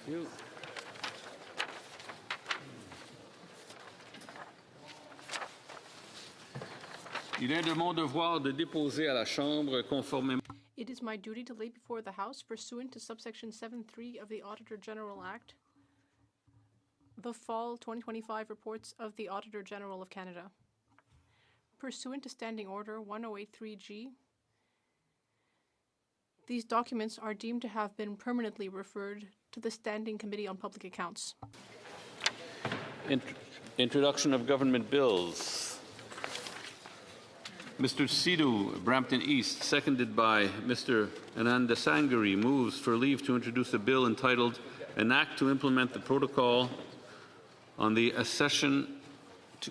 you. Il est de mon devoir de déposer à la Chambre, conformément. It is my duty to lay before the House, pursuant to subsection 7.3 of the Auditor General Act, the fall 2025 reports of the Auditor General of Canada. Pursuant to Standing Order 1083G, these documents are deemed to have been permanently referred to the Standing Committee on Public Accounts. Introduction of government bills. Mr. Sidhu, Brampton East, seconded by Mr. Ananda Sangari, moves for leave to introduce a bill entitled An Act to Implement the Protocol on the Accession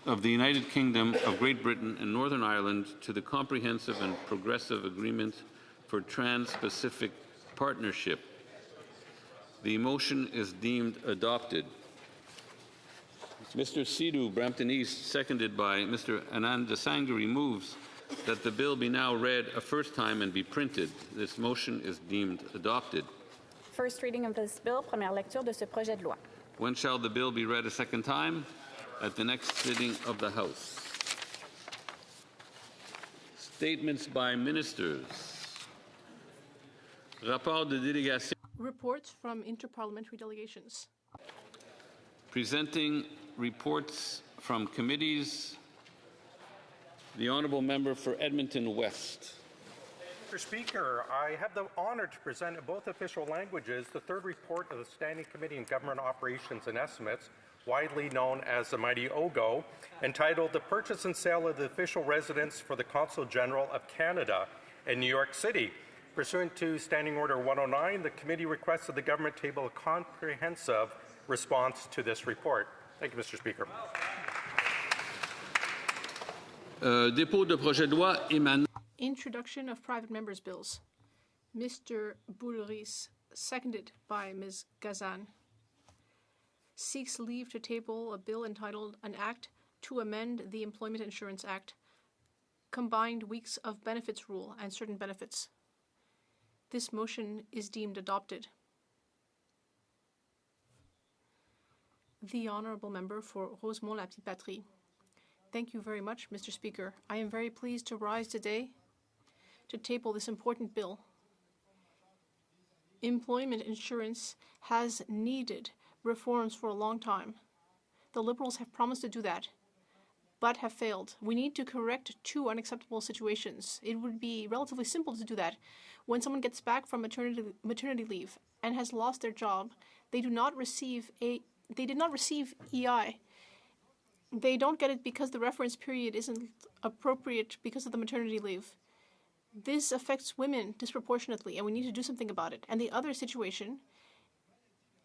of the United Kingdom of Great Britain and Northern Ireland to the Comprehensive and Progressive Agreement for Trans-Pacific Partnership. The motion is deemed adopted. Mr. Sidhu, Brampton East, seconded by Mr. Ananda Sangari, moves that the bill be now read a first time and be printed. This motion is deemed adopted. First reading of this bill, première lecture de ce projet de loi. When shall the bill be read a second time? At the next sitting of the House. Statements by ministers. Rapport de délégation. Reports from interparliamentary delegations. Presenting reports from committees, the Honourable Member for Edmonton West. Mr. Speaker, I have the honour to present in both official languages the third report of the Standing Committee on Government Operations and Estimates, widely known as the Mighty OGO, entitled The Purchase and Sale of the Official Residence for the Consul General of Canada in New York City. Pursuant to Standing Order 109, the committee requests that the government table a comprehensive response to this report. Thank you, Mr. Speaker. Dépôt de projet de loi émanant. Introduction of private members' bills. Mr. Boulris, seconded by Ms. Gazan, seeks leave to table a bill entitled An Act to Amend the Employment Insurance Act, Combined Weeks of Benefits Rule and Certain Benefits. This motion is deemed adopted. The Honourable Member for Rosemont-la-Petite-Patrie. Thank you very much, Mr. Speaker. I am very pleased to rise today to table this important bill. Employment insurance has needed reforms for a long time. The Liberals have promised to do that, but have failed. We need to correct two unacceptable situations. It would be relatively simple to do that. When someone gets back from maternity leave and has lost their job, they did not receive EI. They don't get it because the reference period isn't appropriate because of the maternity leave. This affects women disproportionately, and we need to do something about it. And the other situation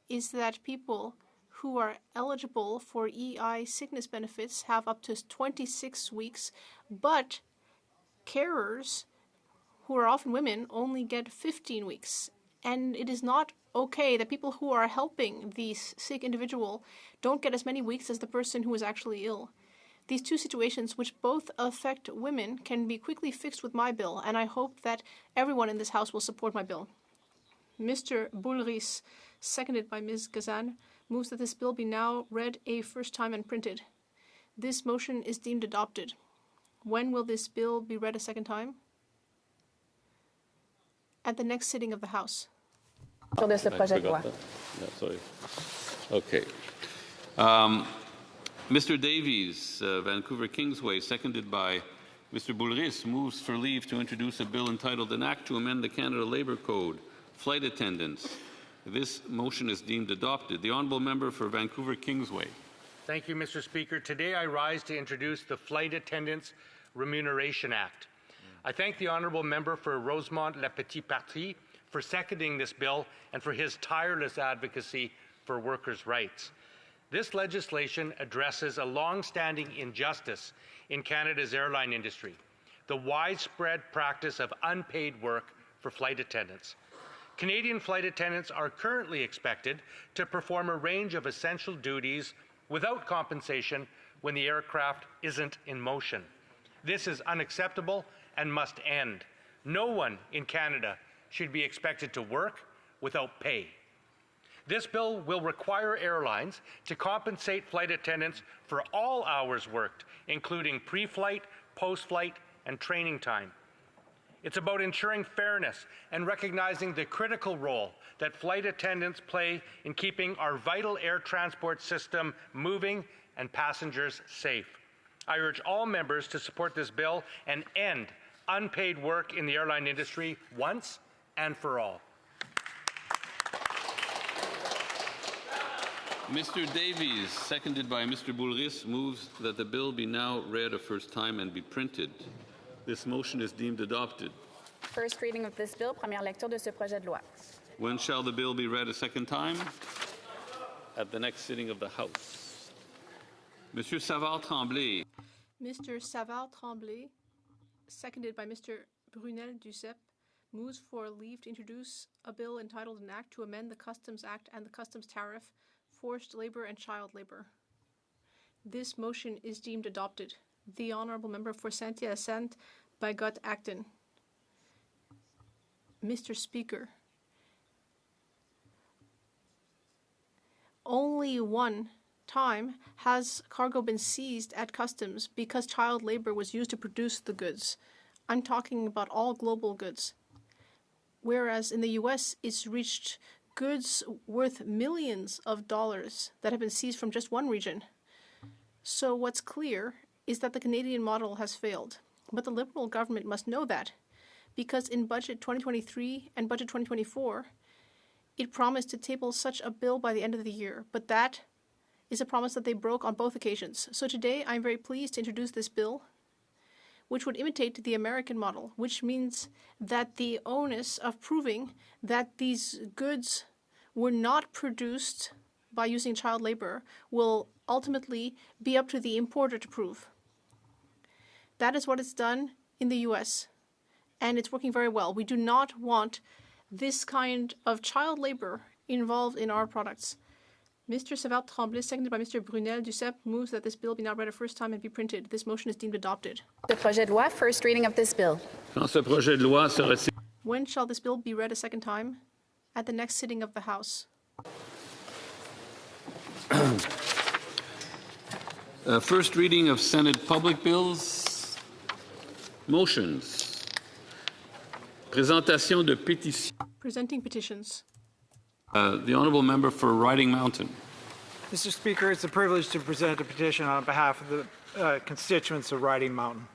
is that people who are eligible for EI sickness benefits have up to 26 weeks, but carers, who are often women, only get 15 weeks. And it is not okay that people who are helping the sick individual don't get as many weeks as the person who is actually ill. These two situations, which both affect women, can be quickly fixed with my bill, and I hope that everyone in this House will support my bill. Mr. Boulris, seconded by Ms. Gazan, moves that this bill be now read a first time and printed. This motion is deemed adopted. When will this bill be read a second time? At the next sitting of the House. De ce projet de loi. Yeah, sorry. Okay. Mr. Davies, Vancouver Kingsway, seconded by Mr. Boulris, moves for leave to introduce a bill entitled An Act to Amend the Canada Labour Code, Flight Attendants. This motion is deemed adopted. The Honourable Member for Vancouver Kingsway. Thank you, Mr. Speaker. Today I rise to introduce the Flight Attendants Remuneration Act. I thank the Honourable Member for Rosemont-la-Petite-Patrie for seconding this bill and for his tireless advocacy for workers' rights. This legislation addresses a long-standing injustice in Canada's airline industry, the widespread practice of unpaid work for flight attendants. Canadian flight attendants are currently expected to perform a range of essential duties without compensation when the aircraft isn't in motion. This is unacceptable and must end. No one in Canada should be expected to work without pay. This bill will require airlines to compensate flight attendants for all hours worked, including pre-flight, post-flight, and training time. It's about ensuring fairness and recognizing the critical role that flight attendants play in keeping our vital air transport system moving and passengers safe. I urge all members to support this bill and end unpaid work in the airline industry once and for all. Mr. Davies, seconded by Mr. Boulris, moves that the bill be now read a first time and be printed. This motion is deemed adopted. First reading of this bill, première lecture de ce projet de loi. When shall the bill be read a second time? At the next sitting of the House. Monsieur Savard-Tremblay. Mr. Savard-Tremblay, seconded by Mr. Brunel-Duceppe, moves for leave to introduce a bill entitled An Act to Amend the Customs Act and the Customs Tariff, Forced Labor and Child Labor. This motion is deemed adopted. The Honourable Member for Saint-Hyacinthe, Bagot-Acton. Mr. Speaker, only one time has cargo been seized at customs because child labor was used to produce the goods. I'm talking about all global goods. Whereas in the US, it's reached goods worth millions of dollars that have been seized from just one region. So what's clear is that the Canadian model has failed. But the Liberal government must know that, because in Budget 2023 and Budget 2024, it promised to table such a bill by the end of the year, but that is a promise that they broke on both occasions. So today, I'm very pleased to introduce this bill, which would imitate the American model, which means that the onus of proving that these goods were not produced by using child labor will ultimately be up to the importer to prove. That is what is done in the US, and it's working very well. We do not want this kind of child labor involved in our products. Mr. Savard-Tremblay, seconded by Mr. Brunel-Duceppe, moves that this bill be now read a first time and be printed. This motion is deemed adopted. Ce projet de loi, first reading of this bill. Quand ce projet de loi sera... When shall this bill be read a second time? At the next sitting of the House. First reading of Senate public bills. Motions. Présentation de pétitions. Presenting petitions. The Honourable Member for Riding Mountain. Mr. Speaker, it's a privilege to present a petition on behalf of the constituents of Riding Mountain.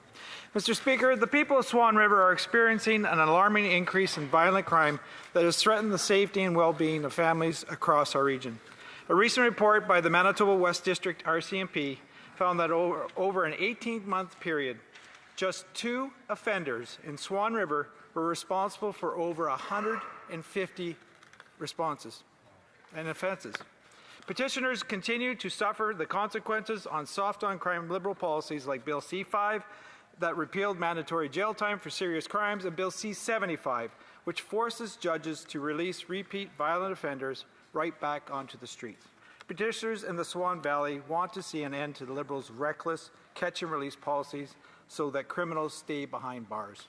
Mr. Speaker, the people of Swan River are experiencing an alarming increase in violent crime that has threatened the safety and well-being of families across our region. A recent report by the Manitoba West District RCMP found that over an 18-month period, just 2 offenders in Swan River were responsible for over 150 responses and offences. Petitioners continue to suffer the consequences on soft-on-crime Liberal policies like Bill C-5 that repealed mandatory jail time for serious crimes, and Bill C-75, which forces judges to release repeat violent offenders right back onto the streets. Petitioners in the Swan Valley want to see an end to the Liberals' reckless catch-and-release policies so that criminals stay behind bars.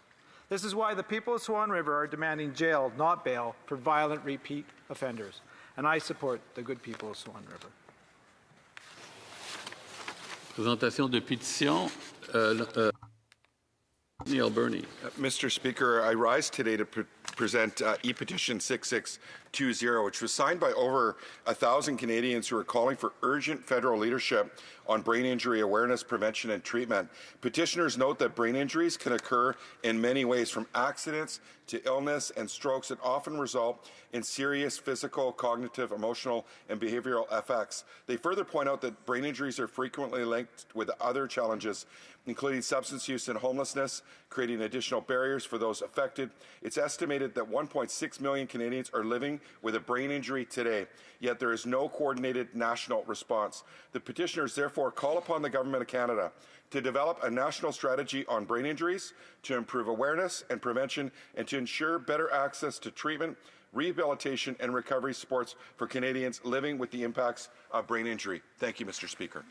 This is why the people of Swan River are demanding jail, not bail, for violent repeat offenders. And I support the good people of Swan River. Présentation de pétition. Neil Burney. Mr. Speaker, I rise today to present e-petition 6620, which was signed by over 1,000 Canadians who are calling for urgent federal leadership on brain injury awareness, prevention, and treatment. Petitioners note that brain injuries can occur in many ways, from accidents to illness and strokes that often result in serious physical, cognitive, emotional, and behavioral effects. They further point out that brain injuries are frequently linked with other challenges, including substance use and homelessness, creating additional barriers for those affected. It's estimated that 1.6 million Canadians are living with a brain injury today, yet there is no coordinated national response. The petitioners therefore call upon the Government of Canada to develop a national strategy on brain injuries, to improve awareness and prevention, and to ensure better access to treatment, rehabilitation, and recovery supports for Canadians living with the impacts of brain injury. Thank you, Mr. Speaker.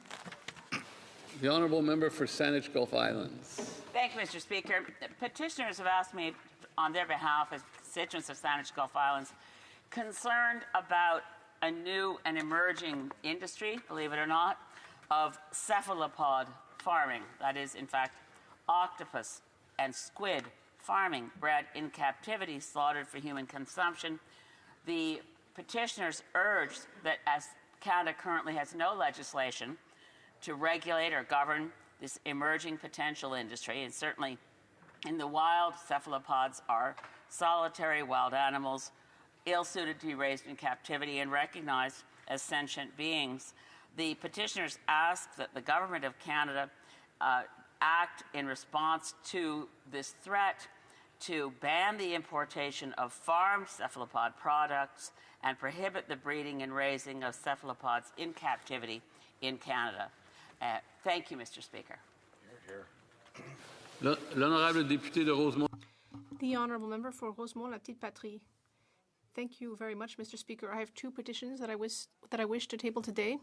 The Honourable Member for Saanich Gulf Islands. Thank you, Mr. Speaker. Petitioners have asked me on their behalf as constituents of Saanich Gulf Islands concerned about a new and emerging industry, believe it or not, of cephalopod farming. That is, in fact, octopus and squid farming bred in captivity, slaughtered for human consumption. The petitioners urge that, as Canada currently has no legislation to regulate or govern this emerging potential industry, and certainly in the wild, cephalopods are solitary wild animals, ill-suited to be raised in captivity and recognized as sentient beings. The petitioners ask that the Government of Canada act in response to this threat to ban the importation of farmed cephalopod products and prohibit the breeding and raising of cephalopods in captivity in Canada. Thank you, Mr. Speaker. L'honorable député de Rosemont. The honourable member for Rosemont-la-Petite-Patrie. Thank you very much, Mr. Speaker. I have two petitions that I wish to table today.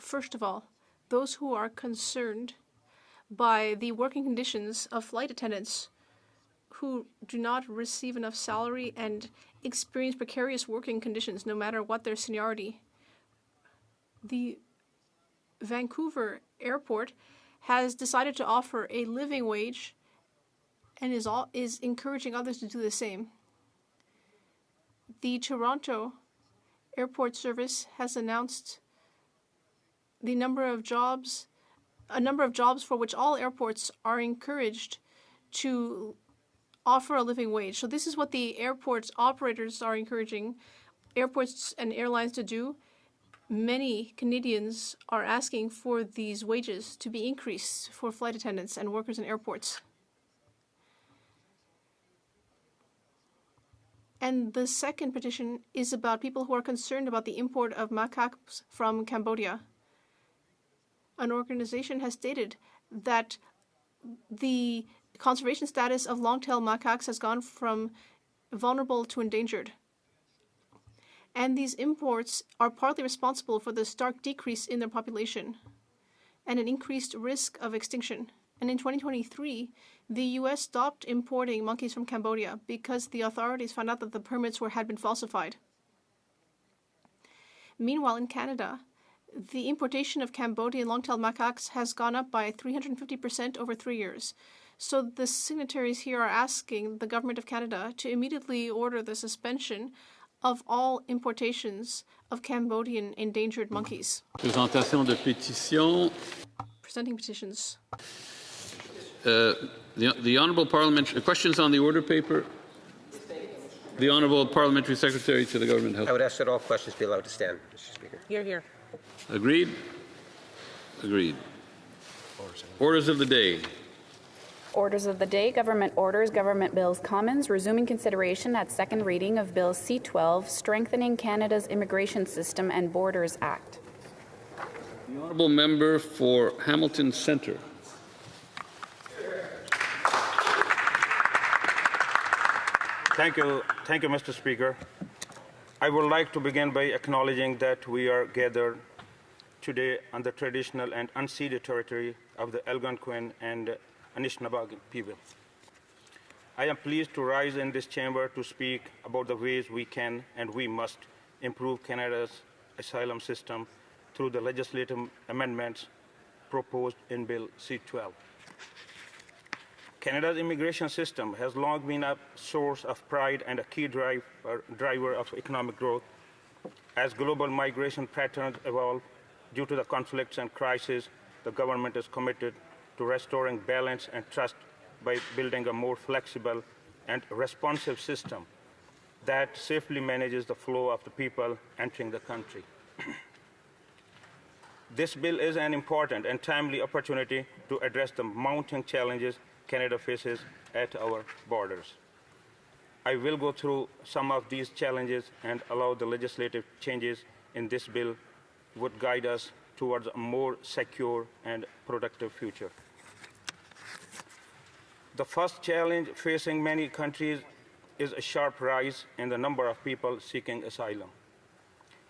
First of all, those who are concerned by the working conditions of flight attendants who do not receive enough salary and experience precarious working conditions no matter what their seniority. The Vancouver Airport has decided to offer a living wage and is encouraging others to do the same. The Toronto Airport Service has announced a number of jobs for which all airports are encouraged to offer a living wage. So this is what the airports operators are encouraging airports and airlines to do. Many Canadians are asking for these wages to be increased for flight attendants and workers in airports. And the second petition is about people who are concerned about the import of macaques from Cambodia. An organization has stated that the conservation status of long-tailed macaques has gone from vulnerable to endangered. And these imports are partly responsible for the stark decrease in their population and an increased risk of extinction. And in 2023, the U.S. stopped importing monkeys from Cambodia because the authorities found out that the permits had been falsified. Meanwhile, in Canada, the importation of Cambodian long-tailed macaques has gone up by 350% over 3 years. So the signatories here are asking the Government of Canada to immediately order the suspension of all importations of Cambodian endangered monkeys. Présentation de pétition. Presenting petitions. The Honourable Parliamentary questions on the order paper. The Honourable Parliamentary Secretary to the Government House. I would ask that all questions be allowed to stand, Mr. Speaker. Here. Agreed? Agreed. Orders of the day. Orders of the day, Government Orders, Government Bills Commons, resuming consideration at second reading of Bill C-12, Strengthening Canada's Immigration System and Borders Act. The Honourable Member for Hamilton Centre. Thank you, Mr. Speaker. I would like to begin by acknowledging that we are gathered today on the traditional and unceded territory of the Algonquin and Anishinaabe people. I am pleased to rise in this chamber to speak about the ways we can and we must improve Canada's asylum system through the legislative amendments proposed in Bill C-12. Canada's immigration system has long been a source of pride and a key driver of economic growth. As global migration patterns evolve due to the conflicts and crises, the government is committed to restoring balance and trust by building a more flexible and responsive system that safely manages the flow of the people entering the country. This bill is an important and timely opportunity to address the mounting challenges Canada faces at our borders. I will go through some of these challenges and allow the legislative changes in this bill would guide us towards a more secure and productive future. The first challenge facing many countries is a sharp rise in the number of people seeking asylum.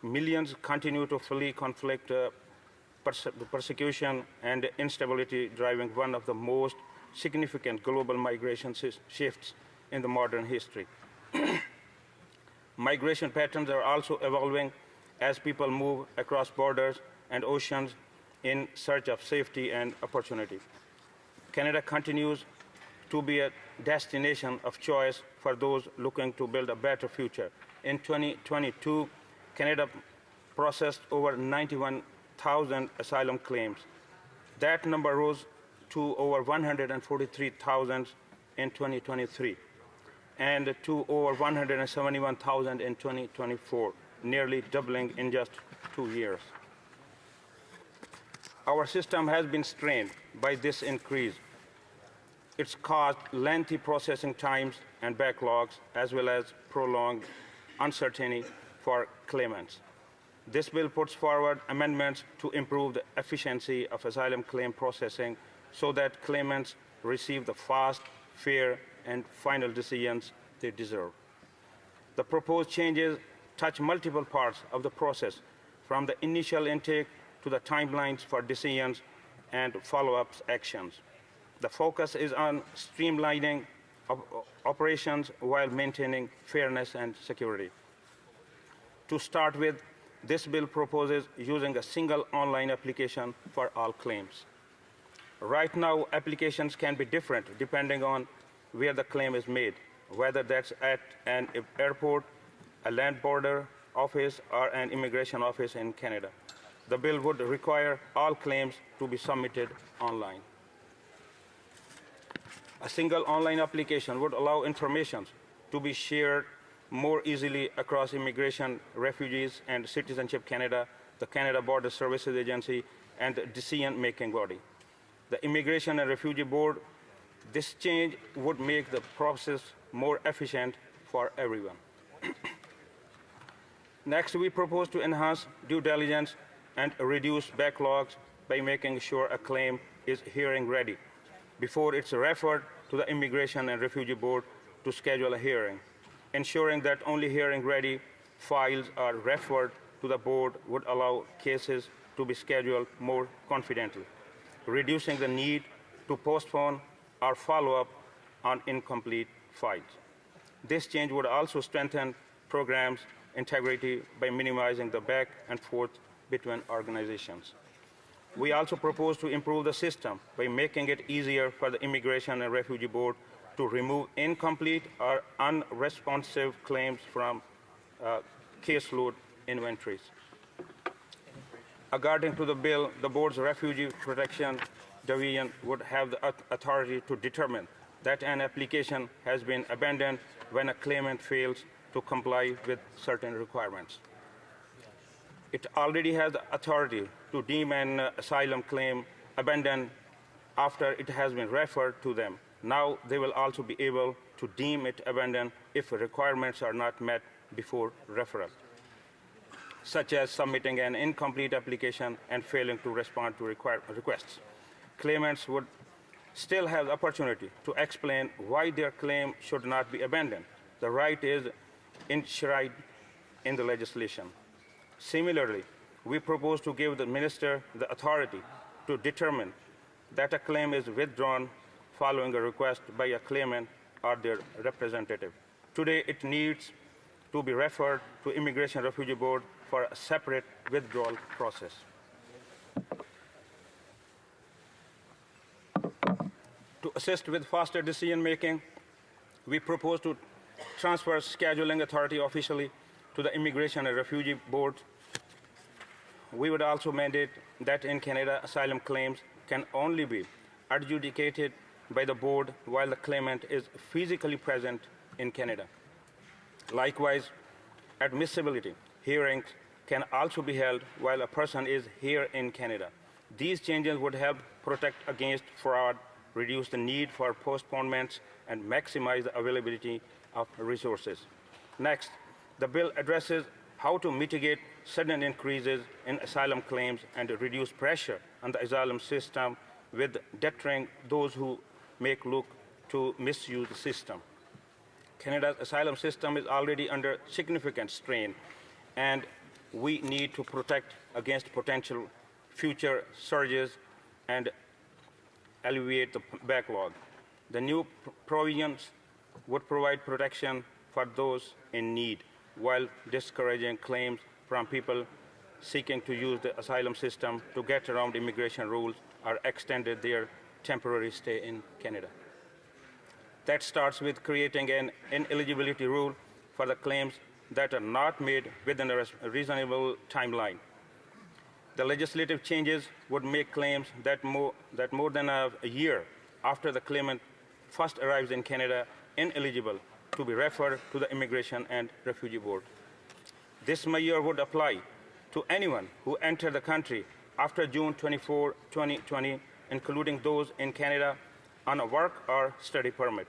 Millions continue to flee conflict, persecution, and instability, driving one of the most significant global migration shifts in the modern history. Migration patterns are also evolving as people move across borders and oceans in search of safety and opportunity. Canada continues to be a destination of choice for those looking to build a better future. In 2022, Canada processed over 91,000 asylum claims. That number rose to over 143,000 in 2023 and to over 171,000 in 2024, nearly doubling in just 2 years. Our system has been strained by this increase. It's caused lengthy processing times and backlogs, as well as prolonged uncertainty for claimants. This bill puts forward amendments to improve the efficiency of asylum claim processing so that claimants receive the fast, fair, and final decisions they deserve. The proposed changes touch multiple parts of the process, from the initial intake to the timelines for decisions and follow-up actions. The focus is on streamlining operations while maintaining fairness and security. To start with, this bill proposes using a single online application for all claims. Right now, applications can be different depending on where the claim is made, whether that's at an airport, a land border office, or an immigration office in Canada. The bill would require all claims to be submitted online. A single online application would allow information to be shared more easily across Immigration, Refugees, and Citizenship Canada, the Canada Border Services Agency, and the decision-making body. The Immigration and Refugee Board, this change would make the process more efficient for everyone. Next, we propose to enhance due diligence and reduce backlogs by making sure a claim is hearing ready before it's referred to the Immigration and Refugee Board to schedule a hearing. Ensuring that only hearing-ready files are referred to the board would allow cases to be scheduled more confidently, reducing the need to postpone or follow up on incomplete files. This change would also strengthen programs' integrity by minimizing the back and forth between organizations. We also propose to improve the system by making it easier for the Immigration and Refugee Board to remove incomplete or unresponsive claims from caseload inventories. According to the bill, the board's Refugee Protection Division would have the authority to determine that an application has been abandoned when a claimant fails to comply with certain requirements. It already has the authority to deem an asylum claim abandoned after it has been referred to them. Now they will also be able to deem it abandoned if requirements are not met before referral, such as submitting an incomplete application and failing to respond to requests. Claimants would still have the opportunity to explain why their claim should not be abandoned. The right is enshrined in the legislation. Similarly, we propose to give the minister the authority to determine that a claim is withdrawn following a request by a claimant or their representative. Today, it needs to be referred to Immigration Refugee Board for a separate withdrawal process. To assist with faster decision-making, we propose to transfer scheduling authority officially to the Immigration and Refugee Board. We would also mandate that in Canada, asylum claims can only be adjudicated by the board while the claimant is physically present in Canada. Likewise, admissibility hearings can also be held while a person is here in Canada. These changes would help protect against fraud, reduce the need for postponements, and maximize the availability of resources. Next, the bill addresses how to mitigate sudden increases in asylum claims and reduce pressure on the asylum system with deterring those who make look to misuse the system. Canada's asylum system is already under significant strain, and we need to protect against potential future surges and alleviate the backlog. The new provisions would provide protection for those in need, while discouraging claims from people seeking to use the asylum system to get around immigration rules or extended their temporary stay in Canada. That starts with creating an ineligibility rule for the claims that are not made within a reasonable timeline. The legislative changes would make claims that more than a year after the claimant first arrives in Canada ineligible to be referred to the Immigration and Refugee Board. This measure would apply to anyone who entered the country after June 24, 2020, including those in Canada on a work or study permit.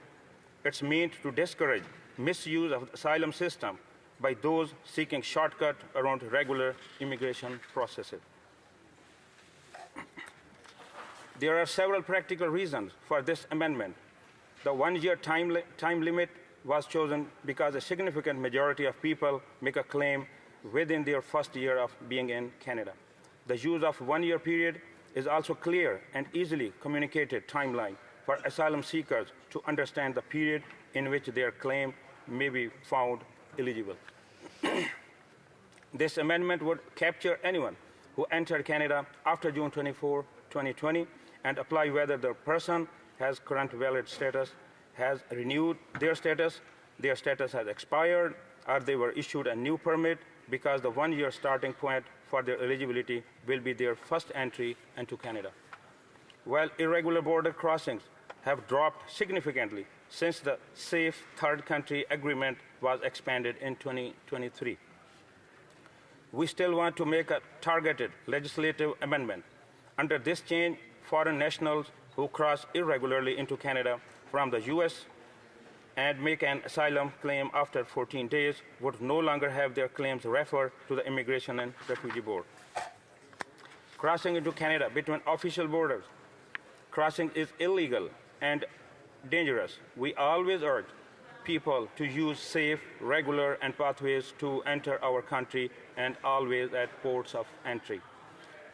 It's meant to discourage misuse of the asylum system by those seeking shortcut around regular immigration processes. There are several practical reasons for this amendment. The one-year time limit was chosen because a significant majority of people make a claim within their first year of being in Canada. The use of one-year period is also clear and easily communicated timeline for asylum seekers to understand the period in which their claim may be found eligible. This amendment would capture anyone who entered Canada after June 24, 2020 and apply whether the person has current valid status, has renewed their status has expired, or they were issued a new permit, because the one-year starting point for their eligibility will be their first entry into Canada. While irregular border crossings have dropped significantly since the Safe Third Country Agreement was expanded in 2023, we still want to make a targeted legislative amendment. Under this change, foreign nationals who cross irregularly into Canada from the U.S. and make an asylum claim after 14 days would no longer have their claims referred to the Immigration and Refugee Board. Crossing into Canada between official borders, crossing is illegal and dangerous. We always urge people to use safe, regular, and pathways to enter our country, and always at ports of entry.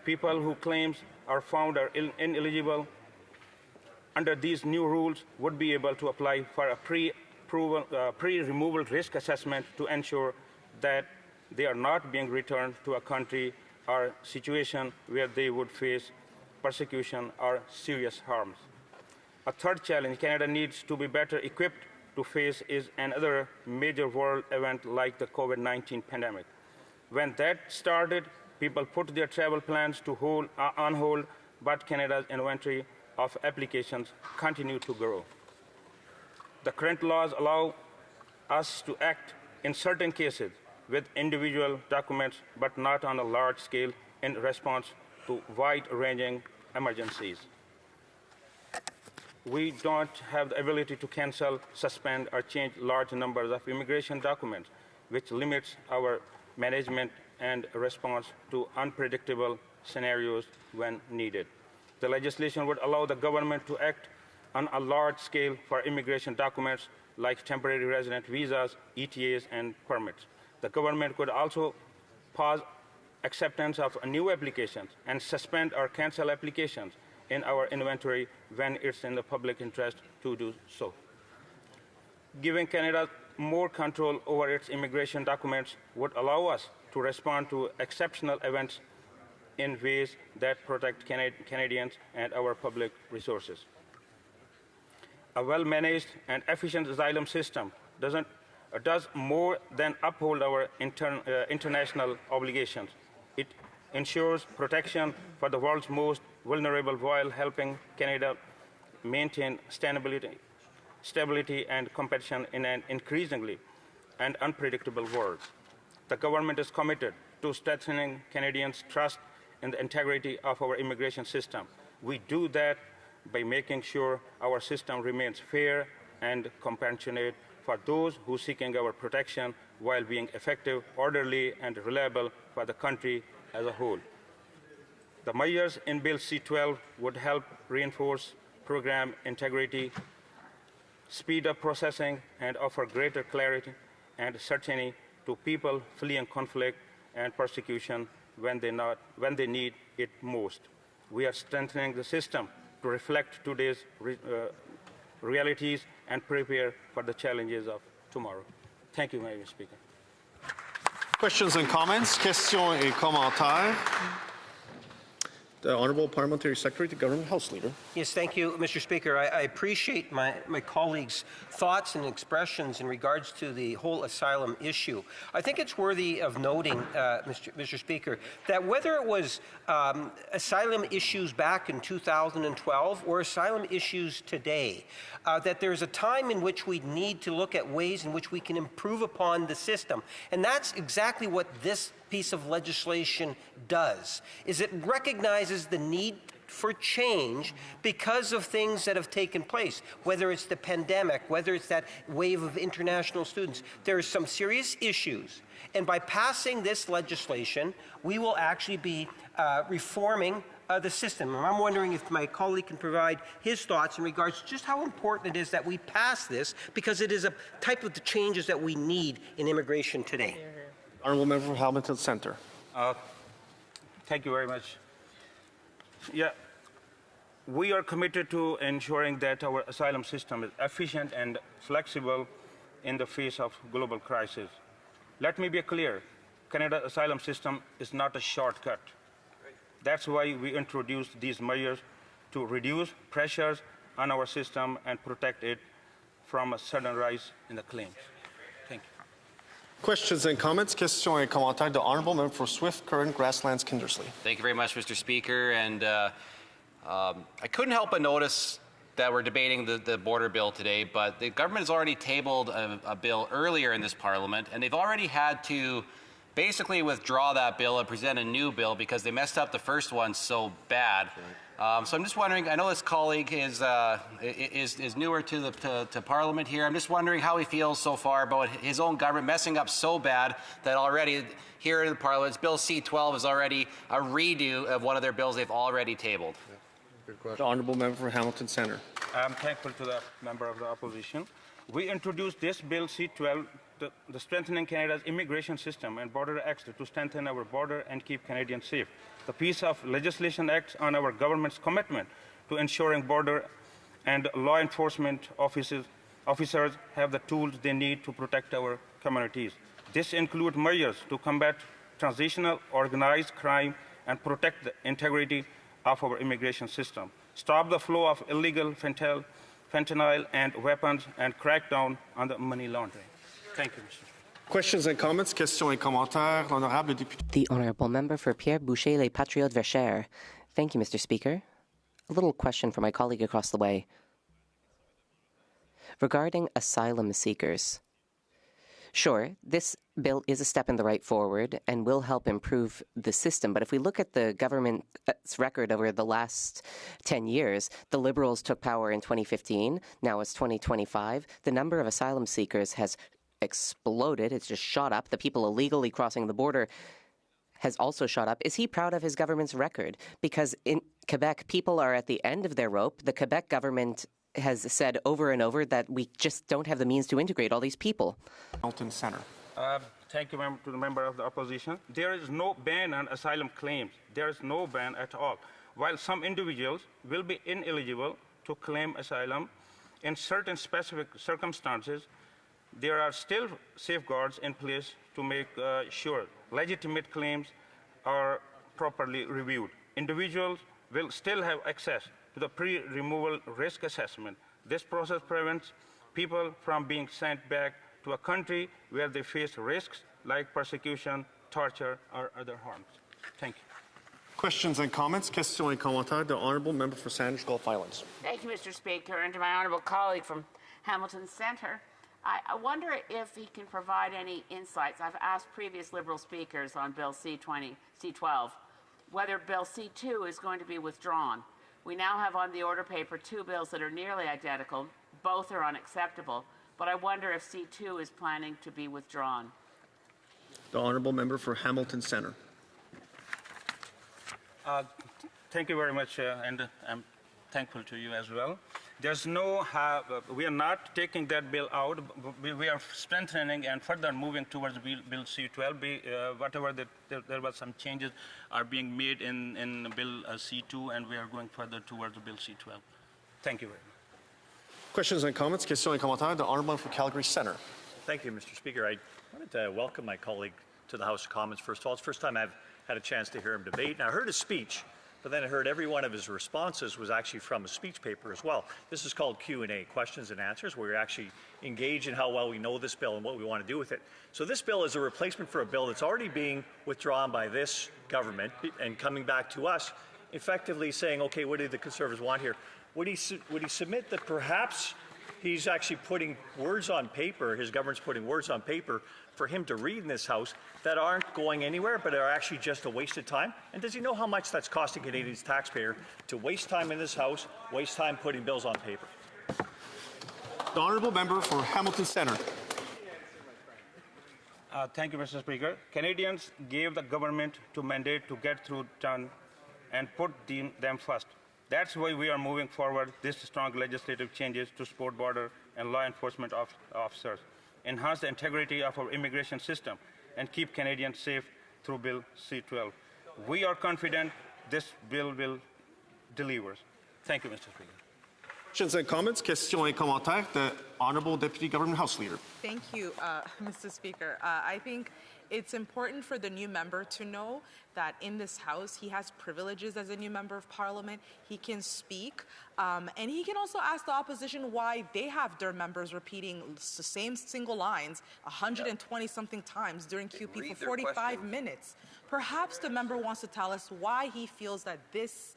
People who claims are found are ineligible under these new rules would be able to apply for a pre-removal risk assessment to ensure that they are not being returned to a country or situation where they would face persecution or serious harms. A third challenge Canada needs to be better equipped to face is another major world event like the COVID-19 pandemic. When that started, people put their travel plans on hold, but Canada's inventory of applications continue to grow. The current laws allow us to act in certain cases with individual documents, but not on a large scale in response to wide-ranging emergencies. We don't have the ability to cancel, suspend, or change large numbers of immigration documents, which limits our management and response to unpredictable scenarios when needed. The legislation would allow the government to act on a large scale for immigration documents like temporary resident visas, ETAs, and permits. The government could also pause acceptance of new applications and suspend or cancel applications in our inventory when it's in the public interest to do so. Giving Canada more control over its immigration documents would allow us to respond to exceptional events in ways that protect Canadians and our public resources. A well-managed and efficient asylum system does more than uphold our international obligations. It ensures protection for the world's most vulnerable while helping Canada maintain stability and competition in an increasingly and unpredictable world. The government is committed to strengthening Canadians' trust in the integrity of our immigration system. We do that by making sure our system remains fair and compassionate for those who are seeking our protection while being effective, orderly, and reliable for the country as a whole. The measures in Bill C-12 would help reinforce program integrity, speed up processing, and offer greater clarity and certainty to people fleeing conflict and persecution when they need it most. We are strengthening the system to reflect today's realities and prepare for the challenges of tomorrow. Thank you, Madam Speaker. Questions and comments? Questions et commentaires? The Honourable Parliamentary Secretary to Government House Leader. Yes, thank you, Mr. Speaker. I appreciate my colleagues' thoughts and expressions in regards to the whole asylum issue. I think it's worthy of noting, Mr. Speaker, that whether it was asylum issues back in 2012 or asylum issues today, that there's a time in which we need to look at ways in which we can improve upon the system. And that's exactly what this piece of legislation does, is it recognizes the need for change because of things that have taken place, whether it's the pandemic, whether it's that wave of international students. There are some serious issues, and by passing this legislation, we will actually be reforming the system. And I'm wondering if my colleague can provide his thoughts in regards to just how important it is that we pass this, because it is a type of the changes that we need in immigration today. Honourable Member for Hamilton Centre. Thank you very much. Yeah, we are committed to ensuring that our asylum system is efficient and flexible in the face of global crisis. Let me be clear, Canada's asylum system is not a shortcut. That's why we introduced these measures to reduce pressures on our system and protect it from a sudden rise in the claims. Thank you. Questions and comments? Questions et commentaires. The Honourable Member for Swift Current Grasslands Kindersley. Thank you very much, Mr. Speaker. And I couldn't help but notice that we're debating the border bill today, but the government has already tabled a bill earlier in this Parliament, and they've already had to basically withdraw that bill and present a new bill because they messed up the first one so bad. So I'm just wondering, I know this colleague is newer to Parliament here. I'm just wondering how he feels so far about his own government messing up so bad that already here in the Parliament, Bill C-12 is already a redo of one of their bills they've already tabled. The Honourable Member for Hamilton Centre. I'm thankful to the member of the opposition. We introduced this Bill C-12, the Strengthening Canada's Immigration System and Border Act to strengthen our border and keep Canadians safe. The piece of legislation acts on our government's commitment to ensuring border and law enforcement officers have the tools they need to protect our communities. This includes measures to combat transitional organized crime and protect the integrity of our immigration system, stop the flow of illegal fentanyl and weapons, and crack down on the money laundering. Thank you, Mr. Speaker. Questions and comments? Questions et commentaires. L'honorable député. The Honourable Member for Pierre Boucher, Les Patriotes Verchères. Thank you, Mr. Speaker. A little question for my colleague across the way. Regarding asylum seekers. Sure, this bill is a step in the right forward and will help improve the system. But if we look at the government's record over the last 10 years, the Liberals took power in 2015. Now it's 2025. The number of asylum seekers has exploded. It's just shot up. The people illegally crossing the border has also shot up. Is he proud of his government's record? Because in Quebec, people are at the end of their rope. The Quebec government has said over and over that we just don't have the means to integrate all these people. Hamilton Centre. Thank you, to the member of the opposition. There is no ban on asylum claims. There is no ban at all. While some individuals will be ineligible to claim asylum, in certain specific circumstances, there are still safeguards in place to make sure legitimate claims are properly reviewed. Individuals will still have access to the pre-removal risk assessment. This process prevents people from being sent back to a country where they face risks like persecution, torture, or other harms. Thank you. Questions and comments? Questions et commentaires. The Honourable Member for Sandwich Gulf Islands. Thank you, Mr. Speaker, and to my honourable colleague from Hamilton Centre. I wonder if he can provide any insights. I've asked previous Liberal speakers on Bill C-12 whether Bill C-2 is going to be withdrawn. We now have on the order paper two bills that are nearly identical. Both are unacceptable, but I wonder if C-2 is planning to be withdrawn. The Honourable Member for Hamilton Centre. Thank you very much, and I'm thankful to you as well. There's no, we are not taking that bill out. We are strengthening and further moving towards Bill C-12. Whatever there was some changes are being made in Bill C-2, and we are going further towards Bill C-12. Thank you very much. Questions and comments? Questions et commentaires. The Honourable Member for Calgary Centre. Thank you, Mr. Speaker. I wanted to welcome my colleague to the House of Commons. First of all, it's the first time I've had a chance to hear him debate. And I heard his speech, but then I heard every one of his responses was actually from a speech paper as well. This is called Q&A, questions and answers, where we actually engage in how well we know this bill and what we want to do with it. So this bill is a replacement for a bill that's already being withdrawn by this government and coming back to us, effectively saying, okay, what do the Conservatives want here? Would he submit that perhaps he's actually putting words on paper, his government's putting words on paper for him to read in this House that aren't going anywhere but are actually just a waste of time? And does he know how much that's costing Canadians taxpayer to waste time in this House, waste time putting bills on paper? The honourable member for Hamilton Centre. Thank you, Mr. Speaker. Canadians gave the government to mandate to get through done and put them first. That's why we are moving forward these strong legislative changes to support border and law enforcement officers, enhance the integrity of our immigration system, and keep Canadians safe through Bill C-12. We are confident this bill will deliver. Thank you, Mr. Speaker. Questions and comments? Questions et commentaires. The Honourable Deputy Government House Leader. Thank you, Mr. Speaker. I think it's important for the new member to know that in this House, he has privileges as a new member of Parliament. He can speak, and he can also ask the opposition why they have their members repeating the same single lines 120-something times during QP for 45 minutes. Perhaps the member wants to tell us why he feels that this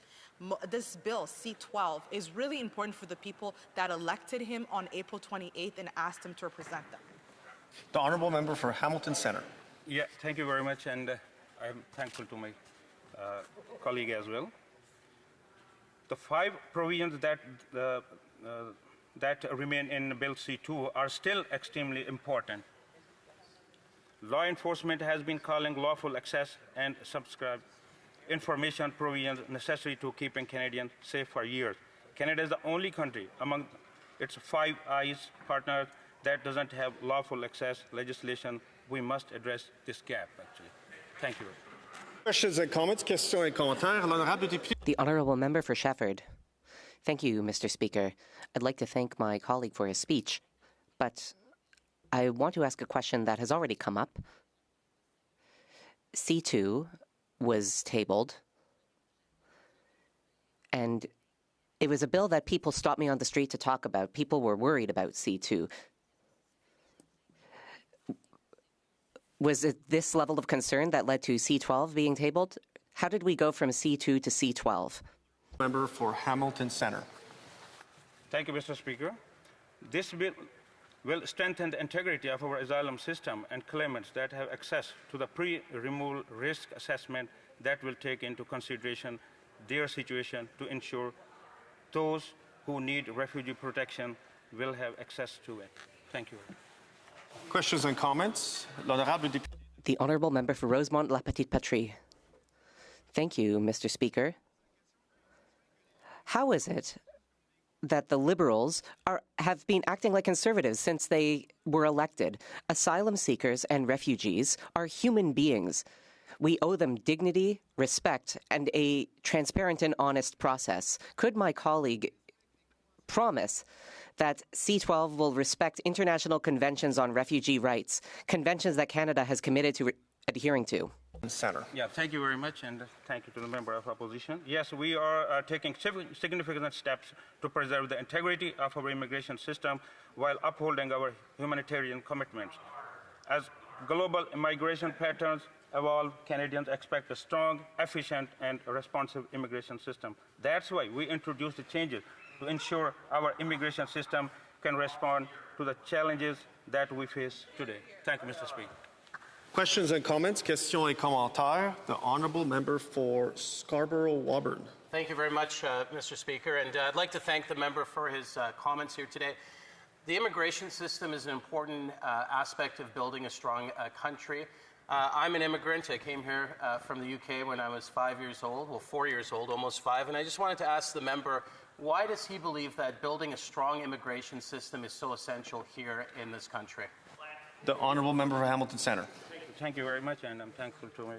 bill, C-12, is really important for the people that elected him on April 28th and asked him to represent them. The honourable member for Hamilton Centre. Yeah, thank you very much, and I'm thankful to my colleague as well. The 5 provisions that remain in Bill C-2 are still extremely important. Law enforcement has been calling lawful access and subscribe information provisions necessary to keeping Canadians safe for years. Canada is the only country among its 5 Eyes partners that doesn't have lawful access legislation. We must address this gap, actually. Thank you. Questions and comments? Questions et commentaires. L'honorable député. The Honourable Member for Shefford. Thank you, Mr. Speaker. I'd like to thank my colleague for his speech, but I want to ask a question that has already come up. C2 was tabled, and it was a bill that people stopped me on the street to talk about. People were worried about C2. Was it this level of concern that led to C-12 being tabled? How did we go from C2 to C-12? Member for Hamilton Centre. Thank you, Mr. Speaker. This bill will strengthen the integrity of our asylum system and claimants that have access to the pre-removal risk assessment that will take into consideration their situation to ensure those who need refugee protection will have access to it. Thank you. Questions and comments? L'honorable député. The Honourable Member for Rosemont La Petite Patrie. Thank you, Mr. Speaker. How is it that the Liberals have been acting like Conservatives since they were elected? Asylum seekers and refugees are human beings. We owe them dignity, respect, and a transparent and honest process. Could my colleague promise that C-12 will respect international conventions on refugee rights, conventions that Canada has committed to adhering to? Centre. Yeah, thank you very much, and thank you to the member of opposition. Yes, we are taking significant steps to preserve the integrity of our immigration system while upholding our humanitarian commitments. As global immigration patterns evolve, Canadians expect a strong, efficient, and responsive immigration system. That's why we introduced the changes to ensure our immigration system can respond to the challenges that we face today. Thank you, Mr. Speaker. Questions and comments? Questions et commentaires. The honourable member for Scarborough-Woburn. Thank you very much, Mr. Speaker, and I'd like to thank the member for his comments here today. The immigration system is an important aspect of building a strong country. I'm an immigrant. I came here from the UK when I was 5 years old, well, 4 years old, almost 5, and I just wanted to ask the member, why does he believe that building a strong immigration system is so essential here in this country? The honourable member for Hamilton Centre. Thank you very much, and I'm thankful to my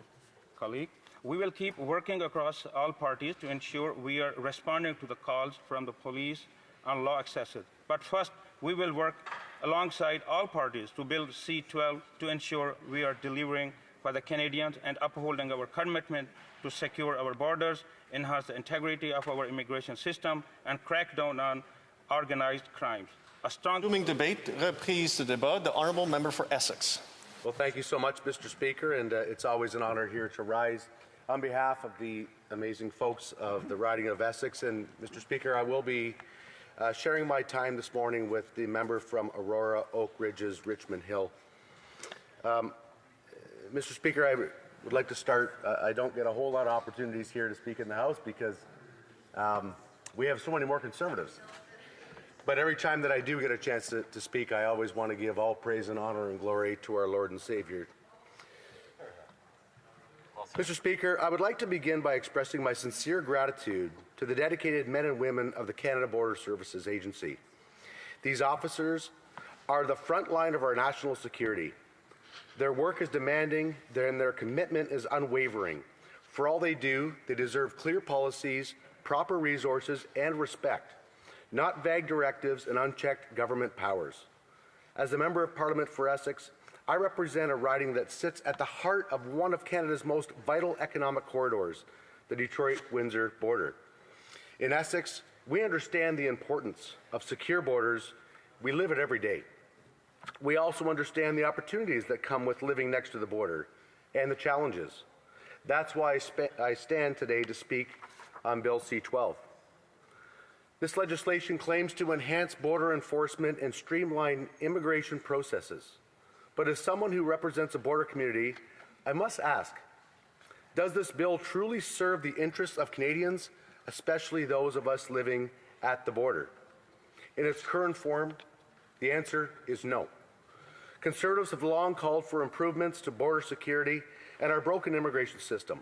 colleague. We will keep working across all parties to ensure we are responding to the calls from the police on law accesses. But first, we will work alongside all parties to build C-12 to ensure we are delivering for the Canadians and upholding our commitment to secure our borders, enhance the integrity of our immigration system, and crack down on organized crimes. A strong debate, reprise de débat. The honourable member for Essex. Well, thank you so much, Mr. Speaker, and it's always an honour here to rise on behalf of the amazing folks of the riding of Essex. And Mr. Speaker, I will be sharing my time this morning with the member from Aurora, Oak Ridges, Richmond Hill. Mr. Speaker, I would like to start. I don't get a whole lot of opportunities here to speak in the House because we have so many more Conservatives. But every time that I do get a chance to speak, I always want to give all praise and honor and glory to our Lord and Savior. Mr. Speaker, I would like to begin by expressing my sincere gratitude to the dedicated men and women of the Canada Border Services Agency. These officers are the front line of our national security. Their work is demanding, and their commitment is unwavering. For all they do, they deserve clear policies, proper resources, and respect, not vague directives and unchecked government powers. As a Member of Parliament for Essex, I represent a riding that sits at the heart of one of Canada's most vital economic corridors, the Detroit-Windsor border. In Essex, we understand the importance of secure borders. We live it every day. We also understand the opportunities that come with living next to the border and the challenges. That's why I stand today to speak on Bill C-12. This legislation claims to enhance border enforcement and streamline immigration processes. But as someone who represents a border community, I must ask, does this bill truly serve the interests of Canadians, especially those of us living at the border? In its current form, the answer is no. Conservatives have long called for improvements to border security and our broken immigration system.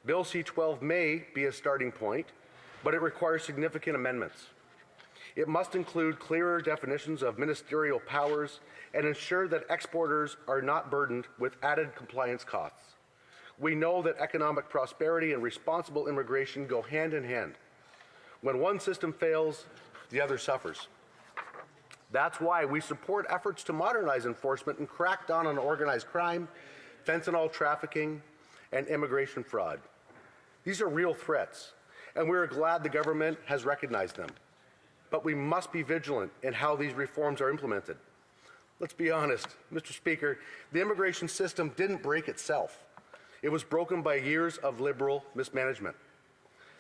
Bill C-12 may be a starting point, but it requires significant amendments. It must include clearer definitions of ministerial powers and ensure that exporters are not burdened with added compliance costs. We know that economic prosperity and responsible immigration go hand in hand. When one system fails, the other suffers. That's why we support efforts to modernize enforcement and crack down on organized crime, fentanyl trafficking, and immigration fraud. These are real threats, and we're glad the government has recognized them. But we must be vigilant in how these reforms are implemented. Let's be honest, Mr. Speaker, the immigration system didn't break itself. It was broken by years of Liberal mismanagement.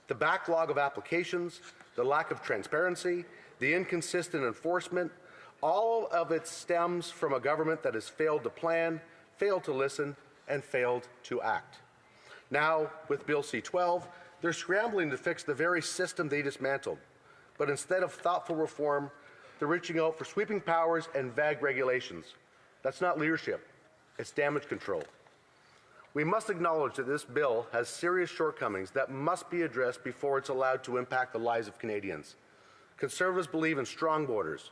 The backlog of applications, the lack of transparency, the inconsistent enforcement, all of it stems from a government that has failed to plan, failed to listen, and failed to act. Now, with Bill C-12, they're scrambling to fix the very system they dismantled. But instead of thoughtful reform, they're reaching out for sweeping powers and vague regulations. That's not leadership, it's damage control. We must acknowledge that this bill has serious shortcomings that must be addressed before it's allowed to impact the lives of Canadians. Conservatives believe in strong borders.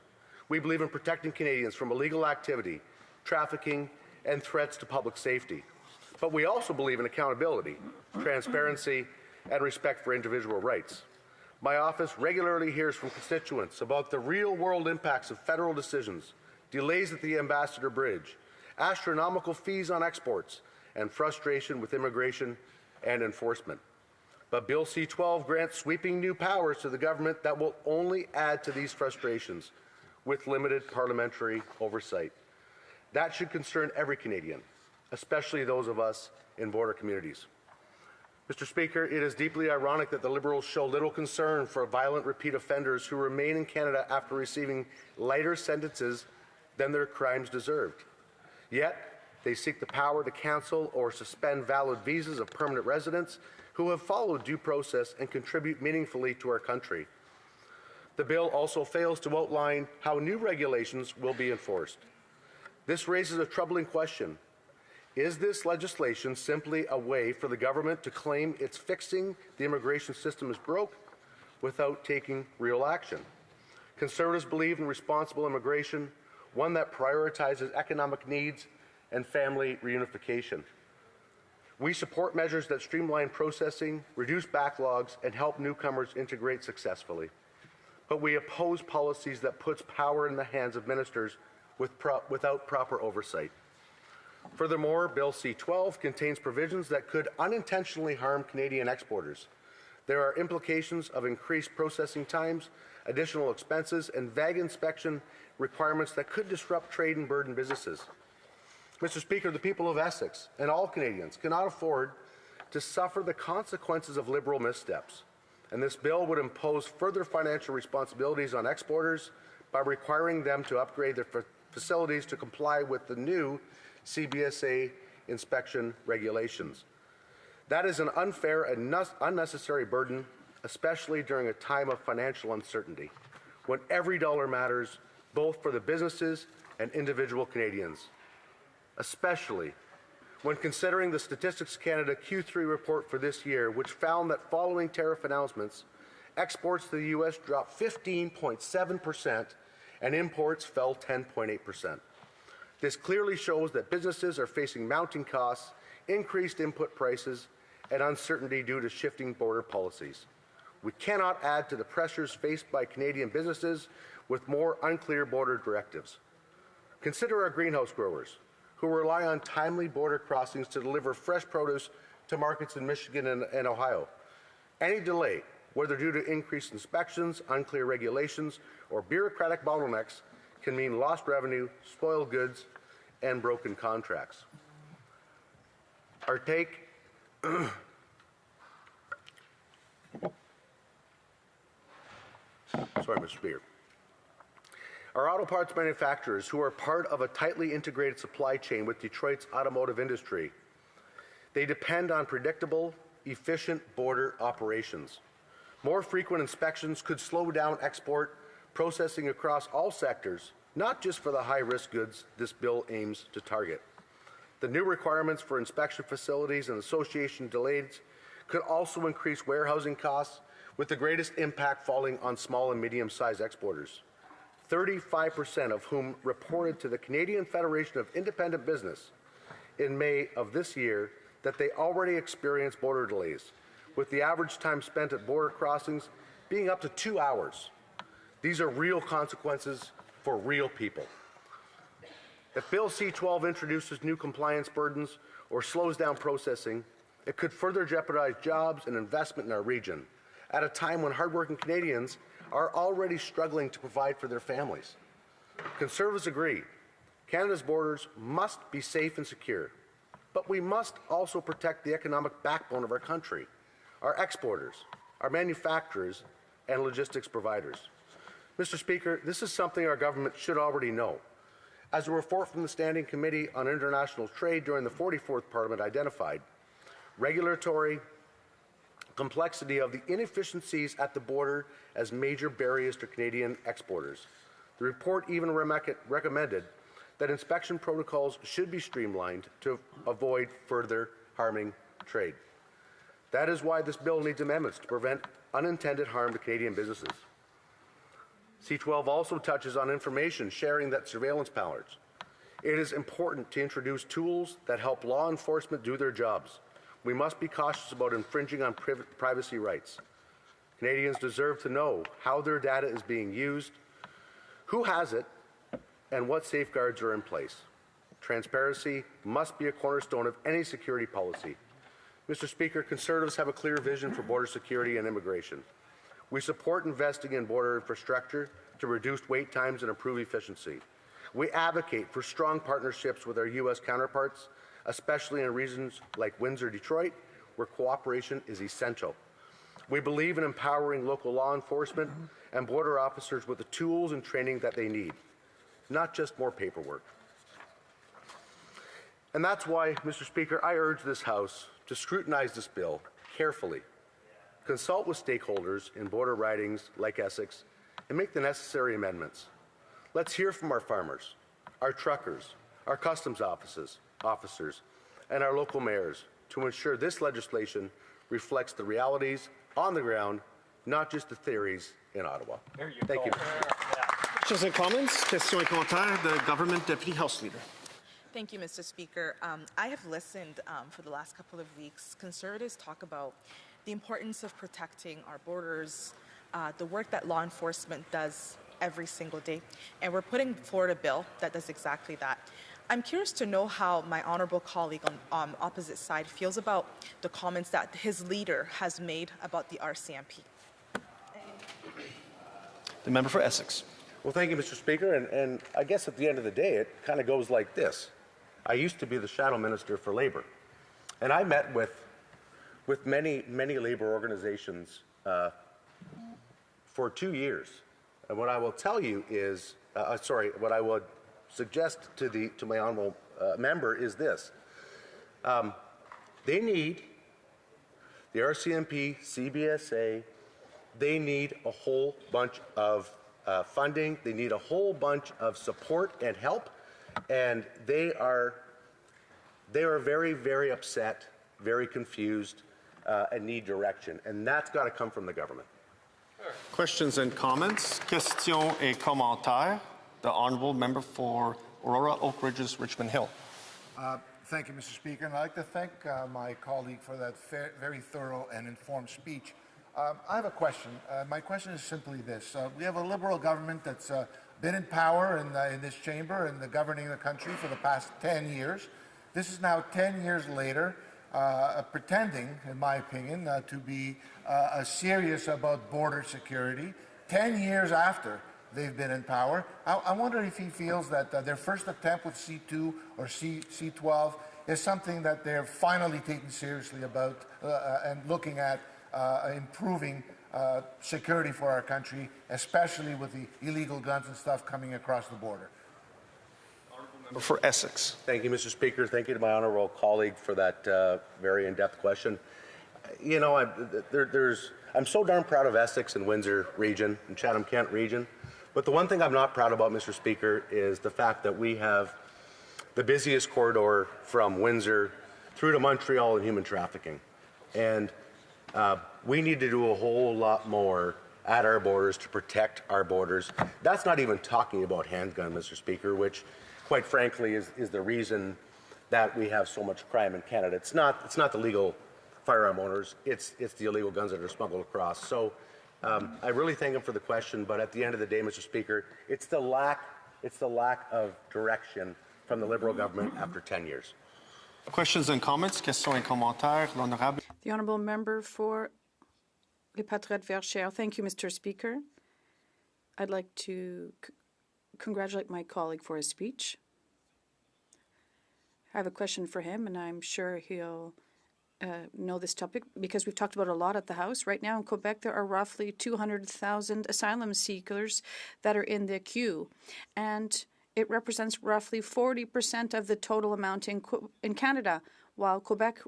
We believe in protecting Canadians from illegal activity, trafficking, and threats to public safety. But we also believe in accountability, transparency, and respect for individual rights. My office regularly hears from constituents about the real-world impacts of federal decisions, delays at the Ambassador Bridge, astronomical fees on exports, and frustration with immigration and enforcement. But Bill C-12 grants sweeping new powers to the government that will only add to these frustrations with limited parliamentary oversight. That should concern every Canadian, especially those of us in border communities. Mr. Speaker, it is deeply ironic that the Liberals show little concern for violent repeat offenders who remain in Canada after receiving lighter sentences than their crimes deserved. Yet, they seek the power to cancel or suspend valid visas of permanent residents who have followed due process and contribute meaningfully to our country. The bill also fails to outline how new regulations will be enforced. This raises a troubling question. Is this legislation simply a way for the government to claim it's fixing the immigration system is broke without taking real action? Conservatives believe in responsible immigration, one that prioritizes economic needs and family reunification. We support measures that streamline processing, reduce backlogs, and help newcomers integrate successfully. But we oppose policies that puts power in the hands of ministers without proper oversight. Furthermore, Bill C-12 contains provisions that could unintentionally harm Canadian exporters. There are implications of increased processing times, additional expenses, and vague inspection requirements that could disrupt trade and burden businesses. Mr. Speaker, the people of Essex and all Canadians cannot afford to suffer the consequences of Liberal missteps, and this bill would impose further financial responsibilities on exporters by requiring them to upgrade their facilities to comply with the new CBSA inspection regulations. That is an unfair and unnecessary burden, especially during a time of financial uncertainty, when every dollar matters both for the businesses and individual Canadians, especially when considering the Statistics Canada Q3 report for this year, which found that following tariff announcements, exports to the U.S. dropped 15.7% and imports fell 10.8%. This clearly shows that businesses are facing mounting costs, increased input prices, and uncertainty due to shifting border policies. We cannot add to the pressures faced by Canadian businesses with more unclear border directives. Consider our greenhouse growers, who rely on timely border crossings to deliver fresh produce to markets in Michigan and Ohio. Any delay, whether due to increased inspections, unclear regulations, or bureaucratic bottlenecks, can mean lost revenue, spoiled goods, and broken contracts. Our take Sorry, Mr. Speaker. Our auto parts manufacturers, who are part of a tightly integrated supply chain with Detroit's automotive industry, they depend on predictable, efficient border operations. More frequent inspections could slow down export processing across all sectors, not just for the high-risk goods this bill aims to target. The new requirements for inspection facilities and association delays could also increase warehousing costs, with the greatest impact falling on small and medium-sized exporters, 35% of whom reported to the Canadian Federation of Independent Business in May of this year that they already experienced border delays, with the average time spent at border crossings being up to 2 hours. These are real consequences for real people. If Bill C-12 introduces new compliance burdens or slows down processing, it could further jeopardize jobs and investment in our region at a time when hardworking Canadians are already struggling to provide for their families. Conservatives agree Canada's borders must be safe and secure, but we must also protect the economic backbone of our country, our exporters, our manufacturers, and logistics providers. Mr. Speaker, this is something our government should already know. As a report from the Standing Committee on International Trade during the 44th Parliament identified, regulatory complexity of the inefficiencies at the border as major barriers to Canadian exporters. The report even recommended that inspection protocols should be streamlined to avoid further harming trade. That is why this bill needs amendments to prevent unintended harm to Canadian businesses. C-12 also touches on information sharing that surveillance powers. It is important to introduce tools that help law enforcement do their jobs. We must be cautious about infringing on privacy rights. Canadians deserve to know how their data is being used, who has it, and what safeguards are in place. Transparency must be a cornerstone of any security policy. Mr. Speaker, Conservatives have a clear vision for border security and immigration. We support investing in border infrastructure to reduce wait times and improve efficiency. We advocate for strong partnerships with our U.S. counterparts, especially in regions like Windsor, Detroit, where cooperation is essential. We believe in empowering local law enforcement and border officers with the tools and training that they need, not just more paperwork. And that's why, Mr. Speaker, I urge this House to scrutinize this bill carefully, consult with stakeholders in border ridings like Essex, and make the necessary amendments. Let's hear from our farmers, our truckers, our customs officers, and our local mayors to ensure this legislation reflects the realities on the ground, not just the theories in Ottawa. Thank you. Questions and comments? Questions et commentaires. The Government Deputy House Leader. Thank you, Mr. Speaker. I have listened for the last couple of weeks. Conservatives talk about the importance of protecting our borders, the work that law enforcement does every single day, and we're putting forward a bill that does exactly that. I'm curious to know how my honorable colleague on opposite side feels about the comments that his leader has made about the RCMP. The member for Essex. Well, thank you, Mr. Speaker. And I guess at the end of the day, it kind of goes like this. I used to be the Shadow Minister for Labour, and I met with many Labour organizations for 2 years. And what I will tell you is, what I would suggest to my honourable member is this. They need the RCMP, CBSA, they need a whole bunch of funding, they need a whole bunch of support and help, and they are very, very upset, very confused, and need direction, and that's got to come from the government. Questions and comments? Questions et commentaires. The honourable member for Aurora, Oak Ridges, Richmond Hill. Thank you, Mr. Speaker, and I'd like to thank my colleague for that very thorough and informed speech. I have a question. My question is simply this. We have a Liberal government that's been in power in this chamber and governing the country for the past 10 years. This is now 10 years later, pretending, in my opinion, to be serious about border security, 10 years after they've been in power. I wonder if he feels that their first attempt with C2 or C12 is something that they're finally taking seriously about and looking at improving security for our country, especially with the illegal guns and stuff coming across the border. For Essex. Thank you, Mr. Speaker. Thank you to my honourable colleague for that very in-depth question. You know, I'm so darn proud of Essex and Windsor region and Chatham-Kent region, but the one thing I'm not proud about, Mr. Speaker, is the fact that we have the busiest corridor from Windsor through to Montreal in human trafficking. And we need to do a whole lot more at our borders to protect our borders. That's not even talking about handgun, Mr. Speaker, which quite frankly is the reason that we have so much crime in Canada. It's not the legal firearm owners, it's the illegal guns that are smuggled across. So I really thank him for the question, but at the end of the day, Mr. Speaker, it's the lack of direction from the Liberal government after 10 years. Questions and comments? Questions et commentaires. L'honorable. The honourable member for Les Patriotes Verts. Thank you, Mr. Speaker. I'd like to congratulate my colleague for his speech. I have a question for him, and I'm sure he'll know this topic because we've talked about it a lot at the House. Right now in Quebec, there are roughly 200,000 asylum seekers that are in the queue, and it represents roughly 40% of the total amount in Canada, while Quebec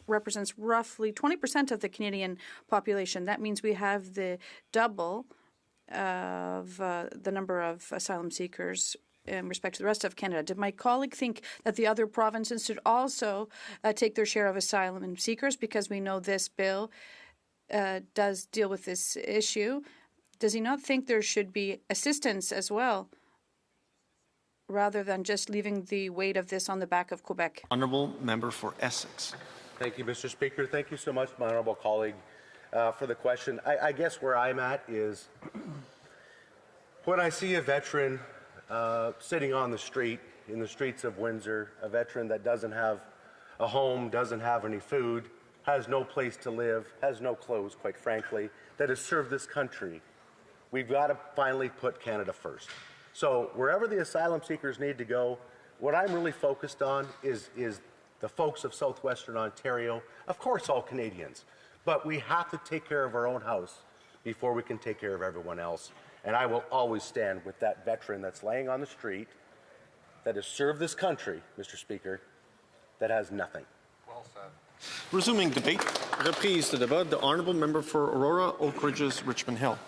represents roughly 20% of the Canadian population. That means we have the double of the number of asylum seekers in respect to the rest of Canada. Did my colleague think that the other provinces should also take their share of asylum seekers? Because we know this bill does deal with this issue. Does he not think there should be assistance as well, rather than just leaving the weight of this on the back of Quebec? Honourable member for Essex. Thank you, Mr. Speaker. Thank you so much, my honourable colleague, for the question. I guess where I'm at is when I see a veteran sitting on the street, in the streets of Windsor, a veteran that doesn't have a home, doesn't have any food, has no place to live, has no clothes, quite frankly, that has served this country, we've got to finally put Canada first. So wherever the asylum seekers need to go, what I'm really focused on is the folks of southwestern Ontario, of course all Canadians, but we have to take care of our own house before we can take care of everyone else. And I will always stand with that veteran that's laying on the street, that has served this country, Mr. Speaker, that has nothing. Well said. Resuming debate. Reprise de débat. The honourable member for Aurora, Oak Ridges, Richmond Hill.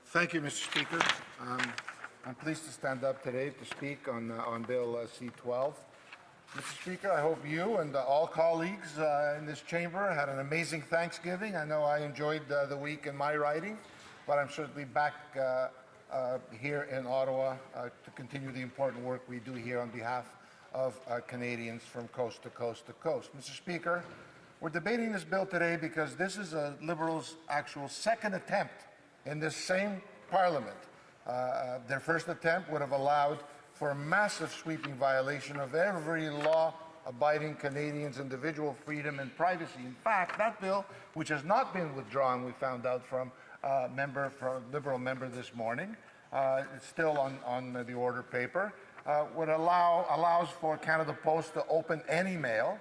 Thank you, Mr. Speaker. I'm pleased to stand up today to speak on Bill C-12. Mr. Speaker, I hope you and all colleagues in this chamber had an amazing Thanksgiving. I know I enjoyed the week in my riding, but I'm certainly back here in Ottawa to continue the important work we do here on behalf of Canadians from coast to coast to coast. Mr. Speaker, we're debating this bill today because this is a Liberals' actual second attempt in this same Parliament. Their first attempt would have allowed for a massive sweeping violation of every law-abiding Canadian's individual freedom and privacy. In fact, that bill, which has not been withdrawn, we found out from Liberal member this morning, it's still on the order paper, allows for Canada Post to open any mail,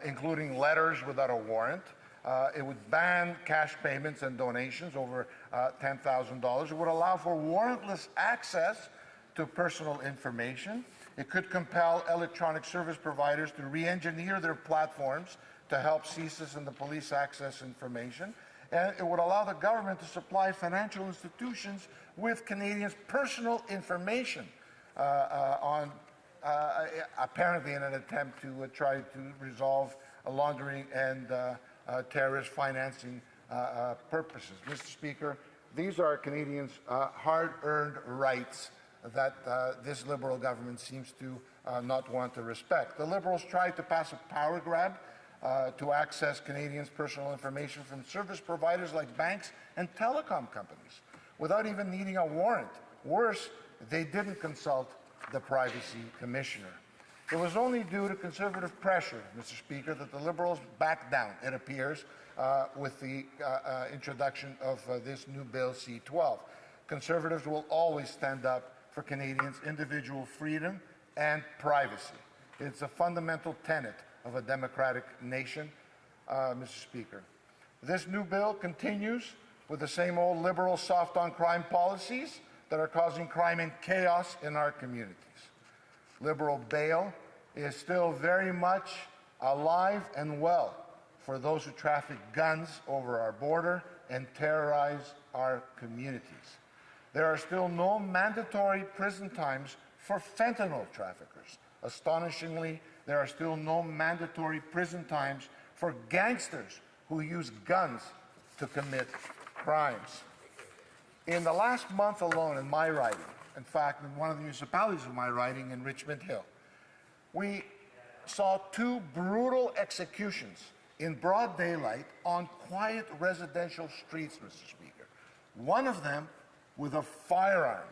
including letters without a warrant. It would ban cash payments and donations over $10,000. It would allow for warrantless access to personal information. It could compel electronic service providers to re-engineer their platforms to help CSIS and the police access information. And it would allow the government to supply financial institutions with Canadians' personal information apparently in an attempt to try to resolve laundering and terrorist financing purposes. Mr. Speaker, these are Canadians' hard-earned rights that this Liberal government seems to not want to respect. The Liberals tried to pass a power grab to access Canadians' personal information from service providers like banks and telecom companies without even needing a warrant. Worse, they didn't consult the Privacy Commissioner. It was only due to Conservative pressure, Mr. Speaker, that the Liberals backed down, it appears, with the introduction of this new Bill C-12. Conservatives will always stand up for Canadians' individual freedom and privacy. It's a fundamental tenet of a democratic nation, Mr. Speaker. This new bill continues with the same old Liberal soft-on-crime policies that are causing crime and chaos in our communities. Liberal bail is still very much alive and well for those who traffic guns over our border and terrorize our communities. There are still no mandatory prison times for fentanyl traffickers. Astonishingly, there are still no mandatory prison times for gangsters who use guns to commit crimes. In the last month alone in my riding, in fact, in one of the municipalities of my riding in Richmond Hill, we saw 2 brutal executions in broad daylight on quiet residential streets, Mr. Speaker. One of them with a firearm.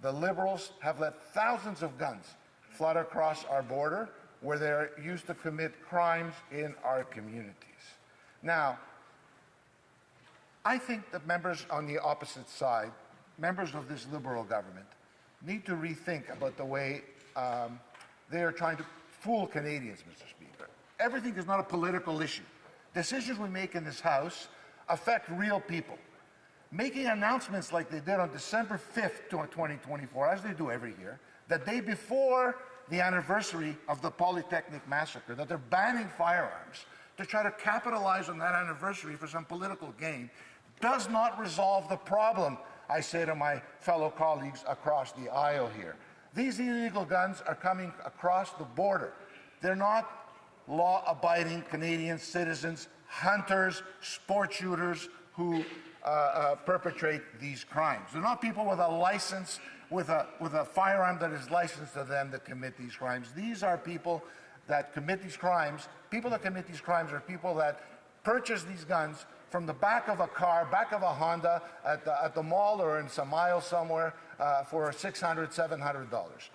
The Liberals have let thousands of guns flood across our border where they're used to commit crimes in our communities. Now, I think that members on the opposite side, members of this Liberal government, need to rethink about the way they are trying to fool Canadians, Mr. Speaker. Everything is not a political issue. Decisions we make in this House affect real people. Making announcements like they did on December 5th, 2024, as they do every year, the day before the anniversary of the Polytechnic massacre, that they're banning firearms to try to capitalize on that anniversary for some political gain, does not resolve the problem, I say to my fellow colleagues across the aisle here. These illegal guns are coming across the border. They're not law-abiding Canadian citizens, hunters, sport shooters who perpetrate these crimes. They're not people with a license, with a firearm that is licensed to them that commit these crimes. These are people that commit these crimes. People that commit these crimes are people that purchase these guns from the back of a car, back of a Honda, at the mall or in some aisle somewhere for $600, $700.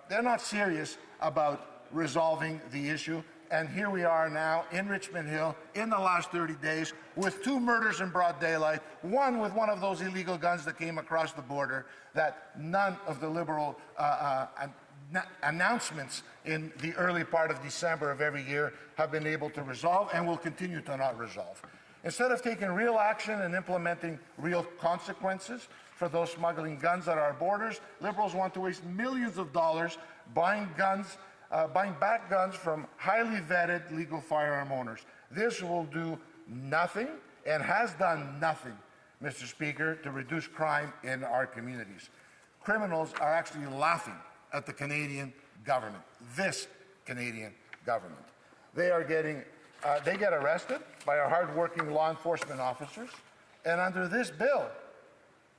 They're not serious about resolving the issue. And here we are now in Richmond Hill in the last 30 days with 2 murders in broad daylight, one with one of those illegal guns that came across the border that none of the Liberal announcements in the early part of December of every year have been able to resolve and will continue to not resolve. Instead of taking real action and implementing real consequences for those smuggling guns at our borders, Liberals want to waste millions of dollars buying back guns from highly vetted legal firearm owners. This will do nothing and has done nothing, Mr. Speaker, to reduce crime in our communities. Criminals are actually laughing at the Canadian government, this Canadian government. They get arrested by our hardworking law enforcement officers, and under this bill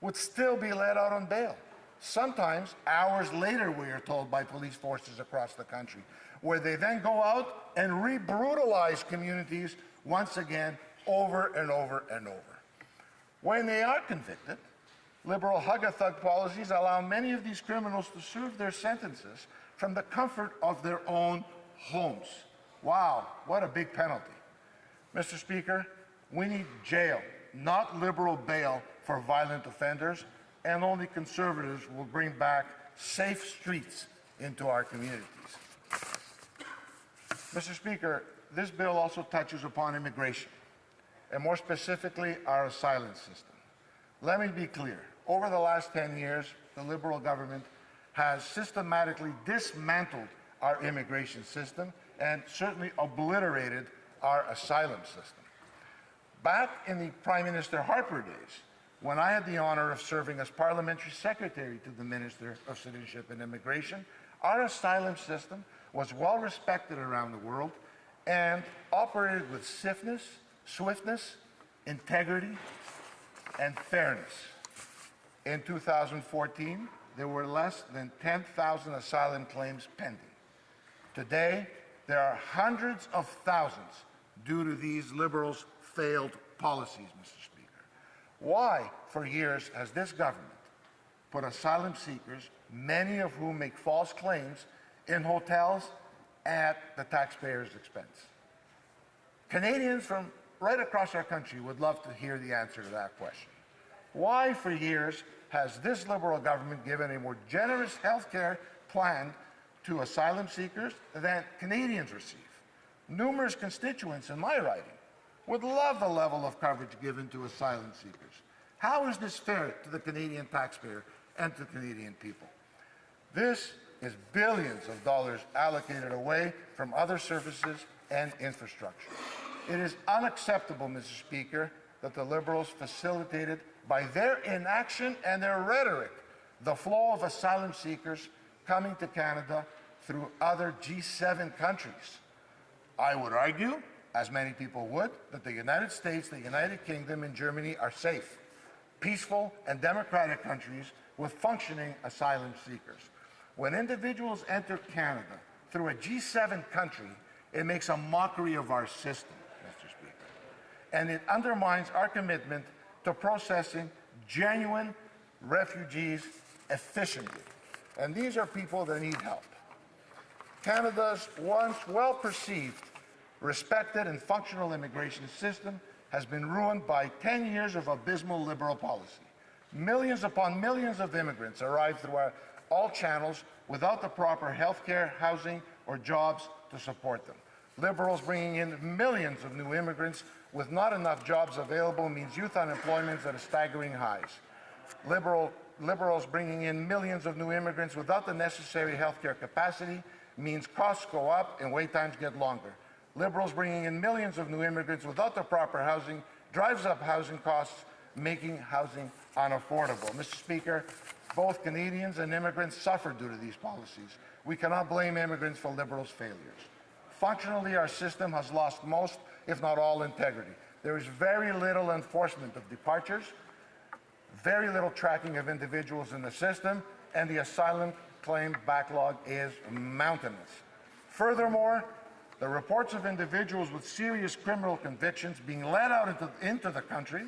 would still be let out on bail. Sometimes hours later, we are told by police forces across the country, where they then go out and re-brutalize communities once again over and over and over. When they are convicted, Liberal hug-a-thug policies allow many of these criminals to serve their sentences from the comfort of their own homes. Wow, what a big penalty. Mr. Speaker, we need jail, not liberal bail for violent offenders, and only conservatives will bring back safe streets into our communities. Mr. Speaker, this bill also touches upon immigration, and more specifically, our asylum system. Let me be clear. Over the last 10 years, the Liberal government has systematically dismantled our immigration system and certainly obliterated our asylum system. Back in the Prime Minister Harper days, when I had the honor of serving as Parliamentary Secretary to the Minister of Citizenship and Immigration, our asylum system was well respected around the world and operated with swiftness, integrity, and fairness. In 2014, there were less than 10,000 asylum claims pending. Today, there are hundreds of thousands due to these Liberals' failed policies, Mr. Speaker. Why, for years, has this government put asylum seekers, many of whom make false claims, in hotels at the taxpayers' expense? Canadians from right across our country would love to hear the answer to that question. Why, for years, has this Liberal government given a more generous health care plan to asylum seekers than Canadians receive? Numerous constituents in my riding would love the level of coverage given to asylum seekers. How is this fair to the Canadian taxpayer and to Canadian people? This is billions of dollars allocated away from other services and infrastructure. It is unacceptable, Mr. Speaker, that the Liberals facilitated by their inaction and their rhetoric the flow of asylum seekers coming to Canada through other G7 countries. I would argue, as many people would, that the United States, the United Kingdom, and Germany are safe, peaceful, and democratic countries with functioning asylum seekers. When individuals enter Canada through a G7 country, it makes a mockery of our system, Mr. Speaker, and it undermines our commitment to processing genuine refugees efficiently. And these are people that need help. Canada's once well-perceived, respected, and functional immigration system has been ruined by 10 years of abysmal Liberal policy. Millions upon millions of immigrants arrive through all channels without the proper health care, housing, or jobs to support them. Liberals bringing in millions of new immigrants with not enough jobs available means youth unemployment is at a staggering highs. Liberals bringing in millions of new immigrants without the necessary health care capacity means costs go up and wait times get longer. Liberals bringing in millions of new immigrants without the proper housing drives up housing costs, making housing unaffordable. Mr. Speaker, both Canadians and immigrants suffer due to these policies. We cannot blame immigrants for Liberals' failures. Functionally, our system has lost most, if not all, integrity. There is very little enforcement of departures, very little tracking of individuals in the system, and the asylum claim backlog is mountainous. Furthermore, the reports of individuals with serious criminal convictions being let out into the country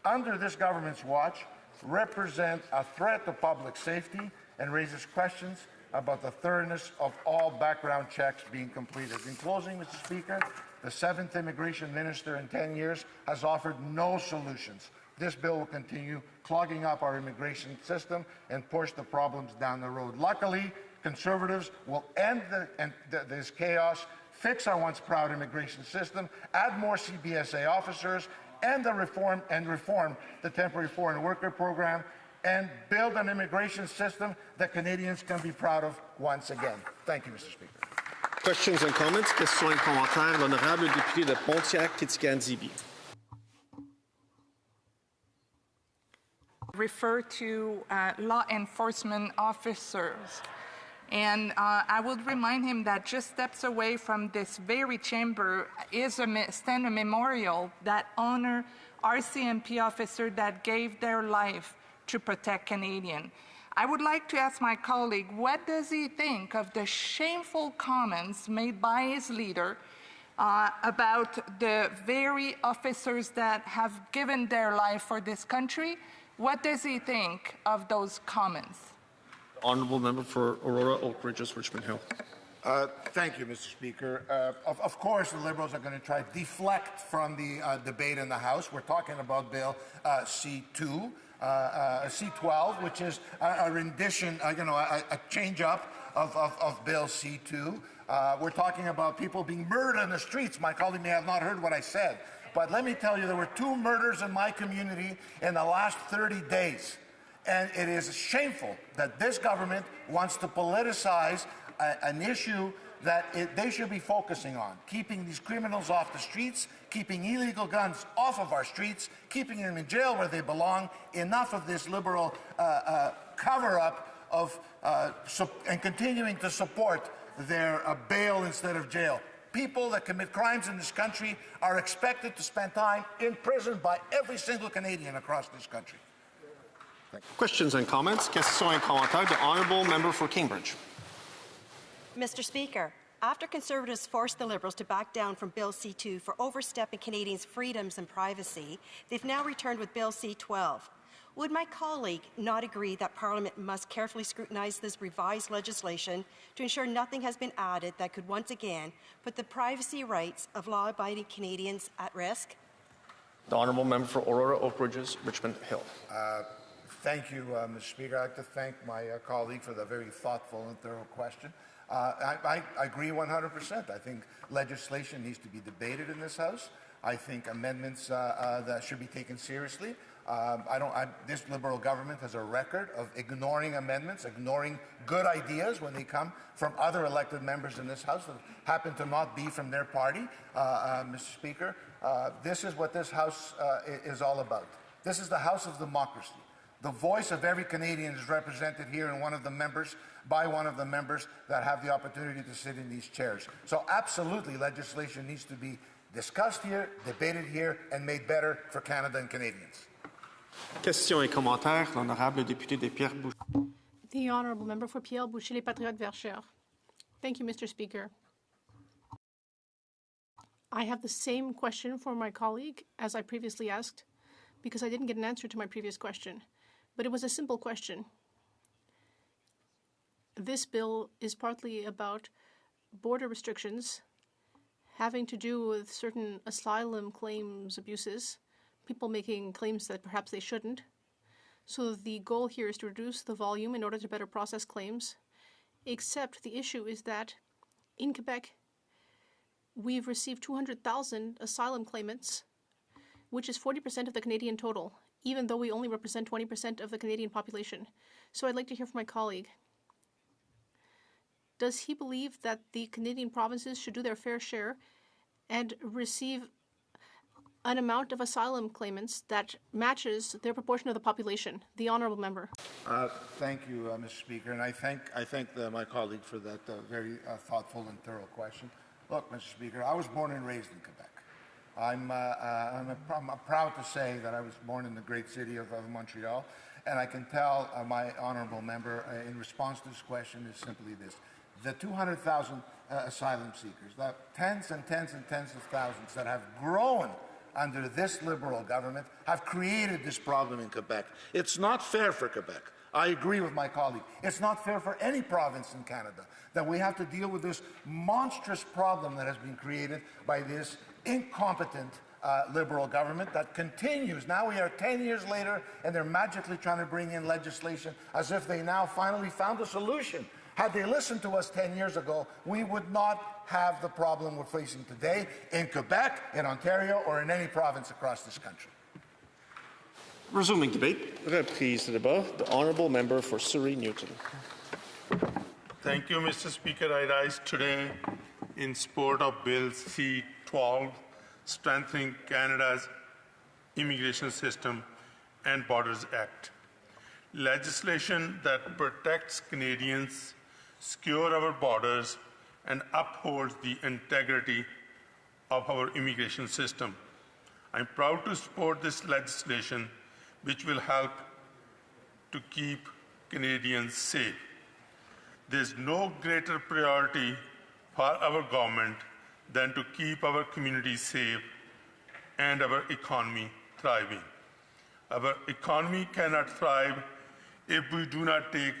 under this government's watch represent a threat to public safety and raises questions about the thoroughness of all background checks being completed. In closing, Mr. Speaker, the 7th immigration minister in 10 years has offered no solutions. This bill will continue clogging up our immigration system and push the problems down the road. Luckily, Conservatives will end this chaos, fix our once proud immigration system, add more CBSA officers, and reform the temporary foreign worker program, and build an immigration system that Canadians can be proud of once again. Thank you, Mr. Speaker. Questions and comments? Questions et commentaires. L'honorable député de Pontiac-Kitikane-Zibi. Refer to law enforcement officers. And I would remind him that just steps away from this very chamber is a stand memorial that honor RCMP officers that gave their life to protect Canadians. I would like to ask my colleague, what does he think of the shameful comments made by his leader about the very officers that have given their life for this country What does he think of those comments? Honourable member for Aurora, Oak Ridges, Richmond Hill. Thank you, Mr. Speaker. Of course, the Liberals are going to try to deflect from the debate in the House. We're talking about Bill C2, C12, which is a rendition, a change-up of Bill C2. We're talking about people being murdered in the streets. My colleague may have not heard what I said, but let me tell you, there were 2 murders in my community in the last 30 days. And it is shameful that this government wants to politicize an issue that they should be focusing on, keeping these criminals off the streets, keeping illegal guns off of our streets, keeping them in jail where they belong. Enough of this Liberal cover-up of and continuing to support their bail instead of jail. People that commit crimes in this country are expected to spend time in prison by every single Canadian across this country. Questions and comments. Questions et commentaires. The honourable member for Cambridge. Mr. Speaker, after Conservatives forced the Liberals to back down from Bill C2 for overstepping Canadians' freedoms and privacy, they've now returned with Bill C12. Would my colleague not agree that Parliament must carefully scrutinise this revised legislation to ensure nothing has been added that could once again put the privacy rights of law-abiding Canadians at risk? The honourable member for Aurora, Oak Ridges, Richmond Hill. Thank you, Mr. Speaker. I'd like to thank my colleague for the very thoughtful and thorough question. I agree 100%. I think legislation needs to be debated in this House. I think amendments that should be taken seriously. This Liberal government has a record of ignoring amendments, ignoring good ideas when they come from other elected members in this House that happen to not be from their party. Mr. Speaker, this is what this House is all about. This is the House of democracy. The voice of every Canadian is represented here in one of the members, by one of the members that have the opportunity to sit in these chairs. So absolutely, legislation needs to be discussed here, debated here, and made better for Canada and Canadians. Questions et commentaires. L'honorable député de Pierre Boucher. The Honourable Member for Pierre Boucher, les Patriotes Verchères. Thank you, Mr. Speaker. I have the same question for my colleague as I previously asked, because I didn't get an answer to my previous question. But it was a simple question. This bill is partly about border restrictions having to do with certain asylum claims abuses, people making claims that perhaps they shouldn't. So the goal here is to reduce the volume in order to better process claims, except the issue is that in Quebec, we've received 200,000 asylum claimants, which is 40% of the Canadian total, even though we only represent 20% of the Canadian population. So I'd like to hear from my colleague. Does he believe that the Canadian provinces should do their fair share and receive an amount of asylum claimants that matches their proportion of the population? The Honourable Member. Thank you, Mr. Speaker, and I thank my colleague for that very thoughtful and thorough question. Look, Mr. Speaker, I was born and raised in Quebec. I'm proud to say that I was born in the great city of Montreal, and I can tell my honourable member in response to this question is simply this. The 200,000 asylum seekers, the tens and tens and tens of thousands that have grown under this Liberal government have created this problem in Quebec. It's not fair for Quebec. I agree with my colleague. It's not fair for any province in Canada that we have to deal with this monstrous problem that has been created by this incompetent Liberal government that continues. Now we are 10 years later and they're magically trying to bring in legislation as if they now finally found a solution. Had they listened to us 10 years ago, we would not have the problem we're facing today in Quebec, in Ontario, or in any province across this country. Resuming debate. Reprise de débat. The honourable member for Surrey Newton. Thank you, Mr. Speaker. I rise today in support of Bill C-12, Strengthening Canada's Immigration System and Borders Act. Legislation that protects Canadians, secure our borders, and upholds the integrity of our immigration system. I'm proud to support this legislation, which will help to keep Canadians safe. There's no greater priority for our government than to keep our communities safe and our economy thriving. Our economy cannot thrive if we do not take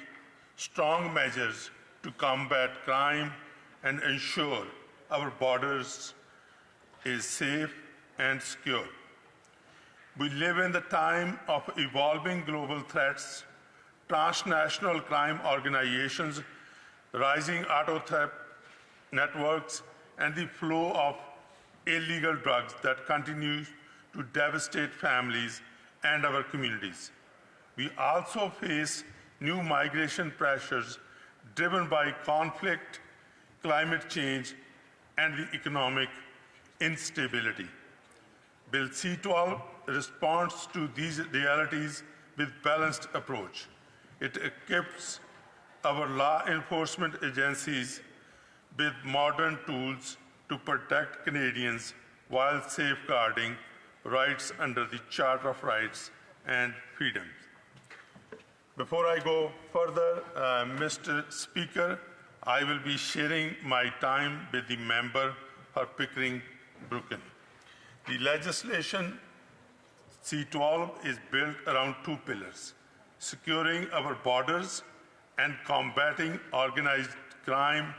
strong measures to combat crime and ensure our borders is safe and secure. We live in the time of evolving global threats, transnational crime organizations, rising auto theft networks, and the flow of illegal drugs that continues to devastate families and our communities. We also face new migration pressures driven by conflict, climate change, and the economic instability. Bill C-12 responds to these realities with balanced approach. It equips our law enforcement agencies with modern tools to protect Canadians while safeguarding rights under the Charter of Rights and Freedoms. Before I go further, Mr. Speaker, I will be sharing my time with the member for Pickering-Brooklyn. The legislation C-12 is built around two pillars: securing our borders and combating organized crime,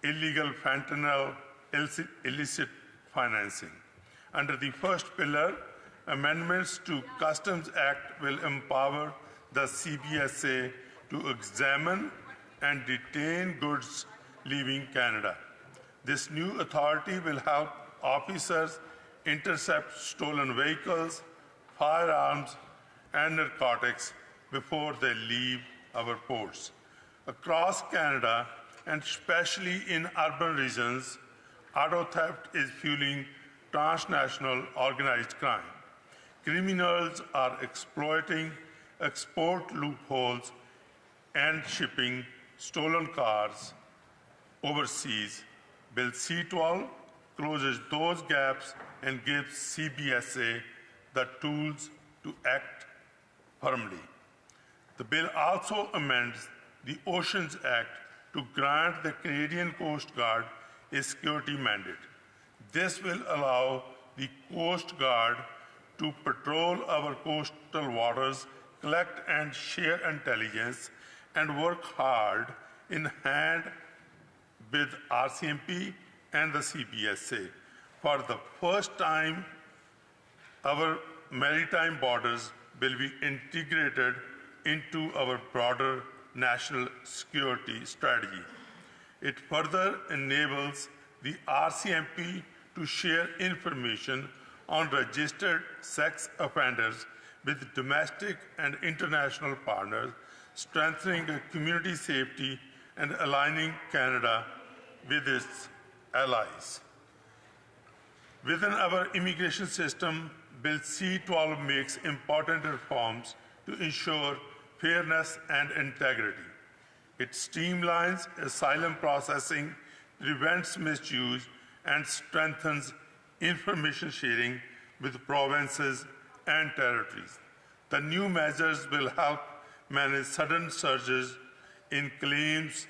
illegal fentanyl, illicit financing. Under the first pillar, amendments to Customs Act will empower the CBSA to examine and detain goods leaving Canada. This new authority will help officers intercept stolen vehicles, firearms, and narcotics before they leave our ports. Across Canada, and especially in urban regions, auto theft is fueling transnational organized crime. Criminals are exploiting export loopholes and shipping stolen cars overseas. Bill C-12 closes those gaps and gives CBSA the tools to act firmly. The bill also amends the Oceans Act to grant the Canadian Coast Guard a security mandate. This will allow the Coast Guard to patrol our coastal waters, collect and share intelligence, and work hard in hand with RCMP and the CBSA. For the first time, our maritime borders will be integrated into our broader national security strategy. It further enables the RCMP to share information on registered sex offenders with domestic and international partners, strengthening community safety and aligning Canada with its allies. Within our immigration system, Bill C-12 makes important reforms to ensure fairness and integrity. It streamlines asylum processing, prevents misuse, and strengthens information sharing with provinces and territories. The new measures will help manage sudden surges in claims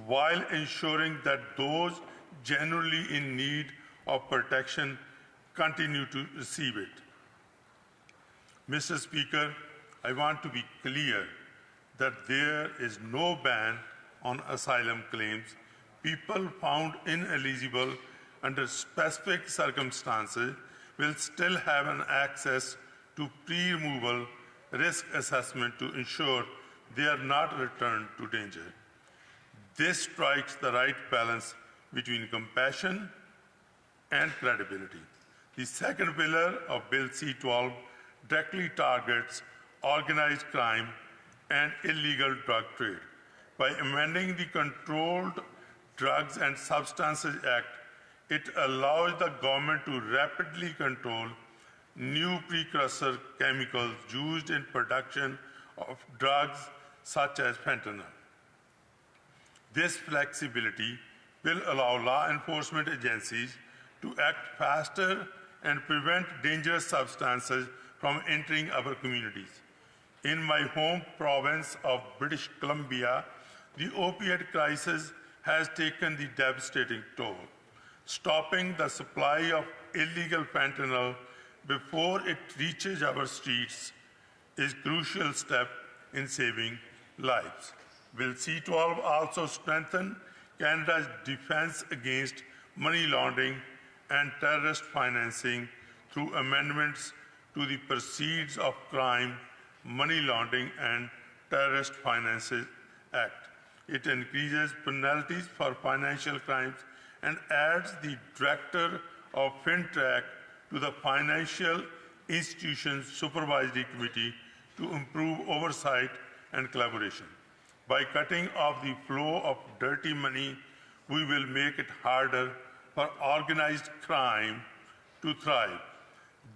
while ensuring that those genuinely in need of protection continue to receive it. Mr. Speaker, I want to be clear that there is no ban on asylum claims. People found ineligible under specific circumstances will still have an access to pre-removal risk assessment to ensure they are not returned to danger. This strikes the right balance between compassion and credibility. The second pillar of Bill C-12 directly targets organized crime and illegal drug trade. By amending the Controlled Drugs and Substances Act, it allows the government to rapidly control new precursor chemicals used in production of drugs such as fentanyl. This flexibility will allow law enforcement agencies to act faster and prevent dangerous substances from entering our communities. In my home province of British Columbia, the opioid crisis has taken the devastating toll. Stopping the supply of illegal fentanyl before it reaches our streets is a crucial step in saving lives. Bill C-12 also strengthen Canada's defense against money laundering and terrorist financing through amendments to the Proceeds of Crime, Money Laundering and Terrorist Finances Act. It increases penalties for financial crimes and adds the Director of FinTrack to the Financial Institutions Supervisory Committee to improve oversight and collaboration. By cutting off the flow of dirty money, we will make it harder for organized crime to thrive.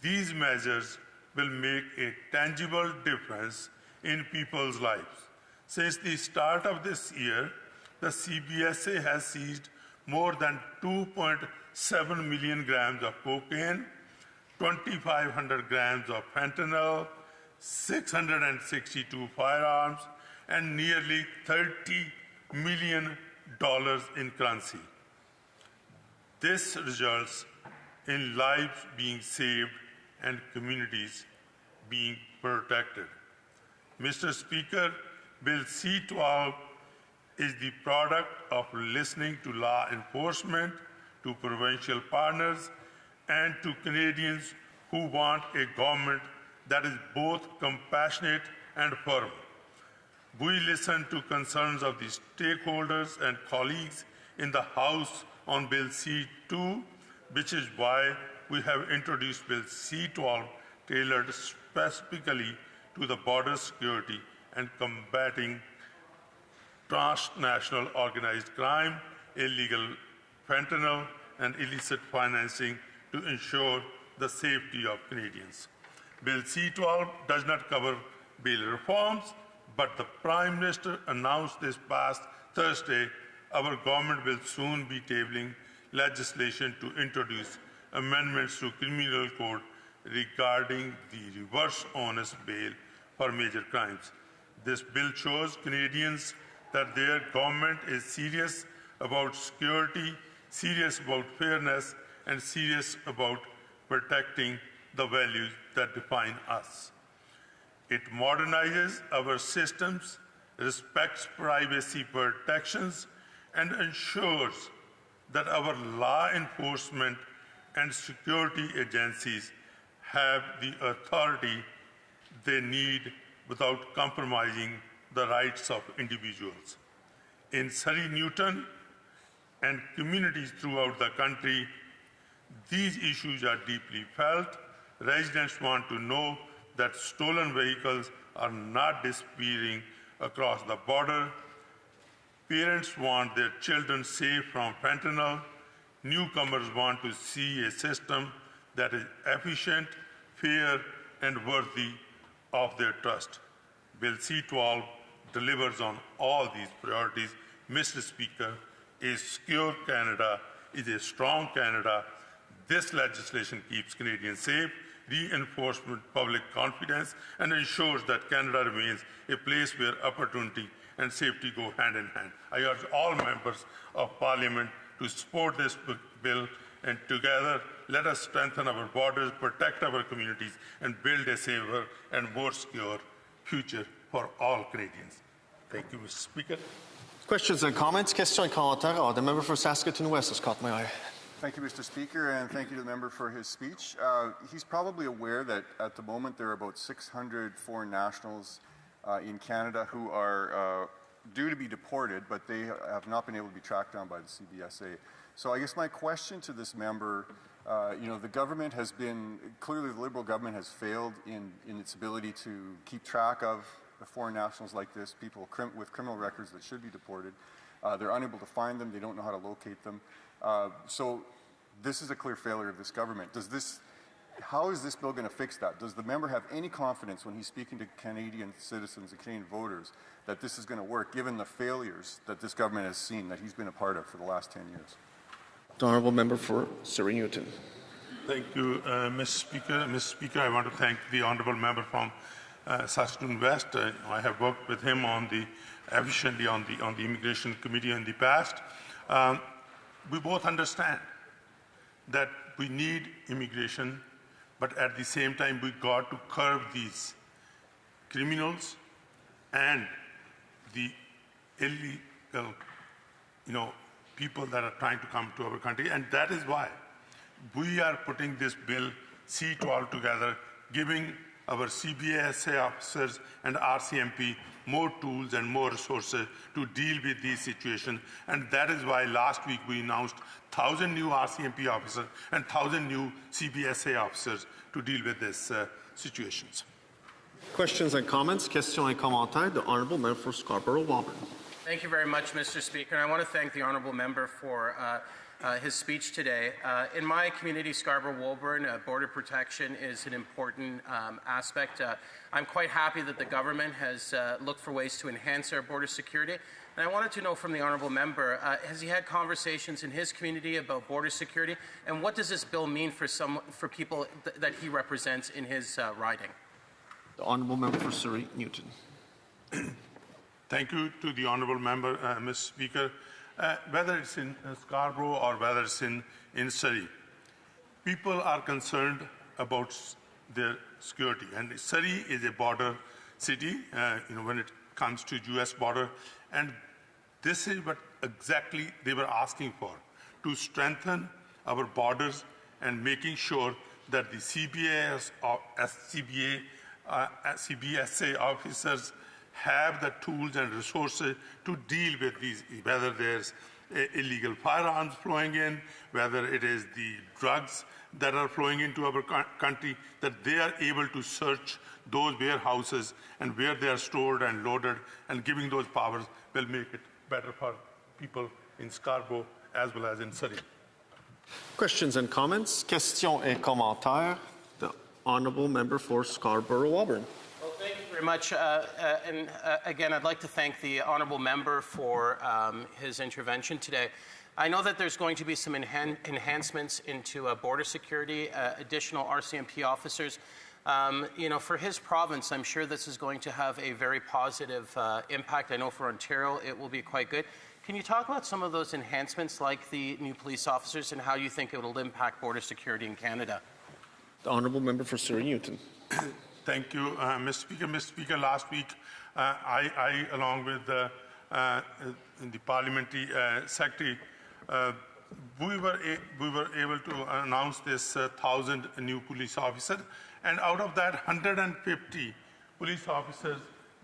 These measures will make a tangible difference in people's lives. Since the start of this year, the CBSA has seized more than 2.7 million grams of cocaine, 2,500 grams of fentanyl, 662 firearms, and nearly $30 million in currency. This results in lives being saved and communities being protected. Mr. Speaker, Bill C-12 is the product of listening to law enforcement, to provincial partners, and to Canadians who want a government that is both compassionate and firm. We listen to concerns of the stakeholders and colleagues in the House on Bill C-2, which is why we have introduced Bill C-12 tailored specifically to the border security and combating transnational organized crime, illegal fentanyl, and illicit financing to ensure the safety of Canadians. Bill C-12 does not cover bail reforms, but the Prime Minister announced this past Thursday our government will soon be tabling legislation to introduce amendments to criminal code regarding the reverse onus bail for major crimes. This bill shows Canadians that their government is serious about security, serious about fairness, and serious about protecting the values that define us. It modernizes our systems, respects privacy protections, and ensures that our law enforcement and security agencies have the authority they need without compromising the rights of individuals. In Surrey Newton and communities throughout the country, these issues are deeply felt. Residents want to know that stolen vehicles are not disappearing across the border. Parents want their children safe from fentanyl. Newcomers want to see a system that is efficient, fair, and worthy of their trust. Bill C-12 delivers on all these priorities. Mr. Speaker, a secure Canada is a strong Canada. This legislation keeps Canadians safe, reinforces public confidence, and ensures that Canada remains a place where opportunity and safety go hand in hand. I urge all members of Parliament to support this bill, and together let us strengthen our borders, protect our communities, and build a safer and more secure future for all Canadians. Thank you, Mr. Speaker. Questions and comments? Questions et commentaires. The member for Saskatoon West has caught my eye. Thank you, Mr. Speaker, and thank you to the member for his speech. He's probably aware that at the moment there are about 600 foreign nationals in Canada who are due to be deported, but they have not been able to be tracked down by the CBSA. So I guess my question to this member, the government has been, clearly the Liberal government has failed in its ability to keep track of the foreign nationals like this, people with criminal records that should be deported. They're unable to find them, they don't know how to locate them. So this is a clear failure of this government. How is this bill going to fix that? Does the member have any confidence when he's speaking to Canadian citizens and Canadian voters that this is going to work, given the failures that this government has seen, that he's been a part of for the last 10 years? The honourable member for Surrey Newton. Thank you, Mr. Speaker. Mr. Speaker, I want to thank the honourable member from Saskatoon West. I have worked with him efficiently on the Immigration Committee in the past. We both understand that we need immigration, but at the same time we got to curb these criminals and the illegal, people that are trying to come to our country. And that is why we are putting this bill C-12 together, giving our CBSA officers and RCMP more tools and more resources to deal with these situations. And that is why last week we announced 1,000 new RCMP officers and 1,000 new CBSA officers to deal with these situations. Questions and comments? Questions et commentaires. The Honourable Member for Scarborough-Woburn. Thank you very much, Mr. Speaker. And I want to thank the Honourable Member for his speech today. In my community, Scarborough-Woburn, border protection is an important aspect. I'm quite happy that the government has looked for ways to enhance our border security. And I wanted to know from the Honourable Member, has he had conversations in his community about border security? And what does this bill mean for people that he represents in his riding? The Honourable Member for Surrey Newton. Thank you to the Honourable Member, Mr. Speaker. Whether it's in Scarborough or whether it's in Surrey, people are concerned about their security. And Surrey is a border city, when it comes to U.S. border. And this is what exactly they were asking for, to strengthen our borders and making sure that the CBSA officers have the tools and resources to deal with these, whether there's illegal firearms flowing in, whether it is the drugs that are flowing into our country, that they are able to search those warehouses and where they are stored and loaded, and giving those powers will make it better for people in Scarborough as well as in Surrey. Questions and comments? Questions et commentaires. The Honourable Member for Scarborough-Woburn. Well, thank you very much. Again, I'd like to thank the Honourable Member for his intervention today. I know that there's going to be some enhancements into border security, additional RCMP officers. For his province, I'm sure this is going to have a very positive impact. I know for Ontario, it will be quite good. Can you talk about some of those enhancements, like the new police officers, and how you think it will impact border security in Canada? The Honourable Member for Surrey Newton. Thank you, Mr. Speaker. Mr. Speaker, last week, I along with the parliamentary secretary, we were able to announce this 1,000 new police officers, and out of that, 150 police officers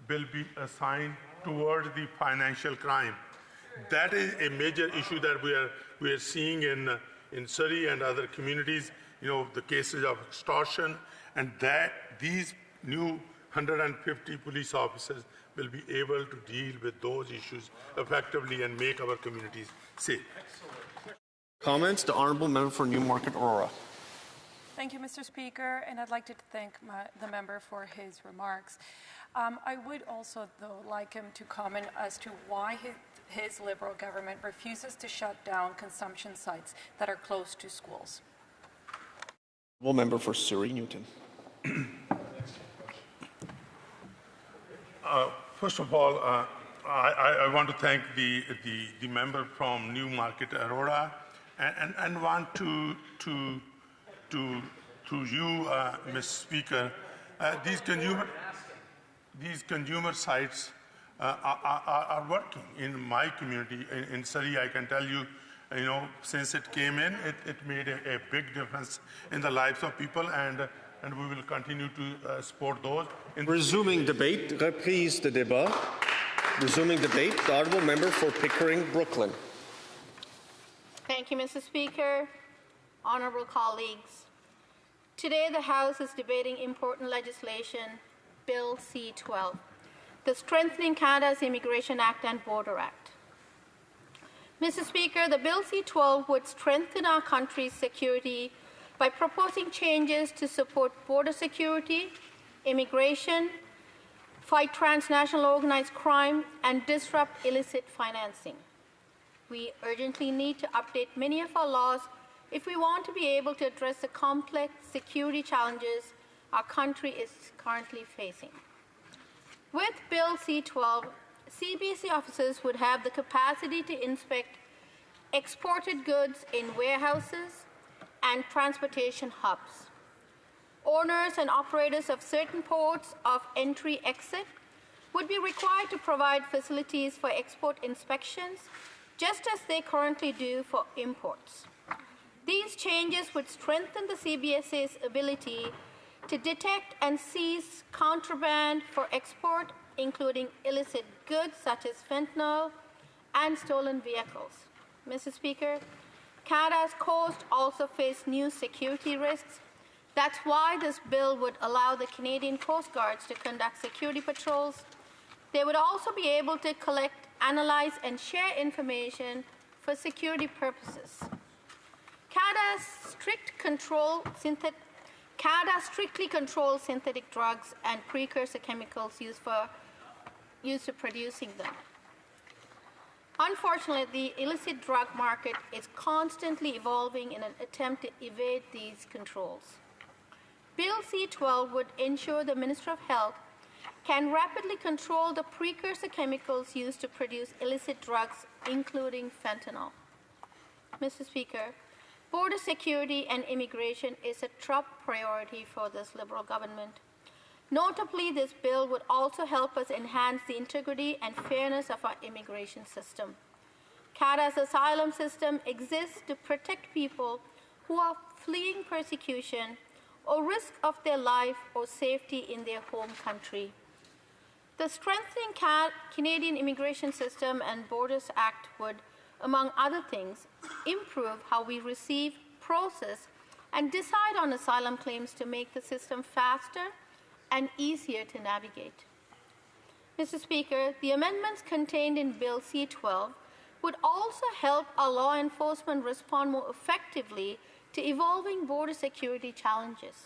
will be assigned towards the financial crime. That is a major issue that we are seeing in Surrey and other communities. The cases of extortion, and that these new 150 police officers will be able to deal with those issues effectively and make our communities safe. Comments? The Honourable Member for Newmarket Aurora. Thank you, Mr. Speaker, and I'd like to thank the member for his remarks. I would also, though, like him to comment as to why his Liberal government refuses to shut down consumption sites that are close to schools. Honourable Member for Surrey Newton. First of all, I want to thank the member from Newmarket Aurora, and want to you, Mr. Speaker, these consumer sites are working in my community in Surrey. I can tell you, since it came in, it made a big difference in the lives of people, and we will continue to support those. Resuming debate, reprise de débat. Resuming debate, the Honourable Member for Pickering, Brooklyn. Thank you, Mr. Speaker. Honourable colleagues, today the House is debating important legislation, Bill C-12, the Strengthening Canada's Immigration Act and Border Act. Mr. Speaker, the Bill C-12 would strengthen our country's security by proposing changes to support border security, immigration, fight transnational organized crime, and disrupt illicit financing. We urgently need to update many of our laws if we want to be able to address the complex security challenges our country is currently facing. With Bill C-12, CBSA officers would have the capacity to inspect exported goods in warehouses and transportation hubs. Owners and operators of certain ports of entry-exit would be required to provide facilities for export inspections, just as they currently do for imports. These changes would strengthen the CBSA's ability to detect and seize contraband for export, including illicit goods such as fentanyl and stolen vehicles. Mr. Speaker, Canada's coast also face new security risks. That's why this bill would allow the Canadian Coast Guards to conduct security patrols. They would also be able to collect, analyze, and share information for security purposes. Canada strictly controls synthetic drugs and precursor chemicals used for producing them. Unfortunately, the illicit drug market is constantly evolving in an attempt to evade these controls. Bill C-12 would ensure the Minister of Health can rapidly control the precursor chemicals used to produce illicit drugs, including fentanyl. Mr. Speaker, border security and immigration is a top priority for this Liberal government. Notably, this bill would also help us enhance the integrity and fairness of our immigration system. Canada's asylum system exists to protect people who are fleeing persecution or risk of their life or safety in their home country. The Strengthening Canadian Immigration System and Borders Act would, among other things, improve how we receive, process, and decide on asylum claims to make the system faster and easier to navigate. Mr. Speaker, the amendments contained in Bill C-12 would also help our law enforcement respond more effectively to evolving border security challenges.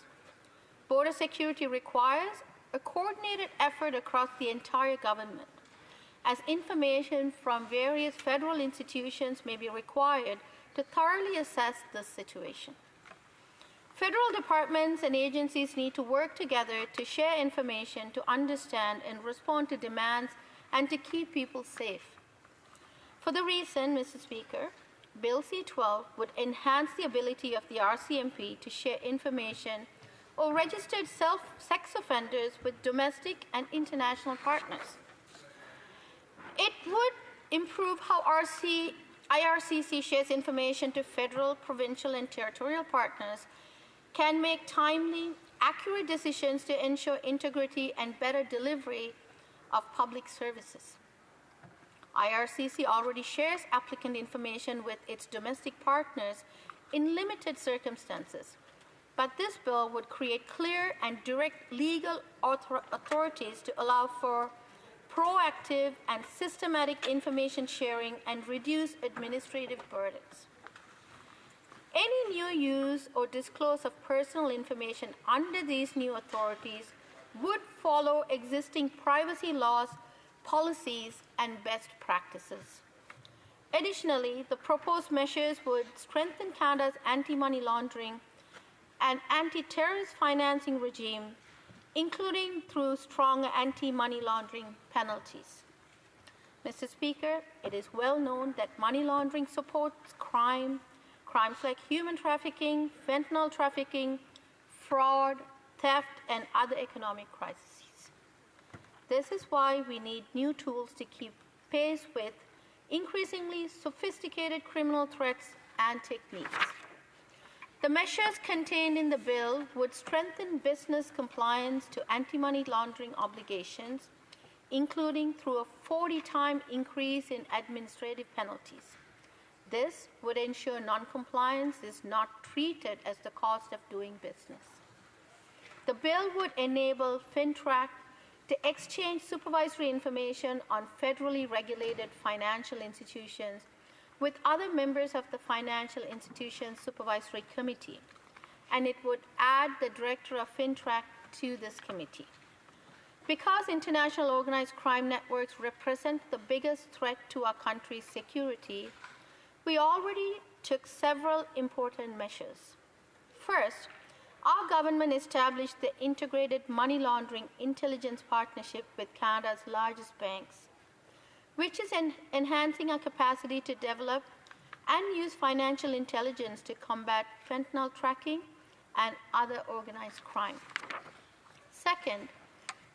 Border security requires a coordinated effort across the entire government, as information from various federal institutions may be required to thoroughly assess this situation. Federal departments and agencies need to work together to share information, to understand and respond to demands, and to keep people safe. For the reason, Mr. Speaker, Bill C-12 would enhance the ability of the RCMP to share information or registered sex offenders with domestic and international partners. It would improve how IRCC shares information to federal, provincial, and territorial partners, can make timely, accurate decisions to ensure integrity and better delivery of public services. IRCC already shares applicant information with its domestic partners in limited circumstances, but this bill would create clear and direct legal authorities to allow for proactive and systematic information sharing and reduce administrative burdens. Any new use or disclose of personal information under these new authorities would follow existing privacy laws, policies, and best practices. Additionally, the proposed measures would strengthen Canada's anti-money laundering and anti-terrorist financing regime, including through strong anti-money laundering penalties. Mr. Speaker, it is well known that money laundering supports crimes like human trafficking, fentanyl trafficking, fraud, theft, and other economic crises. This is why we need new tools to keep pace with increasingly sophisticated criminal threats and techniques. The measures contained in the bill would strengthen business compliance to anti-money laundering obligations, including through a 40-time increase in administrative penalties. This would ensure non-compliance is not treated as the cost of doing business. The bill would enable FINTRAC to exchange supervisory information on federally regulated financial institutions with other members of the Financial Institutions Supervisory Committee, and it would add the director of FINTRAC to this committee. Because international organized crime networks represent the biggest threat to our country's security, we already took several important measures. First, our government established the Integrated Money Laundering Intelligence Partnership with Canada's largest banks, which is enhancing our capacity to develop and use financial intelligence to combat fentanyl tracking and other organized crime. Second,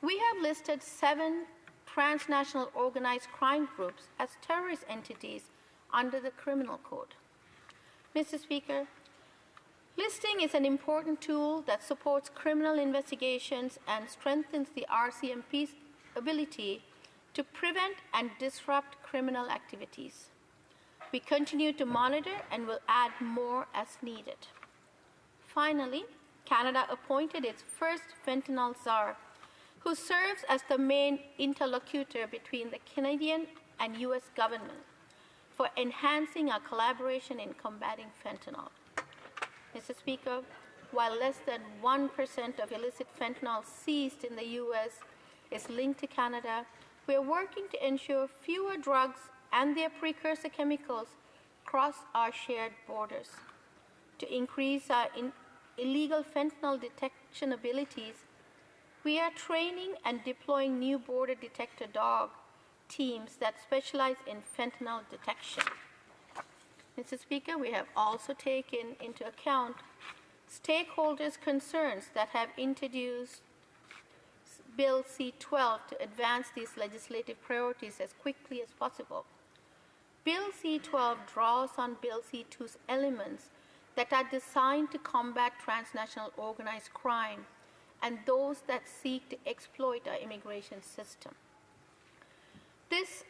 we have listed 7 transnational organized crime groups as terrorist entities under the Criminal Code. Mr. Speaker, listing is an important tool that supports criminal investigations and strengthens the RCMP's ability to prevent and disrupt criminal activities. We continue to monitor and will add more as needed. Finally, Canada appointed its first fentanyl czar, who serves as the main interlocutor between the Canadian and U.S. government for enhancing our collaboration in combating fentanyl. Mr. Speaker, while less than 1% of illicit fentanyl seized in the U.S. is linked to Canada, we are working to ensure fewer drugs and their precursor chemicals cross our shared borders. To increase our illegal fentanyl detection abilities, we are training and deploying new border detector dog teams that specialize in fentanyl detection. Mr. Speaker, we have also taken into account stakeholders' concerns that have introduced Bill C-12 to advance these legislative priorities as quickly as possible. Bill C-12 draws on Bill C-2's elements that are designed to combat transnational organized crime and those that seek to exploit our immigration system. This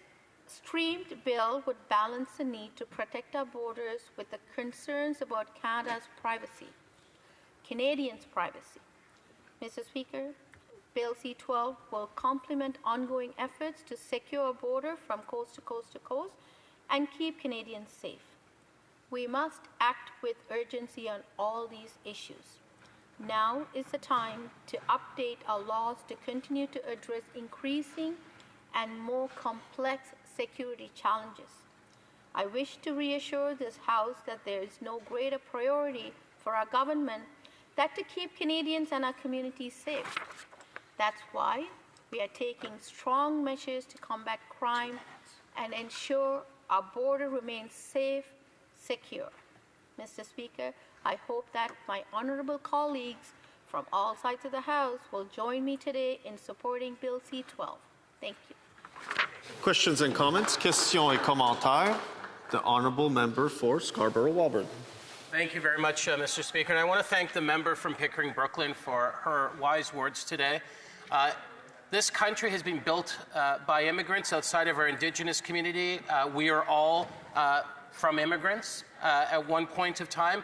streamed bill would balance the need to protect our borders with the concerns about Canada's privacy, Canadians' privacy. Mr. Speaker, Bill C-12 will complement ongoing efforts to secure a border from coast to coast to coast and keep Canadians safe. We must act with urgency on all these issues. Now is the time to update our laws to continue to address increasing and more complex security challenges. I wish to reassure this House that there is no greater priority for our government than to keep Canadians and our communities safe. That's why we are taking strong measures to combat crime and ensure our border remains safe, secure. Mr. Speaker, I hope that my honorable colleagues from all sides of the House will join me today in supporting Bill C-12. Thank you. Questions and comments? Questions et commentaires. The honourable member for Scarborough-Woburn. Thank you very much, Mr. Speaker. And I want to thank the member from Pickering-Brooklyn for her wise words today. This country has been built by immigrants outside of our Indigenous community. We are all from immigrants at one point of time.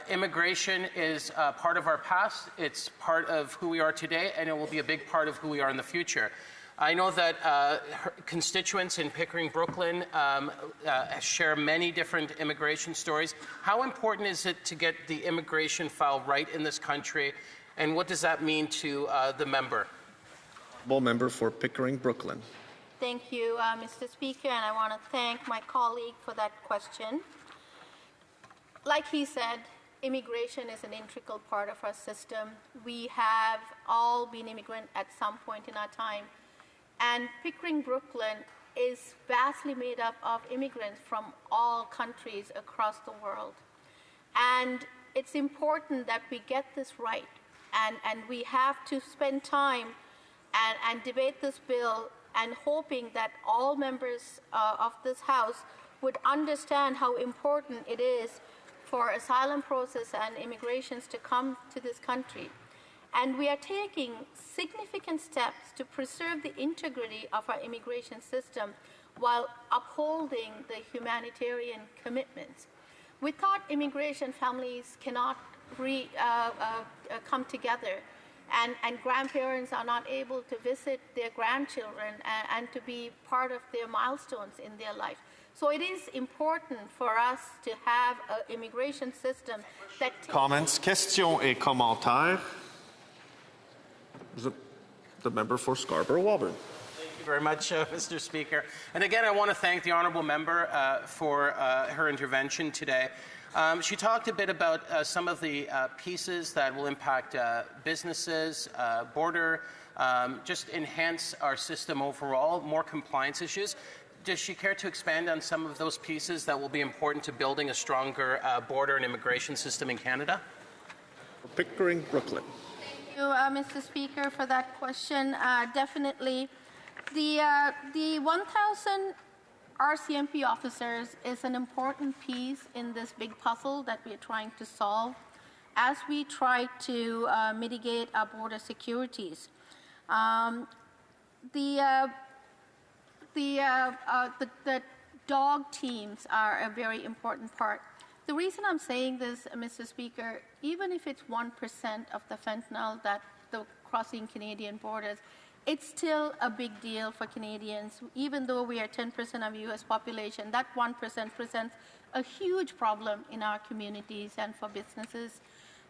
Immigration is part of our past, it's part of who we are today, and it will be a big part of who we are in the future. I know that her constituents in Pickering-Brooklyn share many different immigration stories. How important is it to get the immigration file right in this country, and what does that mean to the member? Member for Pickering-Brooklyn. Thank you, Mr. Speaker, and I want to thank my colleague for that question. Like he said, immigration is an integral part of our system. We have all been immigrant at some point in our time, and Pickering-Brooklyn is vastly made up of immigrants from all countries across the world. And it's important that we get this right, and we have to spend time and debate this bill, and hoping that all members of this House would understand how important it is for asylum process and immigrations to come to this country. And we are taking significant steps to preserve the integrity of our immigration system while upholding the humanitarian commitments. Without immigration, families cannot come together, and grandparents are not able to visit their grandchildren and to be part of their milestones in their life. So it is important for us to have an immigration system that... Comments, questions et commentaires. The member for Scarborough-Woburn. Thank you very much, Mr. Speaker. And again, I want to thank the honourable member for her intervention today. She talked a bit about some of the pieces that will impact businesses, border, just enhance our system overall, more compliance issues. Does she care to expand on some of those pieces that will be important to building a stronger border and immigration system in Canada? Pickering, Brooklyn. Thank you, Mr. Speaker, for that question. Definitely. The 1,000 RCMP officers is an important piece in this big puzzle that we are trying to solve as we try to mitigate our border securities. The dog teams are a very important part. The reason I'm saying this, Mr. Speaker, even if it's 1% of the fentanyl that the crossing Canadian borders, it's still a big deal for Canadians. Even though we are 10% of U.S. population, that 1% presents a huge problem in our communities and for businesses.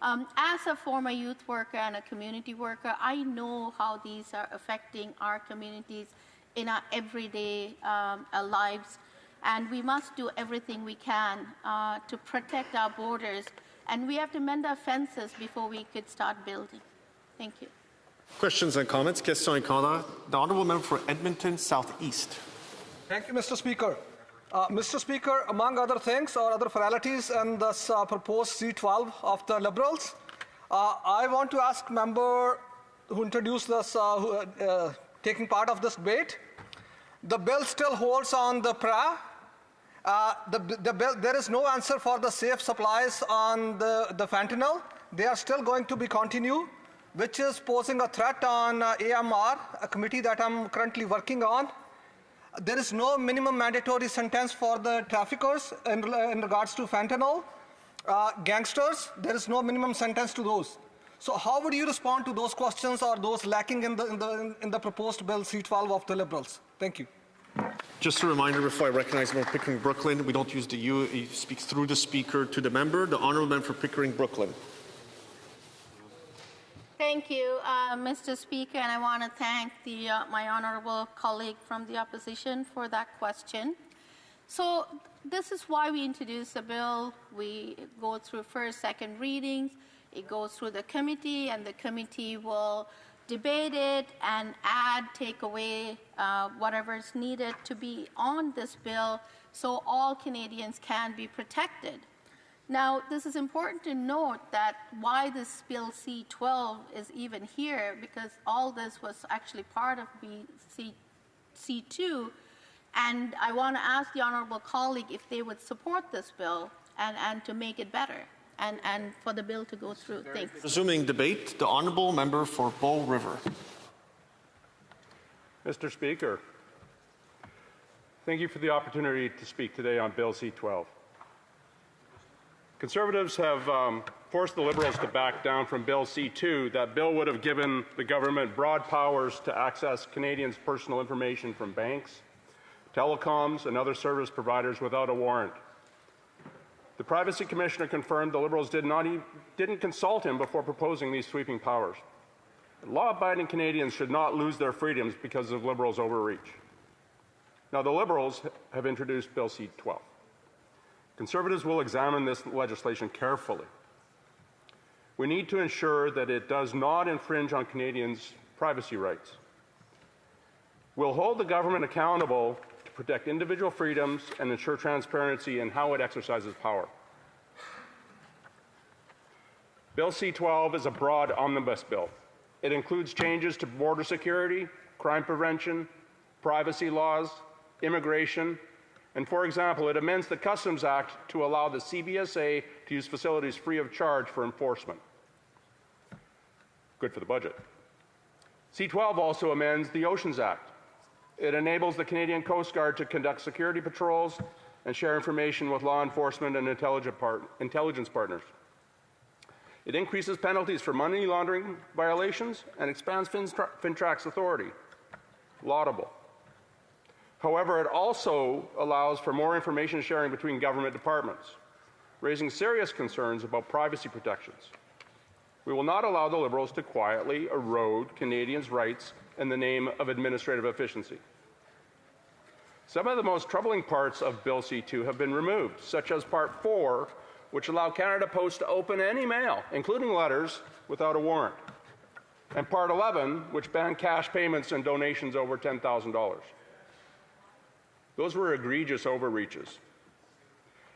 As a former youth worker and a community worker, I know how these are affecting our communities in our everyday lives. And we must do everything we can to protect our borders. And we have to mend our fences before we could start building. Thank you. Questions and comments? Question et commentaire. The Honourable Member for Edmonton Southeast. Thank you, Mr. Speaker. Mr. Speaker, among other things or other formalities in this proposed C12 of the Liberals, I want to ask member who introduced this, taking part of this debate, the bill still holds on the PRA. The bill, there is no answer for the safe supplies on the fentanyl. They are still going to be continued, which is posing a threat on AMR, a committee that I'm currently working on. There is no minimum mandatory sentence for the traffickers in regards to fentanyl. Gangsters, there is no minimum sentence to those. So how would you respond to those questions or those lacking in the proposed bill C12 of the Liberals? Thank you. Just a reminder before I recognize Member Pickering Brooklyn, we don't use the you, he speaks through the speaker to the member. The Honourable Member for Pickering Brooklyn. Thank you, Mr. Speaker, and I want to thank my honourable colleague from the opposition for that question. So this is why we introduced the bill. We go through first, second readings. It goes through the committee, and the committee will debate it and add, take away whatever is needed to be on this bill so all Canadians can be protected. Now, this is important to note that why this Bill C12 is even here, because all this was actually part of C2, and I want to ask the honourable colleague if they would support this bill and to make it better and for the bill to go through. Thanks. Resuming debate, the Honourable Member for Bow River. Mr. Speaker, thank you for the opportunity to speak today on Bill C12. Conservatives have forced the Liberals to back down from Bill C2. That bill would have given the government broad powers to access Canadians' personal information from banks, telecoms, and other service providers without a warrant. The Privacy Commissioner confirmed the Liberals didn't consult him before proposing these sweeping powers. Law-abiding Canadians should not lose their freedoms because of Liberals' overreach. Now, the Liberals have introduced Bill C12. Conservatives will examine this legislation carefully. We need to ensure that it does not infringe on Canadians' privacy rights. We'll hold the government accountable to protect individual freedoms and ensure transparency in how it exercises power. Bill C12 is a broad omnibus bill. It includes changes to border security, crime prevention, privacy laws, immigration, and for example, it amends the Customs Act to allow the CBSA to use facilities free of charge for enforcement. Good for the budget. C12 also amends the Oceans Act. It enables the Canadian Coast Guard to conduct security patrols and share information with law enforcement and intelligence partners. It increases penalties for money laundering violations and expands FINTRAC's authority. Laudable. However, it also allows for more information sharing between government departments, raising serious concerns about privacy protections. We will not allow the Liberals to quietly erode Canadians' rights in the name of administrative efficiency. Some of the most troubling parts of Bill C2 have been removed, such as Part 4, which allow Canada Post to open any mail, including letters, without a warrant, and Part 11, which banned cash payments and donations over $10,000. Those were egregious overreaches.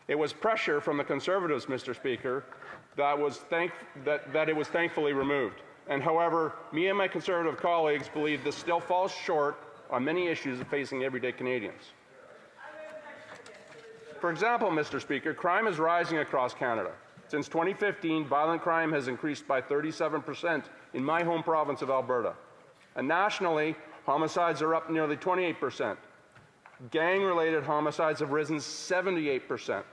It was pressure from the Conservatives, Mr. Speaker, that it was thankfully removed. And however, me and my Conservative colleagues believe this still falls short on many issues facing everyday Canadians. For example, Mr. Speaker, crime is rising across Canada. Since 2015, violent crime has increased by 37% in my home province of Alberta. And nationally, homicides are up nearly 28%. Gang-related homicides have risen 78%.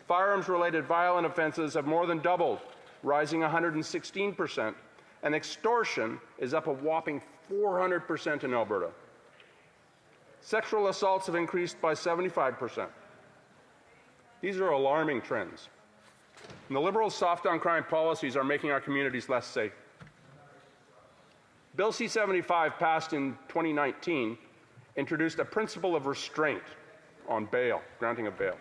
Firearms-related violent offences have more than doubled, rising 116%. And extortion is up a whopping 400% in Alberta. Sexual assaults have increased by 75%. These are alarming trends. And the Liberals' soft-on-crime policies are making our communities less safe. Bill C-75, passed in 2019, introduced a principle of restraint on bail, granting of bail,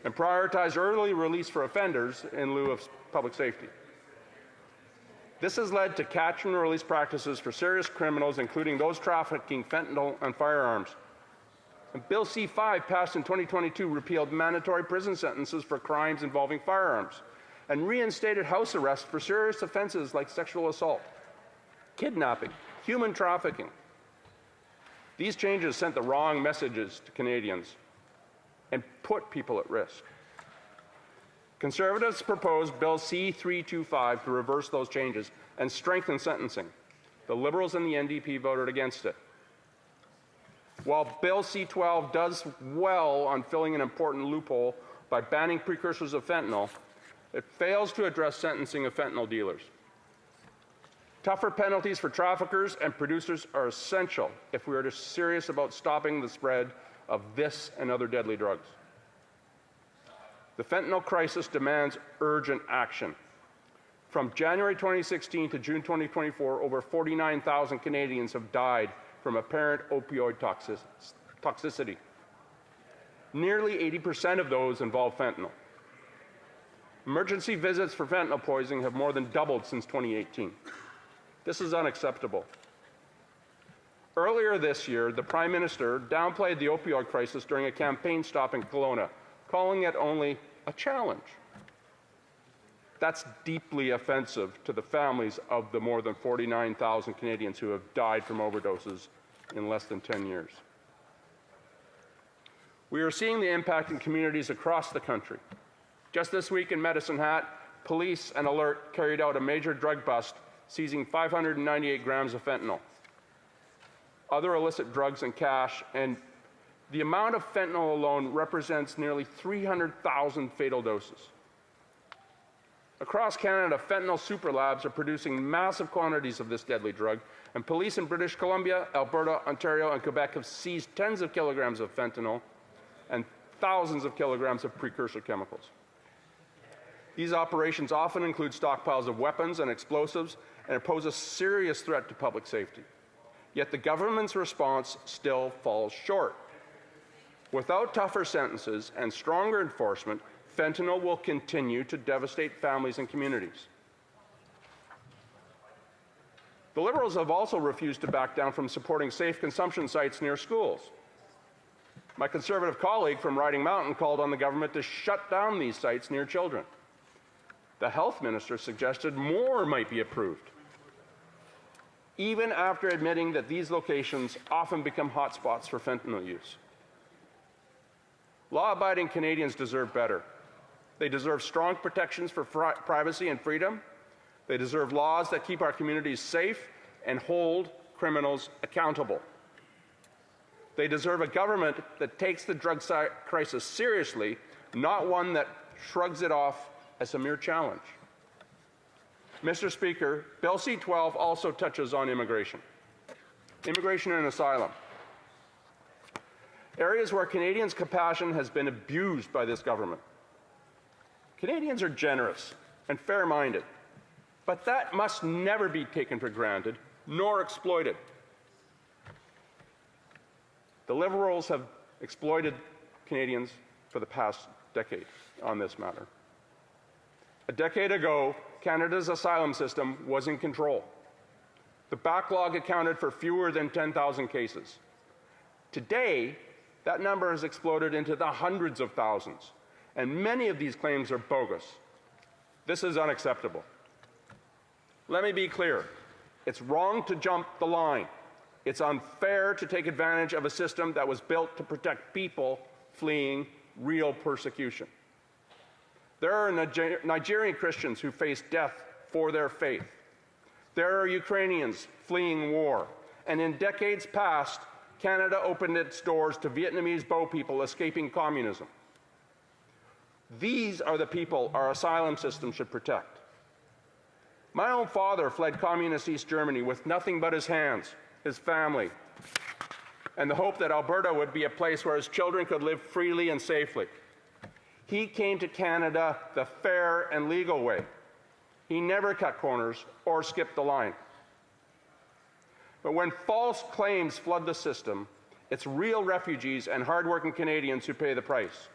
and prioritized early release for offenders in lieu of public safety. This has led to catch-and-release practices for serious criminals, including those trafficking fentanyl and firearms. And Bill C-5, passed in 2022, repealed mandatory prison sentences for crimes involving firearms and reinstated house arrest for serious offenses like sexual assault, kidnapping, human trafficking. These changes sent the wrong messages to Canadians and put people at risk. Conservatives proposed Bill C-325 to reverse those changes and strengthen sentencing. The Liberals and the NDP voted against it. While Bill C-12 does well on filling an important loophole by banning precursors of fentanyl, it fails to address sentencing of fentanyl dealers. Tougher penalties for traffickers and producers are essential if we are serious about stopping the spread of this and other deadly drugs. The fentanyl crisis demands urgent action. From January 2016 to June 2024, over 49,000 Canadians have died from apparent opioid toxicity. Nearly 80% of those involve fentanyl. Emergency visits for fentanyl poisoning have more than doubled since 2018. This is unacceptable. Earlier this year, the Prime Minister downplayed the opioid crisis during a campaign stop in Kelowna, calling it only a challenge. That's deeply offensive to the families of the more than 49,000 Canadians who have died from overdoses in less than 10 years. We are seeing the impact in communities across the country. Just this week in Medicine Hat, police and Alert carried out a major drug bust, seizing 598 grams of fentanyl, other illicit drugs and cash, and the amount of fentanyl alone represents nearly 300,000 fatal doses. Across Canada, fentanyl super labs are producing massive quantities of this deadly drug, and police in British Columbia, Alberta, Ontario, and Quebec have seized tens of kilograms of fentanyl and thousands of kilograms of precursor chemicals. These operations often include stockpiles of weapons and explosives and pose a serious threat to public safety. Yet the government's response still falls short. Without tougher sentences and stronger enforcement, fentanyl will continue to devastate families and communities. The Liberals have also refused to back down from supporting safe consumption sites near schools. My Conservative colleague from Riding Mountain called on the government to shut down these sites near children. The Health Minister suggested more might be approved, even after admitting that these locations often become hotspots for fentanyl use. Law-abiding Canadians deserve better. They deserve strong protections for privacy and freedom. They deserve laws that keep our communities safe and hold criminals accountable. They deserve a government that takes the drug crisis seriously, not one that shrugs it off as a mere challenge. Mr. Speaker, Bill C-12 also touches on immigration and asylum, areas where Canadians' compassion has been abused by this government. Canadians are generous and fair-minded, but that must never be taken for granted nor exploited. The Liberals have exploited Canadians for the past decade on this matter. A decade ago, Canada's asylum system was in control. The backlog accounted for fewer than 10,000 cases. Today, that number has exploded into the hundreds of thousands, and many of these claims are bogus. This is unacceptable. Let me be clear. It's wrong to jump the line. It's unfair to take advantage of a system that was built to protect people fleeing real persecution. There are Nigerian Christians who face death for their faith. There are Ukrainians fleeing war. And in decades past, Canada opened its doors to Vietnamese Boe people escaping communism. These are the people our asylum system should protect. My own father fled communist East Germany with nothing but his hands, his family, and the hope that Alberta would be a place where his children could live freely and safely. He came to Canada the fair and legal way. He never cut corners or skipped the line. But when false claims flood the system, it's real refugees and hardworking Canadians who pay the price.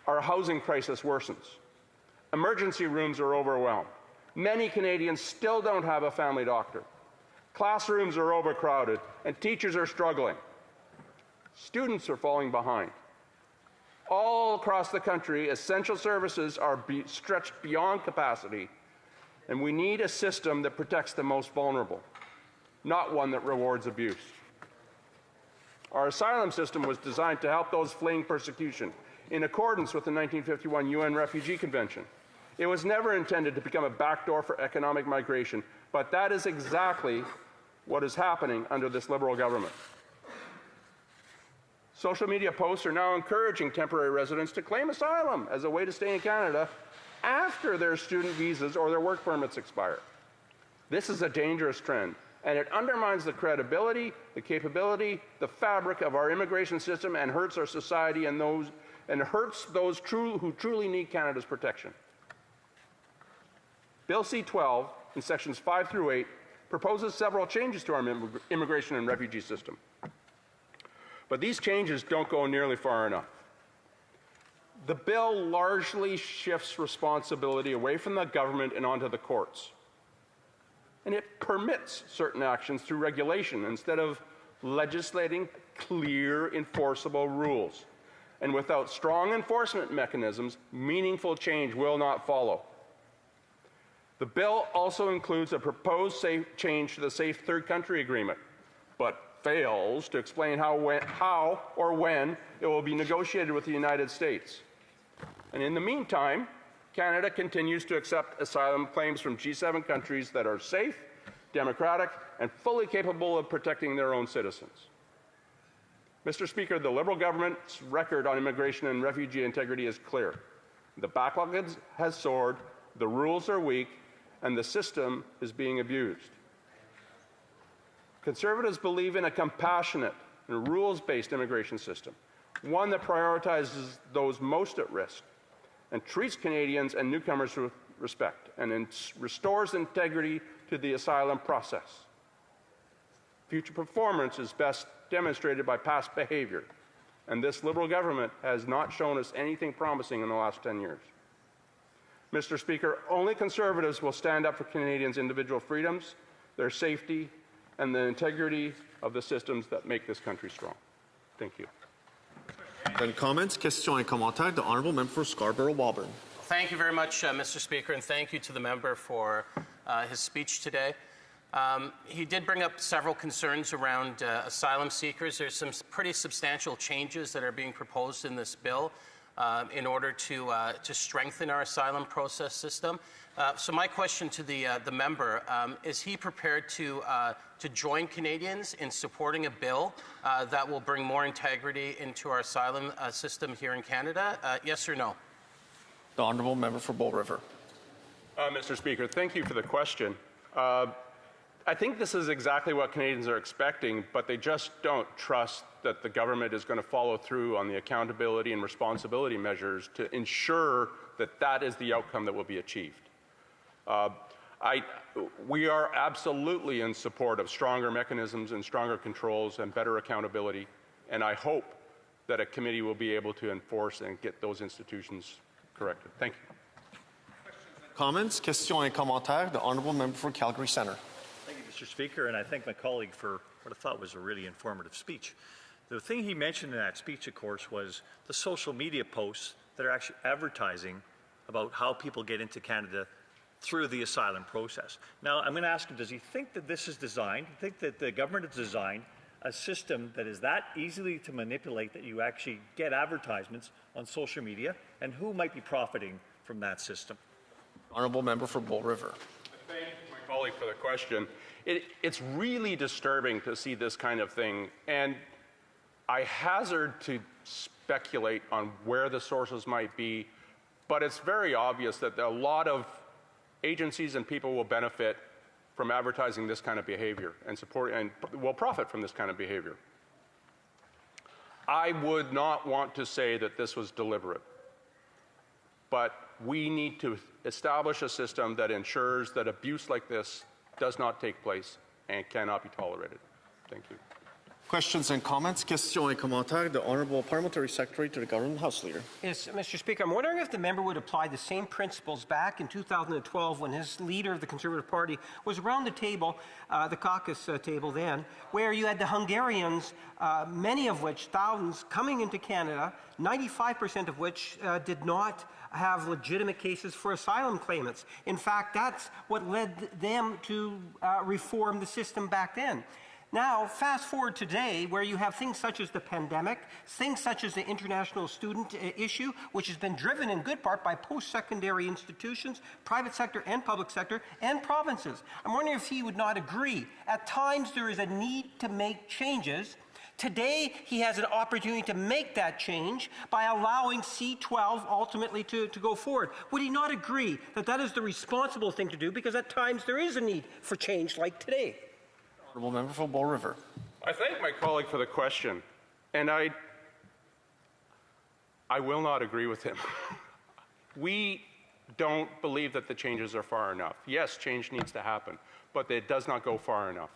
Our housing crisis worsens. Emergency rooms are overwhelmed. Many Canadians still don't have a family doctor. Classrooms are overcrowded, and teachers are struggling. Students are falling behind. All across the country, essential services are stretched beyond capacity, and we need a system that protects the most vulnerable, not one that rewards abuse. Our asylum system was designed to help those fleeing persecution in accordance with the 1951 UN Refugee Convention. It was never intended to become a backdoor for economic migration, but that is exactly what is happening under this Liberal government. Social media posts are now encouraging temporary residents to claim asylum as a way to stay in Canada after their student visas or their work permits expire. This is a dangerous trend, and it undermines the credibility, the capability, the fabric of our immigration system and hurts our society and hurts those who truly need Canada's protection. Bill C-12, in sections 5 through 8, proposes several changes to our immigration and refugee system. But these changes don't go nearly far enough. The bill largely shifts responsibility away from the government and onto the courts. And it permits certain actions through regulation instead of legislating clear, enforceable rules. And without strong enforcement mechanisms, meaningful change will not follow. The bill also includes a proposed change to the Safe Third Country Agreement, but fails to explain how or when it will be negotiated with the United States. And in the meantime, Canada continues to accept asylum claims from G7 countries that are safe, democratic, and fully capable of protecting their own citizens. Mr. Speaker, the Liberal government's record on immigration and refugee integrity is clear. The backlog has soared, the rules are weak, and the system is being abused. Conservatives believe in a compassionate and rules-based immigration system, one that prioritizes those most at risk and treats Canadians and newcomers with respect and restores integrity to the asylum process. Future performance is best demonstrated by past behavior, and this Liberal government has not shown us anything promising in the last 10 years. Mr. Speaker, only Conservatives will stand up for Canadians' individual freedoms, their safety, and the integrity of the systems that make this country strong. Thank you. Then comments, questions et commentaires. The Honourable Member for Scarborough-Woburn. Thank you very much, Mr. Speaker, and thank you to the member for his speech today. He did bring up several concerns around asylum seekers. There's some pretty substantial changes that are being proposed in this bill in order to strengthen our asylum process system. So my question to the member, is he prepared to join Canadians in supporting a bill that will bring more integrity into our asylum system here in Canada? Yes or no? The Honourable Member for Bull River. Mr. Speaker, thank you for the question. I think this is exactly what Canadians are expecting, but they just don't trust that the government is going to follow through on the accountability and responsibility measures to ensure that that is the outcome that will be achieved. We are absolutely in support of stronger mechanisms and stronger controls and better accountability, and I hope that a committee will be able to enforce and get those institutions corrected. Thank you. Comments, questions et commentaires. The Honourable Member for Calgary Centre. Thank you, Mr. Speaker, and I thank my colleague for what I thought was a really informative speech. The thing he mentioned in that speech, of course, was the social media posts that are actually advertising about how people get into Canada through the asylum process. Now, I'm going to ask him, does he think that this is designed, think that the government has designed a system that is that easily to manipulate that you actually get advertisements on social media, and who might be profiting from that system? Honourable Member for Bull River. I thank my colleague for the question. It's really disturbing to see this kind of thing, and I hazard to speculate on where the sources might be, but it's very obvious that a lot of agencies and people will benefit from advertising this kind of behavior and support and will profit from this kind of behavior. I would not want to say that this was deliberate, but we need to establish a system that ensures that abuse like this does not take place and cannot be tolerated. Thank you. Questions and comments? Questions et commentaires. The Honourable Parliamentary Secretary to the Government House Leader. Yes, Mr. Speaker, I'm wondering if the member would apply the same principles back in 2012 when his leader of the Conservative Party was around the table, the caucus table then, where you had the Hungarians, many of which, thousands, coming into Canada, 95% of which did not have legitimate cases for asylum claimants. In fact, that's what led them to reform the system back then. Now, fast forward today, where you have things such as the pandemic, things such as the international student issue, which has been driven in good part by post-secondary institutions, private sector and public sector, and provinces. I'm wondering if he would not agree. At times, there is a need to make changes. Today, he has an opportunity to make that change by allowing C-12 ultimately to go forward. Would he not agree that that is the responsible thing to do, because at times there is a need for change like today? Honourable Member for Bull River. I thank my colleague for the question, and I will not agree with him. We don't believe that the changes are far enough. Yes, change needs to happen, but it does not go far enough.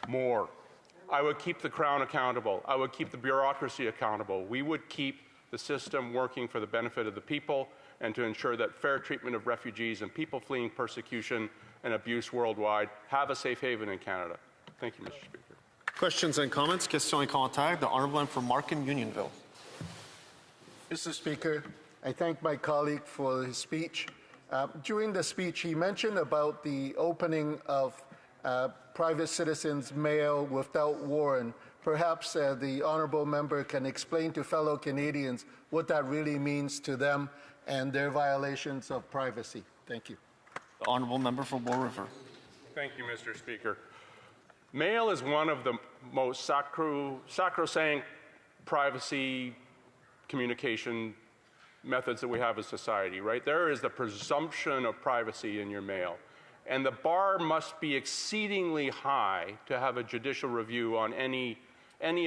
More. I would keep the Crown accountable. I would keep the bureaucracy accountable. We would keep the system working for the benefit of the people and to ensure that fair treatment of refugees and people fleeing persecution and abuse worldwide have a safe haven in Canada. Thank you, Mr. Speaker. Questions and comments? Questions et commentaires. The Honourable Member for Markham Unionville. Mr. Speaker, I thank my colleague for his speech. During the speech, he mentioned about the opening of private citizens' mail without warrant. Perhaps the honourable member can explain to fellow Canadians what that really means to them and their violations of privacy. Thank you. The Honourable Member for Bull River. Thank you, Mr. Speaker. Mail is one of the most sacrosanct privacy communication methods that we have as society, right? There is the presumption of privacy in your mail. And the bar must be exceedingly high to have a judicial review on any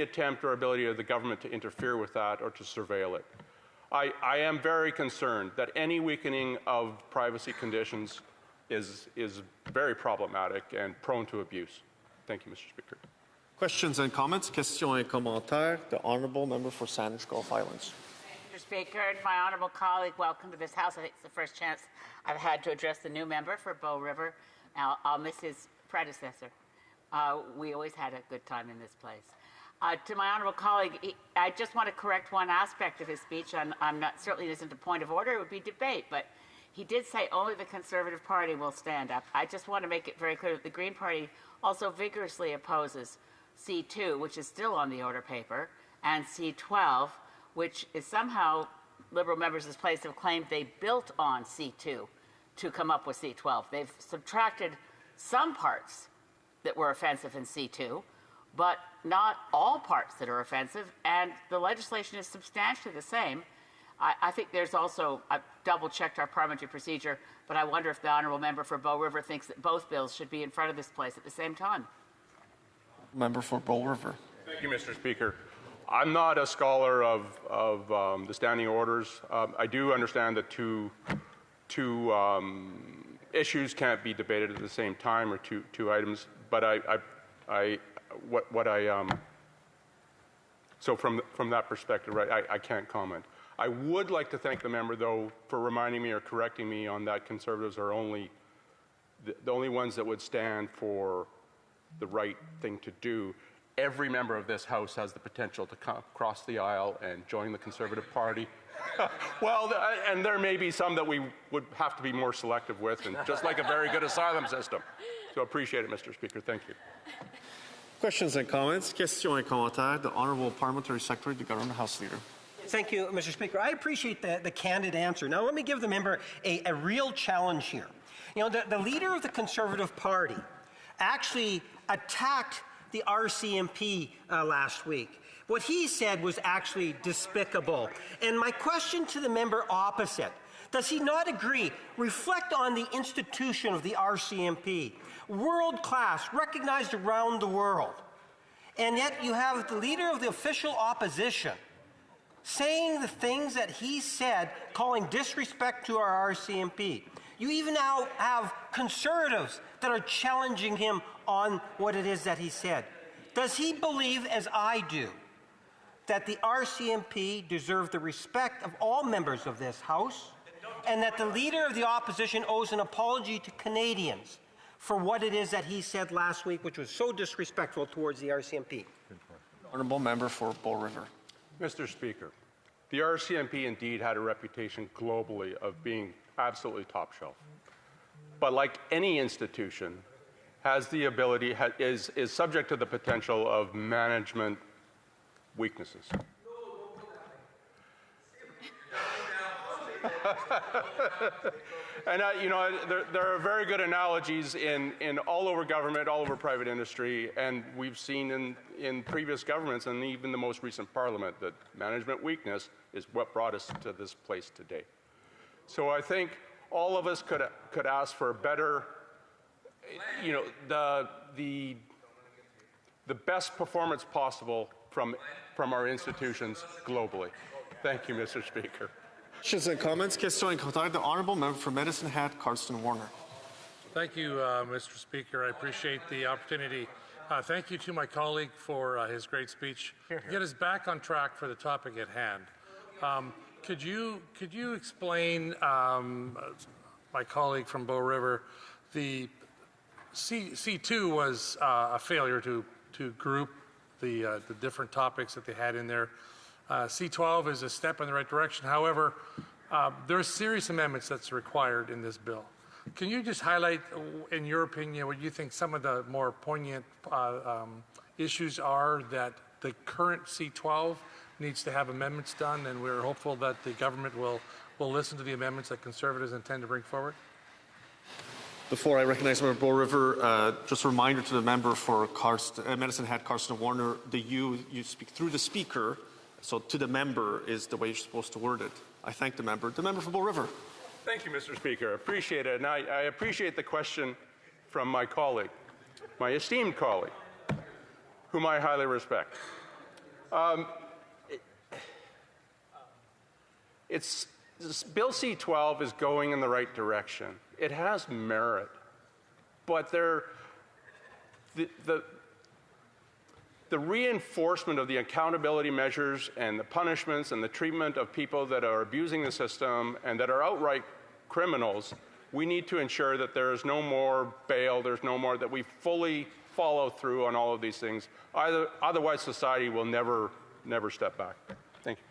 attempt or ability of the government to interfere with that or to surveil it. I am very concerned that any weakening of privacy conditions is very problematic and prone to abuse. Thank you, Mr. Speaker. Questions and comments? Questions et commentaires. The Honourable Member for Sandwich Gulf Islands. Mr. Speaker, and my honourable colleague, welcome to this House. I think it's the first chance I've had to address the new member for Bow River. Now, I'll miss his predecessor. We always had a good time in this place. To my honourable colleague, I just want to correct one aspect of his speech. I'm not, certainly it isn't a point of order, it would be debate, but he did say only the Conservative Party will stand up. I just want to make it very clear that the Green Party also vigorously opposes C2, which is still on the order paper, and C12, which is somehow Liberal members of this place have claimed they built on C2 to come up with C12. They've subtracted some parts that were offensive in C2, but not all parts that are offensive, and the legislation is substantially the same. I think there's also, I've double-checked our parliamentary procedure, but I wonder if the honourable member for Bow River thinks that both bills should be in front of this place at the same time. Member for Bow River. Thank you, Mr. Speaker. I'm not a scholar of the standing orders. I do understand that two issues can't be debated at the same time, or two items, but so from that perspective, right, I can't comment. I would like to thank the member, though, for reminding me or correcting me on that Conservatives are the only ones that would stand for the right thing to do. every member of this House has the potential to cross the aisle and join the Conservative Party. Well, and there may be some that we would have to be more selective with, and just like a very good asylum system. So appreciate it, Mr. Speaker. Thank you. Questions and comments? Questions et commentaires. The Honourable Parliamentary Secretary, the Government House Leader. Thank you, Mr. Speaker. I appreciate the candid answer. Now, let me give the member a real challenge here. You know, the leader of the Conservative Party actually attacked the RCMP last week. What he said was actually despicable. And my question to the member opposite, does he not agree? Reflect on the institution of the RCMP, world class, recognized around the world. And yet you have the leader of the official opposition saying the things that he said, calling disrespect to our RCMP. You even now have Conservatives that are challenging him on what it is that he said. Does he believe, as I do, that the RCMP deserve the respect of all members of this House, and that the leader of the opposition owes an apology to Canadians for what it is that he said last week, which was so disrespectful towards the RCMP? Honourable Member for Bow River. Mr. Speaker, the RCMP indeed had a reputation globally of being absolutely top shelf. But like any institution, has the ability, is subject to the potential of management weaknesses. And you know, there are very good analogies in all over government, all over private industry, and we've seen in previous governments and even the most recent parliament that management weakness is what brought us to this place today. So I think all of us could ask for a better, you know, the best performance possible from our institutions globally. Thank you, Mr. Speaker. Questions and comments? Questions and commentaires. The Honourable Member for Medicine Hat, Carson Warner. Thank you, Mr. Speaker. I appreciate the opportunity. Thank you to my colleague for his great speech. To get us back on track for the topic at hand. Could you explain, my colleague from Bow River, the C2 was a failure to group the different topics that they had in there. C12 is a step in the right direction. However, there are serious amendments that's required in this bill. Can you just highlight, in your opinion, what you think some of the more poignant issues are that the current C12 needs to have amendments done, and we're hopeful that the government will listen to the amendments that Conservatives intend to bring forward? Before I recognize Member Bow River, just a reminder to the member for Medicine Hat, Carson Warner, you speak through the speaker, so to the member is the way you're supposed to word it. I thank the member. The member for Bow River. Thank you, Mr. Speaker. I appreciate it. And I appreciate the question from my colleague, my esteemed colleague, whom I highly respect. Bill C-12 is going in the right direction. It has merit, but the reinforcement of the accountability measures and the punishments and the treatment of people that are abusing the system and that are outright criminals, we need to ensure that there is no more bail, there's no more, that we fully follow through on all of these things. Otherwise, society will never step back. Thank you.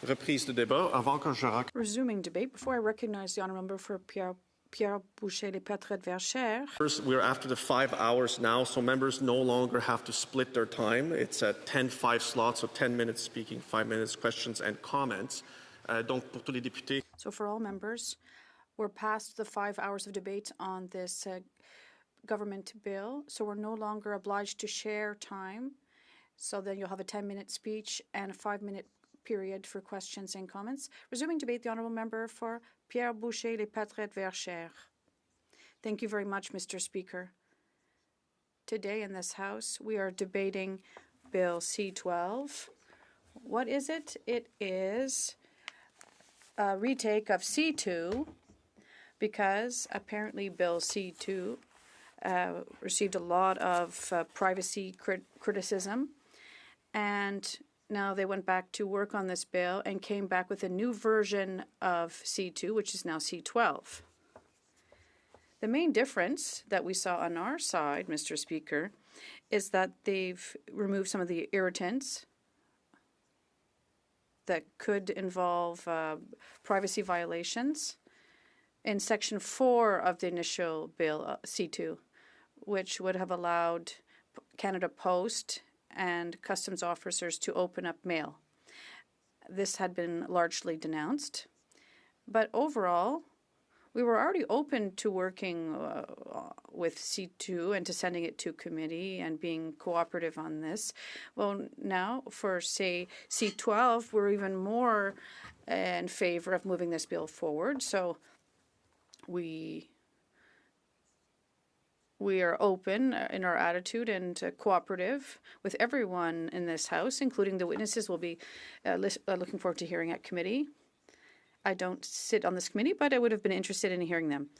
Reprise de débat. Avant que je Resuming debate, before I recognize the honourable member for Pierre Boucher-les-Pétrets-Verchères. We're after the 5 hours now, so members no longer have to split their time. It's a 10-5 slot, so 10 minutes speaking, 5 minutes questions and comments. Donc, pour tous les députés. So for all members, we're past the 5 hours of debate on this government bill, so we're no longer obliged to share time. So then you'll have a 10-minute speech and a 5-minute period for questions and comments. Resuming debate, the honourable member for Pierre Boucher-les-Pétrets-Verchères. Thank you very much, Mr. Speaker. Today in this House, we are debating Bill C-12. What is it? It is a retake of C-2 because apparently Bill C-2 received a lot of privacy criticism, and now they went back to work on this bill and came back with a new version of C2, which is now C12. The main difference that we saw on our side, Mr. Speaker, is that they've removed some of the irritants that could involve privacy violations in Section 4 of the initial bill, C2, which would have allowed Canada Post and customs officers to open up mail. This had been largely denounced. But overall, we were already open to working with C2 and to sending it to committee and being cooperative on this. Well, now for, say, C12, we're even more in favor of moving this bill forward. So we are open in our attitude and cooperative with everyone in this House, including the witnesses we'll be looking forward to hearing at committee. I don't sit on this committee, but I would have been interested in hearing them.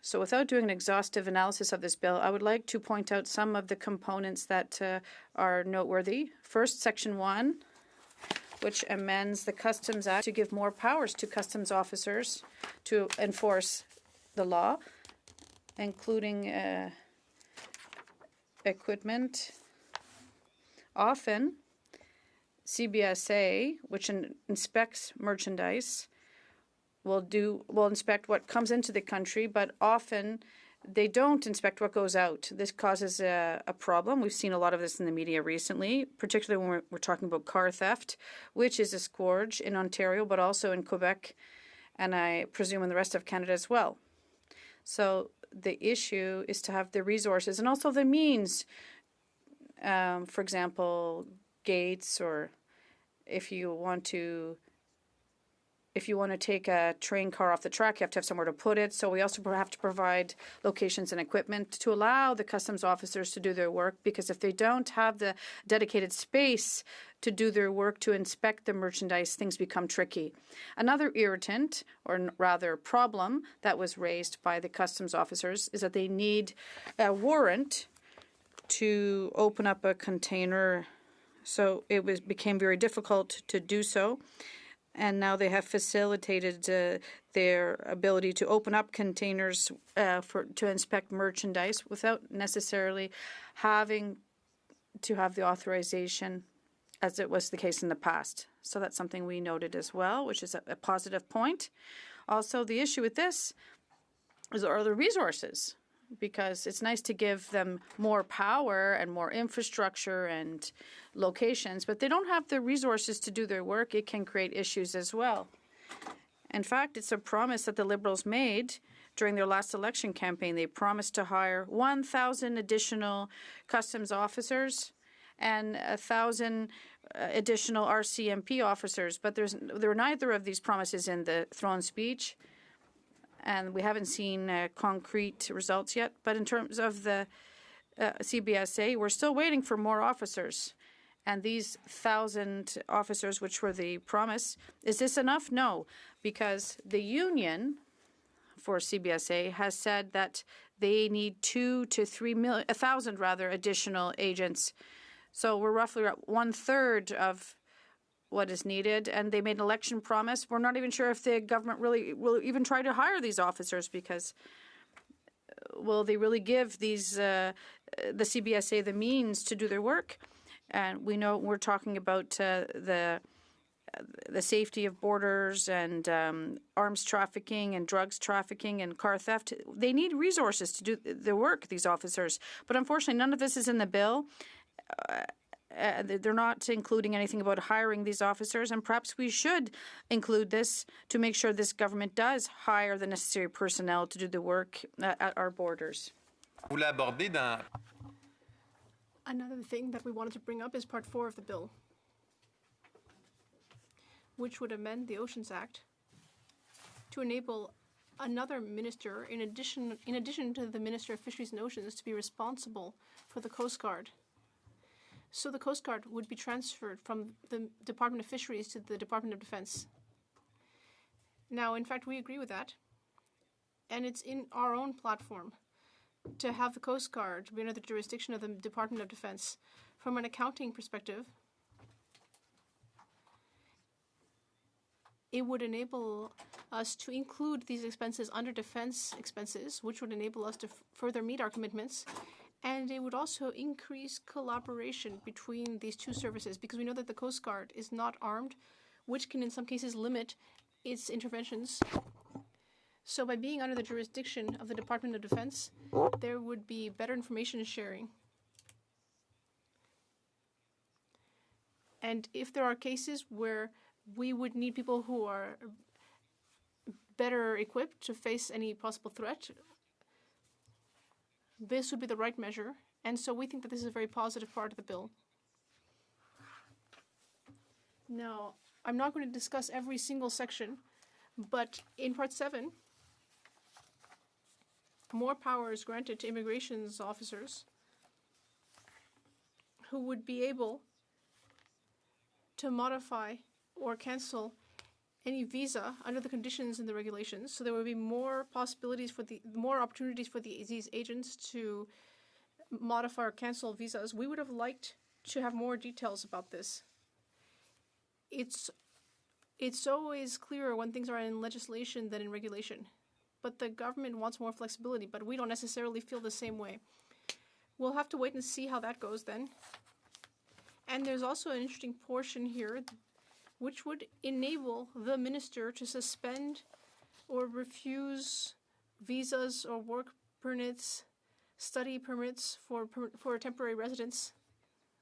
So without doing an exhaustive analysis of this bill, I would like to point out some of the components that are noteworthy. First, Section 1, which amends the Customs Act to give more powers to customs officers to enforce the law, including equipment. Often, CBSA, which inspects merchandise, will inspect what comes into the country, but often they don't inspect what goes out. This causes a problem. We've seen a lot of this in the media recently, particularly when we're talking about car theft, which is a scourge in Ontario, but also in Quebec, and I presume in the rest of Canada as well. So the issue is to have the resources and also the means. For example, gates, or if you want to take a train car off the track, you have to have somewhere to put it. So we also have to provide locations and equipment to allow the customs officers to do their work, because if they don't have the dedicated space to do their work, to inspect the merchandise, things become tricky. Another irritant, or rather problem, that was raised by the customs officers is that they need a warrant to open up a container. So it became very difficult to do so. And now they have facilitated their ability to open up containers to inspect merchandise without necessarily having to have the authorization, as it was the case in the past. So that's something we noted as well, which is a positive point. Also, the issue with this are the resources, because it's nice to give them more power and more infrastructure and locations, but they don't have the resources to do their work. It can create issues as well. In fact, it's a promise that the Liberals made during their last election campaign. They promised to hire 1,000 additional customs officers and 1,000 additional RCMP officers, but there were neither of these promises in the throne speech. And we haven't seen concrete results yet. But in terms of the CBSA, we're still waiting for more officers. And these 1,000 officers, which were the promise, is this enough? No, because the union for CBSA has said that they need 2 to 3 million, 1,000 rather, additional agents. So we're roughly at 1/3 of what is needed, and they made an election promise. We're not even sure if the government really will even try to hire these officers, because will they really give the CBSA the means to do their work? And we know we're talking about the safety of borders and arms trafficking and drugs trafficking and car theft. They need resources to do their work, these officers. But unfortunately, none of this is in the bill. They're not including anything about hiring these officers, and perhaps we should include this to make sure this government does hire the necessary personnel to do the work at our borders. Another thing that we wanted to bring up is Part 4 of the bill, which would amend the Oceans Act to enable another minister, in addition to the Minister of Fisheries and Oceans, to be responsible for the Coast Guard. So the Coast Guard would be transferred from the Department of Fisheries to the Department of Defense. Now, in fact, we agree with that. And it's in our own platform to have the Coast Guard be under the jurisdiction of the Department of Defense. From an accounting perspective, it would enable us to include these expenses under defense expenses, which would enable us to further meet our commitments. And it would also increase collaboration between these two services, because we know that the Coast Guard is not armed, which can in some cases limit its interventions. So by being under the jurisdiction of the Department of Defense, there would be better information sharing. And if there are cases where we would need people who are better equipped to face any possible threat, this would be the right measure. And so we think that this is a very positive part of the bill. Now, I'm not going to discuss every single section, but in Part 7, more power is granted to immigration officers who would be able to modify or cancel any visa under the conditions in the regulations. So there would be more possibilities for more opportunities for these agents to modify or cancel visas. We would have liked to have more details about this. It's always clearer when things are in legislation than in regulation. But the government wants more flexibility, but we don't necessarily feel the same way. We'll have to wait and see how that goes then. And there's also an interesting portion here which would enable the minister to suspend or refuse visas or work permits, study permits for temporary residents.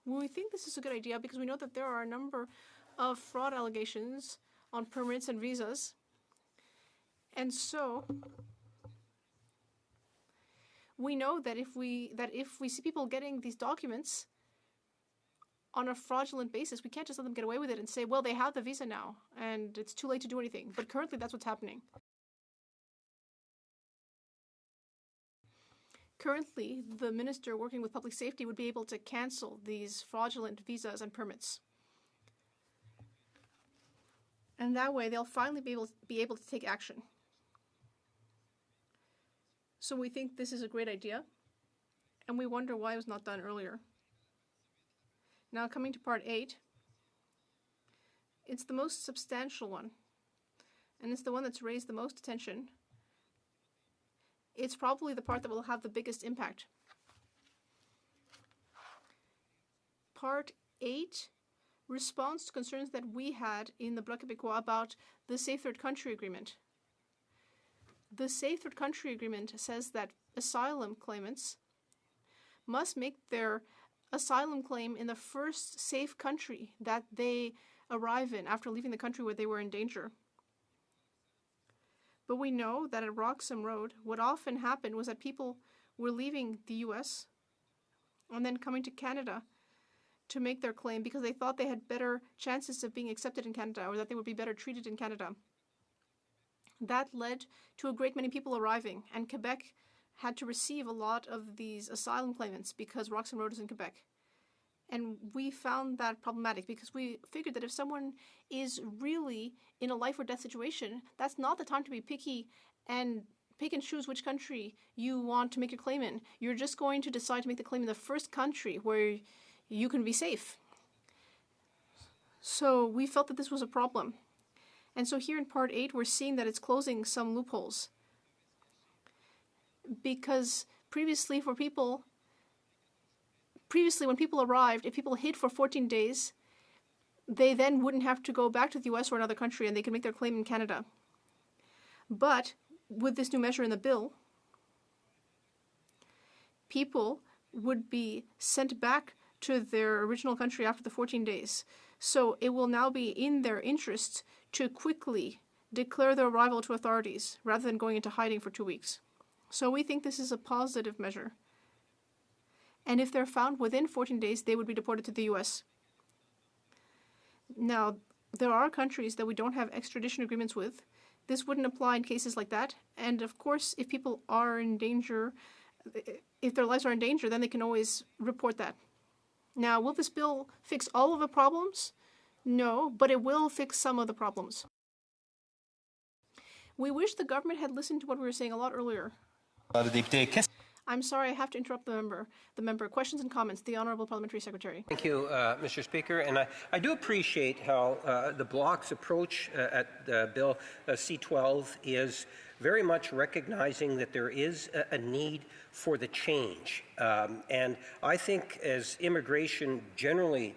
We think this is a good idea because we know that there are a number of fraud allegations on permits and visas. And so we know that if we see people getting these documents on a fraudulent basis, we can't just let them get away with it and say, well, they have the visa now, and it's too late to do anything. But currently, that's what's happening. Currently, the minister working with public safety would be able to cancel these fraudulent visas and permits. And that way, they'll finally be able to take action. So we think this is a great idea, and we wonder why it was not done earlier. Now, coming to Part 8, it's the most substantial one, and it's the one that's raised the most attention. It's probably the part that will have the biggest impact. Part 8 responds to concerns that we had in the Bloc Québécois about the Safe Third Country Agreement. The Safe Third Country Agreement says that asylum claimants must make their asylum claim in the first safe country that they arrive in after leaving the country where they were in danger. But we know that at Roxham Road, what often happened was that people were leaving the US and then coming to Canada to make their claim because they thought they had better chances of being accepted in Canada or that they would be better treated in Canada. That led to a great many people arriving, and Quebec had to receive a lot of these asylum claimants because Roxham Road is in Quebec. And we found that problematic because we figured that if someone is really in a life or death situation, that's not the time to be picky and pick and choose which country you want to make your claim in. You're just going to decide to make the claim in the first country where you can be safe. So we felt that this was a problem. And so here in Part 8, we're seeing that it's closing some loopholes. Because previously when people arrived, if people hid for 14 days, they then wouldn't have to go back to the US or another country and they could make their claim in Canada. But with this new measure in the bill, people would be sent back to their original country after the 14 days. So it will now be in their interest to quickly declare their arrival to authorities rather than going into hiding for 2 weeks. So we think this is a positive measure. And if they're found within 14 days, they would be deported to the US. Now, there are countries that we don't have extradition agreements with. This wouldn't apply in cases like that. And of course, if people are in danger, if their lives are in danger, then they can always report that. Now, will this bill fix all of the problems? No, but it will fix some of the problems. We wish the government had listened to what we were saying a lot earlier. I'm sorry, I have to interrupt the member. Questions and comments. The Honourable Parliamentary Secretary. Thank you, Mr. Speaker. And I do appreciate how the Bloc's approach at Bill C-12 is very much recognizing that there is a need for the change. And I think as immigration generally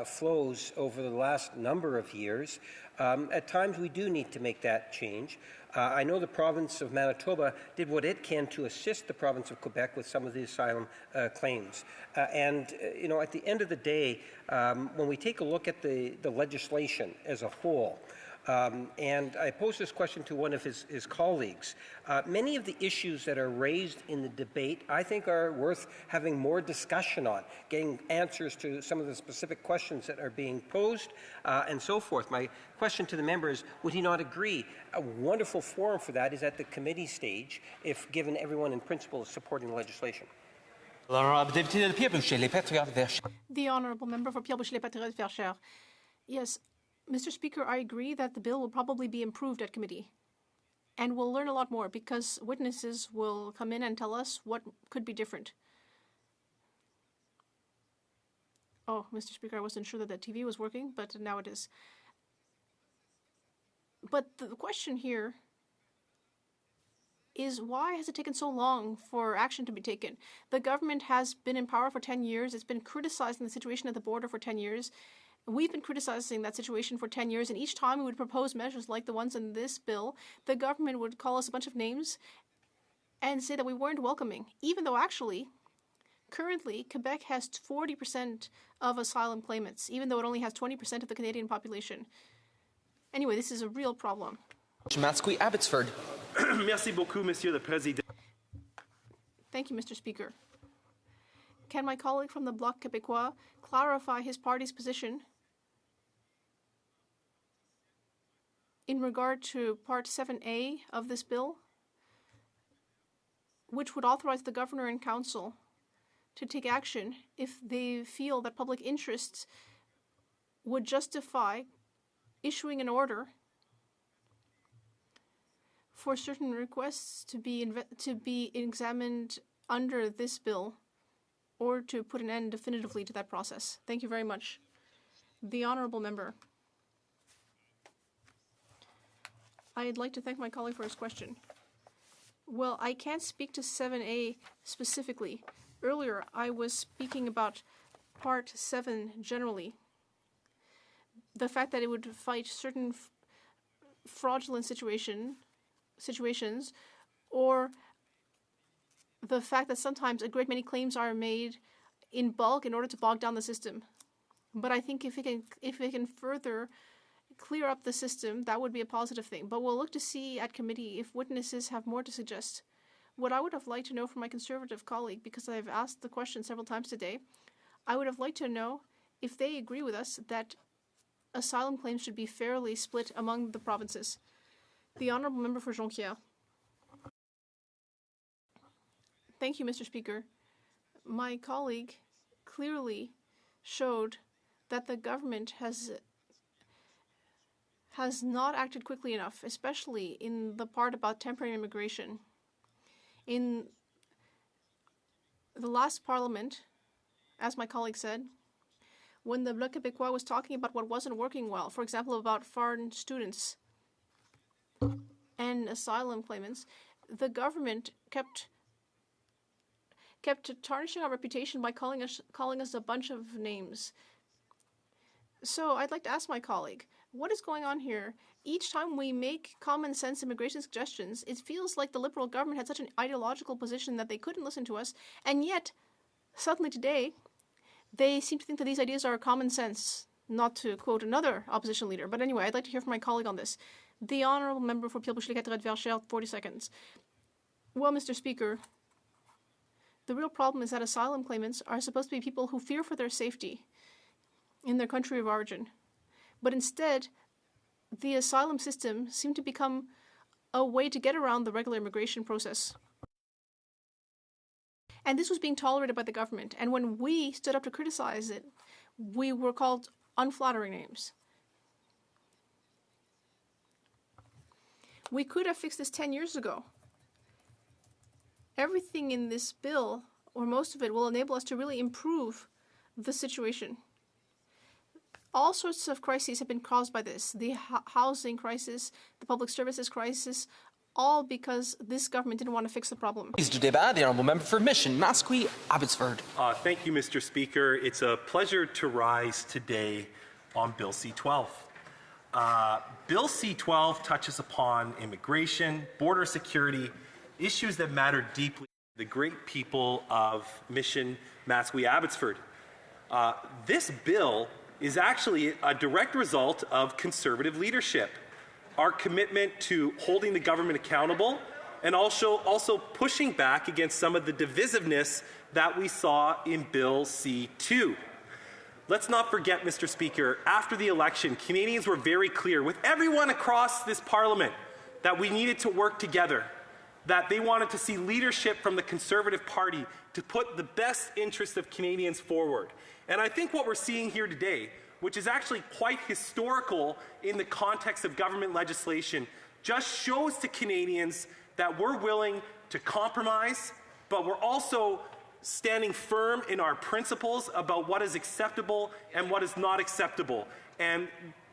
flows over the last number of years, at times we do need to make that change. I know the province of Manitoba did what it can to assist the province of Quebec with some of the asylum claims. You know, at the end of the day, when we take a look at the legislation as a whole, and I posed this question to one of his colleagues. Many of the issues that are raised in the debate, I think, are worth having more discussion on, getting answers to some of the specific questions that are being posed, and so forth. My question to the member is, would he not agree? A wonderful forum for that is at the committee stage, if given everyone in principle is supporting the legislation. The Honourable Member for Pierre-Boucher-les-Patriotes-Verchères. Yes, Mr. Speaker, I agree that the bill will probably be improved at committee. And we'll learn a lot more because witnesses will come in and tell us what could be different. Oh, Mr. Speaker, I wasn't sure that the TV was working, but now it is. But the question here is, why has it taken so long for action to be taken? The government has been in power for 10 years. It's been criticizing the situation at the border for 10 years. We've been criticizing that situation for 10 years, and each time we would propose measures like the ones in this bill, the government would call us a bunch of names and say that we weren't welcoming, even though actually, currently, Quebec has 40% of asylum claimants, even though it only has 20% of the Canadian population. Anyway, this is a real problem. Matsqui Abbotsford. Merci beaucoup, Monsieur le Président. Thank you, Mr. Speaker. Can my colleague from the Bloc Québécois clarify his party's position in regard to Part 7A of this bill, which would authorize the Governor and Council to take action if they feel that public interests would justify issuing an order for certain requests to be examined under this bill, or to put an end definitively to that process. Thank you very much. The Honourable Member. I'd like to thank my colleague for his question. Well, I can't speak to 7A specifically. Earlier, I was speaking about Part 7 generally. The fact that it would fight certain fraudulent situations, or the fact that sometimes a great many claims are made in bulk in order to bog down the system. But I think if it can further clear up the system, that would be a positive thing. But we'll look to see at committee if witnesses have more to suggest. What I would have liked to know from my Conservative colleague, because I've asked the question several times today, I would have liked to know if they agree with us that asylum claims should be fairly split among the provinces. The Honourable Member for Jonquière. Thank you, Mr. Speaker. My colleague clearly showed that the government has not acted quickly enough, especially in the part about temporary immigration. In the last parliament, as my colleague said, when the Bloc Québécois was talking about what wasn't working well, for example, about foreign students and asylum claimants, the government kept tarnishing our reputation by calling us a bunch of names. So I'd like to ask my colleague, what is going on here? Each time we make common sense immigration suggestions, it feels like the Liberal government had such an ideological position that they couldn't listen to us, and yet, suddenly today, they seem to think that these ideas are common sense, not to quote another opposition leader. But anyway, I'd like to hear from my colleague on this. The Honourable Member for Pierre-Boucher-les-Patriotes-Verchères, 40 seconds. Well, Mr. Speaker, the real problem is that asylum claimants are supposed to be people who fear for their safety in their country of origin. But instead, the asylum system seemed to become a way to get around the regular immigration process. And this was being tolerated by the government. And when we stood up to criticize it, we were called unflattering names. We could have fixed this 10 years ago. Everything in this bill, or most of it, will enable us to really improve the situation. All sorts of crises have been caused by this. The housing crisis, the public services crisis, all because this government didn't want to fix the problem. Mr. Débat, the Honourable Member for Mission, Mascui, Abbotsford. Thank you, Mr. Speaker. It's a pleasure to rise today on Bill C-12. Bill C-12 touches upon immigration, border security, issues that matter deeply to the great people of Mission, Mascui, Abbotsford. This bill is actually a direct result of Conservative leadership, our commitment to holding the government accountable and also pushing back against some of the divisiveness that we saw in Bill C-2. Let's not forget, Mr. Speaker, after the election, Canadians were very clear with everyone across this Parliament that we needed to work together, that they wanted to see leadership from the Conservative Party to put the best interests of Canadians forward. And I think what we're seeing here today, which is actually quite historical in the context of government legislation, just shows to Canadians that we're willing to compromise, but we're also standing firm in our principles about what is acceptable and what is not acceptable. And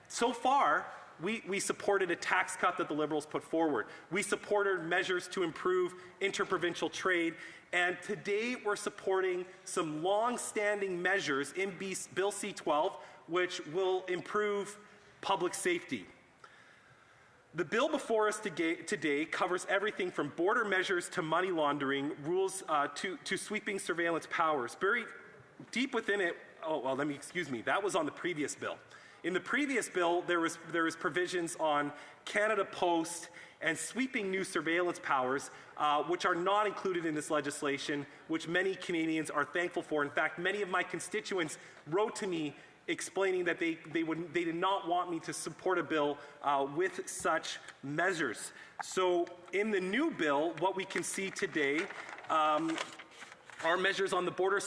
so far, we supported a tax cut that the Liberals put forward. We supported measures to improve interprovincial trade. And today we're supporting some long-standing measures in Bill C-12 which will improve public safety. The bill before us today covers everything from border measures to money laundering rules to sweeping surveillance powers. Buried deep within it, that was on the previous bill. In the previous bill, there was provisions on Canada Post and sweeping new surveillance powers, which are not included in this legislation, which many Canadians are thankful for. In fact, many of my constituents wrote to me explaining that they did not want me to support a bill with such measures. So in the new bill, what we can see today are measures on the Border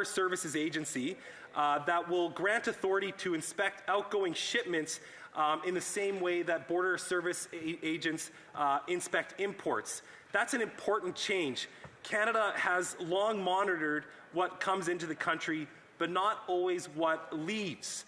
Services Agency that will grant authority to inspect outgoing shipments in the same way that border service agents inspect imports. That's an important change. Canada has long monitored what comes into the country, but not always what leaves.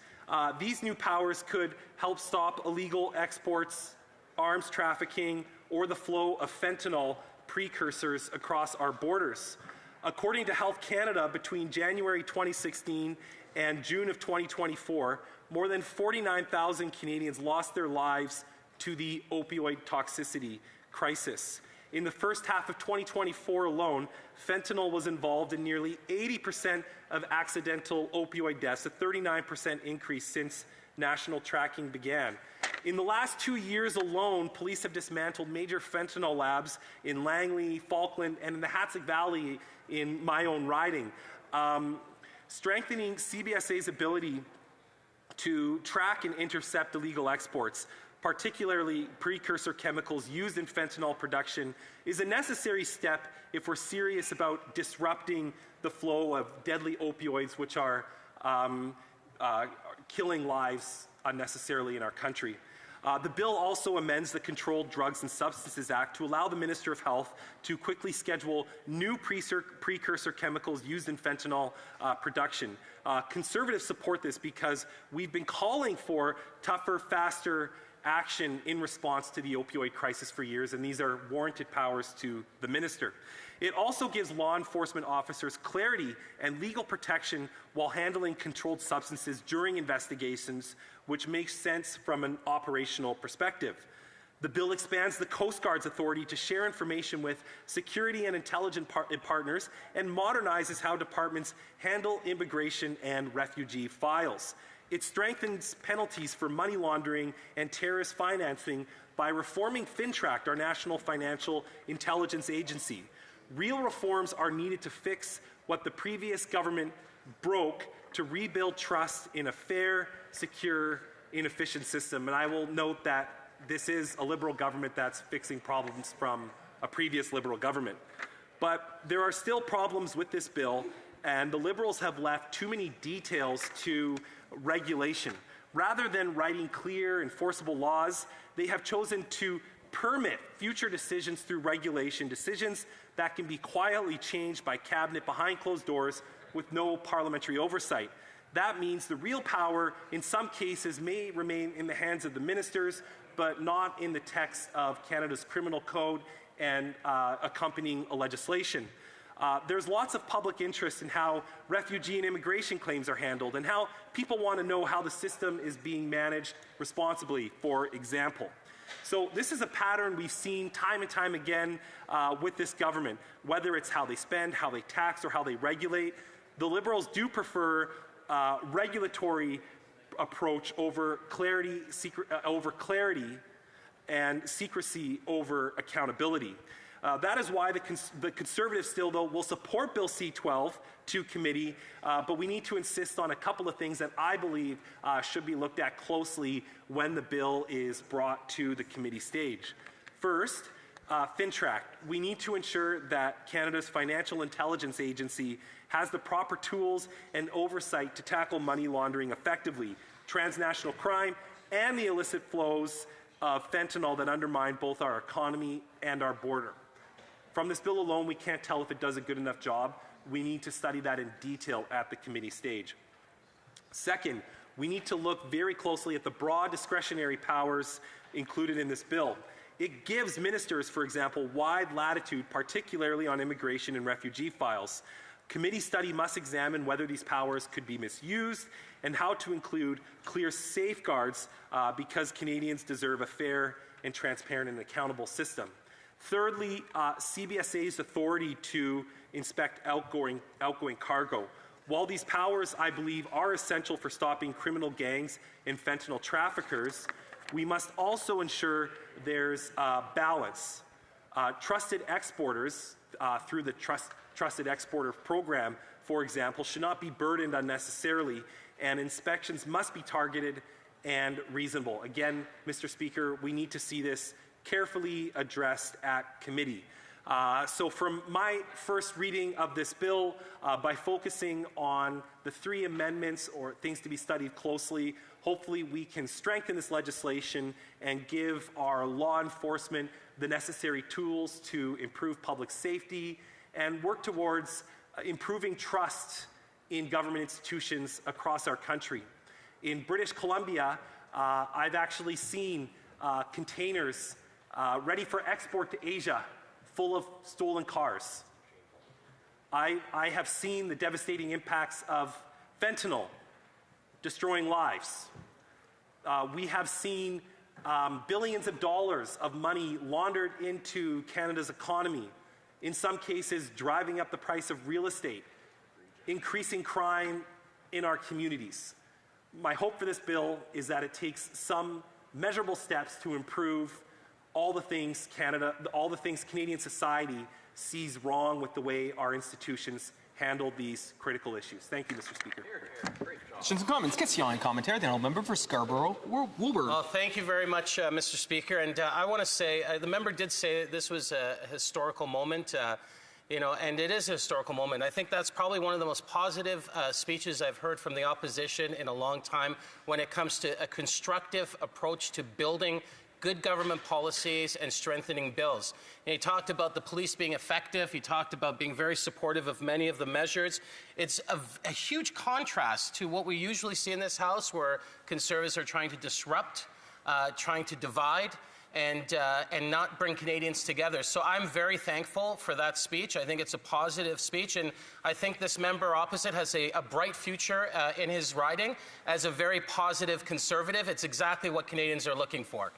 These new powers could help stop illegal exports, arms trafficking, or the flow of fentanyl precursors across our borders. According to Health Canada, between January 2016 and June of 2024, more than 49,000 Canadians lost their lives to the opioid toxicity crisis. In the first half of 2024 alone, fentanyl was involved in nearly 80% of accidental opioid deaths, a 39% increase since national tracking began. In the last 2 years alone, police have dismantled major fentanyl labs in Langley, Falkland, and in the Hatzic Valley in my own riding. Strengthening CBSA's ability to track and intercept illegal exports, particularly precursor chemicals used in fentanyl production, is a necessary step if we're serious about disrupting the flow of deadly opioids, which are killing lives unnecessarily in our country. The bill also amends the Controlled Drugs and Substances Act to allow the Minister of Health to quickly schedule new precursor chemicals used in fentanyl production. Conservatives support this because we've been calling for tougher, faster action in response to the opioid crisis for years, and these are warranted powers to the minister. It also gives law enforcement officers clarity and legal protection while handling controlled substances during investigations, which makes sense from an operational perspective. The bill expands the Coast Guard's authority to share information with security and intelligence partners and modernizes how departments handle immigration and refugee files. It strengthens penalties for money laundering and terrorist financing by reforming FINTRAC, our national financial intelligence agency. Real reforms are needed to fix what the previous government broke to rebuild trust in a fair, secure, inefficient system. And I will note that this is a Liberal government that's fixing problems from a previous Liberal government. But there are still problems with this bill, and the Liberals have left too many details to regulation. Rather than writing clear, enforceable laws, they have chosen to permit future decisions through regulation, decisions that can be quietly changed by cabinet behind closed doors with no parliamentary oversight. That means the real power in some cases may remain in the hands of the ministers, but not in the text of Canada's criminal code and accompanying legislation. There's lots of public interest in how refugee and immigration claims are handled and how people want to know how the system is being managed responsibly, for example. So this is a pattern we've seen time and time again with this government, whether it's how they spend, how they tax, or how they regulate. The Liberals do prefer regulatory approach over clarity and secrecy over accountability. That is why the Conservatives still, though, will support Bill C-12 to committee, but we need to insist on a couple of things that I believe should be looked at closely when the bill is brought to the committee stage. First, FINTRAC. We need to ensure that Canada's Financial Intelligence Agency has the proper tools and oversight to tackle money laundering effectively, transnational crime, and the illicit flows of fentanyl that undermine both our economy and our border. From this bill alone, we can't tell if it does a good enough job. We need to study that in detail at the committee stage. Second, we need to look very closely at the broad discretionary powers included in this bill. It gives ministers, for example, wide latitude, particularly on immigration and refugee files. Committee study must examine whether these powers could be misused and how to include clear safeguards because Canadians deserve a fair and transparent and accountable system. Thirdly, CBSA's authority to inspect outgoing cargo. While these powers, I believe, are essential for stopping criminal gangs and fentanyl traffickers, we must also ensure there's balance. Trusted exporters, through the Trusted Exporter Program, for example, should not be burdened unnecessarily, and inspections must be targeted and reasonable. Again, Mr. Speaker, we need to see this carefully addressed at committee. So from my first reading of this bill, by focusing on the 3 amendments or things to be studied closely, hopefully we can strengthen this legislation and give our law enforcement the necessary tools to improve public safety and work towards improving trust in government institutions across our country. In British Columbia, I've actually seen containers ready for export to Asia full of stolen cars. I have seen the devastating impacts of fentanyl destroying lives. We have seen billions of dollars of money laundered into Canada's economy, in some cases driving up the price of real estate, increasing crime in our communities. My hope for this bill is that it takes some measurable steps to improve all the things Canadian society sees wrong with the way our institutions handle these critical issues. Thank you, Mr. Speaker. Questions and comments. Question and commentary. The honourable member for Scarborough-Woolbourne. Well, thank you very much, Mr. Speaker. And I want to say, the member did say that this was a historical moment. And it is a historical moment. I think that's probably one of the most positive speeches I've heard from the opposition in a long time when it comes to a constructive approach to building good government policies and strengthening bills. And he talked about the police being effective. He talked about being very supportive of many of the measures. It's a huge contrast to what we usually see in this House, where Conservatives are trying to disrupt, trying to divide, and not bring Canadians together. So I'm very thankful for that speech. I think it's a positive speech, and I think this member opposite has a bright future in his riding as a very positive Conservative. It's exactly what Canadians are looking for.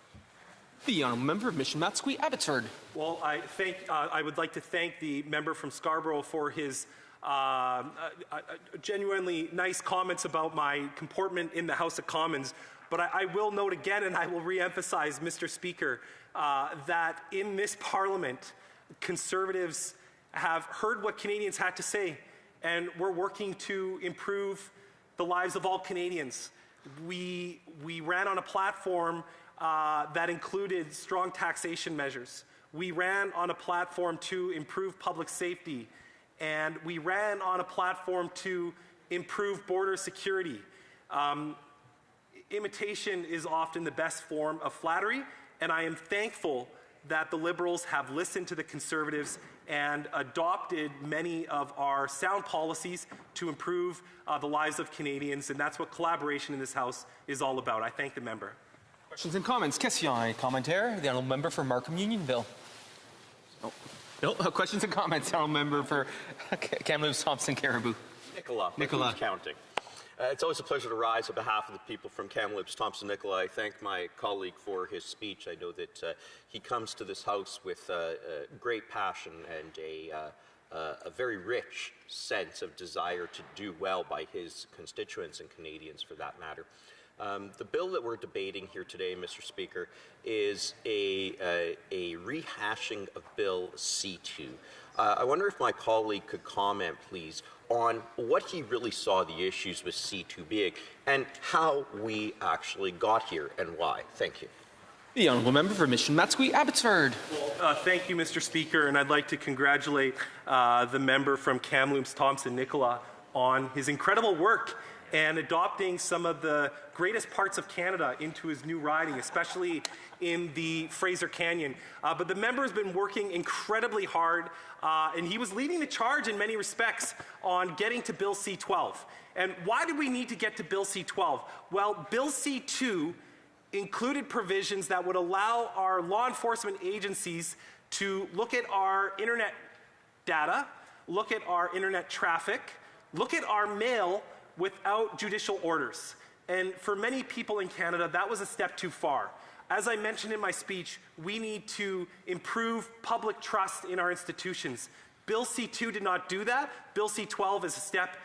The honourable member of Mission Matsqui, Abbotsford. Well, I would like to thank the member from Scarborough for his genuinely nice comments about my comportment in the House of Commons. But I will note again, and I will re-emphasize, Mr. Speaker, that in this Parliament, Conservatives have heard what Canadians had to say, and we're working to improve the lives of all Canadians. We ran on a platform that included strong taxation measures. We ran on a platform to improve public safety, and we ran on a platform to improve border security. Imitation is often the best form of flattery, and I am thankful that the Liberals have listened to the Conservatives and adopted many of our sound policies to improve the lives of Canadians, and that's what collaboration in this House is all about. I thank the member. Questions and comments. Question et commentaire. The honourable member for Markham Unionville. Oh. No, questions and comments. The honourable member for Kamloops Thompson Caribou. Nicola. Counting. It's always a pleasure to rise on behalf of the people from Kamloops Thompson Nicola. I thank my colleague for his speech. I know that he comes to this House with great passion and a very rich sense of desire to do well by his constituents and Canadians for that matter. The bill that we're debating here today, Mr. Speaker, is a rehashing of Bill C-2. I wonder if my colleague could comment, please, on what he really saw the issues with C-2 being and how we actually got here and why. Thank you. The honourable member for Mission Matsqui, Abbotsford. Thank you, Mr. Speaker, and I'd like to congratulate the member from Kamloops Thompson Nicola on his incredible work and adopting some of the greatest parts of Canada into his new riding, especially in the Fraser Canyon. But the member has been working incredibly hard, and he was leading the charge in many respects on getting to Bill C-12. And why did we need to get to Bill C-12? Well, Bill C-2 included provisions that would allow our law enforcement agencies to look at our internet data, look at our internet traffic, look at our mail without judicial orders. And for many people in Canada, that was a step too far. As I mentioned in my speech, we need to improve public trust in our institutions. Bill C-2 did not do that. Bill C-12 is a step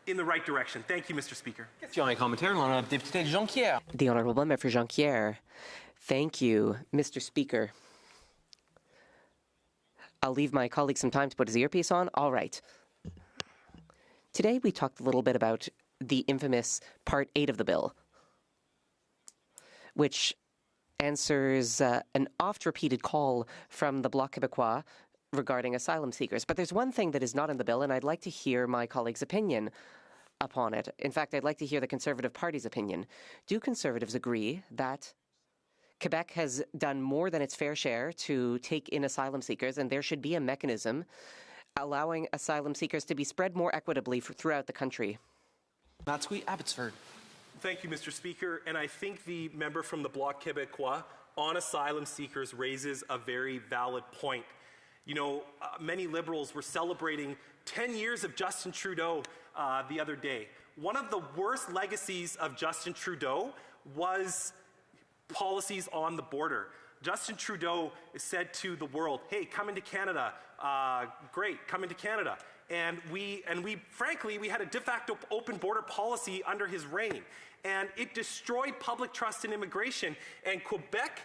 in the right direction. Thank you, Mr. Speaker. Question et commentaire. L'honourable député Jonquière. The honourable member for Jonquière. Thank you, Mr. Speaker. I'll leave my colleague some time to put his earpiece on. All right. Today we talked a little bit about the infamous Part 8 of the bill, which answers an oft-repeated call from the Bloc Québécois regarding asylum seekers. But there's one thing that is not in the bill, and I'd like to hear my colleague's opinion upon it. In fact, I'd like to hear the Conservative Party's opinion. Do Conservatives agree that Quebec has done more than its fair share to take in asylum seekers, and there should be a mechanism allowing asylum seekers to be spread more equitably throughout the country? Matsqui, Abbotsford. Thank you, Mr. Speaker. And I think the member from the Bloc Québécois on asylum seekers raises a very valid point. You know, many Liberals were celebrating 10 years of Justin Trudeau the other day. One of the worst legacies of Justin Trudeau was policies on the border. Justin Trudeau said to the world, hey, come into Canada. Great, come into Canada. And we frankly, we had a de facto open border policy under his reign. And it destroyed public trust in immigration. And Quebec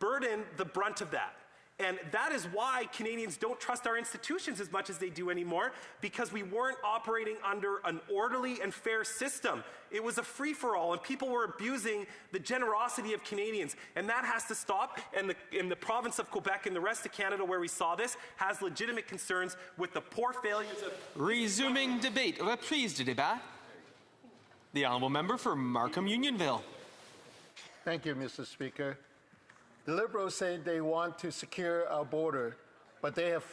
burdened the brunt of that. And that is why Canadians don't trust our institutions as much as they do anymore, because we weren't operating under an orderly and fair system. It was a free-for-all, and people were abusing the generosity of Canadians. And that has to stop. And in the province of Quebec and the rest of Canada where we saw this has legitimate concerns with the poor failures of... Resuming debate. Reprise de débat. The honourable member for Markham Unionville. Thank you, Mr. Speaker. The Liberals say they want to secure our border, but they have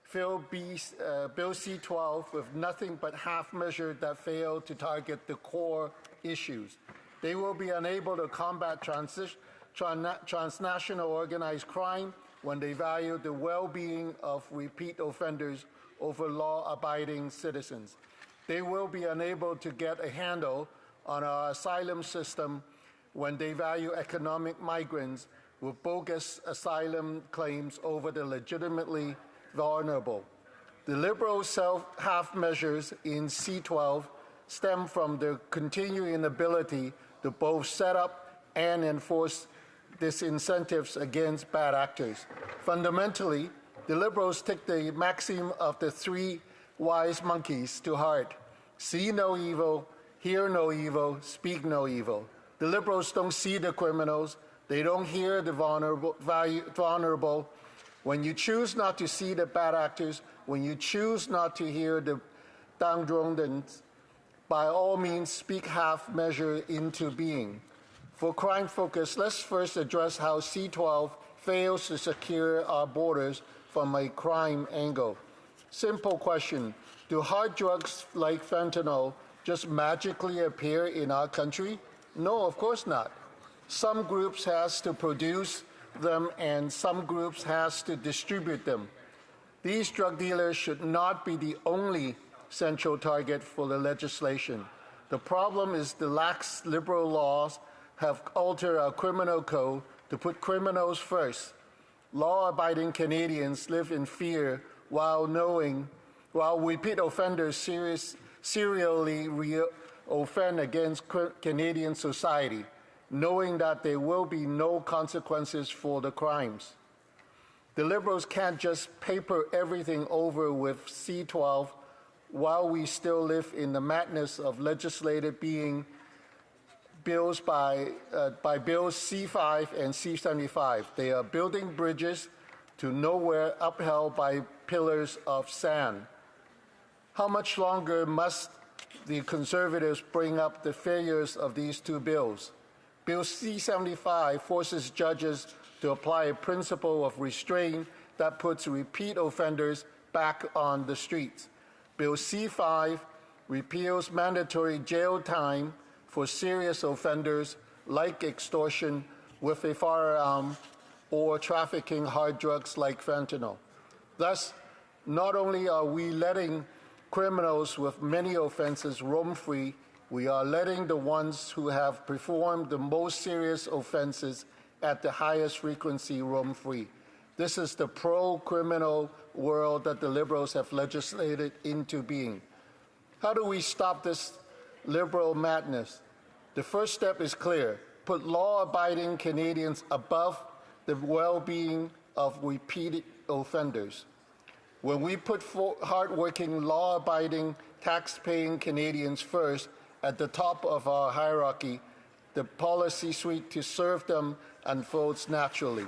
filled Bill C-12 with nothing but half measures that fail to target the core issues. They will be unable to combat transnational organized crime when they value the well-being of repeat offenders over law-abiding citizens. They will be unable to get a handle on our asylum system when they value economic migrants with bogus asylum claims over the legitimately vulnerable. The Liberals' half measures in C-12 stem from their continuing inability to both set up and enforce disincentives against bad actors. Fundamentally, the Liberals take the maxim of the three wise monkeys to heart: see no evil, hear no evil, speak no evil. The Liberals don't see the criminals. They don't hear the vulnerable. When you choose not to see the bad actors, when you choose not to hear the downtrodden, by all means speak half measure into being. For Crime Focus, let's first address how C-12 fails to secure our borders from a crime angle. Simple question: do hard drugs like fentanyl just magically appear in our country? No, of course not. Some groups has to produce them and some groups has to distribute them. These drug dealers should not be the only central target for the legislation. The problem is the lax liberal laws have altered our criminal code to put criminals first. Law-abiding Canadians live in fear while repeat offenders serially offend against Canadian society, knowing that there will be no consequences for the crimes. The Liberals can't just paper everything over with C-12 while we still live in the madness of legislated being bills by bills C-5 and C-75. They are building bridges to nowhere upheld by pillars of sand. How much longer must the Conservatives bring up the failures of these two bills? Bill C-75 forces judges to apply a principle of restraint that puts repeat offenders back on the streets. Bill C-5 repeals mandatory jail time for serious offenders like extortion with a firearm or trafficking hard drugs like fentanyl. Thus, not only are we letting criminals with many offenses roam free, we are letting the ones who have performed the most serious offenses at the highest frequency roam free. This is the pro-criminal world that the Liberals have legislated into being. How do we stop this Liberal madness? The first step is clear. Put law-abiding Canadians above the well-being of repeated offenders. When we put hardworking, law-abiding, tax-paying Canadians first at the top of our hierarchy, the policy suite to serve them unfolds naturally.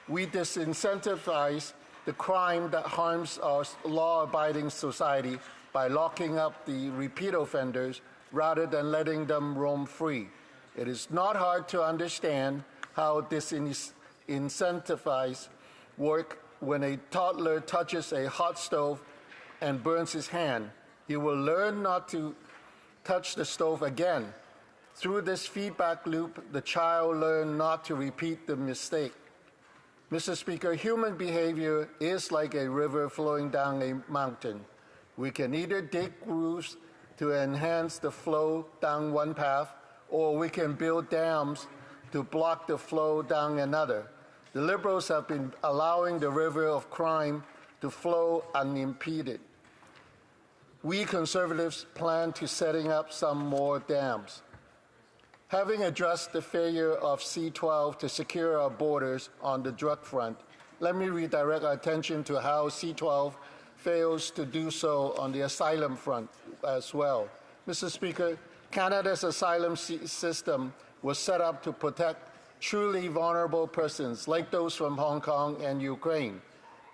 We disincentivize the crime that harms our law-abiding society by locking up the repeat offenders rather than letting them roam free. It is not hard to understand how disincentivize work when a toddler touches a hot stove and burns his hand. He will learn not to touch the stove again. Through this feedback loop, the child learns not to repeat the mistake. Mr. Speaker, human behavior is like a river flowing down a mountain. We can either dig grooves to enhance the flow down one path, or we can build dams to block the flow down another. The Liberals have been allowing the river of crime to flow unimpeded. We Conservatives plan to setting up some more dams. Having addressed the failure of C-12 to secure our borders on the drug front, let me redirect our attention to how C-12 fails to do so on the asylum front as well. Mr. Speaker, Canada's asylum system was set up to protect truly vulnerable persons like those from Hong Kong and Ukraine.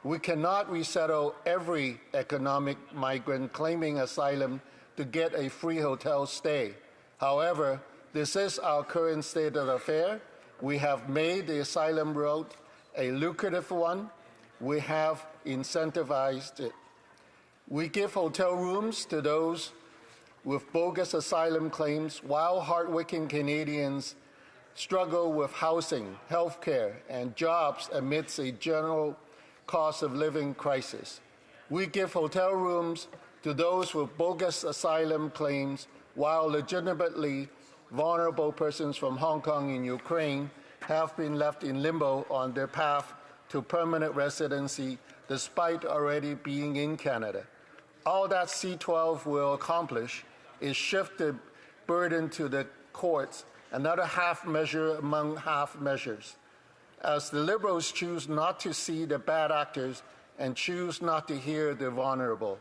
We cannot resettle every economic migrant claiming asylum to get a free hotel stay. However, this is our current state of affairs. We have made the asylum route a lucrative one. We have incentivized it. We give hotel rooms to those with bogus asylum claims while hardworking Canadians struggle with housing, health care, and jobs amidst a general cost of living crisis. We give hotel rooms to those with bogus asylum claims while legitimately vulnerable persons from Hong Kong and Ukraine have been left in limbo on their path to permanent residency despite already being in Canada. All that C-12 will accomplish is shift the burden to the courts, another half measure among half measures. As the Liberals choose not to see the bad actors and choose not to hear the vulnerable.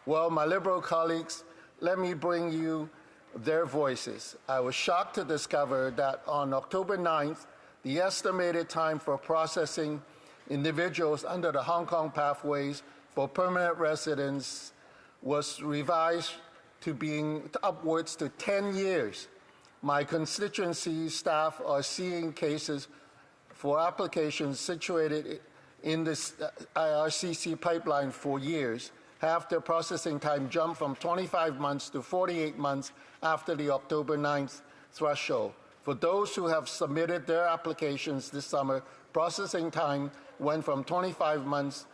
Well, my Liberal colleagues, let me bring you their voices. I was shocked to discover that on October 9th, the estimated time for processing individuals under the Hong Kong pathways for permanent residence was revised to being upwards to 10 years. My constituency staff are seeing cases for applications situated in this IRCC pipeline for years, have their processing time jump from 25 months to 48 months after the October 9th threshold. For those who have submitted their applications this summer, processing time went from 25 months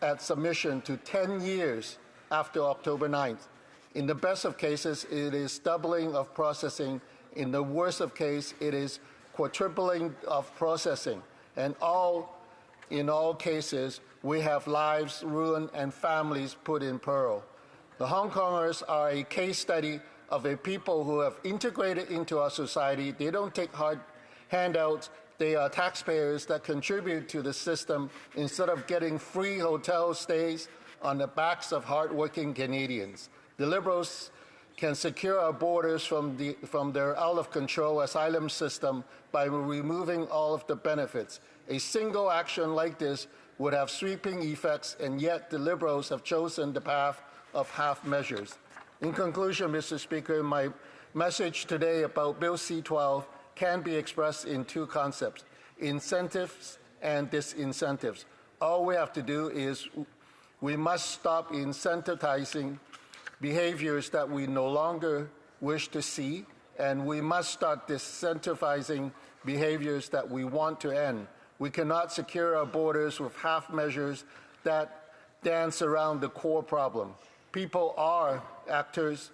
at submission to 10 years after October 9th. In the best of cases, it is doubling of processing. In the worst of cases, it is quadrupling of processing. And in all cases, we have lives ruined and families put in peril. The Hong Kongers are a case study of a people who have integrated into our society. They don't take hard handouts. They are taxpayers that contribute to the system instead of getting free hotel stays on the backs of hardworking Canadians. The Liberals can secure our borders from their out-of-control asylum system by removing all of the benefits. A single action like this would have sweeping effects, and yet the Liberals have chosen the path of half measures. In conclusion, Mr. Speaker, my message today about Bill C-12 can be expressed in two concepts: incentives and disincentives. All we have to do is we must stop incentivizing behaviors that we no longer wish to see, and we must start disincentivizing behaviors that we want to end. We cannot secure our borders with half measures that dance around the core problem. People are actors,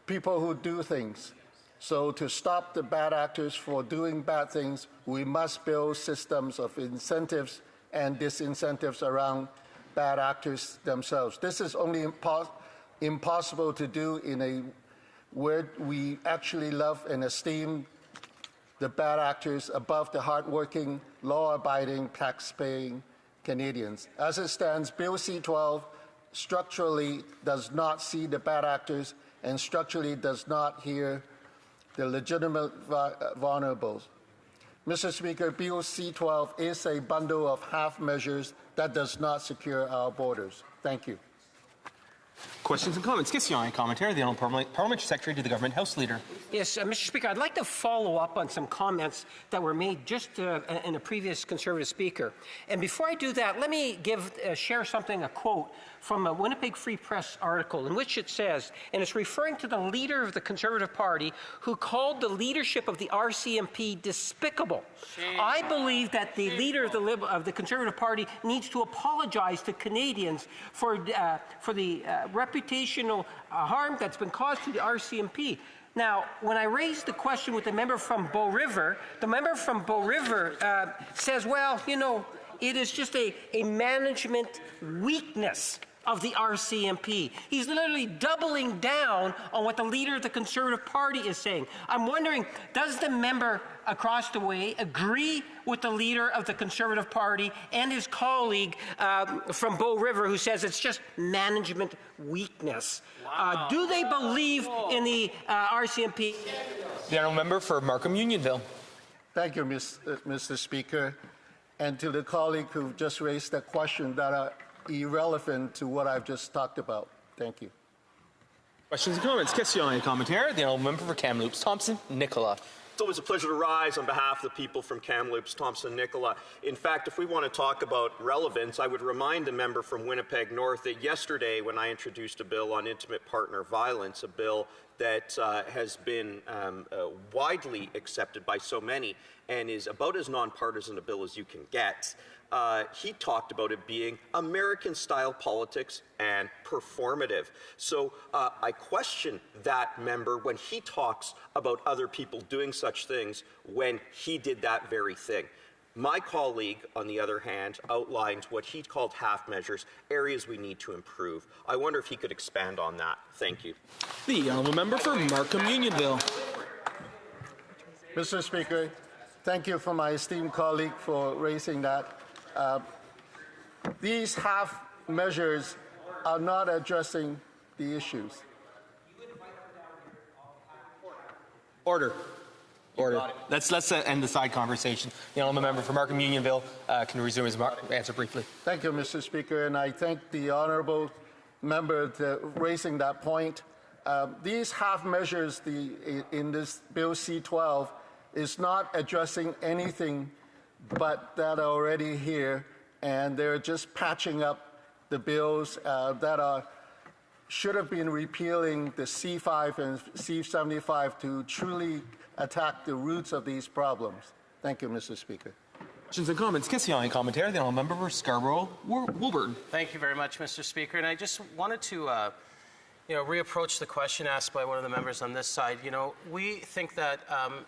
people who do things. So to stop the bad actors for doing bad things, we must build systems of incentives and disincentives around bad actors themselves. This is only impossible to do in a where we actually love and esteem the bad actors above the hardworking, law-abiding, tax-paying Canadians. As it stands, Bill C-12 structurally does not see the bad actors and structurally does not hear the legitimate vulnerables. Mr. Speaker, Bill C-12 is a bundle of half measures that does not secure our borders. Thank you. Questions and comments. Question commentary. The Honourable Parliamentary Secretary to the Government House Leader. Yes, Mr. Speaker, I'd like to follow up on some comments that were made just in a previous Conservative Speaker. And before I do that, let me share a quote from a Winnipeg Free Press article in which it says, and it's referring to the leader of the Conservative Party who called the leadership of the RCMP despicable. I believe that the leader of the Conservative Party needs to apologize to Canadians for the reputational harm that's been caused to the RCMP. Now, when I raised the question with the member from Bow River, the member from Bow River says, well, you know, it is just a management weakness of the RCMP. He's literally doubling down on what the leader of the Conservative Party is saying. I'm wondering, does the member across the way agree with the leader of the Conservative Party and his colleague from Bow River who says it's just management weakness? Wow. Do they believe in the RCMP? The Honourable Member for Markham Unionville. Thank you, Mr. Speaker. And to the colleague who just raised a question that are irrelevant to what I've just talked about. Thank you. Questions and comments. Question commentary. The Honourable Member for Kamloops Thompson Nicola. It's always a pleasure to rise on behalf of the people from Kamloops, Thompson, Nicola. In fact, if we want to talk about relevance, I would remind the member from Winnipeg North that yesterday when I introduced a bill on intimate partner violence, a bill that has been widely accepted by so many and is about as nonpartisan a bill as you can get, he talked about it being American-style politics and performative. So I question that member when he talks about other people doing such things when he did that very thing. My colleague, on the other hand, outlined what he called half measures, areas we need to improve. I wonder if he could expand on that. Thank you. The Honourable Member for Markham Unionville. Mr. Speaker, thank you for my esteemed colleague for raising that. These half measures are not addressing the issues. Order. Let's end the side conversation. The Honourable Member for Markham Unionville can resume his answer briefly. Thank you, Mr. Speaker, and I thank the Honourable Member for raising that point. These half measures in this Bill C-12 is not addressing anything but that are already here, and they're just patching up the bills that are should have been repealing the C5 and C75 to truly attack the roots of these problems. Thank you, Mr. Speaker. Questions and comments. Question and commentary. The honourable member for Scarborough-Woburn. Thank you very much, Mr. Speaker. And I just wanted to reapproach the question asked by one of the members on this side. We think that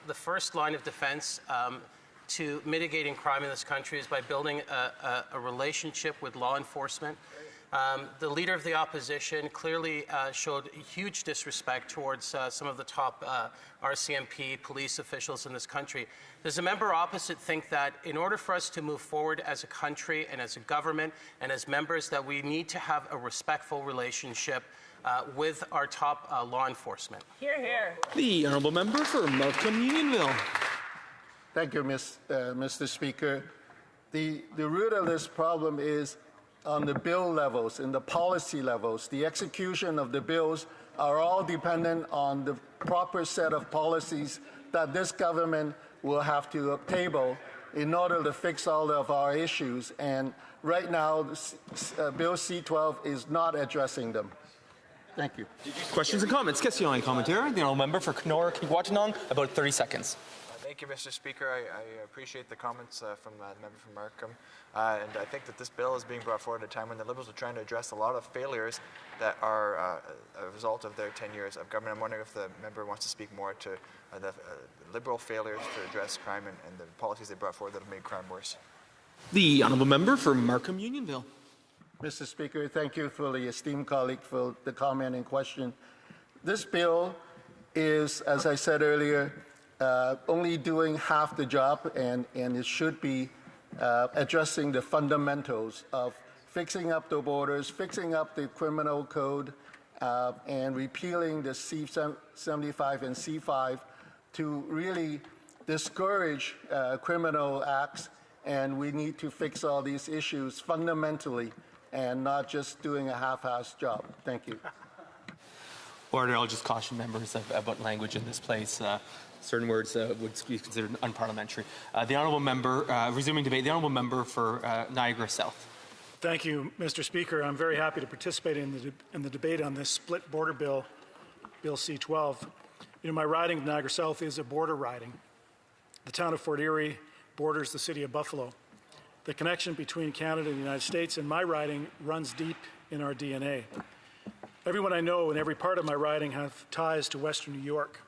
the first line of defense to mitigating crime in this country is by building a relationship with law enforcement. The leader of the opposition clearly showed huge disrespect towards some of the top RCMP police officials in this country. Does the member opposite think that in order for us to move forward as a country and as a government and as members that we need to have a respectful relationship with our top law enforcement? Hear, hear. The honourable member for Markham Unionville. Thank you, Mr. Speaker. The root of this problem is on the bill levels, in the policy levels. The execution of the bills are all dependent on the proper set of policies that this government will have to table in order to fix all of our issues. And right now, Bill C-12 is not addressing them. Thank you. Questions and comments. Question and commentary. The honourable member for Kenora-Kiwachanong, about 30 seconds. Thank you, Mr. Speaker. I appreciate the comments from the member from Markham. And I think that this bill is being brought forward at a time when the Liberals are trying to address a lot of failures that are a result of their 10 years of government. I'm wondering if the member wants to speak more to the Liberal failures to address crime and the policies they brought forward that have made crime worse. The honourable member for Markham Unionville. Mr. Speaker, thank you for the esteemed colleague for the comment in question. This bill is, as I said earlier, only doing half the job, and it should be addressing the fundamentals of fixing up the borders, fixing up the criminal code, and repealing the C-75 and C-5 to really discourage criminal acts. And we need to fix all these issues fundamentally and not just doing a half-assed job. Thank you. Order. I'll just caution members about language in this place. Certain words would be considered unparliamentary. The honourable member, resuming debate, the honourable member for Niagara South. Thank you, Mr. Speaker. I'm very happy to participate in the debate on this split border bill, Bill C-12. My riding of Niagara South is a border riding. The town of Fort Erie borders the city of Buffalo. The connection between Canada and the United States and my riding runs deep in our DNA. Everyone I know in every part of my riding have ties to Western New York.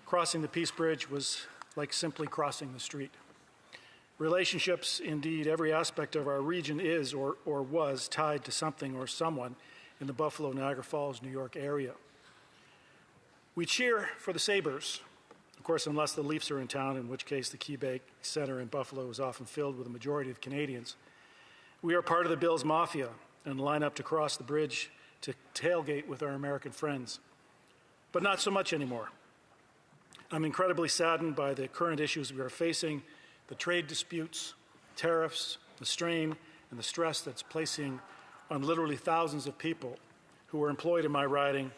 Crossing the Peace Bridge was like simply crossing the street. Relationships, indeed, every aspect of our region is or was tied to something or someone in the Buffalo, Niagara Falls, New York area. We cheer for the Sabres, of course, unless the Leafs are in town, in which case the KeyBank Centre in Buffalo is often filled with a majority of Canadians. We are part of the Bills Mafia and line up to cross the bridge to tailgate with our American friends. But not so much anymore. I'm incredibly saddened by the current issues we are facing, the trade disputes, tariffs, the strain, and the stress that's placing on literally thousands of people who are employed in my riding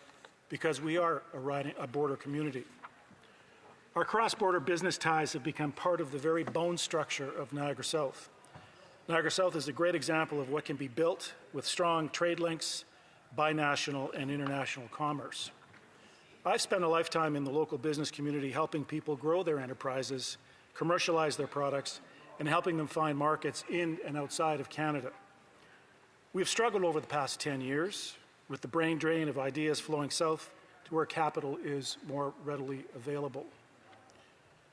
because we are a border community. Our cross-border business ties have become part of the very bone structure of Niagara South. Niagara South is a great example of what can be built with strong trade links, binational and international commerce. I've spent a lifetime in the local business community helping people grow their enterprises, commercialize their products, and helping them find markets in and outside of Canada. We've struggled over the past 10 years with the brain drain of ideas flowing south to where capital is more readily available.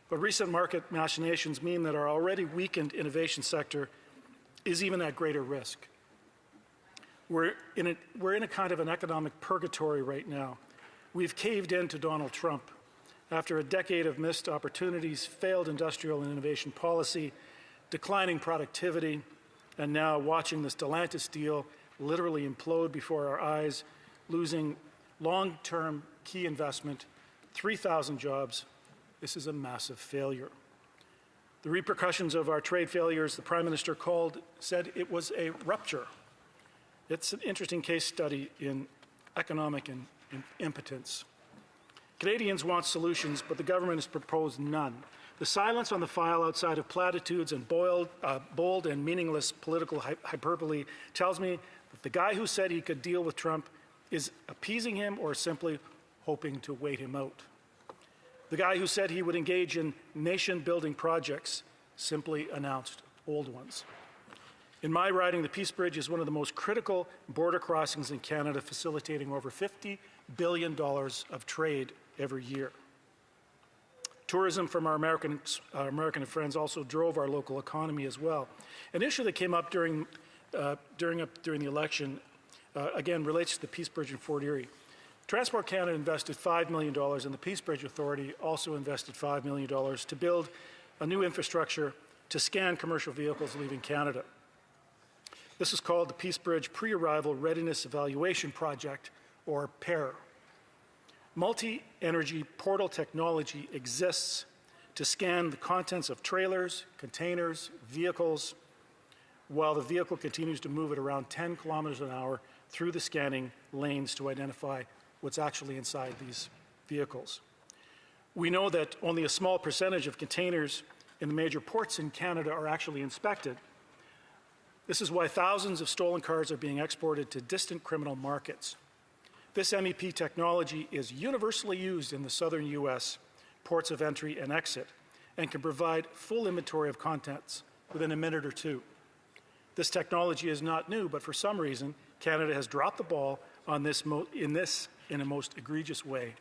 But recent market machinations mean that our already weakened innovation sector is even at greater risk. We're in a kind of an economic purgatory right now. We've caved in to Donald Trump. After a decade of missed opportunities, failed industrial and innovation policy, declining productivity, and now watching the Stellantis deal literally implode before our eyes, losing long-term key investment, 3,000 jobs. This is a massive failure. The repercussions of our trade failures, the Prime Minister said it was a rupture. It's an interesting case study in economic impotence. Canadians want solutions, but the government has proposed none. The silence on the file outside of platitudes and bold and meaningless political hyperbole tells me that the guy who said he could deal with Trump is appeasing him or simply hoping to wait him out? The guy who said he would engage in nation-building projects simply announced old ones. In my riding, the Peace Bridge is one of the most critical border crossings in Canada, facilitating over $50 billion of trade every year. Tourism from our American friends also drove our local economy as well. An issue that came up during the election, again, relates to the Peace Bridge in Fort Erie. Transport Canada invested $5 million, and the Peace Bridge Authority also invested $5 million to build a new infrastructure to scan commercial vehicles leaving Canada. This is called the Peace Bridge Pre-Arrival Readiness Evaluation Project, or PARE. Multi-energy portal technology exists to scan the contents of trailers, containers, vehicles, while the vehicle continues to move at around 10 kilometers an hour through the scanning lanes to identify what's actually inside these vehicles. We know that only a small percentage of containers in the major ports in Canada are actually inspected. This is why thousands of stolen cars are being exported to distant criminal markets. This MEP technology is universally used in the southern U.S. ports of entry and exit and can provide full inventory of contents within a minute or two. This technology is not new, but for some reason, Canada has dropped the ball on this in a most egregious way.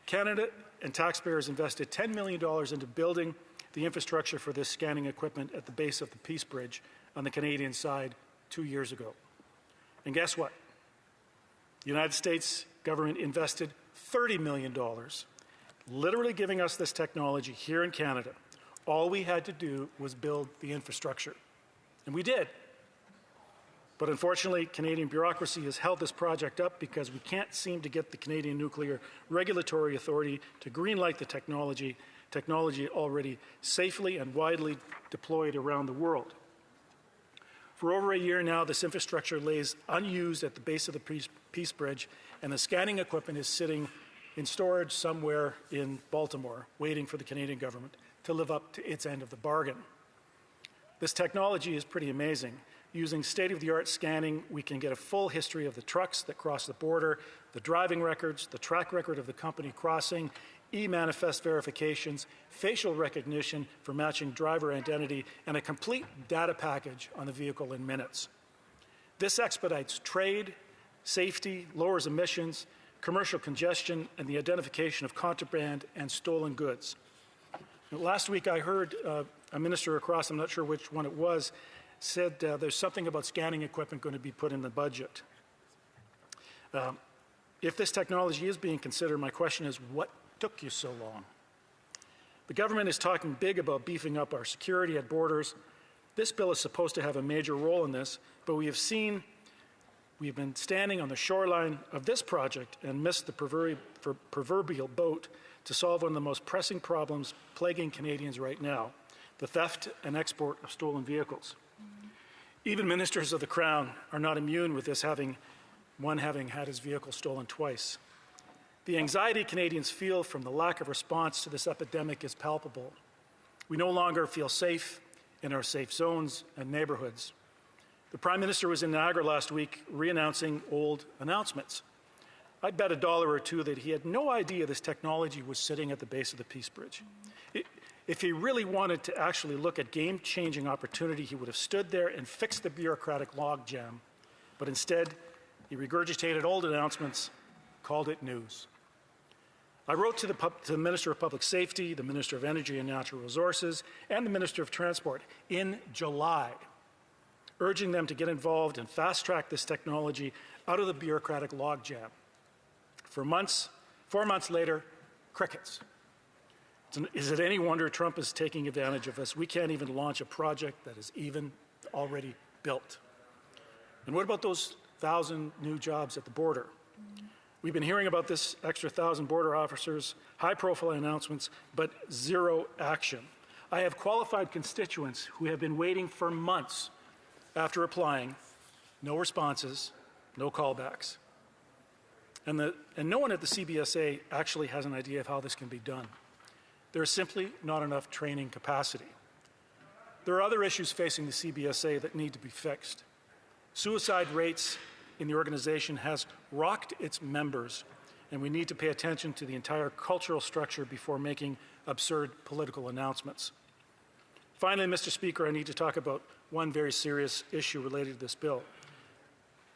Canada and taxpayers invested $10 million into building the infrastructure for this scanning equipment at the base of the Peace Bridge on the Canadian side 2 years ago. And guess what? The United States government invested $30 million, literally giving us this technology here in Canada. All we had to do was build the infrastructure. And we did. But unfortunately, Canadian bureaucracy has held this project up because we can't seem to get the Canadian Nuclear Regulatory Authority to greenlight the technology already safely and widely deployed around the world. For over a year now, this infrastructure lays unused at the base of the Peace Bridge, and the scanning equipment is sitting in storage somewhere in Baltimore, waiting for the Canadian government to live up to its end of the bargain. This technology is pretty amazing. Using state-of-the-art scanning, we can get a full history of the trucks that cross the border, the driving records, the track record of the company crossing, e-manifest verifications, facial recognition for matching driver identity, and a complete data package on the vehicle in minutes. This expedites trade, safety, lowers emissions, commercial congestion, and the identification of contraband and stolen goods. Last week I heard a minister across, I'm not sure which one it was, said there's something about scanning equipment going to be put in the budget. If this technology is being considered, my question is, what took you so long? The government is talking big about beefing up our security at borders. This bill is supposed to have a major role in this, but we've been standing on the shoreline of this project and missed the proverbial boat to solve one of the most pressing problems plaguing Canadians right now, the theft and export of stolen vehicles. Even ministers of the Crown are not immune with this, having had his vehicle stolen twice. The anxiety Canadians feel from the lack of response to this epidemic is palpable. We no longer feel safe in our safe zones and neighborhoods. The Prime Minister was in Niagara last week re-announcing old announcements. I'd bet $1 or $2 that he had no idea this technology was sitting at the base of the Peace Bridge. If he really wanted to actually look at game-changing opportunity, he would have stood there and fixed the bureaucratic logjam. But instead, he regurgitated old announcements, called it news. I wrote to the Minister of Public Safety, the Minister of Energy and Natural Resources, and the Minister of Transport in July, urging them to get involved and fast-track this technology out of the bureaucratic logjam. 4 months later, crickets. Is it any wonder Trump is taking advantage of us? We can't even launch a project that is even already built. And what about those 1,000 new jobs at the border? We've been hearing about this extra 1,000 border officers, high-profile announcements, but zero action. I have qualified constituents who have been waiting for months after applying, no responses, no callbacks. And no one at the CBSA actually has an idea of how this can be done. There is simply not enough training capacity. There are other issues facing the CBSA that need to be fixed. Suicide rates in the organization has rocked its members, and we need to pay attention to the entire cultural structure before making absurd political announcements. Finally, Mr. Speaker, I need to talk about one very serious issue related to this bill.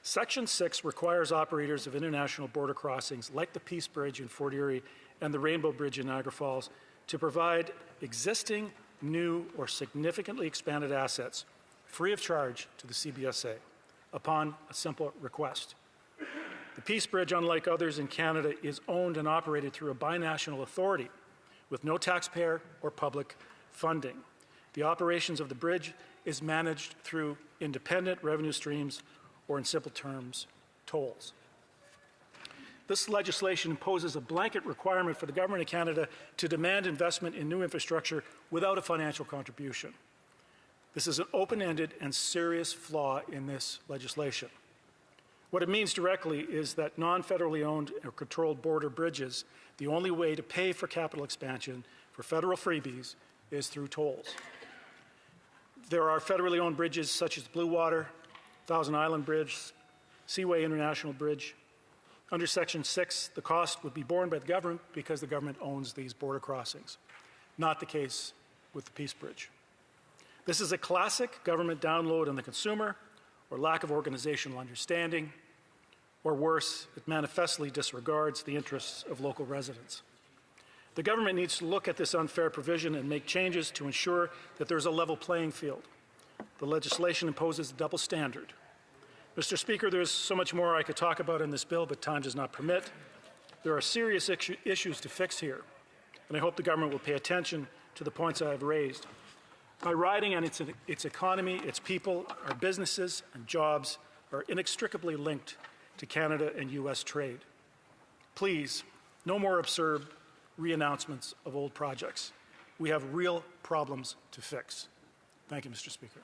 Section 6 requires operators of international border crossings, like the Peace Bridge in Fort Erie and the Rainbow Bridge in Niagara Falls, to provide existing, new, or significantly expanded assets free of charge to the CBSA upon a simple request. The Peace Bridge, unlike others in Canada, is owned and operated through a binational authority with no taxpayer or public funding. The operations of the bridge is managed through independent revenue streams, or in simple terms, tolls. This legislation imposes a blanket requirement for the Government of Canada to demand investment in new infrastructure without a financial contribution. This is an open-ended and serious flaw in this legislation. What it means directly is that non-federally owned or controlled border bridges, the only way to pay for capital expansion for federal freebies is through tolls. There are federally owned bridges such as Blue Water, Thousand Island Bridge, Seaway International Bridge. Under Section 6, the cost would be borne by the government because the government owns these border crossings. Not the case with the Peace Bridge. This is a classic government download on the consumer, or lack of organizational understanding, or worse, it manifestly disregards the interests of local residents. The government needs to look at this unfair provision and make changes to ensure that there's a level playing field. The legislation imposes a double standard. Mr. Speaker, there's so much more I could talk about in this bill, but time does not permit. There are serious issues to fix here, and I hope the government will pay attention to the points I have raised. My riding and its economy, its people, our businesses and jobs are inextricably linked to Canada and U.S. trade. Please, no more absurd re-announcements of old projects. We have real problems to fix. Thank you, Mr. Speaker.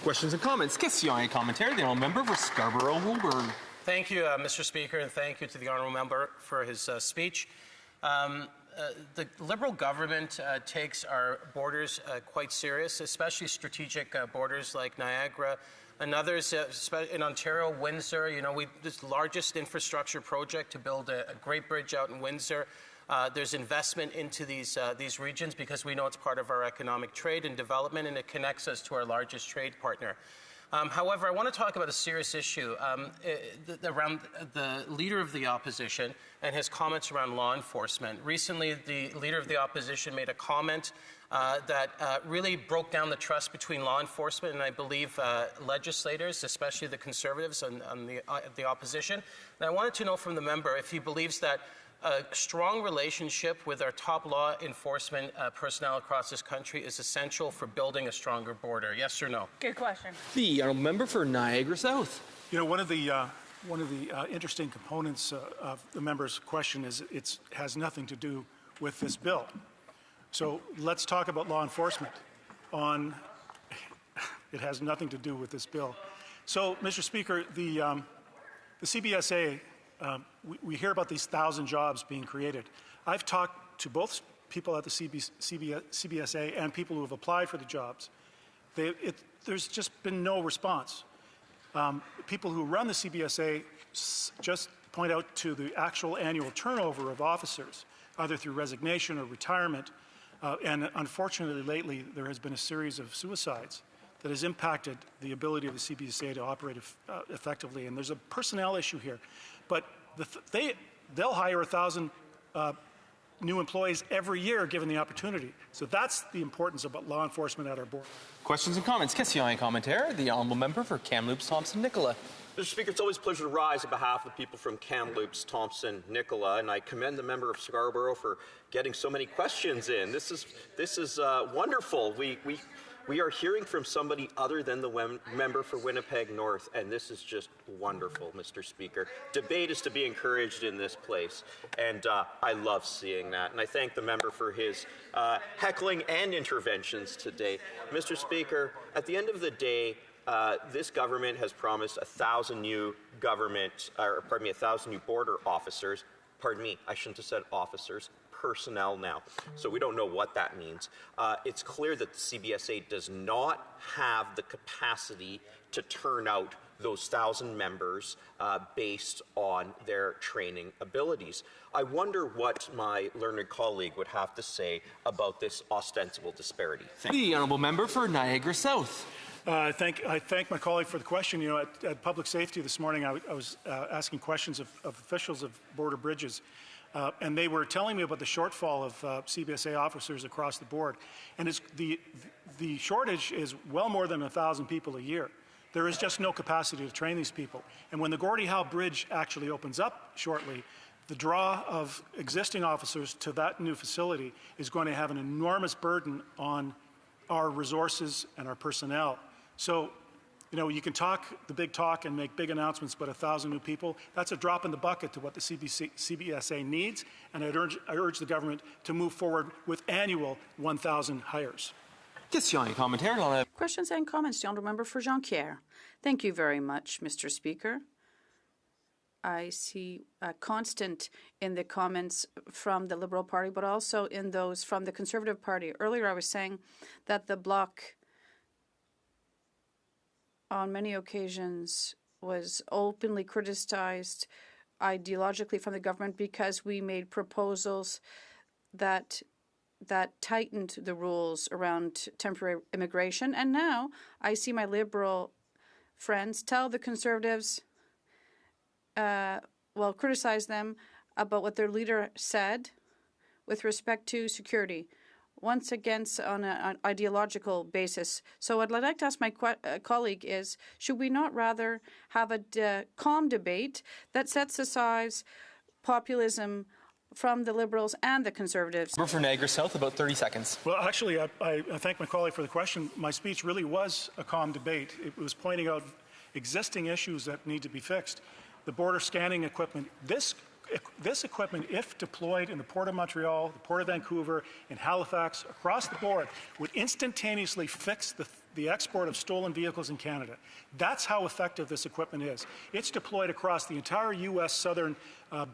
Questions and comments. Question et commentaire. The honourable member for Scarborough-Woburn. Thank you, Mr. Speaker, and thank you to the honourable member for his speech. The Liberal government takes our borders quite serious, especially strategic borders like Niagara and others. In Ontario, Windsor, this largest infrastructure project to build a great bridge out in Windsor. There's investment into these regions because we know it's part of our economic trade and development, and it connects us to our largest trade partner. However, I want to talk about a serious issue around the Leader of the Opposition and his comments around law enforcement. Recently, the Leader of the Opposition made a comment that really broke down the trust between law enforcement and, I believe, legislators, especially the Conservatives and the opposition. And I wanted to know from the member if he believes that a strong relationship with our top law enforcement personnel across this country is essential for building a stronger border. Yes or no? Good question. The honourable member for Niagara South. One of the interesting components of the member's question is it has nothing to do with this bill. So let's talk about law enforcement. It has nothing to do with this bill. So, Mr. Speaker, the CBSA. We hear about these 1,000 jobs being created. I've talked to both people at the CBSA and people who have applied for the jobs. There's just been no response. People who run the CBSA just point out to the actual annual turnover of officers, either through resignation or retirement. And unfortunately, lately, there has been a series of suicides that has impacted the ability of the CBSA to operate effectively. And there's a personnel issue here. But they'll hire 1,000 new employees every year given the opportunity. So that's the importance of law enforcement at our border. Questions and comments. Question et commentaire. The honourable member for Kamloops Thompson Nicola. Mr. Speaker, it's always a pleasure to rise on behalf of the people from Kamloops, Thompson, Nicola, and I commend the member of Scarborough for getting so many questions in. This is wonderful. We are hearing from somebody other than the member for Winnipeg North, and this is just wonderful, Mr. Speaker. Debate is to be encouraged in this place, and I love seeing that. And I thank the member for his heckling and interventions today. Mr. Speaker, at the end of the day, this government has promised 1,000 new 1,000 new border officers. Pardon me, I shouldn't have said officers. Personnel now. So we don't know what that means. It's clear that the CBSA does not have the capacity to turn out those 1,000 members based on their training abilities. I wonder what my learned colleague would have to say about this ostensible disparity. The honourable member for Niagara South. I thank my colleague for the question. You know, at Public Safety this morning, I was asking questions of officials of Border Bridges, and they were telling me about the shortfall of CBSA officers across the board. And the shortage is well more than 1,000 people a year. There is just no capacity to train these people. And when the Gordie Howe Bridge actually opens up shortly, the draw of existing officers to that new facility is going to have an enormous burden on our resources and our personnel. So, you know, you can talk the big talk and make big announcements about 1,000 new people. That's a drop in the bucket to what the CBSA needs, and I urge the government to move forward with annual 1,000 hires. Questions and comments. The honourable member for Jonquière. Thank you very much, Mr. Speaker. I see a constant in the comments from the Liberal Party, but also in those from the Conservative Party. Earlier, I was saying that the Bloc, on many occasions, was openly criticized ideologically from the government because we made proposals that tightened the rules around temporary immigration. And now I see my Liberal friends tell the Conservatives, criticize them about what their leader said with respect to security, once again on an ideological basis. So what I'd like to ask my colleague is, should we not rather have a calm debate that sets aside populism from the Liberals and the Conservatives? For Niagara South, about 30 seconds. Well, actually, I thank my colleague for the question. My speech really was a calm debate. It was pointing out existing issues that need to be fixed. The border scanning equipment, this equipment, if deployed in the Port of Montreal, the Port of Vancouver, in Halifax, across the board, would instantaneously fix the export of stolen vehicles in Canada. That's how effective this equipment is. It's deployed across the entire U.S. southern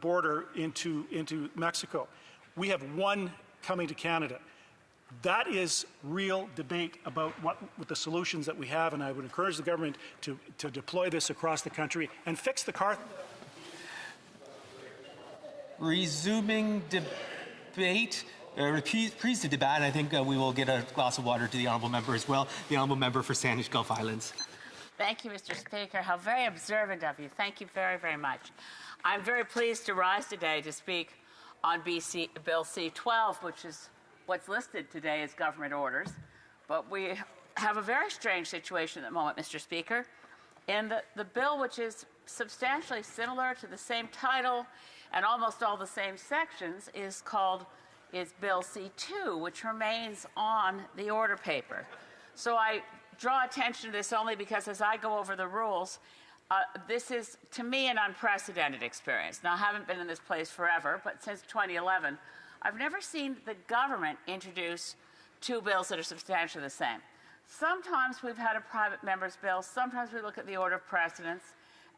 border into Mexico. We have one coming to Canada. That is real debate about what the solutions that we have, and I would encourage the government to deploy this across the country and fix the car. Resuming debate. Please the debate, and I think we will get a glass of water to the honourable member as well. The honourable member for Saanich Gulf Islands. Thank you, Mr. Speaker. How very observant of you. Thank you very, very much. I'm very pleased to rise today to speak on Bill C-12, which is what's listed today as government orders. But we have a very strange situation at the moment, Mr. Speaker. In the bill, which is substantially similar to the same title and almost all the same sections, is Bill C-2, which remains on the order paper. So I draw attention to this only because as I go over the rules, this is, to me, an unprecedented experience. Now, I haven't been in this place forever, but since 2011, I've never seen the government introduce two bills that are substantially the same. Sometimes we've had a private member's bill. Sometimes we look at the order of precedence.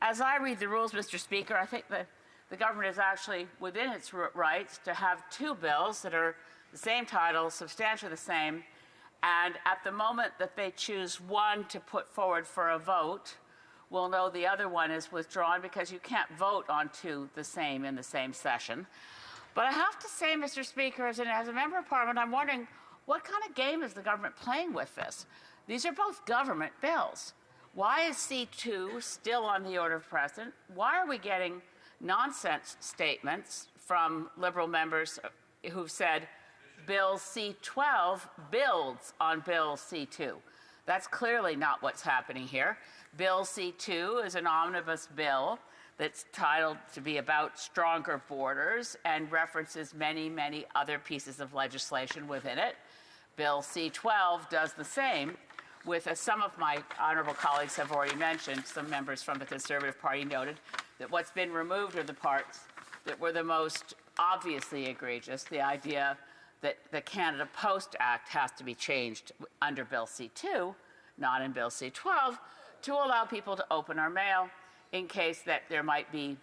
As I read the rules, Mr. Speaker, I think that the government is actually within its rights to have two bills that are the same title, substantially the same, and at the moment that they choose one to put forward for a vote, we'll know the other one is withdrawn because you can't vote on two the same in the same session. But I have to say, Mr. Speaker, as a member of Parliament, I'm wondering what kind of game is the government playing with this? These are both government bills. Why is C-2 still on the order of precedent? Why are we getting nonsense statements from Liberal members who've said Bill C-12 builds on Bill C-2? That's clearly not what's happening here. Bill C-2 is an omnibus bill that's titled to be about stronger borders and references many, many other pieces of legislation within it. Bill C-12 does the same, with, as some of my honourable colleagues have already mentioned, some members from the Conservative Party noted, that what's been removed are the parts that were the most obviously egregious, the idea that the Canada Post Act has to be changed under Bill C-2, not in Bill C-12, to allow people to open our mail in case that there might be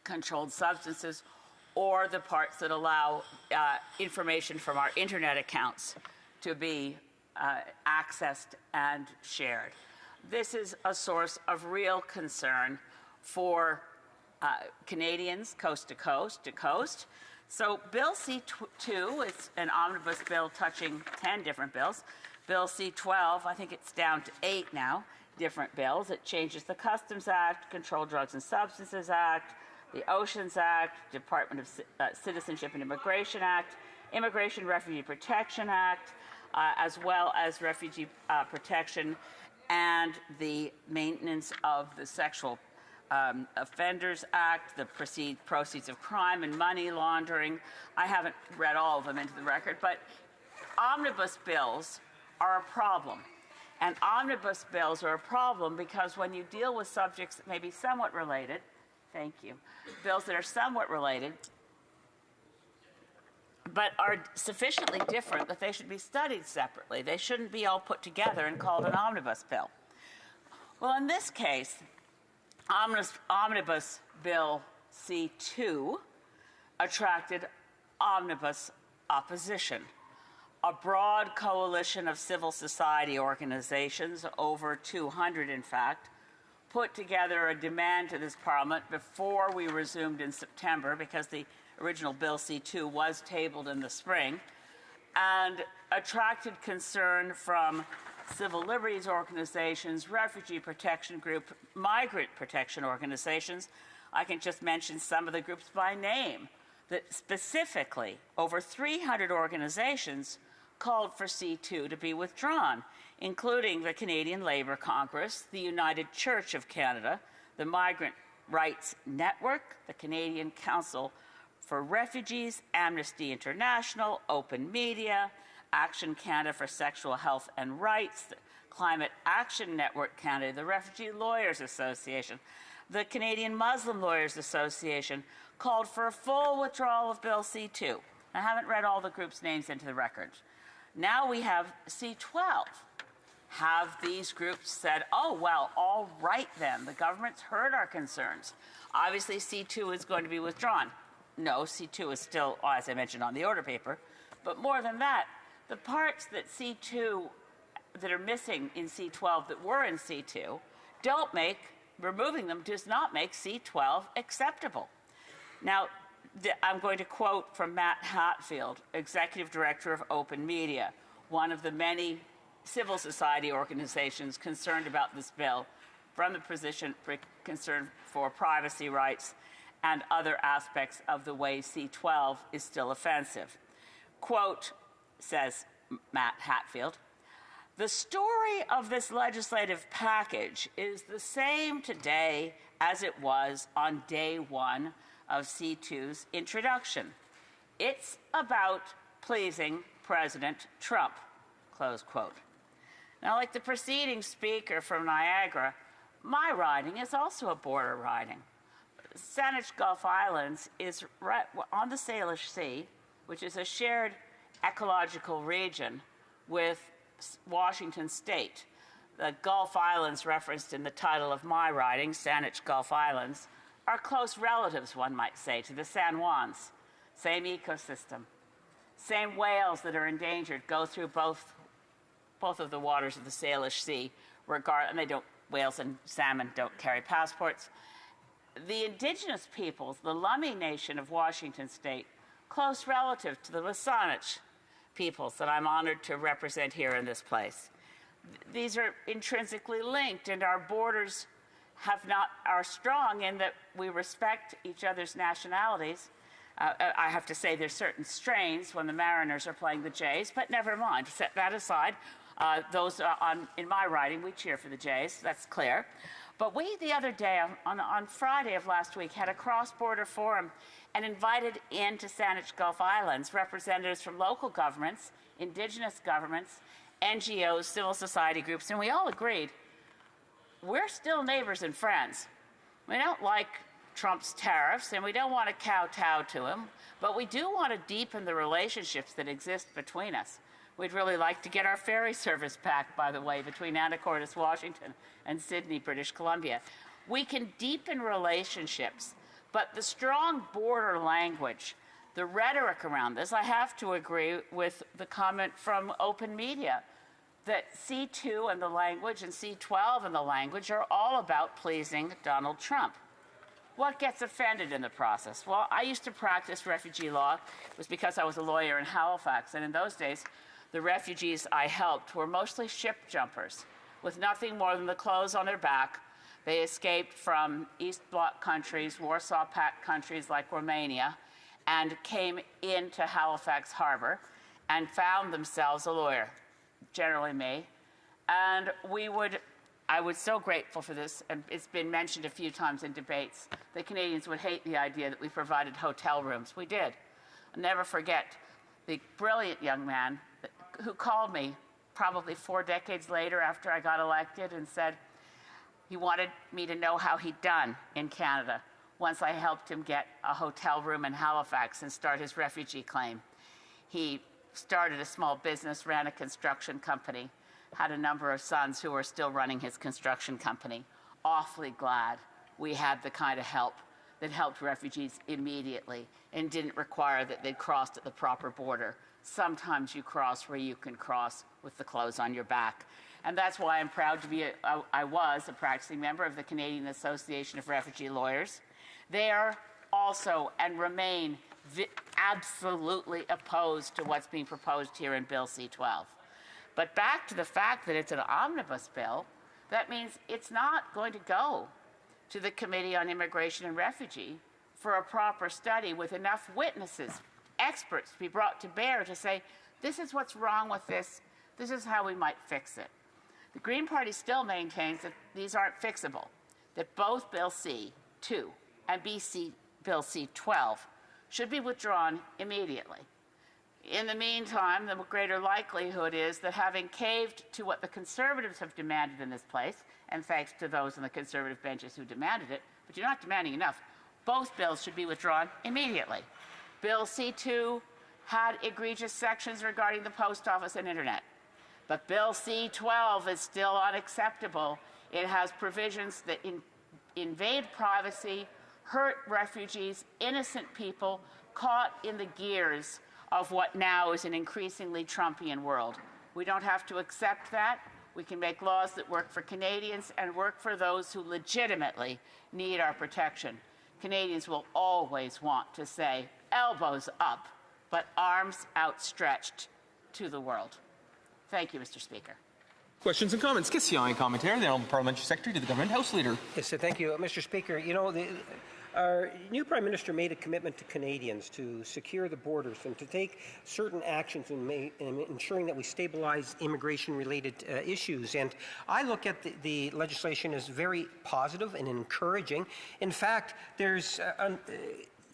controlled substances, or the parts that allow information from our internet accounts to be accessed and shared. this is a source of real concern for Canadians coast to coast. So Bill C2 is an omnibus bill touching 10 different bills. Bill C12, I think it's down to 8 now, different bills. It changes the Customs Act, Controlled Drugs and Substances Act, the Oceans Act, Department of Citizenship and Immigration Act, Immigration Refugee Protection Act, as well as Refugee Protection and the Maintenance of the Sexual Offenders Act, the Proceeds of Crime and Money Laundering. I haven't read all of them into the record, but omnibus bills are a problem. And omnibus bills are a problem because when you deal with subjects that may be somewhat related, thank you, bills that are somewhat related, but are sufficiently different that they should be studied separately. They shouldn't be all put together and called an omnibus bill. Well, in this case, Omnibus Bill C2 attracted omnibus opposition. A broad coalition of civil society organizations, over 200 in fact, put together a demand to this Parliament before we resumed in September, because the original Bill C2 was tabled in the spring, and attracted concern from civil liberties organizations, refugee protection group, migrant protection organizations. I can just mention some of the groups by name that specifically over 300 organizations called for C2 to be withdrawn, including the Canadian Labour Congress, the United Church of Canada, the Migrant Rights Network, the Canadian Council for Refugees, Amnesty International, Open Media, Action Canada for Sexual Health and Rights, the Climate Action Network Canada, the Refugee Lawyers Association, the Canadian Muslim Lawyers Association called for a full withdrawal of Bill C2. I haven't read all the groups' names into the record. Now we have C12. Have these groups said, oh, well, all right then, the government's heard our concerns. Obviously, C2 is going to be withdrawn. No, C2 is still, as I mentioned, on the order paper. But more than that, the parts that C2, that are missing in C12 that were in C2, don't make, removing them does not make C12 acceptable. Now, I'm going to quote from Matt Hatfield, Executive Director of Open Media, one of the many civil society organizations concerned about this bill, from the position concern for privacy rights and other aspects of the way C12 is still offensive. Quote, says Matt Hatfield, the story of this legislative package is the same today as it was on day one of C2's introduction. It's about pleasing President Trump, close quote. Now, like the preceding speaker from Niagara, my riding is also a border riding. Saanich Gulf Islands is right on the Salish Sea, which is a shared ecological region with Washington State. The Gulf Islands referenced in the title of my riding, Saanich Gulf Islands, are close relatives, one might say, to the San Juans. Same ecosystem. Same whales that are endangered go through both of the waters of the Salish Sea, and they don't, whales and salmon don't carry passports. The indigenous peoples, the Lummi Nation of Washington State, close relative to the Wasanich peoples that I'm honored to represent here in this place. These are intrinsically linked, and our borders are strong in that we respect each other's nationalities. I have to say there's certain strains when the Mariners are playing the Jays, but never mind, set that aside. In my riding, we cheer for the Jays, that's clear. But we, the other day, on Friday of last week, had a cross-border forum and invited into Saanich Gulf Islands representatives from local governments, indigenous governments, NGOs, civil society groups, and we all agreed we're still neighbors and friends. We don't like Trump's tariffs, and we don't want to kowtow to him, but we do want to deepen the relationships that exist between us. We'd really like to get our ferry service back, by the way, between Anacortes, Washington, and Sydney, British Columbia. We can deepen relationships, but the strong border language, the rhetoric around this, I have to agree with the comment from Open Media. that C2 and the language and C12 and the language are all about pleasing Donald Trump. What gets offended in the process? Well, I used to practice refugee law. It was because I was a lawyer in Halifax, and in those days, the refugees I helped were mostly ship jumpers with nothing more than the clothes on their back. They escaped from East Bloc countries, Warsaw Pact countries like Romania, and came into Halifax Harbor and found themselves a lawyer, generally me. And I was so grateful for this, and it's been mentioned a few times in debates. The Canadians would hate the idea that we provided hotel rooms. We did. I'll never forget the brilliant young man who called me probably 4 decades later after I got elected and said he wanted me to know how he'd done in Canada once I helped him get a hotel room in Halifax and start his refugee claim. He started a small business, ran a construction company, had a number of sons who are still running his construction company. Awfully glad we had the kind of help that helped refugees immediately and didn't require that they'd crossed at the proper border. Sometimes you cross where you can cross with the clothes on your back. And that's why I'm proud to be, I was a practicing member of the Canadian Association of Refugee Lawyers. They are also and remain absolutely opposed to what's being proposed here in Bill C-12. But back to the fact that it's an omnibus bill, that means it's not going to go to the Committee on Immigration and Refugee for a proper study with enough witnesses, experts to be brought to bear to say, this is what's wrong with this, this is how we might fix it. The Green Party still maintains that these aren't fixable, that both Bill C-2 and Bill C-12 should be withdrawn immediately. In the meantime, the greater likelihood is that having caved to what the Conservatives have demanded in this place, and thanks to those on the Conservative benches who demanded it, but you're not demanding enough, both bills should be withdrawn immediately. Bill C-2 had egregious sections regarding the post office and internet, but Bill C-12 is still unacceptable. It has provisions that invade privacy, hurt refugees, innocent people caught in the gears of what now is an increasingly Trumpian world. We don't have to accept that. We can make laws that work for Canadians and work for those who legitimately need our protection. Canadians will always want to say, elbows up, but arms outstretched to the world. Thank you, Mr. Speaker. Questions and comments? Question commentaire, the Honourable Parliamentary Secretary to the Government House Leader. Yes, thank you, Mr. Speaker. You know, our new Prime Minister made a commitment to Canadians to secure the borders and to take certain actions in ensuring that we stabilize immigration-related issues. And I look at the legislation as very positive and encouraging. In fact, there's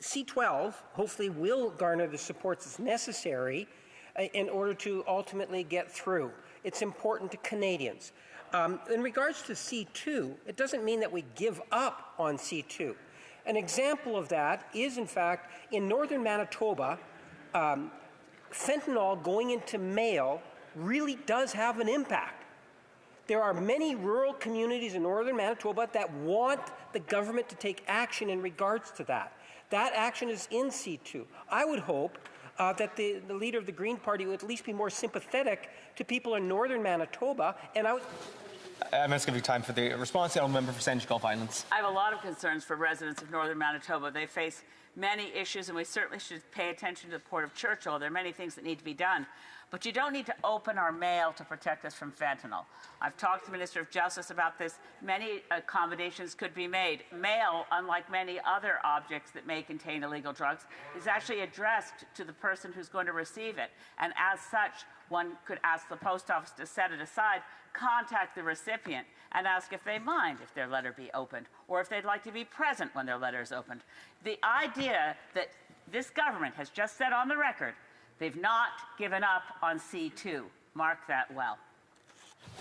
C-12 hopefully will garner the support that's necessary in order to ultimately get through. It's important to Canadians. In regards to C-2, it doesn't mean that we give up on C-2. An example of that is, in fact, in northern Manitoba, fentanyl going into mail really does have an impact. There are many rural communities in northern Manitoba that want the government to take action in regards to that. That action is in C-2. I would hope that the leader of the Green Party would at least be more sympathetic to people in northern Manitoba, and I'm just going to give time for the response. The Honourable Member for Sandwich Gulf Islands. I have a lot of concerns for residents of northern Manitoba. They face many issues, and we certainly should pay attention to the Port of Churchill. There are many things that need to be done. But you don't need to open our mail to protect us from fentanyl. I've talked to the Minister of Justice about this. Many accommodations could be made. Mail, unlike many other objects that may contain illegal drugs, is actually addressed to the person who's going to receive it. And as such, one could ask the post office to set it aside, contact the recipient, and ask if they mind if their letter be opened, or if they'd like to be present when their letter is opened. The idea that this government has just said on the record they've not given up on C-2. Mark that well.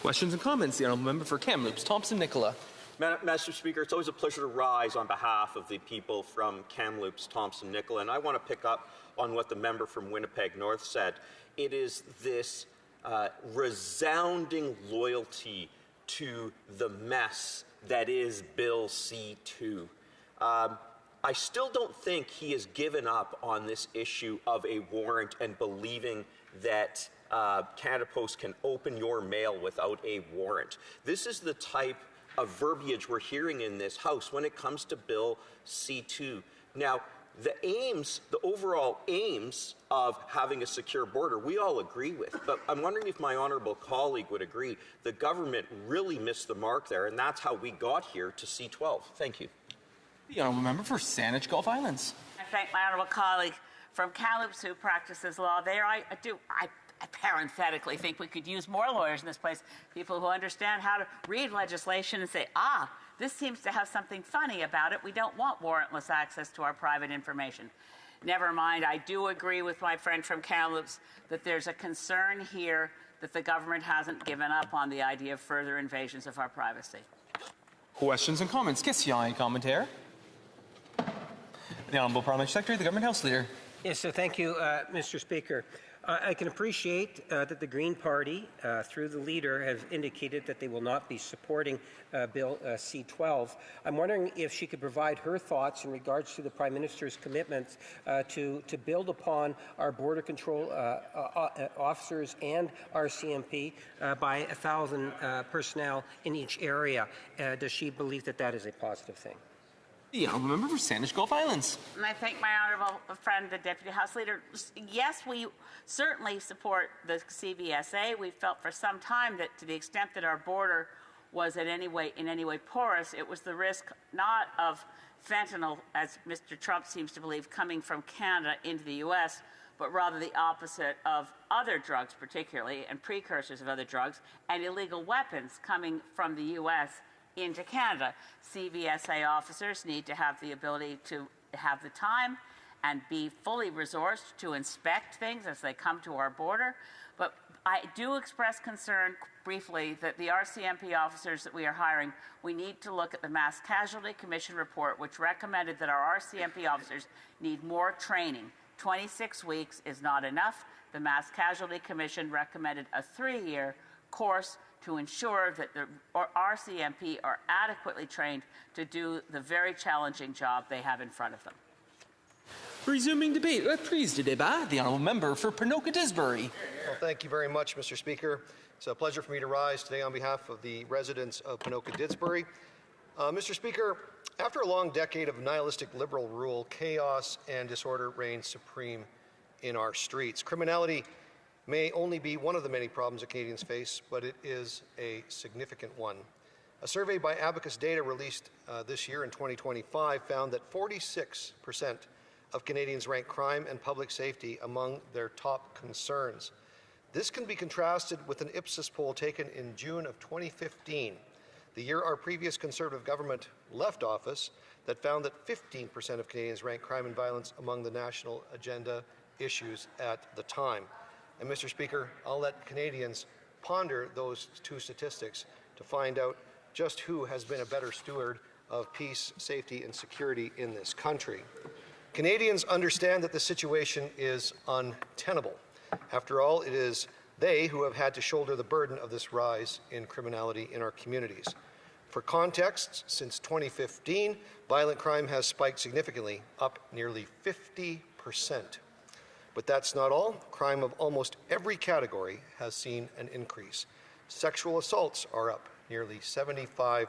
Questions and comments? The Honourable Member for Kamloops, Thompson-Nicola. Mr. Speaker, it's always a pleasure to rise on behalf of the people from Kamloops, Thompson-Nicola, and I want to pick up on what the member from Winnipeg North said. It is this resounding loyalty to the mess that is Bill C-2. I still don't think he has given up on this issue of a warrant and believing that Canada Post can open your mail without a warrant. This is the type of verbiage we're hearing in this House when it comes to Bill C-2. Now, the overall aims of having a secure border, we all agree with. But I'm wondering if my honourable colleague would agree the government really missed the mark there, and that's how we got here to C-12. Thank you. The honourable member for Saanich Gulf Islands. I thank my honourable colleague from Kamloops who practices law there. I parenthetically think we could use more lawyers in this place, people who understand how to read legislation and say, this seems to have something funny about it. We don't want warrantless access to our private information. Never mind, I do agree with my friend from Kamloops that there's a concern here that the government hasn't given up on the idea of further invasions of our privacy. Questions and comments? Question, commentaire. The Honourable Parliamentary Secretary, the Government House Leader. Yes, so thank you, Mr. Speaker. I can appreciate that the Green Party, through the leader, have indicated that they will not be supporting Bill C-12. I'm wondering if she could provide her thoughts in regards to the Prime Minister's commitment to build upon our border control officers and RCMP by 1,000 personnel in each area. Does she believe that that is a positive thing? The Honourable Member for Saanich Gulf Islands. And I thank my honourable friend, the Deputy House Leader. Yes, we certainly support the CBSA. We felt for some time that to the extent that our border was in any way porous, it was the risk not of fentanyl, as Mr. Trump seems to believe, coming from Canada into the U.S., but rather the opposite of other drugs particularly, and precursors of other drugs, and illegal weapons coming from the U.S. into Canada. CBSA officers need to have the ability to have the time and be fully resourced to inspect things as they come to our border. But I do express concern briefly that the RCMP officers that we are hiring, we need to look at the Mass Casualty Commission report, which recommended that our RCMP officers need more training. 26 weeks is not enough. The Mass Casualty Commission recommended a 3-year course to ensure that the RCMP are adequately trained to do the very challenging job they have in front of them. Resuming debate, reprise de débat, the Honourable Member for Ponoka-Disbury. Well, thank you very much, Mr. Speaker. It's a pleasure for me to rise today on behalf of the residents of Ponoka-Disbury. Mr. Speaker, after a long decade of nihilistic Liberal rule, chaos and disorder reign supreme in our streets. Criminality may only be one of the many problems that Canadians face, but it is a significant one. A survey by Abacus Data released this year in 2025 found that 46% of Canadians rank crime and public safety among their top concerns. This can be contrasted with an Ipsos poll taken in June of 2015, the year our previous Conservative government left office, that found that 15% of Canadians rank crime and violence among the national agenda issues at the time. And Mr. Speaker, I'll let Canadians ponder those two statistics to find out just who has been a better steward of peace, safety, and security in this country. Canadians understand that the situation is untenable. After all, it is they who have had to shoulder the burden of this rise in criminality in our communities. For context, since 2015, violent crime has spiked significantly, up nearly 50%. But that's not all. Crime of almost every category has seen an increase. Sexual assaults are up nearly 75%.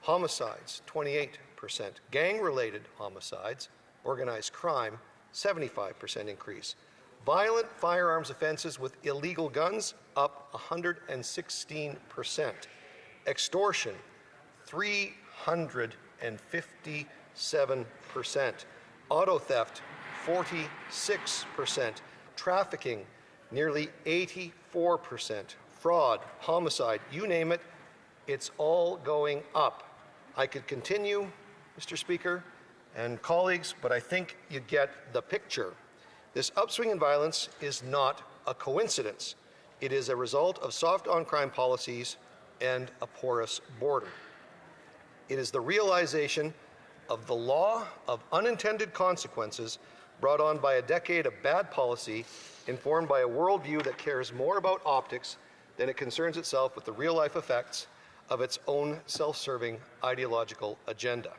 Homicides, 28%. Gang-related homicides, organized crime, 75% increase. Violent firearms offenses with illegal guns, up 116%. Extortion, 357%. Auto theft, 46%. Trafficking, nearly 84%. Fraud, homicide, you name it, it's all going up. I could continue, Mr. Speaker and colleagues, but I think you get the picture. This upswing in violence is not a coincidence. It is a result of soft on-crime policies and a porous border. It is the realization of the law of unintended consequences brought on by a decade of bad policy informed by a worldview that cares more about optics than it concerns itself with the real-life effects of its own self-serving ideological agenda.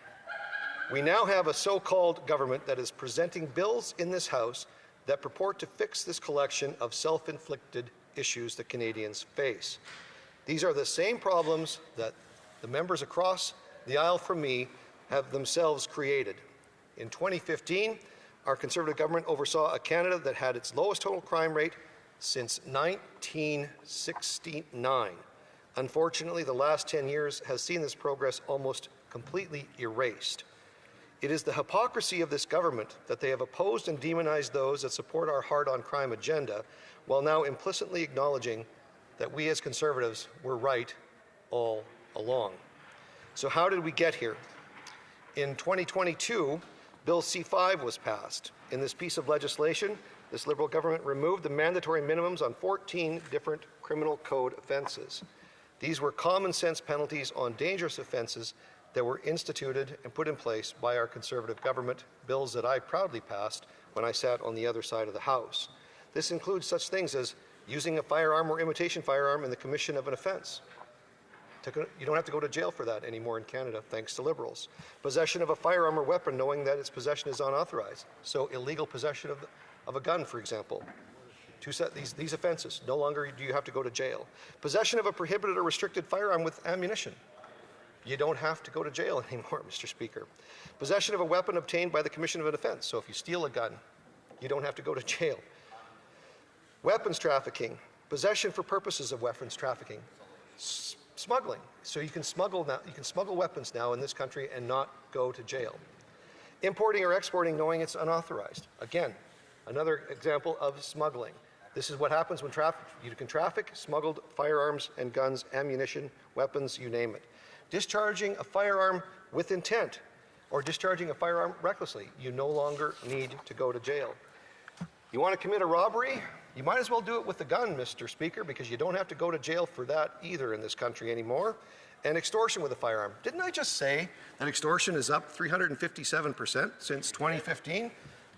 We now have a so-called government that is presenting bills in this House that purport to fix this collection of self-inflicted issues that Canadians face. These are the same problems that the members across the aisle from me have themselves created. In 2015, our Conservative government oversaw a Canada that had its lowest total crime rate since 1969. Unfortunately, the last 10 years has seen this progress almost completely erased. It is the hypocrisy of this government that they have opposed and demonized those that support our hard-on-crime agenda, while now implicitly acknowledging that we as Conservatives were right all along. So how did we get here? In 2022, Bill C-5 was passed. In this piece of legislation, this Liberal government removed the mandatory minimums on 14 different criminal code offences. These were common sense penalties on dangerous offences that were instituted and put in place by our Conservative government, bills that I proudly passed when I sat on the other side of the House. This includes such things as using a firearm or imitation firearm in the commission of an offence. You don't have to go to jail for that anymore in Canada, thanks to Liberals. Possession of a firearm or weapon knowing that its possession is unauthorized. So illegal possession of a gun, for example. These offences, no longer do you have to go to jail. Possession of a prohibited or restricted firearm with ammunition. You don't have to go to jail anymore, Mr. Speaker. Possession of a weapon obtained by the commission of an offence. So if you steal a gun, you don't have to go to jail. Weapons trafficking. Possession for purposes of weapons trafficking. Smuggling. So you can smuggle weapons now in this country and not go to jail. Importing or exporting knowing it's unauthorized. Again, another example of smuggling. This is what happens when you can traffic smuggled firearms and guns, ammunition, weapons, you name it. Discharging a firearm with intent or discharging a firearm recklessly, you no longer need to go to jail. You want to commit a robbery? You might as well do it with a gun, Mr. Speaker, because you don't have to go to jail for that either in this country anymore. And extortion with a firearm. Didn't I just say that extortion is up 357% since 2015?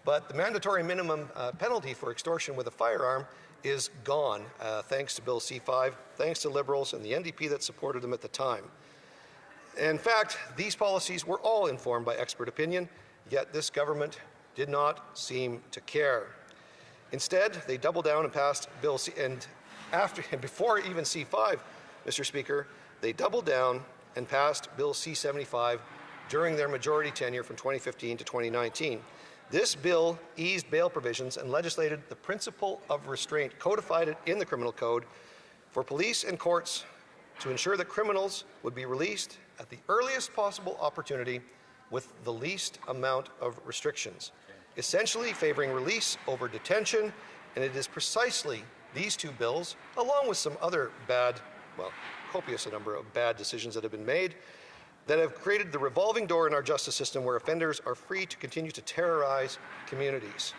But the mandatory minimum penalty for extortion with a firearm is gone, thanks to Bill C-5, thanks to Liberals and the NDP that supported them at the time. In fact, these policies were all informed by expert opinion, yet this government did not seem to care. Instead, they doubled down and passed Bill C, and before even C-5, Mr. Speaker, they doubled down and passed Bill C-75 during their majority tenure from 2015 to 2019. This bill eased bail provisions and legislated the principle of restraint, codified it in the criminal code for police and courts to ensure that criminals would be released at the earliest possible opportunity with the least amount of restrictions, essentially favoring release over detention, and it is precisely these two bills, along with some other copious number of bad decisions that have been made, that have created the revolving door in our justice system where offenders are free to continue to terrorize communities.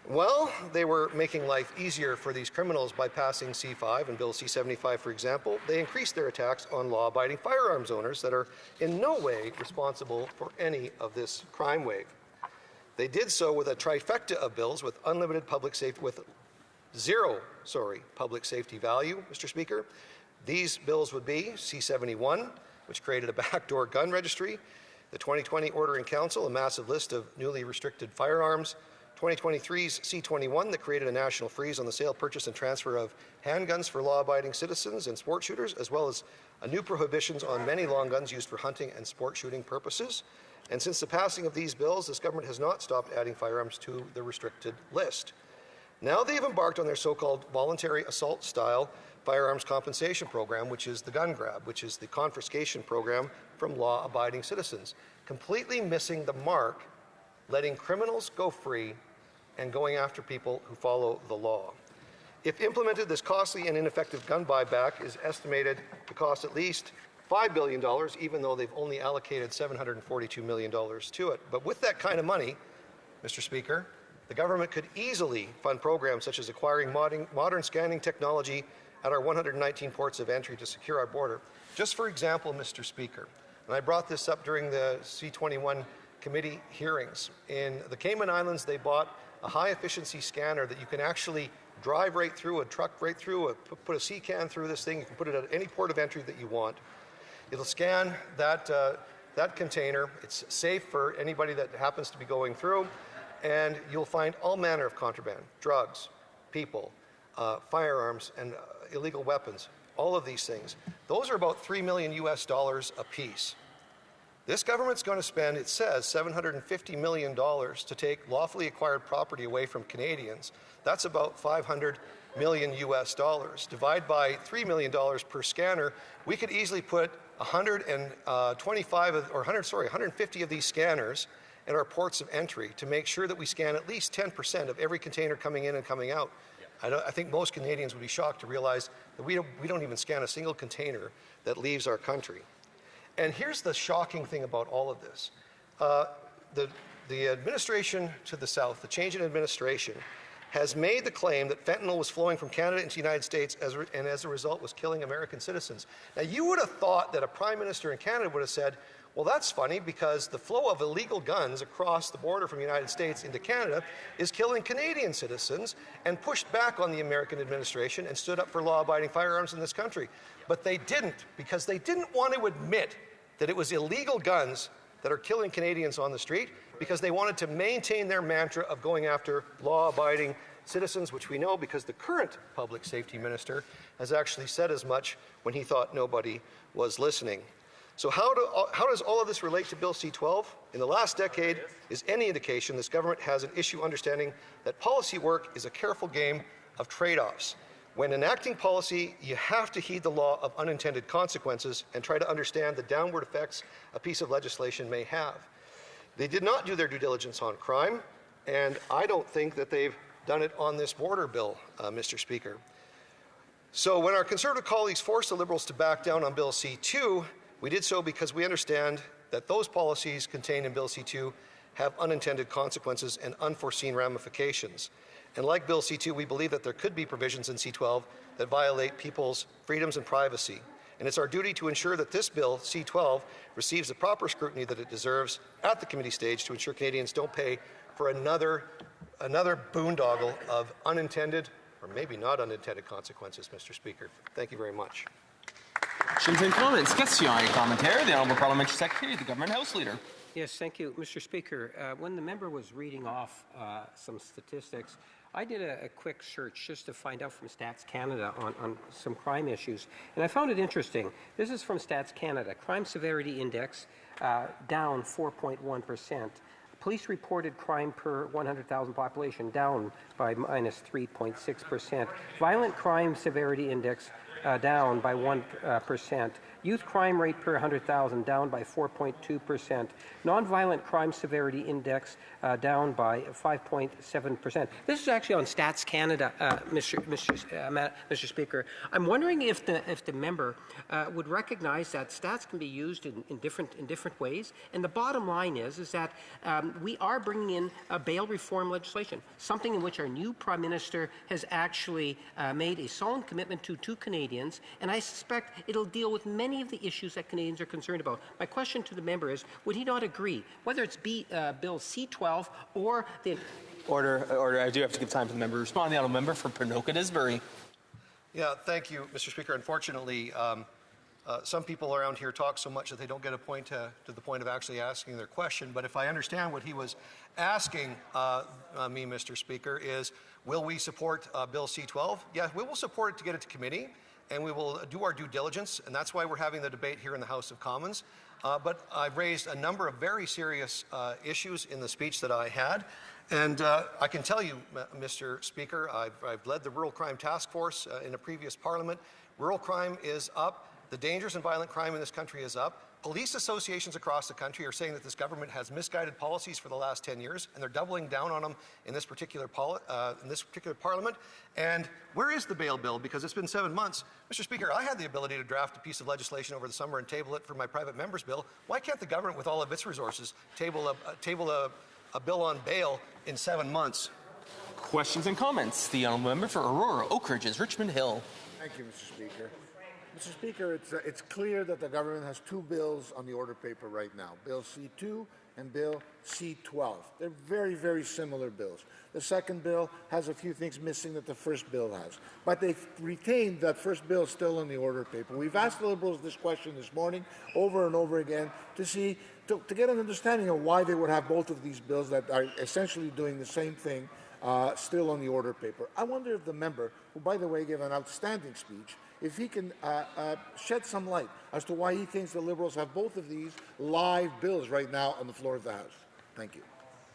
Well, they were making life easier for these criminals by passing C-5 and Bill C-75, for example. They increased their attacks on law-abiding firearms owners that are in no way responsible for any of this crime wave. They did so with a trifecta of bills with unlimited public safety, with zero public safety value, Mr. Speaker. These bills would be C-71, which created a backdoor gun registry, the 2020 Order in Council, a massive list of newly restricted firearms, 2023's C-21 that created a national freeze on the sale, purchase, and transfer of handguns for law-abiding citizens and sport shooters, as well as new prohibitions on many long guns used for hunting and sport shooting purposes. And since the passing of these bills, this government has not stopped adding firearms to the restricted list. Now they've embarked on their so-called voluntary assault-style firearms compensation program, which is the gun grab, which is the confiscation program from law-abiding citizens, completely missing the mark, letting criminals go free and going after people who follow the law. If implemented, this costly and ineffective gun buyback is estimated to cost at least $5 billion, even though they've only allocated $742 million to it. But with that kind of money, Mr. Speaker, the government could easily fund programs such as acquiring modern scanning technology at our 119 ports of entry to secure our border. Just for example, Mr. Speaker, and I brought this up during the C-21 committee hearings. In the Cayman Islands, they bought a high-efficiency scanner that you can actually drive right through, a truck right through, put a C-can through this thing. You can put it at any port of entry that you want. It'll scan that container. It's safe for anybody that happens to be going through. and you'll find all manner of contraband, drugs, people, firearms, and illegal weapons, all of these things. Those are about $3 million a piece. This government's going to spend, it says, $750 million to take lawfully acquired property away from Canadians. That's about $500 million. Divide by $3 million per scanner, we could easily put 150 of these scanners at our ports of entry to make sure that we scan at least 10% of every container coming in and coming out. I think most Canadians would be shocked to realize that we don't even scan a single container that leaves our country. And here's the shocking thing about all of this. The administration to the south, the change in administration, has made the claim that fentanyl was flowing from Canada into the United States and as a result was killing American citizens. Now, you would have thought that a prime minister in Canada would have said, well, that's funny because the flow of illegal guns across the border from the United States into Canada is killing Canadian citizens, and pushed back on the American administration and stood up for law-abiding firearms in this country. But they didn't, because they didn't want to admit that it was illegal guns that are killing Canadians on the street, because they wanted to maintain their mantra of going after law-abiding citizens, which we know because the current public safety minister has actually said as much when he thought nobody was listening. So how does all of this relate to Bill C-12? In the last decade is any indication, this government has an issue understanding that policy work is a careful game of trade-offs. When enacting policy, you have to heed the law of unintended consequences and try to understand the downward effects a piece of legislation may have. They did not do their due diligence on crime, and I don't think that they've done it on this border bill, Mr. Speaker. So when our Conservative colleagues forced the Liberals to back down on Bill C-2, we did so because we understand that those policies contained in Bill C-2 have unintended consequences and unforeseen ramifications. And like Bill C-2, we believe that there could be provisions in C-12 that violate people's freedoms and privacy. And it's our duty to ensure that this bill, C-12, receives the proper scrutiny that it deserves at the committee stage to ensure Canadians don't pay for another boondoggle of unintended, or maybe not unintended consequences, Mr. Speaker. Thank you very much. Questions and comments. Question et commentaire. The Honourable Parliamentary Secretary, the Government House Leader. Yes, thank you, Mr. Speaker. When the member was reading off some statistics, I did a quick search just to find out from Stats Canada on some crime issues, and I found it interesting. This is from Stats Canada. Crime Severity Index down 4.1%. Police reported crime per 100,000 population down by minus 3.6%. Violent Crime Severity Index down by 1%. Youth crime rate per 100,000 down by 4.2%. Nonviolent crime severity index down by 5.7%. This is actually on Stats Canada, Mr. Speaker. I'm wondering if the member would recognize that stats can be used in different ways. And the bottom line is that we are bringing in a bail reform legislation, something in which our new Prime Minister has actually made a solemn commitment to Canadians, and I suspect it'll deal with many of the issues that Canadians are concerned about. My question to the member is, would he not agree, whether it's Bill C-12 or the... Order. I do have to give time for the member to respond. The Honourable Member for Ponoka-Disbury. Yeah, thank you, Mr. Speaker. Unfortunately, some people around here talk so much that they don't get to the point of actually asking their question. But if I understand what he was asking me, Mr. Speaker, is will we support Bill C-12? Yes, we will support it to get it to committee, and we will do our due diligence, and that's why we're having the debate here in the House of Commons. But I've raised a number of very serious issues in the speech that I had. And I can tell you, Mr. Speaker, I've led the Rural Crime Task Force in a previous parliament. Rural crime is up. The dangerous and violent crime in this country is up. Police associations across the country are saying that this government has misguided policies for the last 10 years, and they're doubling down on them in this particular parliament. And where is the bail bill? Because it's been 7 months. Mr. Speaker, I had the ability to draft a piece of legislation over the summer and table it for my private member's bill. Why can't the government, with all of its resources, table a bill on bail in 7 months? Questions and comments. The Honourable Member for Aurora, Oak Ridges, Richmond Hill. Thank you, Mr. Speaker. Mr. Speaker, it's clear that the government has two bills on the order paper right now, Bill C-2 and Bill C-12. They're very, very similar bills. The second bill has a few things missing that the first bill has, but they've retained that first bill still in the order paper. We've asked the Liberals this question this morning over and over again to see to get an understanding of why they would have both of these bills that are essentially doing the same thing still on the order paper. I wonder if the member, who by the way gave an outstanding speech, if he can shed some light as to why he thinks the Liberals have both of these live bills right now on the floor of the House. Thank you.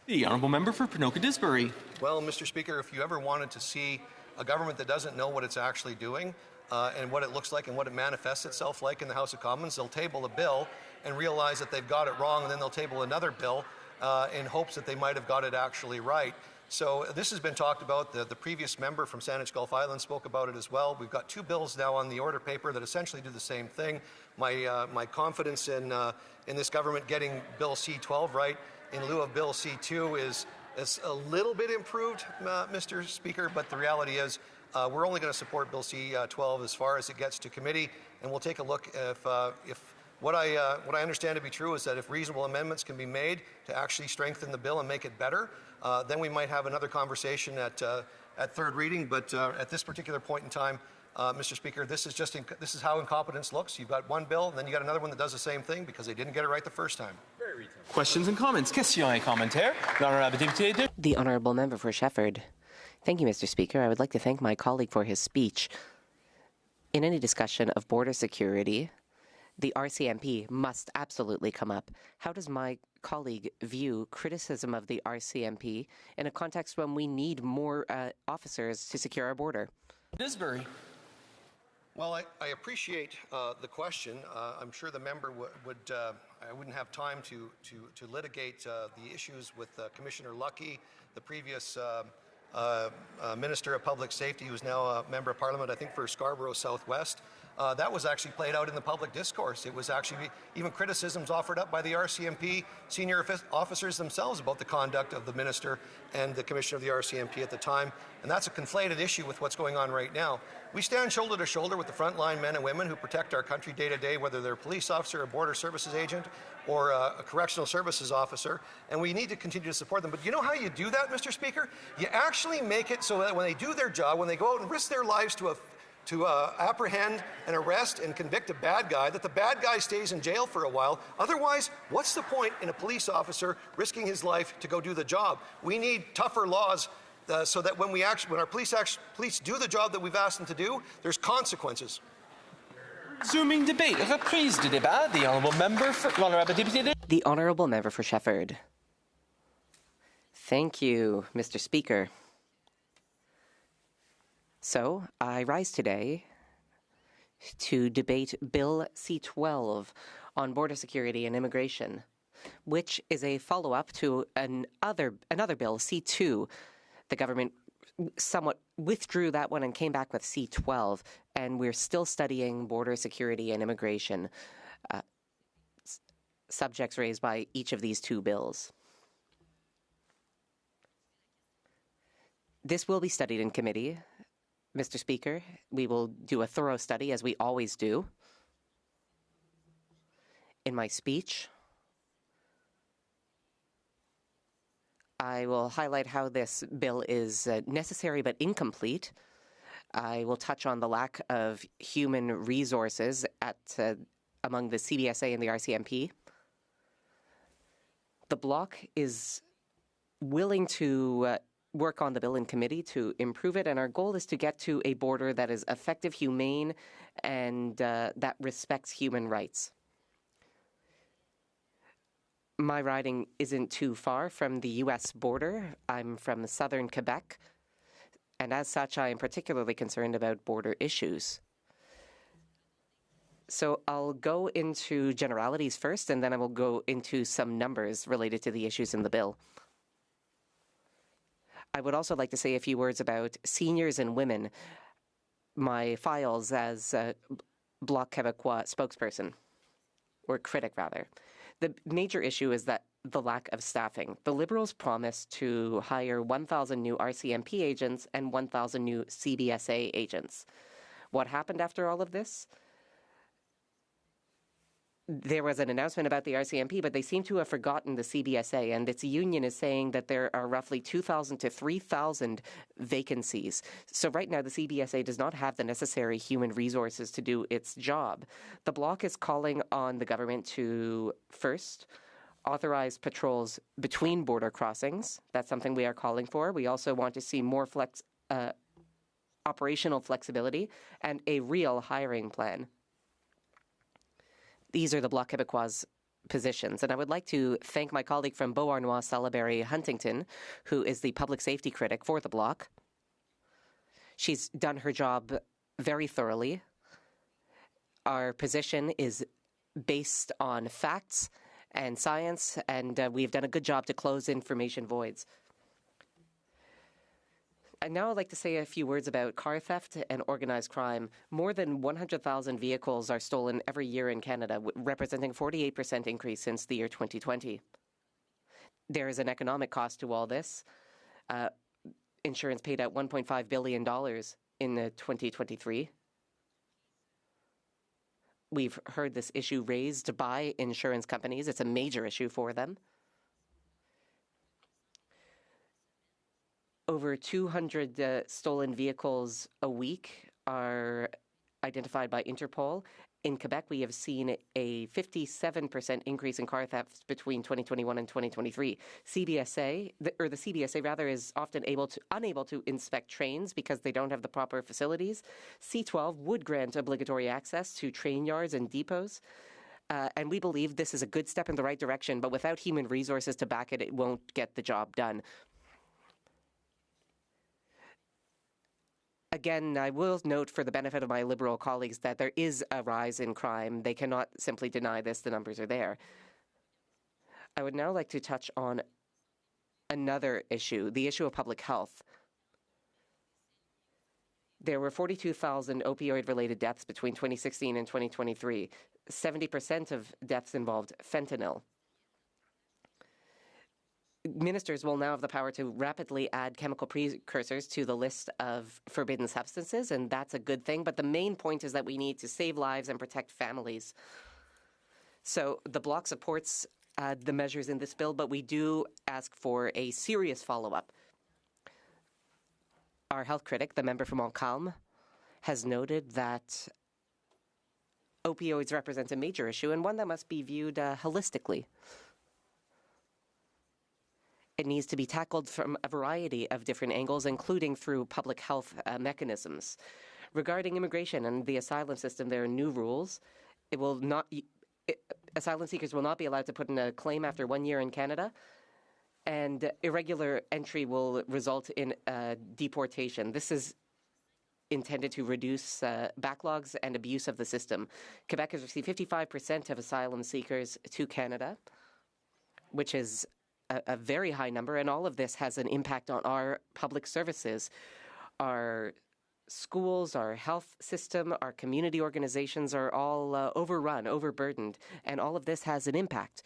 The honourable member for Ponoka-Disbury. Well, Mr. Speaker, if you ever wanted to see a government that doesn't know what it's actually doing and what it looks like and what it manifests itself like in the House of Commons, they'll table a bill and realize that they've got it wrong, and then they'll table another bill in hopes that they might have got it actually right. So this has been talked about. The previous member from Saanich Gulf Island spoke about it as well. We've got two bills now on the order paper that essentially do the same thing. My confidence in this government getting Bill C-12 right in lieu of Bill C-2 is a little bit improved, Mr. Speaker, but the reality is we're only going to support Bill C-12 as far as it gets to committee, and we'll take a look if what I understand to be true is that if reasonable amendments can be made to actually strengthen the bill and make it better, then we might have another conversation at third reading. But at this particular point in time, Mr. Speaker, this is how incompetence looks. You've got one bill, and then you got another one that does the same thing because they didn't get it right the first time. Questions and comments. Questions et commentaires. L'honorable député de... The honourable member for Shefford. Thank you, Mr. Speaker. I would like to thank my colleague for his speech. In any discussion of border security, the RCMP must absolutely come up. How does my colleague view criticism of the RCMP in a context when we need more officers to secure our border? Disbury. Well, I appreciate the question. I'm sure the member I wouldn't have time to litigate the issues with Commissioner Lucky, the previous Minister of Public Safety, who is now a Member of Parliament, I think, for Scarborough Southwest. That was actually played out in the public discourse. It was actually even criticisms offered up by the RCMP senior officers themselves about the conduct of the minister and the commissioner of the RCMP at the time. And that's a conflated issue with what's going on right now. We stand shoulder to shoulder with the frontline men and women who protect our country day to day, whether they're a police officer, a border services agent, or a correctional services officer, and we need to continue to support them. But you know how you do that, Mr. Speaker? You actually make it so that when they do their job, when they go out and risk their lives to apprehend and arrest and convict a bad guy, that the bad guy stays in jail for a while. Otherwise, what's the point in a police officer risking his life to go do the job? We need tougher laws so that when our police do the job that we've asked them to do, there's consequences. Resuming debate. Reprise de débat. The honourable member for l'honorable député de... The honourable member for Shefford. Thank you, Mr. Speaker. So, I rise today to debate Bill C-12 on border security and immigration, which is a follow-up to another bill, C-2. The government somewhat withdrew that one and came back with C-12, and we're still studying border security and immigration, subjects raised by each of these two bills. This will be studied in committee. Mr. Speaker, we will do a thorough study, as we always do. In my speech, I will highlight how this bill is necessary but incomplete. I will touch on the lack of human resources among the CBSA and the RCMP. The Bloc is willing to work on the bill in committee to improve it, and our goal is to get to a border that is effective, humane, and that respects human rights. My riding isn't too far from the U.S. border. I'm from southern Quebec, and as such, I am particularly concerned about border issues. So I'll go into generalities first, and then I will go into some numbers related to the issues in the bill. I would also like to say a few words about seniors and women, my files as Bloc Québécois spokesperson, or critic rather. The major issue is that the lack of staffing. The Liberals promised to hire 1,000 new RCMP agents and 1,000 new CBSA agents. What happened after all of this? There was an announcement about the RCMP, but they seem to have forgotten the CBSA, and its union is saying that there are roughly 2,000 to 3,000 vacancies. So right now, the CBSA does not have the necessary human resources to do its job. The Bloc is calling on the government to, first, authorized patrols between border crossings. That's something we are calling for. We also want to see more operational flexibility and a real hiring plan. These are the Bloc Québécois' positions. And I would like to thank my colleague from Beauharnois, Salaberry, Huntington, who is the public safety critic for the Bloc. She's done her job very thoroughly. Our position is based on facts and science, and we've done a good job to close information voids. And now I'd like to say a few words about car theft and organized crime. More than 100,000 vehicles are stolen every year in Canada, representing a 48% increase since the year 2020. There is an economic cost to all this. Insurance paid out $1.5 billion in 2023. We've heard this issue raised by insurance companies. It's a major issue for them. Over 200 stolen vehicles a week are identified by Interpol. In Quebec, we have seen a 57% increase in car thefts between 2021 and 2023. The CBSA rather, is often unable to inspect trains because they don't have the proper facilities. C12 would grant obligatory access to train yards and depots. And we believe this is a good step in the right direction, but without human resources to back it, it won't get the job done. Again, I will note for the benefit of my Liberal colleagues that there is a rise in crime. They cannot simply deny this. The numbers are there. I would now like to touch on another issue, the issue of public health. There were 42,000 opioid-related deaths between 2016 and 2023. 70% of deaths involved fentanyl. Ministers will now have the power to rapidly add chemical precursors to the list of forbidden substances, and that's a good thing. But the main point is that we need to save lives and protect families. So the Bloc supports the measures in this bill, but we do ask for a serious follow-up. Our health critic, the member from Montcalm, has noted that opioids represent a major issue and one that must be viewed holistically. It needs to be tackled from a variety of different angles, including through public health mechanisms. Regarding immigration and the asylum system, there are new rules. Asylum seekers will not be allowed to put in a claim after 1 year in Canada, and irregular entry will result in deportation. This is intended to reduce backlogs and abuse of the system. Quebec has received 55% of asylum seekers to Canada, which is a very high number, and all of this has an impact on our public services. Our schools, our health system, our community organizations are all overrun, overburdened, and all of this has an impact.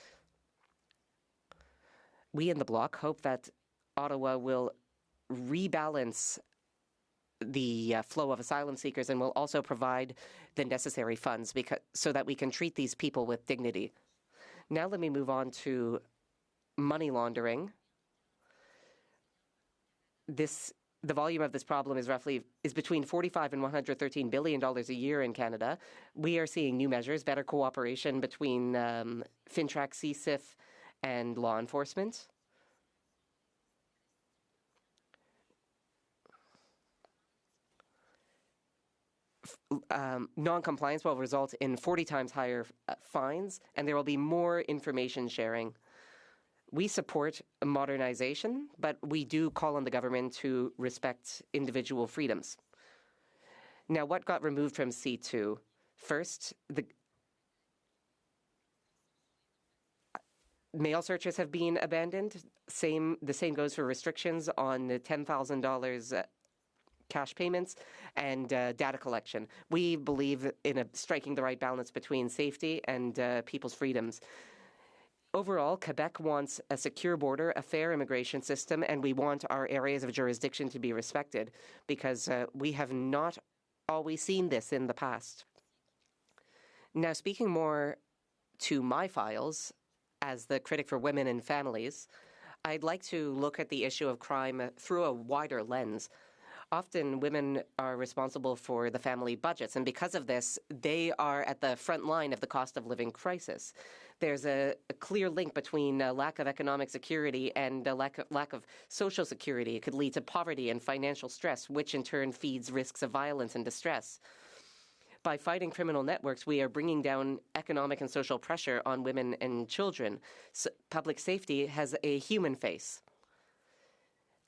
We in the Bloc hope that Ottawa will rebalance the flow of asylum seekers and will also provide the necessary funds so that we can treat these people with dignity. Now let me move on to money laundering. The volume of this problem is between $45 and $113 billion a year in Canada. We are seeing new measures, better cooperation between FINTRAC, CSIF, and law enforcement. Non-compliance will result in 40 times higher fines, and there will be more information sharing. We support modernization, but we do call on the government to respect individual freedoms. Now, what got removed from C2? First, the mail searches have been abandoned. The same goes for restrictions on the $10,000 cash payments and data collection. We believe in striking the right balance between safety and people's freedoms. Overall, Quebec wants a secure border, a fair immigration system, and we want our areas of jurisdiction to be respected because we have not always seen this in the past. Now, speaking more to my files as the critic for women and families, I'd like to look at the issue of crime through a wider lens. Often women are responsible for the family budgets, and because of this, they are at the front line of the cost of living crisis. There's a clear link between a lack of economic security and a lack of social security. It could lead to poverty and financial stress, which in turn feeds risks of violence and distress. By fighting criminal networks, we are bringing down economic and social pressure on women and children. So public safety has a human face.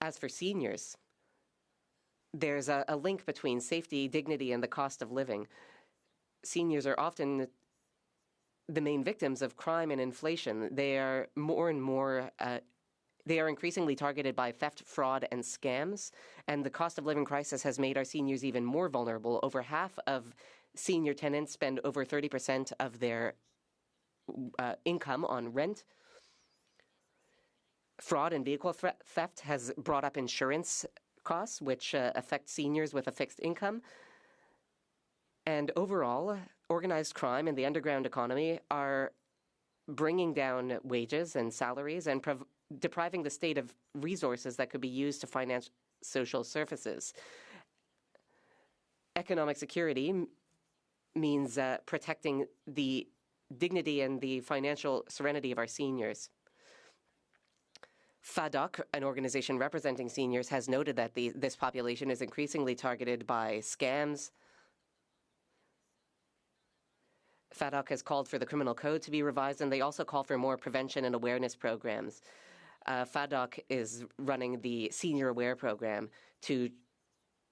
As for seniors, there's a link between safety, dignity, and the cost of living. Seniors are often the main victims of crime and inflation. They are they are increasingly targeted by theft, fraud, and scams. And the cost of living crisis has made our seniors even more vulnerable. Over half of senior tenants spend over 30% of their income on rent. Fraud and vehicle theft has brought up insurance costs, which affect seniors with a fixed income. And overall, organized crime and the underground economy are bringing down wages and salaries and depriving the state of resources that could be used to finance social services. Economic security means protecting the dignity and the financial serenity of our seniors. FADOC, an organization representing seniors, has noted that this population is increasingly targeted by scams. FADOC has called for the criminal code to be revised, and they also call for more prevention and awareness programs. FADOC is running the Senior Aware program to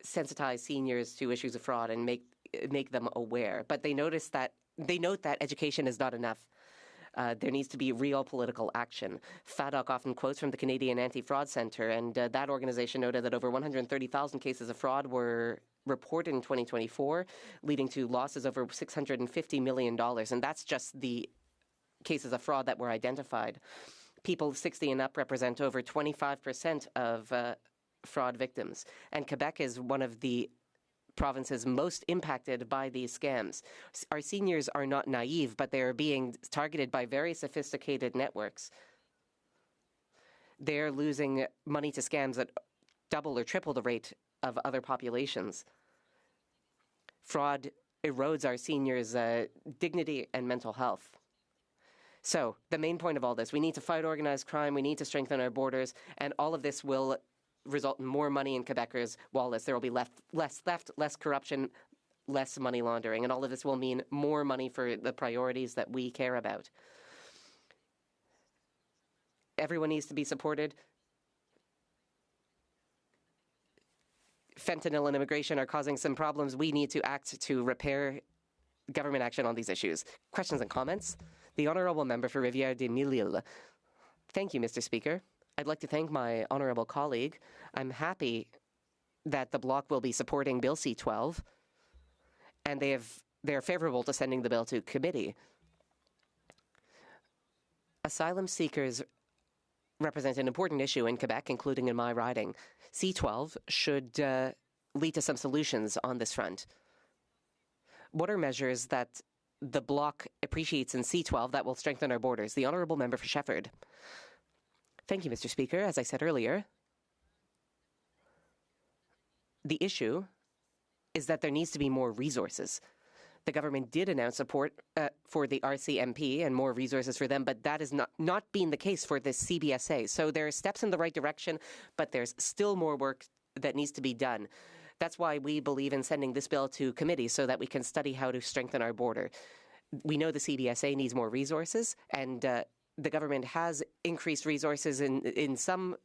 sensitize seniors to issues of fraud and make them aware. But they note that education is not enough. There needs to be real political action. FADOC often quotes from the Canadian Anti-Fraud Centre, and that organization noted that over 130,000 cases of fraud were reported in 2024, leading to losses over $650 million. And that's just the cases of fraud that were identified. People 60 and up represent over 25% of fraud victims. And Quebec is one of the provinces most impacted by these scams. Our seniors are not naive, but they are being targeted by very sophisticated networks. They're losing money to scams at double or triple the rate of other populations. Fraud erodes our seniors' dignity and mental health. So, the main point of all this, we need to fight organized crime, we need to strengthen our borders, and all of this will result in more money in Quebecers' wallets. There will be less theft, less corruption, less money laundering, and all of this will mean more money for the priorities that we care about. Everyone needs to be supported. Fentanyl and immigration are causing some problems. We need to act to repair government action on these issues. Questions and comments? The Honourable Member for Rivière-des-Mille. Thank you, Mr. Speaker. I'd like to thank my honourable colleague. I'm happy that the Bloc will be supporting Bill C-12, and they're favourable to sending the bill to committee. Asylum seekers represent an important issue in Quebec, including in my riding. C-12 should lead to some solutions on this front. What are measures that the Bloc appreciates in C-12 that will strengthen our borders? The Honourable Member for Shefford. Thank you, Mr. Speaker. As I said earlier, the issue is that there needs to be more resources. The government did announce support for the RCMP and more resources for them, but that has not been the case for the CBSA. So there are steps in the right direction, but there's still more work that needs to be done. That's why we believe in sending this bill to committee so that we can study how to strengthen our border. We know the CBSA needs more resources, and the government has increased resources to some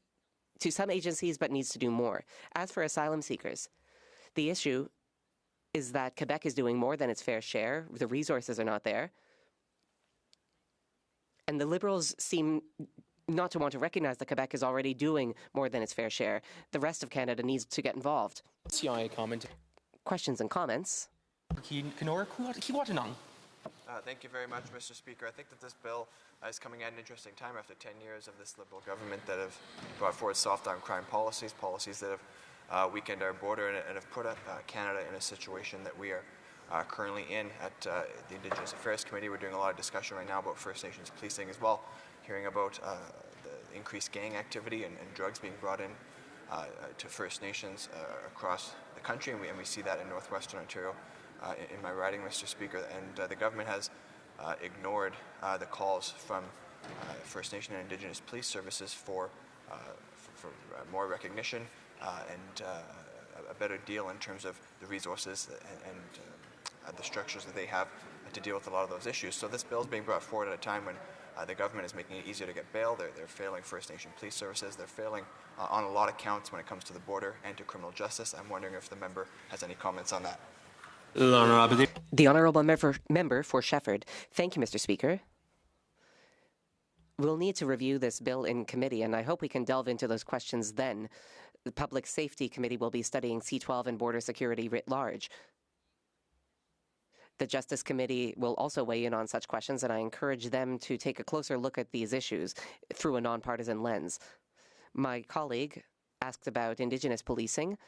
agencies, but needs to do more. As for asylum seekers, the issue is that Quebec is doing more than its fair share. The resources are not there. And the Liberals seem not to want to recognize that Quebec is already doing more than its fair share. The rest of Canada needs to get involved. Questions and comments? Thank you very much, Mr. Speaker. I think that this bill is coming at an interesting time after 10 years of this Liberal government that have brought forward soft on crime policies that have weakened our border and have put Canada in a situation that we are currently in. At the Indigenous Affairs Committee, we're doing a lot of discussion right now about First Nations policing as well, hearing about the increased gang activity and drugs being brought in to First Nations across the country, and we see that in northwestern Ontario in my riding, Mr. Speaker. And the government has ignored the calls from First Nation and Indigenous police services for more recognition and a better deal in terms of the resources and the structures that they have to deal with a lot of those issues. So this bill is being brought forward at a time when the government is making it easier to get bail. They're failing First Nation police services. They're failing on a lot of counts when it comes to the border and to criminal justice. I'm wondering if the member has any comments on that. The Honourable Member for Shefford. Thank you, Mr. Speaker. We'll need to review this bill in committee, and I hope we can delve into those questions then. The Public Safety Committee will be studying C-12 and border security writ large. The Justice Committee will also weigh in on such questions, and I encourage them to take a closer look at these issues through a nonpartisan lens. My colleague asked about Indigenous policing.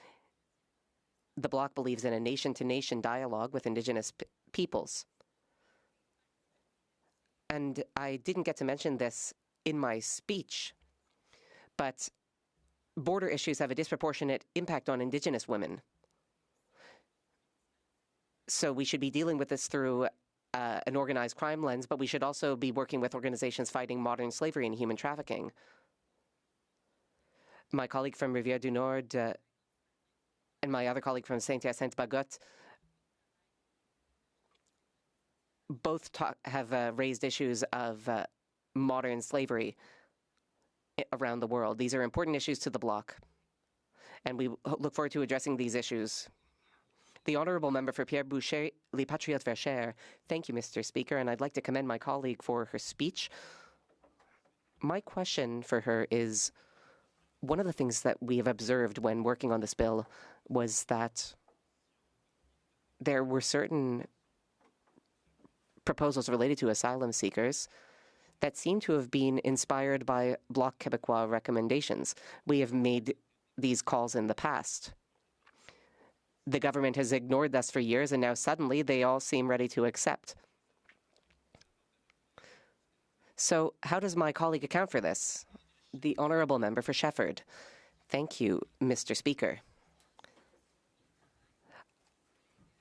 The Bloc believes in a nation-to-nation dialogue with Indigenous peoples. And I didn't get to mention this in my speech, but border issues have a disproportionate impact on Indigenous women. So we should be dealing with this through an organized crime lens, but we should also be working with organizations fighting modern slavery and human trafficking. My colleague from Rivière du Nord and my other colleague from Saint-Hyacinthe-Bagotte both have raised issues of modern slavery around the world. These are important issues to the Bloc, and we look forward to addressing these issues. The Honourable Member for Pierre Boucher, Les Patriotes Verchères. Thank you, Mr. Speaker, and I'd like to commend my colleague for her speech. My question for her is, one of the things that we have observed when working on this bill was that there were certain proposals related to asylum seekers that seem to have been inspired by Bloc Québécois recommendations. We have made these calls in the past. The government has ignored us for years, and now suddenly they all seem ready to accept. So how does my colleague account for this? The Honourable Member for Shefford. Thank you, Mr. Speaker.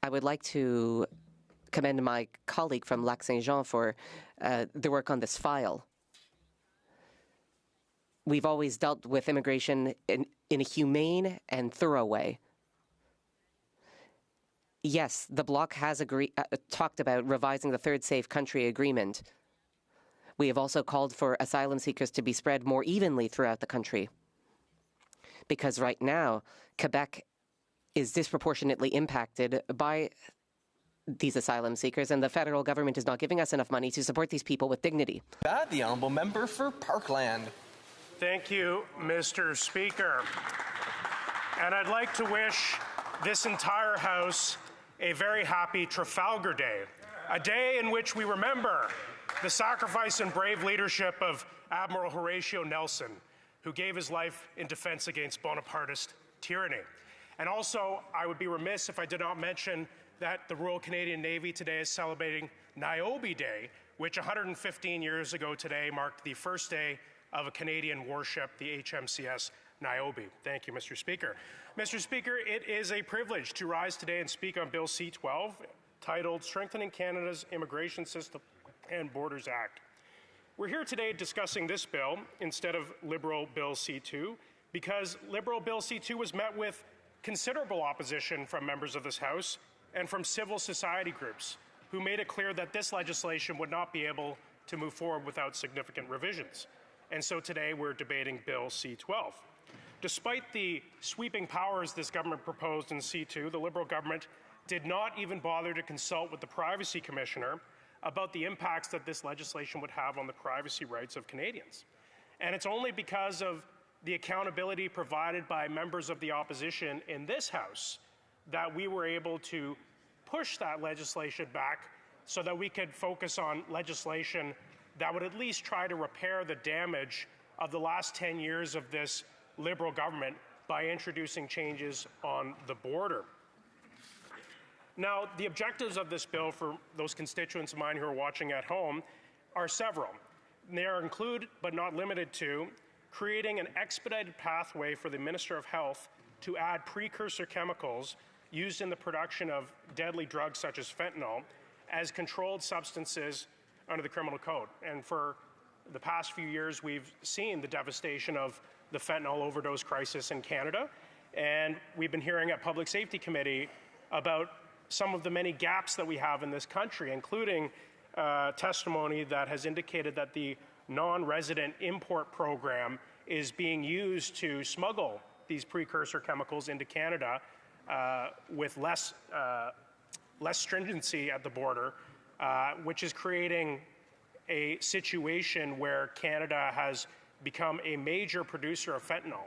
I would like to commend my colleague from Lac-Saint-Jean for the work on this file. We've always dealt with immigration in a humane and thorough way. Yes, the Bloc has talked about revising the Third Safe Country Agreement. We have also called for asylum seekers to be spread more evenly throughout the country. Because right now, Quebec is disproportionately impacted by these asylum seekers, and the federal government is not giving us enough money to support these people with dignity. The Honourable Member for Parkland. Thank you, Mr. Speaker. And I'd like to wish this entire House a very happy Trafalgar Day, a day in which we remember the sacrifice and brave leadership of Admiral Horatio Nelson, who gave his life in defense against Bonapartist tyranny. And also, I would be remiss if I did not mention that the Royal Canadian Navy today is celebrating Niobe Day, which 115 years ago today marked the first day of a Canadian warship, the HMCS Niobe. Thank you, Mr. Speaker. Mr. Speaker, it is a privilege to rise today and speak on Bill C-12, titled Strengthening Canada's Immigration System and Borders Act. We're here today discussing this bill instead of Liberal Bill C-2 because Liberal Bill C-2 was met with considerable opposition from members of this House and from civil society groups who made it clear that this legislation would not be able to move forward without significant revisions. And so today we're debating Bill C-12. Despite the sweeping powers this government proposed in C-2, the Liberal government did not even bother to consult with the Privacy Commissioner about the impacts that this legislation would have on the privacy rights of Canadians. And it's only because of the accountability provided by members of the opposition in this House that we were able to push that legislation back so that we could focus on legislation that would at least try to repair the damage of the last 10 years of this Liberal government by introducing changes on the border. Now, the objectives of this bill for those constituents of mine who are watching at home are several. They are include, but not limited to, creating an expedited pathway for the Minister of Health to add precursor chemicals used in the production of deadly drugs such as fentanyl as controlled substances under the criminal code. And for the past few years, we've seen the devastation of the fentanyl overdose crisis in Canada. And we've been hearing at Public Safety Committee about some of the many gaps that we have in this country, including testimony that has indicated that the non-resident import program is being used to smuggle these precursor chemicals into Canada with less stringency at the border, which is creating a situation where Canada has become a major producer of fentanyl.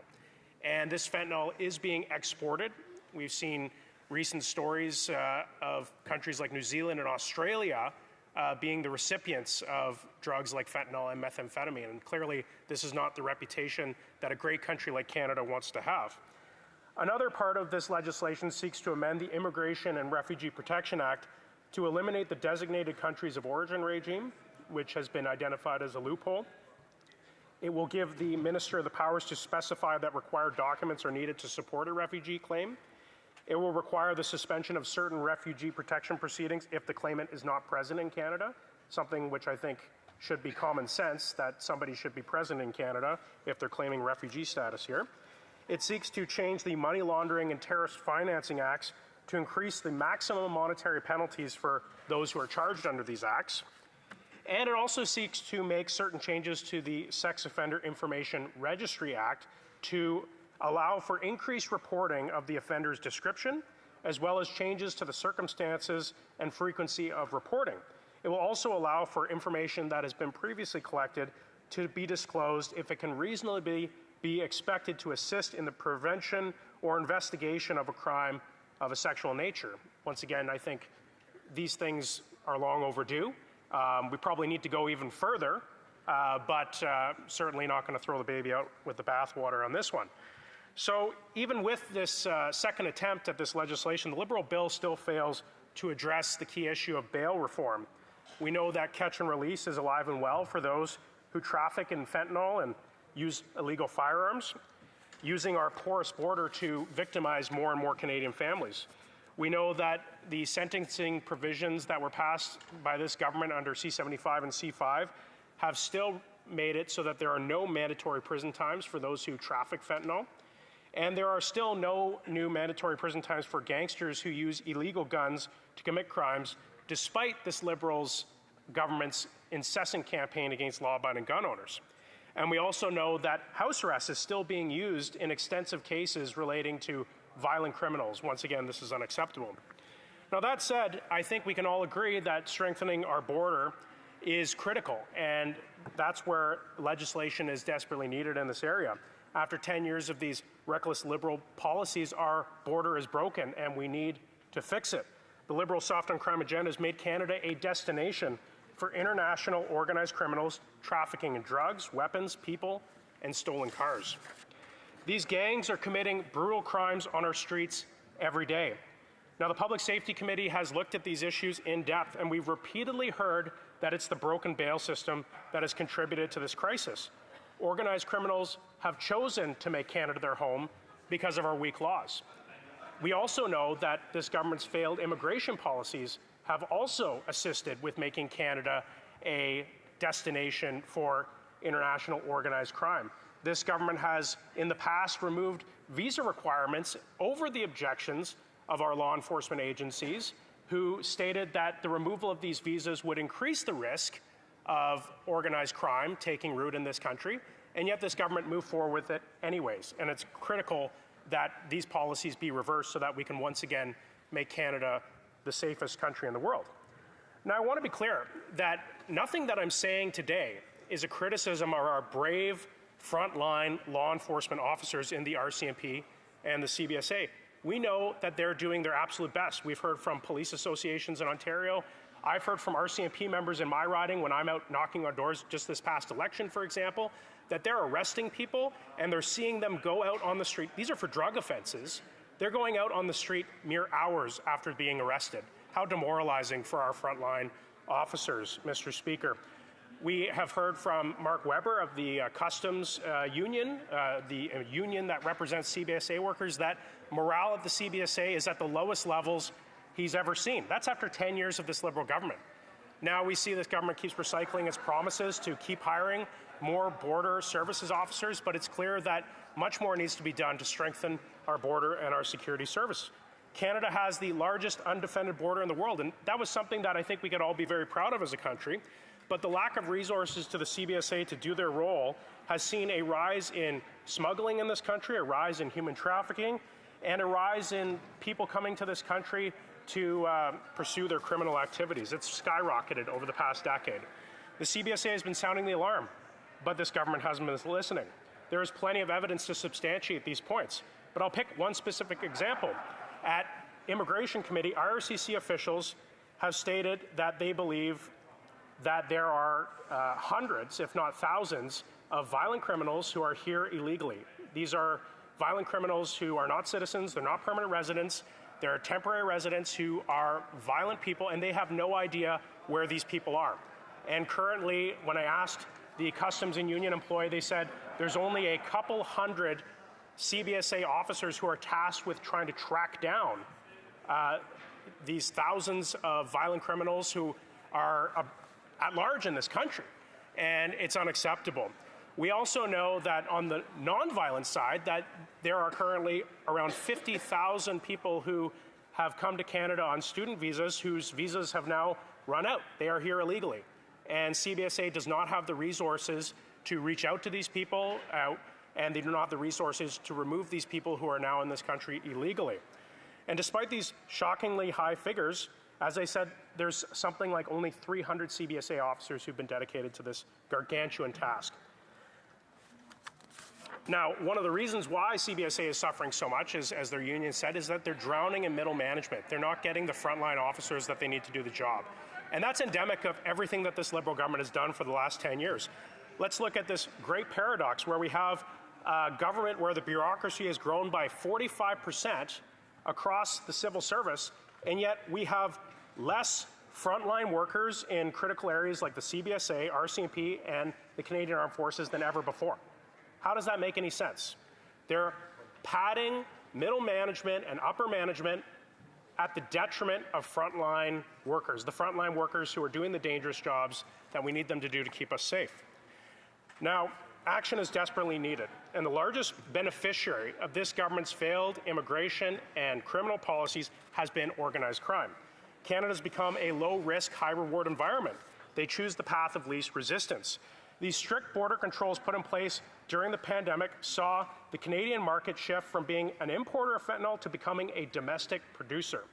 And this fentanyl is being exported. We've seen recent stories of countries like New Zealand and Australia being the recipients of drugs like fentanyl and methamphetamine. And clearly, this is not the reputation that a great country like Canada wants to have. Another part of this legislation seeks to amend the Immigration and Refugee Protection Act to eliminate the designated countries of origin regime, which has been identified as a loophole. It will give the minister the powers to specify that required documents are needed to support a refugee claim. It will require the suspension of certain refugee protection proceedings if the claimant is not present in Canada, something which I think should be common sense, that somebody should be present in Canada if they're claiming refugee status here. It seeks to change the Money Laundering and Terrorist Financing Acts to increase the maximum monetary penalties for those who are charged under these acts. And it also seeks to make certain changes to the Sex Offender Information Registry Act to allow for increased reporting of the offender's description, as well as changes to the circumstances and frequency of reporting. It will also allow for information that has been previously collected to be disclosed if it can reasonably be expected to assist in the prevention or investigation of a crime of a sexual nature. Once again, I think these things are long overdue. We probably need to go even further, but certainly not going to throw the baby out with the bathwater on this one. So even with this second attempt at this legislation, the Liberal bill still fails to address the key issue of bail reform. We know that catch and release is alive and well for those who traffic in fentanyl and use illegal firearms, using our porous border to victimize more and more Canadian families. We know that the sentencing provisions that were passed by this government under C-75 and C-5 have still made it so that there are no mandatory prison times for those who traffic fentanyl. And there are still no new mandatory prison times for gangsters who use illegal guns to commit crimes, despite this Liberals' government's incessant campaign against law-abiding gun owners. And we also know that house arrest is still being used in extensive cases relating to violent criminals. Once again, this is unacceptable. Now, that said, I think we can all agree that strengthening our border is critical, and that's where legislation is desperately needed in this area. After 10 years of these reckless Liberal policies, our border is broken, and we need to fix it. The Liberal soft on crime agenda has made Canada a destination for international organized criminals trafficking in drugs, weapons, people, and stolen cars. These gangs are committing brutal crimes on our streets every day. Now, the Public Safety Committee has looked at these issues in depth, and we've repeatedly heard that it's the broken bail system that has contributed to this crisis. Organized criminals have chosen to make Canada their home because of our weak laws. We also know that this government's failed immigration policies have also assisted with making Canada a destination for international organized crime. This government has, in the past, removed visa requirements over the objections of our law enforcement agencies, who stated that the removal of these visas would increase the risk of organized crime taking root in this country, and yet this government moved forward with it anyways. And it's critical that these policies be reversed so that we can once again make Canada the safest country in the world. Now, I want to be clear that nothing that I'm saying today is a criticism of our brave frontline law enforcement officers in the RCMP and the CBSA. We know that they're doing their absolute best. We've heard from police associations in Ontario. I've heard from RCMP members in my riding when I'm out knocking on doors just this past election, for example, that they're arresting people and they're seeing them go out on the street. These are for drug offenses. They're going out on the street mere hours after being arrested. How demoralizing for our frontline officers, Mr. Speaker. We have heard from Mark Weber of the Customs Union, the union that represents CBSA workers, that morale at the CBSA is at the lowest levels he's ever seen. That's after 10 years of this Liberal government. Now we see this government keeps recycling its promises to keep hiring more border services officers, but it's clear that much more needs to be done to strengthen our border and our security service. Canada has the largest undefended border in the world, and that was something that I think we could all be very proud of as a country. But the lack of resources to the CBSA to do their role has seen a rise in smuggling in this country, a rise in human trafficking, and a rise in people coming to this country to pursue their criminal activities. It's skyrocketed over the past decade. The CBSA has been sounding the alarm, but this government hasn't been listening. There is plenty of evidence to substantiate these points, but I'll pick one specific example. At Immigration Committee, IRCC officials have stated that they believe that there are hundreds, if not thousands, of violent criminals who are here illegally. These are violent criminals who are not citizens, they're not permanent residents, they're temporary residents who are violent people, and they have no idea where these people are. And currently, when I asked the Customs and Union employee, they said there's only a couple hundred CBSA officers who are tasked with trying to track down these thousands of violent criminals who are at large in this country, and it's unacceptable. We also know that on the nonviolent side that there are currently around 50,000 people who have come to Canada on student visas whose visas have now run out. They are here illegally, and CBSA does not have the resources to reach out to these people, and they do not have the resources to remove these people who are now in this country illegally. And despite these shockingly high figures, as I said, there's something like only 300 CBSA officers who've been dedicated to this gargantuan task. Now, one of the reasons why CBSA is suffering so much, as their union said, is that they're drowning in middle management. They're not getting the frontline officers that they need to do the job. And that's endemic of everything that this Liberal government has done for the last 10 years. Let's look at this great paradox where we have a government where the bureaucracy has grown by 45% across the civil service, and yet we have less frontline workers in critical areas like the CBSA, RCMP, and the Canadian Armed Forces than ever before. How does that make any sense? They're padding middle management and upper management at the detriment of frontline workers, the frontline workers who are doing the dangerous jobs that we need them to do to keep us safe. Now, action is desperately needed, and the largest beneficiary of this government's failed immigration and criminal policies has been organized crime. Canada's become a low-risk, high-reward environment. They choose the path of least resistance. These strict border controls put in place during the pandemic saw the Canadian market shift from being an importer of fentanyl to becoming a domestic producer.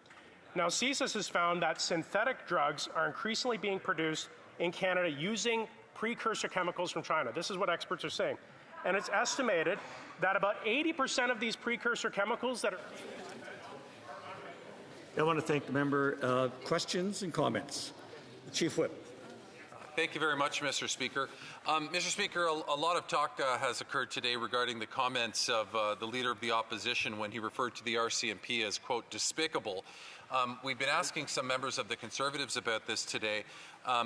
Now, CSIS has found that synthetic drugs are increasingly being produced in Canada using precursor chemicals from China. This is what experts are saying. And it's estimated that about 80% of these precursor chemicals that are... I want to thank the member. Questions and comments? The Chief Whip. Thank you very much, Mr. Speaker. Mr. Speaker, a lot of talk has occurred today regarding the comments of the Leader of the Opposition when he referred to the RCMP as, quote, despicable. We've been asking some members of the Conservatives about this today.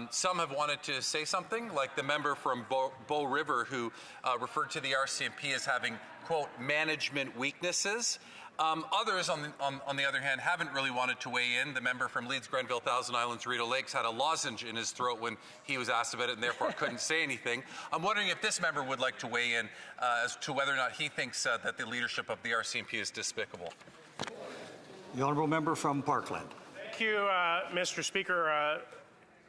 Some have wanted to say something, like the member from Bow River who referred to the RCMP as having, quote, management weaknesses. Others, on the other hand, haven't really wanted to weigh in. The member from Leeds, Grenville, Thousand Islands, Rideau Lakes had a lozenge in his throat when he was asked about it and therefore couldn't say anything. I'm wondering if this member would like to weigh in as to whether or not he thinks that the leadership of the RCMP is despicable. The honourable member from Parkland. Thank you, Mr. Speaker.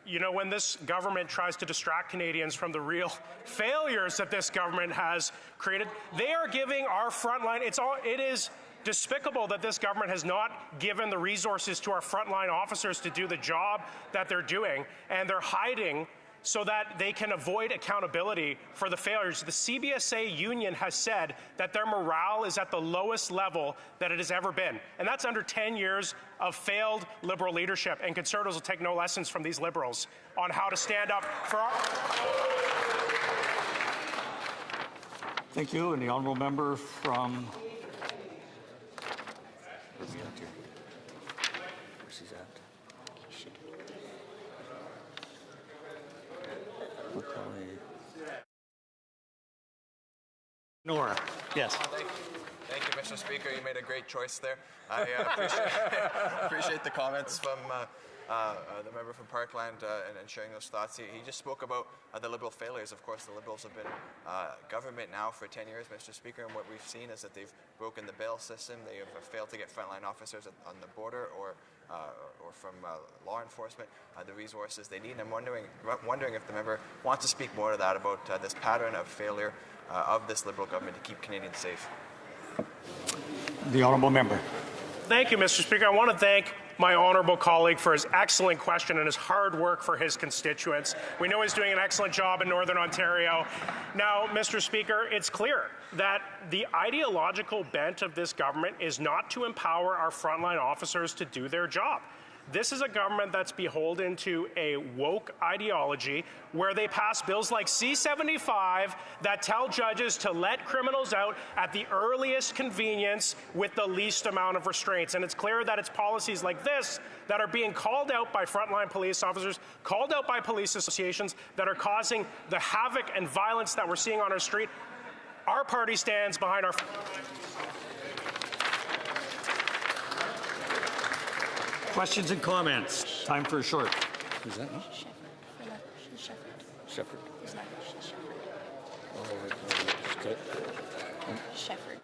You know, when this government tries to distract Canadians from the real failures that this government has created, they are giving our frontline, it is despicable that this government has not given the resources to our frontline officers to do the job that they're doing, and they're hiding so that they can avoid accountability for the failures. The CBSA union has said that their morale is at the lowest level that it has ever been, and that's under 10 years of failed Liberal leadership, and Conservatives will take no lessons from these Liberals on how to stand up for our... Thank you, and the honourable member from... Nora. Yes. Thank you, Mr. Speaker. You made a great choice there. I appreciate the comments from the member from Parkland and sharing those thoughts. He just spoke about the Liberal failures. Of course, the Liberals have been government now for 10 years, Mr. Speaker, and what we've seen is that they've broken the bail system. They have failed to get frontline officers on the border or from law enforcement the resources they need. And I'm wondering if the member wants to speak more to that about this pattern of failure of this Liberal government to keep Canadians safe. The honourable member. Thank you, Mr. Speaker. I want to thank my honourable colleague for his excellent question and his hard work for his constituents. We know he's doing an excellent job in Northern Ontario. Now, Mr. Speaker, it's clear that the ideological bent of this government is not to empower our frontline officers to do their job. This is a government that's beholden to a woke ideology where they pass bills like C-75 that tell judges to let criminals out at the earliest convenience with the least amount of restraints. And it's clear that it's policies like this that are being called out by frontline police officers, called out by police associations, that are causing the havoc and violence that we're seeing on our street. Our party stands behind our... Questions and comments. Time for a short. Is that not? Shepherd. Shepherd.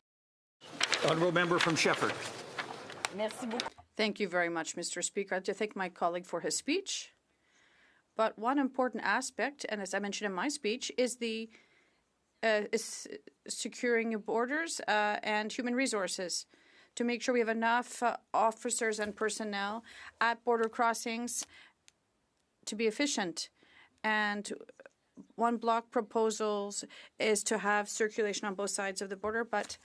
Honourable member from Shepherd. Thank you very much, Mr. Speaker. I'd like to thank my colleague for his speech. But one important aspect, and as I mentioned in my speech, is the securing borders and human resources to make sure we have enough officers and personnel at border crossings to be efficient. And one bloc proposals is to have circulation on both sides of the border, but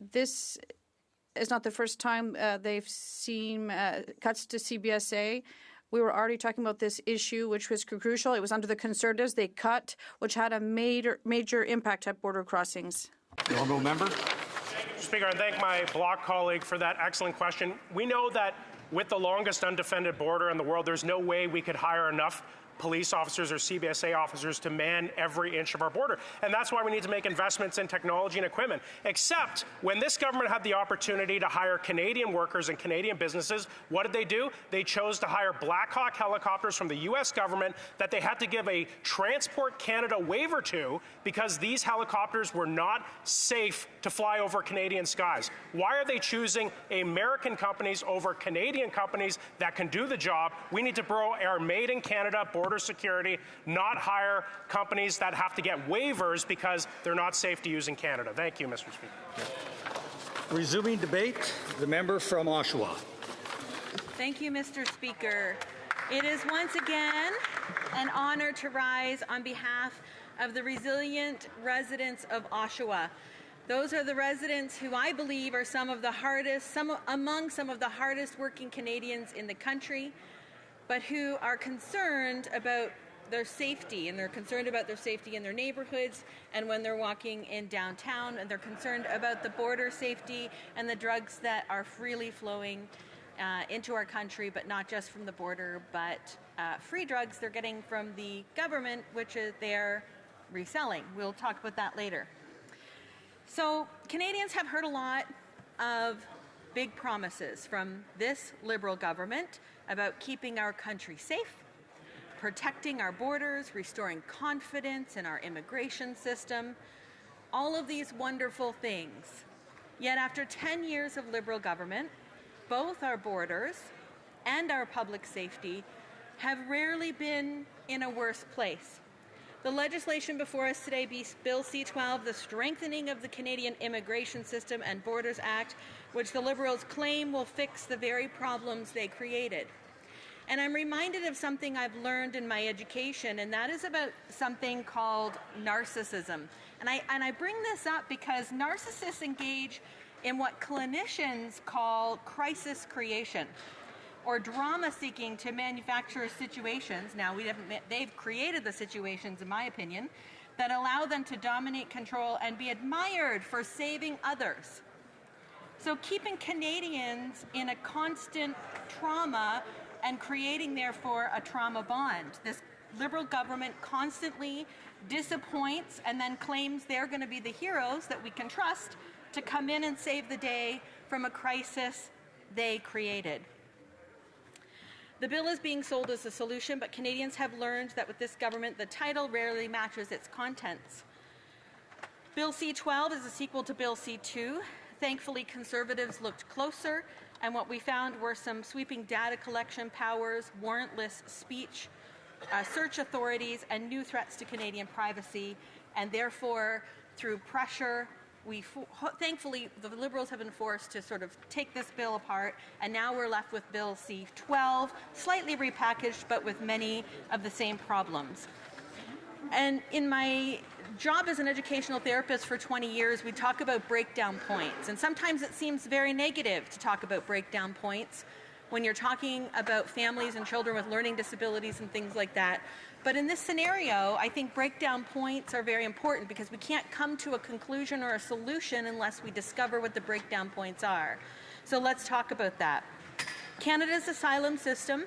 this is not the first time they've seen cuts to CBSA. We were already talking about this issue, which was crucial. It was under the Conservatives. They cut, which had a major impact at border crossings. The honourable member. Speaker, I thank my bloc colleague for that excellent question. We know that with the longest undefended border in the world, there's no way we could hire enough police officers or CBSA officers to man every inch of our border. And that's why we need to make investments in technology and equipment. Except when this government had the opportunity to hire Canadian workers and Canadian businesses, what did they do? They chose to hire Black Hawk helicopters from the U.S. government that they had to give a Transport Canada waiver to because these helicopters were not safe to fly over Canadian skies. Why are they choosing American companies over Canadian companies that can do the job? We need to grow our Made in Canada border security, not hire companies that have to get waivers because they're not safe to use in Canada. Thank you, Mr. Speaker. Resuming debate, the member from Oshawa. Thank you, Mr. Speaker. It is once again an honor to rise on behalf of the resilient residents of Oshawa. Those are the residents who I believe are among some of the hardest working Canadians in the country, but who are concerned about their safety, and they're concerned about their safety in their neighborhoods and when they're walking in downtown, and they're concerned about the border safety and the drugs that are freely flowing into our country, but not just from the border, but free drugs they're getting from the government, which they're reselling. We'll talk about that later. So Canadians have heard a lot of big promises from this Liberal government about keeping our country safe, protecting our borders, restoring confidence in our immigration system, all of these wonderful things. Yet after 10 years of Liberal government, both our borders and our public safety have rarely been in a worse place. The legislation before us today, Bill C-12, the Strengthening of the Canadian Immigration System and Borders Act, which the Liberals claim will fix the very problems they created. And I'm reminded of something I've learned in my education, and that is about something called narcissism. And I bring this up because narcissists engage in what clinicians call crisis creation, or drama seeking to manufacture situations. Now, they've created the situations, in my opinion, that allow them to dominate, control, and be admired for saving others. So keeping Canadians in a constant trauma and creating, therefore, a trauma bond. This Liberal government constantly disappoints and then claims they're going to be the heroes that we can trust to come in and save the day from a crisis they created. The bill is being sold as a solution, but Canadians have learned that with this government, the title rarely matches its contents. Bill C-12 is a sequel to Bill C-2. Thankfully, Conservatives looked closer, and what we found were some sweeping data collection powers, warrantless speech, search authorities, and new threats to Canadian privacy. And therefore, through pressure, thankfully, the Liberals have been forced to sort of take this bill apart, and now we're left with Bill C-12, slightly repackaged, but with many of the same problems. And in my job as an educational therapist for 20 years, we talk about breakdown points. And sometimes it seems very negative to talk about breakdown points when you're talking about families and children with learning disabilities and things like that. But in this scenario, I think breakdown points are very important because we can't come to a conclusion or a solution unless we discover what the breakdown points are. So let's talk about that. Canada's asylum system,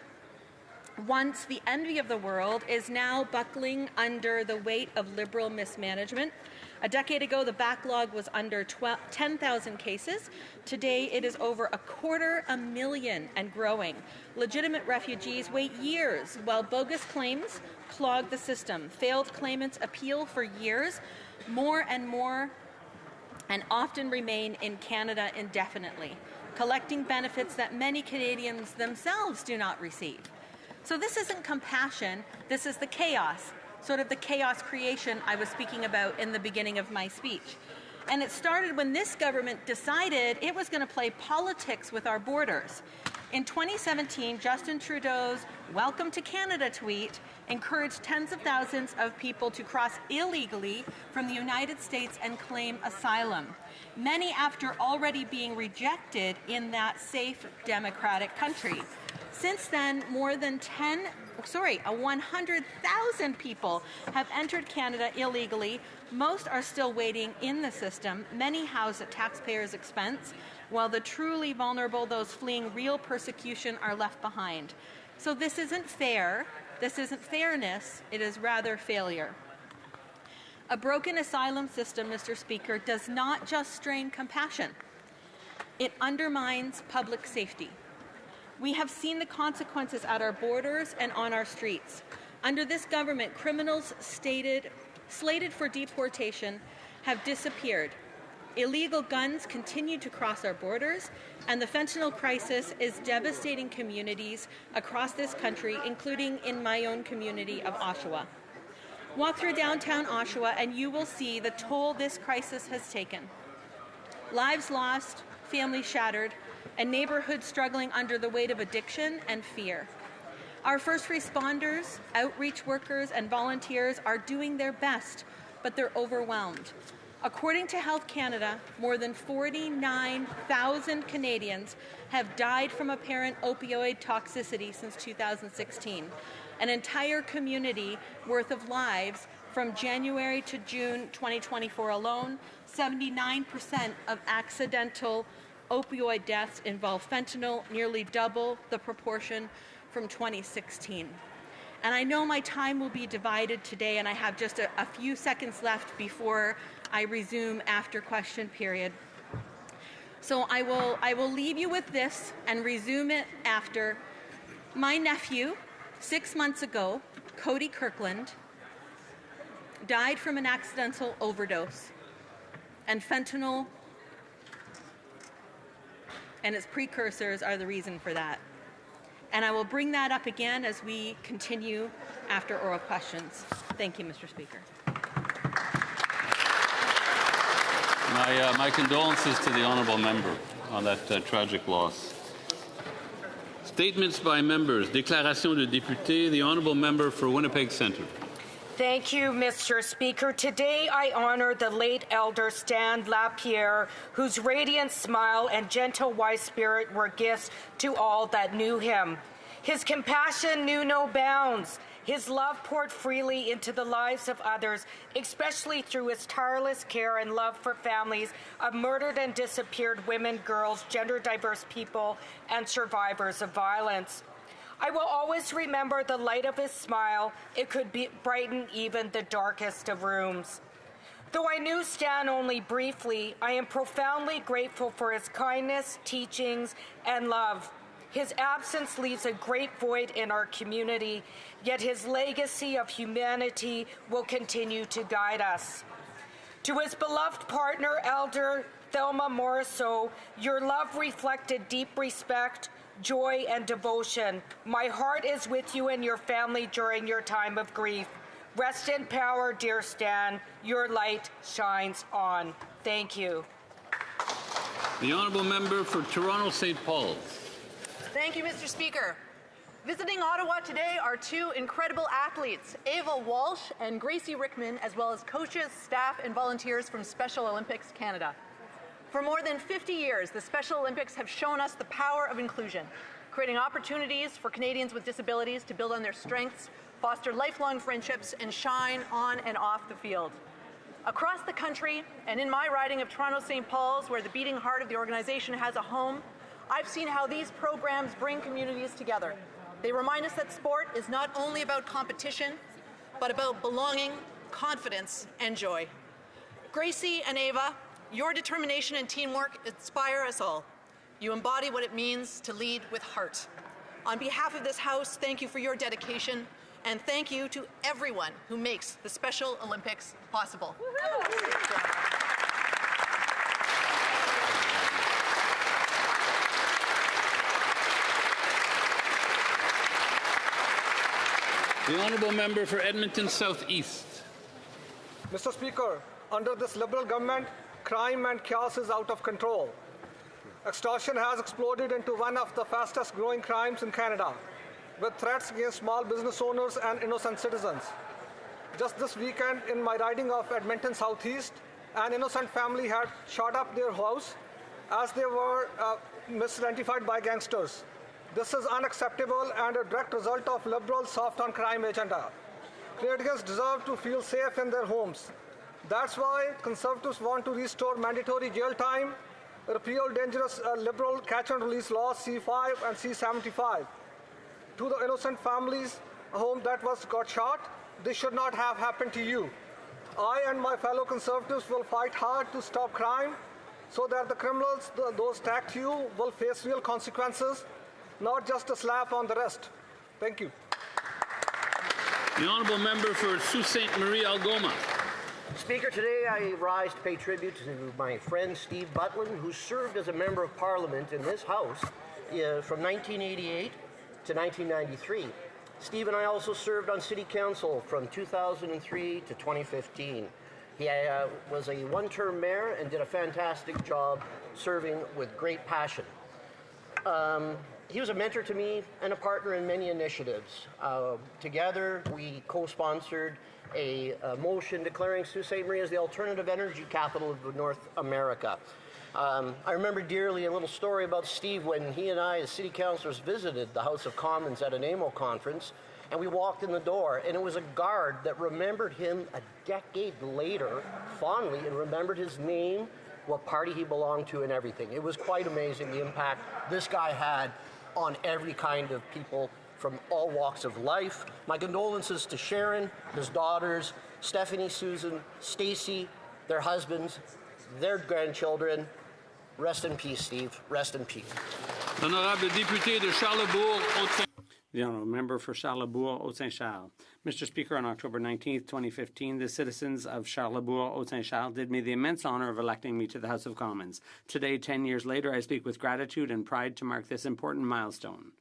once the envy of the world, is now buckling under the weight of Liberal mismanagement. A decade ago, the backlog was under 10,000 cases. Today, it is over 250,000 and growing. Legitimate refugees wait years while bogus claims clog the system. Failed claimants appeal for years, more and often remain in Canada indefinitely, collecting benefits that many Canadians themselves do not receive. So this isn't compassion, this is the chaos, sort of the chaos creation I was speaking about in the beginning of my speech. And it started when this government decided it was going to play politics with our borders. In 2017, Justin Trudeau's Welcome to Canada tweet encouraged tens of thousands of people to cross illegally from the United States and claim asylum, many after already being rejected in that safe, democratic country. Since then, more than 100,000 people have entered Canada illegally. Most are still waiting in the system, many housed at taxpayers' expense, while the truly vulnerable, those fleeing real persecution, are left behind. So this isn't fair, this isn't fairness, it is rather failure. A broken asylum system, Mr. Speaker, does not just strain compassion, it undermines public safety. We have seen the consequences at our borders and on our streets. Under this government, criminals slated for deportation have disappeared. Illegal guns continue to cross our borders, and the fentanyl crisis is devastating communities across this country, including in my own community of Oshawa. Walk through downtown Oshawa and you will see the toll this crisis has taken. Lives lost, families shattered, and neighborhoods struggling under the weight of addiction and fear. Our first responders, outreach workers, and volunteers are doing their best, but they're overwhelmed. According to Health Canada, more than 49,000 Canadians have died from apparent opioid toxicity since 2016, an entire community worth of lives from January to June 2024 alone. 79% of accidental opioid deaths involve fentanyl, nearly double the proportion from 2016. And I know my time will be divided today, and I have just a few seconds left before I resume after question period. So I will leave you with this and resume it after. My nephew, 6 months ago, Cody Kirkland, died from an accidental overdose, and fentanyl and its precursors are the reason for that. And I will bring that up again as we continue after oral questions. Thank you, Mr. Speaker. My condolences to the honourable member on that tragic loss. Statements by members. Déclaration de député. The honourable member for Winnipeg Centre. Thank you, Mr. Speaker. Today I honor the late Elder Stan Lapierre, whose radiant smile and gentle wise spirit were gifts to all that knew him. His compassion knew no bounds. His love poured freely into the lives of others, especially through his tireless care and love for families of murdered and disappeared women, girls, gender diverse people, and survivors of violence. I will always remember the light of his smile. It could brighten even the darkest of rooms. Though I knew Stan only briefly, I am profoundly grateful for his kindness, teachings, and love. His absence leaves a great void in our community, yet his legacy of humanity will continue to guide us. To his beloved partner, Elder Thelma Morisseau, your love reflected deep respect, joy, and devotion. My heart is with you and your family during your time of grief. Rest in power, dear Stan. Your light shines on. Thank you. The honourable member for Toronto St. Paul's. Thank you, Mr. Speaker. Visiting Ottawa today are two incredible athletes, Ava Walsh and Gracie Rickman, as well as coaches, staff, and volunteers from Special Olympics Canada. For more than 50 years, the Special Olympics have shown us the power of inclusion, creating opportunities for Canadians with disabilities to build on their strengths, foster lifelong friendships, and shine on and off the field. Across the country, and in my riding of Toronto St. Paul's, where the beating heart of the organization has a home, I've seen how these programs bring communities together. They remind us that sport is not only about competition, but about belonging, confidence, and joy. Gracie and Ava, your determination and teamwork inspire us all. You embody what it means to lead with heart. On behalf of this House, thank you for your dedication, and thank you to everyone who makes the Special Olympics possible. The honourable member for Edmonton South East. Mr. Speaker, under this Liberal government, crime and chaos is out of control. Extortion has exploded into one of the fastest growing crimes in Canada, with threats against small business owners and innocent citizens. Just this weekend, in my riding of Edmonton South East, an innocent family had shot up their house as they were misidentified by gangsters. This is unacceptable and a direct result of Liberals' soft on crime agenda. Canadians deserve to feel safe in their homes. That's why Conservatives want to restore mandatory jail time, repeal dangerous Liberal catch and release laws C5 and C75. To the innocent families home that got shot, this should not have happened to you. I and my fellow Conservatives will fight hard to stop crime so that the criminals, those tagged you, will face real consequences, not just a slap on the wrist. Thank you. The honourable member for Sault Ste. Marie Algoma. Speaker, today I rise to pay tribute to my friend Steve Butland, who served as a member of Parliament in this House from 1988 to 1993. Steve and I also served on City Council from 2003 to 2015. He was a one-term mayor and did a fantastic job serving with great passion. He was a mentor to me and a partner in many initiatives. Together, we co-sponsored a motion declaring Sault Ste. Marie as the alternative energy capital of North America. I remember dearly a little story about Steve when he and I, as city councillors, visited the House of Commons at an AMO conference, and we walked in the door, and it was a guard that remembered him a decade later fondly and remembered his name, what party he belonged to, and everything. It was quite amazing the impact this guy had on every kind of people from all walks of life. My condolences to Sharon, his daughters, Stephanie, Susan, Stacy, their husbands, their grandchildren. Rest in peace, Steve. Rest in peace. Honorable député de Charlesbourg, Haute-Saint. The honourable member for Charlesbourg, Haute-Saint-Charles. Mr. Speaker, on October 19, 2015, the citizens of Charlesbourg, Haute-Saint-Charles did me the immense honour of electing me to the House of Commons. Today, 10 years later, I speak with gratitude and pride to mark this important milestone.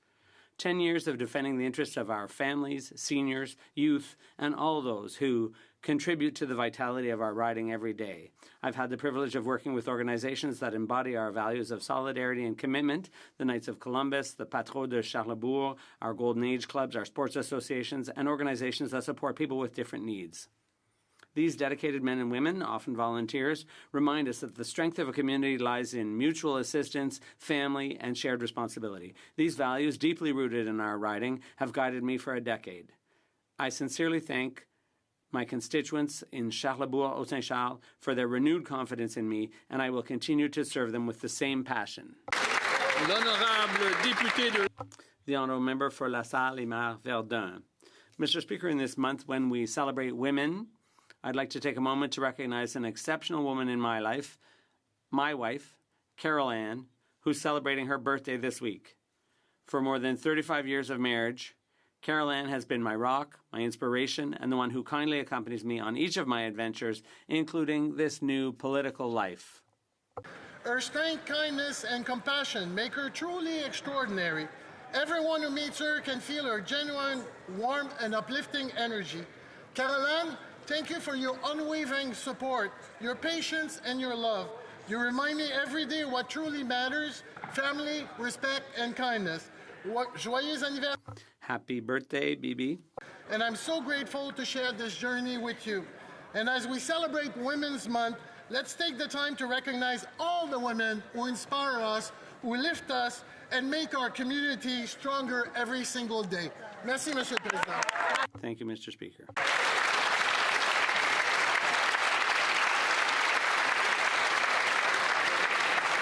10 years of defending the interests of our families, seniors, youth, and all those who contribute to the vitality of our riding every day. I've had the privilege of working with organizations that embody our values of solidarity and commitment, the Knights of Columbus, the Patrouille de Charlesbourg, our Golden Age clubs, our sports associations, and organizations that support people with different needs. These dedicated men and women, often volunteers, remind us that the strength of a community lies in mutual assistance, family, and shared responsibility. These values, deeply rooted in our riding, have guided me for a decade. I sincerely thank my constituents in Charlesbourg, Haute-Saint-Charles, for their renewed confidence in me, and I will continue to serve them with the same passion. The honourable member for La Salle-et-Mar-Verdun. Mr. Speaker, in this month when we celebrate women, I'd like to take a moment to recognize an exceptional woman in my life, my wife, Carol Ann, who's celebrating her birthday this week. For more than 35 years of marriage, Carol Ann has been my rock, my inspiration, and the one who kindly accompanies me on each of my adventures, including this new political life. Her strength, kindness, and compassion make her truly extraordinary. Everyone who meets her can feel her genuine, warm, and uplifting energy. Carol Ann, thank you for your unwavering support, your patience, and your love. You remind me every day what truly matters: family, respect, and kindness. Joyeux anniversaire. Happy birthday, Bibi. And I'm so grateful to share this journey with you. And as we celebrate Women's Month, let's take the time to recognize all the women who inspire us, who lift us, and make our community stronger every single day. Merci, Monsieur le Président. Thank you, Mr. Speaker.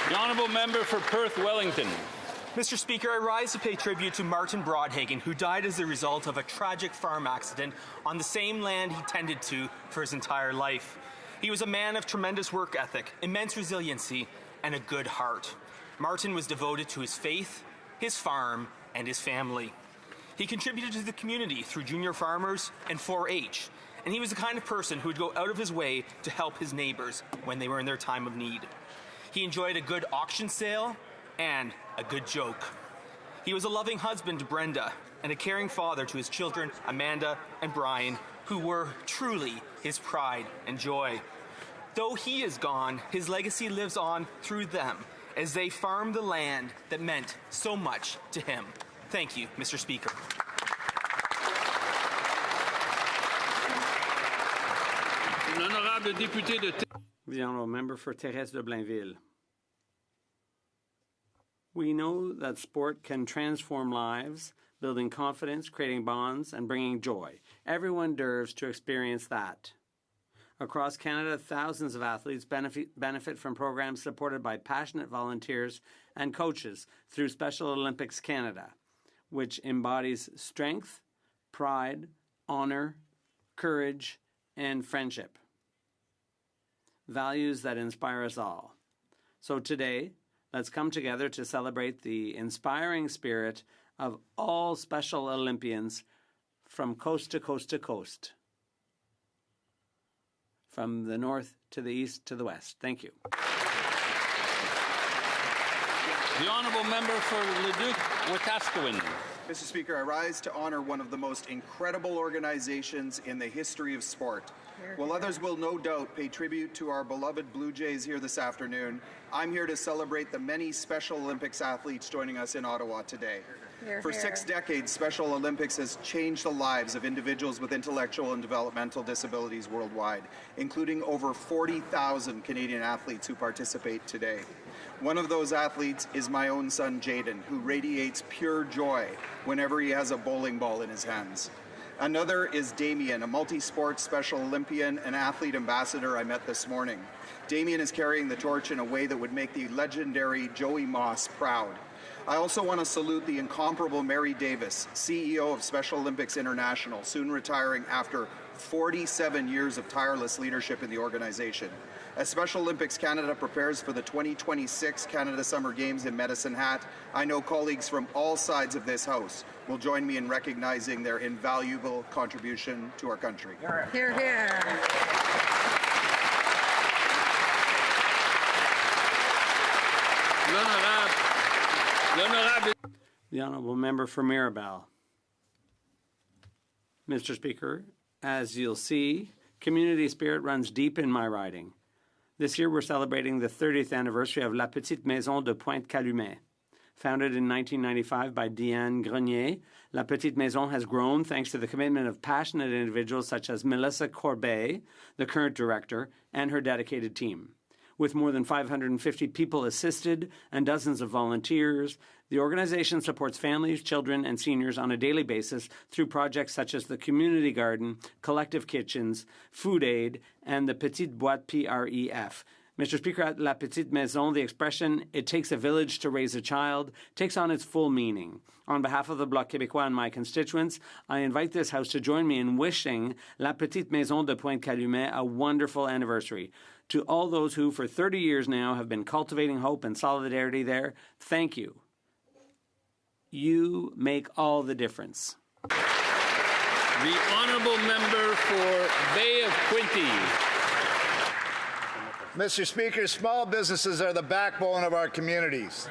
The honourable member for Perth Wellington. Mr. Speaker, I rise to pay tribute to Martin Broadhagen, who died as a result of a tragic farm accident on the same land he tended to for his entire life. He was a man of tremendous work ethic, immense resiliency, and a good heart. Martin was devoted to his faith, his farm, and his family. He contributed to the community through junior farmers and 4-H, and he was the kind of person who would go out of his way to help his neighbors when they were in their time of need. He enjoyed a good auction sale and a good joke. He was a loving husband to Brenda and a caring father to his children, Amanda and Brian, who were truly his pride and joy. Though he is gone, his legacy lives on through them as they farm the land that meant so much to him. Thank you, Mr. Speaker. The honourable member for Thérèse de Blainville. We know that sport can transform lives, building confidence, creating bonds, and bringing joy. Everyone deserves to experience that. Across Canada, thousands of athletes benefit from programs supported by passionate volunteers and coaches through Special Olympics Canada, which embodies strength, pride, honor, courage, and friendship. Values that inspire us all. So today, let's come together to celebrate the inspiring spirit of all Special Olympians from coast to coast to coast. From the north to the east to the west. Thank you. The honourable member for Leduc-Wetaskiwin. Mr. Speaker, I rise to honor one of the most incredible organizations in the history of sport. While others will no doubt pay tribute to our beloved Blue Jays here this afternoon, I'm here to celebrate the many Special Olympics athletes joining us in Ottawa today. For 6 decades, Special Olympics has changed the lives of individuals with intellectual and developmental disabilities worldwide, including over 40,000 Canadian athletes who participate today. One of those athletes is my own son, Jaden, who radiates pure joy whenever he has a bowling ball in his hands. Another is Damien, a multi-sport Special Olympian and athlete ambassador I met this morning. Damien is carrying the torch in a way that would make the legendary Joey Moss proud. I also want to salute the incomparable Mary Davis, CEO of Special Olympics International, soon retiring after 47 years of tireless leadership in the organization. As Special Olympics Canada prepares for the 2026 Canada Summer Games in Medicine Hat, I know colleagues from all sides of this House will join me in recognizing their invaluable contribution to our country. Hear, hear. The honourable member for Mirabel. Mr. Speaker, as you'll see, community spirit runs deep in my riding. This year we're celebrating the 30th anniversary of La Petite Maison de Pointe-Calumet. Founded in 1995 by Diane Grenier, La Petite Maison has grown thanks to the commitment of passionate individuals such as Melissa Corbeil, the current director, and her dedicated team. With more than 550 people assisted and dozens of volunteers, the organization supports families, children, and seniors on a daily basis through projects such as the Community Garden, Collective Kitchens, Food Aid, and the Petite Boîte PREF, Mr. Speaker, at La Petite Maison, the expression, it takes a village to raise a child, takes on its full meaning. On behalf of the Bloc Québécois and my constituents, I invite this House to join me in wishing La Petite Maison de Pointe-Calumet a wonderful anniversary. To all those who, for 30 years now, have been cultivating hope and solidarity there, thank you. You make all the difference. The honourable member for Bay of Quinte. Mr. Speaker, small businesses are the backbone of our communities.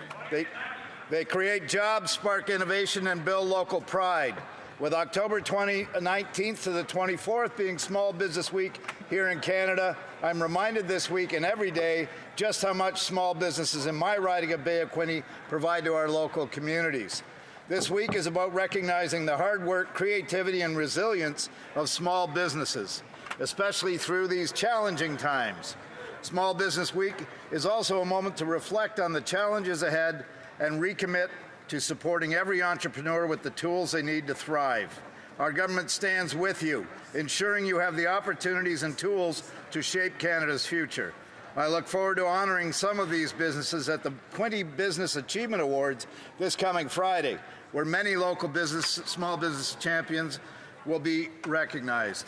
They create jobs, spark innovation, and build local pride. With October 19th to the 24th being Small Business Week here in Canada, I'm reminded this week and every day just how much small businesses in my riding of Bay of Quinte provide to our local communities. This week is about recognizing the hard work, creativity, and resilience of small businesses, especially through these challenging times. Small Business Week is also a moment to reflect on the challenges ahead and recommit to supporting every entrepreneur with the tools they need to thrive. Our government stands with you, ensuring you have the opportunities and tools to shape Canada's future. I look forward to honoring some of these businesses at the Quinte Business Achievement Awards this coming Friday, where many local small business champions will be recognized.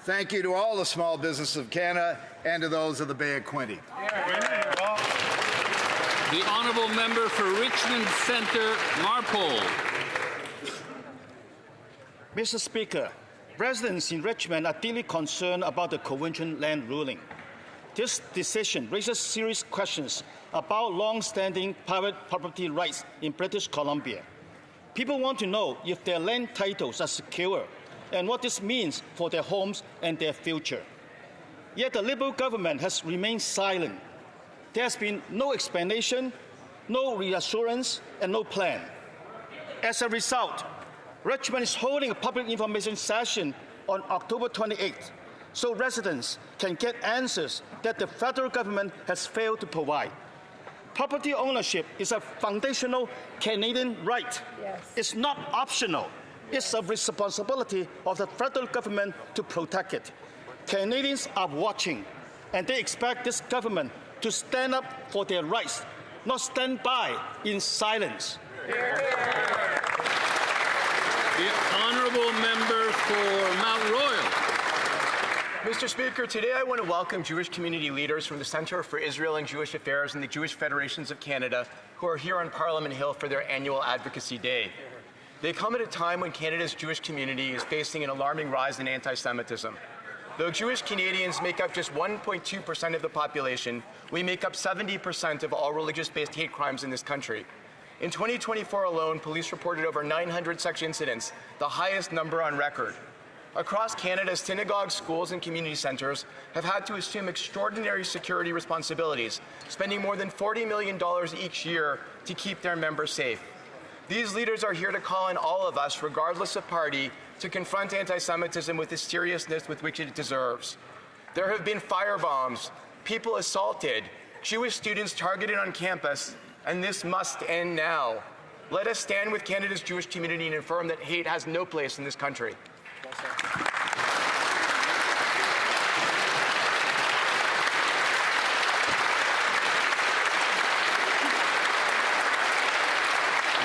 Thank you to all the small businesses of Canada and to those of the Bay of Quinte. The honourable member for Richmond Centre, Marpole. Mr. Speaker, residents in Richmond are deeply concerned about the Cowichan land ruling. This decision raises serious questions about long-standing private property rights in British Columbia. People want to know if their land titles are secure and what this means for their homes and their future. Yet the Liberal government has remained silent. There has been no explanation, no reassurance, and no plan. As a result, Richmond is holding a public information session on October 28th so residents can get answers that the federal government has failed to provide. Property ownership is a foundational Canadian right. Yes. It's not optional. It's a responsibility of the federal government to protect it. Canadians are watching, and they expect this government to stand up for their rights, not stand by in silence. The honourable member for Mount Royal. Mr. Speaker, today I want to welcome Jewish community leaders from the Centre for Israel and Jewish Affairs and the Jewish Federations of Canada who are here on Parliament Hill for their annual Advocacy Day. They come at a time when Canada's Jewish community is facing an alarming rise in anti-Semitism. Though Jewish Canadians make up just 1.2% of the population, we make up 70% of all religious-based hate crimes in this country. In 2024 alone, police reported over 900 such incidents, the highest number on record. Across Canada, synagogues, schools, and community centres have had to assume extraordinary security responsibilities, spending more than $40 million each year to keep their members safe. These leaders are here to call on all of us, regardless of party, to confront anti-Semitism with the seriousness with which it deserves. There have been firebombs, people assaulted, Jewish students targeted on campus, and this must end now. Let us stand with Canada's Jewish community and affirm that hate has no place in this country.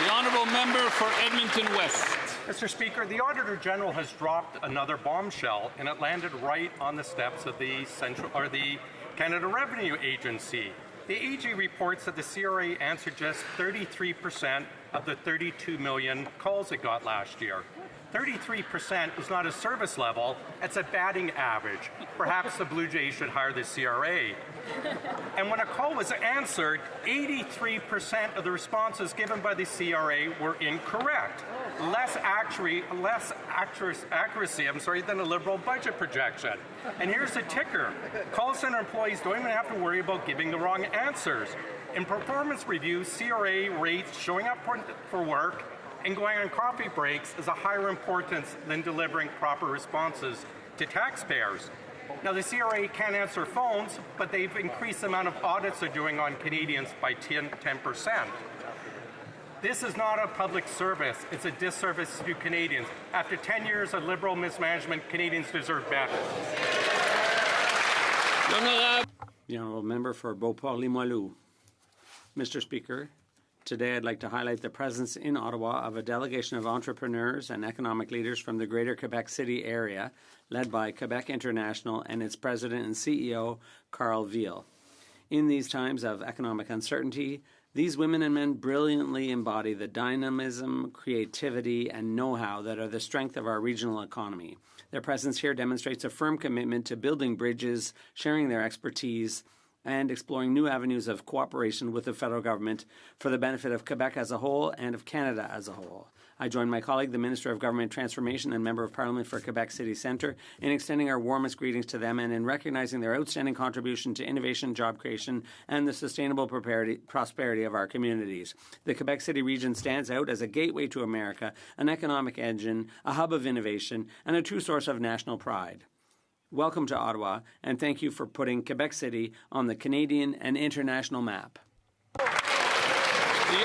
The honourable member for Edmonton West. Mr. Speaker, the Auditor General has dropped another bombshell, and it landed right on the steps of the Canada Revenue Agency. The AG reports that the CRA answered just 33% of the 32 million calls it got last year. 33% is not a service level, it's a batting average. Perhaps the Blue Jays should hire the CRA. And when a call was answered, 83% of the responses given by the CRA were incorrect. Less accuracy than a Liberal budget projection. And here's the ticker. Call center employees don't even have to worry about giving the wrong answers. In performance reviews, CRA rates showing up for work and going on coffee breaks is a higher importance than delivering proper responses to taxpayers. Now, the CRA can't answer phones, but they've increased the amount of audits they're doing on Canadians by 10%. This is not a public service. It's a disservice to Canadians. After 10 years of Liberal mismanagement, Canadians deserve better. The Honourable Member for Beauport-Limoilou. Mr. Speaker, today I'd like to highlight the presence in Ottawa of a delegation of entrepreneurs and economic leaders from the Greater Quebec City area, led by Quebec International and its President and CEO, Carl Veal. In these times of economic uncertainty, these women and men brilliantly embody the dynamism, creativity, and know-how that are the strength of our regional economy. Their presence here demonstrates a firm commitment to building bridges, sharing their expertise, and exploring new avenues of cooperation with the federal government for the benefit of Quebec as a whole and of Canada as a whole. I join my colleague, the Minister of Government Transformation and Member of Parliament for Quebec City Centre, in extending our warmest greetings to them and in recognizing their outstanding contribution to innovation, job creation, and the sustainable prosperity of our communities. The Quebec City region stands out as a gateway to America, an economic engine, a hub of innovation, and a true source of national pride. Welcome to Ottawa, and thank you for putting Quebec City on the Canadian and international map. The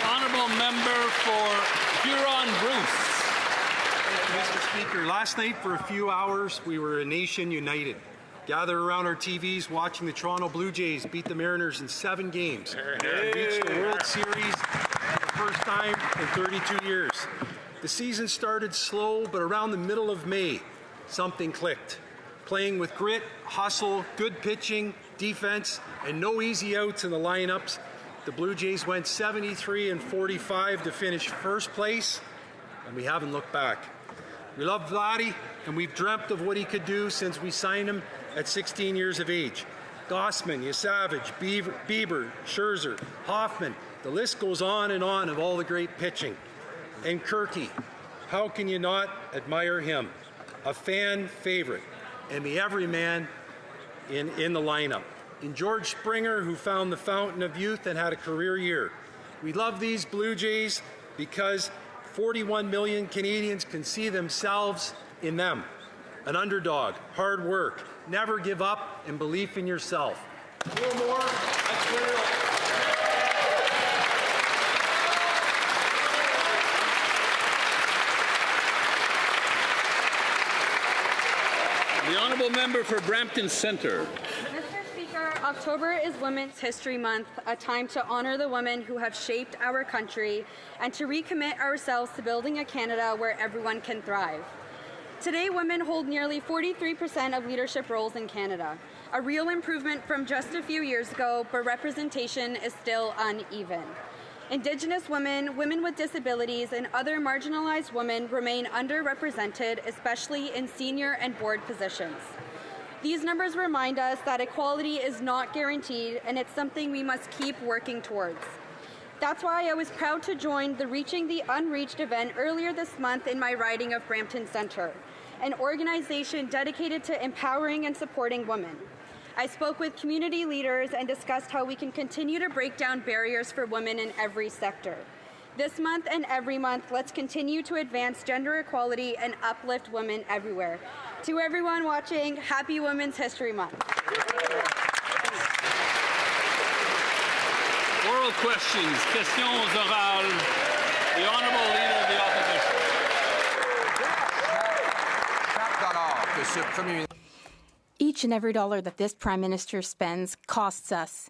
Honourable Member for Huron-Bruce. Mr. Speaker, last night for a few hours we were a nation united, gathered around our TVs watching the Toronto Blue Jays beat the Mariners in 7 games and reach the World Series for the first time in 32 years. The season started slow, but around the middle of May, something clicked. Playing with grit, hustle, good pitching, defense, and no easy outs in the lineups, the Blue Jays went 73-45 to finish first place, and we haven't looked back. We love Vladdy, and we've dreamt of what he could do since we signed him at 16 years of age. Gossman, Yasavage, Bieber, Scherzer, Hoffman, the list goes on and on of all the great pitching. And Kirky, how can you not admire him? A fan favorite, and the everyman in the lineup. And George Springer, who found the fountain of youth and had a career year. We love these Blue Jays because 41 million Canadians can see themselves in them. An underdog, hard work, never give up, and belief in yourself. A little more, let's win it all. The Honourable Member for Brampton Centre. Mr. Speaker, October is Women's History Month, a time to honour the women who have shaped our country and to recommit ourselves to building a Canada where everyone can thrive. Today, women hold nearly 43% of leadership roles in Canada, a real improvement from just a few years ago, but representation is still uneven. Indigenous women, women with disabilities, and other marginalized women remain underrepresented, especially in senior and board positions. These numbers remind us that equality is not guaranteed, and it's something we must keep working towards. That's why I was proud to join the Reaching the Unreached event earlier this month in my riding of Brampton Centre, an organization dedicated to empowering and supporting women. I spoke with community leaders and discussed how we can continue to break down barriers for women in every sector. This month and every month, let's continue to advance gender equality and uplift women everywhere. To everyone watching, happy Women's History Month. Oral questions, questions orales. The Honourable Leader of the Opposition. Each and every dollar that this Prime Minister spends costs us.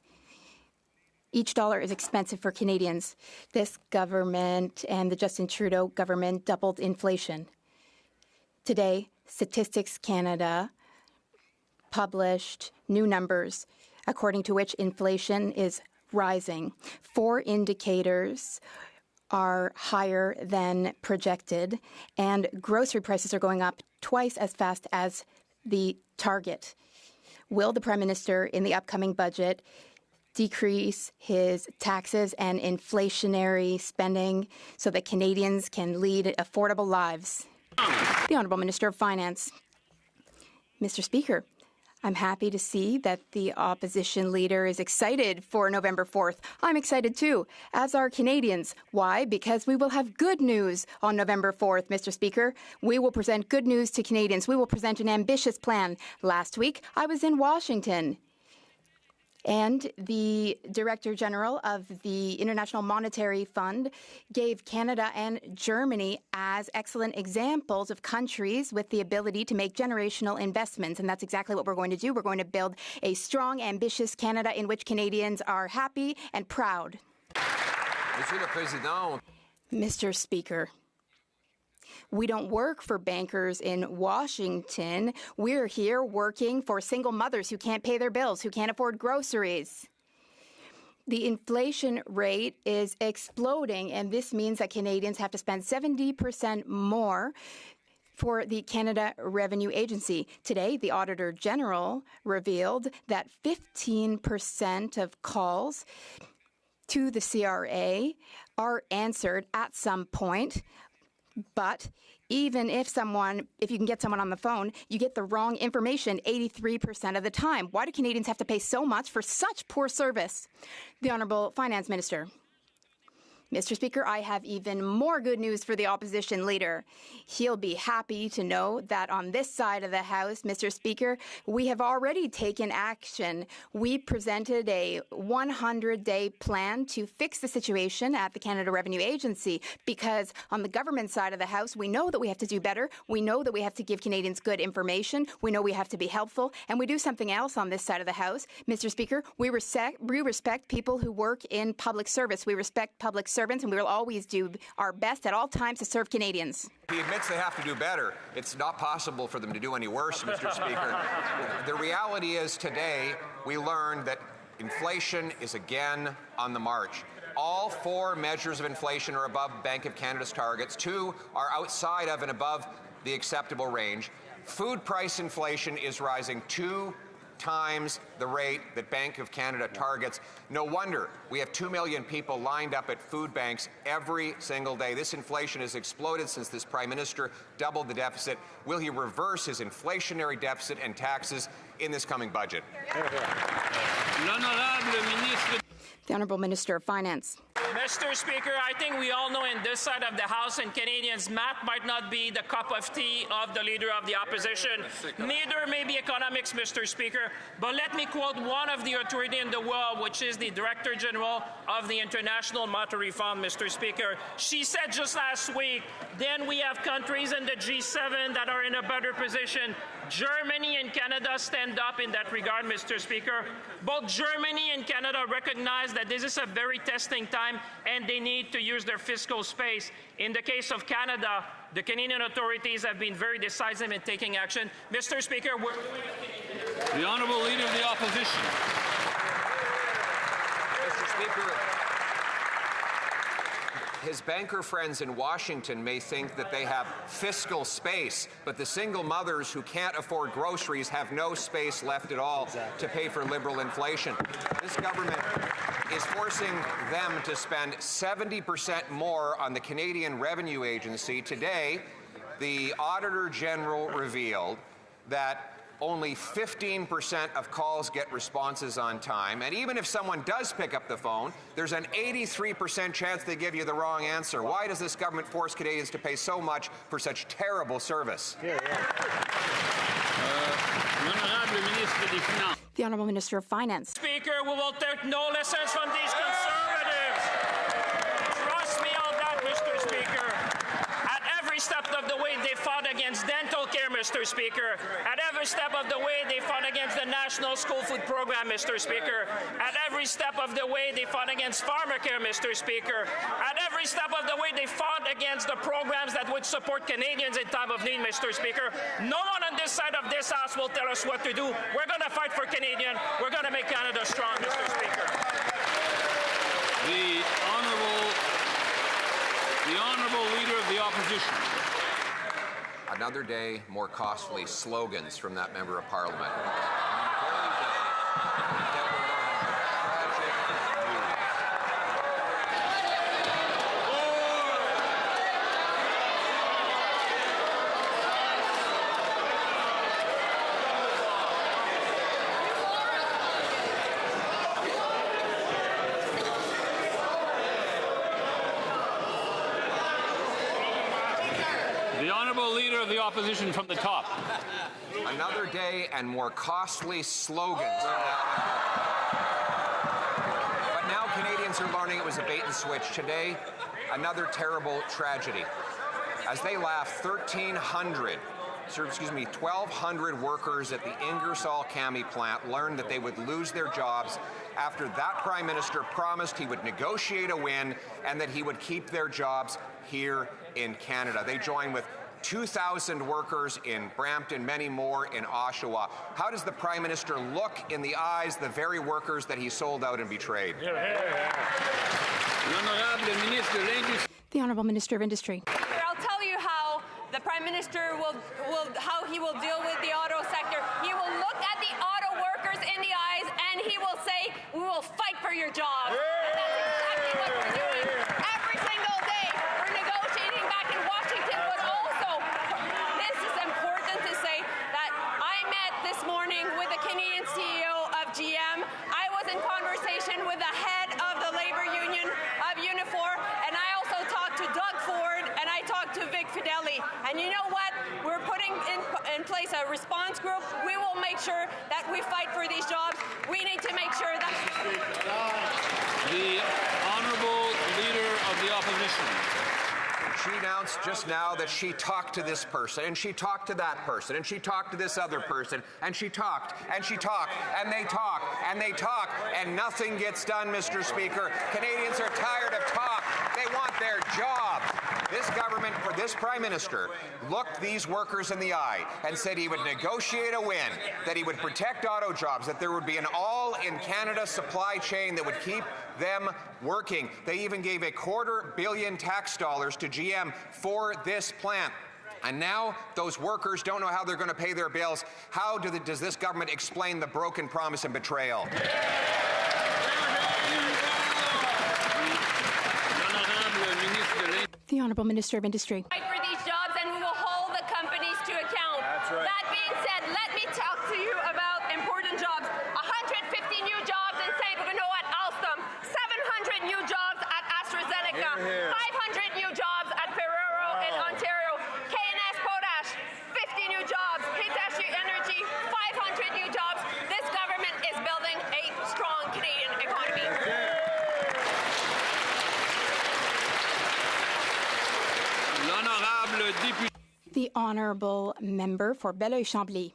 Each dollar is expensive for Canadians. This government and the Justin Trudeau government doubled inflation. Today, Statistics Canada published new numbers according to which inflation is rising. 4 indicators are higher than projected, and grocery prices are going up twice as fast as the target. Will the Prime Minister in the upcoming budget decrease his taxes and inflationary spending so that Canadians can lead affordable lives? The Honourable Minister of Finance. Mr. Speaker, I'm happy to see that the opposition leader is excited for November 4th. I'm excited too, as are Canadians. Why? Because we will have good news on November 4th, Mr. Speaker. We will present good news to Canadians. We will present an ambitious plan. Last week, I was in Washington. And the Director General of the International Monetary Fund gave Canada and Germany as excellent examples of countries with the ability to make generational investments. And that's exactly what we're going to do. We're going to build a strong, ambitious Canada in which Canadians are happy and proud. Monsieur le Président. Mr. Speaker, we don't work for bankers in Washington. We're here working for single mothers who can't pay their bills, who can't afford groceries. The inflation rate is exploding, and this means that Canadians have to spend 70% more for the Canada Revenue Agency. Today, the Auditor General revealed that 15% of calls to the CRA are answered at some point. But even if you can get someone on the phone, you get the wrong information 83% of the time. Why do Canadians have to pay so much for such poor service? The Honourable Finance Minister. Mr. Speaker, I have even more good news for the opposition leader. He'll be happy to know that on this side of the House, Mr. Speaker, we have already taken action. We presented a 100-day plan to fix the situation at the Canada Revenue Agency because on the government side of the House, we know that we have to do better. We know that we have to give Canadians good information. We know we have to be helpful. And we do something else on this side of the House. Mr. Speaker, we respect people who work in public service. We respect public servants, and we will always do our best at all times to serve Canadians. He admits they have to do better. It's not possible for them to do any worse, Mr. Speaker. The reality is today we learned that inflation is again on the march. All 4 measures of inflation are above Bank of Canada's targets. 2 are outside of and above the acceptable range. Food price inflation is rising 2 times the rate that Bank of Canada targets. No wonder we have 2 million people lined up at food banks every single day. This inflation has exploded since this Prime Minister doubled the deficit. Will he reverse his inflationary deficit and taxes in this coming budget? The Honourable Minister of Finance. Mr. Speaker, I think we all know in this side of the House and Canadians, math might not be the cup of tea of the Leader of the Opposition. Neither may be economics, Mr. Speaker. But let me quote one of the authority in the world, which is the Director General of the International Monetary Fund, Mr. Speaker. She said just last week, then we have countries in the G7 that are in a better position. Germany and Canada stand up in that regard, Mr. Speaker. Both Germany and Canada recognize that this is a very testing time and they need to use their fiscal space. In the case of Canada, the Canadian authorities have been very decisive in taking action. Mr. Speaker, we're doing it. The Honourable Leader of the Opposition. Mr. Speaker, his banker friends in Washington may think that they have fiscal space, but the single mothers who can't afford groceries have no space left at all to pay for liberal inflation. This government is forcing them to spend 70% more on the Canadian Revenue Agency. Today, the Auditor General revealed that only 15% of calls get responses on time. And even if someone does pick up the phone, there's an 83% chance they give you the wrong answer. Why does this government force Canadians to pay so much for such terrible service? The Honourable Minister of Finance. Speaker, we will take no lessons from these conservatives. Trust me on that, Mr. Speaker. At every step of the way, they fought against dental care, Mr. Speaker. At every step of the way, they fought against the National School Food Program, Mr. Speaker. At every step of the way, they fought against pharmacare, Mr. Speaker. At every step of the way, they fought against the programs that would support Canadians in time of need, Mr. Speaker. No one on this side of this House will tell us what to do. We're going to fight for Canadian. We're going to make Canada strong, Mr. Speaker. The Honourable Leader of the Opposition. Another day, more costly slogans from that Member of Parliament. The Honourable Leader of the Opposition from the top. Another day and more costly slogans. Canadians are learning it was a bait and switch. Today, another terrible tragedy. As they laugh, 1,200 workers at the Ingersoll Cami plant learned that they would lose their jobs after that Prime Minister promised he would negotiate a win and that he would keep their jobs here in Canada. They join with 2,000 workers in Brampton, many more in Oshawa. How does the Prime Minister look in the eyes the very workers that he sold out and betrayed? The Honourable Minister of Industry. I'll tell you how the Prime Minister how he will deal with the auto sector. He will look at the auto workers in the eyes and he will say, "We will fight for your jobs." And that's exactly what we're doing. Every single day, we're negotiating back in Washington, but also, this is important to say that I met this morning with the Canadian CEO of GM. I was in conversation with the head of the labor union of Unifor, and I also talked to Doug Ford, and I talked to Vic Fideli. And you know what? We're putting in place a response group. We will make sure that we fight for these jobs. We need to make sure that... The Honourable Leader of the Opposition. She announced just now that she talked to this person, and she talked to that person, and she talked to this other person, and she talked, and she talked, and they talk, and they talk, and nothing gets done, Mr. Speaker. Canadians are tired of talk. They want their jobs. This government, for this Prime Minister, looked these workers in the eye and said he would negotiate a win, that he would protect auto jobs, that there would be an all-in-Canada supply chain that would keep them working. They even gave $250 million tax dollars to GM for this plant. And now those workers don't know how they're going to pay their bills. How does this government explain the broken promise and betrayal? The Honourable Minister of Industry. Fight for these jobs, and we will hold the companies to account. That's right. That being said, let me talk to you about important jobs. 150 new jobs in Saint-Bruno at Alstom, 700 new jobs at AstraZeneca, 500 new jobs at Ferrero in Ontario, K&S Potash, 50 new jobs, Hitachi Energy, 500 new jobs. This government is building a strong Canadian economy. The Honourable Member for Belleuil-Chambly.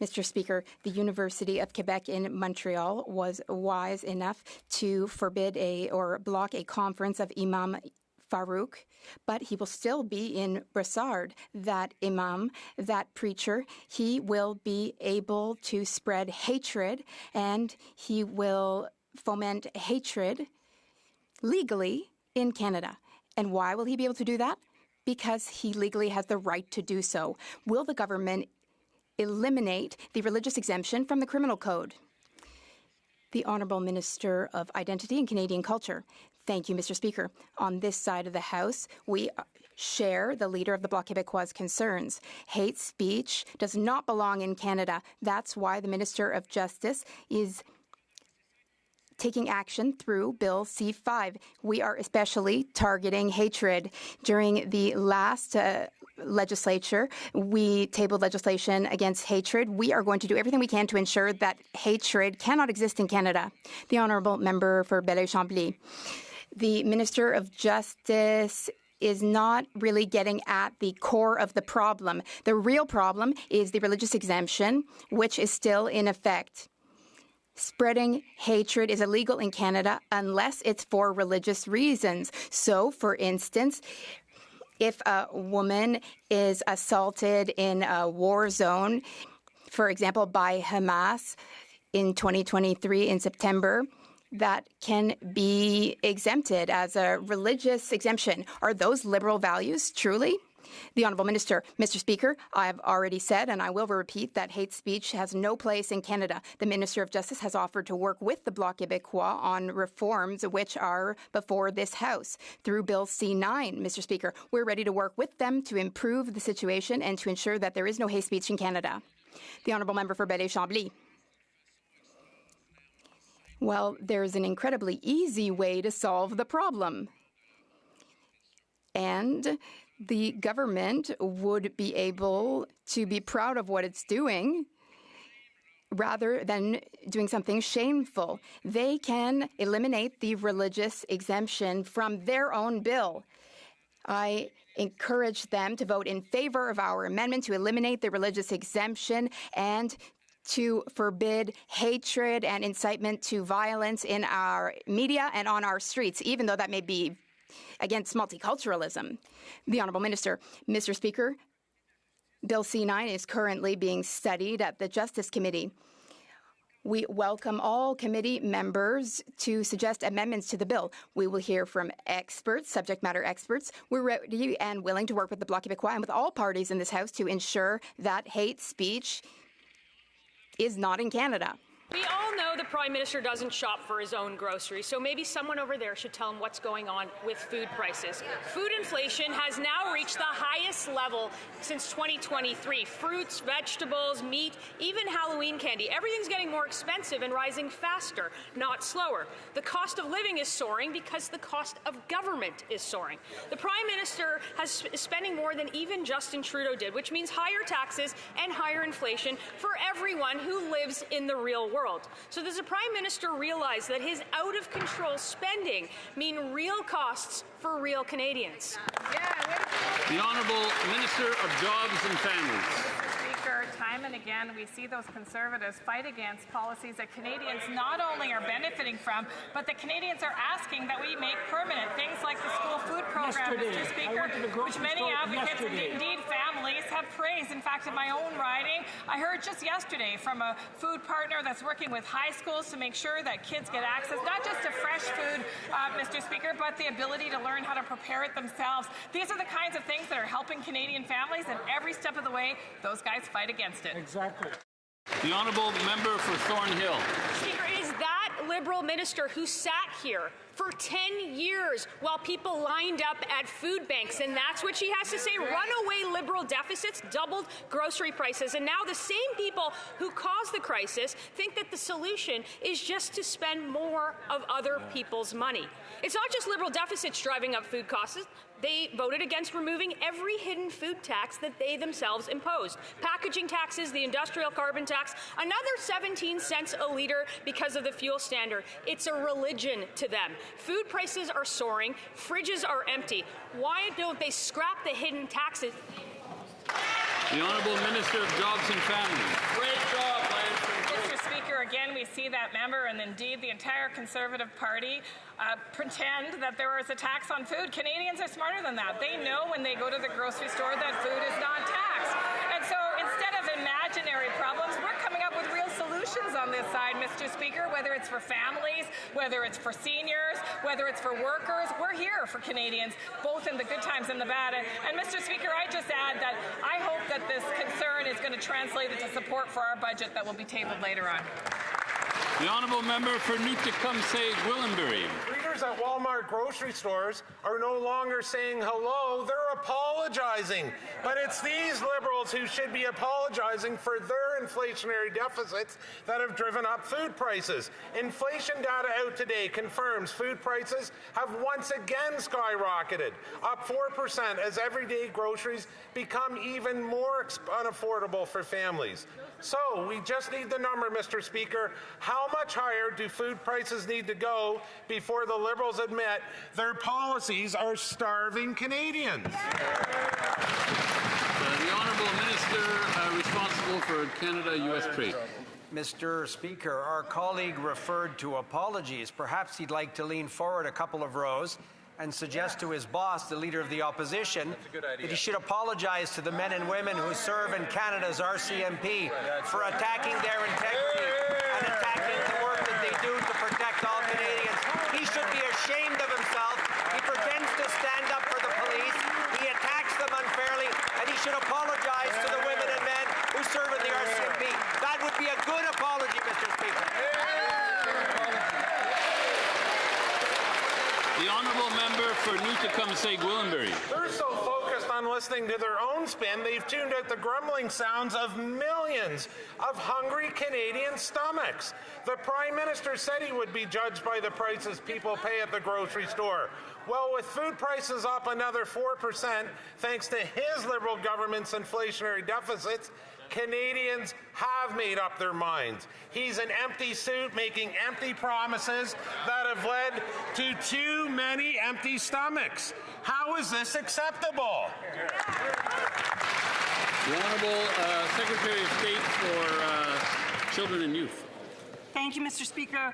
Mr. Speaker, the University of Quebec in Montreal was wise enough to forbid or block a conference of Imam Farouk, but he will still be in Brossard. That imam, that preacher, he will be able to spread hatred, and he will foment hatred legally in Canada. And why will he be able to do that? Because he legally has the right to do so. Will the government eliminate the religious exemption from the Criminal Code? The Honourable Minister of Identity and Canadian Culture. Thank you, Mr. Speaker. On this side of the House, we share the Leader of the Bloc Québécois' concerns. Hate speech does not belong in Canada. That's why the Minister of Justice is taking action through Bill C-5. We are especially targeting hatred. During the last legislature, we tabled legislation against hatred. We are going to do everything we can to ensure that hatred cannot exist in Canada. The Honourable Member for Belleuil-Chambly. The Minister of Justice is not really getting at the core of the problem. The real problem is the religious exemption, which is still in effect. Spreading hatred is illegal in Canada unless it's for religious reasons. So, for instance, if a woman is assaulted in a war zone, for example, by Hamas in 2023 in September, that can be exempted as a religious exemption. Are those liberal values, truly? The Honourable Minister. Mr. Speaker, I have already said, and I will repeat, that hate speech has no place in Canada. The Minister of Justice has offered to work with the Bloc Québécois on reforms which are before this House. Through Bill C-9, Mr. Speaker, we're ready to work with them to improve the situation and to ensure that there is no hate speech in Canada. The Honourable Member for Belleuil-Chambly. Well, there's an incredibly easy way to solve the problem. And the government would be able to be proud of what it's doing rather than doing something shameful. They can eliminate the religious exemption from their own bill. I encourage them to vote in favor of our amendment to eliminate the religious exemption and to forbid hatred and incitement to violence in our media and on our streets, even though that may be against multiculturalism. The Honourable Minister. Mr. Speaker, Bill C-9 is currently being studied at the Justice Committee. We welcome all committee members to suggest amendments to the bill. We will hear from experts, subject matter experts. We're ready and willing to work with the Bloc Québécois and with all parties in this House to ensure that hate speech is not in Canada. We all know the Prime Minister doesn't shop for his own groceries, so maybe someone over there should tell him what's going on with food prices. Food inflation has now reached the highest level since 2023. Fruits, vegetables, meat, even Halloween candy. Everything's getting more expensive and rising faster, not slower. The cost of living is soaring because the cost of government is soaring. The Prime Minister is spending more than even Justin Trudeau did, which means higher taxes and higher inflation for everyone who lives in the real world. So does the Prime Minister realize that his out-of-control spending mean real costs for real Canadians? The Honourable Minister of Jobs and Families. Speaker, time and again we see those Conservatives fight against policies that Canadians not only are benefiting from, but that Canadians are asking that we make permanent. Things like the school food program, Mr. Speaker, which many advocates and indeed families have praised. In fact, in my own riding, I heard just yesterday from a food partner that's working with high schools to make sure that kids get access, not just to fresh food, Mr. Speaker, but the ability to learn how to prepare it themselves. These are the kinds of things that are helping Canadian families, and every step of the way, those guys fight against it. Exactly. The Honourable Member for Thornhill. Speaker, it is that Liberal minister who sat here for 10 years while people lined up at food banks, and that's what she has to say. Runaway Liberal deficits, doubled grocery prices, and now the same people who caused the crisis think that the solution is just to spend more of other people's money. It's not just Liberal deficits driving up food costs. They voted against removing every hidden food tax that they themselves imposed. Packaging taxes, the industrial carbon tax, another 17 cents a litre because of the fuel standard. It's a religion to them. Food prices are soaring, fridges are empty. Why don't they scrap the hidden taxes? The Honourable Minister of Jobs and Families. Great job, Mr. Speaker, again, we see that member and indeed the entire Conservative Party pretend that there is a tax on food. Canadians are smarter than that. They know when they go to the grocery store that food is not taxed. And so instead of imaginary problems, we're coming up with real solutions on this side, Mr. Speaker, whether it's for families, whether it's for seniors, whether it's for workers. We're here for Canadians, both in the good times and the bad. And Mr. Speaker, I just add that I hope that this concern is going to translate into support for our budget that will be tabled later on. The Honourable Member for Newt-Tecumseh-Gwillimbury. Greeters at Walmart grocery stores are no longer saying hello, they're apologizing. But it's these Liberals who should be apologizing for their inflationary deficits that have driven up food prices. Inflation data out today confirms food prices have once again skyrocketed, up 4% as everyday groceries become even more unaffordable for families. So we just need the number, Mr. Speaker. How much higher do food prices need to go before the Liberals admit their policies are starving Canadians? The Honourable Minister responsible for Canada-US trade. Mr. Speaker, our colleague referred to apologies. Perhaps he'd like to lean forward a couple of rows and suggest to his boss, the Leader of the Opposition, that he should apologize to the men and women who serve in Canada's RCMP for attacking their integrity and attacking the work that they do to protect all Canadians. He should be ashamed of himself. He pretends to stand up for the police. He attacks them unfairly, and he should apologize to the women and men who serve in the RCMP. That would be a good apology, Mr. Speaker. The Honourable Member for Newt-Tecumseh-Gwillimbury. They're so focused on listening to their own spin, they've tuned out the grumbling sounds of millions of hungry Canadian stomachs. The Prime Minister said he would be judged by the prices people pay at the grocery store. Well, with food prices up another 4% thanks to his Liberal government's inflationary deficits, Canadians have made up their minds. He's an empty suit making empty promises that have led to too many empty stomachs. How is this acceptable? The Honourable Secretary of State for Children and Youth. Thank you, Mr. Speaker.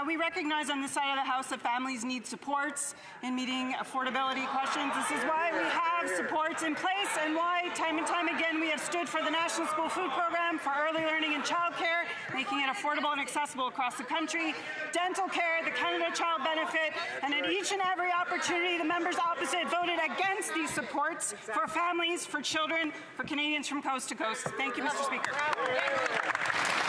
We recognize on this side of the House that families need supports in meeting affordability questions. This is why we have supports in place and why time and time again we have stood for the National School Food Program, for early learning and childcare, making it affordable and accessible across the country, dental care, the Canada Child Benefit, and at each and every opportunity the members opposite voted against these supports for families, for children, for Canadians from coast to coast. Thank you, Mr. Speaker.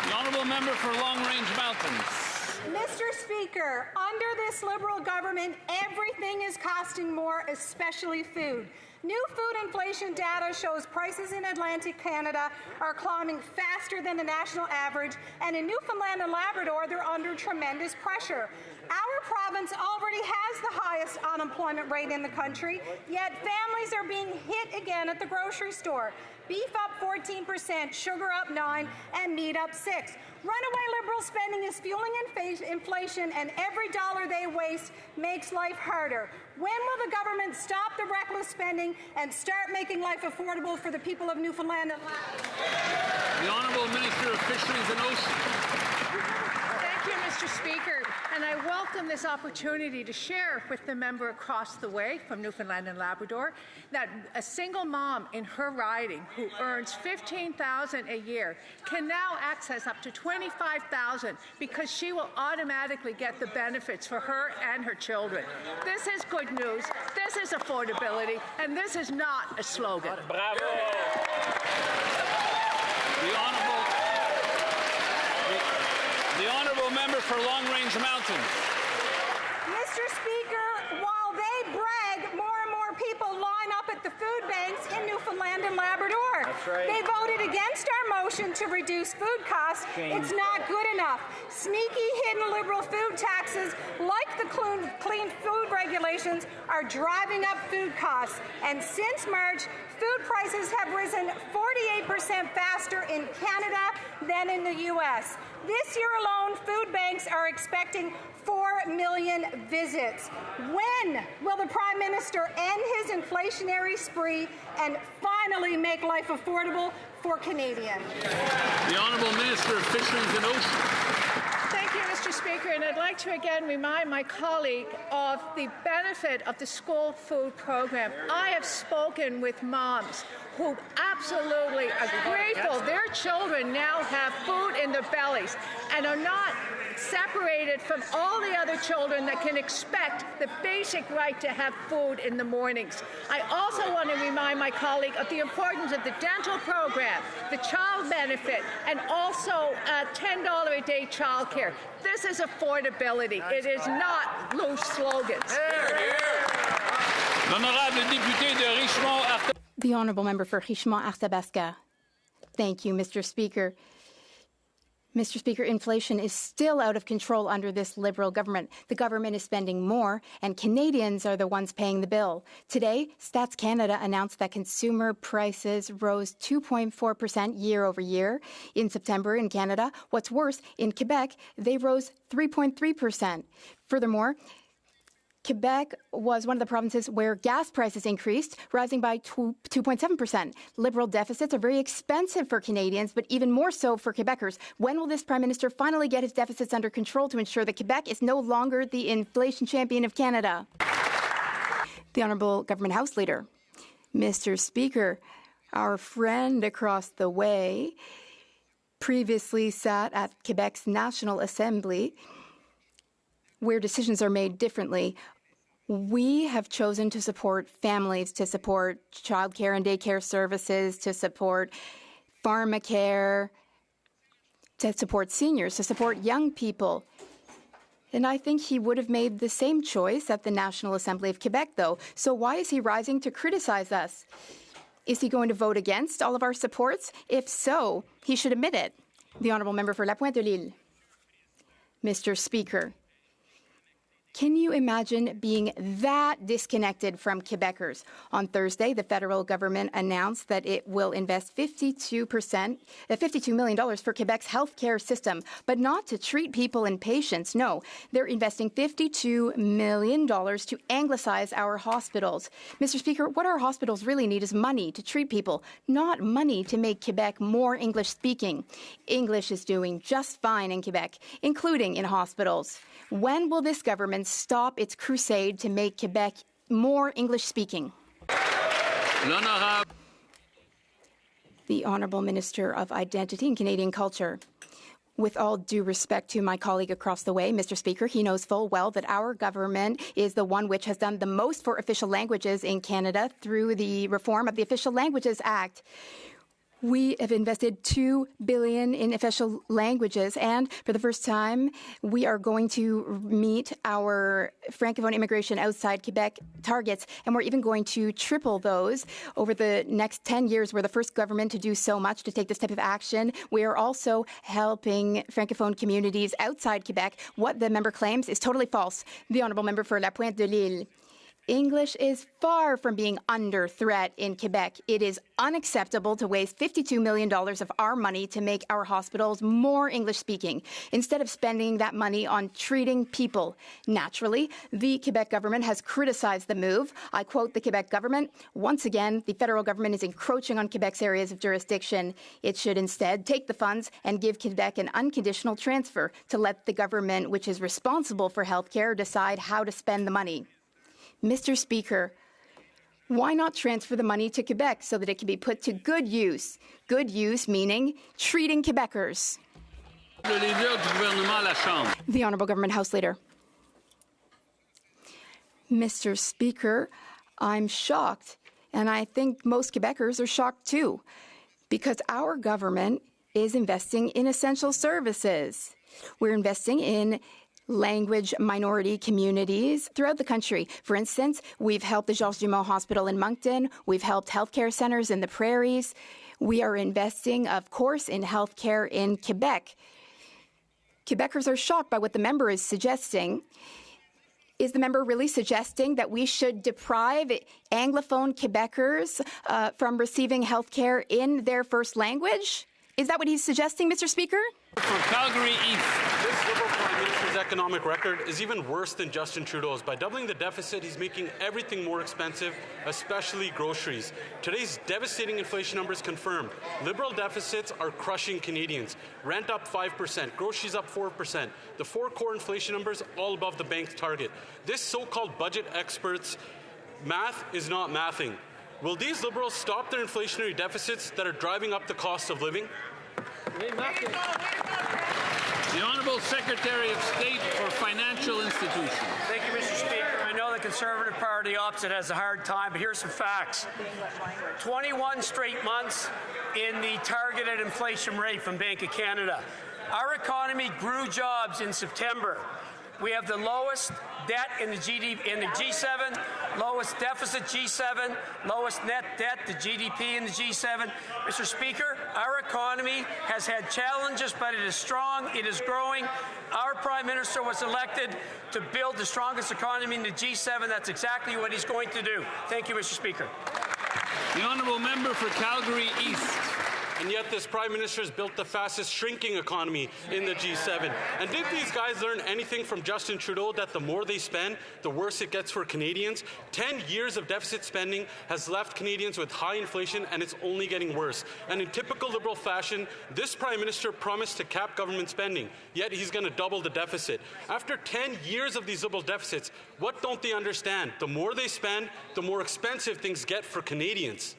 The Honourable Member for Long Range Mountains. Mr. Speaker, under this Liberal government, everything is costing more, especially food. New food inflation data shows prices in Atlantic Canada are climbing faster than the national average, and in Newfoundland and Labrador, they're under tremendous pressure. Our province already has the highest unemployment rate in the country, yet families are being hit again at the grocery store. Beef up 14%, sugar up 9%, and meat up 6%. Runaway Liberal spending is fueling inflation, and every dollar they waste makes life harder. When will the government stop the reckless spending and start making life affordable for the people of Newfoundland and Labrador? The Honourable Minister of Fisheries and Oceans. Thank you, Mr. Speaker, and I welcome this opportunity to share with the member across the way from Newfoundland and Labrador that a single mom in her riding who earns $15,000 a year can now access up to $25,000 because she will automatically get the benefits for her and her children. This is good news, this is affordability, and this is not a slogan. Bravo! The Honourable Member for Long Range Mountains. Mr. Speaker, while they brag, more and more people line up at the food banks in Newfoundland and Labrador. That's right. They voted against our motion to reduce food costs. It's not good enough. Sneaky, hidden Liberal food taxes, like the clean food regulations, are driving up food costs. And since March, food prices have risen 48% faster in Canada than in the U.S. This year alone, food banks are expecting 4 million visits. When will the Prime Minister end his inflationary spree and finally make life affordable for Canadians? The Honourable Minister of Fisheries and Oceans. Thank you, Mr. Speaker, and I'd like to again remind my colleague of the benefit of the school food program. I have spoken with moms who absolutely are grateful their children now have food in their bellies and are not separated from all the other children that can expect the basic right to have food in the mornings. I also want to remind my colleague of the importance of the dental program, the child benefit, and also $10 a day child care. This is affordability. It is not loose slogans. L'honorable député de Richmond. The Honourable Member for Richmond-Arthabasca. Thank you, Mr. Speaker. Mr. Speaker, inflation is still out of control under this Liberal government. The government is spending more, and Canadians are the ones paying the bill. Today, Stats Canada announced that consumer prices rose 2.4% year over year in September in Canada. What's worse, in Quebec, they rose 3.3%. Furthermore, Quebec was one of the provinces where gas prices increased, rising by 2.7%. Liberal deficits are very expensive for Canadians, but even more so for Quebecers. When will this Prime Minister finally get his deficits under control to ensure that Quebec is no longer the inflation champion of Canada? The Honourable Government House Leader. Mr. Speaker, our friend across the way previously sat at Quebec's National Assembly, where decisions are made differently. We have chosen to support families, to support childcare and daycare services, to support pharmacare, to support seniors, to support young people. And I think he would have made the same choice at the National Assembly of Quebec, though. So why is he rising to criticize us? Is he going to vote against all of our supports? If so, he should admit it. The Honourable Member for La Pointe-de-L'Île. Mr. Speaker, Can you imagine being that disconnected from Quebecers? On Thursday, the federal government announced that it will invest $52 million for Quebec's healthcare system, but not to treat people in patients. No, they're investing $52 million to anglicize our hospitals. Mr. Speaker, what our hospitals really need is money to treat people, not money to make Quebec more English-speaking. English is doing just fine in Quebec, including in hospitals. When will this government stop its crusade to make Quebec more English-speaking? The Honourable Minister of Identity and Canadian Culture. With all due respect to my colleague across the way, Mr. Speaker, he knows full well that our government is the one which has done the most for official languages in Canada through the reform of the Official Languages Act. We have invested $2 billion in official languages, and for the first time, we are going to meet our Francophone immigration outside Quebec targets, and we're even going to triple those over the next 10 years. We're the first government to do so much, to take this type of action. We are also helping Francophone communities outside Quebec. What the member claims is totally false. The Honourable Member for La Pointe de l'Île. English is far from being under threat in Quebec. It is unacceptable to waste $52 million of our money to make our hospitals more English-speaking, instead of spending that money on treating people. Naturally, the Quebec government has criticized the move. I quote the Quebec government, "Once again, the federal government is encroaching on Quebec's areas of jurisdiction. It should instead take the funds and give Quebec an unconditional transfer to let the government, which is responsible for healthcare, decide how to spend the money." Mr. Speaker, why not transfer the money to Quebec so that it can be put to good use? Good use meaning treating Quebecers. The Honourable Government House Leader. Mr. Speaker, I'm shocked, and I think most Quebecers are shocked too, because our government is investing in essential services. We're investing in language minority communities throughout the country. For instance, we've helped the Georges Dumont Hospital in Moncton. We've helped healthcare centres in the prairies. We are investing, of course, in healthcare in Quebec. Quebecers are shocked by what the member is suggesting. Is the member really suggesting that we should deprive Anglophone Quebecers from receiving healthcare in their first language? Is that what he's suggesting, Mr. Speaker? For Calgary East. This Liberal Prime Minister's economic record is even worse than Justin Trudeau's. By doubling the deficit, he's making everything more expensive, especially groceries. Today's devastating inflation numbers confirm Liberal deficits are crushing Canadians. Rent up 5%, groceries up 4%. The four core inflation numbers all above the bank's target. This so-called budget experts' math is not mathing. Will these Liberals stop their inflationary deficits that are driving up the cost of living? The Honourable Secretary of State for Financial Institutions. Thank you, Mr. Speaker. I know the Conservative Party opposite has a hard time, but here's some facts. 21 straight months in the targeted inflation rate from Bank of Canada. Our economy grew jobs in September. We have the lowest debt in the G7, lowest deficit G7, lowest net debt to GDP in the G7. Mr. Speaker, our economy has had challenges, but it is strong, it is growing. Our Prime Minister was elected to build the strongest economy in the G7. That's exactly what he's going to do. Thank you, Mr. Speaker. The Honourable Member for Calgary East. And yet this Prime Minister has built the fastest shrinking economy in the G7. And did these guys learn anything from Justin Trudeau, that the more they spend, the worse it gets for Canadians? 10 years of deficit spending has left Canadians with high inflation, and it's only getting worse. And in typical Liberal fashion, this Prime Minister promised to cap government spending, yet he's going to double the deficit. After 10 years of these Liberal deficits, what don't they understand? The more they spend, the more expensive things get for Canadians.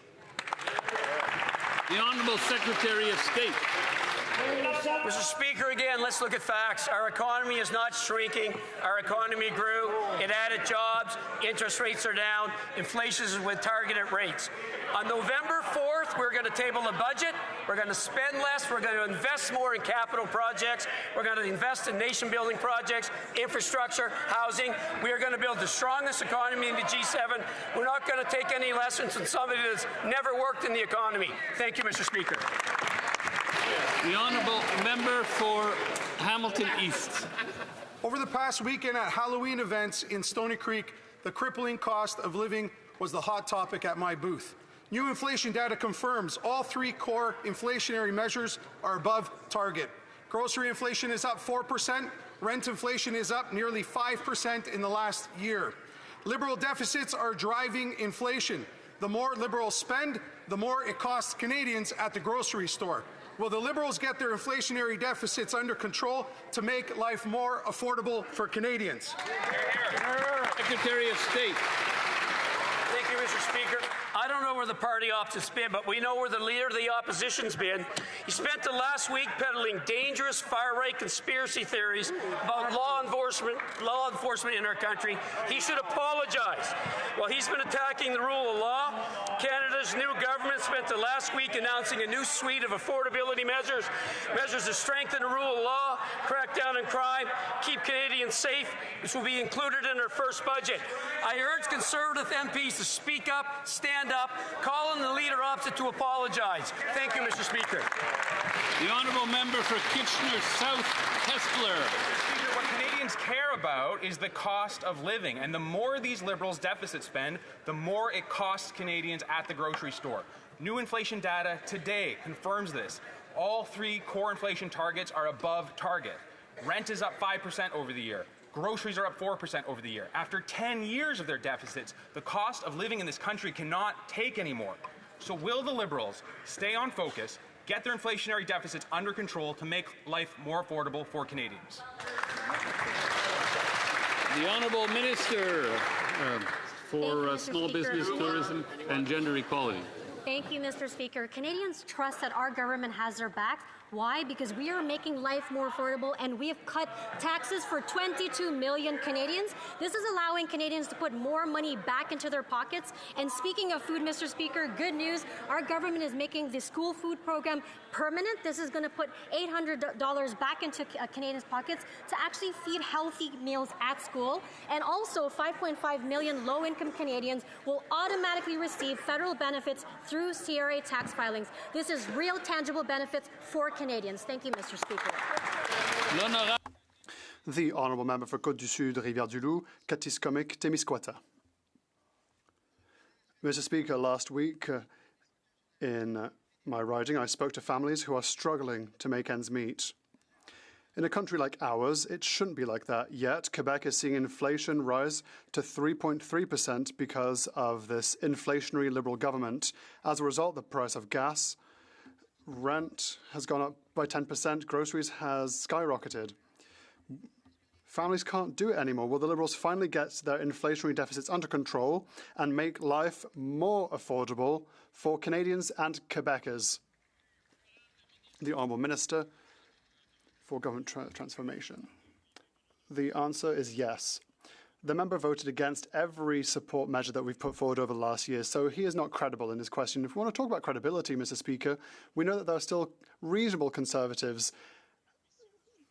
The Honourable Secretary of State. Mr. Speaker, again, let's look at facts. Our economy is not shrinking. Our economy grew. It added jobs. Interest rates are down. Inflation is with targeted rates. On November 4th, we're going to table a budget. We're going to spend less. We're going to invest more in capital projects. We're going to invest in nation-building projects, infrastructure, housing. We are going to build the strongest economy in the G7. We're not going to take any lessons from somebody that's never worked in the economy. Thank you, Mr. Speaker. The Honourable Member for Hamilton East. Over the past weekend at Halloween events in Stony Creek, the crippling cost of living was the hot topic at my booth. New inflation data confirms all three core inflationary measures are above target. Grocery inflation is up 4%, rent inflation is up nearly 5% in the last year. Liberal deficits are driving inflation. The more Liberals spend, the more it costs Canadians at the grocery store. Will the Liberals get their inflationary deficits under control to make life more affordable for Canadians? Secretary of State. Thank you, Mr. Speaker. I don't know where the party opposite's been, but we know where the leader of the opposition's been. He spent the last week peddling dangerous far-right conspiracy theories about law enforcement in our country. He should apologize. While he's been attacking the rule of law, Canada's new government spent the last week announcing a new suite of affordability measures to strengthen the rule of law, crack down on crime, keep Canadians safe, which will be included in our first budget. I urge Conservative MPs to speak up, stand up, call on the leader opposite to apologize. Thank you, Mr. Speaker. The honourable member for Kitchener South, Hespeler. What Canadians care about is the cost of living, and the more these Liberals deficit spend, the more it costs Canadians at the grocery store. New inflation data today confirms this. All three core inflation targets are above target. Rent is up 5% over the year. Groceries are up 4% over the year. After 10 years of their deficits, the cost of living in this country cannot take anymore. So will the Liberals stay on focus, get their inflationary deficits under control to make life more affordable for Canadians? The Honourable Minister for Small Business, Tourism and Gender Equality. Thank you, Mr. Speaker. Canadians trust that our government has their backs. Why? Because we are making life more affordable and we have cut taxes for 22 million Canadians. This is allowing Canadians to put more money back into their pockets. And speaking of food, Mr. Speaker, good news. Our government is making the school food program permanent. This is going to put $800 back into Canadians' pockets to actually feed healthy meals at school. And also 5.5 million low-income Canadians will automatically receive federal benefits through CRA tax filings. This is real tangible benefits for Canadians. Thank you, Mr. Speaker. The Honourable Member for Côte-du-Sud, Rivière-du-Loup, Katiskaming, Témiscouata. Mr. Speaker, last week in my riding, I spoke to families who are struggling to make ends meet. In a country like ours, it shouldn't be like that, yet Quebec is seeing inflation rise to 3.3% because of this inflationary Liberal government. As a result, the price of gas, rent has gone up by 10%, groceries has skyrocketed. Families can't do it anymore. Will the Liberals finally get their inflationary deficits under control and make life more affordable for Canadians and Quebecers? The Honourable Minister for Government Transformation. The answer is yes. The member voted against every support measure that we've put forward over the last year, so he is not credible in his question. If we want to talk about credibility, Mr. Speaker, we know that there are still reasonable Conservatives.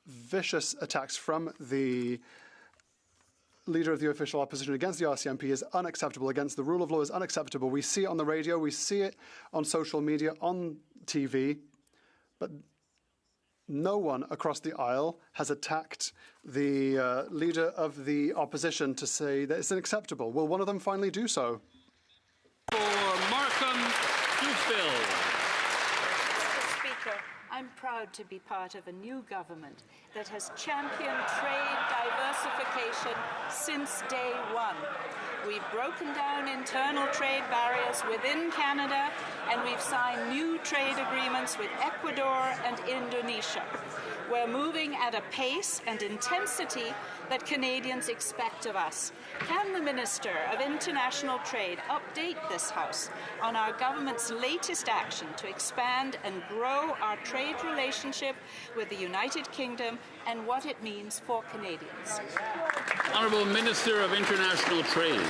Vicious attacks from the leader of the official opposition against the RCMP is unacceptable, against the rule of law is unacceptable. We see it on the radio, we see it on social media, on TV, but no one across the aisle has attacked the leader of the opposition to say that it's unacceptable. Will one of them finally do so? For Markham, Duxville. Mr. Speaker, I'm proud to be part of a new government that has championed trade diversification since day one. We've broken down internal trade barriers within Canada, and we've signed new trade agreements with Ecuador and Indonesia. We're moving at a pace and intensity that Canadians expect of us. Can the Minister of International Trade update this House on our government's latest action to expand and grow our trade relationship with the United Kingdom and what it means for Canadians? Honourable Minister of International Trade.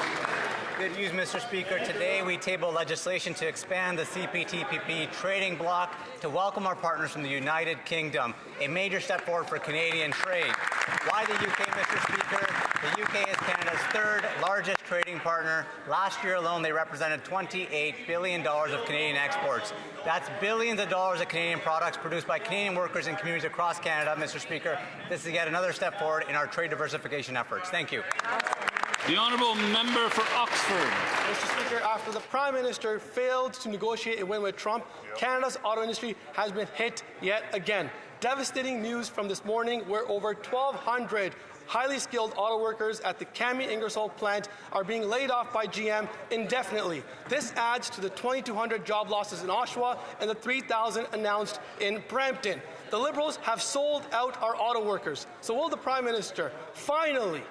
Good news, Mr. Speaker. Today we table legislation to expand the CPTPP trading bloc to welcome our partners from the United Kingdom, a major step forward for Canadian trade. Why the UK, Mr. Speaker? The UK is Canada's third largest trading partner. Last year alone, they represented $28 billion of Canadian exports. That's billions of dollars of Canadian products produced by Canadian workers in communities across Canada, Mr. Speaker. This is yet another step forward in our trade diversification efforts. Thank you. The honourable member for Oxford. Mr. Speaker, after the Prime Minister failed to negotiate a win with Trump, Canada's auto industry has been hit yet again. Devastating news from this morning where over 1,200 highly skilled auto workers at the CAMI Ingersoll plant are being laid off by GM indefinitely. This adds to the 2,200 job losses in Oshawa and the 3,000 announced in Brampton. The Liberals have sold out our auto workers. So will the Prime Minister finally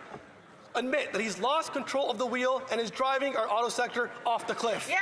admit that he's lost control of the wheel and is driving our auto sector off the cliff? Yeah!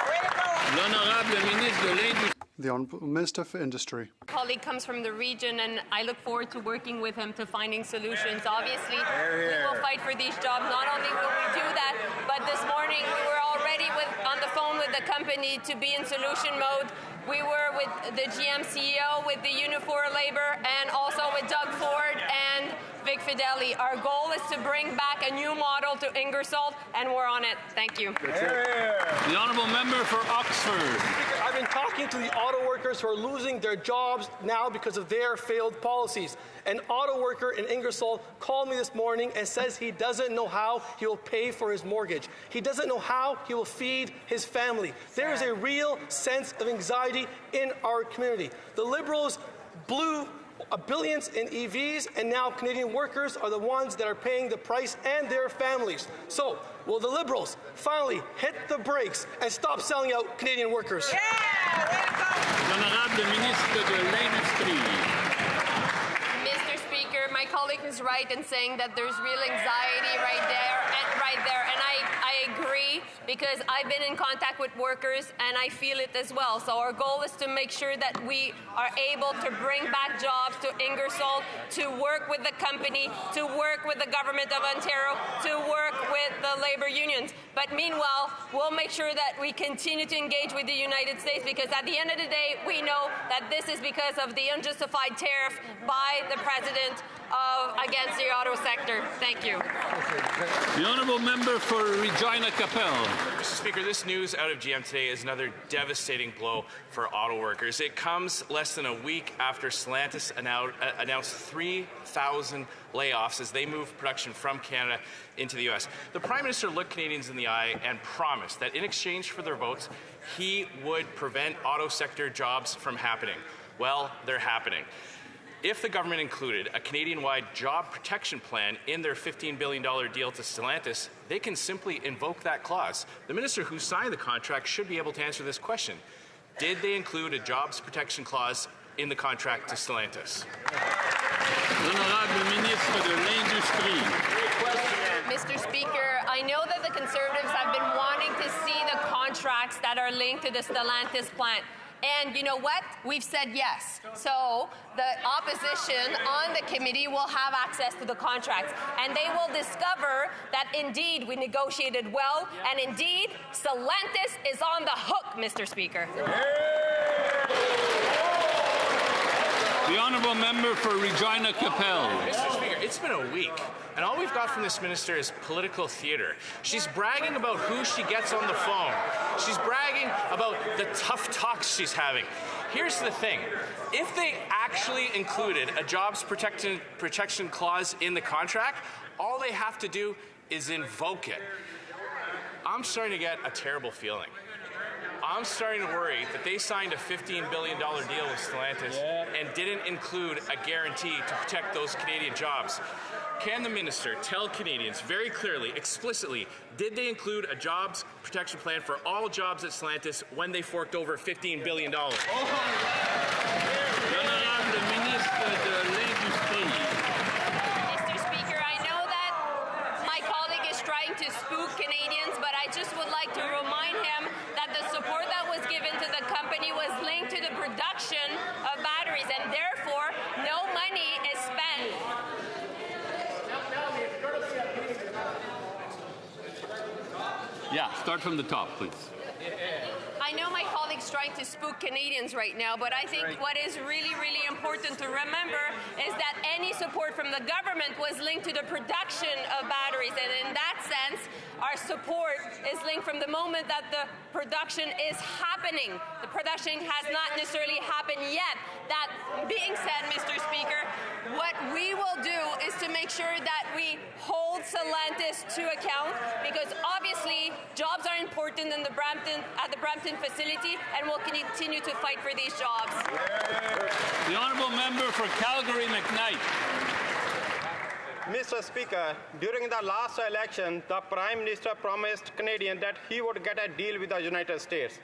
Way to go! L'honorable ministre de l'Industrie. The Honourable Minister for Industry. Colleague comes from the region, and I look forward to working with him to finding solutions. Obviously, we will fight for these jobs. Not only will we do that, but this morning we were already on the phone with the company to be in solution mode. We were with the GM CEO, with the Unifor Labour, and also with Doug Ford and Vic Fideli. Our goal is to bring back a new model to Ingersoll, and we're on it. Thank you. The honourable member for Oxford. I've been talking to the auto workers who are losing their jobs now because of their failed policies. An auto worker in Ingersoll called me this morning and says he doesn't know how he will pay for his mortgage. He doesn't know how he will feed his family. There is a real sense of anxiety in our community. The Liberals blew billions in EVs, and now Canadian workers are the ones that are paying the price and their families. So, will the Liberals finally hit the brakes and stop selling out Canadian workers? L'honorable ministre de l'Industrie. Mr. Speaker, my colleague is right in saying that there's real anxiety right there, and I agree, because I've been in contact with workers and I feel it as well. So our goal is to make sure that we are able to bring back jobs to Ingersoll, to work with the company, to work with the government of Ontario, to work with the labor unions. But meanwhile, we'll make sure that we continue to engage with the United States, because at the end of the day, we know that this is because of the unjustified tariff by the President against the auto sector. Thank you. The honourable member for Regina Capel. Mr. Speaker, this news out of GM today is another devastating blow for auto workers. It comes less than a week after Stellantis announced 3,000 layoffs as they move production from Canada into the U.S. The Prime Minister looked Canadians in the eye and promised that in exchange for their votes, he would prevent auto sector jobs from happening. Well, they're happening. If the government included a Canadian-wide job protection plan in their $15 billion deal to Stellantis, they can simply invoke that clause. The minister who signed the contract should be able to answer this question. Did they include a jobs protection clause in the contract to Stellantis? L'honorable ministre de l'Industrie. Mr. Speaker, I know that the Conservatives have been wanting to see the contracts that are linked to the Stellantis plant. And you know what? We've said yes. So the opposition on the committee will have access to the contracts. And they will discover that indeed we negotiated well. And indeed, Stellantis is on the hook, Mr. Speaker. The honourable member for Regina Capel. Mr. Speaker, it's been a week, and all we've got from this minister is political theatre. She's bragging about who she gets on the phone. She's bragging about the tough talks she's having. Here's the thing. If they actually included a jobs protection clause in the contract, all they have to do is invoke it. I'm starting to get a terrible feeling. I'm starting to worry that they signed a $15 billion deal with Stellantis and didn't include a guarantee to protect those Canadian jobs. Can the minister tell Canadians very clearly, explicitly, did they include a jobs protection plan for all jobs at Stellantis when they forked over $15 billion? Mr. Speaker, I know that my colleague is trying to spook Canadians, but I just would like to remind him that the support that was given to the company was linked to the production of batteries, and therefore no money is spent. Yeah, start from the top, please. I know my colleague's trying to spook Canadians right now, but I think what is really, really important to remember is that any support from the government was linked to the production of batteries. And in that sense, our support is linked from the moment that the production is happening. The production has not necessarily happened yet. That being said, Mr. Speaker, what we will do is to make sure that we hold Stellantis to account, because obviously jobs are important at the Brampton facility, and we'll continue to fight for these jobs. The honourable member for Calgary-McKnight. Mr. Speaker, during the last election, the Prime Minister promised Canadians that he would get a deal with the United States.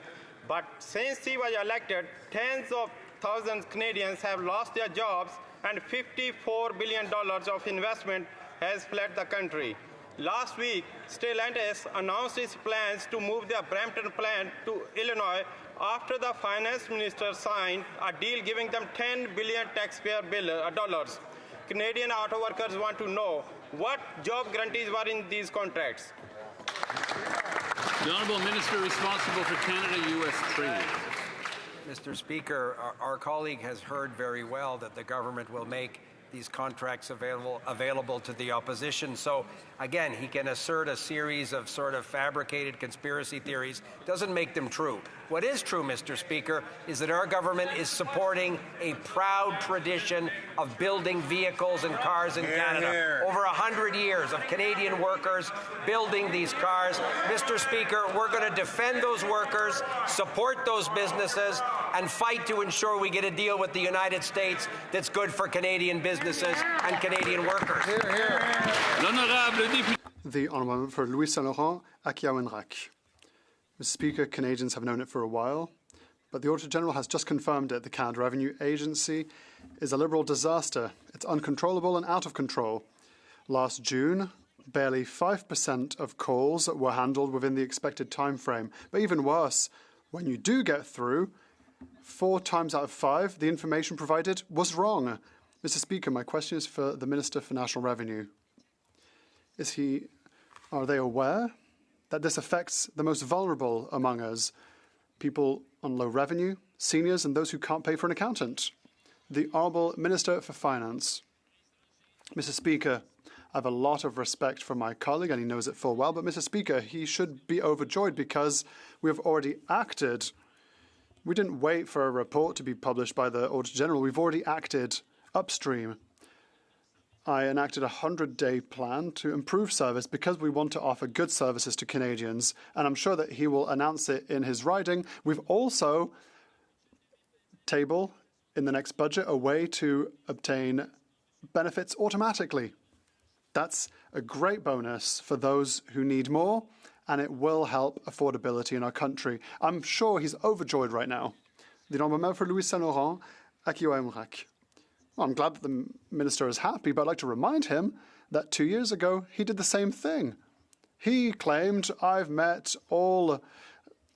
But since he was elected, tens of thousands of Canadians have lost their jobs, and $54 billion of investment has fled the country. Last week, Stellantis announced its plans to move their Brampton plant to Illinois after the finance minister signed a deal giving them $10 billion taxpayer dollars. Canadian auto workers want to know what job guarantees were in these contracts. The Honourable Minister responsible for Canada-US trade. Mr. Speaker, our colleague has heard very well that the government will make these contracts available to the opposition. So, again, he can assert a series of sort of fabricated conspiracy theories. Doesn't make them true. What is true, Mr. Speaker, is that our government is supporting a proud tradition of building vehicles and cars in Canada. Over 100 years of Canadian workers building these cars. Mr. Speaker, we're going to defend those workers, support those businesses, and fight to ensure we get a deal with the United States that's good for Canadian businesses and Canadian workers. The Honourable Member for Louis Saint Laurent, Akiawenrak. Mr. Speaker, Canadians have known it for a while, but the Auditor General has just confirmed it. The Canada Revenue Agency is a Liberal disaster. It's uncontrollable and out of control. Last June, barely 5% of calls were handled within the expected time frame. But even worse, when you do get through, 4 times out of 5, the information provided was wrong. Mr. Speaker, my question is for the Minister for National Revenue. Are they aware that this affects the most vulnerable among us, people on low revenue, seniors, and those who can't pay for an accountant? The Honourable Minister for Finance. Mr. Speaker, I have a lot of respect for my colleague, and he knows it full well, but Mr. Speaker, he should be overjoyed because we have already acted. We didn't wait for a report to be published by the Auditor General. We've already acted upstream. I enacted a 100-day plan to improve service because we want to offer good services to Canadians, and I'm sure that he will announce it in his riding. We've also tabled in the next budget a way to obtain benefits automatically. That's a great bonus for those who need more, and it will help affordability in our country. I'm sure he's overjoyed right now. The Honourable Member for Louis Saint Laurent, Akiawenrak. Well, I'm glad that the Minister is happy, but I'd like to remind him that 2 years ago he did the same thing. He claimed, I've met all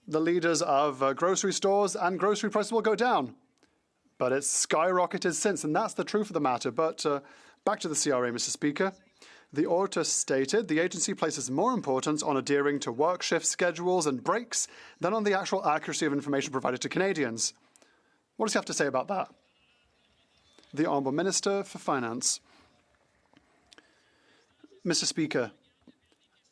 the leaders of grocery stores and grocery prices will go down. But it's skyrocketed since, and that's the truth of the matter. But back to the CRA, Mr. Speaker. The auditor stated the agency places more importance on adhering to work shift schedules and breaks than on the actual accuracy of information provided to Canadians. What does he have to say about that? The Honourable Minister for Finance. Mr. Speaker,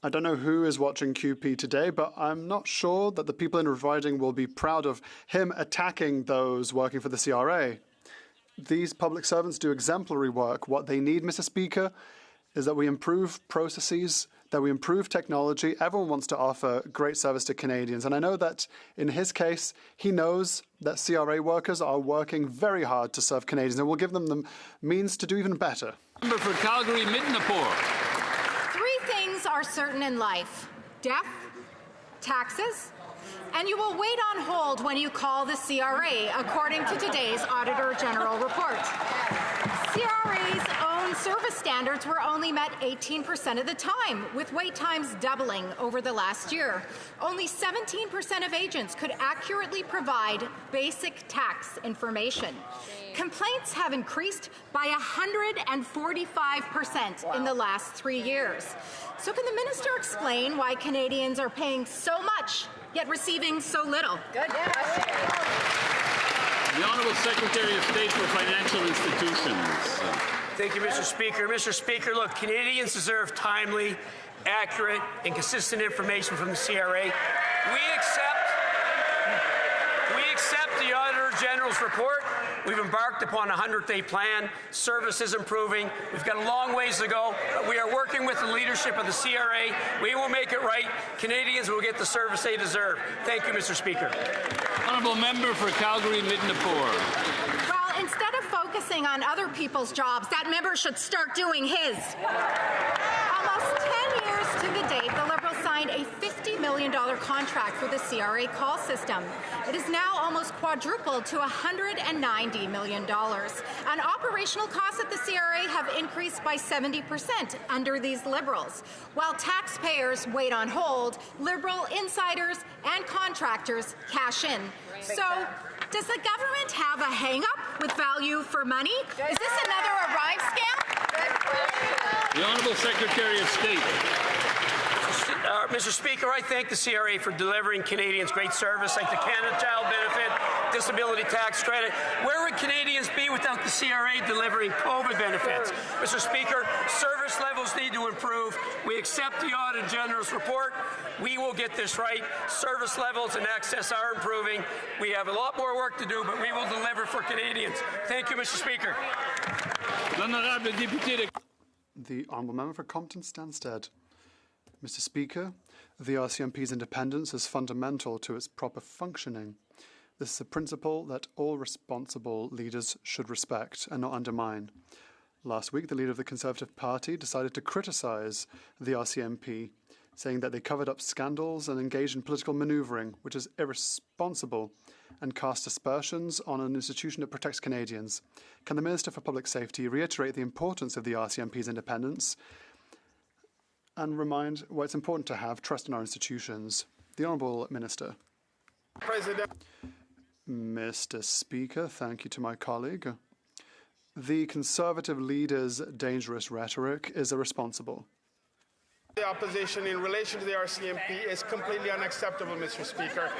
I don't know who is watching QP today, but I'm not sure that the people in riding will be proud of him attacking those working for the CRA. These public servants do exemplary work. What they need, Mr. Speaker, is that we improve processes, that we improve technology. Everyone wants to offer great service to Canadians. And I know that in his case, he knows that CRA workers are working very hard to serve Canadians, and we'll give them the means to do even better. Member for Calgary-Midnapore. 3 things are certain in life: death, taxes, and you will wait on hold when you call the CRA, according to today's Auditor General report. CRA's own own service standards were only met 18% of the time, with wait times doubling over the last year. Only 17% of agents could accurately provide basic tax information. Complaints have increased by 145% in the last 3 years. So can the minister explain why Canadians are paying so much, yet receiving so little? The Honourable Secretary of State for Financial Institutions. Thank you, Mr. Speaker. Mr. Speaker, look, Canadians deserve timely, accurate, and consistent information from the CRA. We accept the Auditor General's report. We've embarked upon a 100-day plan. Service is improving. We've got a long ways to go, but we are working with the leadership of the CRA. We will make it right. Canadians will get the service they deserve. Thank you, Mr. Speaker. Honourable Member for Calgary-Midnapore. Well, instead of focusing on other people's jobs, that member should start doing his. Almost 10 years to the date, the Liberals signed a $50 million contract for the CRA call system. It is now almost quadrupled to $190 million. And operational costs at the CRA have increased by 70% under these Liberals. While taxpayers wait on hold, Liberal insiders and contractors cash in. So, does the government have a hang-up with value for money? Is this another Arrive scam? The Honourable Secretary of State. Mr. Speaker, I thank the CRA for delivering Canadians great service like the Canada Child Benefit, Disability Tax Credit. Where would Canadians be without the CRA delivering COVID benefits? Mr. Speaker, service levels need to improve. We accept the Auditor General's report. We will get this right. Service levels and access are improving. We have a lot more work to do, but we will deliver for Canadians. Thank you, Mr. Speaker. The Honourable Member for Compton-Stanstead. Mr. Speaker, the RCMP's independence is fundamental to its proper functioning. This is a principle that all responsible leaders should respect and not undermine. Last week, the leader of the Conservative Party decided to criticise the RCMP, saying that they covered up scandals and engaged in political manoeuvring, which is irresponsible, and cast aspersions on an institution that protects Canadians. Can the Minister for Public Safety reiterate the importance of the RCMP's independence and remind why it's important to have trust in our institutions? The Honourable Minister. President. Mr. Speaker, thank you to my colleague. The Conservative leader's dangerous rhetoric is irresponsible. The opposition in relation to the RCMP is completely unacceptable, Mr. Speaker.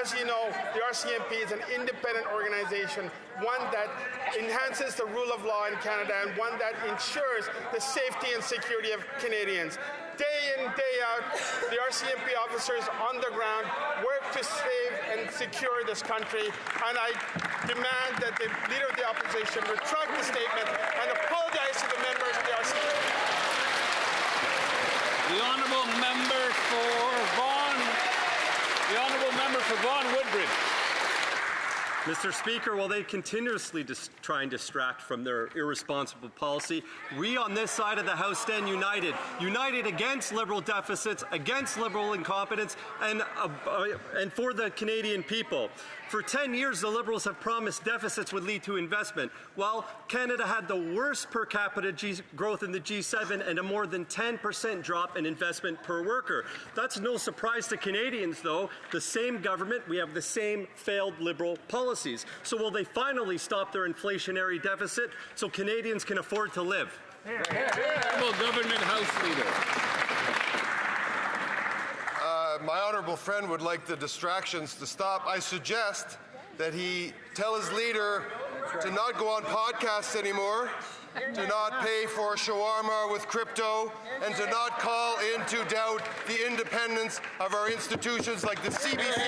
As you know, the RCMP is an independent organization, one that enhances the rule of law in Canada and one that ensures the safety and security of Canadians. Day in, day out, the RCMP officers on the ground work to save and secure this country, and I demand that the Leader of the Opposition retract the statement and apologize to the members of the RCMP. The Honourable Member for Vaughan Woodbridge. Mr. Speaker, while they continuously try and distract from their irresponsible policy, we on this side of the House stand united against Liberal deficits, against Liberal incompetence, and for the Canadian people. For 10 years, the Liberals have promised deficits would lead to investment, while Canada had the worst per capita growth in the G7 and a more than 10% drop in investment per worker. That's no surprise to Canadians, though. The same government, we have the same failed Liberal policies. So will they finally stop their inflationary deficit so Canadians can afford to live? Government House Leader. My honourable friend would like the distractions to stop. I suggest that he tell his leader to not go on podcasts anymore, to not pay for shawarma with crypto, and to not call into doubt the independence of our institutions like the CBC,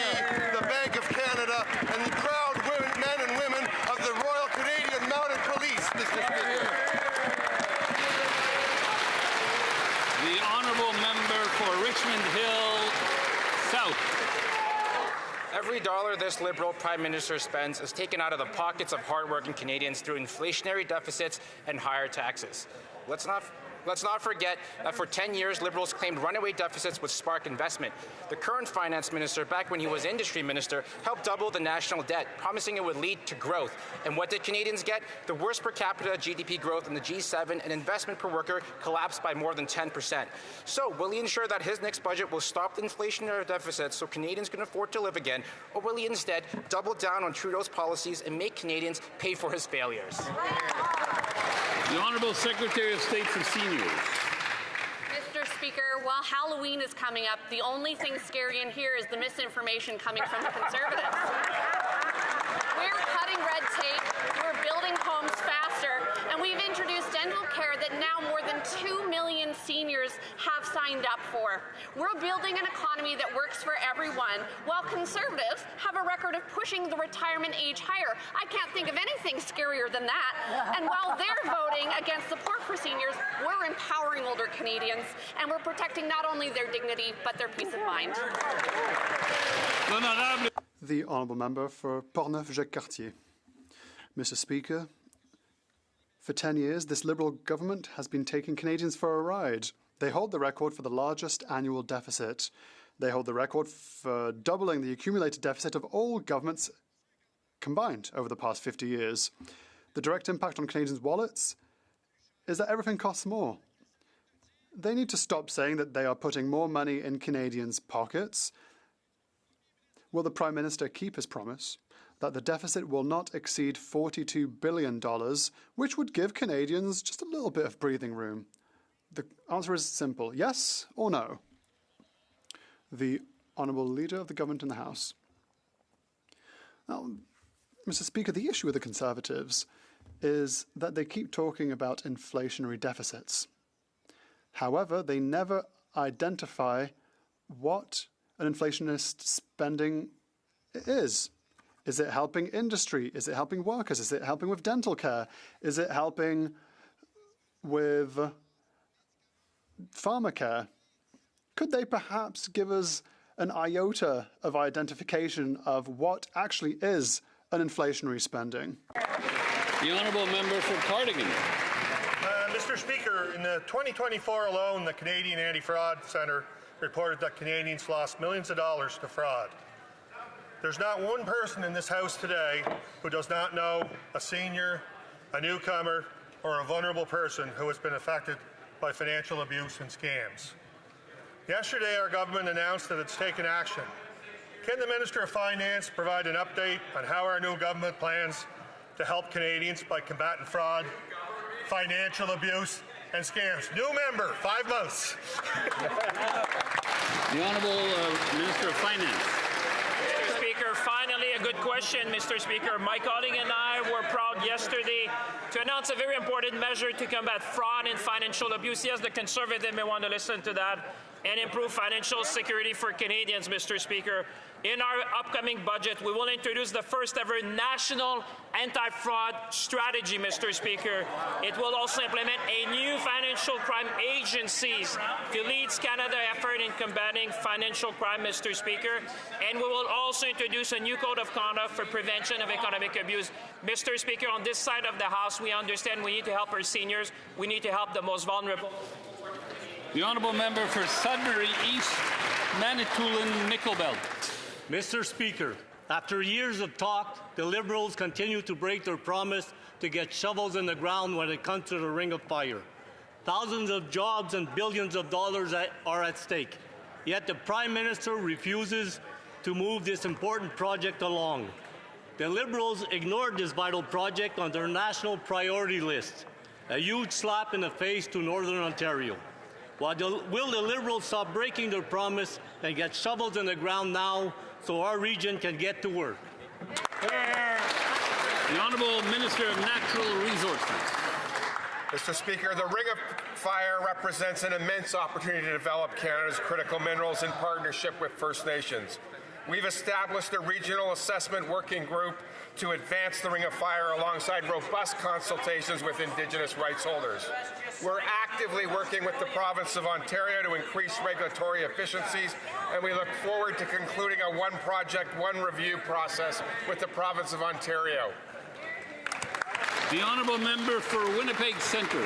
the Bank of Canada, and the proud men and women of the Royal Canadian Mounted Police, Mr. Speaker. The Honourable Member for Richmond Hill South. Every dollar this Liberal Prime Minister spends is taken out of the pockets of hardworking Canadians through inflationary deficits and higher taxes. Let's not Let's not forget that for 10 years, Liberals claimed runaway deficits would spark investment. The current finance minister, back when he was industry minister, helped double the national debt, promising it would lead to growth. And what did Canadians get? The worst per capita GDP growth in the G7, and investment per worker collapsed by more than 10%. So, will he ensure that his next budget will stop the inflationary deficits so Canadians can afford to live again, or will he instead double down on Trudeau's policies and make Canadians pay for his failures? The Honourable Secretary of State for Seniors. Mr. Speaker, while Halloween is coming up, the only thing scary in here is the misinformation coming from the Conservatives. We're cutting red tape, we're building homes faster, and we've introduced dental care that now more than 2 million seniors have signed up for. We're building an economy that works for everyone, while Conservatives have a record of pushing the retirement age higher. I can't think of anything scarier than that. And while they're voting against support for seniors, we're empowering older Canadians, and we're protecting not only their dignity, but their peace of mind. The Honourable Member for Portneuf-Jacques-Cartier. Mr. Speaker, for 10 years, this Liberal government has been taking Canadians for a ride. They hold the record for the largest annual deficit. They hold the record for doubling the accumulated deficit of all governments combined over the past 50 years. The direct impact on Canadians' wallets is that everything costs more. They need to stop saying that they are putting more money in Canadians' pockets. Will the Prime Minister keep his promise that the deficit will not exceed $42 billion, which would give Canadians just a little bit of breathing room? The answer is simple, yes or no. The Honourable Leader of the Government in the House. Now, Mr. Speaker, the issue with the Conservatives is that they keep talking about inflationary deficits. However, they never identify what an inflationist spending is. Is it helping industry? Is it helping workers? Is it helping with dental care? Is it helping with pharmacare? Could they perhaps give us an iota of identification of what actually is an inflationary spending? The Honourable Member for Cardigan. Mr. Speaker, in the 2024 alone, the Canadian Anti-Fraud Centre reported that Canadians lost millions of dollars to fraud. There's not one person in this House today who does not know a senior, a newcomer, or a vulnerable person who has been affected by financial abuse and scams. Yesterday, our government announced that it's taken action. Can the Minister of Finance provide an update on how our new government plans to help Canadians by combating fraud, financial abuse, and scams? New member, 5 months. The Honourable Minister of Finance. Mr. Speaker, finally a good question, Mr. Speaker. My colleague and I were proud yesterday to announce a very important measure to combat fraud and financial abuse. Yes, the Conservatives may want to listen to that, and improve financial security for Canadians, Mr. Speaker. In our upcoming budget, we will introduce the first ever national anti-fraud strategy, Mr. Speaker. It will also implement a new financial crime agencies to lead Canada's effort in combating financial crime, Mr. Speaker. And we will also introduce a new code of conduct for prevention of economic abuse. Mr. Speaker, on this side of the House, we understand we need to help our seniors. We need to help the most vulnerable. The Honourable Member for Sudbury East, Manitoulin-Nickel Belt. Mr. Speaker, after years of talk, the Liberals continue to break their promise to get shovels in the ground when it comes to the Ring of Fire. Thousands of jobs and billions of dollars are at stake. Yet the Prime Minister refuses to move this important project along. The Liberals ignored this vital project on their national priority list, a huge slap in the face to Northern Ontario. Will the Liberals stop breaking their promise and get shovels in the ground now so our region can get to work? The Honourable Minister of Natural Resources. Mr. Speaker, the Ring of Fire represents an immense opportunity to develop Canada's critical minerals in partnership with First Nations. We've established a regional assessment working group to advance the Ring of Fire alongside robust consultations with Indigenous rights holders. We're actively working with the province of Ontario to increase regulatory efficiencies, and we look forward to concluding a one project, one review process with the province of Ontario. The Honourable Member for Winnipeg Centre.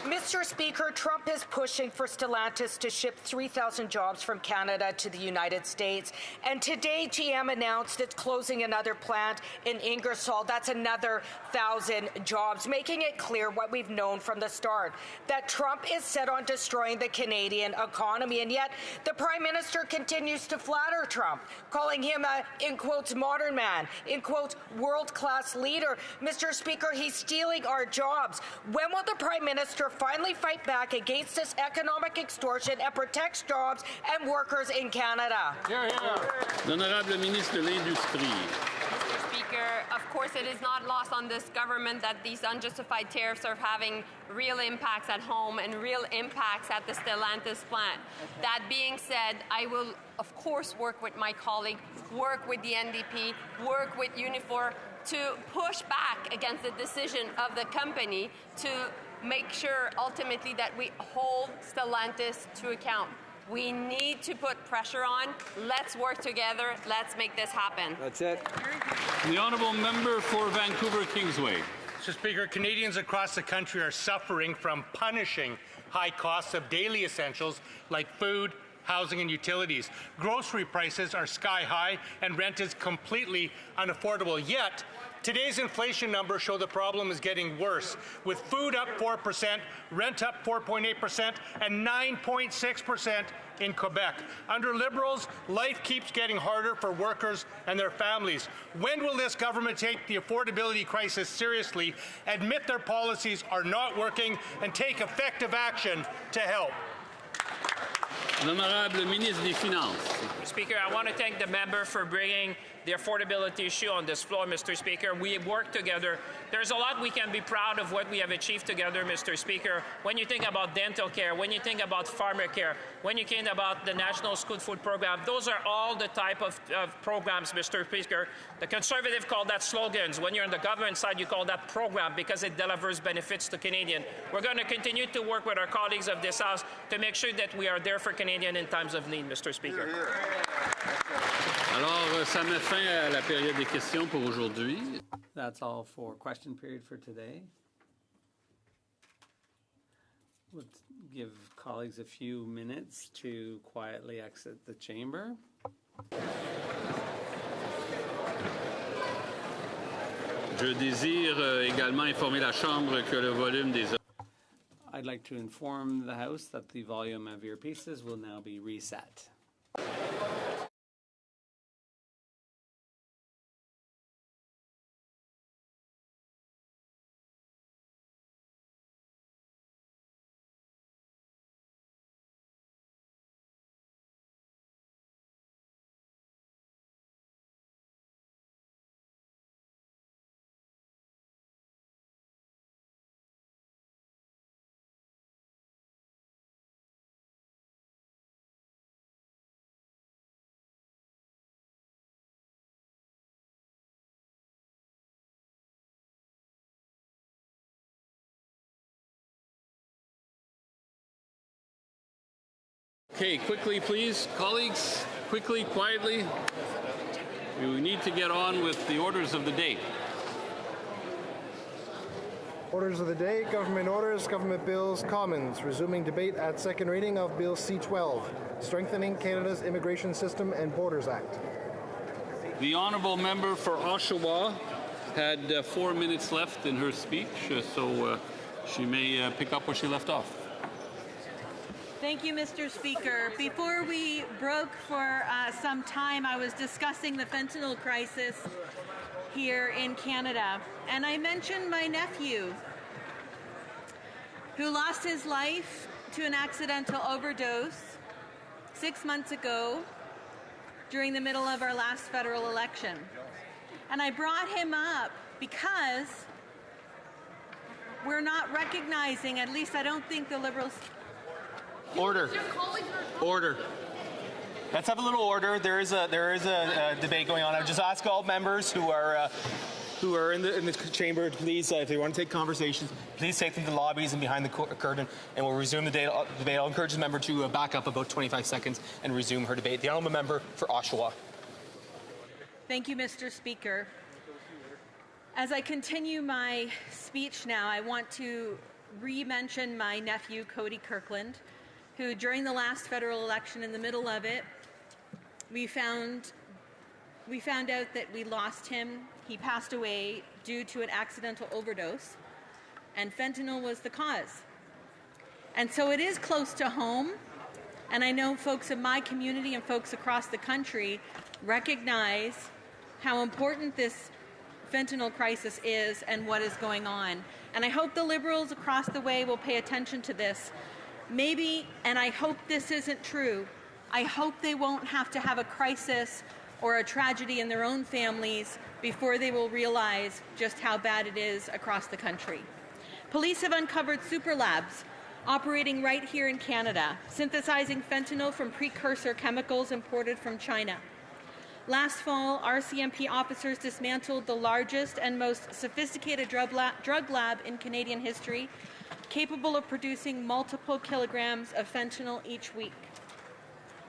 Mr. Speaker, Trump is pushing for Stellantis to ship 3,000 jobs from Canada to the United States. And today, GM announced it's closing another plant in Ingersoll. That's another 1,000 jobs, making it clear what we've known from the start, that Trump is set on destroying the Canadian economy. And yet, the Prime Minister continues to flatter Trump, calling him a, in quotes, modern man, in quotes, world-class leader. Mr. Speaker, he's stealing our jobs. When will the Prime Minister finally fight back against this economic extortion and protect jobs and workers in Canada? L'honorable ministre de l'Industrie. Mr. Speaker, of course it is not lost on this government that these unjustified tariffs are having real impacts at home and real impacts at the Stellantis plant. That being said, I will of course work with my colleague, work with the NDP, work with Unifor to push back against the decision of the company to make sure ultimately that we hold Stellantis to account. We need to put pressure on. Let's work together. Let's make this happen. That's it. The honourable member for Vancouver Kingsway. Mr. Speaker, Canadians across the country are suffering from punishing high costs of daily essentials like food, housing and utilities. Grocery prices are sky high and rent is completely unaffordable. Yet, today's inflation numbers show the problem is getting worse, with food up 4%, rent up 4.8%, and 9.6% in Quebec. Under Liberals, life keeps getting harder for workers and their families. When will this government take the affordability crisis seriously, admit their policies are not working, and take effective action to help? L'honorable ministre des Finances. Speaker, I want to thank the member for bringing the affordability issue on this floor, Mr. Speaker. We work together. There's a lot we can be proud of what we have achieved together, Mr. Speaker. When you think about dental care, when you think about farmer care, when you think about the National School Food Program, those are all the type of programs, Mr. Speaker. The Conservative call that slogans. When you're on the government side, you call that program because it delivers benefits to Canadians. We're going to continue to work with our colleagues of this House to make sure that we are there for Canadians in times of need, Mr. Speaker. Alors, ça met fin à la période des questions pour aujourd'hui. That's all for question period for today. We'll give colleagues a few minutes to quietly exit the chamber. Je désire également informer la Chambre que le volume des... I'd like to inform the House that the volume of earpieces will now be reset. Okay, quickly, please, colleagues, quickly, quietly. We need to get on with the orders of the day. Orders of the day, government orders, government bills, Commons. Resuming debate at second reading of Bill C-12, Strengthening Canada's Immigration System and Borders Act. The honourable member for Oshawa had 4 minutes left in her speech, so she may pick up where she left off. Thank you, Mr. Speaker. Before we broke for some time, I was discussing the fentanyl crisis here in Canada, and I mentioned my nephew who lost his life to an accidental overdose 6 months ago during the middle of our last federal election. And I brought him up because we're not recognizing, at least I don't think the Liberals... Order. Order. Let's have a little order. There is a debate going on. I would just ask all members who are in the chamber, please, if they want to take conversations, please take them to the lobbies and behind the curtain, and we'll resume the debate. I'll encourage the member to back up about 25 seconds and resume her debate. The honourable member for Oshawa. Thank you, Mr. Speaker. As I continue my speech now, I want to re-mention my nephew, Cody Kirkland, who during the last federal election, in the middle of it, we found out that we lost him. He passed away due to an accidental overdose, and fentanyl was the cause. And so it is close to home, and I know folks in my community and folks across the country recognize how important this fentanyl crisis is and what is going on. And I hope the Liberals across the way will pay attention to this. Maybe, and I hope this isn't true, I hope they won't have to have a crisis or a tragedy in their own families before they will realize just how bad it is across the country. Police have uncovered super labs operating right here in Canada, synthesizing fentanyl from precursor chemicals imported from China. Last fall, RCMP officers dismantled the largest and most sophisticated drug lab in Canadian history, capable of producing multiple kilograms of fentanyl each week,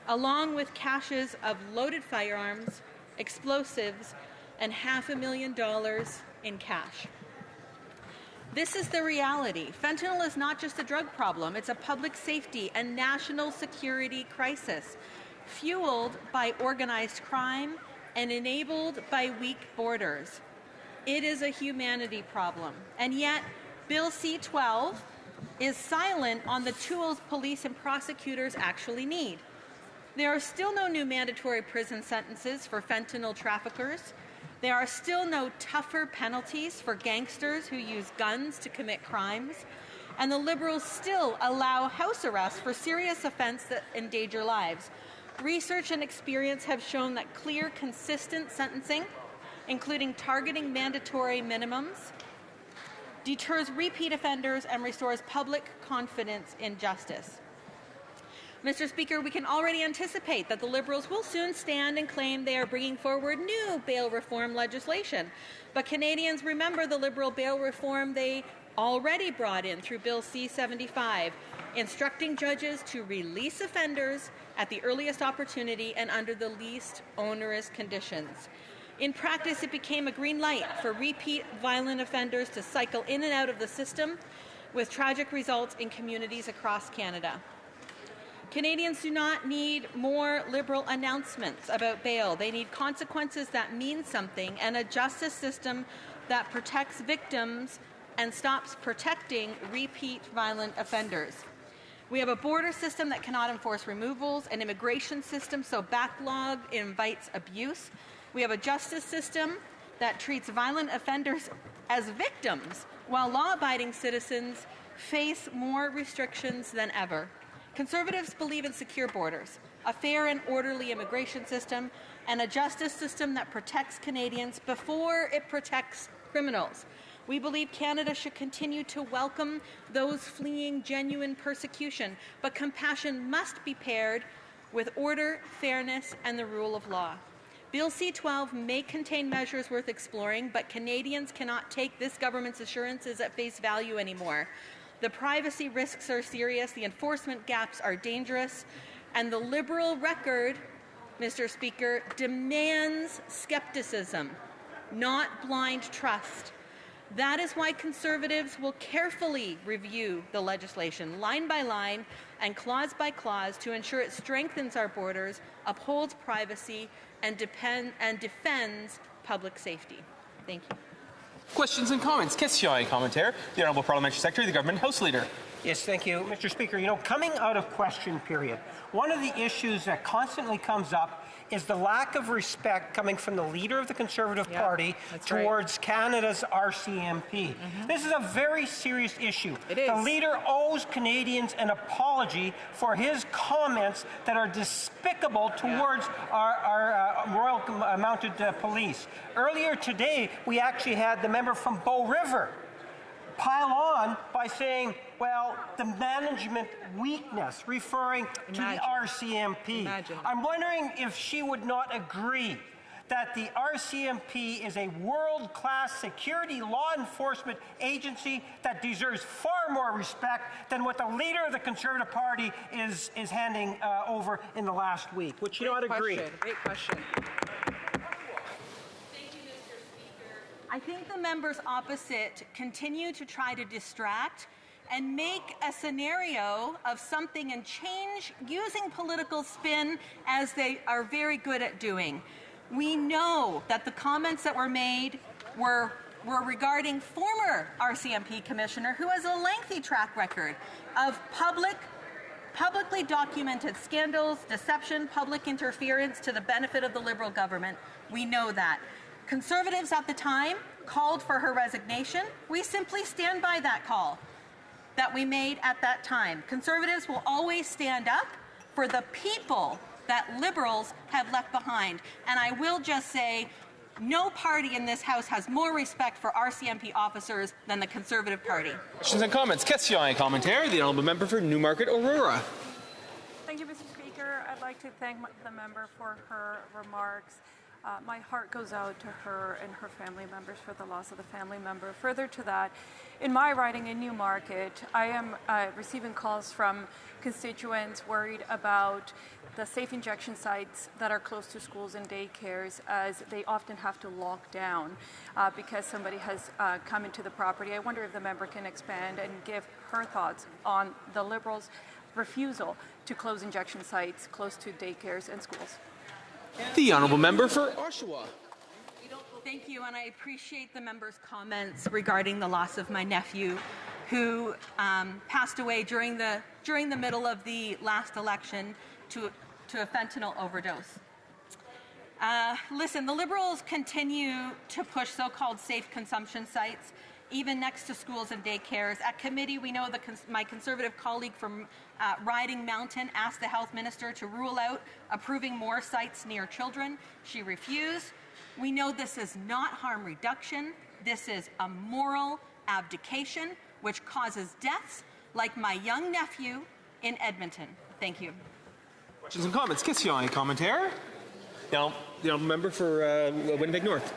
along with caches of loaded firearms, explosives, and $500,000 in cash. This is the reality. Fentanyl is not just a drug problem, it's a public safety and national security crisis, fueled by organized crime and enabled by weak borders. It is a humanity problem. And yet, Bill C-12 is silent on the tools police and prosecutors actually need. There are still no new mandatory prison sentences for fentanyl traffickers. There are still no tougher penalties for gangsters who use guns to commit crimes. And the Liberals still allow house arrest for serious offense that endanger lives. Research and experience have shown that clear, consistent sentencing, including targeting mandatory minimums, deters repeat offenders and restores public confidence in justice. Mr. Speaker, we can already anticipate that the Liberals will soon stand and claim they are bringing forward new bail reform legislation. But Canadians remember the Liberal bail reform they already brought in through Bill C-75, instructing judges to release offenders at the earliest opportunity and under the least onerous conditions. In practice, it became a green light for repeat violent offenders to cycle in and out of the system, with tragic results in communities across Canada. Canadians do not need more Liberal announcements about bail. They need consequences that mean something and a justice system that protects victims and stops protecting repeat violent offenders. We have a border system that cannot enforce removals, an immigration system so backlog invites abuse. We have a justice system that treats violent offenders as victims, while law-abiding citizens face more restrictions than ever. Conservatives believe in secure borders, a fair and orderly immigration system, and a justice system that protects Canadians before it protects criminals. We believe Canada should continue to welcome those fleeing genuine persecution, but compassion must be paired with order, fairness, and the rule of law. Bill C-12 may contain measures worth exploring, but Canadians cannot take this government's assurances at face value anymore. The privacy risks are serious, the enforcement gaps are dangerous, and the Liberal record, Mr. Speaker, demands skepticism, not blind trust. That is why Conservatives will carefully review the legislation line by line and clause by clause to ensure it strengthens our borders, upholds privacy, and defends public safety. Thank you. Questions and comments. Question et commentaire. The Honourable Parliamentary Secretary, the Government House Leader. Yes, thank you, Mr. Speaker. You know, coming out of question period, one of the issues that constantly comes up is the lack of respect coming from the leader of the Conservative Party towards Canada's RCMP. This is a very serious issue. The leader owes Canadians an apology for his comments that are despicable towards our Royal Mounted Police. Earlier today, we actually had the member from Bow River pile on by saying, well, the management weakness, referring to the RCMP. I'm wondering if she would not agree that the RCMP is a world-class security law enforcement agency that deserves far more respect than what the leader of the Conservative Party is handing over in the last week. Would she not agree? Great question. I think the members opposite continue to try to distract and make a scenario of something and change using political spin as they are very good at doing. We know that the comments that were made were regarding former RCMP commissioner who has a lengthy track record of publicly documented scandals, deception, public interference to the benefit of the Liberal government. We know that. Conservatives at the time called for her resignation. We simply stand by that call that we made at that time. Conservatives will always stand up for the people that Liberals have left behind. And I will just say, no party in this House has more respect for RCMP officers than the Conservative Party. Questions and comments. Question et commentaire. The honourable member for Newmarket Aurora. Thank you, Mr. Speaker. I'd like to thank the member for her remarks. My heart goes out to her and her family members for the loss of the family member. Further to that, in my riding in Newmarket, I am receiving calls from constituents worried about the safe injection sites that are close to schools and daycares, as they often have to lock down because somebody has come into the property. I wonder if the member can expand and give her thoughts on the Liberals' refusal to close injection sites close to daycares and schools. The honourable member for Oshawa. Thank you, and I appreciate the member's comments regarding the loss of my nephew, who passed away during the middle of the last election to a fentanyl overdose. Listen, the Liberals continue to push so-called safe consumption sites, even next to schools and daycares. At committee, we know my Conservative colleague from Riding Mountain asked the health minister to rule out approving more sites near children. She refused. We know this is not harm reduction. This is a moral abdication, which causes deaths like my young nephew in Edmonton. Thank you. Questions and comments. Question et commentaire. Now, the honourable member for Winnipeg North.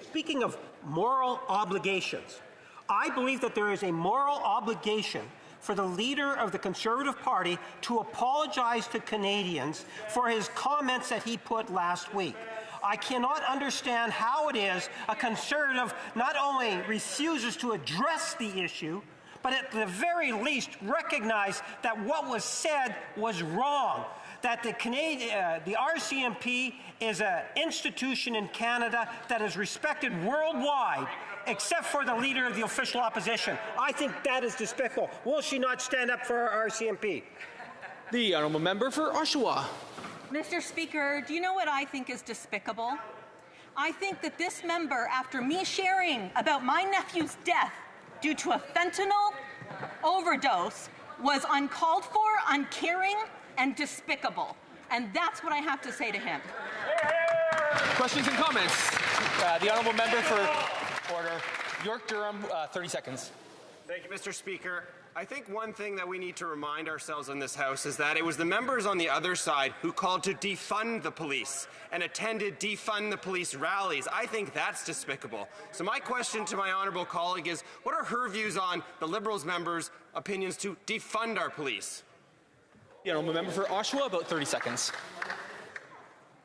Speaking of moral obligations, I believe that there is a moral obligation for the leader of the Conservative Party to apologize to Canadians for his comments that he put last week. I cannot understand how it is a Conservative not only refuses to address the issue, but at the very least recognize that what was said was wrong. That the RCMP is an institution in Canada that is respected worldwide, except for the leader of the official opposition. I think that is despicable. Will she not stand up for our RCMP? The honourable member for Oshawa. Mr. Speaker, do you know what I think is despicable? I think that this member, after me sharing about my nephew's death due to a fentanyl overdose, was uncalled for, uncaring, and despicable. And that's what I have to say to him. Questions and comments. The honourable member for order, York Durham, 30 seconds. Thank you, Mr. Speaker. I think one thing that we need to remind ourselves in this House is that it was the members on the other side who called to defund the police and attended defund the police rallies. I think that's despicable. So my question to my honourable colleague is, what are her views on the Liberals members' opinions to defund our police? The honourable member for Oshawa, about 30 seconds.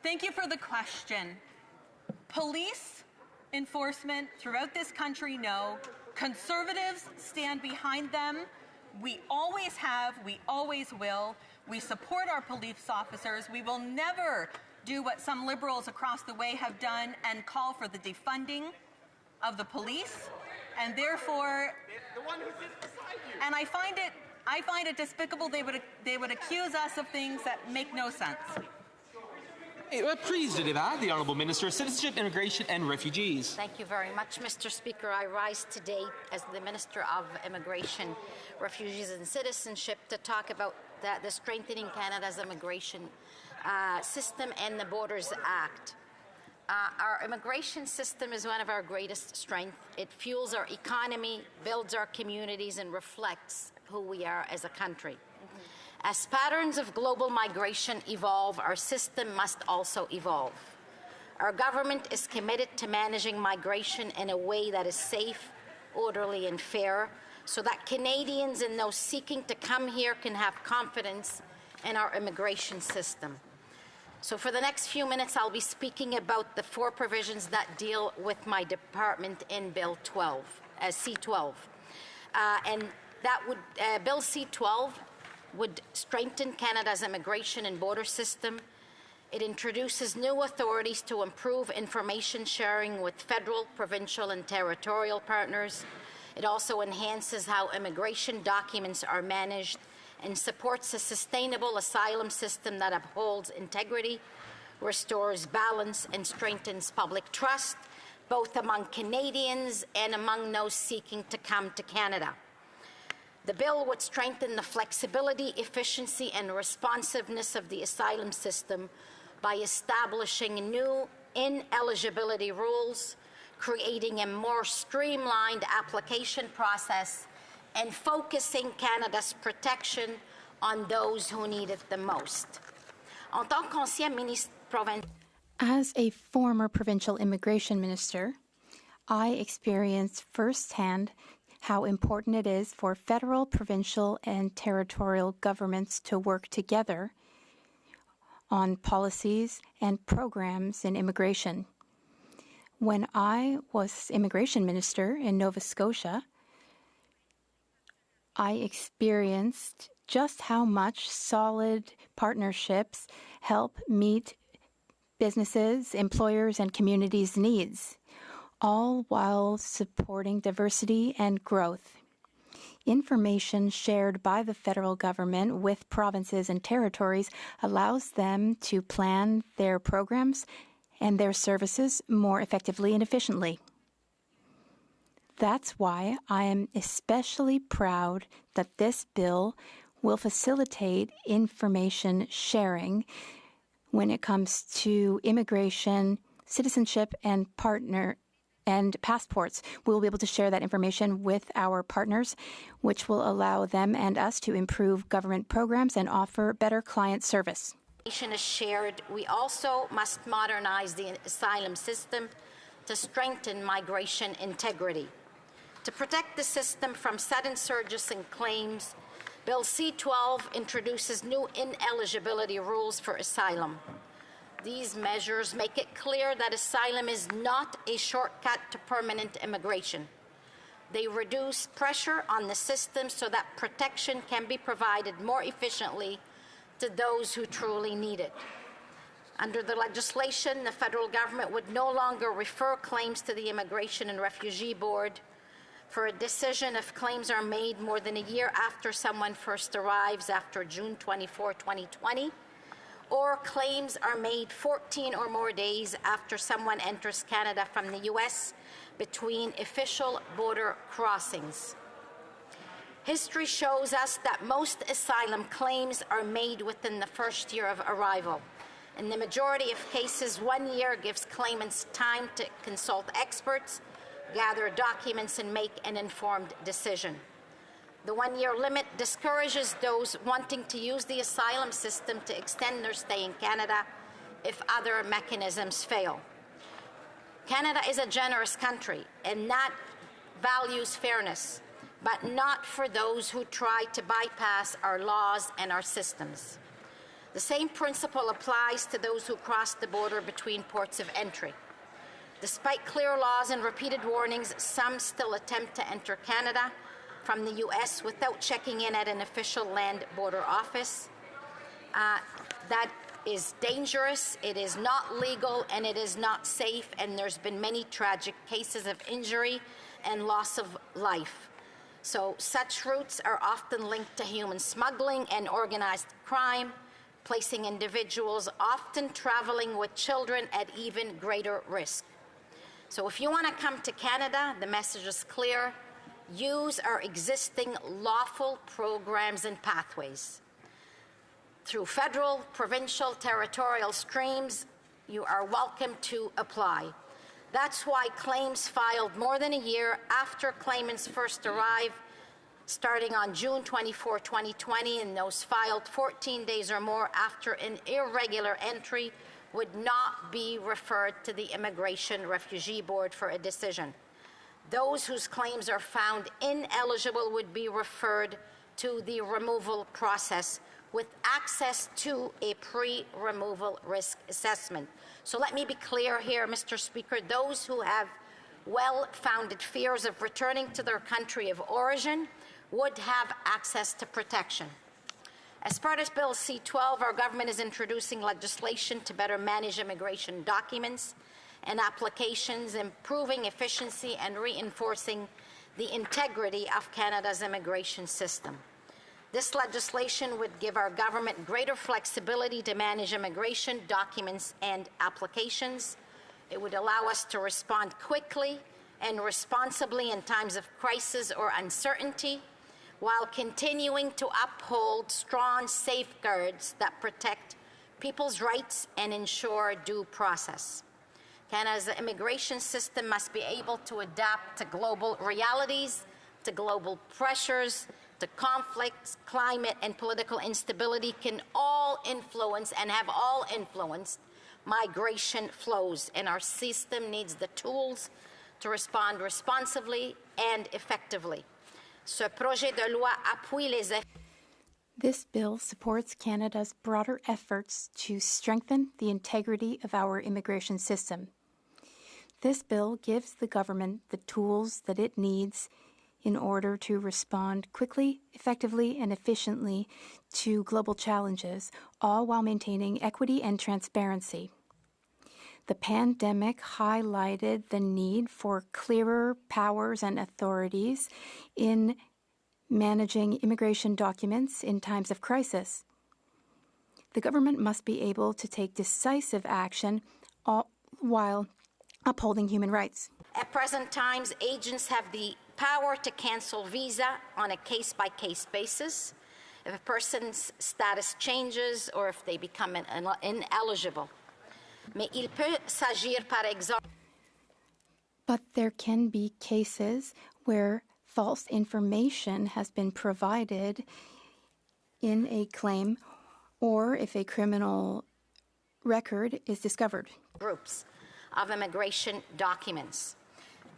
Thank you for the question. Police enforcement throughout this country know Conservatives stand behind them. We always have, we always will. We support our police officers. We will never do what some Liberals across the way have done and call for the defunding of the police. And therefore, and I find it despicable they would accuse us of things that make no sense. Prise de débat, the Honourable Minister of Citizenship, Immigration and Refugees. Thank you very much, Mr. Speaker. I rise today as the Minister of Immigration, Refugees and Citizenship to talk about the strengthening Canada's immigration system and the Borders Act. Our immigration system is one of our greatest strengths. It fuels our economy, builds our communities, and reflects who we are as a country. As patterns of global migration evolve, our system must also evolve. Our government is committed to managing migration in a way that is safe, orderly, and fair, so that Canadians and those seeking to come here can have confidence in our immigration system. So for the next few minutes, I'll be speaking about the 4 provisions that deal with my department in Bill 12, C-12. and that would Bill C-12 would strengthen Canada's immigration and border system. It introduces new authorities to improve information sharing with federal, provincial, and territorial partners. It also enhances how immigration documents are managed and supports a sustainable asylum system that upholds integrity, restores balance, and strengthens public trust, both among Canadians and among those seeking to come to Canada. The bill would strengthen the flexibility, efficiency, and responsiveness of the asylum system by establishing new ineligibility rules, creating a more streamlined application process, and focusing Canada's protection on those who need it the most. En tant qu'ancien ministre provincial, as a former provincial immigration minister, I experienced firsthand how important it is for federal, provincial, and territorial governments to work together on policies and programs in immigration. When I was immigration minister in Nova Scotia, I experienced just how much solid partnerships help meet businesses, employers, and communities' needs, all while supporting diversity and growth. Information shared by the federal government with provinces and territories allows them to plan their programs and their services more effectively and efficiently. That's why I am especially proud that this bill will facilitate information sharing when it comes to immigration, citizenship, and passports. We'll be able to share that information with our partners, which will allow them and us to improve government programs and offer better client service. Information is shared. We also must modernize the asylum system to strengthen migration integrity. To protect the system from sudden surges in claims, Bill C-12 introduces new ineligibility rules for asylum. These measures make it clear that asylum is not a shortcut to permanent immigration. They reduce pressure on the system so that protection can be provided more efficiently to those who truly need it. Under the legislation, the federal government would no longer refer claims to the Immigration and Refugee Board for a decision if claims are made more than a year after someone first arrives after June 24, 2020, or claims are made 14 or more days after someone enters Canada from the U.S. between official border crossings. History shows us that most asylum claims are made within the first year of arrival. In the majority of cases, 1 year gives claimants time to consult experts, gather documents, and make an informed decision. The 1 year limit discourages those wanting to use the asylum system to extend their stay in Canada if other mechanisms fail. Canada is a generous country, and that values fairness, but not for those who try to bypass our laws and our systems. The same principle applies to those who cross the border between ports of entry. Despite clear laws and repeated warnings, some still attempt to enter Canada from the U.S. without checking in at an official land border office. That is dangerous, it is not legal, and it is not safe, and there's been many tragic cases of injury and loss of life. So such routes are often linked to human smuggling and organized crime, placing individuals often traveling with children at even greater risk. So if you want to come to Canada, the message is clear. Use our existing lawful programs and pathways. Through federal, provincial, territorial streams, you are welcome to apply. That's why claims filed more than a year after claimants first arrive, starting on June 24, 2020, and those filed 14 days or more after an irregular entry would not be referred to the Immigration Refugee Board for a decision. Those whose claims are found ineligible would be referred to the removal process with access to a pre-removal risk assessment. So let me be clear here, Mr. Speaker, those who have well-founded fears of returning to their country of origin would have access to protection. As part of Bill C-12, our government is introducing legislation to better manage immigration documents and applications, improving efficiency and reinforcing the integrity of Canada's immigration system. This legislation would give our government greater flexibility to manage immigration documents and applications. It would allow us to respond quickly and responsibly in times of crisis or uncertainty, while continuing to uphold strong safeguards that protect people's rights and ensure due process. Canada's immigration system must be able to adapt to global realities, to global pressures, to conflicts. Climate and political instability can all influence and have all influenced migration flows, and our system needs the tools to respond responsively and effectively. Ce projet de loi appuie les efforts. This bill supports Canada's broader efforts to strengthen the integrity of our immigration system. This bill gives the government the tools that it needs in order to respond quickly, effectively, and efficiently to global challenges, all while maintaining equity and transparency. The pandemic highlighted the need for clearer powers and authorities in managing immigration documents in times of crisis. The government must be able to take decisive action while upholding human rights. At present times, agents have the power to cancel visa on a case-by-case basis if a person's status changes or if they become ineligible. Mais il peut s'agir, par exemple. But there can be cases where false information has been provided in a claim or if a criminal record is discovered. Groups of immigration documents.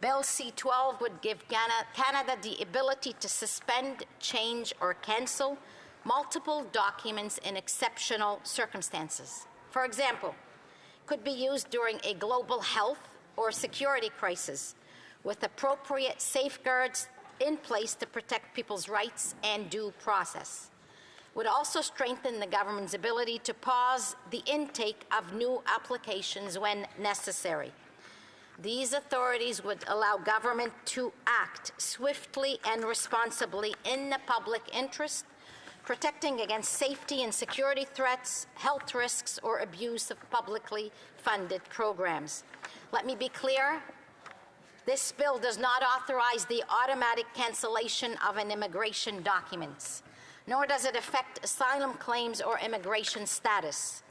Bill C-12 would give Canada the ability to suspend, change, or cancel multiple documents in exceptional circumstances. For example, could be used during a global health or security crisis with appropriate safeguards in place to protect people's rights and due process. Would also strengthen the government's ability to pause the intake of new applications when necessary. These authorities would allow government to act swiftly and responsibly in the public interest, protecting against safety and security threats, health risks, or abuse of publicly funded programs. Let me be clear. This bill does not authorize the automatic cancellation of an immigration documents, nor does it affect asylum claims or immigration status.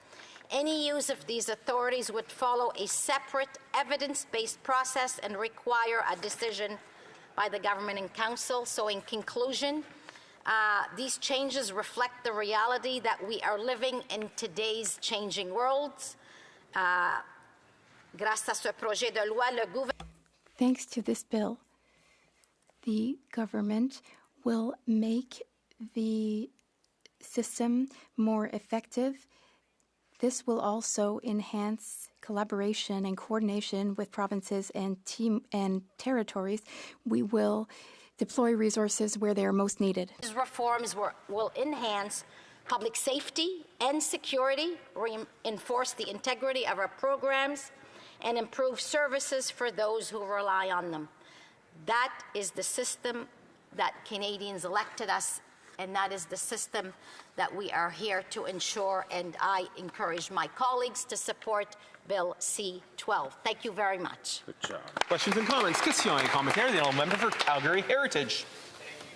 Any use of these authorities would follow a separate evidence-based process and require a decision by the Government and Council. So in conclusion, these changes reflect the reality that we are living in today's changing world. Grâce à ce projet de loi, le gouvernement. Thanks to this bill, the government will make the system more effective. This will also enhance collaboration and coordination with provinces and territories. We will deploy resources where they are most needed. These reforms will enhance public safety and security, reinforce the integrity of our programs, and improve services for those who rely on them. That is the system that Canadians elected us, and that is the system that we are here to ensure, and I encourage my colleagues to support Bill C-12. Thank you very much. Good job. Questions and comments? Questions et commentaires. The honourable member for Calgary Heritage.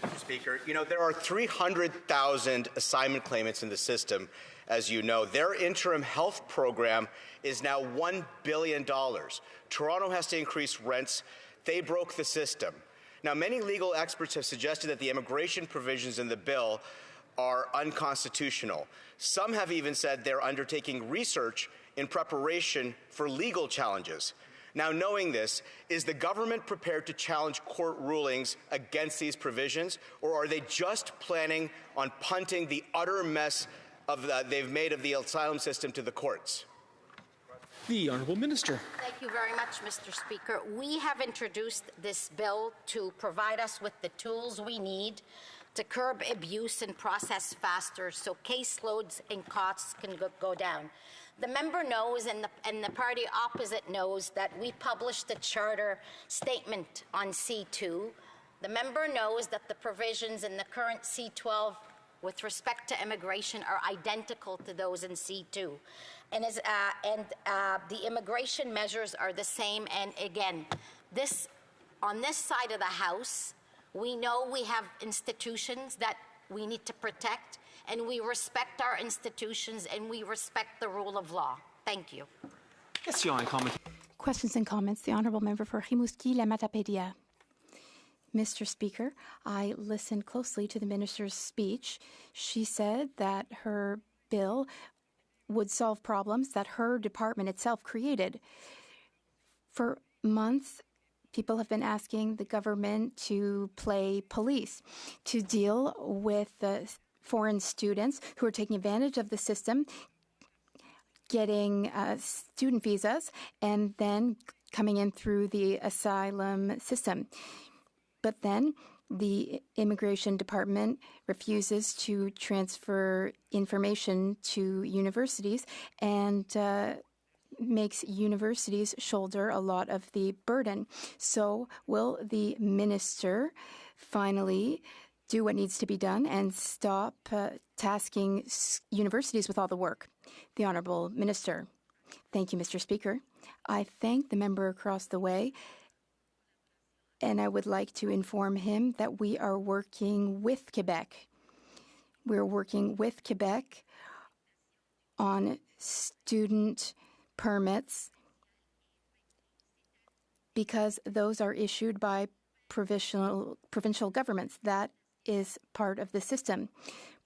Mr. Speaker, you know, there are 300,000 assignment claimants in the system, as you know. Their interim health program is now $1 billion. Toronto has to increase rents. They broke the system. Now, many legal experts have suggested that the immigration provisions in the bill are unconstitutional. Some have even said they're undertaking research in preparation for legal challenges. Now, knowing this, is the government prepared to challenge court rulings against these provisions, or are they just planning on punting the utter mess they've made of the asylum system to the courts? The Honourable Minister. Thank Thank you very much, Mr. Speaker. We have introduced this bill to provide us with the tools we need to curb abuse and process faster so caseloads and costs can go down. The member knows, and the party opposite knows, that we published a charter statement on C2. The member knows that the provisions in the current C12 with respect to immigration are identical to those in C2. And the immigration measures are the same. And again, on this side of the House, we know we have institutions that we need to protect, and we respect our institutions, and we respect the rule of law. Thank you. Questions and comments. The Honourable Member for Rimouski, La Matapédia. Mr. Speaker, I listened closely to the Minister's speech. She said that her bill would solve problems that her department itself created. For months, people have been asking the government to play police, to deal with the foreign students who are taking advantage of the system, getting student visas, and then coming in through the asylum system. But then the Immigration Department refuses to transfer information to universities and makes universities shoulder a lot of the burden. So will the minister finally do what needs to be done and stop tasking universities with all the work? The Honourable Minister. Thank you, Mr. Speaker. I thank the member across the way, and I would like to inform him that we are working with Quebec. We're working with Quebec on student permits because those are issued by provincial governments. That is part of the system.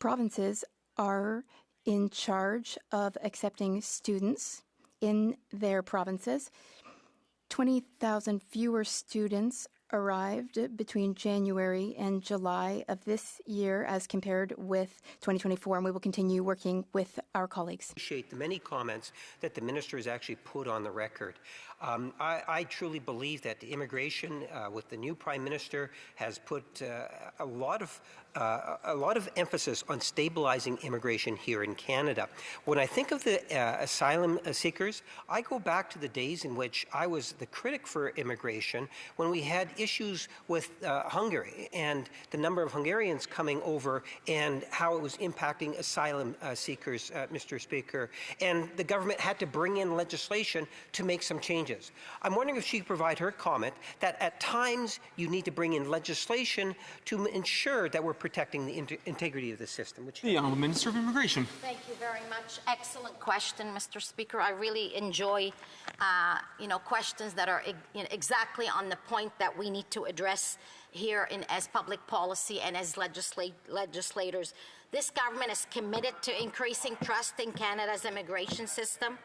Provinces are in charge of accepting students in their provinces. 20,000 fewer students arrived between January and July of this year as compared with 2024, and we will continue working with our colleagues. I appreciate the many comments that the minister has actually put on the record. I truly believe that the immigration with the new Prime Minister has put a lot of emphasis on stabilizing immigration here in Canada. When I think of the asylum seekers, I go back to the days in which I was the critic for immigration when we had issues with Hungary and the number of Hungarians coming over and how it was impacting asylum seekers, Mr. Speaker. And the government had to bring in legislation to make some changes. I'm wondering if she could provide her comment that at times you need to bring in legislation to ensure that we're protecting the integrity of the system. The Honourable Minister of Immigration. Thank you very much. Excellent question, Mr. Speaker. I really enjoy, questions that are exactly on the point that we need to address here as public policy and as legislators. This government is committed to increasing trust in Canada's immigration system.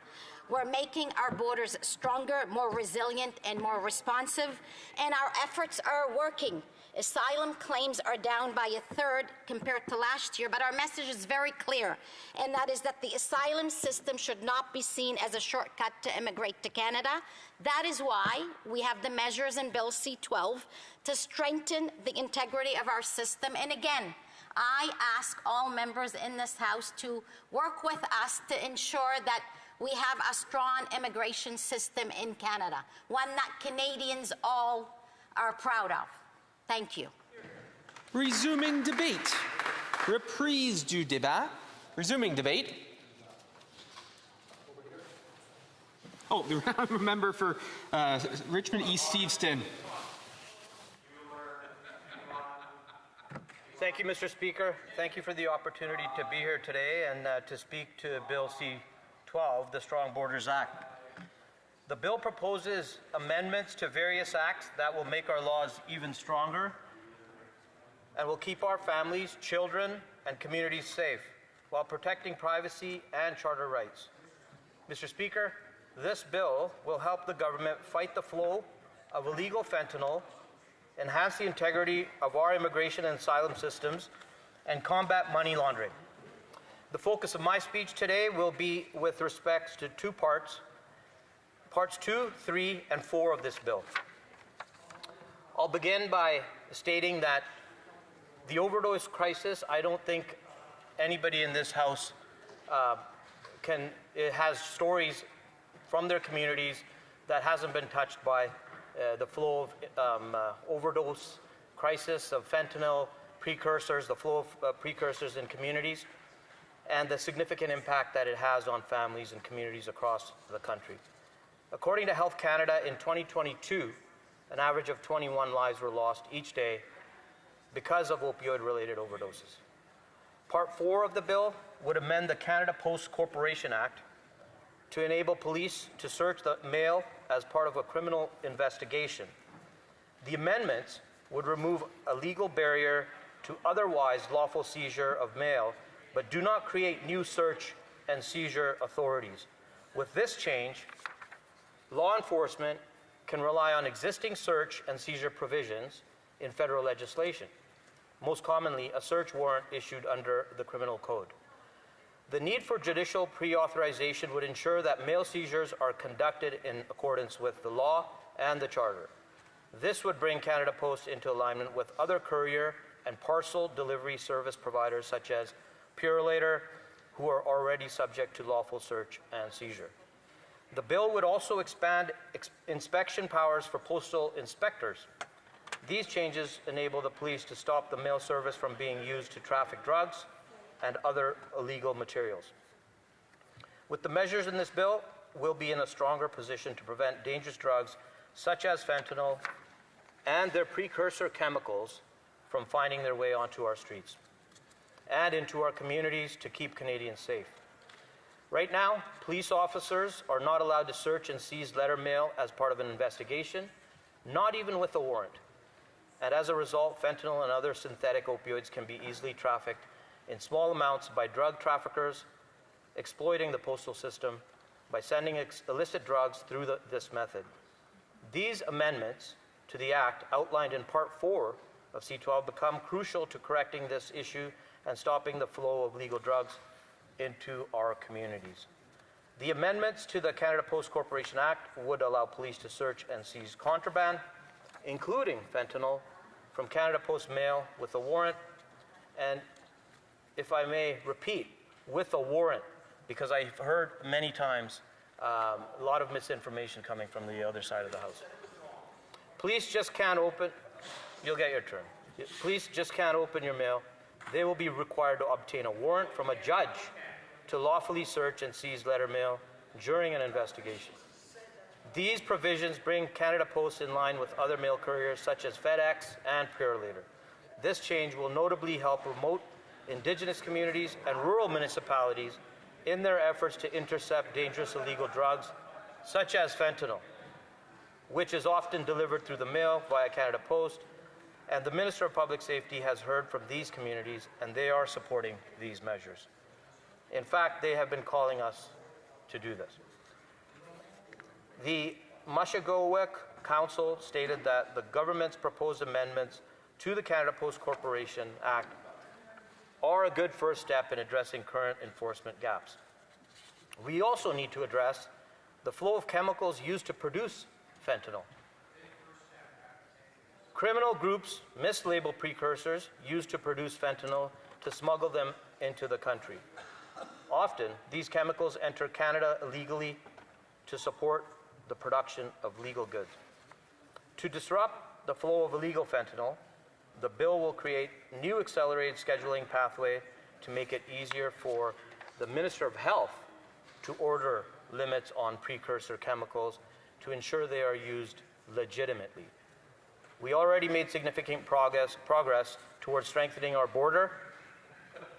We're making our borders stronger, more resilient, and more responsive, and our efforts are working. Asylum claims are down by a third compared to last year, but our message is very clear, and that is that the asylum system should not be seen as a shortcut to immigrate to Canada. That is why we have the measures in Bill C-12 to strengthen the integrity of our system. And again, I ask all members in this House to work with us to ensure that we have a strong immigration system in Canada, one that Canadians all are proud of. Thank you. Resuming debate. Reprise du débat. Resuming debate. Oh, the member for Richmond East, Steveston. Thank you, Mr. Speaker. Thank you for the opportunity to be here today and to speak to Bill C-12, the Strong Borders Act. The bill proposes amendments to various acts that will make our laws even stronger and will keep our families, children, and communities safe while protecting privacy and charter rights. Mr. Speaker, this bill will help the government fight the flow of illegal fentanyl, enhance the integrity of our immigration and asylum systems, and combat money laundering. The focus of my speech today will be with respect to two parts. Parts 2, 3, and 4 of this bill. I'll begin by stating that the overdose crisis, I don't think anybody in this House has stories from their communities that hasn't been touched by the flow of overdose crisis of fentanyl precursors, the flow of precursors in communities, and the significant impact that it has on families and communities across the country. According to Health Canada, in 2022, an average of 21 lives were lost each day because of opioid-related overdoses. Part 4 of the bill would amend the Canada Post Corporation Act to enable police to search the mail as part of a criminal investigation. The amendments would remove a legal barrier to otherwise lawful seizure of mail, but do not create new search and seizure authorities. With this change, law enforcement can rely on existing search and seizure provisions in federal legislation, most commonly a search warrant issued under the Criminal Code. The need for judicial pre-authorization would ensure that mail seizures are conducted in accordance with the law and the Charter. This would bring Canada Post into alignment with other courier and parcel delivery service providers such as Purolator, who are already subject to lawful search and seizure. The bill would also expand inspection powers for postal inspectors. These changes enable the police to stop the mail service from being used to traffic drugs and other illegal materials. With the measures in this bill, we'll be in a stronger position to prevent dangerous drugs such as fentanyl and their precursor chemicals from finding their way onto our streets and into our communities to keep Canadians safe. Right now, police officers are not allowed to search and seize letter mail as part of an investigation, not even with a warrant. And as a result, fentanyl and other synthetic opioids can be easily trafficked in small amounts by drug traffickers, exploiting the postal system by sending illicit drugs through this method. These amendments to the Act outlined in Part 4 of C-12 become crucial to correcting this issue and stopping the flow of legal drugs into our communities. The amendments to the Canada Post Corporation Act would allow police to search and seize contraband, including fentanyl, from Canada Post mail with a warrant, and if I may repeat, with a warrant, because I've heard many times a lot of misinformation coming from the other side of the House. Police just can't open, you'll get your turn. Police just can't open your mail. They will be required to obtain a warrant from a judge to lawfully search and seize letter mail during an investigation. These provisions bring Canada Post in line with other mail couriers such as FedEx and Purolator. This change will notably help remote Indigenous communities and rural municipalities in their efforts to intercept dangerous illegal drugs such as fentanyl, which is often delivered through the mail via Canada Post, and the Minister of Public Safety has heard from these communities and they are supporting these measures. In fact, they have been calling us to do this. The Mushkegowuk Council stated that the government's proposed amendments to the Canada Post Corporation Act are a good first step in addressing current enforcement gaps. We also need to address the flow of chemicals used to produce fentanyl. Criminal groups mislabel precursors used to produce fentanyl to smuggle them into the country. Often, these chemicals enter Canada illegally to support the production of legal goods. To disrupt the flow of illegal fentanyl, the bill will create new accelerated scheduling pathway to make it easier for the Minister of Health to order limits on precursor chemicals to ensure they are used legitimately. We already made significant progress towards strengthening our border,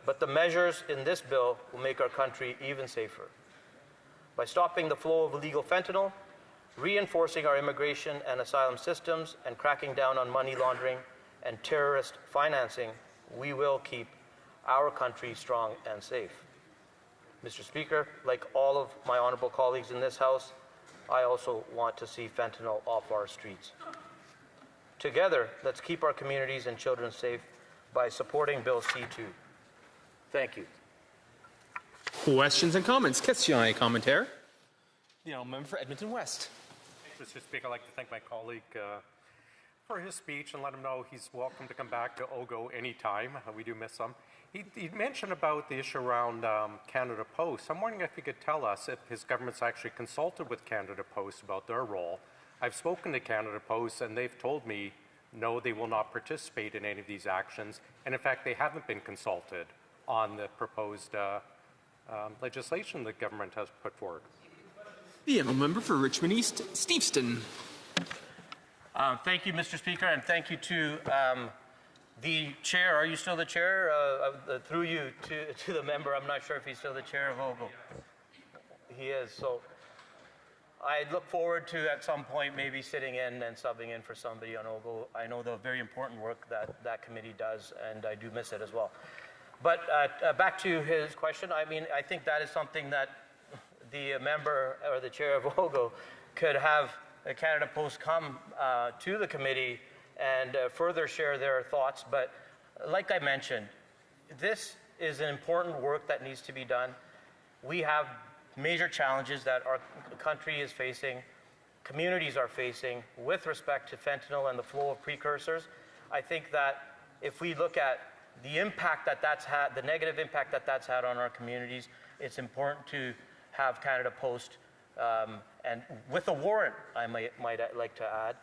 but the measures in this bill will make our country even safer. By stopping the flow of illegal fentanyl, reinforcing our immigration and asylum systems, and cracking down on money laundering and terrorist financing, we will keep our country strong and safe. Mr. Speaker, like all of my honourable colleagues in this House, I also want to see fentanyl off our streets. Together, let's keep our communities and children safe by supporting Bill C-2. Thank you. Questions and comments? Question et commentaire. The honourable member for Edmonton West. Mr. Speaker, I'd like to thank my colleague for his speech and let him know he's welcome to come back to Ogo anytime. We do miss him. He mentioned about the issue around Canada Post. I'm wondering if he could tell us if his government's actually consulted with Canada Post about their role. I've spoken to Canada Post and they've told me no, they will not participate in any of these actions. And in fact, they haven't been consulted on the proposed legislation the government has put forward. The honourable member for Richmond East, Steveston. Thank you, Mr. Speaker, and thank you to the chair. Are you still the chair? Through you to the member. I'm not sure if he's still the chair of Ogo. He is. So I look forward to at some point maybe sitting in and subbing in for somebody on Ogo. I know the very important work that committee does, and I do miss it as well. But back to his question. I mean, I think that is something that the member or the chair of Ogo could have Canada Post come to the committee and further share their thoughts. But like I mentioned, this is an important work that needs to be done. We have major challenges that our country is facing, communities are facing with respect to fentanyl and the flow of precursors. I think that if we look at the impact that that's had, the negative impact that that's had on our communities, it's important to have Canada Post and with a warrant, I might like to add,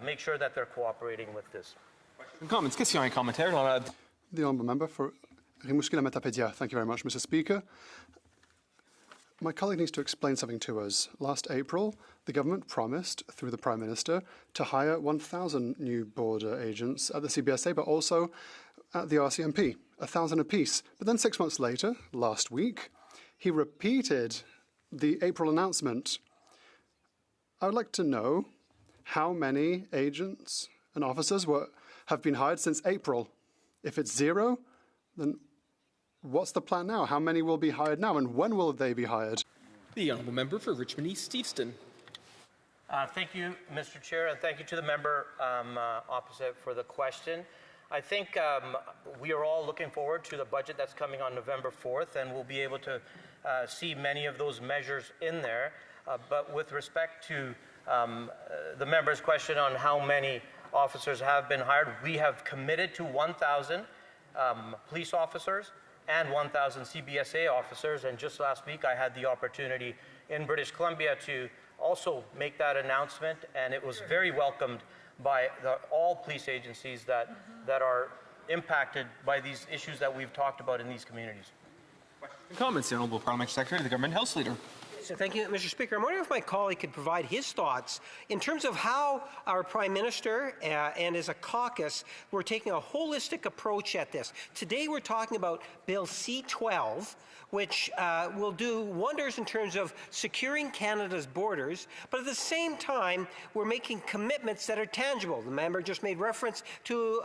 make sure that they're cooperating with this. Comments, questions et commentaires. The honourable member for Rimouski-la-Matapédia. Thank you very much, Mr. Speaker. My colleague needs to explain something to us. Last April, the government promised, through the Prime Minister, to hire 1,000 new border agents at the CBSA, but also at the RCMP, 1,000 apiece. But then 6 months later, last week, he repeated the April announcement. I would like to know how many agents and officers have been hired since April. If it's 0, then what's the plan now? How many will be hired now, and when will they be hired? The honourable member for Richmond East, Steveston. Thank you, Mr. Chair, and thank you to the member opposite for the question. I think we are all looking forward to the budget that's coming on November 4th, and we'll be able to see many of those measures in there. But with respect to the member's question on how many officers have been hired, we have committed to 1,000 police officers and 1,000 CBSA officers. And just last week, I had the opportunity in British Columbia to also make that announcement, and it was very welcomed by all police agencies that are impacted by these issues that we've talked about in these communities. Comments, the Honourable Parliamentary Secretary to the Government House Leader. So thank you, Mr. Speaker. I'm wondering if my colleague could provide his thoughts in terms of how our Prime Minister and as a caucus, we're taking a holistic approach at this. Today we're talking about Bill C-12, which will do wonders in terms of securing Canada's borders, but at the same time, we're making commitments that are tangible. The member just made reference to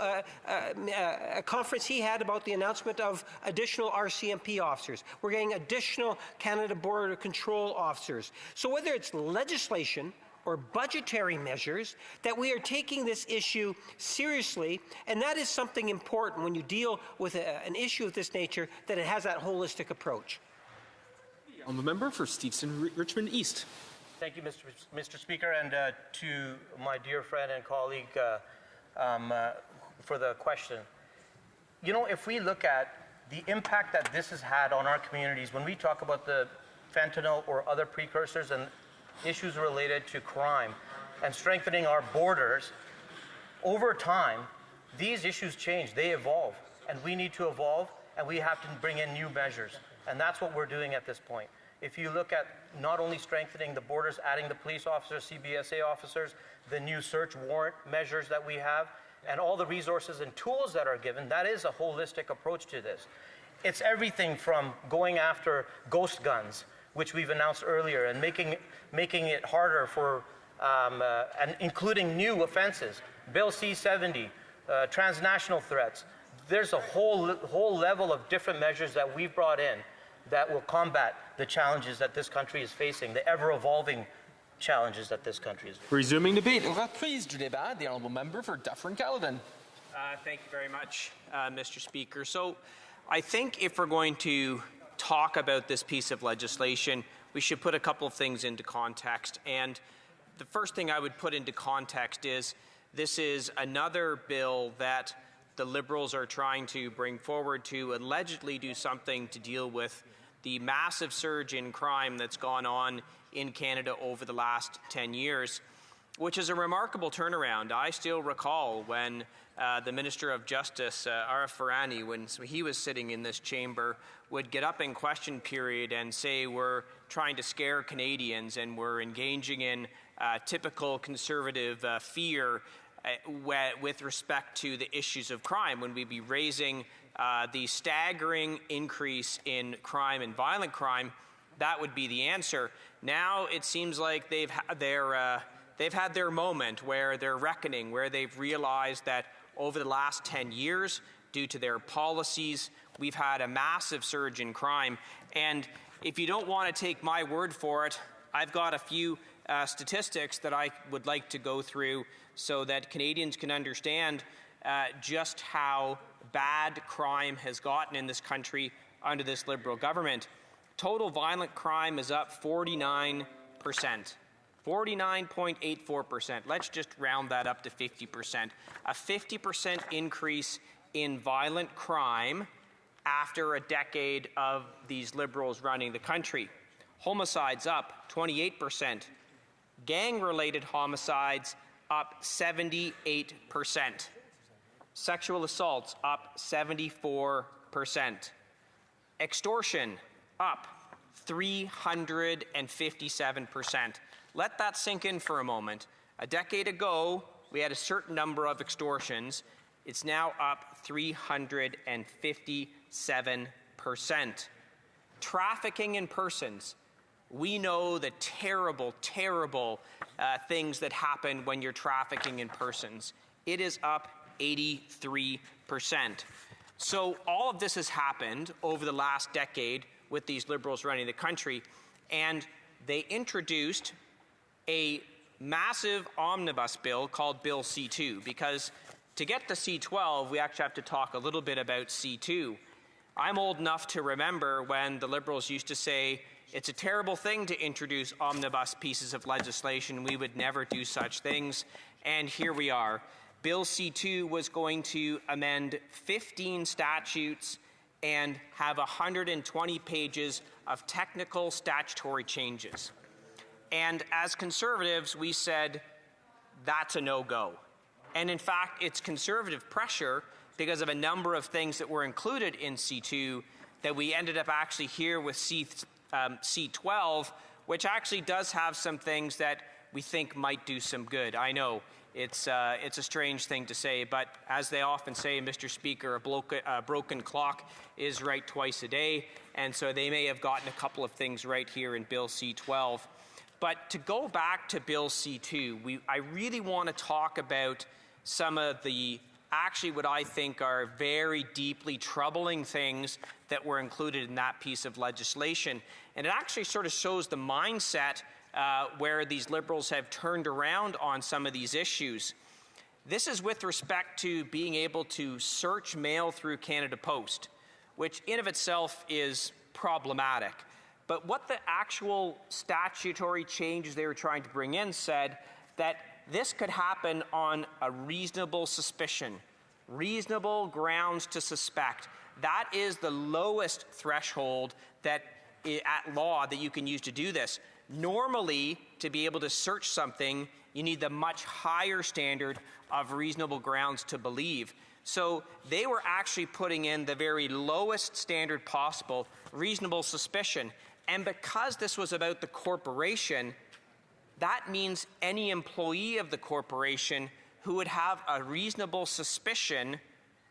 a conference he had about the announcement of additional RCMP officers. We're getting additional Canada Border Control officers. So whether it's legislation or budgetary measures, that we are taking this issue seriously, and that is something important when you deal with an issue of this nature, that it has that holistic approach. On the member for Steveston, Richmond East. Thank you, Mr. Speaker, and to my dear friend and colleague for the question. You know, if we look at the impact that this has had on our communities, when we talk about the fentanyl or other precursors and issues related to crime and strengthening our borders, over time, these issues change, they evolve, and we need to evolve, and we have to bring in new measures, and that's what we're doing at this point. If you look at not only strengthening the borders, adding the police officers, CBSA officers, the new search warrant measures that we have, and all the resources and tools that are given, that is a holistic approach to this. It's everything from going after ghost guns, which we've announced earlier, and making it harder for, and including new offenses. Bill C-70, transnational threats. There's a whole level of different measures that we've brought in that will combat the challenges that this country is facing, the ever-evolving challenges that this country is facing. Resuming debate. Reprise du débat, the honourable member for Dufferin-Caledon. Thank you very much, Mr. Speaker. So I think if we're going to talk about this piece of legislation, we should put a couple of things into context. And the first thing I would put into context is this is another bill that the Liberals are trying to bring forward to allegedly do something to deal with the massive surge in crime that's gone on in Canada over the last 10 years, which is a remarkable turnaround. I still recall when the Minister of Justice, Arif Farhani, when he was sitting in this chamber, would get up in question period and say we're trying to scare Canadians and we're engaging in typical conservative fear with respect to the issues of crime, when we'd be raising the staggering increase in crime and violent crime. That would be the answer. Now it seems like they've had their moment where they're reckoning, where they've realized that over the last 10 years, due to their policies, we've had a massive surge in crime. And if you don't want to take my word for it, I've got a few statistics that I would like to go through so that Canadians can understand just how bad crime has gotten in this country under this Liberal government. Total violent crime is up 49%. 49.84%. Let's just round that up to 50%. A 50% increase in violent crime after a decade of these Liberals running the country. Homicides up 28%. Gang-related homicides up 78%. Sexual assaults up 74%. Extortion up 357%. Let that sink in for a moment. A decade ago, we had a certain number of extortions. It's now up 357%. Trafficking in persons. We know the terrible, terrible things that happen when you're trafficking in persons. It is up 83%. So all of this has happened over the last decade with these Liberals running the country, and they introduced a massive omnibus bill called Bill C-2, because to get to C-12, we actually have to talk a little bit about C-2. I'm old enough to remember when the Liberals used to say, it's a terrible thing to introduce omnibus pieces of legislation. We would never do such things. And here we are. Bill C-2 was going to amend 15 statutes and have 120 pages of technical statutory changes. And as Conservatives, we said, that's a no-go. And in fact, it's Conservative pressure because of a number of things that were included in C-2 that we ended up actually here with C-12, which actually does have some things that we think might do some good. I know it's a strange thing to say, but as they often say, Mr. Speaker, a broken clock is right twice a day, and so they may have gotten a couple of things right here in Bill C-12. But to go back to Bill C-2, I really want to talk about some of the actually what I think are very deeply troubling things that were included in that piece of legislation. And it actually sort of shows the mindset where these Liberals have turned around on some of these issues. This is with respect to being able to search mail through Canada Post, which in of itself is problematic. But what the actual statutory changes they were trying to bring in said that this could happen on a reasonable suspicion, reasonable grounds to suspect. That is the lowest threshold that at law that you can use to do this. Normally, to be able to search something, you need the much higher standard of reasonable grounds to believe. So they were actually putting in the very lowest standard possible, reasonable suspicion. And because this was about the corporation, that means any employee of the corporation who would have a reasonable suspicion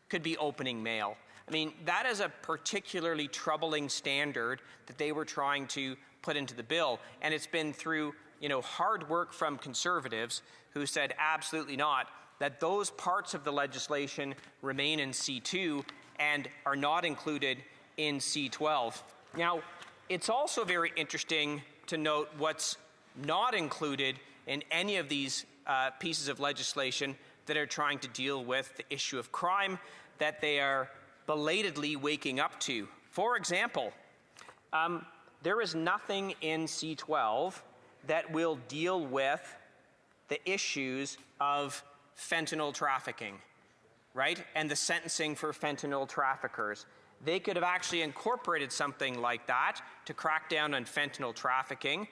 could be opening mail. I mean, that is a particularly troubling standard that they were trying to put into the bill. And it's been through, hard work from Conservatives who said absolutely not, that those parts of the legislation remain in C-2 and are not included in C-12. Now, it's also very interesting to note what's not included in any of these pieces of legislation that are trying to deal with the issue of crime that they are belatedly waking up to. For example, there is nothing in C12 that will deal with the issues of fentanyl trafficking, right? And the sentencing for fentanyl traffickers. They could have actually incorporated something like that to crack down on fentanyl trafficking.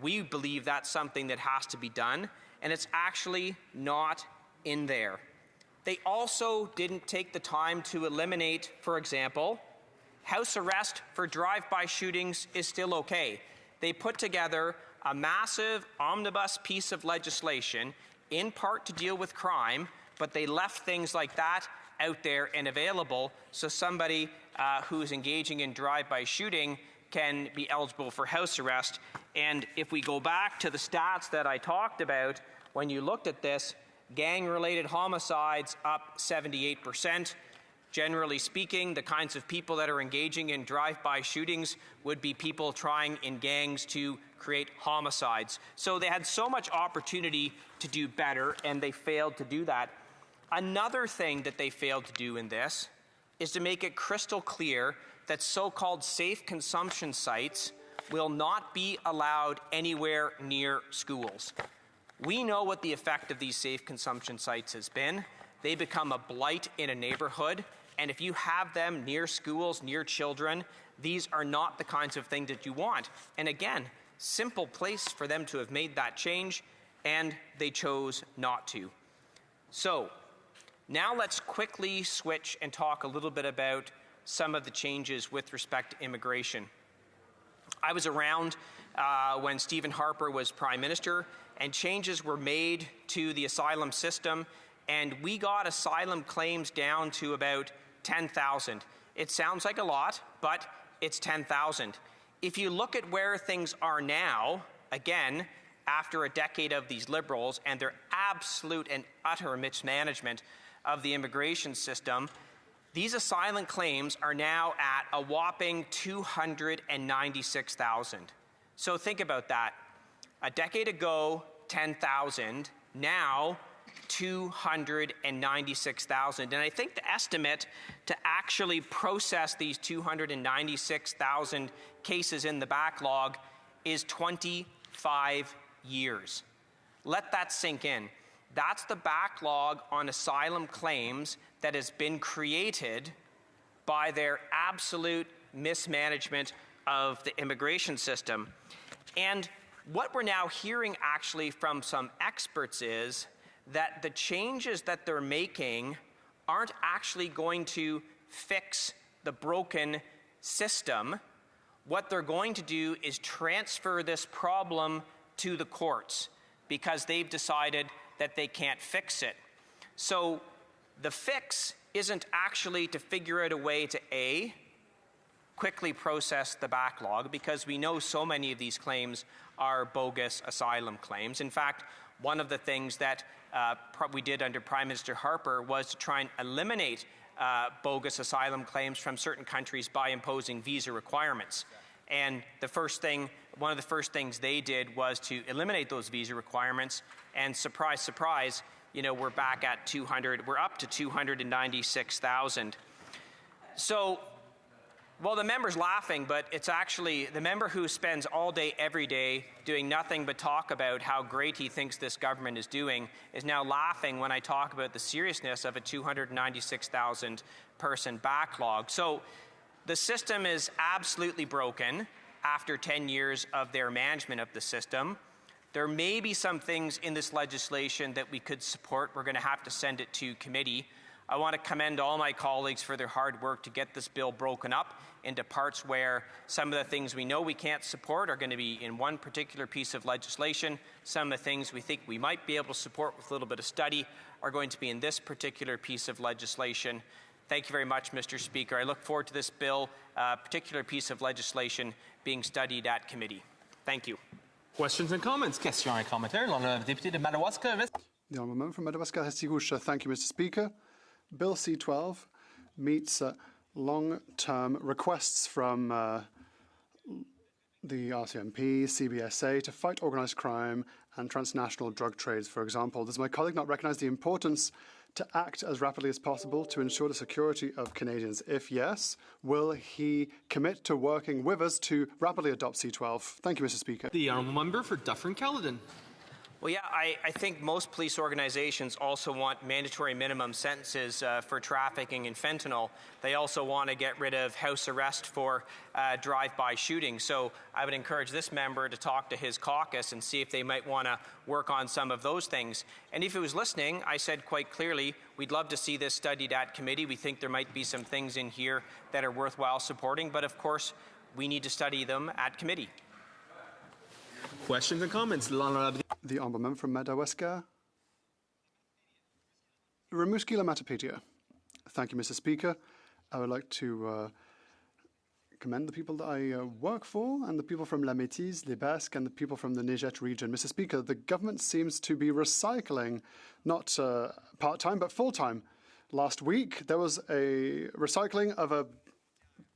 We believe that's something that has to be done, and it's actually not in there. They also didn't take the time to eliminate, for example, house arrest for drive-by shootings is still okay. They put together a massive omnibus piece of legislation, in part to deal with crime, but they left things like that out there and available so somebody who's engaging in drive-by shooting can be eligible for house arrest. And if we go back to the stats that I talked about, when you looked at this, gang-related homicides up 78%. Generally speaking, the kinds of people that are engaging in drive-by shootings would be people trying in gangs to create homicides. So they had so much opportunity to do better, and they failed to do that. Another thing that they failed to do in this is to make it crystal clear that so-called safe consumption sites will not be allowed anywhere near schools. We know what the effect of these safe consumption sites has been. They become a blight in a neighborhood, and if you have them near schools, near children, these are not the kinds of things that you want. And again, simple place for them to have made that change, and they chose not to. So, now let's quickly switch and talk a little bit about some of the changes with respect to immigration. I was around when Stephen Harper was Prime Minister, and changes were made to the asylum system, and we got asylum claims down to about 10,000. It sounds like a lot, but it's 10,000. If you look at where things are now, again, after a decade of these Liberals and their absolute and utter mismanagement of the immigration system, these asylum claims are now at a whopping 296,000. So think about that. A decade ago, 10,000. Now, 296,000. And I think the estimate to actually process these 296,000 cases in the backlog is 25 years. Let that sink in. That's the backlog on asylum claims that has been created by their absolute mismanagement of the immigration system. And what we're now hearing actually from some experts is that the changes that they're making aren't actually going to fix the broken system. What they're going to do is transfer this problem to the courts because they've decided that they can't fix it. So the fix isn't actually to figure out a way to A, quickly process the backlog, because we know so many of these claims are bogus asylum claims. In fact, one of the things that we did under Prime Minister Harper was to try and eliminate bogus asylum claims from certain countries by imposing visa requirements. And one of the first things they did was to eliminate those visa requirements. And surprise, surprise, we're back at 200. We're up to 296,000. So, well, the member's laughing, but it's actually the member who spends all day, every day, doing nothing but talk about how great he thinks this government is doing, is now laughing when I talk about the seriousness of a 296,000 person backlog. So the system is absolutely broken after 10 years of their management of the system. There may be some things in this legislation that we could support. We're going to have to send it to committee. I want to commend all my colleagues for their hard work to get this bill broken up into parts where some of the things we know we can't support are going to be in one particular piece of legislation. Some of the things we think we might be able to support with a little bit of study are going to be in this particular piece of legislation. Thank you very much, Mr. Speaker. I look forward to this bill, particular piece of legislation, being studied at committee. Thank you. Questions and comments? Questions et commentaires. L'honorable député de Madawaska. The honourable member from Madawaska Restigouche. Thank you, Mr. Speaker. Bill C-12 meets long-term requests from the RCMP, CBSA to fight organised crime and transnational drug trades, for example. Does my colleague not recognise the importance to act as rapidly as possible to ensure the security of Canadians? If yes, will he commit to working with us to rapidly adopt C-12? Thank you, Mr. Speaker. The honourable member for Dufferin-Caledon. Well, yeah, I think most police organizations also want mandatory minimum sentences for trafficking in fentanyl. They also want to get rid of house arrest for drive-by shootings. So I would encourage this member to talk to his caucus and see if they might want to work on some of those things. And if he was listening, I said quite clearly, we'd love to see this studied at committee. We think there might be some things in here that are worthwhile supporting, but of course, we need to study them at committee. Questions and comments? The Honourable Member from Madawaska. Rimouski Matapedia. Thank you, Mr. Speaker. I would like to commend the people that I work for and the people from La Métis, Les Basques, and the people from the Niger region. Mr. Speaker, the government seems to be recycling, not part-time, but full-time. Last week, there was a recycling of a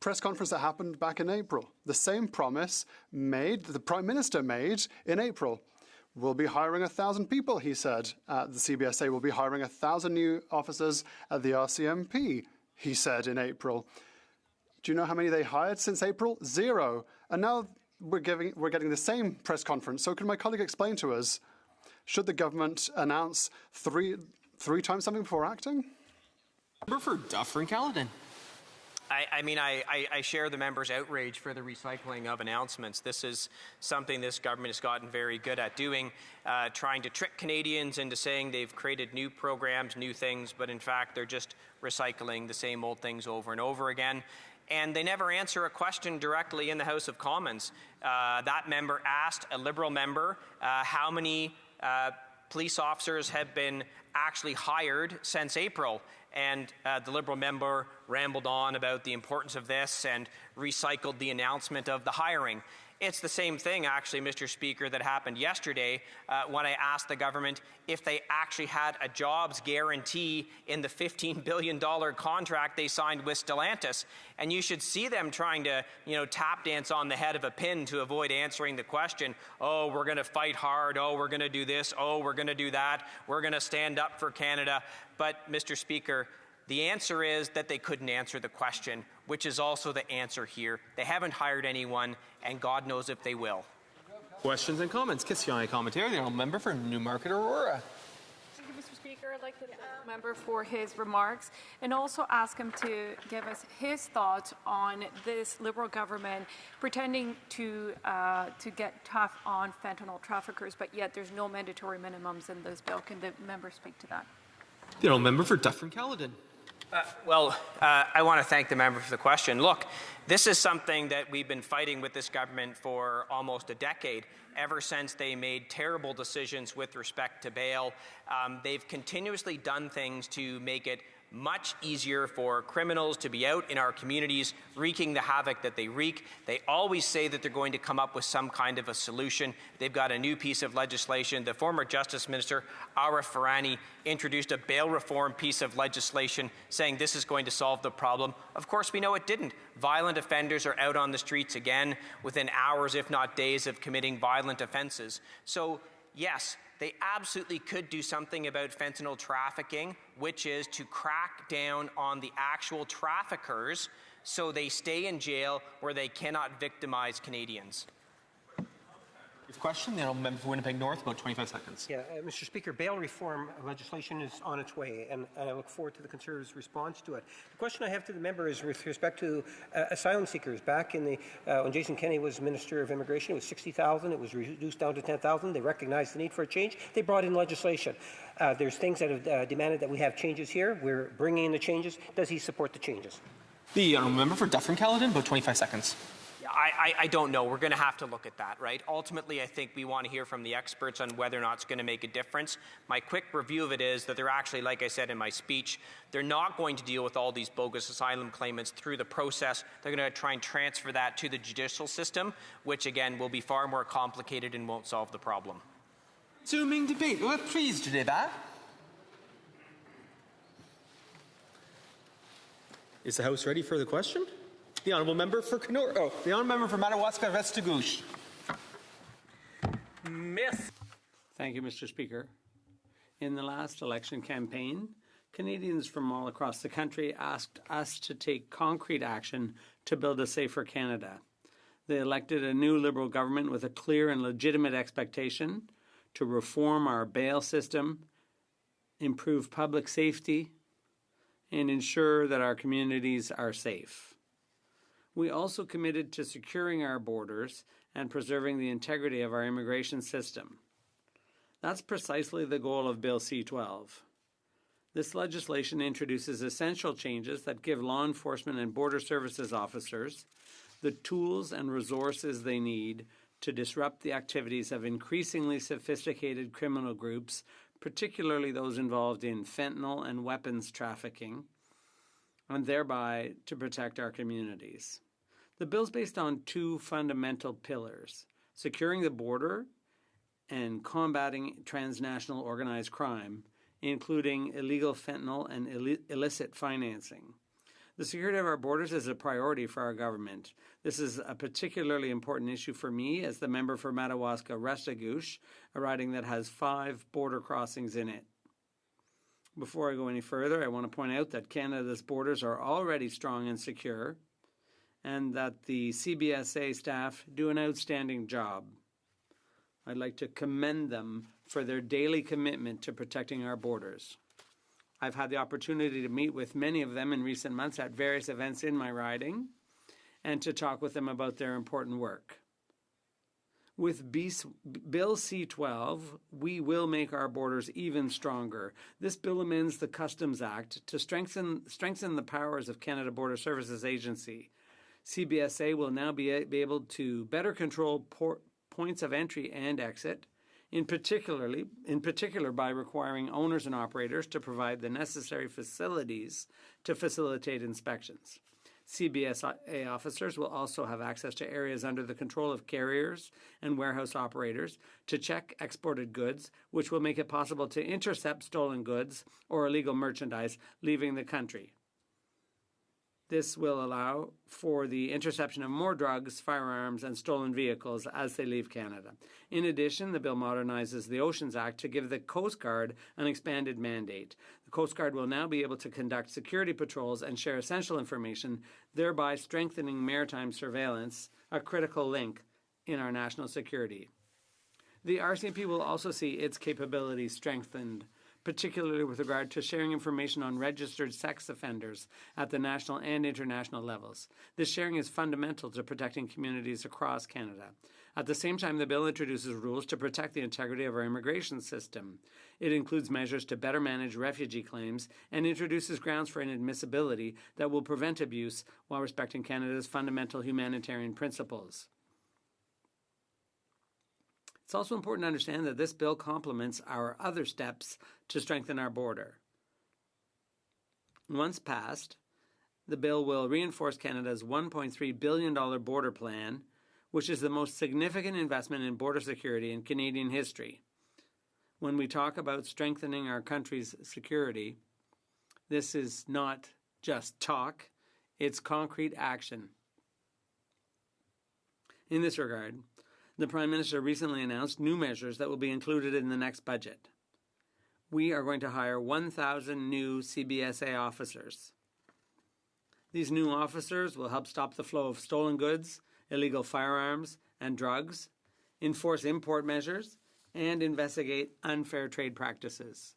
press conference that happened back in April. The same promise the Prime Minister made in April. We'll be hiring 1,000 people, he said, at the CBSA. We'll be hiring 1,000 new officers at the RCMP, he said in April. Do you know how many they hired since April? 0. And now we're getting the same press conference. So can my colleague explain to us, should the government announce three times something before acting? Member for Dufferin-Caledon. I share the member's outrage for the recycling of announcements. This is something this government has gotten very good at doing, trying to trick Canadians into saying they've created new programs, new things, but in fact they're just recycling the same old things over and over again. And they never answer a question directly in the House of Commons. That member asked a Liberal member how many police officers have been actually hired since April. And the Liberal member rambled on about the importance of this and recycled the announcement of the hiring. It's the same thing, actually, Mr. Speaker, that happened yesterday when I asked the government if they actually had a jobs guarantee in the $15 billion contract they signed with Stellantis. And you should see them trying to, tap dance on the head of a pin to avoid answering the question, oh, we're going to fight hard, oh, we're going to do this, oh, we're going to do that, we're going to stand up for Canada. But, Mr. Speaker, the answer is that they couldn't answer the question, which is also the answer here. They haven't hired anyone, and God knows if they will. Questions and comments? Question et commentaire. The honourable member for Newmarket Aurora. Thank you, Mr. Speaker. I'd like to thank the member for his remarks and also ask him to give us his thoughts on this Liberal government pretending to get tough on fentanyl traffickers, but yet there's no mandatory minimums in this bill. Can the member speak to that? The honourable member for Dufferin-Caledon. I want to thank the member for the question. Look, this is something that we've been fighting with this government for almost a decade, ever since they made terrible decisions with respect to bail. They've continuously done things to make it much easier for criminals to be out in our communities, wreaking the havoc that they wreak. They always say that they're going to come up with some kind of a solution. They've got a new piece of legislation. The former Justice Minister, Arif Farhani, introduced a bail reform piece of legislation saying this is going to solve the problem. Of course, we know it didn't. Violent offenders are out on the streets again within hours, if not days, of committing violent offenses. So, yes, they absolutely could do something about fentanyl trafficking, which is to crack down on the actual traffickers so they stay in jail where they cannot victimize Canadians. Question, the honourable member for Winnipeg North, about 25 seconds. Yeah, Mr. Speaker, bail reform legislation is on its way, and I look forward to the Conservatives' response to it. The question I have to the member is with respect to asylum seekers. Back in when Jason Kenney was Minister of Immigration, it was 60,000. It was reduced down to 10,000. They recognized the need for a change. They brought in legislation. There's things that have demanded that we have changes here. We're bringing in the changes. Does he support the changes? The honourable member for Dufferin-Caledon, about 25 seconds. I don't know. We're going to have to look at that, right? Ultimately, I think we want to hear from the experts on whether or not it's going to make a difference. My quick review of it is that they're actually, like I said in my speech, they're not going to deal with all these bogus asylum claimants through the process. They're going to try and transfer that to the judicial system, which, again, will be far more complicated and won't solve the problem. Resuming debate. Please, débat. Is the House ready for the question? The honourable member for the honourable member for Madawaska Restigouche. Thank you, Mr. Speaker. In the last election campaign, Canadians from all across the country asked us to take concrete action to build a safer Canada. They elected a new Liberal government with a clear and legitimate expectation to reform our bail system, improve public safety, and ensure that our communities are safe. We also committed to securing our borders and preserving the integrity of our immigration system. That's precisely the goal of Bill C-12. This legislation introduces essential changes that give law enforcement and border services officers the tools and resources they need to disrupt the activities of increasingly sophisticated criminal groups, particularly those involved in fentanyl and weapons trafficking, and thereby to protect our communities. The bill's based on two fundamental pillars: securing the border and combating transnational organized crime, including illegal fentanyl and illicit financing. The security of our borders is a priority for our government. This is a particularly important issue for me as the member for Madawaska-Restigouche, a riding that has 5 border crossings in it. Before I go any further, I want to point out that Canada's borders are already strong and secure, and that the CBSA staff do an outstanding job. I'd like to commend them for their daily commitment to protecting our borders. I've had the opportunity to meet with many of them in recent months at various events in my riding and to talk with them about their important work. With Bill C-12, we will make our borders even stronger. This bill amends the Customs Act to strengthen the powers of Canada Border Services Agency. CBSA will now be able to better control points of entry and exit, in particular by requiring owners and operators to provide the necessary facilities to facilitate inspections. CBSA officers will also have access to areas under the control of carriers and warehouse operators to check exported goods, which will make it possible to intercept stolen goods or illegal merchandise leaving the country. This will allow for the interception of more drugs, firearms, and stolen vehicles as they leave Canada. In addition, the bill modernizes the Oceans Act to give the Coast Guard an expanded mandate. The Coast Guard will now be able to conduct security patrols and share essential information, thereby strengthening maritime surveillance, a critical link in our national security. The RCMP will also see its capabilities strengthened, particularly with regard to sharing information on registered sex offenders at the national and international levels. This sharing is fundamental to protecting communities across Canada. At the same time, the bill introduces rules to protect the integrity of our immigration system. It includes measures to better manage refugee claims and introduces grounds for inadmissibility that will prevent abuse while respecting Canada's fundamental humanitarian principles. It's also important to understand that this bill complements our other steps to strengthen our border. Once passed, the bill will reinforce Canada's $1.3 billion border plan, which is the most significant investment in border security in Canadian history. When we talk about strengthening our country's security, this is not just talk, it's concrete action. In this regard, the Prime Minister recently announced new measures that will be included in the next budget. We are going to hire 1,000 new CBSA officers. These new officers will help stop the flow of stolen goods, illegal firearms, and drugs, enforce import measures, and investigate unfair trade practices.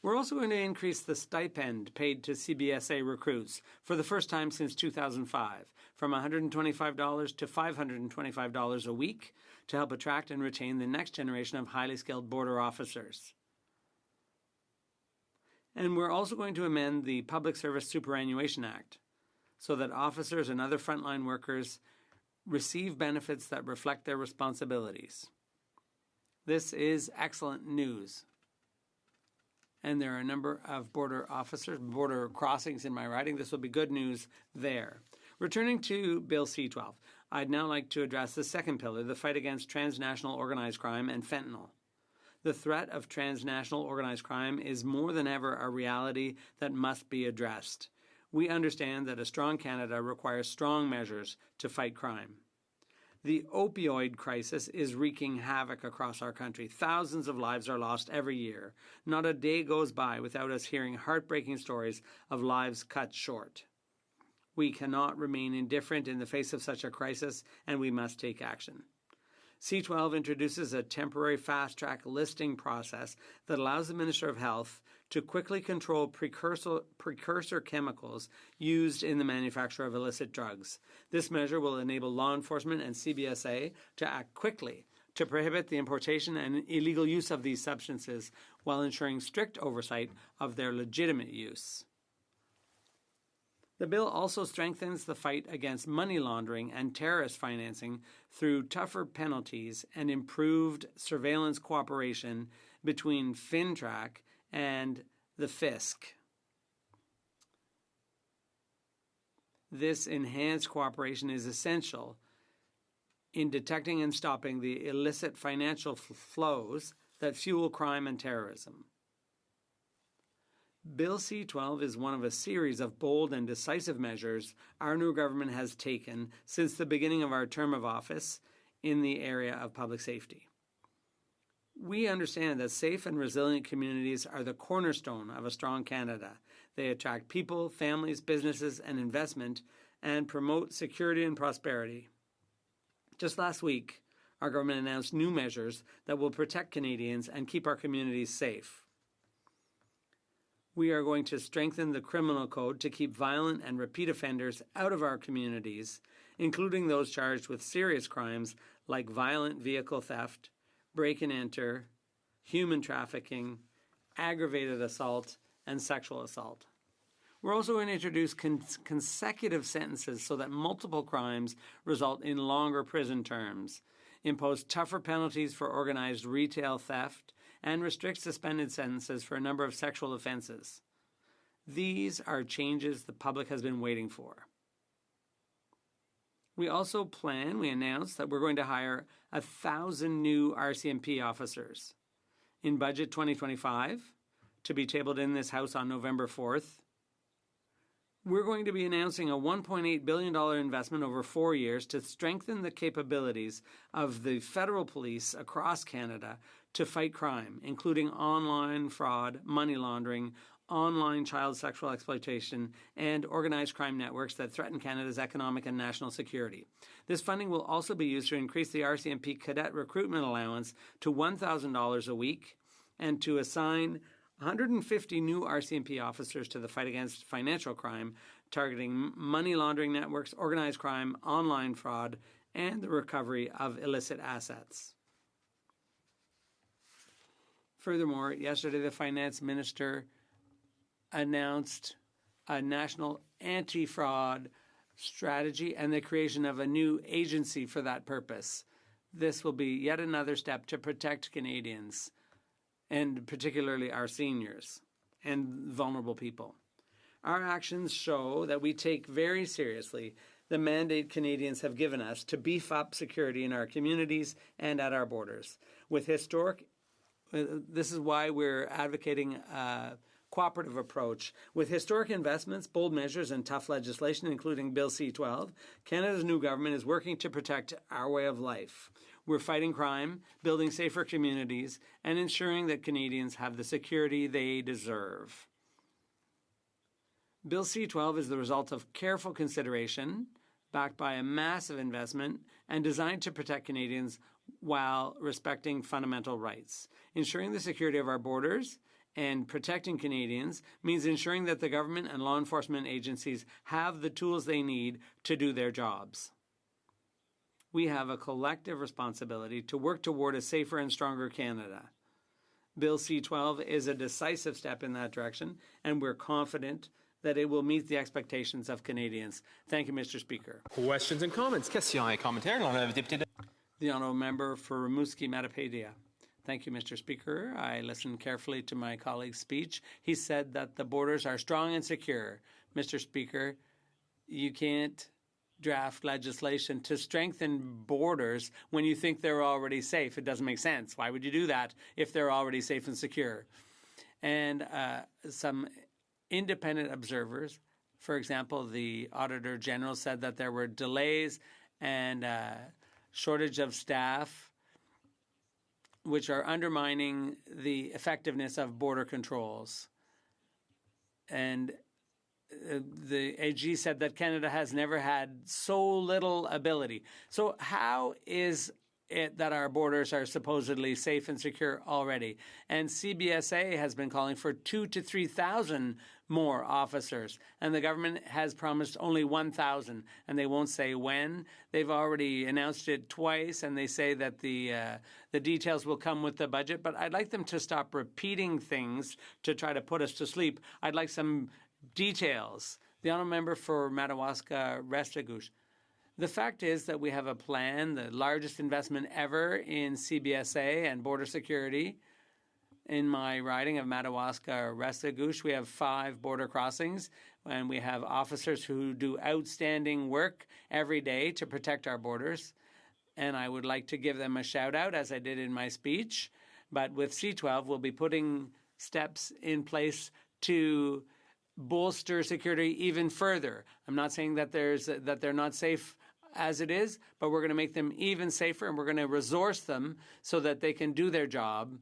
We're also going to increase the stipend paid to CBSA recruits for the first time since 2005, from $125 to $525 a week to help attract and retain the next generation of highly skilled border officers. And we're also going to amend the Public Service Superannuation Act so that officers and other frontline workers receive benefits that reflect their responsibilities. This is excellent news. And there are a number of border crossings in my riding. This will be good news there. Returning to Bill C-12, I'd now like to address the second pillar, the fight against transnational organized crime and fentanyl. The threat of transnational organized crime is more than ever a reality that must be addressed. We understand that a strong Canada requires strong measures to fight crime. The opioid crisis is wreaking havoc across our country. Thousands of lives are lost every year. Not a day goes by without us hearing heartbreaking stories of lives cut short. We cannot remain indifferent in the face of such a crisis, and we must take action. C12 introduces a temporary fast-track listing process that allows the Minister of Health to quickly control precursor chemicals used in the manufacture of illicit drugs. This measure will enable law enforcement and CBSA to act quickly to prohibit the importation and illegal use of these substances while ensuring strict oversight of their legitimate use. The bill also strengthens the fight against money laundering and terrorist financing through tougher penalties and improved surveillance cooperation between FINTRAC and the FISC. This enhanced cooperation is essential in detecting and stopping the illicit financial flows that fuel crime and terrorism. Bill C-12 is one of a series of bold and decisive measures our new government has taken since the beginning of our term of office in the area of public safety. We understand that safe and resilient communities are the cornerstone of a strong Canada. They attract people, families, businesses, and investment, and promote security and prosperity. Just last week, our government announced new measures that will protect Canadians and keep our communities safe. We are going to strengthen the criminal code to keep violent and repeat offenders out of our communities, including those charged with serious crimes like violent vehicle theft, break and enter, human trafficking, aggravated assault, and sexual assault. We're also going to introduce consecutive sentences so that multiple crimes result in longer prison terms, impose tougher penalties for organized retail theft, and restrict suspended sentences for a number of sexual offenses. These are changes the public has been waiting for. We announced that we're going to hire 1,000 new RCMP officers. In Budget 2025, to be tabled in this House on November 4th, we're going to be announcing a $1.8 billion investment over 4 years to strengthen the capabilities of the federal police across Canada to fight crime, including online fraud, money laundering, online child sexual exploitation, and organized crime networks that threaten Canada's economic and national security. This funding will also be used to increase the RCMP cadet recruitment allowance to $1,000 a week and to assign 150 new RCMP officers to the fight against financial crime, targeting money laundering networks, organized crime, online fraud, and the recovery of illicit assets. Furthermore, yesterday the Finance Minister announced a national anti-fraud strategy and the creation of a new agency for that purpose. This will be yet another step to protect Canadians, and particularly our seniors and vulnerable people. Our actions show that we take very seriously the mandate Canadians have given us to beef up security in our communities and at our borders. This is why we're advocating a cooperative approach. With historic investments, bold measures, and tough legislation, including Bill C-12, Canada's new government is working to protect our way of life. We're fighting crime, building safer communities, and ensuring that Canadians have the security they deserve. Bill C-12 is the result of careful consideration, backed by a massive investment, and designed to protect Canadians while respecting fundamental rights. Ensuring the security of our borders and protecting Canadians means ensuring that the government and law enforcement agencies have the tools they need to do their jobs. We have a collective responsibility to work toward a safer and stronger Canada. Bill C-12 is a decisive step in that direction, and we're confident that it will meet the expectations of Canadians. Thank you, Mr. Speaker. Questions and comments. Questions et commentaires. The Honourable Member for Rimouski Matapedia. Thank you, Mr. Speaker. I listened carefully to my colleague's speech. He said that the borders are strong and secure. Mr. Speaker, you can't draft legislation to strengthen borders when you think they're already safe. It doesn't make sense. Why would you do that if they're already safe and secure? And some independent observers, for example, the Auditor General said that there were delays and shortage of staff, which are undermining the effectiveness of border controls. And the AG said that Canada has never had so little ability. So how is it that our borders are supposedly safe and secure already? And CBSA has been calling for 2,000 to 3,000 more officers, and the government has promised only 1,000, and they won't say when. They've already announced it twice, and they say that the details will come with the budget. But I'd like them to stop repeating things to try to put us to sleep. I'd like some details. The honourable member for Madawaska-Restigouche. The fact is that we have a plan, the largest investment ever in CBSA and border security. In my riding of Madawaska-Restigouche, we have 5 border crossings, and we have officers who do outstanding work every day to protect our borders. And I would like to give them a shout out, as I did in my speech. But with C-12, we'll be putting steps in place to bolster security even further. I'm not saying that they're not safe as it is, but we're going to make them even safer, and we're going to resource them so that they can do their job.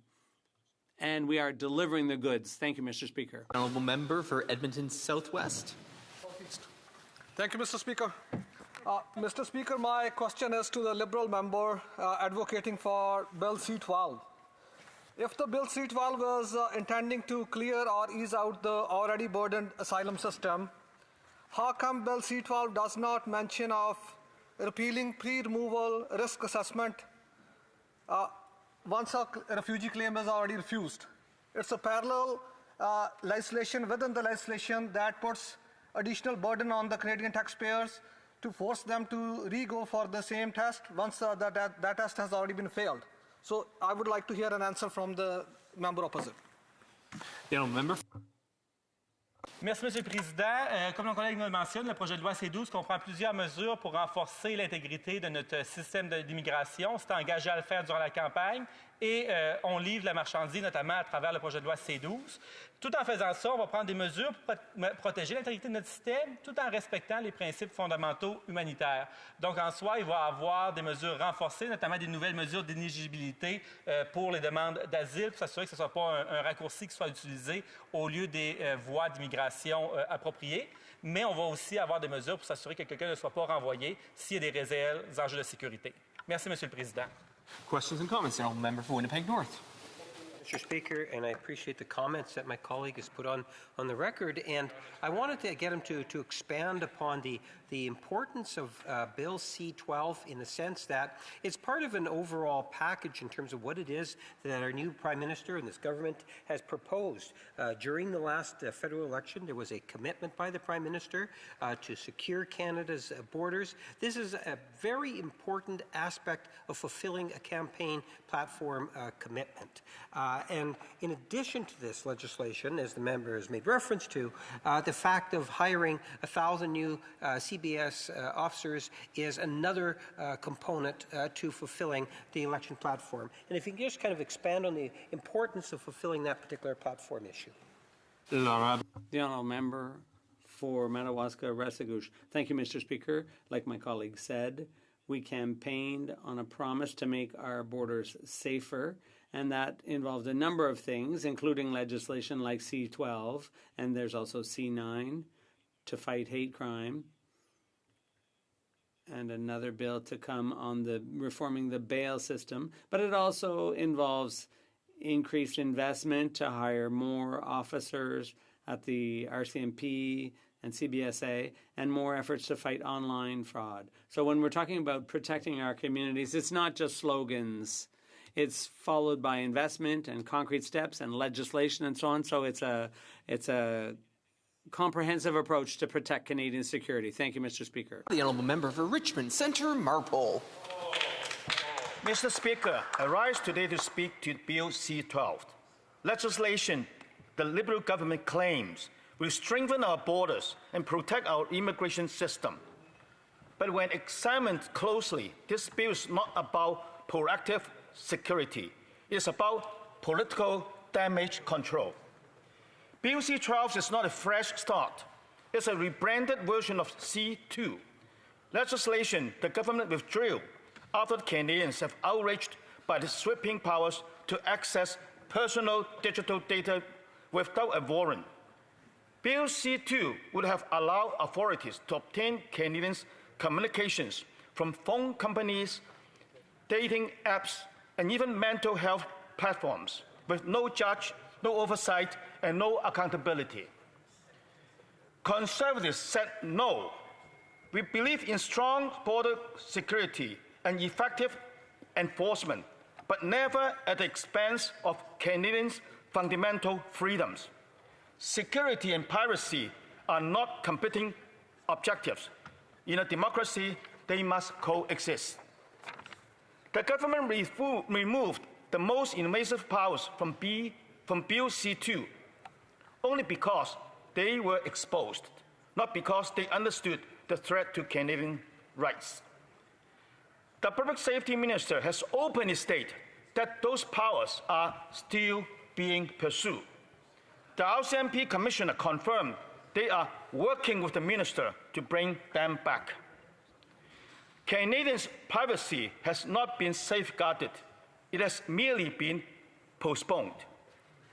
And we are delivering the goods. Thank you, Mr. Speaker. Honourable member for Edmonton Southwest. Thank you, Mr. Speaker. Mr. Speaker, my question is to the Liberal member advocating for Bill C-12. If the Bill C-12 was intending to clear or ease out the already burdened asylum system, how come Bill C-12 does not mention of repealing pre-removal risk assessment once a refugee claim is already refused? It's a parallel legislation within the legislation that puts additional burden on the Canadian taxpayers to force them to re-go for the same test once that test has already been failed. So I would like to hear an answer from the member opposite. The honourable member. Merci, M. le Président. Comme mon collègue le mentionne, le projet de loi C-12 comprend plusieurs mesures pour renforcer l'intégrité de notre système d'immigration. C'est engagé à le faire durant la campagne et on livre la marchandise, notamment à travers le projet de loi C-12. Tout en faisant ça, on va prendre des mesures pour protéger l'intégrité de notre système tout en respectant les principes fondamentaux humanitaires. Donc, en soi, il va y avoir des mesures renforcées, notamment des nouvelles mesures d'éligibilité pour les demandes d'asile, pour s'assurer que ce ne soit pas un raccourci qui soit utilisé au lieu des voies d'immigration appropriées. Mais on va aussi avoir des mesures pour s'assurer que quelqu'un ne soit pas renvoyé s'il y a des réels enjeux de sécurité. Merci, M. le Président. Questions and comments. The honourable member for Winnipeg North. Mr. Speaker, and I appreciate the comments that my colleague has put on the record, and I wanted to get him to expand upon the importance of Bill C-12 in the sense that it's part of an overall package in terms of what it is that our new Prime Minister and this government has proposed. During the last federal election, there was a commitment by the Prime Minister to secure Canada's borders. This is a very important aspect of fulfilling a campaign platform commitment. And in addition to this legislation, as the member has made reference to, the fact of hiring 1,000 new CBS officers is another component to fulfilling the election platform. And if you can just kind of expand on the importance of fulfilling that particular platform issue. The honourable member for Madawaska-Restigouche. Thank you, Mr. Speaker. Like my colleague said, we campaigned on a promise to make our borders safer, and that involved a number of things, including legislation like C-12, and there's also C-9 to fight hate crime, and another bill to come on the reforming the bail system. But it also involves increased investment to hire more officers at the RCMP and CBSA, and more efforts to fight online fraud. So when we're talking about protecting our communities, it's not just slogans. It's followed by investment and concrete steps and legislation and so on. So it's a comprehensive approach to protect Canadian security. Thank you, Mr. Speaker. The honourable member for Richmond Centre, Marpole. Mr. Speaker, I rise today to speak to Bill C-12. Legislation the Liberal government claims will strengthen our borders and protect our immigration system. But when examined closely, this bill is not about proactive security. It is about political damage control. Bill C-12 is not a fresh start. It's a rebranded version of C-2. Legislation the government withdrew after Canadians have outraged by the sweeping powers to access personal digital data without a warrant. Bill C-2 would have allowed authorities to obtain Canadians' communications from phone companies, dating apps, and even mental health platforms with no judge, no oversight, and no accountability. Conservatives said no. We believe in strong border security and effective enforcement, but never at the expense of Canadians' fundamental freedoms. Security and piracy are not competing objectives. In a democracy, they must coexist. The government removed the most invasive powers from Bill C-2 only because they were exposed, not because they understood the threat to Canadian rights. The Public Safety Minister has openly stated that those powers are still being pursued. The RCMP Commissioner confirmed they are working with the Minister to bring them back. Canadians' privacy has not been safeguarded. It has merely been postponed.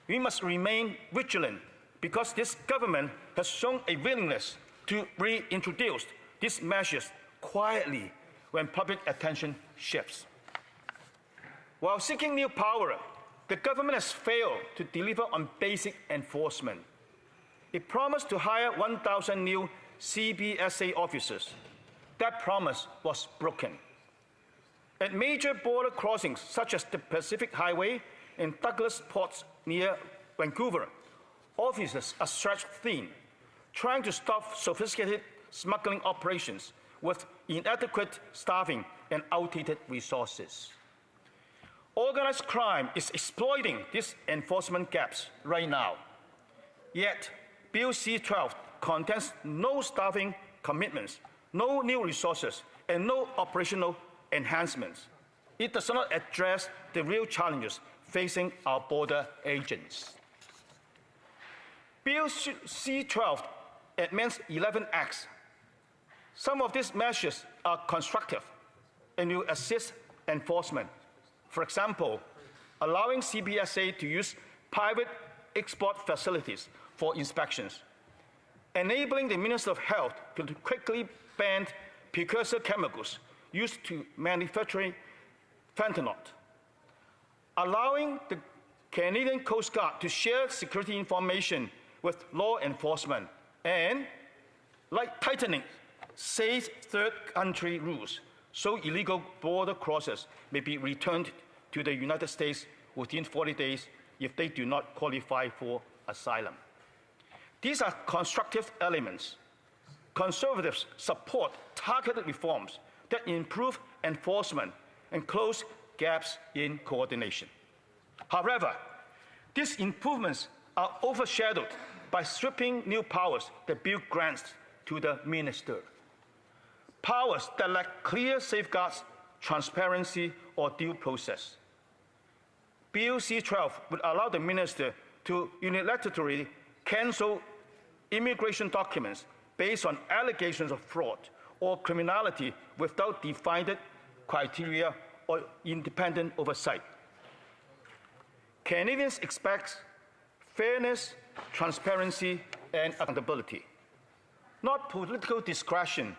We must remain vigilant because this government has shown a willingness to reintroduce these measures quietly when public attention shifts. While seeking new power, the government has failed to deliver on basic enforcement. It promised to hire 1,000 new CBSA officers. That promise was broken. At major border crossings such as the Pacific Highway and Douglas Ports near Vancouver, officers are stretched thin, trying to stop sophisticated smuggling operations with inadequate staffing and outdated resources. Organized crime is exploiting these enforcement gaps right now. Yet, Bill C-12 contains no staffing commitments, no new resources, and no operational enhancements. It does not address the real challenges facing our border agents. Bill C-12 amends 11 acts. Some of these measures are constructive and will assist enforcement. For example, allowing CBSA to use private export facilities for inspections, enabling the Minister of Health to quickly ban precursor chemicals used to manufacture fentanyl, allowing the Canadian Coast Guard to share security information with law enforcement, and tightening safe third country rules so illegal border crossers may be returned to the United States within 40 days if they do not qualify for asylum. These are constructive elements. Conservatives support targeted reforms that improve enforcement and close gaps in coordination. However, these improvements are overshadowed by stripping new powers the bill grants to the minister. Powers that lack clear safeguards, transparency, or due process. Bill C-12 would allow the minister to unilaterally cancel immigration documents based on allegations of fraud or criminality without defined criteria or independent oversight. Canadians expect fairness, transparency, and accountability, not political discretion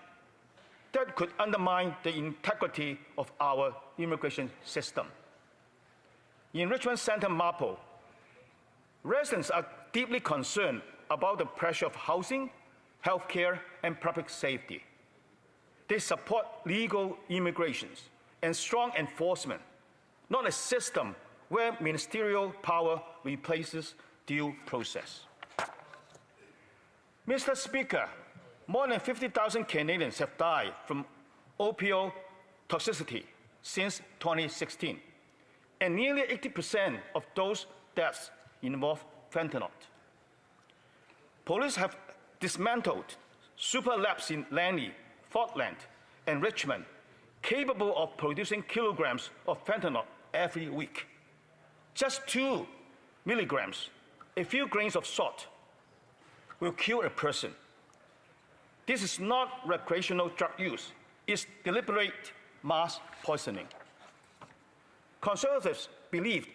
that could undermine the integrity of our immigration system. In Richmond Centre Marpole, residents are deeply concerned about the pressure of housing, healthcare, and public safety. They support legal immigrations and strong enforcement, not a system where ministerial power replaces due process. Mr. Speaker, more than 50,000 Canadians have died from opioid toxicity since 2016, and nearly 80% of those deaths involve fentanyl. Police have dismantled super labs in Langley, Falkland, and Richmond, capable of producing kilograms of fentanyl every week. Just 2 milligrams, a few grains of salt, will kill a person. This is not recreational drug use. It's deliberate mass poisoning. Conservatives believe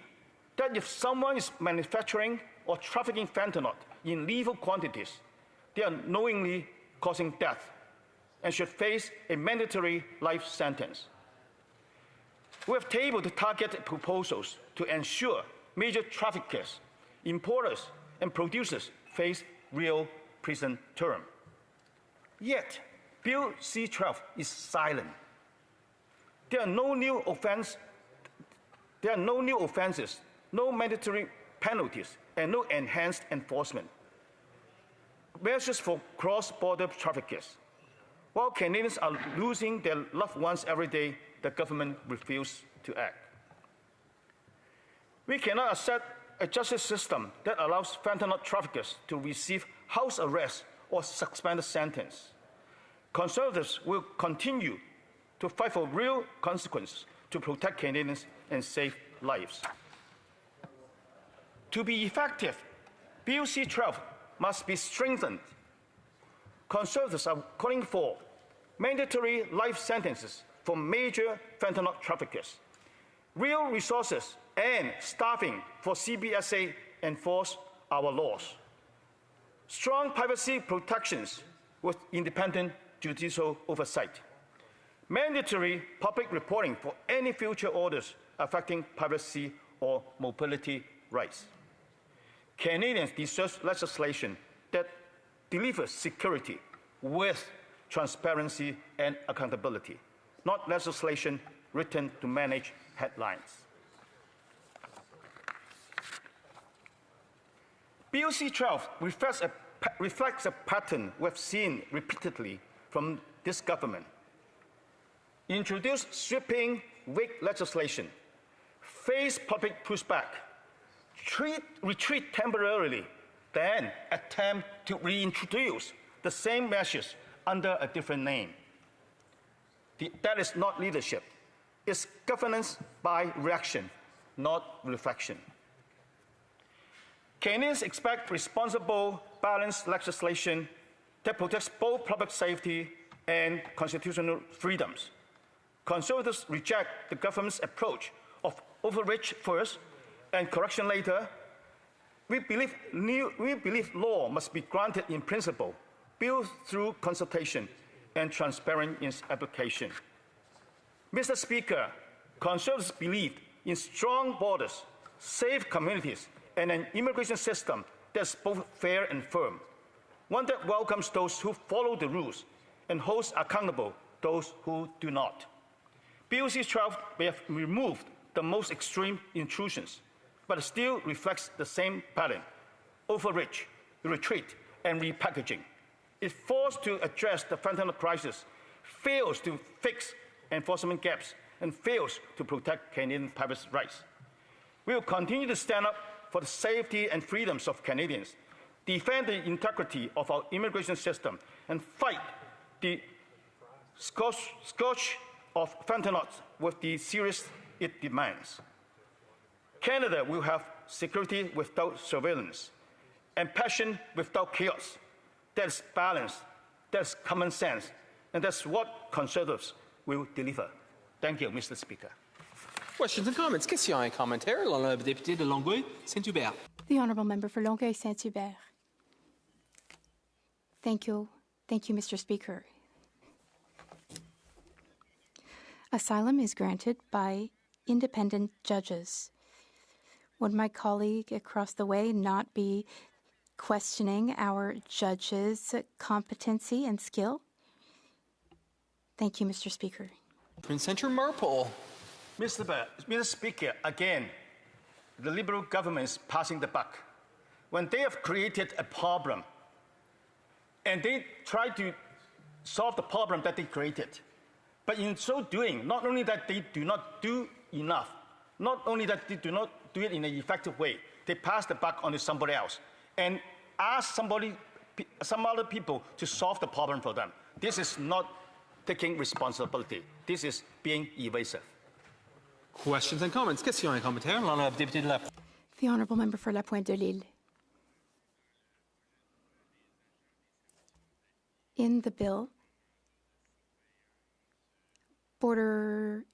that if someone is manufacturing or trafficking fentanyl in lethal quantities, they are knowingly causing death and should face a mandatory life sentence. We have tabled targeted proposals to ensure major traffickers, importers, and producers face real prison term. Yet, Bill C-12 is silent. There are no new offenses, no mandatory penalties, and no enhanced enforcement measures for cross-border traffickers. While Canadians are losing their loved ones every day, the government refuses to act. We cannot accept a justice system that allows fentanyl traffickers to receive house arrest or suspended sentence. Conservatives will continue to fight for real consequences to protect Canadians and save lives. To be effective, Bill C-12 must be strengthened. Conservatives are calling for mandatory life sentences for major fentanyl traffickers, real resources and staffing for CBSA enforce our laws, strong privacy protections with independent judicial oversight, mandatory public reporting for any future orders affecting privacy or mobility rights. Canadians deserve legislation that delivers security with transparency and accountability, not legislation written to manage headlines. Bill C-12 reflects a pattern we've seen repeatedly from this government. Introduce sweeping, weak legislation, face public pushback, retreat temporarily, then attempt to reintroduce the same measures under a different name. That is not leadership. It's governance by reaction, not reflection. Canadians expect responsible, balanced legislation that protects both public safety and constitutional freedoms. Conservatives reject the government's approach of overreach first and correction later. We believe law must be granted in principle, built through consultation and transparent in its application. Mr. Speaker, Conservatives believe in strong borders, safe communities, and an immigration system that's both fair and firm, one that welcomes those who follow the rules and holds accountable those who do not. Bill C-12 may have removed the most extreme intrusions, but it still reflects the same pattern: overreach, retreat, and repackaging. It fails to address the fentanyl crisis, fails to fix enforcement gaps, and fails to protect Canadian private rights. We will continue to stand up for the safety and freedoms of Canadians, defend the integrity of our immigration system, and fight the scourge of fentanyl with the serious it demands. Canada will have security without surveillance and passion without chaos. That's balance, that's common sense, and that's what Conservatives will deliver. Thank you, Mr. Speaker. Questions and comments. Questions et commentaires. L'honorable député de Longueuil, Saint-Hubert. The honourable member for Longueuil Saint-Hubert. Thank you, Mr. Speaker. Asylum is granted by independent judges. Would my colleague across the way not be questioning our judges' competency and skill? Thank you, Mr. Speaker. Prince Centre Marpole. Mr. Speaker, again, the Liberal government is passing the buck. When they have created a problem and they try to solve the problem that they created, but in so doing, not only that they do not do enough, not only that they do not do it in an effective way, they pass the buck on to somebody else and ask some other people to solve the problem for them. This is not taking responsibility. This is being evasive. Questions and comments. Questions et commentaires. L'honorable député de la... The honourable member for La Pointe de Lille. In the bill, Border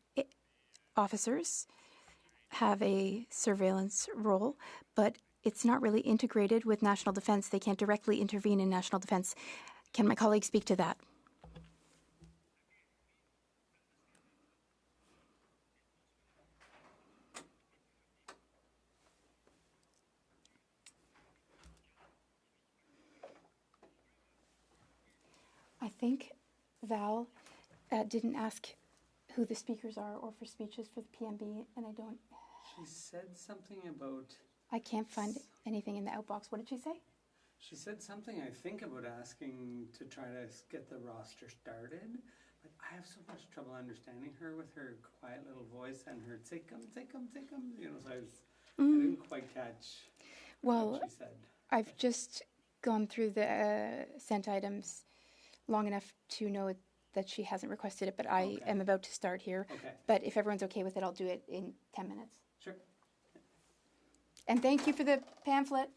officers have a surveillance role, but it's not really integrated with national defense. They can't directly intervene in national defense. Can my colleague speak to that? I think Val didn't ask who the speakers are or for speeches for the PMB, and I don't. She said something about. I can't find anything in the outbox. What did she say? She said something, I think, about asking to try to get the roster started, but I have so much trouble understanding her with her quiet little voice and her take 'em, you know, so I didn't quite catch what she said. I've just gone through the sent items long enough to know that she hasn't requested it, but I am about to start here. Okay. But if everyone's okay with it, I'll do it in 10 minutes. Sure. And thank you for the pamphlet.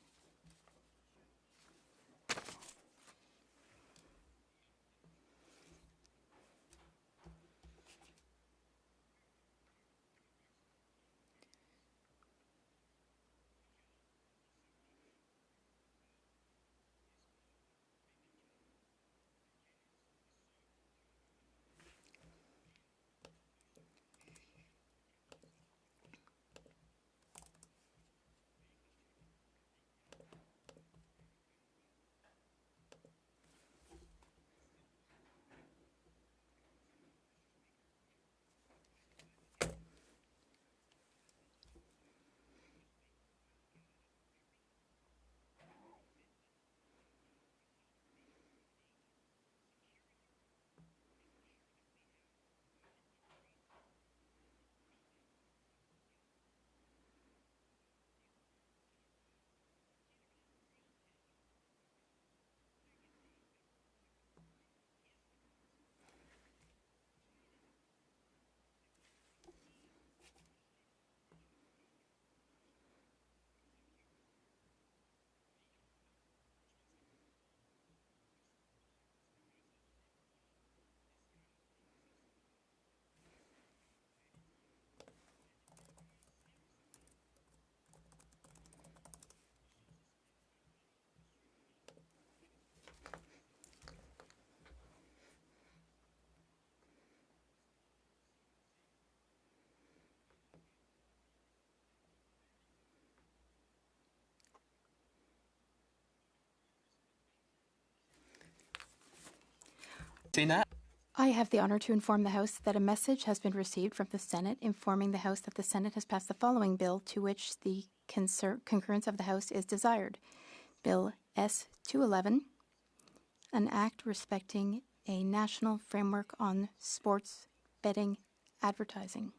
I have the honor to inform the House that a message has been received from the Senate informing the House that the Senate has passed the following bill to which the concurrence of the House is desired. Bill S-211, an act respecting a national framework on sports betting advertising.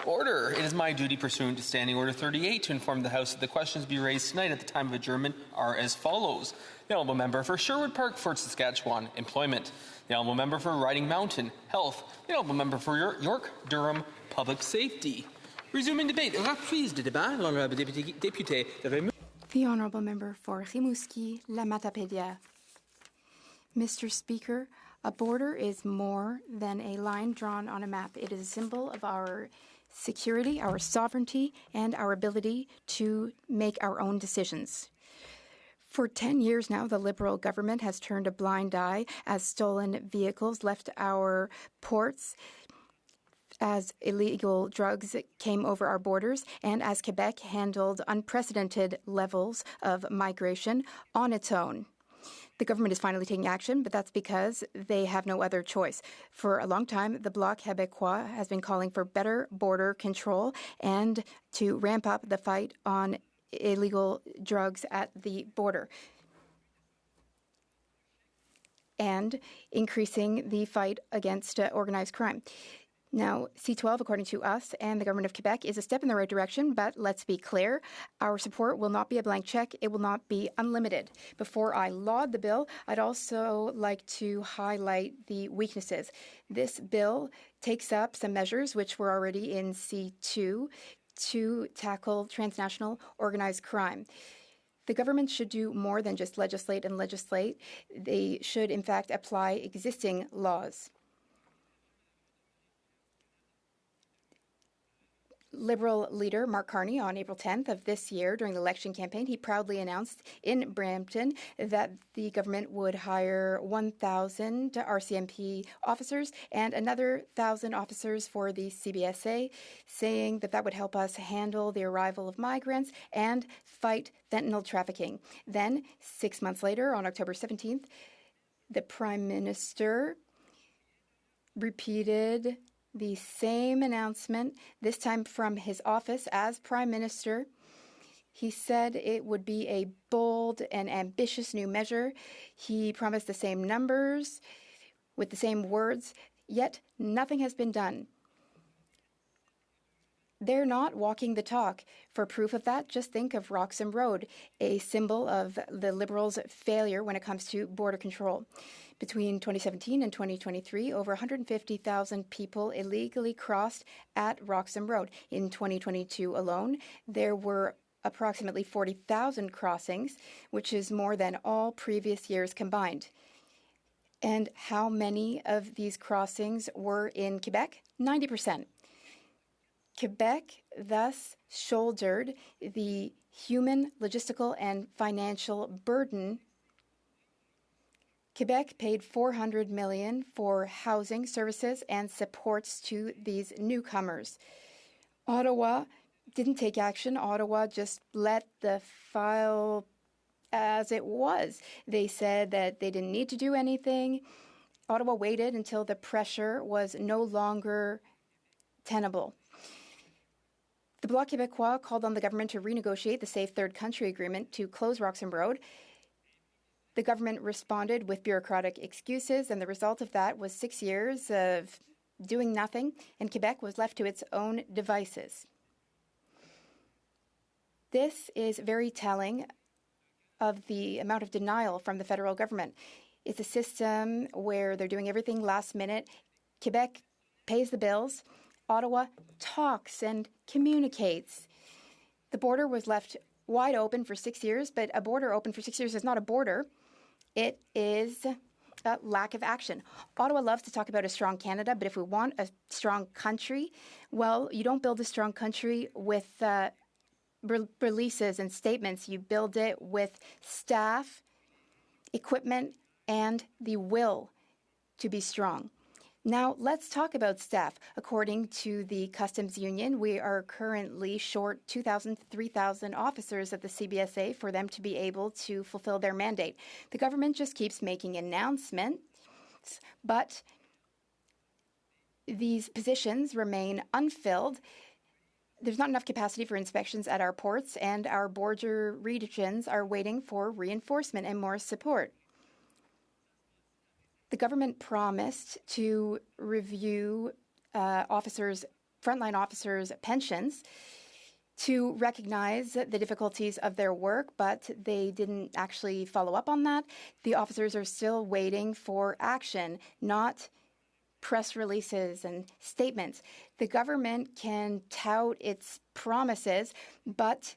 Order. It is my duty pursuant to Standing Order 38 to inform the House that the questions to be raised tonight at the time of adjournment are as follows. The Honourable Member for Sherwood Park, Fort Saskatchewan, Employment. The Honourable Member for Riding Mountain, Health. The Honourable Member for York, Durham, Public Safety. Resuming debate. Reprise de débat. L'honourable député de Rimouski. The Honourable Member for Rimouski, La Matapédia. Mr. Speaker, a border is more than a line drawn on a map. It is a symbol of our security, our sovereignty, and our ability to make our own decisions. For 10 years now, the Liberal government has turned a blind eye as stolen vehicles left our ports, as illegal drugs came over our borders, and as Quebec handled unprecedented levels of migration on its own. The government is finally taking action, but that's because they have no other choice. For a long time, the Bloc Québécois has been calling for better border control and to ramp up the fight on illegal drugs at the border, and increasing the fight against organized crime. Now, C-12, according to us and the Government of Quebec, is a step in the right direction, but let's be clear, our support will not be a blank check. It will not be unlimited. Before I laud the bill, I'd also like to highlight the weaknesses. This bill takes up some measures which were already in C-2 to tackle transnational organized crime. The government should do more than just legislate and legislate. They should, in fact, apply existing laws. Liberal leader Mark Carney on April 10th of this year during the election campaign, he proudly announced in Brampton that the government would hire 1,000 RCMP officers and another 1,000 officers for the CBSA, saying that that would help us handle the arrival of migrants and fight fentanyl trafficking. Then, 6 months later, on October 17th, the Prime Minister repeated the same announcement, this time from his office as Prime Minister. He said it would be a bold and ambitious new measure. He promised the same numbers with the same words, yet nothing has been done. They're not walking the talk. For proof of that, just think of Roxham Road, a symbol of the Liberals' failure when it comes to border control. Between 2017 and 2023, over 150,000 people illegally crossed at Roxham Road. In 2022 alone, there were approximately 40,000 crossings, which is more than all previous years combined. And how many of these crossings were in Quebec? 90%. Quebec thus shouldered the human, logistical, and financial burden. Quebec paid $400 million for housing, services, and supports to these newcomers. Ottawa didn't take action. Ottawa just let the file as it was. They said that they didn't need to do anything. Ottawa waited until the pressure was no longer tenable. The Bloc Québécois called on the government to renegotiate the Safe Third Country Agreement to close Roxham Road. The government responded with bureaucratic excuses, and the result of that was 6 years of doing nothing, and Quebec was left to its own devices. This is very telling of the amount of denial from the federal government. It's a system where they're doing everything last minute. Quebec pays the bills. Ottawa talks and communicates. The border was left wide open for 6 years, but a border open for 6 years is not a border. It is a lack of action. Ottawa loves to talk about a strong Canada, but if we want a strong country, well, you don't build a strong country with releases and statements. You build it with staff, equipment, and the will to be strong. Now, let's talk about staff. According to the Customs Union, we are currently short 2,000 to 3,000 officers at the CBSA for them to be able to fulfill their mandate. The government just keeps making announcements, but these positions remain unfilled. There's not enough capacity for inspections at our ports, and our border regions are waiting for reinforcement and more support. The government promised to review frontline officers' pensions to recognize the difficulties of their work, but they didn't actually follow up on that. The officers are still waiting for action, not press releases and statements. The government can tout its promises, but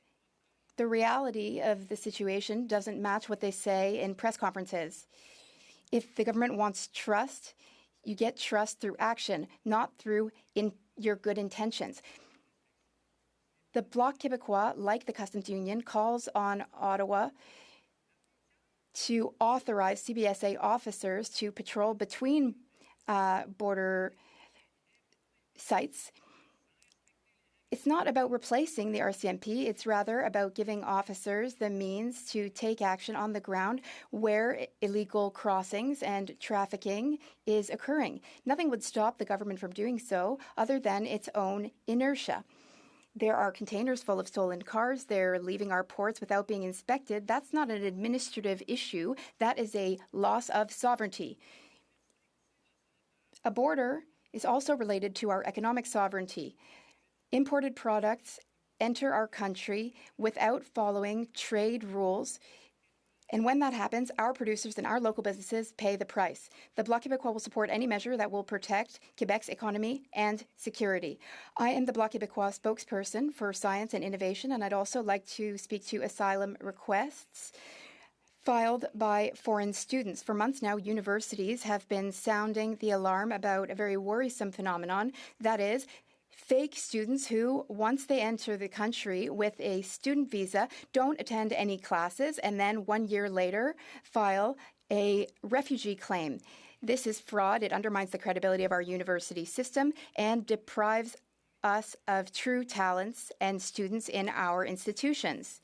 the reality of the situation doesn't match what they say in press conferences. If the government wants trust, you get trust through action, not through your good intentions. The Bloc Québécois, like the Customs Union, calls on Ottawa to authorize CBSA officers to patrol between border sites. It's not about replacing the RCMP. It's rather about giving officers the means to take action on the ground where illegal crossings and trafficking is occurring. Nothing would stop the government from doing so other than its own inertia. There are containers full of stolen cars. They're leaving our ports without being inspected. That's not an administrative issue. That is a loss of sovereignty. A border is also related to our economic sovereignty. Imported products enter our country without following trade rules. And when that happens, our producers and our local businesses pay the price. The Bloc Québécois will support any measure that will protect Quebec's economy and security. I am the Bloc Québécois spokesperson for science and innovation, and I'd also like to speak to asylum requests filed by foreign students. For months now, universities have been sounding the alarm about a very worrisome phenomenon, that is, Fake students who, once they enter the country with a student visa, don't attend any classes and then 1 year later file a refugee claim. This is fraud. It undermines the credibility of our university system and deprives us of true talents and students in our institutions.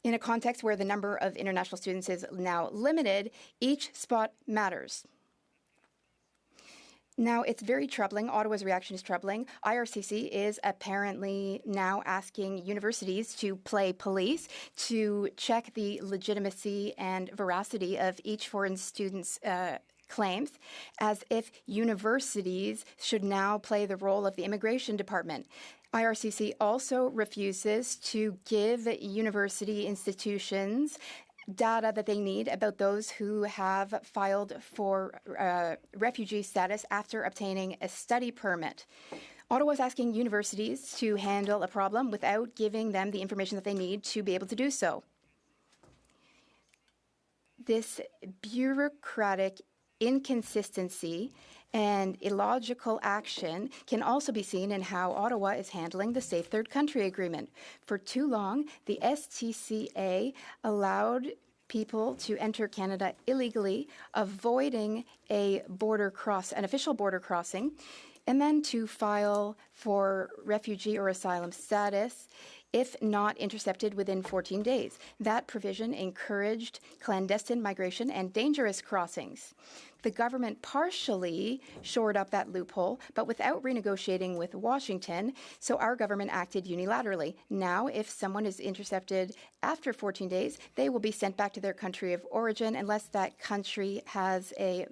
In a context where the number of international students is now limited, each spot matters. Now, it's very troubling. Ottawa's reaction is troubling. IRCC is apparently now asking universities to play police to check the legitimacy and veracity of each foreign student's claims, as if universities should now play the role of the immigration department. IRCC also refuses to give university institutions data that they need about those who have filed for refugee status after obtaining a study permit. Ottawa is asking universities to handle a problem without giving them the information that they need to be able to do so. This bureaucratic inconsistency and illogical action can also be seen in how Ottawa is handling the Safe Third Country Agreement. For too long, the STCA allowed people to enter Canada illegally, avoiding an official border crossing, and then to file for refugee or asylum status if not intercepted within 14 days. That provision encouraged clandestine migration and dangerous crossings. The government partially shored up that loophole, but without renegotiating with Washington, so our government acted unilaterally. Now, if someone is intercepted after 14 days, they will be sent back to their country of origin unless that country has a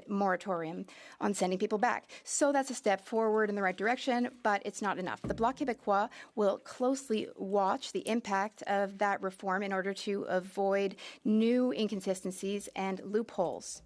moratorium on sending people back. So that's a step forward in the right direction, but it's not enough. The Bloc Québécois will closely watch the impact of that reform in order to avoid new inconsistencies and loopholes.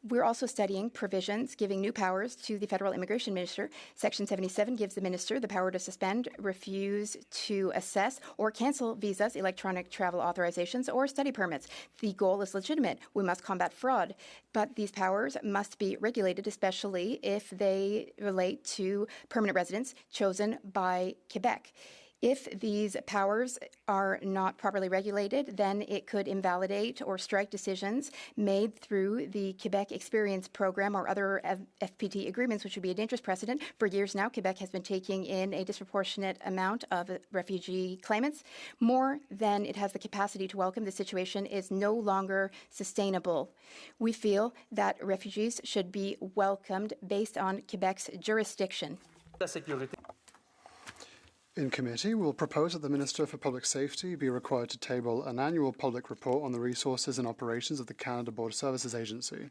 We're also studying provisions giving new powers to the federal immigration minister. Section 77 gives the minister the power to suspend, refuse to assess, or cancel visas, electronic travel authorizations, or study permits. The goal is legitimate. We must combat fraud, but these powers must be regulated, especially if they relate to permanent residents chosen by Quebec. If these powers are not properly regulated, then it could invalidate or strike decisions made through the Quebec Experience Program or other FPT agreements, which would be a dangerous precedent. For years now, Quebec has been taking in a disproportionate amount of refugee claimants, more than it has the capacity to welcome. The situation is no longer sustainable. We feel that refugees should be welcomed based on Quebec's jurisdiction. In committee, we'll propose that the Minister for Public Safety be required to table an annual public report on the resources and operations of the Canada Border Services Agency.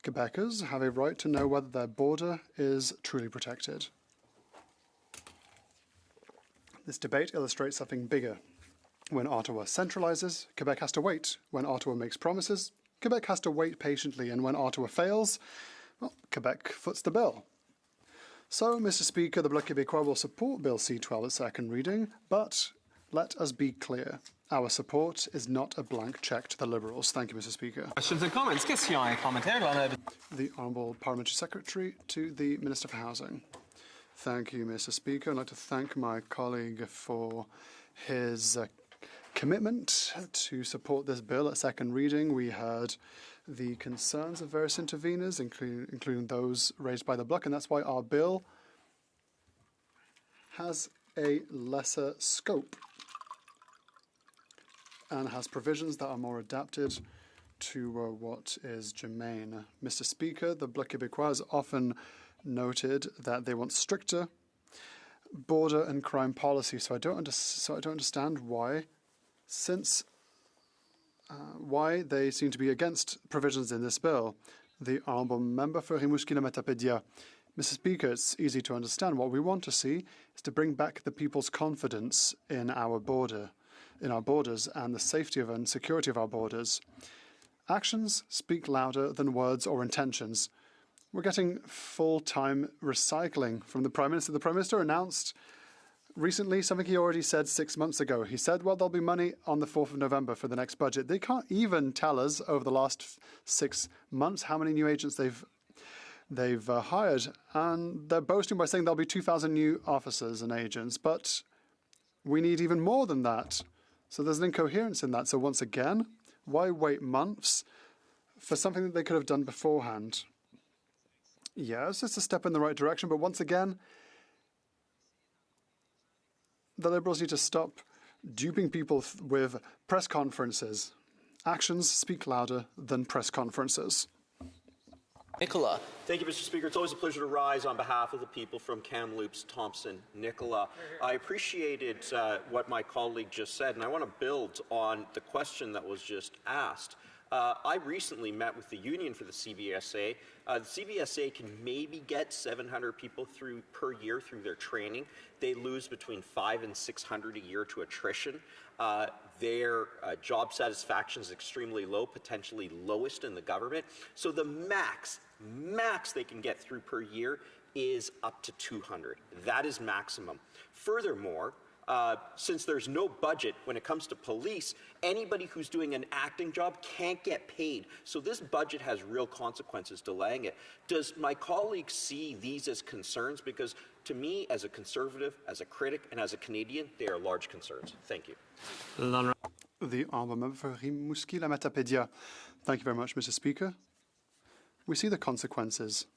Quebecers have a right to know whether their border is truly protected. This debate illustrates something bigger. When Ottawa centralizes, Quebec has to wait. When Ottawa makes promises, Quebec has to wait patiently. And when Ottawa fails, well, Quebec foots the bill. So, Mr. Speaker, the Bloc Québécois will support Bill C-12 at second reading, but let us be clear. Our support is not a blank cheque to the Liberals. Thank you, Mr. Speaker. Questions and comments? Questions et commentaires. The Honourable Parliamentary Secretary to the Minister for Housing. Thank you, Mr. Speaker. I'd like to thank my colleague for his commitment to support this bill at second reading. We heard the concerns of various interveners, including those raised by the Bloc, and that's why our bill has a lesser scope and has provisions that are more adapted to what is germane. Mr. Speaker, the Bloc Québécois has often noted that they want stricter border and crime policy, so I don't understand why, why they seem to be against provisions in this bill. The Honourable Member for Rimouski-Matapédia. Mr. Speaker, it's easy to understand. What we want to see is to bring back the people's confidence in our borders and the safety and security of our borders. Actions speak louder than words or intentions. We're getting full-time recycling from the Prime Minister. The Prime Minister announced recently something he already said 6 months ago. He said, well, there'll be money on the 4th of November for the next budget. They can't even tell us over the last 6 months how many new agents they've they've hired, and they're boasting by saying there'll be 2,000 new officers and agents, but we need even more than that. So there's an incoherence in that. So once again, why wait months for something that they could have done beforehand? Yes, it's a step in the right direction, but once again, the Liberals need to stop duping people with press conferences. Actions speak louder than press conferences. Nicola. Thank you, Mr. Speaker. It's always a pleasure to rise on behalf of the people from Kamloops, Thompson, Nicola. I appreciated what my colleague just said, and I want to build on the question that was just asked. I recently met with the union for the CBSA. The CBSA can maybe get 700 people through per year through their training. They lose between 500 and 600 a year to attrition. Their job satisfaction is extremely low, potentially lowest in the government. So the max they can get through per year is up to 200. That is maximum. Furthermore, since there's no budget when it comes to police, anybody who's doing an acting job can't get paid. So this budget has real consequences delaying it. Does my colleague see these as concerns? Because to me, as a conservative, as a critic, and as a Canadian, they are large concerns. Thank you. The Honourable Member for Rimouski-Lamatypédia. Thank you very much, Mr. Speaker. We see the consequences.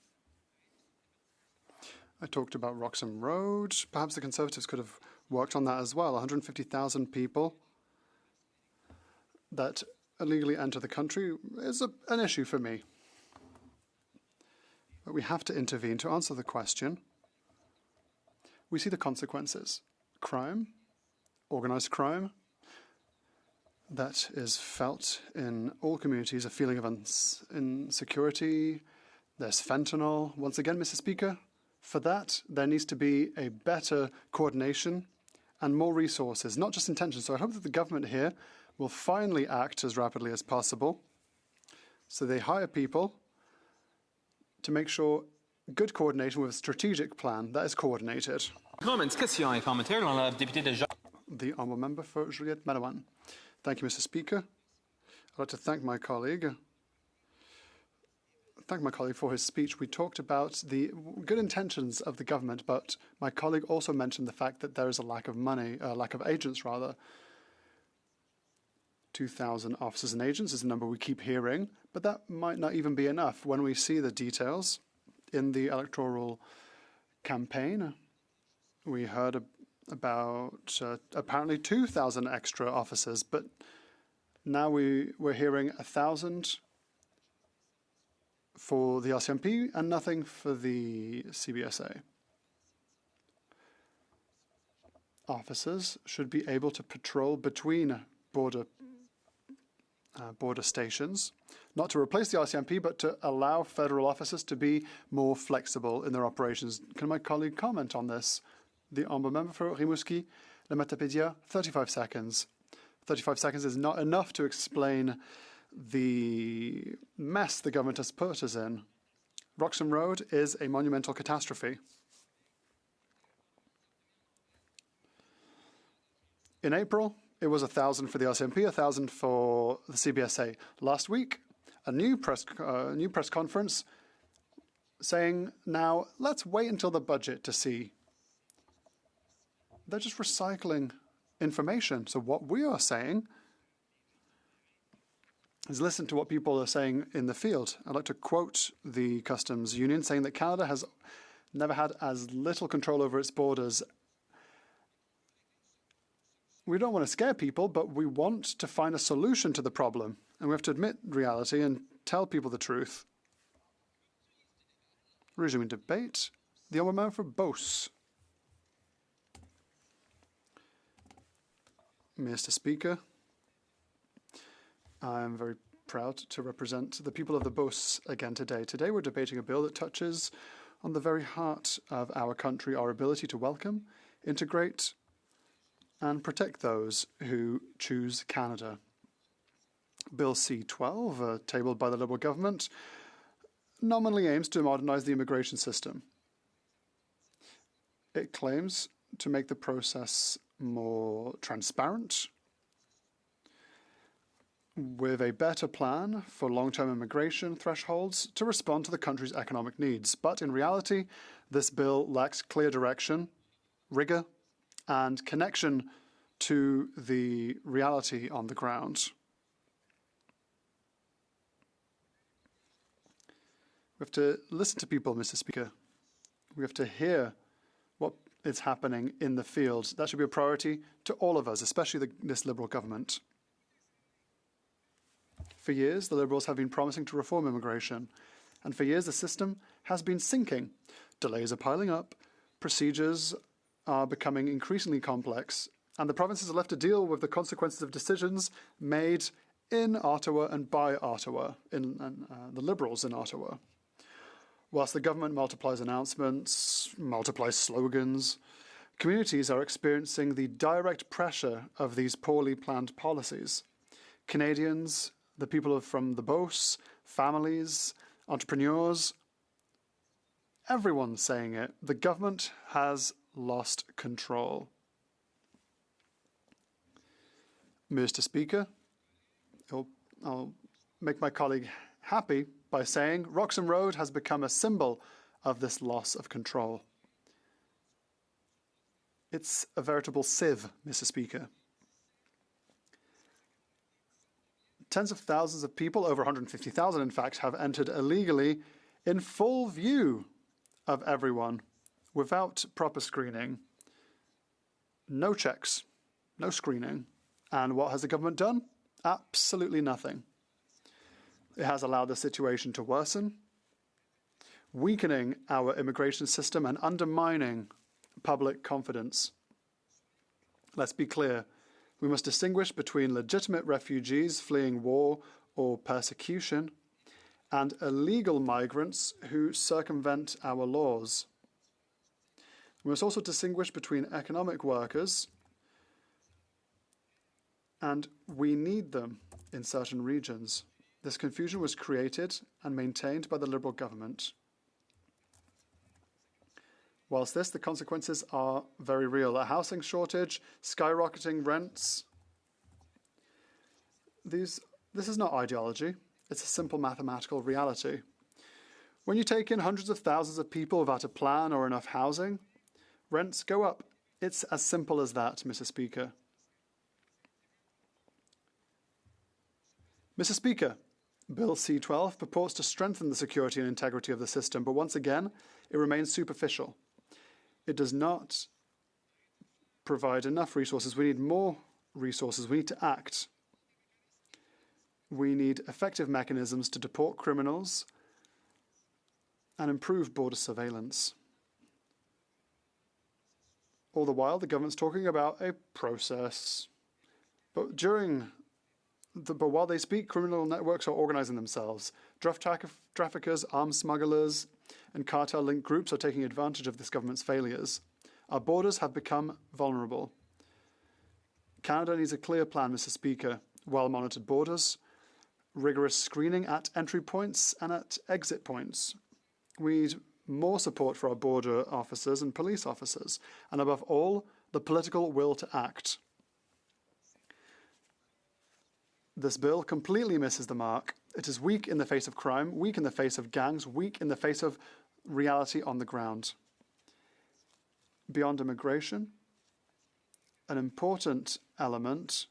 I talked about Roxham Road. Perhaps the Conservatives could have worked on that as well. 150,000 people that illegally enter the country is an issue for me. But we have to intervene to answer the question. We see the consequences. Crime, organized crime, that is felt in all communities, a feeling of insecurity. There's fentanyl. Once again, Mr. Speaker, for that, there needs to be a better coordination and more resources, not just intention. So I hope that the government here will finally act as rapidly as possible. So they hire people to make sure good coordination with a strategic plan that is coordinated. Comments, questions et commentaires. La députée de Jean. The Honourable Member for Juliette Madawan. Thank you, Mr. Speaker. I'd like to thank my colleague for his speech. We talked about the good intentions of the government, but my colleague also mentioned the fact that there is a lack of money, lack of agents rather. 2,000 officers and agents is a number we keep hearing, but that might not even be enough. When we see the details in the electoral campaign, we heard about apparently 2,000 extra officers, but now we're hearing 1,000 for the RCMP and nothing for the CBSA. Officers should be able to patrol between border stations, not to replace the RCMP, but to allow federal officers to be more flexible in their operations. Can my colleague comment on this? The Honourable Member for Rimouski-Lamatypédia, 35 seconds. 35 seconds is not enough to explain the mess the government has put us in. Roxham Road is a monumental catastrophe. In April, it was 1,000 for the RCMP, 1,000 for the CBSA. Last week, a new press conference saying, now, let's wait until the budget to see. They're just recycling information. So what we are saying is listen to what people are saying in the field. I'd like to quote the Customs Union saying that Canada has never had as little control over its borders. We don't want to scare people, but we want to find a solution to the problem. And we have to admit reality and tell people the truth. Resuming debate. The Honourable Member for Beauce. Mr. Speaker, I am very proud to represent the people of the Beauce again today. Today we're debating a bill that touches on the very heart of our country, our ability to welcome, integrate, and protect those who choose Canada. Bill C-12, tabled by the Liberal government, nominally aims to modernise the immigration system. It claims to make the process more transparent, with a better plan for long-term immigration thresholds to respond to the country's economic needs. But in reality, this bill lacks clear direction, rigor, and connection to the reality on the ground. We have to listen to people, Mr. Speaker. We have to hear what is happening in the field. That should be a priority to all of us, especially this Liberal government. For years, the Liberals have been promising to reform immigration, and for years the system has been sinking. Delays are piling up, procedures are becoming increasingly complex, and the provinces are left to deal with the consequences of decisions made in Ottawa and by Ottawa, the Liberals in Ottawa. Whilst the government multiplies announcements, multiplies slogans, communities are experiencing the direct pressure of these poorly planned policies. Canadians, the people from the Beauce, families, entrepreneurs, everyone's saying it. The government has lost control. Mr. Speaker, I'll make my colleague happy by saying Roxham Road has become a symbol of this loss of control. It's a veritable sieve, Mr. Speaker. Tens of thousands of people, over 150,000 in fact, have entered illegally in full view of everyone without proper screening. No checks, no screening. And what has the government done? Absolutely nothing. It has allowed the situation to worsen, weakening our immigration system and undermining public confidence. Let's be clear. We must distinguish between legitimate refugees fleeing war or persecution and illegal migrants who circumvent our laws. We must also distinguish between economic workers, and we need them in certain regions. This confusion was created and maintained by the Liberal government. Whilst the consequences are very real. A housing shortage, skyrocketing rents. This is not ideology. It's a simple mathematical reality. When you take in hundreds of thousands of people without a plan or enough housing, rents go up. It's as simple as that, Mr. Speaker. Mr. Speaker, Bill C-12 purports to strengthen the security and integrity of the system, but once again, it remains superficial. It does not provide enough resources. We need more resources. We need to act. We need effective mechanisms to deport criminals and improve border surveillance. All the while, the government's talking about a process. But while they speak, criminal networks are organizing themselves. Drug traffickers, arms smugglers, and cartel-linked groups are taking advantage of this government's failures. Our borders have become vulnerable. Canada needs a clear plan, Mr. Speaker. Well-monitored borders, rigorous screening at entry points and at exit points. We need more support for our border officers and police officers, and above all, the political will to act. This bill completely misses the mark. It is weak in the face of crime, weak in the face of gangs, weak in the face of reality on the ground. Beyond immigration, an important element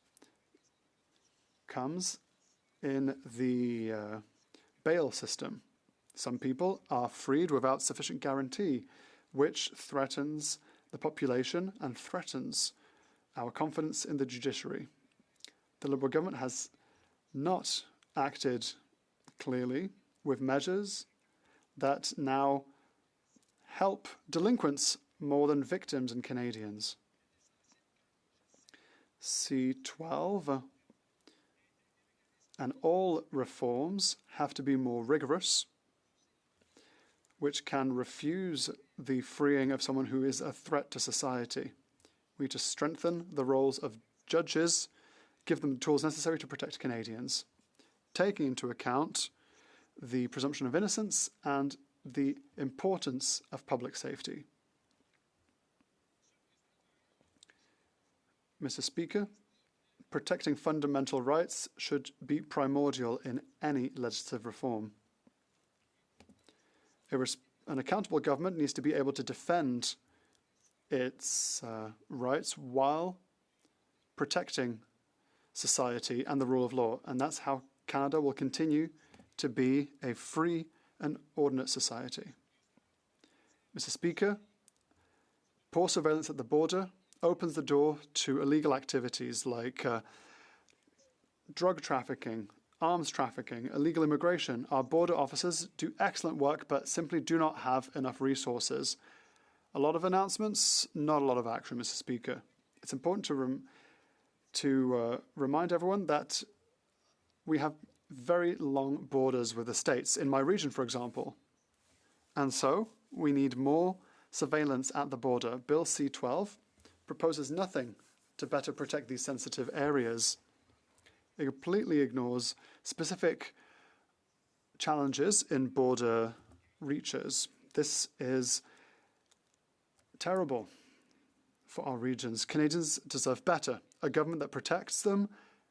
comes in the bail system. Some people are freed without sufficient guarantee, which threatens the population and threatens our confidence in the judiciary. The Liberal government has not acted clearly with measures that now help delinquents more than victims and Canadians. C-12 and all reforms have to be more rigorous, which can refuse the freeing of someone who is a threat to society. We need to strengthen the roles of judges, give them the tools necessary to protect Canadians, taking into account the presumption of innocence and the importance of public safety. Mr. Speaker, protecting fundamental rights should be primordial in any legislative reform. An accountable government needs to be able to defend its rights while protecting society and the rule of law. And that's how Canada will continue to be a free and ordinate society. Mr. Speaker, poor surveillance at the border opens the door to illegal activities like drug trafficking, arms trafficking, illegal immigration. Our border officers do excellent work but simply do not have enough resources. A lot of announcements, not a lot of action, Mr. Speaker. It's important to remind everyone that we have very long borders with the states, in my region, for example. And so we need more surveillance at the border. Bill C-12 proposes nothing to better protect these sensitive areas. It completely ignores specific challenges in border reaches. This is terrible for our regions. Canadians deserve better, a government that protects them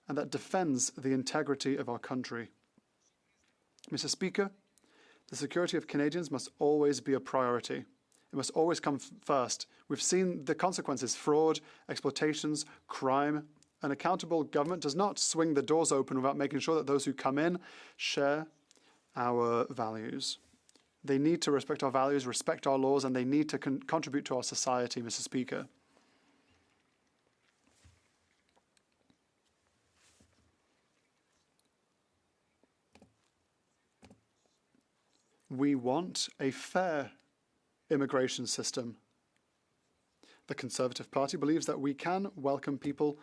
and that defends the integrity of our country. Mr. Speaker, the security of Canadians must always be a priority. It must always come first. We've seen the consequences: fraud, exploitations, crime. An accountable government does not swing the doors open without making sure that those who come in share our values. They need to respect our values, respect our laws, and they need to contribute to our society, Mr. Speaker. We want a fair immigration system. The Conservative Party believes that we can welcome people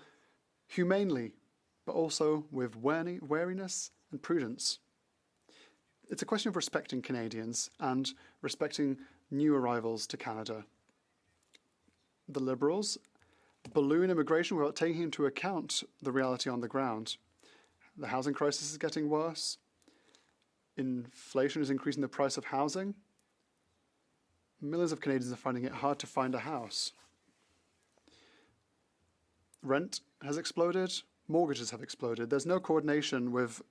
humanely, but also with wariness and prudence. It's a question of respecting Canadians and respecting new arrivals to Canada. The Liberals balloon immigration without taking into account the reality on the ground. The housing crisis is getting worse. Inflation is increasing the price of housing. Millions of Canadians are finding it hard to find a house. Rent has exploded. Mortgages have exploded. There's no coordination with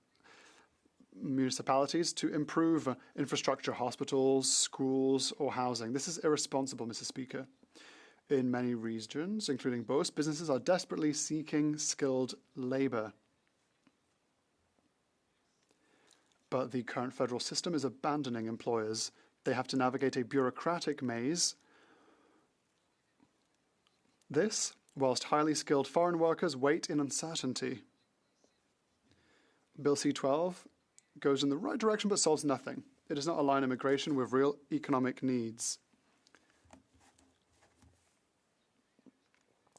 municipalities to improve infrastructure, hospitals, schools, or housing. This is irresponsible, Mr. Speaker. In many regions, including Beauce, businesses are desperately seeking skilled labor. But the current federal system is abandoning employers. They have to navigate a bureaucratic maze. This, whilst highly skilled foreign workers wait in uncertainty. Bill C-12 goes in the right direction but solves nothing. It does not align immigration with real economic needs.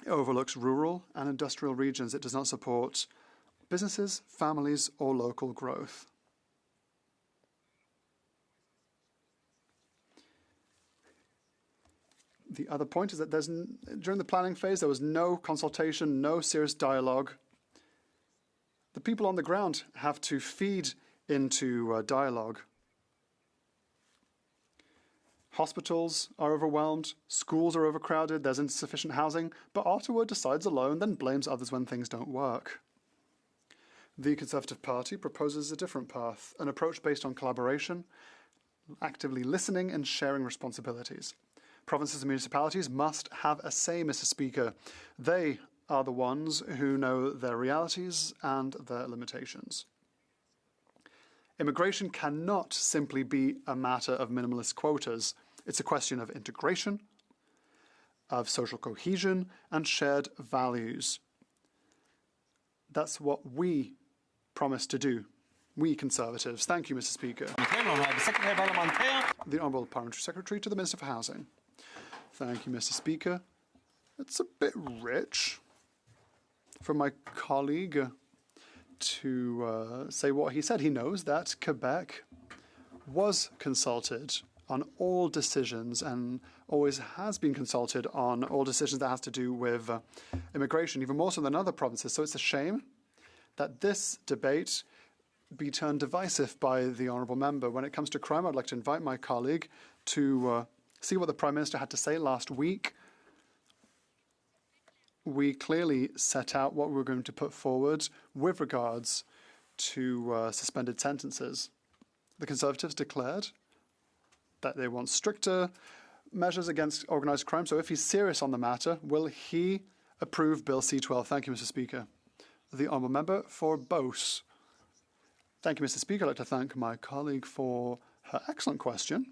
It overlooks rural and industrial regions. It does not support businesses, families, or local growth. The other point is that during the planning phase, there was no consultation, no serious dialogue. The people on the ground have to feed into dialogue. Hospitals are overwhelmed, schools are overcrowded, there's insufficient housing, but Ottawa decides alone, then blames others when things don't work. The Conservative Party proposes a different path, an approach based on collaboration, actively listening and sharing responsibilities. Provinces and municipalities must have a say, Mr. Speaker. They are the ones who know their realities and their limitations. Immigration cannot simply be a matter of minimalist quotas. It's a question of integration, of social cohesion, and shared values. That's what we promise to do, we Conservatives. Thank you, Mr. Speaker. The Honourable Parliamentary Secretary to the Minister for Housing. Thank you, Mr. Speaker. It's a bit rich for my colleague to say what he said. He knows that Quebec was consulted on all decisions and always has been consulted on all decisions that has to do with immigration, even more so than other provinces. So it's a shame that this debate be turned divisive by the honourable member. When it comes to crime, I'd like to invite my colleague to see what the Prime Minister had to say last week. we clearly set out what we're going to put forward with regards to suspended sentences. The Conservatives declared that they want stricter measures against organised crime. So if he's serious on the matter, will he approve Bill C-12? Thank you, Mr. Speaker. The honourable member for Beauce. Thank you, Mr. Speaker. I'd like to thank my colleague for her excellent question.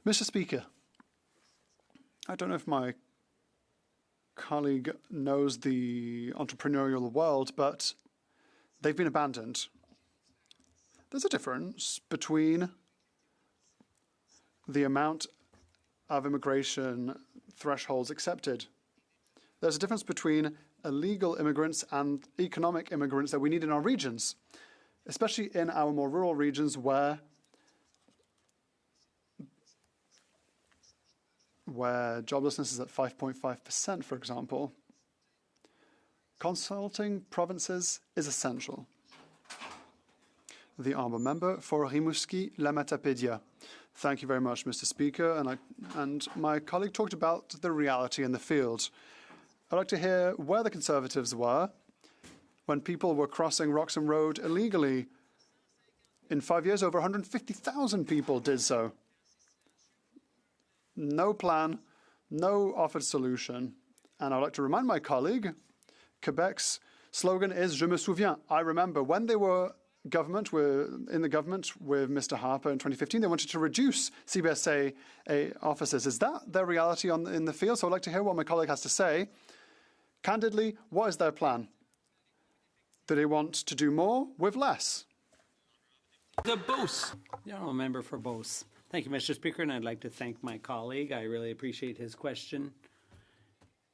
Mr. Speaker, I don't know if my colleague knows the entrepreneurial world, but they've been abandoned. There's a difference between the amount of immigration thresholds accepted. There's a difference between illegal immigrants and economic immigrants that we need in our regions, especially in our more rural regions where joblessness is at 5.5%, for example. Consulting provinces is essential. The honourable member for Rimouski-La Matapédia. Thank you very much, Mr. Speaker. And my colleague talked about the reality in the field. I'd like to hear where the Conservatives were when people were crossing Roxham Road illegally. In 5 years, over 150,000 people did so. No plan, no offered solution. And I'd like to remind my colleague, Quebec's slogan is Je me souviens. I remember when they were in the government with Mr. Harper in 2015, they wanted to reduce CBSA officers. Is that their reality in the field? So I'd like to hear what my colleague has to say. Candidly, what is their plan? Do they want to do more with less? The Beauce. The honourable member for Beauce. Thank you, Mr. Speaker, and I'd like to thank my colleague. I really appreciate his question.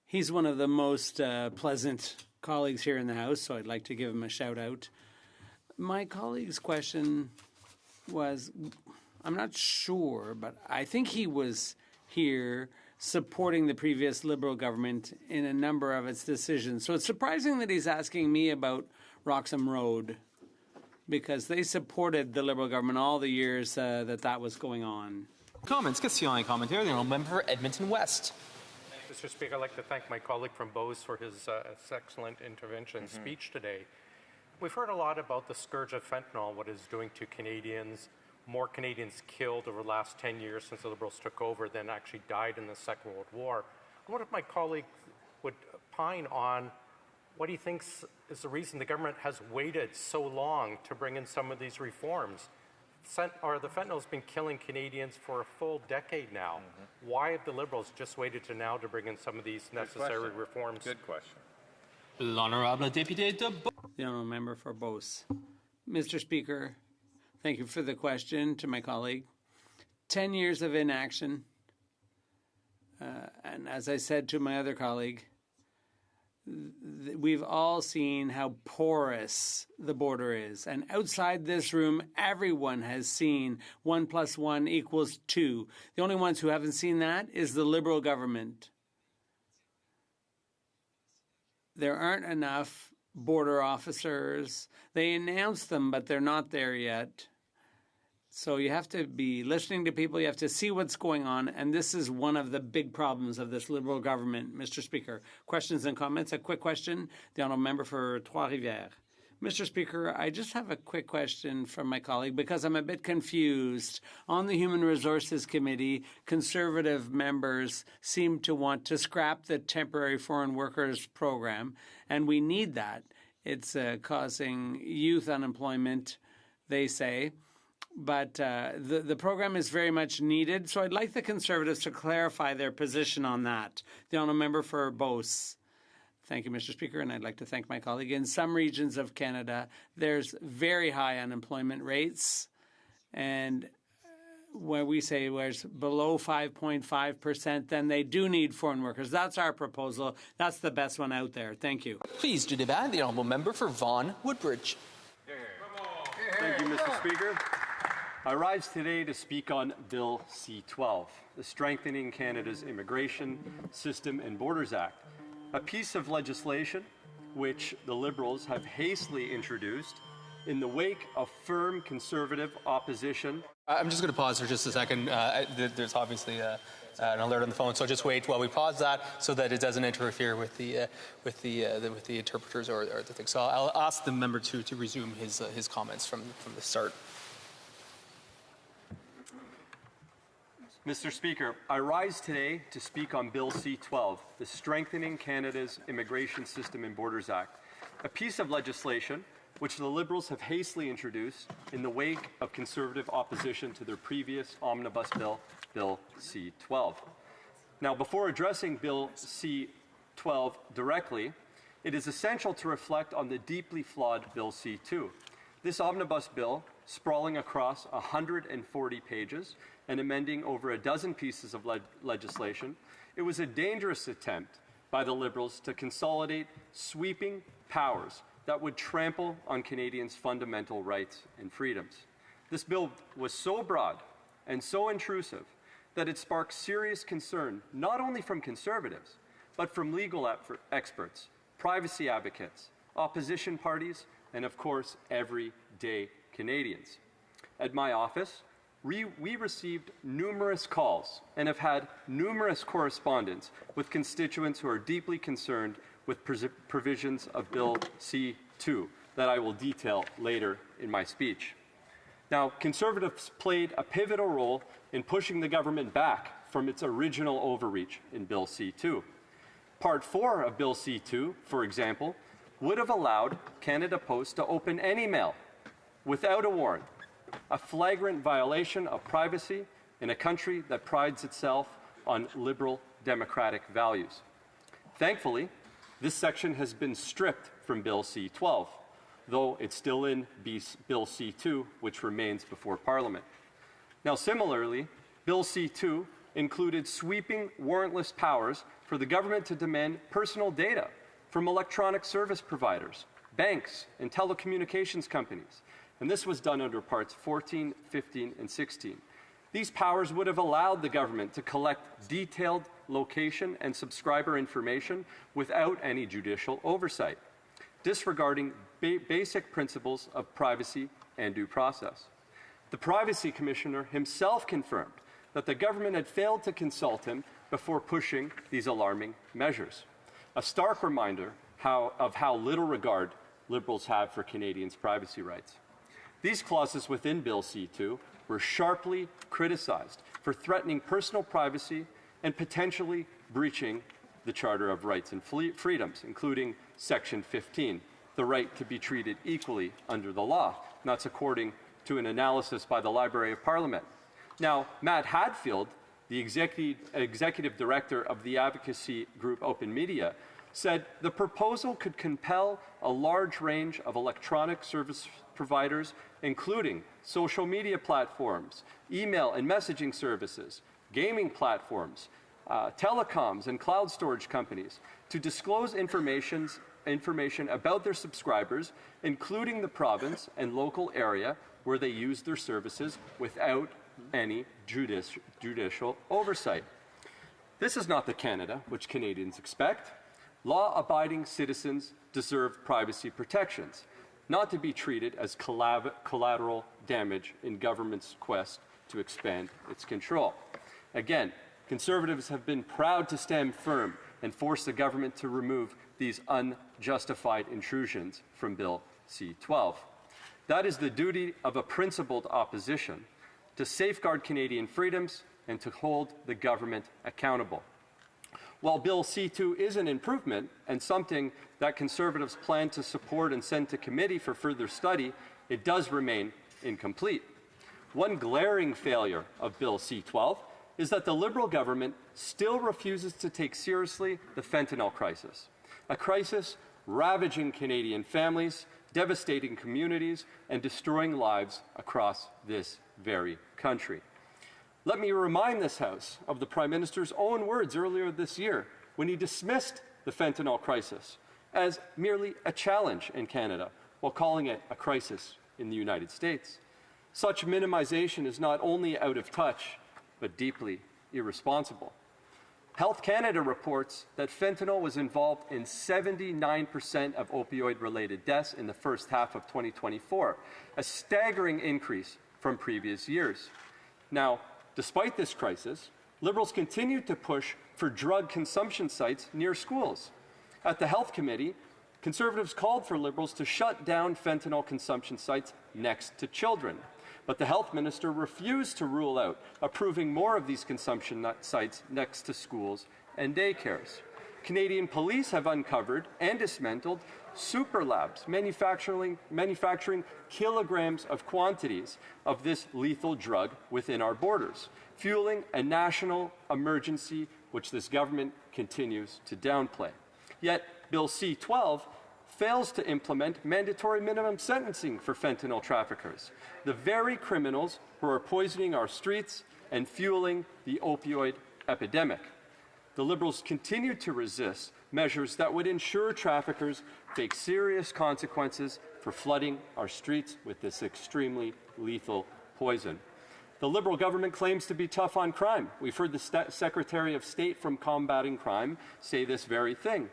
He's one of the most pleasant colleagues here in the House, so I'd like to give him a shout out. My colleague's question was, I'm not sure, but I think he was here supporting the previous Liberal government in a number of its decisions. So it's surprising that he's asking me about Roxham Road, because they supported the Liberal government all the years that was going on. Comments, question et commentaire. The honourable member for Edmonton West. Mr. Speaker, I'd like to thank my colleague from Beauce for his excellent intervention speech today. We've heard a lot about the scourge of fentanyl, what it's doing to Canadians. More Canadians killed over the last 10 years since the Liberals took over than actually died in the Second World War. I wonder if my colleague would opine on what he thinks is the reason the government has waited so long to bring in some of these reforms. The fentanyl has been killing Canadians for a full decade now. Why have the Liberals just waited to now to bring in some of these necessary reforms? Good question. L'honorable député de Beauce. The honourable member for Beauce. Mr. Speaker, thank you for the question to my colleague. 10 years of inaction, and as I said to my other colleague, we've all seen how porous the border is. And outside this room, everyone has seen 1 + 1 = 2. The only ones who haven't seen that is the Liberal government. There aren't enough border officers. They announced them, but they're not there yet. So you have to be listening to people. You have to see what's going on. And this is one of the big problems of this Liberal government, Mr. Speaker. Questions and comments? A quick question. The honourable member for Trois-Rivières. Mr. Speaker, I just have a quick question from my colleague because I'm a bit confused. On the Human Resources Committee, Conservative members seem to want to scrap the temporary foreign workers program, and we need that. It's causing youth unemployment, they say. But the program is very much needed, so I'd like the Conservatives to clarify their position on that. The honourable member for Beauce. Thank you, Mr. Speaker, and I'd like to thank my colleague. In some regions of Canada, there's very high unemployment rates, and where we say where's below 5.5%, then they do need foreign workers. That's our proposal. That's the best one out there. Thank you. Please do debate. The honourable member for Vaughan Woodbridge. Thank you, Mr. Speaker. I rise today to speak on Bill C-12, the Strengthening Canada's Immigration System and Borders Act, a piece of legislation which the Liberals have hastily introduced in the wake of firm Conservative opposition. I'm just going to pause for just a second. There's obviously an alert on the phone, so just wait while we pause that so that it doesn't interfere with the interpreters or the thing. So I'll ask the member to resume his comments from the start. Mr. Speaker, I rise today to speak on Bill C-12, the Strengthening Canada's Immigration System and Borders Act, a piece of legislation which the Liberals have hastily introduced in the wake of Conservative opposition to their previous omnibus bill, Bill C-12. Now, before addressing Bill C-12 directly, it is essential to reflect on the deeply flawed Bill C-2. This omnibus bill, sprawling across 140 pages and amending over a dozen pieces of legislation, it was a dangerous attempt by the Liberals to consolidate sweeping powers that would trample on Canadians' fundamental rights and freedoms. This bill was so broad and so intrusive that it sparked serious concern not only from Conservatives, but from legal experts, privacy advocates, opposition parties, and of course, everyday Canadians. At my office, we received numerous calls and have had numerous correspondence with constituents who are deeply concerned with provisions of Bill C-2 that I will detail later in my speech. Now, Conservatives played a pivotal role in pushing the government back from its original overreach in Bill C-2. Part 4 of Bill C-2, for example, would have allowed Canada Post to open any mail without a warrant, a flagrant violation of privacy in a country that prides itself on liberal democratic values. Thankfully, this section has been stripped from Bill C-12, though it's still in Bill C-2, which remains before Parliament. Now, similarly, Bill C-2 included sweeping warrantless powers for the government to demand personal data from electronic service providers, banks, and telecommunications companies. And this was done under Parts 14, 15, and 16. These powers would have allowed the government to collect detailed location and subscriber information without any judicial oversight, disregarding basic principles of privacy and due process. The Privacy Commissioner himself confirmed that the government had failed to consult him before pushing these alarming measures. A stark reminder of how little regard Liberals have for Canadians' privacy rights. These clauses within Bill C-2 were sharply criticized for threatening personal privacy and potentially breaching the Charter of Rights and Freedoms, including Section 15, the right to be treated equally under the law. And that's according to an analysis by the Library of Parliament. Now, Matt Hadfield, the executive director of the advocacy group Open Media, said the proposal could compel a large range of electronic service providers, including social media platforms, email and messaging services, gaming platforms, telecoms and cloud storage companies, to disclose information about their subscribers, including the province and local area where they use their services without any judicial oversight. This is not the Canada which Canadians expect. Law-abiding citizens deserve privacy protections, not to be treated as collateral damage in government's quest to expand its control. Again, Conservatives have been proud to stand firm and force the government to remove these unjustified intrusions from Bill C-12. That is the duty of a principled opposition, to safeguard Canadian freedoms and to hold the government accountable. While Bill C-2 is an improvement and something that Conservatives plan to support and send to committee for further study, it does remain incomplete. One glaring failure of Bill C-12 is that the Liberal government still refuses to take seriously the fentanyl crisis, a crisis ravaging Canadian families, devastating communities, and destroying lives across this very country. Let me remind this House of the Prime Minister's own words earlier this year when he dismissed the fentanyl crisis as merely a challenge in Canada, while calling it a crisis in the United States. Such minimization is not only out of touch, but deeply irresponsible. Health Canada reports that fentanyl was involved in 79% of opioid-related deaths in the first half of 2024, a staggering increase from previous years. Now, despite this crisis, Liberals continue to push for drug consumption sites near schools. At the Health Committee, Conservatives called for Liberals to shut down fentanyl consumption sites next to children. But the Health Minister refused to rule out approving more of these consumption sites next to schools and daycares. Canadian police have uncovered and dismantled super labs manufacturing kilograms of quantities of this lethal drug within our borders, fueling a national emergency which this government continues to downplay. Yet Bill C-12 fails to implement mandatory minimum sentencing for fentanyl traffickers, the very criminals who are poisoning our streets and fueling the opioid epidemic. The Liberals continue to resist measures that would ensure traffickers face serious consequences for flooding our streets with this extremely lethal poison. The Liberal government claims to be tough on crime. We've heard the Secretary of State from Combating Crime say this very thing.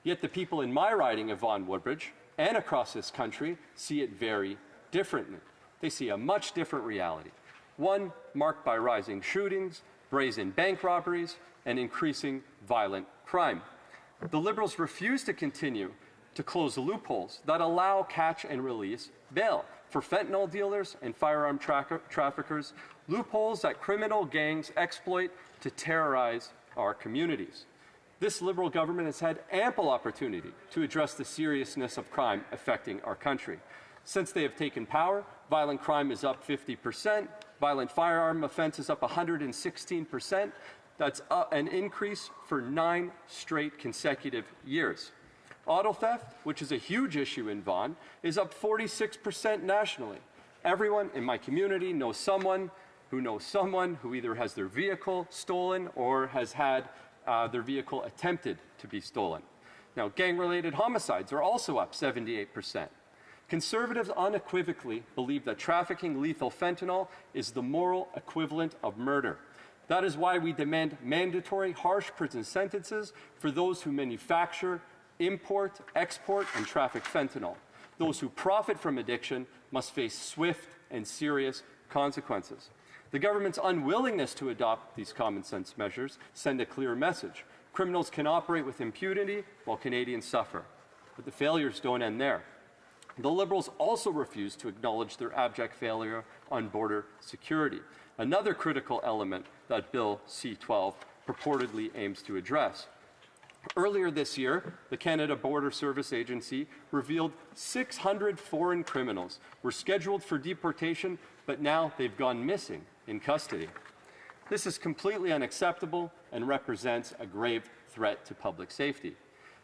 Yet the people in my riding of Vaughan Woodbridge and across this country see it very differently. They see a much different reality, one marked by rising shootings, brazen bank robberies, and increasing violent crime. The Liberals refuse to continue to close the loopholes that allow catch and release bail for fentanyl dealers and firearm traffickers, loopholes that criminal gangs exploit to terrorize our communities. This Liberal government has had ample opportunity to address the seriousness of crime affecting our country. Since they have taken power, violent crime is up 50%, violent firearm offense is up 116%. That's an increase for 9 straight consecutive years. Auto theft, which is a huge issue in Vaughan, is up 46% nationally. Everyone in my community knows someone who either has their vehicle stolen or has had their vehicle attempted to be stolen. Now, gang-related homicides are also up 78%. Conservatives unequivocally believe that trafficking lethal fentanyl is the moral equivalent of murder. That is why we demand mandatory harsh prison sentences for those who manufacture, import, export, and traffic fentanyl. Those who profit from addiction must face swift and serious consequences. The government's unwillingness to adopt these common sense measures send a clear message. Criminals can operate with impunity while Canadians suffer. But the failures don't end there. The Liberals also refuse to acknowledge their abject failure on border security, another critical element that Bill C-12 purportedly aims to address. Earlier this year, the Canada Border Service Agency revealed 600 foreign criminals were scheduled for deportation, but now they've gone missing in custody. This is completely unacceptable and represents a grave threat to public safety.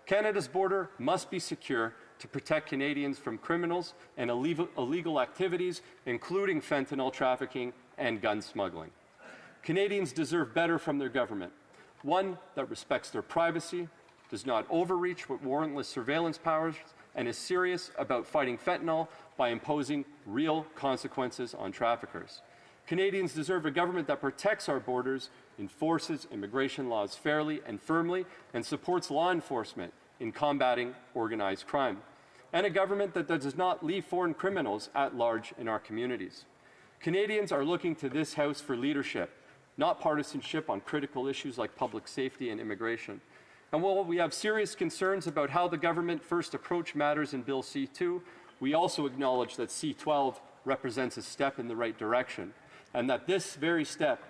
Canada's border must be secure to protect Canadians from criminals and illegal activities, including fentanyl trafficking and gun smuggling. Canadians deserve better from their government, one that respects their privacy, does not overreach with warrantless surveillance powers, and is serious about fighting fentanyl by imposing real consequences on traffickers. Canadians deserve a government that protects our borders, enforces immigration laws fairly and firmly, and supports law enforcement in combating organized crime, and a government that does not leave foreign criminals at large in our communities. Canadians are looking to this House for leadership, not partisanship on critical issues like public safety and immigration. And while we have serious concerns about how the government first approached matters in Bill C-2, we also acknowledge that C-12 represents a step in the right direction, and that this very step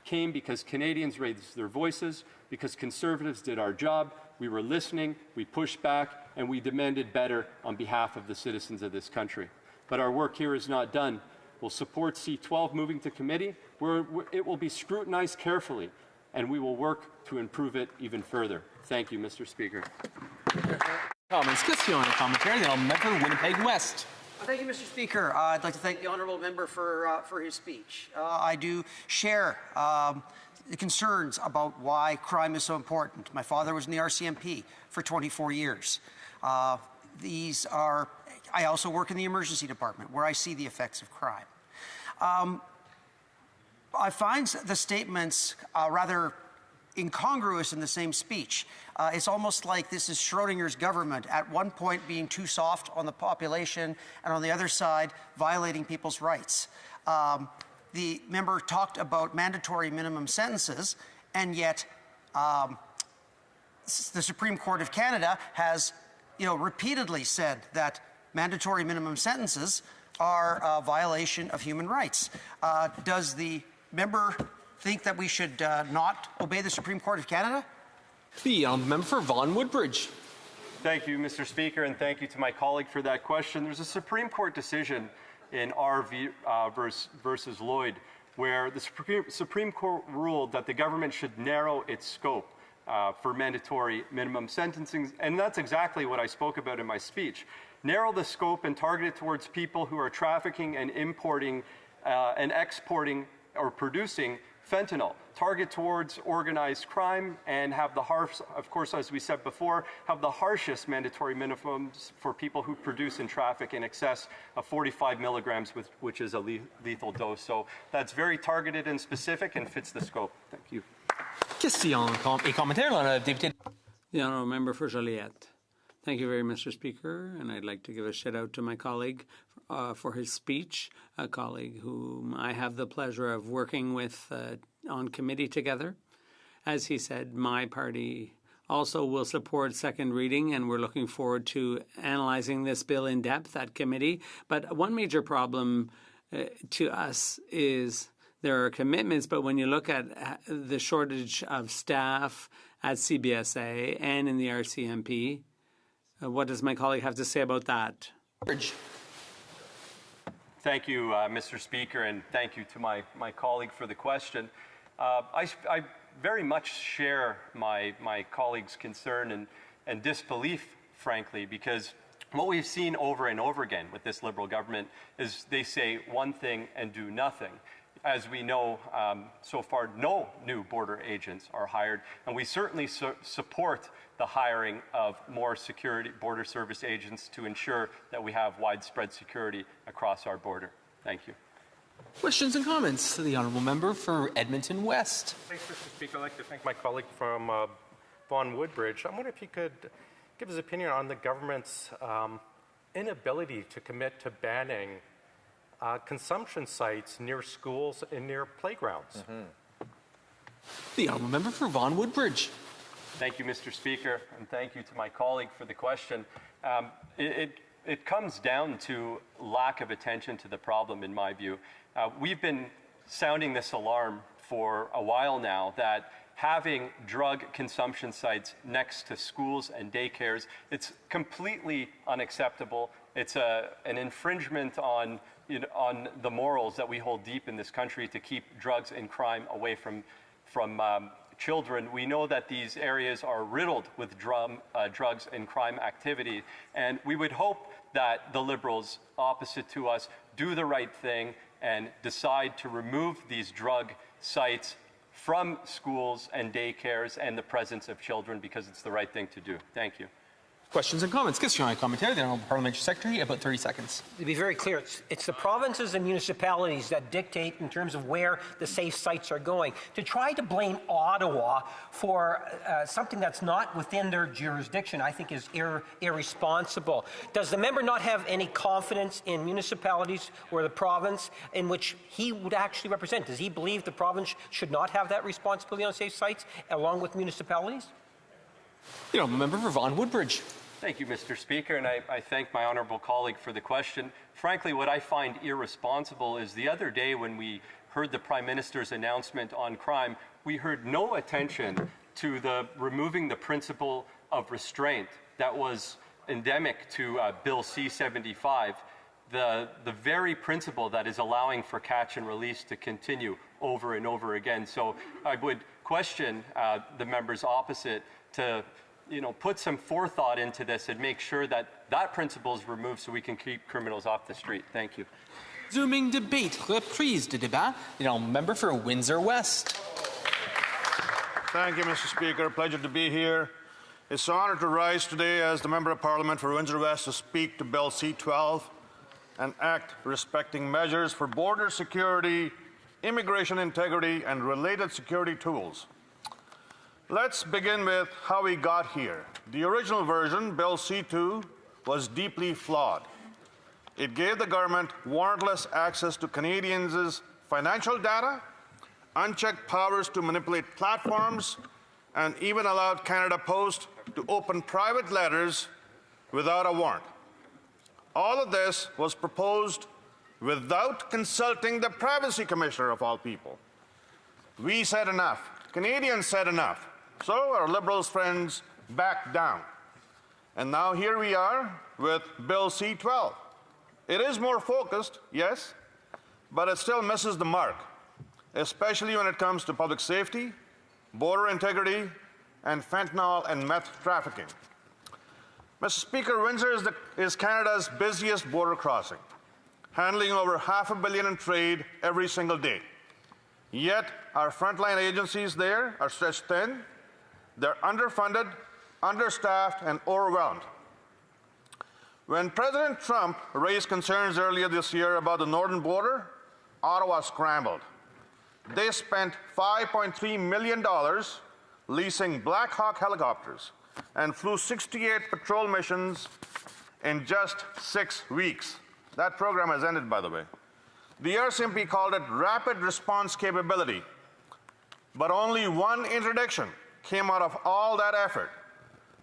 came because Canadians raised their voices, because Conservatives did our job, we were listening, we pushed back, and we demanded better on behalf of the citizens of this country. But our work here is not done. We'll support C-12 moving to committee, where it will be scrutinized carefully, and we will work to improve it even further. Thank you, Mr. Speaker. Comments, question, commentary, then I'll member Winnipeg West. Thank you, Mr. Speaker. I'd like to thank the honourable member for his speech. I do share the concerns about why crime is so important. My father was in the RCMP for 24 years. I also work in the emergency department, where I see the effects of crime. I find the statements rather incongruous in the same speech. It's almost like this is Schrodinger's government, at one point being too soft on the population, and on the other side, violating people's rights. The member talked about mandatory minimum sentences, and yet the Supreme Court of Canada has, repeatedly said that mandatory minimum sentences are a violation of human rights. Does the member think that we should not obey the Supreme Court of Canada? The member for Vaughan Woodbridge. Thank you, Mr. Speaker, and thank you to my colleague for that question. There's a Supreme Court decision in RV versus Lloyd where the Supreme Court ruled that the government should narrow its scope for mandatory minimum sentencing, and that's exactly what I spoke about in my speech. Narrow the scope and target it towards people who are trafficking and importing and exporting or producing fentanyl. Target towards organized crime and have the harsh, of course, as we said before, have the harshest mandatory minimums for people who produce and traffic in excess of 45 milligrams, which is a lethal dose. So that's very targeted and specific and fits the scope. Thank you. Question et commentaire, député. The honourable member for Joliette. Thank you very much, Mr. Speaker, and I'd like to give a shout out to my colleague for his speech, a colleague whom I have the pleasure of working with on committee together. As he said, my party also will support second reading, and we're looking forward to analyzing this bill in depth at committee. But one major problem to us is there are commitments, but when you look at the shortage of staff at CBSA and in the RCMP, what does my colleague have to say about that? Thank you, Mr. Speaker, and thank you to my colleague for the question. I very much share my colleague's concern and disbelief, frankly, because what we've seen over and over again with this Liberal government is they say one thing and do nothing. As we know, so far, no new border agents are hired, and we certainly support the hiring of more security border service agents to ensure that we have widespread security across our border. Thank you. Questions and comments to the honourable member for Edmonton West. Thanks, Mr. Speaker. I'd like to thank my colleague from Vaughan Woodbridge. I wonder if he could give his opinion on the government's inability to commit to banning consumption sites near schools and near playgrounds. The honourable member for Vaughan Woodbridge. Thank you, Mr. Speaker, and thank you to my colleague for the question. It comes down to lack of attention to the problem, in my view. We've been sounding this alarm for a while now that having drug consumption sites next to schools and daycares, it's completely unacceptable. It's an infringement on the morals that we hold deep in this country to keep drugs and crime away from children. We know that these areas are riddled with drugs and crime activity, and we would hope that the Liberals opposite to us do the right thing and decide to remove these drug sites from schools and daycares and the presence of children, because it's the right thing to do. Thank you. Questions and comments. Question and commentary. The honourable parliamentary secretary. About 30 seconds. To be very clear, it's the provinces and municipalities that dictate in terms of where the safe sites are going. To try to blame Ottawa for something that's not within their jurisdiction, I think, is irresponsible. Does the member not have any confidence in municipalities or the province in which he would actually represent? Does he believe the province should not have that responsibility on safe sites along with municipalities? The honourable member for Vaughan Woodbridge. Thank you, Mr. Speaker, and I thank my honourable colleague for the question. Frankly, what I find irresponsible is the other day when we heard the Prime Minister's announcement on crime, we heard no attention to removing the principle of restraint that was endemic to Bill C-75, the very principle that is allowing for catch and release to continue over and over again. So I would question the members opposite to put some forethought into this and make sure that that principle is removed so we can keep criminals off the street. Thank you. Resuming debate. Reprise de débat. The honourable member for Windsor West. Thank you, Mr. Speaker. Pleasure to be here. It's an honour to rise today as the Member of Parliament for Windsor West to speak to Bill C-12, an act respecting measures for border security, immigration integrity and related security tools. Let's begin with how we got here. The original version, Bill C-2, was deeply flawed. It gave the government warrantless access to Canadians' financial data, unchecked powers to manipulate platforms, and even allowed Canada Post to open private letters without a warrant. All of this was proposed without consulting the Privacy Commissioner of all people. We said enough. Canadians said enough. So our Liberals friends backed down. And now here we are with Bill C-12. It is more focused, yes, but it still misses the mark, especially when it comes to public safety, border integrity, and fentanyl and meth trafficking. Mr. Speaker, Windsor is Canada's busiest border crossing, handling over $500 million in trade every single day. Yet our frontline agencies there are stretched thin, they're underfunded, understaffed, and overwhelmed. When President Trump raised concerns earlier this year about the northern border, Ottawa scrambled. They spent $5.3 million leasing Black Hawk helicopters and flew 68 patrol missions in just 6 weeks. That program has ended, by the way. The RCMP called it rapid response capability, but only one interdiction came out of all that effort.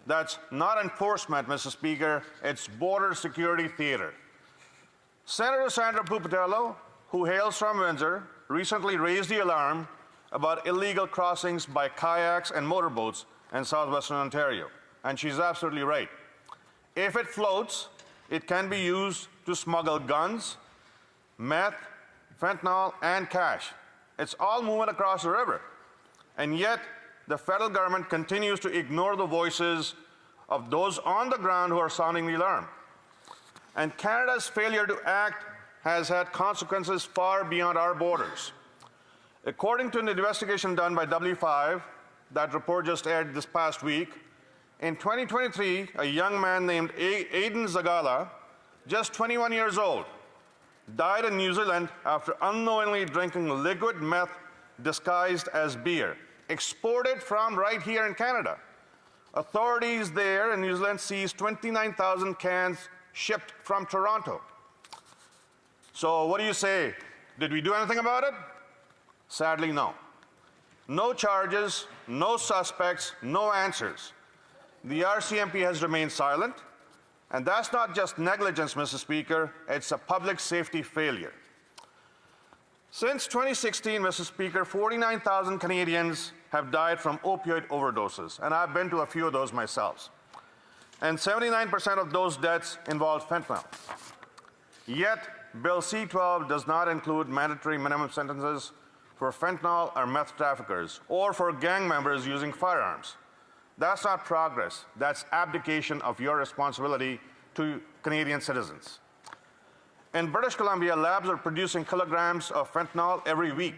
That's not enforcement, Mr. Speaker, it's border security theater. Senator Sandra Pupatello, who hails from Windsor, recently raised the alarm about illegal crossings by kayaks and motorboats in southwestern Ontario. And she's absolutely right. If it floats, it can be used to smuggle guns, meth, fentanyl, and cash. It's all moving across the river. And yet, the federal government continues to ignore the voices of those on the ground who are sounding the alarm. And Canada's failure to act has had consequences far beyond our borders. According to an investigation done by W5, that report just aired this past week, in 2023, a young man named Aiden Zagala, just 21 years old, died in New Zealand after unknowingly drinking liquid meth disguised as beer, exported from right here in Canada. Authorities there in New Zealand seized 29,000 cans shipped from Toronto. So what do you say? Did we do anything about it? Sadly, no. No charges, no suspects, no answers. The RCMP has remained silent, and that's not just negligence, Mr. Speaker, it's a public safety failure. Since 2016, Mr. Speaker, 49,000 Canadians have died from opioid overdoses, and I've been to a few of those myself. And 79% of those deaths involved fentanyl. Yet, Bill C-12 does not include mandatory minimum sentences for fentanyl or meth traffickers, or for gang members using firearms. That's not progress. That's abdication of your responsibility to Canadian citizens. In British Columbia, labs are producing kilograms of fentanyl every week.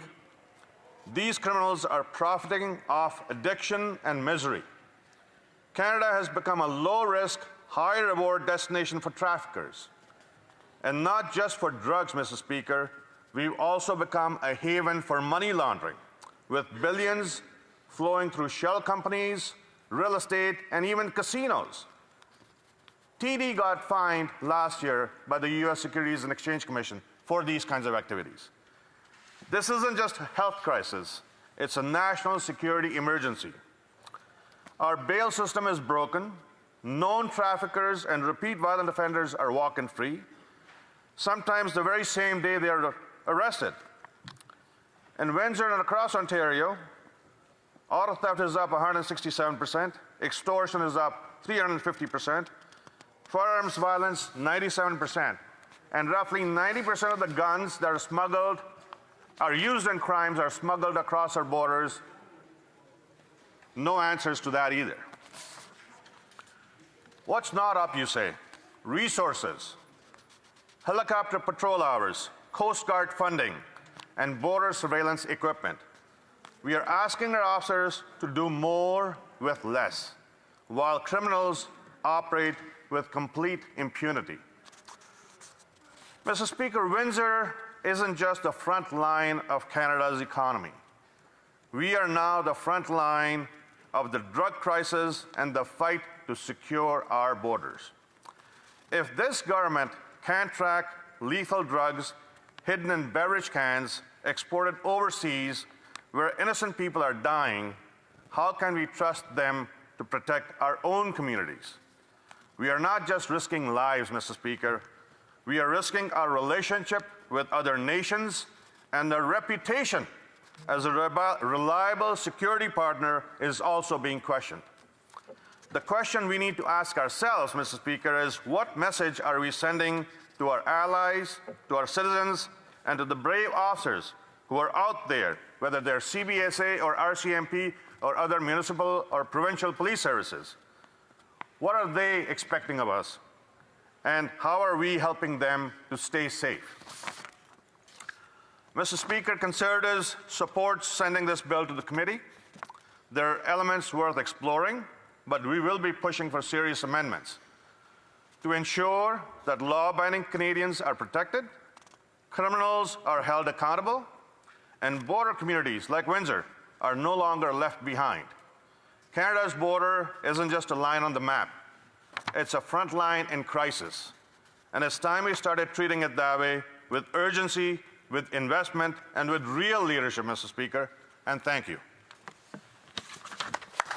These criminals are profiting off addiction and misery. Canada has become a low-risk, high-reward destination for traffickers. And not just for drugs, Mr. Speaker, we've also become a haven for money laundering, with billions flowing through shell companies, real estate, and even casinos. TD got fined last year by the U.S. Securities and Exchange Commission for these kinds of activities. This isn't just a health crisis, it's a national security emergency. Our bail system is broken, known traffickers and repeat violent offenders are walking free, sometimes the very same day they are arrested. In Windsor and across Ontario, auto theft is up 167%, extortion is up 350%, firearms violence 97%, and roughly 90% of the guns that are smuggled, are used in crimes, are smuggled across our borders. No answers to that either. What's not up, you say? Resources, helicopter patrol hours, Coast Guard funding, and border surveillance equipment. We are asking our officers to do more with less, while criminals operate with complete impunity. Mr. Speaker, Windsor isn't just the front line of Canada's economy. We are now the front line of the drug crisis and the fight to secure our borders. If this government can't track lethal drugs hidden in beverage cans exported overseas where innocent people are dying, how can we trust them to protect our own communities? We are not just risking lives, Mr. Speaker. We are risking our relationship with other nations, and our reputation as a reliable security partner is also being questioned. The question we need to ask ourselves, Mr. Speaker, is what message are we sending to our allies, to our citizens, and to the brave officers who are out there, whether they're CBSA or RCMP or other municipal or provincial police services? What are they expecting of us? And how are we helping them to stay safe? Mr. Speaker, Conservatives support sending this bill to the committee. There are elements worth exploring, but we will be pushing for serious amendments to ensure that law-abiding Canadians are protected, criminals are held accountable, and border communities like Windsor are no longer left behind. Canada's border isn't just a line on the map. It's a front line in crisis. And it's time we started treating it that way, with urgency, with investment, and with real leadership, Mr. Speaker. And thank you.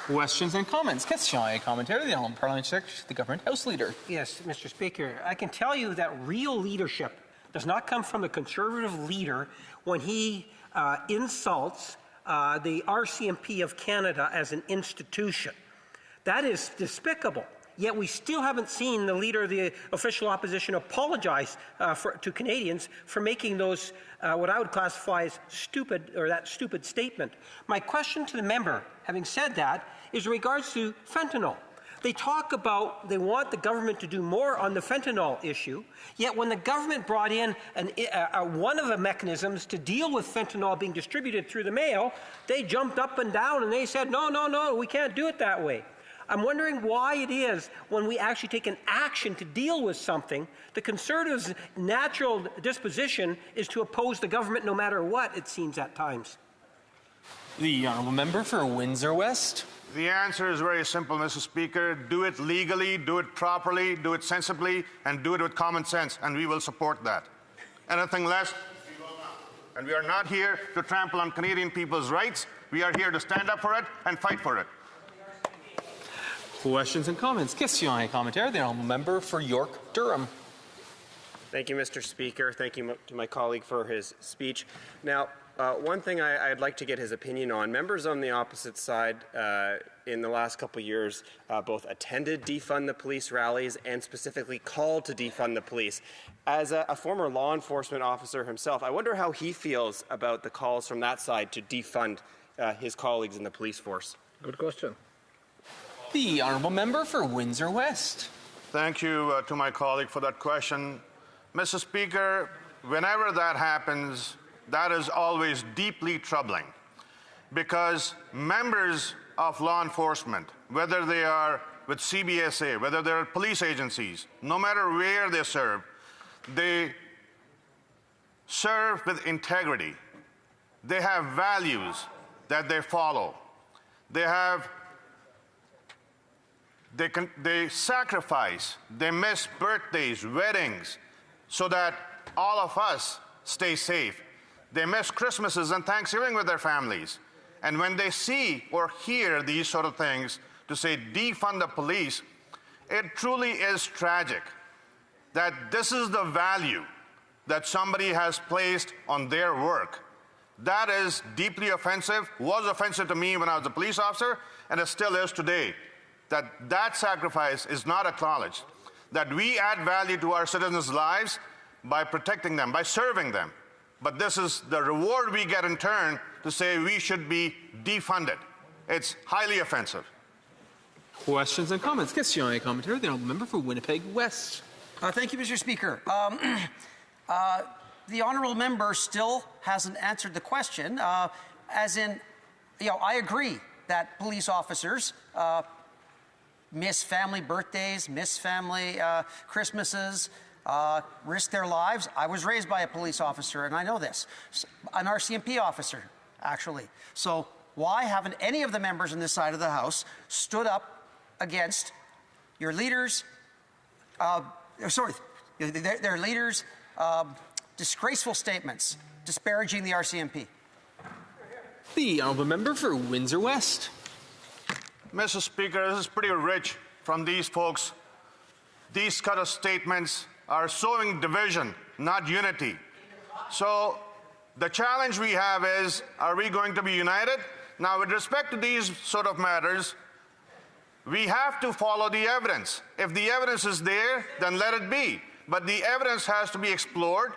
Questions and comments. Question et commentaire. The Honourable Parliamentary Secretary, the Government House Leader. Yes, Mr. Speaker, I can tell you that real leadership does not come from the Conservative leader when he insults the RCMP of Canada as an institution. That is despicable. Yet we still haven't seen the leader of the official opposition apologize to Canadians for making those, what I would classify as stupid, or that stupid statement. My question to the member, having said that, is in regards to fentanyl. They talk about they want the government to do more on the fentanyl issue, yet when the government brought in one of the mechanisms to deal with fentanyl being distributed through the mail, they jumped up and down and they said, no, we can't do it that way. I'm wondering why it is when we actually take an action to deal with something, the Conservatives' natural disposition is to oppose the government no matter what, it seems at times. The Honourable Member for Windsor West. The answer is very simple, Mr. Speaker. Do it legally, do it properly, do it sensibly, and do it with common sense, and we will support that. Anything less, we will not. And we are not here to trample on Canadian people's rights. We are here to stand up for it and fight for it. Questions and comments. Question et commentaire. The Honourable Member for York Durham. Thank you, Mr. Speaker. Thank you to my colleague for his speech. Now, one thing I'd like to get his opinion on. Members on the opposite side in the last couple of years both attended defund the police rallies and specifically called to defund the police. As a former law enforcement officer himself, I wonder how he feels about the calls from that side to defund his colleagues in the police force. Good question. The Honourable Member for Windsor West. Thank you to my colleague for that question. Mr. Speaker, whenever that happens, that is always deeply troubling because members of law enforcement, whether they are with CBSA, whether they're police agencies, no matter where they serve with integrity. They have values that they follow. They sacrifice, they miss birthdays, weddings, so that all of us stay safe. They miss Christmases and Thanksgiving with their families. And when they see or hear these sort of things, to say defund the police, it truly is tragic that this is the value that somebody has placed on their work. That is deeply offensive, was offensive to me when I was a police officer, and it still is today. That sacrifice is not acknowledged, that we add value to our citizens' lives by protecting them, by serving them. But this is the reward we get in turn to say we should be defunded. It's highly offensive. Questions and comments. Question et commentaire. The Honourable Member for Winnipeg West. Thank you, Mr. Speaker. The Honourable Member still hasn't answered the question, as in, I agree that police officers miss family birthdays, miss family Christmases, risk their lives. I was raised by a police officer, and I know this. An RCMP officer, actually. So why haven't any of the members on this side of the House stood up against your leaders, their leaders' disgraceful statements disparaging the RCMP? The honourable member for Windsor West. Mr. Speaker, this is pretty rich from these folks. These kind of statements are sowing division, not unity. So the challenge we have is, are we going to be united? Now, with respect to these sort of matters, we have to follow the evidence. If the evidence is there, then let it be. But the evidence has to be explored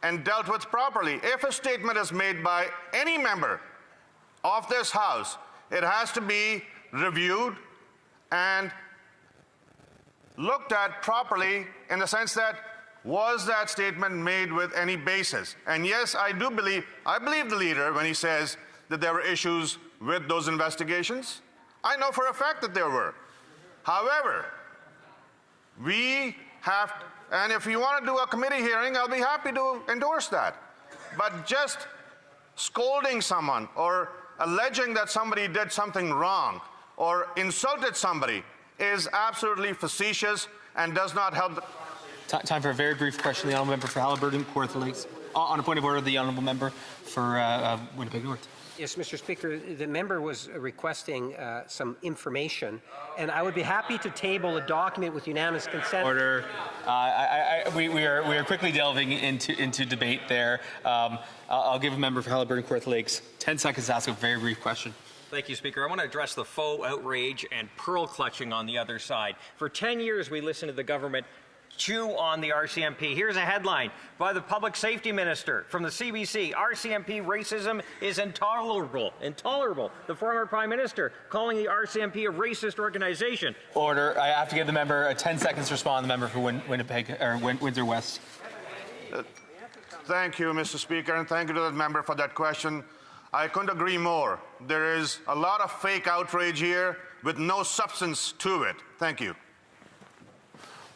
and dealt with properly. If a statement is made by any member of this House, it has to be reviewed and looked at properly in the sense that, was that statement made with any basis? And yes, I believe the leader when he says that there were issues with those investigations. I know for a fact that there were. However, we have, and if you want to do a committee hearing, I'll be happy to endorse that. But just scolding someone or alleging that somebody did something wrong or insulted somebody is absolutely facetious and does not help. Time for a very brief question. The honourable member for Haliburton, Kawartha Lakes. On a point of order, the honourable member for Winnipeg North. Yes, Mr. Speaker, the member was requesting some information, and I would be happy to table a document with unanimous consent. Order. We are quickly delving into debate there. I'll give a member for Haliburton, Kawartha Lakes 10 seconds to ask a very brief question. Thank you, Speaker. I want to address the faux outrage and pearl clutching on the other side. For 10 years, we listened to the government chew on the RCMP. Here's a headline by the Public Safety Minister from the CBC. RCMP racism is intolerable. Intolerable. The former Prime Minister calling the RCMP a racist organization. Order. I have to give the member 10 seconds to respond. The member for Winnipeg or Windsor West. Thank you, Mr. Speaker, and thank you to the member for that question. I couldn't agree more. There is a lot of fake outrage here with no substance to it. Thank you.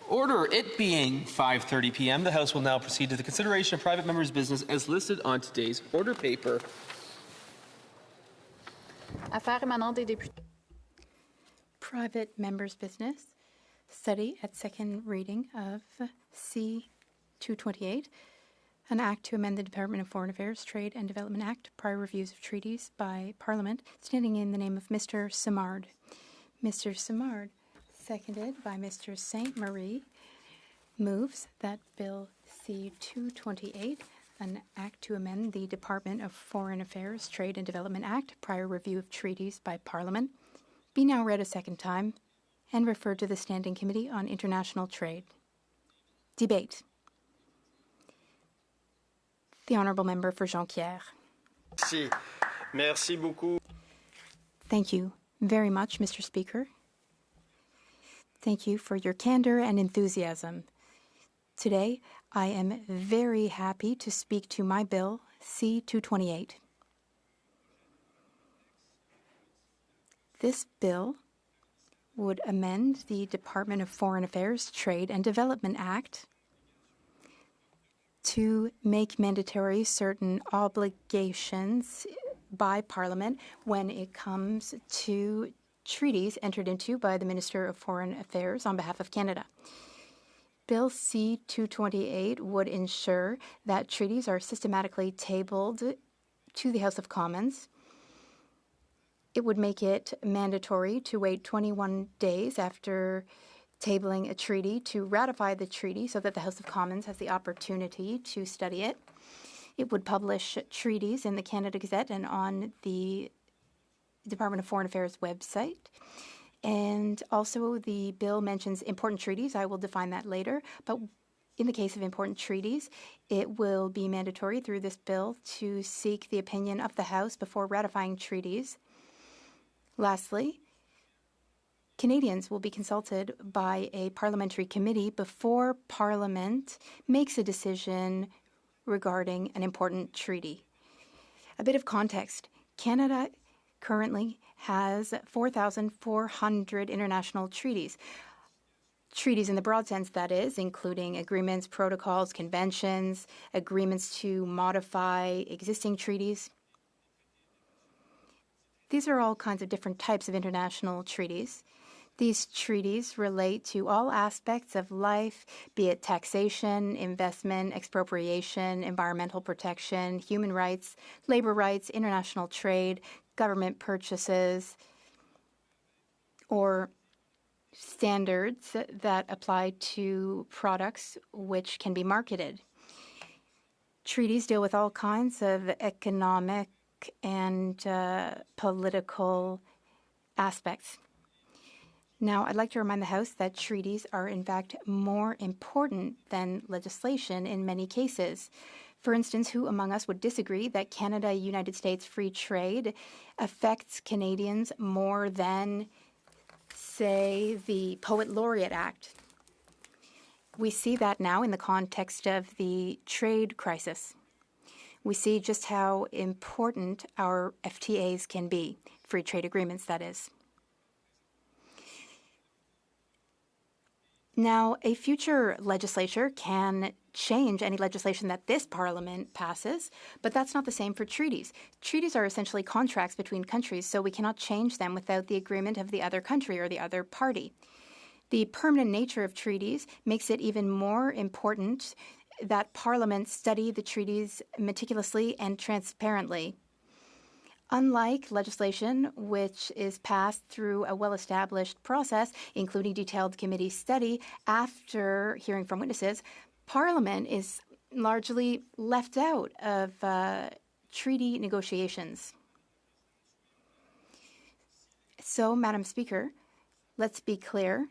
Order. It being 5:30 p.m., the House will now proceed to the consideration of private members' business as listed on today's order paper. Affaires émanant des députés. Private members' business. Study at second reading of C-228, an act to amend the Department of Foreign Affairs, Trade and Development Act, prior reviews of treaties by Parliament, standing in the name of Mr. Simard. Mr. Simard, seconded by Mr. St. Marie, moves that Bill C-228, an act to amend the Department of Foreign Affairs, Trade and Development Act, prior review of treaties by Parliament, be now read a second time and referred to the Standing Committee on International Trade. Debate. The Honourable Member for Jonquière. Merci beaucoup. Thank you very much, Mr. Speaker. Thank you for your candor and enthusiasm. Today, I am very happy to speak to my bill, C-228. This bill would amend the Department of Foreign Affairs, Trade and Development Act to make mandatory certain obligations by Parliament when it comes to treaties entered into by the Minister of Foreign Affairs on behalf of Canada. Bill C-228 would ensure that treaties are systematically tabled to the House of Commons. It would make it mandatory to wait 21 days after tabling a treaty to ratify the treaty so that the House of Commons has the opportunity to study it. It would publish treaties in the Canada Gazette and on the Department of Foreign Affairs website. And also the bill mentions important treaties. I will define that later. But in the case of important treaties, it will be mandatory through this bill to seek the opinion of the House before ratifying treaties. Lastly, Canadians will be consulted by a parliamentary committee before Parliament makes a decision regarding an important treaty. A bit of context. Canada currently has 4,400 international treaties. Treaties in the broad sense, that is, including agreements, protocols, conventions, agreements to modify existing treaties. These are all kinds of different types of international treaties. These treaties relate to all aspects of life, be it taxation, investment, expropriation, environmental protection, human rights, labor rights, international trade, government purchases, or standards that apply to products which can be marketed. Treaties deal with all kinds of economic and political aspects. Now, I'd like to remind the House that treaties are in fact more important than legislation in many cases. For instance, who among us would disagree that Canada-United States free trade affects Canadians more than, say, the Poet Laureate Act? We see that now in the context of the trade crisis. We see just how important our FTAs can be, free trade agreements, that is. Now, a future legislature can change any legislation that this Parliament passes, but that's not the same for treaties. Treaties are essentially contracts between countries, so we cannot change them without the agreement of the other country or the other party. The permanent nature of treaties makes it even more important that Parliament study the treaties meticulously and transparently. Unlike legislation, which is passed through a well-established process, including detailed committee study after hearing from witnesses, Parliament is largely left out of treaty negotiations. So, Madam Speaker, let's be clear.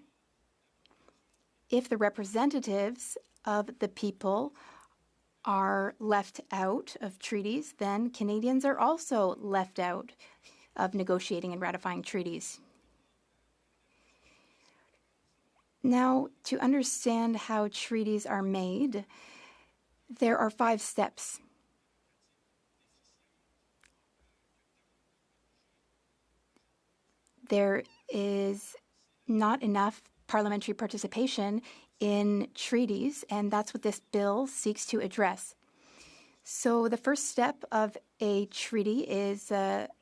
If the representatives of the people are left out of treaties, then Canadians are also left out of negotiating and ratifying treaties. Now, to understand how treaties are made, there are 5 steps. There is not enough parliamentary participation in treaties, and that's what this bill seeks to address. So the first step of a treaty is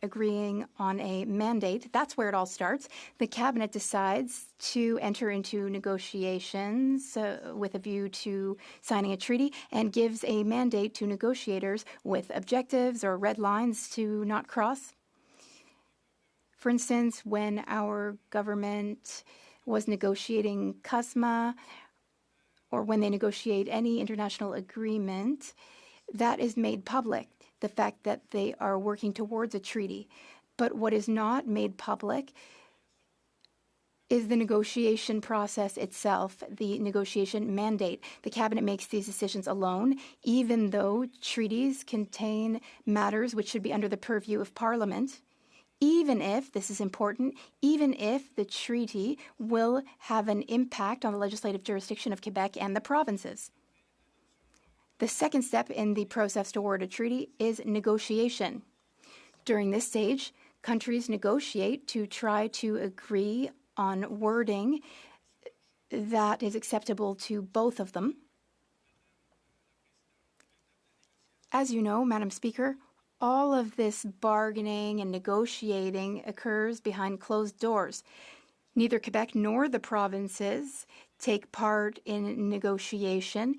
agreeing on a mandate. That's where it all starts. The Cabinet decides to enter into negotiations with a view to signing a treaty and gives a mandate to negotiators with objectives or red lines to not cross. For instance, when our government was negotiating CUSMA, or when they negotiate any international agreement, that is made public, the fact that they are working towards a treaty. But what is not made public is the negotiation process itself, the negotiation mandate. The Cabinet makes these decisions alone, even though treaties contain matters which should be under the purview of Parliament. Even if, this is important, even if the treaty will have an impact on the legislative jurisdiction of Quebec and the provinces. The second step in the process toward a treaty is negotiation. During this stage, countries negotiate to try to agree on wording that is acceptable to both of them. As you know, Madam Speaker, all of this bargaining and negotiating occurs behind closed doors. Neither Quebec nor the provinces take part in negotiation,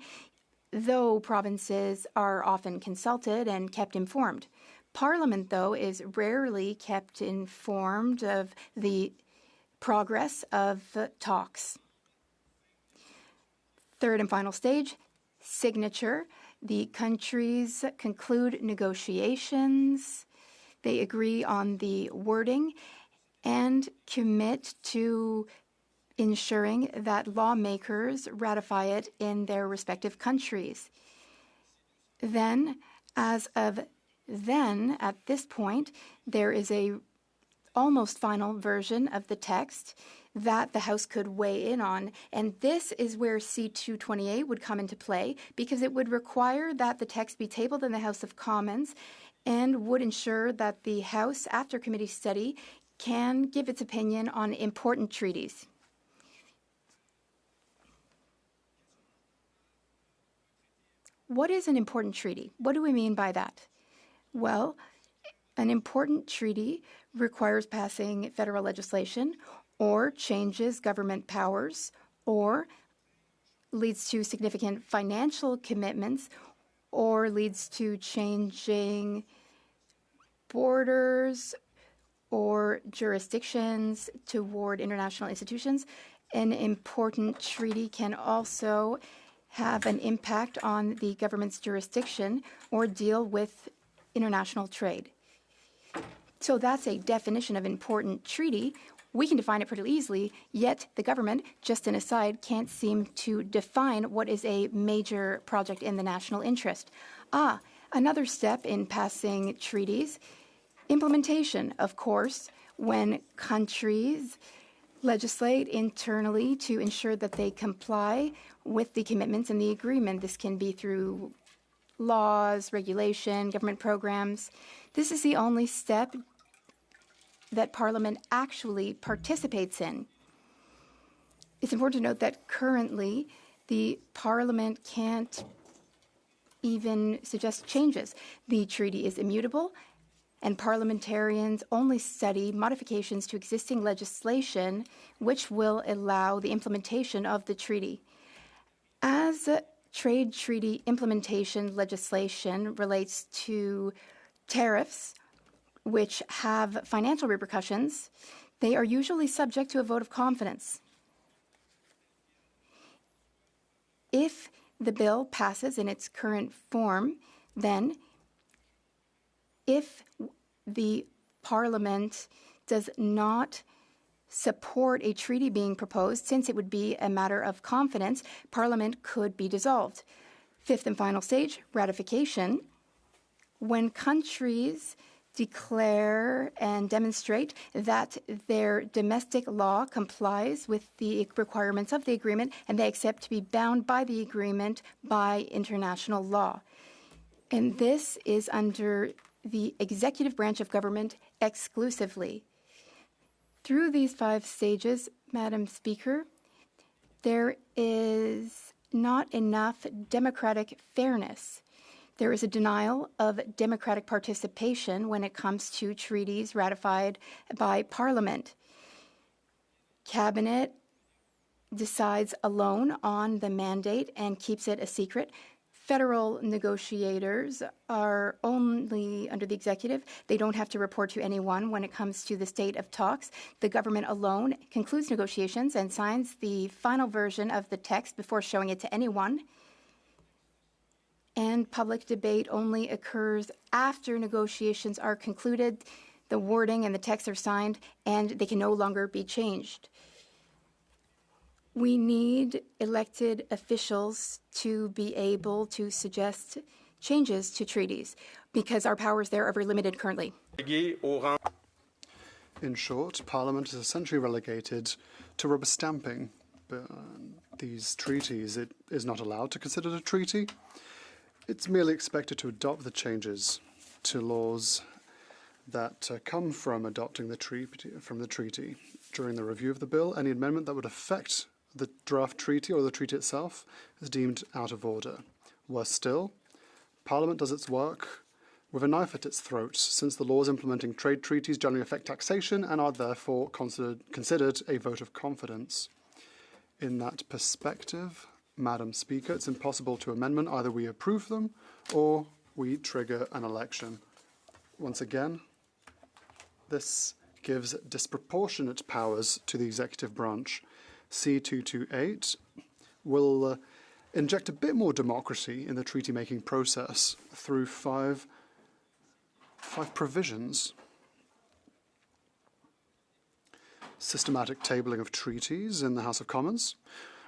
though provinces are often consulted and kept informed. Parliament, though, is rarely kept informed of the progress of talks. Third and final stage, signature. The countries conclude negotiations, they agree on the wording, and commit to ensuring that lawmakers ratify it in their respective countries. Then, as of then, at this point, there is a almost final version of the text that the House could weigh in on. And this is where C-228 would come into play, because it would require that the text be tabled in the House of Commons and would ensure that the House, after committee study, can give its opinion on important treaties. What is an important treaty? What do we mean by that? Well, An important treaty requires passing federal legislation or changes government powers or leads to significant financial commitments or leads to changing borders or jurisdictions toward international institutions. An important treaty can also have an impact on the government's jurisdiction or deal with international trade. So that's a definition of important treaty. We can define it pretty easily, yet the government, just an aside, can't seem to define what is a major project in the national interest. Another step in passing treaties, implementation, of course, when countries legislate internally to ensure that they comply with the commitments in the agreement. This can be through laws, regulation, government programs. This is the only step that Parliament actually participates in. It's important to note that currently the Parliament can't even suggest changes. The treaty is immutable, and parliamentarians only study modifications to existing legislation which will allow the implementation of the treaty. As trade treaty implementation legislation relates to tariffs, which have financial repercussions, they are usually subject to a vote of confidence. If the bill passes in its current form, then if the Parliament does not support a treaty being proposed, since it would be a matter of confidence, Parliament could be dissolved. Fifth and final stage, ratification. When countries declare and demonstrate that their domestic law complies with the requirements of the agreement and they accept to be bound by the agreement by international law. And this is under the executive branch of government exclusively. Through these 5 stages, Madam Speaker, there is not enough democratic fairness. There is a denial of democratic participation when it comes to treaties ratified by Parliament. Cabinet decides alone on the mandate and keeps it a secret. Federal negotiators are only under the executive. They don't have to report to anyone when it comes to the state of talks. The government alone concludes negotiations and signs the final version of the text before showing it to anyone. And public debate only occurs after negotiations are concluded, the wording and the text are signed, and they can no longer be changed. We need elected officials to be able to suggest changes to treaties because our powers there are very limited currently. In short, Parliament is essentially relegated to rubber stamping these treaties. It is not allowed to consider the treaty. It's merely expected to adopt the changes to laws that come from adopting the treaty. During the review of the bill, any amendment that would affect the draft treaty or the treaty itself is deemed out of order. Worse still, Parliament does its work with a knife at its throat, since the laws implementing trade treaties generally affect taxation and are therefore considered a vote of confidence. In that perspective, Madam Speaker, it's impossible to amendment. Either we approve them or we trigger an election. Once again, this gives disproportionate powers to the executive branch. C228 will inject a bit more democracy in the treaty-making process through five provisions. Systematic tabling of treaties in the House of Commons,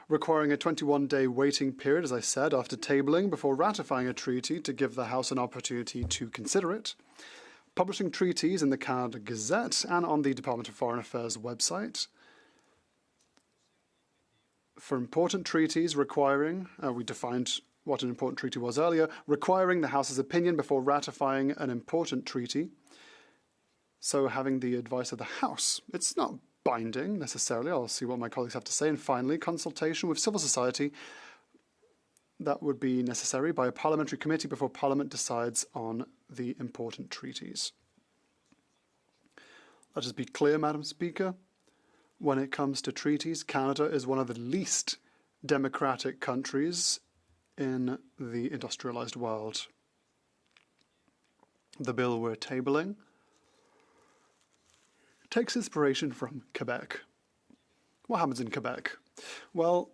requiring a 21-day waiting period, as I said, after tabling before ratifying a treaty to give the House an opportunity to consider it, publishing treaties in the Canada Gazette and on the Department of Foreign Affairs website. For important treaties requiring, we defined what an important treaty was earlier, requiring the House's opinion before ratifying an important treaty. So having the advice of the House. It's not binding necessarily. I'll see what my colleagues have to say. And finally, consultation with civil society. That would be necessary by a parliamentary committee before Parliament decides on the important treaties. Let us be clear, Madam Speaker. When it comes to treaties, Canada is one of the least democratic countries in the industrialized world. The bill we're tabling takes inspiration from Quebec. What happens in Quebec? Well,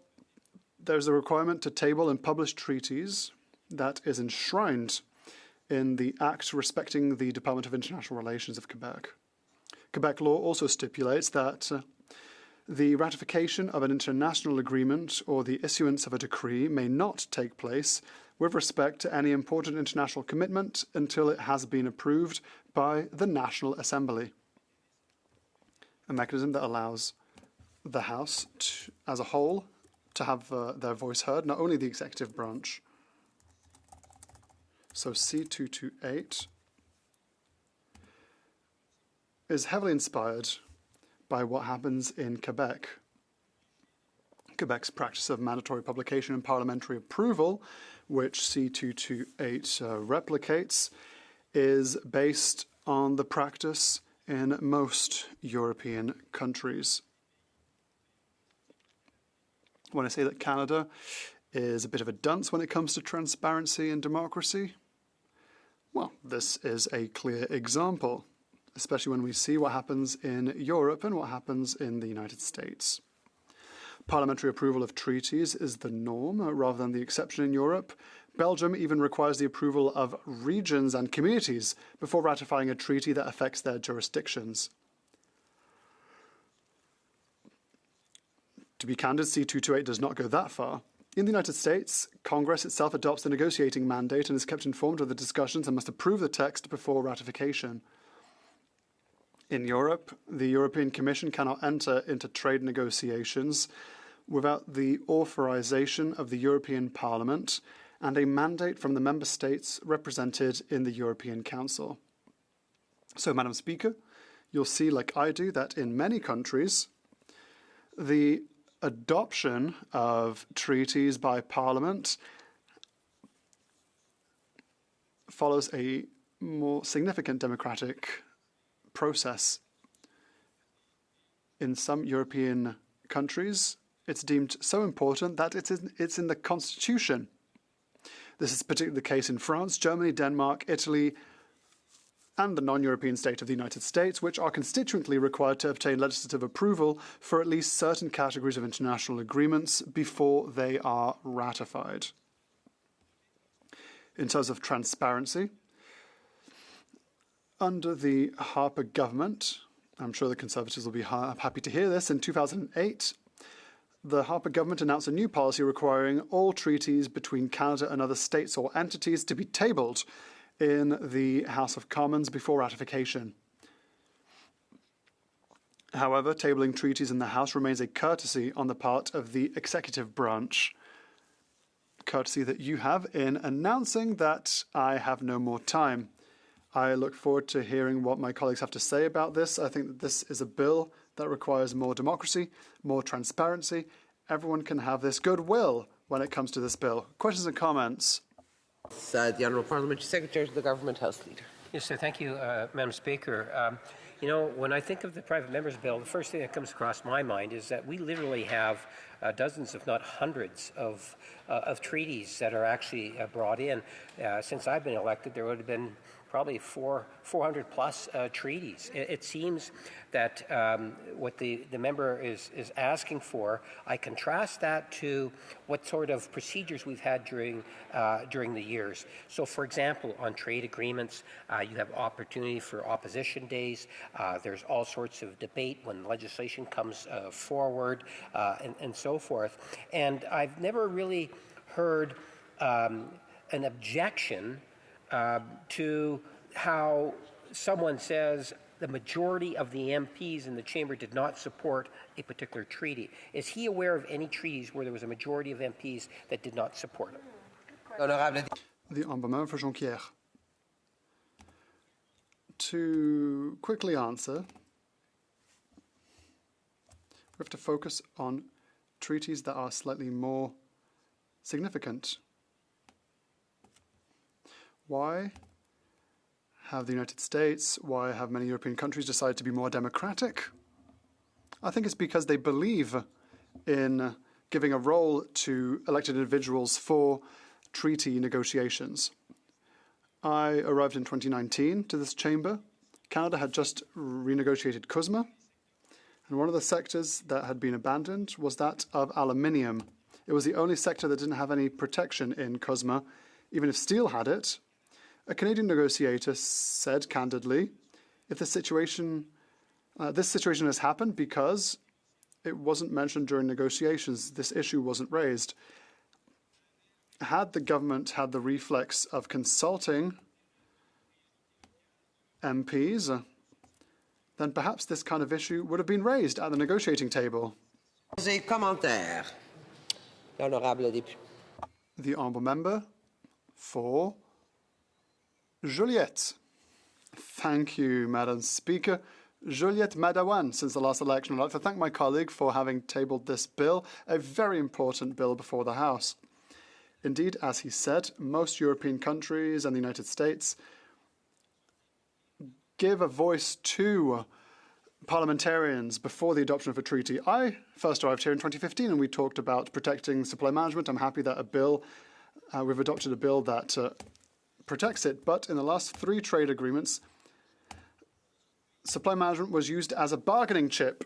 there's a requirement to table and publish treaties that is enshrined in the Act respecting the Department of International Relations of Quebec. Quebec law also stipulates that the ratification of an international agreement or the issuance of a decree may not take place with respect to any important international commitment until it has been approved by the National Assembly, a mechanism that allows the House as a whole to have their voice heard, not only the executive branch. So C228 is heavily inspired by what happens in Quebec. Quebec's practice of mandatory publication and parliamentary approval, which C228 replicates, is based on the practice in most European countries. When I say that Canada is a bit of a dunce when it comes to transparency and democracy, well, this is a clear example, especially when we see what happens in Europe and what happens in the United States. Parliamentary approval of treaties is the norm rather than the exception in Europe. Belgium even requires the approval of regions and communities before ratifying a treaty that affects their jurisdictions. To be candid, C228 does not go that far. In the United States, Congress itself adopts the negotiating mandate and is kept informed of the discussions and must approve the text before ratification. In Europe, the European Commission cannot enter into trade negotiations without the authorization of the European Parliament and a mandate from the member states represented in the European Council. So, Madam Speaker, you'll see, like I do, that in many countries, the adoption of treaties by Parliament follows a more significant democratic process. In some European countries, it's deemed so important that it's in the constitution. This is particularly the case in France, Germany, Denmark, Italy, and the non-European state of the United States, which are constitutionally required to obtain legislative approval for at least certain categories of international agreements before they are ratified. In terms of transparency, under the Harper government, I'm sure the Conservatives will be happy to hear this, in 2008, the Harper government announced a new policy requiring all treaties between Canada and other states or entities to be tabled in the House of Commons before ratification. However, tabling treaties in the House remains a courtesy on the part of the executive branch. Courtesy that you have in announcing that I have no more time. I look forward to hearing what my colleagues have to say about this. I think that this is a bill that requires more democracy, more transparency. Everyone can have this goodwill when it comes to this bill. Questions and comments? The Honourable Parliamentary Secretary to the Government House Leader. Yes, sir. Thank you, Madam Speaker. You know, when I think of the private members bill, the first thing that comes across my mind is that we literally have dozens, if not hundreds, of treaties that are actually brought in. Since I've been elected, there would have been probably 400 plus treaties. It seems that what the member is asking for, I contrast that to what sort of procedures we've had during the years. So, for example, on trade agreements, you have opportunity for opposition days. There's all sorts of debate when legislation comes forward, and so forth. And I've never really heard an objection to how someone says the majority of the MPs in the chamber did not support a particular treaty. Is he aware of any treaties where there was a majority of MPs that did not support it? The Honourable for Jonquière. To quickly answer, we have to focus on treaties that are slightly more significant. Why have the United States, why have many European countries decided to be more democratic? I think it's because they believe in giving a role to elected individuals for treaty negotiations. I arrived in 2019 to this chamber. Canada had just renegotiated CUSMA, and one of the sectors that had been abandoned was that of aluminium. It was the only sector that didn't have any protection in CUSMA, even if steel had it. A Canadian negotiator said candidly, if this situation has happened because it wasn't mentioned during negotiations, this issue wasn't raised. Had the government had the reflex of consulting MPs, then perhaps this kind of issue would have been raised at the negotiating table. Commentaire. L'honorable député. The honourable member for Joliette. Thank you, Madam Speaker. Juliette Madawan, since the last election. I'd like to thank my colleague for having tabled this bill, a very important bill before the House. Indeed, as he said, most European countries and the United States give a voice to parliamentarians before the adoption of a treaty. I first arrived here in 2015 and we talked about protecting supply management. I'm happy that we've adopted a bill that protects it, but in the last 3 trade agreements, supply management was used as a bargaining chip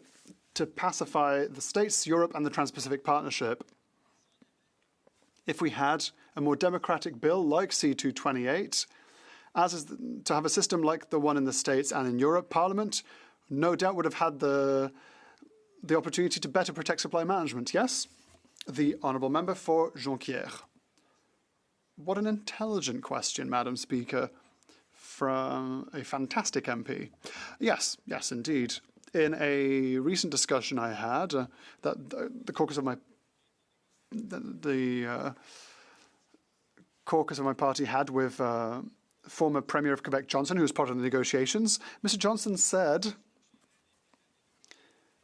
to pacify the States, Europe, and the Trans-Pacific Partnership. If we had a more democratic bill like C-228, to have a system like the one in the States and in Europe, Parliament no doubt would have had the opportunity to better protect supply management. Yes? The honourable member for Jonquière. What an intelligent question, Madam Speaker, from a fantastic MP. Yes, indeed. In a recent discussion I had, that the caucus of my caucus of my party had with former Premier of Quebec Johnson, who was part of the negotiations, Mr. Johnson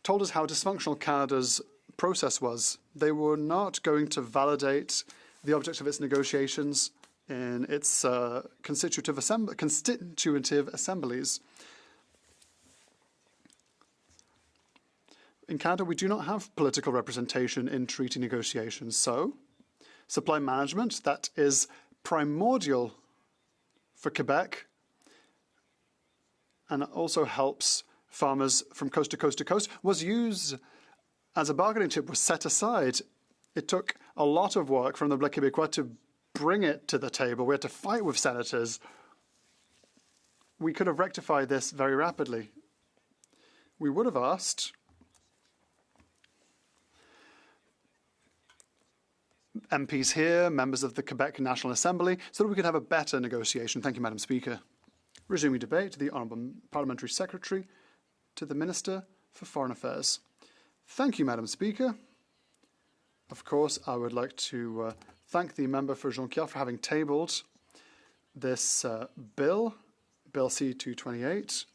told us how dysfunctional Canada's process was. They were not going to validate the object of its negotiations in its constitutive assemblies. In Canada, we do not have political representation in treaty negotiations, so supply management, that is primordial for Quebec and also helps farmers from coast to coast to coast, was used as a bargaining chip, was set aside. It took a lot of work from the Bloc Québécois to bring it to the table. We had to fight with senators. We could have rectified this very rapidly. We would have asked MPs here, members of the Quebec National Assembly, so that we could have a better negotiation. Thank you, Madam Speaker. Resuming debate, the Honourable Parliamentary Secretary to the Minister for Foreign Affairs. Thank you, Madam Speaker. Of course, I would like to thank the member for Jonquière for having tabled this bill, Bill C-228.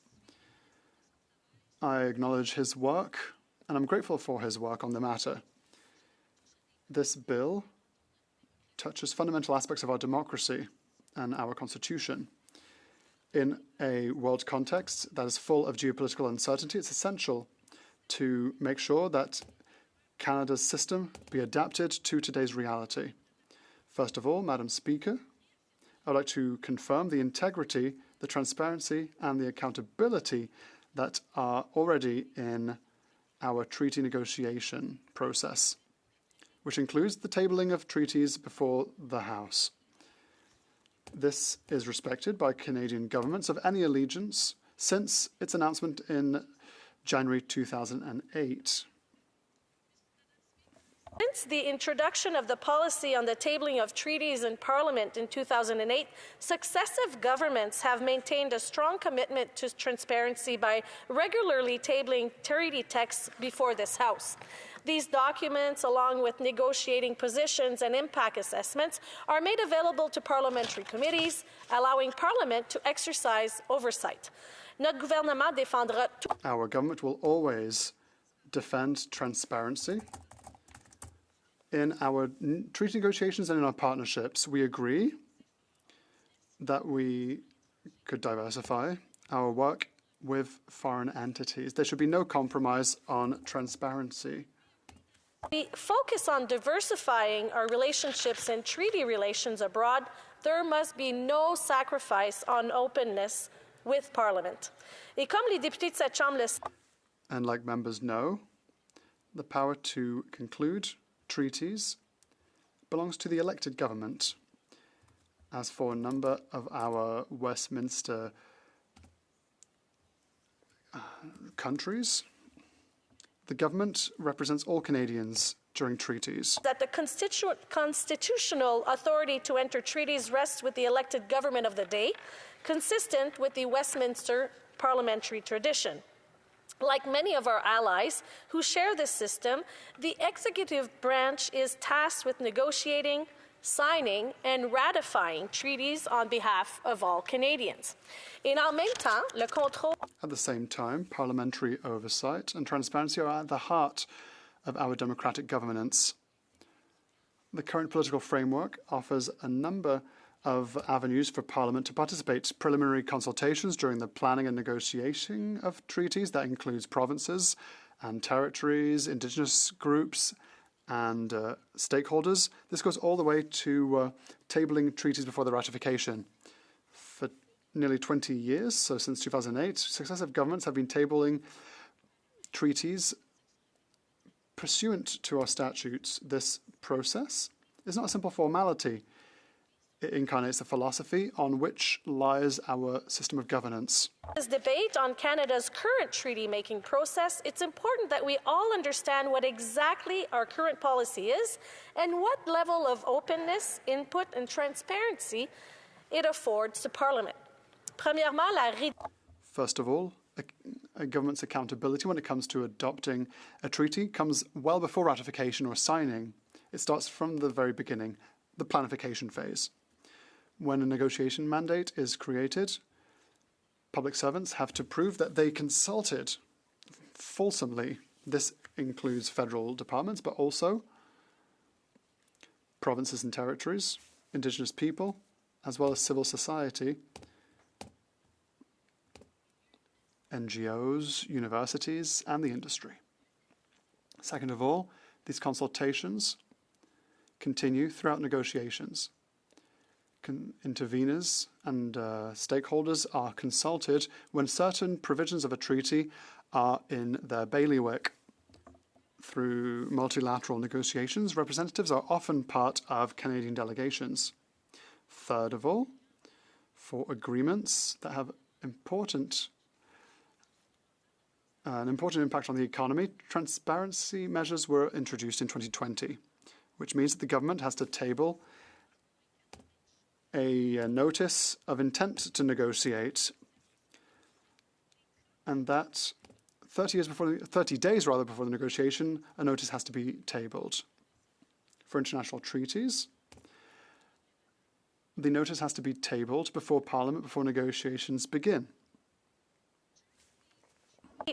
I acknowledge his work, and I'm grateful for his work on the matter. This bill touches fundamental aspects of our democracy and our constitution. In a world context that is full of geopolitical uncertainty, it's essential to make sure that Canada's system be adapted to today's reality. First of all, Madam Speaker, I would like to confirm the integrity, the transparency, and the accountability that are already in our treaty negotiation process, which includes the tabling of treaties before the House. This is respected by Canadian governments of any allegiance since its announcement in January 2008. Since the introduction of the policy on the tabling of treaties in Parliament in 2008, successive governments have maintained a strong commitment to transparency by regularly tabling treaty texts before this House. These documents, along with negotiating positions and impact assessments, are made available to parliamentary committees, allowing Parliament to exercise oversight. Notre gouvernement défendra tout. Our government will always defend transparency. In our treaty negotiations and in our partnerships, we agree that we could diversify our work with foreign entities. There should be no compromise on transparency. We focus on diversifying our relationships and treaty relations abroad. There must be no sacrifice on openness with Parliament. Et comme les députés de cette Chambre le savent, and like members know, the power to conclude treaties belongs to the elected government. As for a number of our Westminster countries, the government represents all Canadians during treaties. that the constitutional authority to enter treaties rests with the elected government of the day, consistent with the Westminster parliamentary tradition. Like many of our allies who share this system, the executive branch is tasked with negotiating, signing, and ratifying treaties on behalf of all Canadians. Et en même temps, le contrôle At the same time, parliamentary oversight and transparency are at the heart of our democratic governance. The current political framework offers a number of avenues for Parliament to participate. Preliminary consultations during the planning and negotiation of treaties, that includes provinces and territories, Indigenous groups, and stakeholders. This goes all the way to tabling treaties before the ratification. For nearly 20 years, so since 2008, successive governments have been tabling treaties pursuant to our statutes. This process is not a simple formality. It incarnates the philosophy on which lies our system of governance. this debate on Canada's current treaty-making process, it's important that we all understand what exactly our current policy is and what level of openness, input, and transparency it affords to Parliament. Premièrement, First of all, a government's accountability when it comes to adopting a treaty comes well before ratification or signing. It starts from the very beginning, the planification phase. When a negotiation mandate is created, public servants have to prove that they consulted fulsomely. This includes federal departments, but also provinces and territories, Indigenous people, as well as civil society, NGOs, universities, and the industry. Second of all, these consultations continue throughout negotiations. Interveners and stakeholders are consulted when certain provisions of a treaty are in their bailiwick. Through multilateral negotiations, representatives are often part of Canadian delegations. Third of all, for agreements that have an important impact on the economy, transparency measures were introduced in 2020, which means that the government has to table a notice of intent to negotiate, and that 30 days before the negotiation, a notice has to be tabled. For international treaties, the notice has to be tabled before Parliament, before negotiations begin.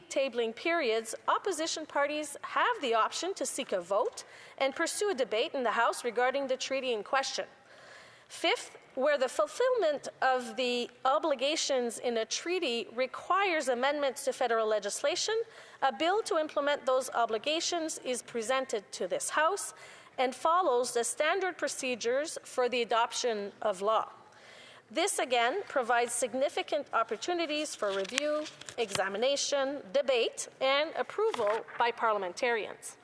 tabling periods, opposition parties have the option to seek a vote and pursue a debate in the House regarding the treaty in question. Fifth, where the fulfillment of the obligations in a treaty requires amendments to federal legislation, a bill to implement those obligations is presented to this House and follows the standard procedures for the adoption of law. This again provides significant opportunities for review, examination, debate, and approval by parliamentarians.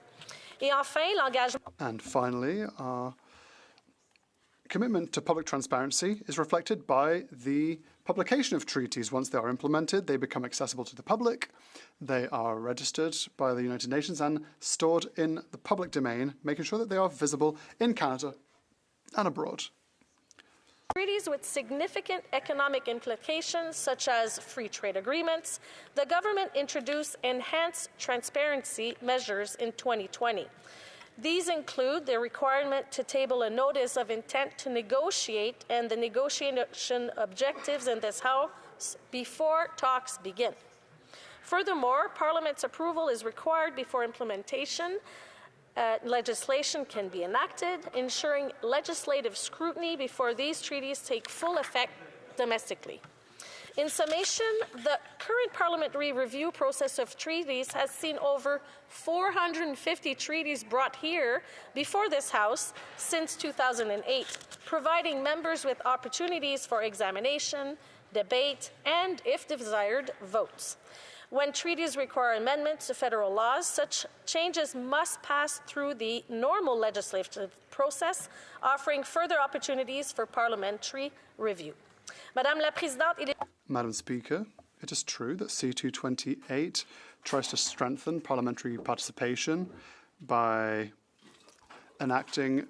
Et enfin, l'engagement. And finally, our commitment to public transparency is reflected by the publication of treaties. Once they are implemented, they become accessible to the public. They are registered by the United Nations and stored in the public domain, making sure that they are visible in Canada and abroad. Treaties with significant economic implications, such as free trade agreements, the government introduced enhanced transparency measures in 2020. These include the requirement to table a notice of intent to negotiate and the negotiation objectives in this House before talks begin. Furthermore, Parliament's approval is required before implementation. Legislation can be enacted, ensuring legislative scrutiny before these treaties take full effect domestically. In summation, the current parliamentary review process of treaties has seen over 450 treaties brought here before this House since 2008, providing members with opportunities for examination, debate, and, if desired, votes. When treaties require amendments to federal laws, such changes must pass through the normal legislative process, offering further opportunities for parliamentary review. Madame la Présidente, Madam Speaker, it is true that C228 tries to strengthen parliamentary participation by enacting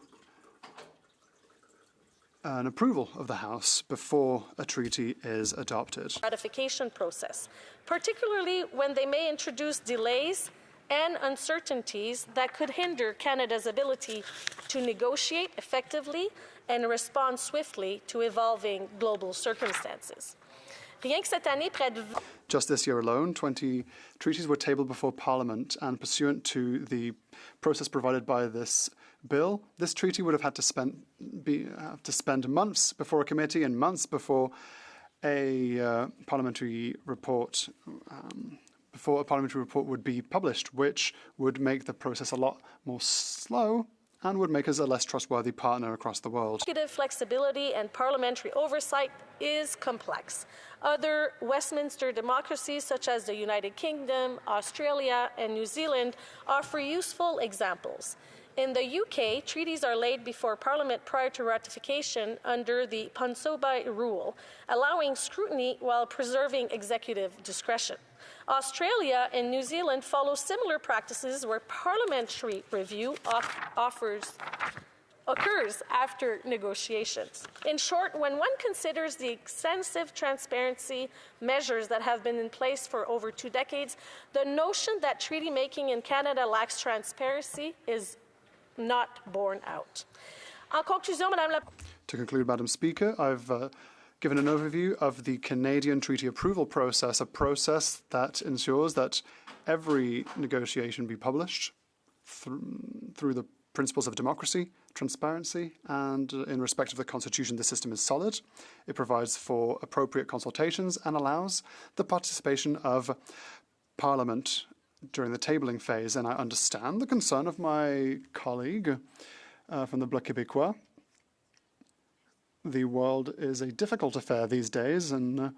an approval of the House before a treaty is adopted. Ratification process, particularly when they may introduce delays and uncertainties that could hinder Canada's ability to negotiate effectively and respond swiftly to evolving global circumstances. Rien que cette année, près de Just this year alone, 20 treaties were tabled before Parliament, and pursuant to the process provided by this bill, this treaty would have had to spend months before a committee and months before a parliamentary report would be published, which would make the process a lot more slow and would make us a less trustworthy partner across the world. Executive flexibility and parliamentary oversight is complex. Other Westminster democracies, such as the United Kingdom, Australia, and New Zealand, offer useful examples. In the UK, treaties are laid before Parliament prior to ratification under the Ponsonby rule, allowing scrutiny while preserving executive discretion. Australia and New Zealand follow similar practices where parliamentary review occurs after negotiations. In short, when one considers the extensive transparency measures that have been in place for over 2 decades, the notion that treaty making in Canada lacks transparency is not borne out. En conclusion, Madame la To conclude, Madam Speaker, I've given an overview of the Canadian treaty approval process, a process that ensures that every negotiation be published through the principles of democracy, transparency, and in respect of the Constitution, the system is solid. It provides for appropriate consultations and allows the participation of Parliament during the tabling phase. And I understand the concern of my colleague from the Bloc Québécois. The world is a difficult affair these days, and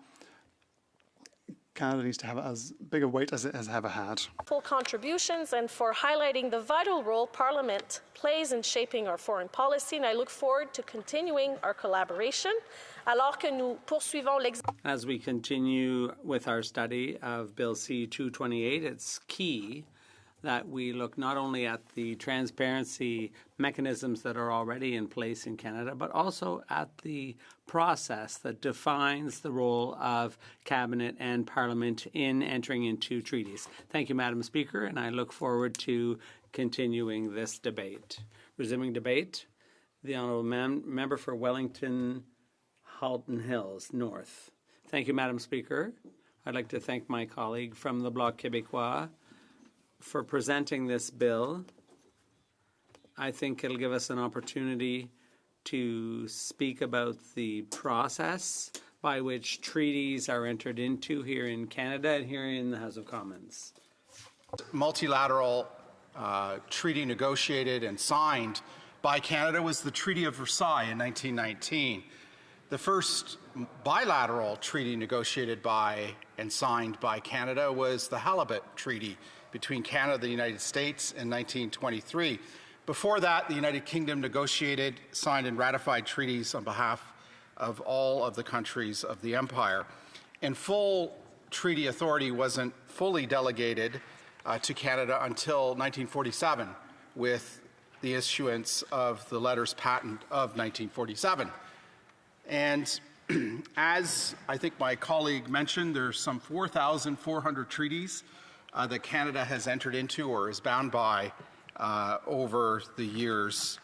Canada needs to have as big a weight as it has ever had. full contributions and for highlighting the vital role Parliament plays in shaping our foreign policy, and I look forward to continuing our collaboration. Alors que nous poursuivons As we continue with our study of Bill C-228, it's key that we look not only at the transparency mechanisms that are already in place in Canada, but also at the process that defines the role of Cabinet and Parliament in entering into treaties. Thank you, Madam Speaker, and I look forward to continuing this debate. Resuming debate, the Honourable Member for Wellington Halton Hills North. Thank you, Madam Speaker. I'd like to thank my colleague from the Bloc Québécois for presenting this bill. I think it'll give us an opportunity to speak about the process by which treaties are entered into here in Canada and here in the House of Commons. Multilateral treaty negotiated and signed by Canada was the Treaty of Versailles in 1919. The first bilateral treaty negotiated by and signed by Canada was the Halibut Treaty between Canada and the United States in 1923. Before that, the United Kingdom negotiated, signed, and ratified treaties on behalf of all of the countries of the Empire. And full treaty authority wasn't fully delegated to Canada until 1947 with the issuance of the letters patent of 1947. And as I think my colleague mentioned, there's some 4,400 treaties that Canada has entered into or is bound by over the years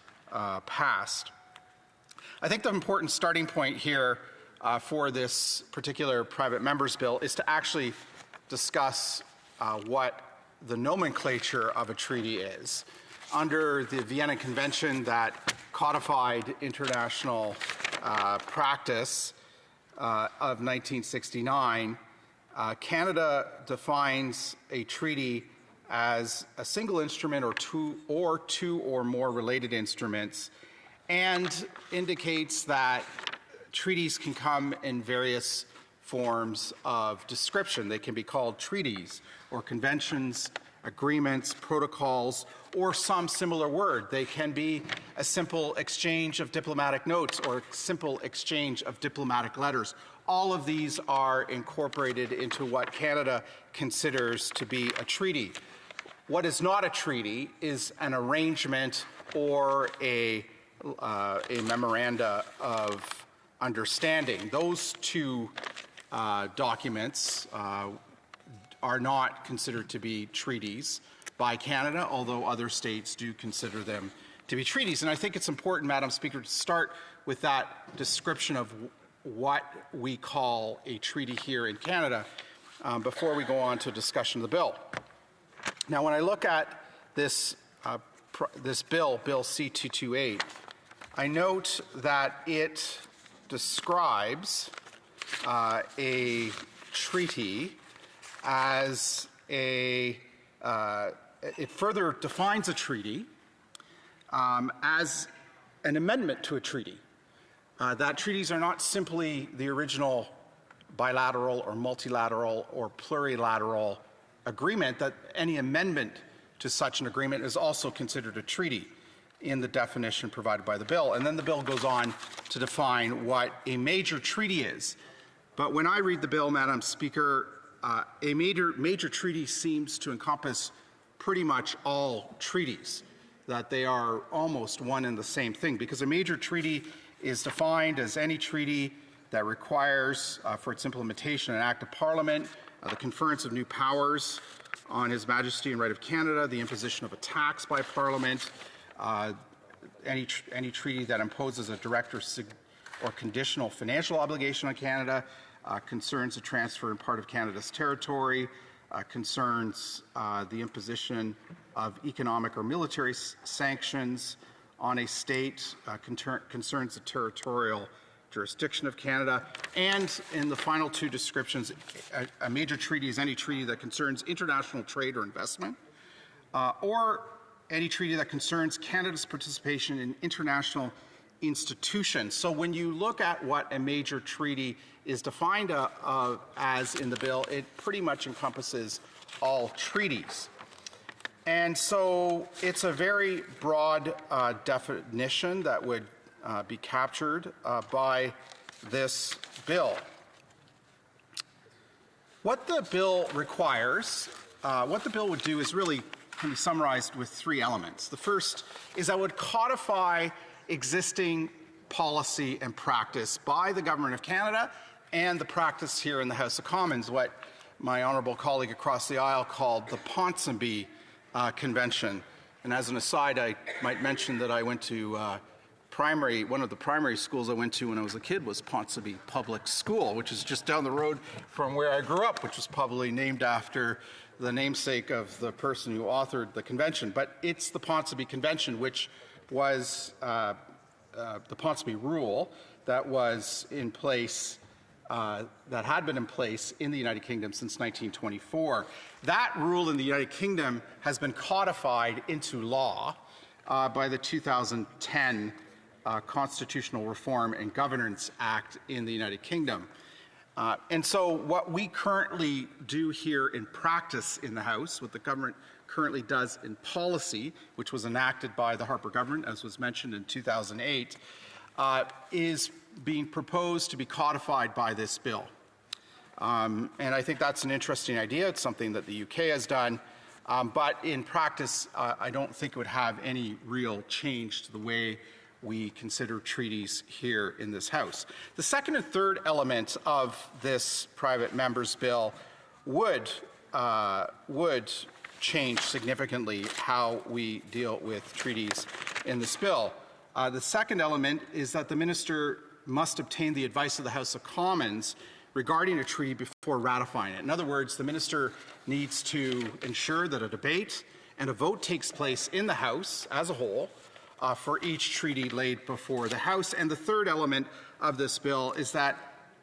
past. I think the important starting point here for this particular private members bill is to actually discuss what the nomenclature of a treaty is. Under the Vienna Convention that codified international practice, of 1969, Canada defines a treaty as a single instrument or two or more related instruments, and indicates that treaties can come in various forms of description. They can be called treaties or conventions, agreements, protocols, or some similar word. They can be a simple exchange of diplomatic notes or a simple exchange of diplomatic letters. All of these are incorporated into what Canada considers to be a treaty. What is not a treaty is an arrangement or a memoranda of understanding. Those two documents are not considered to be treaties by Canada, although other states do consider them to be treaties. And I think it's important, Madam Speaker, to start with that description of what we call a treaty here in Canada before we go on to a discussion of the bill. Now, when I look at this bill, Bill C-228, I note that it describes a treaty as it further defines a treaty as an amendment to a treaty. That treaties are not simply the original bilateral or multilateral or plurilateral agreement, that any amendment to such an agreement is also considered a treaty in the definition provided by the bill. And then the bill goes on to define what a major treaty is. But when I read the bill, Madam Speaker, a major treaty seems to encompass pretty much all treaties, that they are almost one and the same thing, because a major treaty is defined as any treaty that requires for its implementation an act of Parliament, the conference of new powers on His Majesty and right of Canada, the imposition of a tax by Parliament, any treaty that imposes a direct or conditional financial obligation on Canada, concerns the transfer in part of Canada's territory, concerns the imposition of economic or military sanctions on a state, concerns the territorial jurisdiction of Canada, and in the final two descriptions, a major treaty is any treaty that concerns international trade or investment, or any treaty that concerns Canada's participation in international institutions. So when you look at what a major treaty is defined as in the bill, it pretty much encompasses all treaties. And so it's a very broad definition that would be captured by this bill. What the bill requires, what the bill would do is really can be summarized with three elements. The first is that it would codify existing policy and practice by the Government of Canada and the practice here in the House of Commons, what my honourable colleague across the aisle called the Ponsonby Convention. And as an aside, I might mention that I went to one of the primary schools I went to when I was a kid was Ponsonby Public School, which is just down the road from where I grew up, which was probably named after the namesake of the person who authored the convention. But it's the Ponsonby Convention, which was the Ponsonby Rule that was in place, that had been in place in the United Kingdom since 1924. That rule in the United Kingdom has been codified into law by the 2010 Constitutional Reform and Governance Act in the United Kingdom. And so what we currently do here in practice in the House, what the government currently does in policy, which was enacted by the Harper government, as was mentioned in 2008, is being proposed to be codified by this bill. And I think that's an interesting idea. It's something that the UK has done. But in practice, I don't think it would have any real change to the way we consider treaties here in this House. The second and third element of this private member's bill would change significantly how we deal with treaties in this bill. The second element is that the minister must obtain the advice of the House of Commons regarding a treaty before ratifying it. In other words, the minister needs to ensure that a debate and a vote takes place in the House as a whole for each treaty laid before the House. And the third element of this bill is that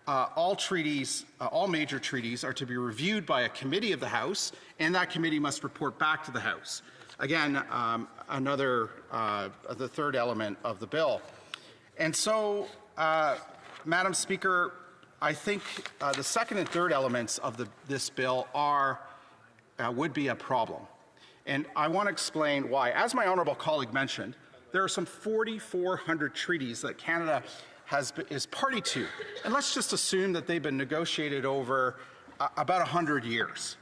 all treaties, all major treaties, are to be reviewed by a committee of the House, and that committee must report back to the House. Again, the third element of the bill. And so, Madam Speaker, I think the second and third elements of this bill would be a problem. And I want to explain why. As my honourable colleague mentioned, there are some 4,400 treaties that Canada is party to. And let's just assume that they've been negotiated over about 100 years.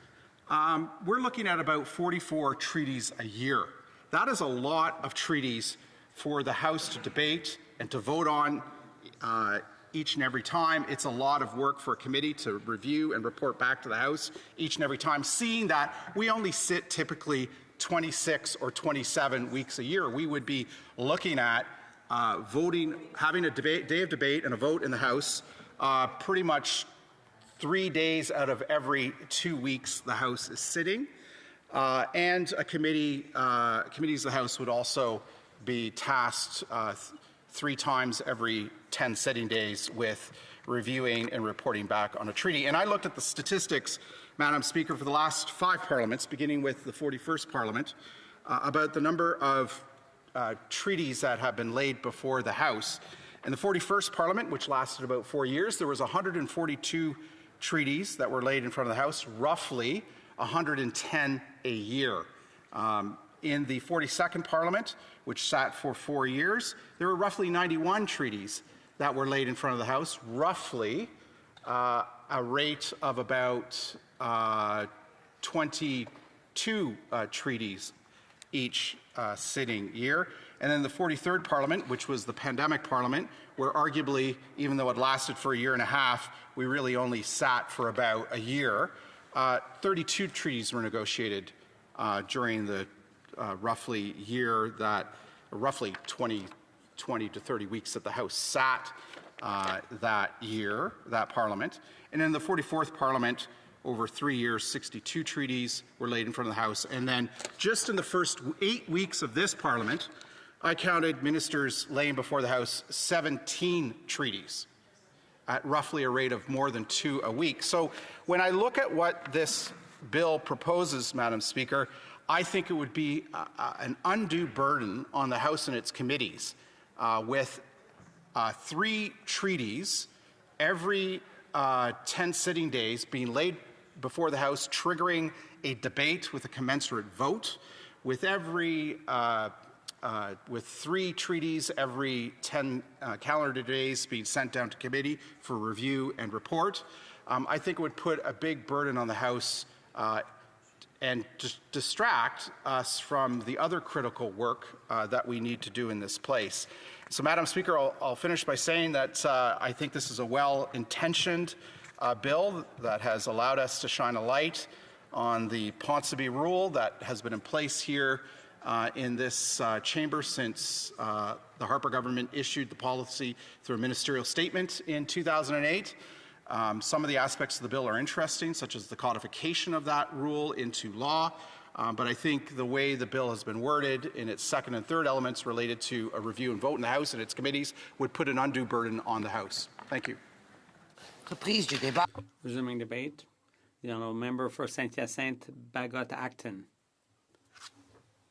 We're looking at about 44 treaties a year. That is a lot of treaties for the House to debate and to vote on each and every time. It's a lot of work for a committee to review and report back to the House each and every time, seeing that we only sit typically 26 or 27 weeks a year. We would be looking at voting, having a day of debate and a vote in the House pretty much 3 days out of every 2 weeks the House is sitting. And committees of the House would also be tasked 3 times every 10 sitting days with reviewing and reporting back on a treaty. And I looked at the statistics, Madam Speaker, for the last 5 parliaments, beginning with the 41st Parliament, about the number of treaties that have been laid before the House. In the 41st Parliament, which lasted about 4 years, there was 142 treaties that were laid in front of the House, roughly 110 a year. In the 42nd Parliament, which sat for 4 years, there were roughly 91 treaties that were laid in front of the House, roughly a rate of about 22 treaties each sitting year. And then the 43rd Parliament, which was the pandemic Parliament, where arguably, even though it lasted for a year and a half, we really only sat for about a year. 32 treaties were negotiated during the roughly 20 to 30 weeks that the House sat that year, that Parliament. And in the 44th Parliament, over 3 years, 62 treaties were laid in front of the House. And then just in the first 8 weeks of this Parliament, I counted ministers laying before the House 17 treaties at roughly a rate of more than 2 a week. So when I look at what this bill proposes, Madam Speaker, I think it would be an undue burden on the House and its committees with 3 treaties every 10 sitting days being laid before the House, triggering a debate with a commensurate vote, with 3 treaties every 10 calendar days being sent down to committee for review and report. I think it would put a big burden on the House and distract us from the other critical work that we need to do in this place. So, Madam Speaker, I'll finish by saying that I think this is a well-intentioned bill that has allowed us to shine a light on the Ponsonby rule that has been in place here in this chamber since the Harper government issued the policy through a ministerial statement in 2008. Some of the aspects of the bill are interesting, such as the codification of that rule into law, but I think the way the bill has been worded in its second and third elements related to a review and vote in the House and its committees would put an undue burden on the House. Thank you. Resuming debate. The honourable member for Saint-Hyacinthe, Bagot-Acton.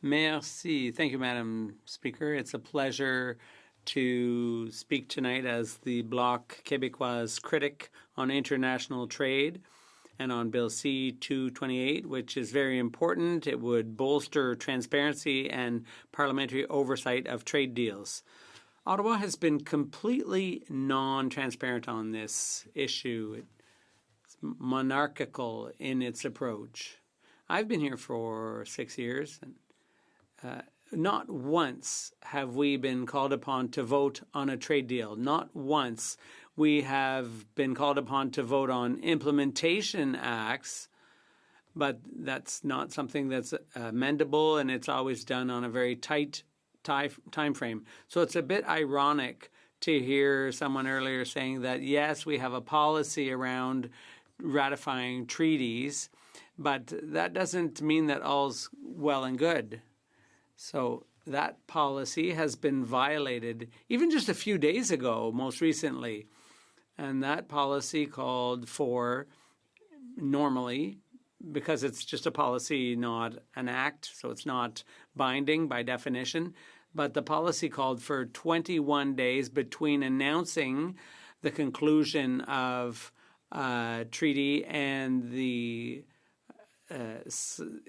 Merci. Thank you, Madam Speaker. It's a pleasure to speak tonight as the Bloc Québécois critic on international trade and on Bill C-228, which is very important. It would bolster transparency and parliamentary oversight of trade deals. Ottawa has been completely non-transparent on this issue. It's monarchical in its approach. I've been here for 6 years, and not once have we been called upon to vote on a trade deal. Not once. We have been called upon to vote on implementation acts, but that's not something that's amendable, and it's always done on a very tight time frame. So it's a bit ironic to hear someone earlier saying that, yes, we have a policy around ratifying treaties, but that doesn't mean that all's well and good. So that policy has been violated even just a few days ago, most recently. And that policy called for, normally, because it's just a policy, not an act, so it's not binding by definition, but the policy called for 21 days between announcing the conclusion of treaty and the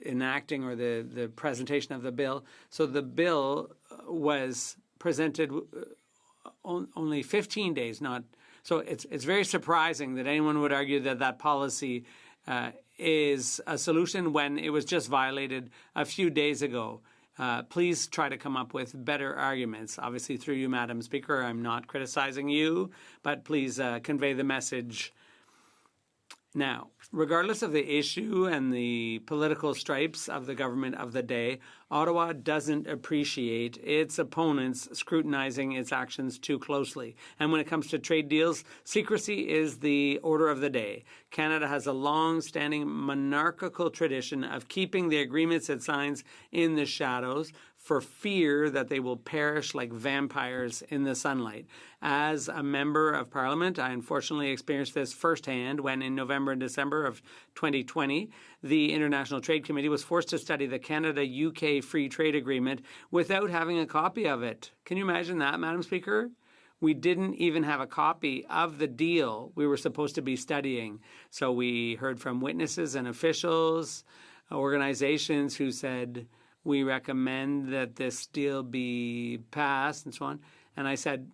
enacting or the presentation of the bill. So the bill was presented only 15 days, not. So it's very surprising that anyone would argue that that policy is a solution when it was just violated a few days ago. Please try to come up with better arguments. Obviously, through you, Madam Speaker, I'm not criticizing you, but please convey the message. Now, regardless of the issue and the political stripes of the government of the day, Ottawa doesn't appreciate its opponents scrutinizing its actions too closely. And when it comes to trade deals, secrecy is the order of the day. Canada has a long-standing monarchical tradition of keeping the agreements it signs in the shadows for fear that they will perish like vampires in the sunlight. As a member of Parliament, I unfortunately experienced this firsthand when in November and December of 2020, the International Trade Committee was forced to study the Canada-UK Free Trade Agreement without having a copy of it. Can you imagine that, Madam Speaker? We didn't even have a copy of the deal we were supposed to be studying. So we heard from witnesses and officials, organizations who said, we recommend that this deal be passed and so on. And I said,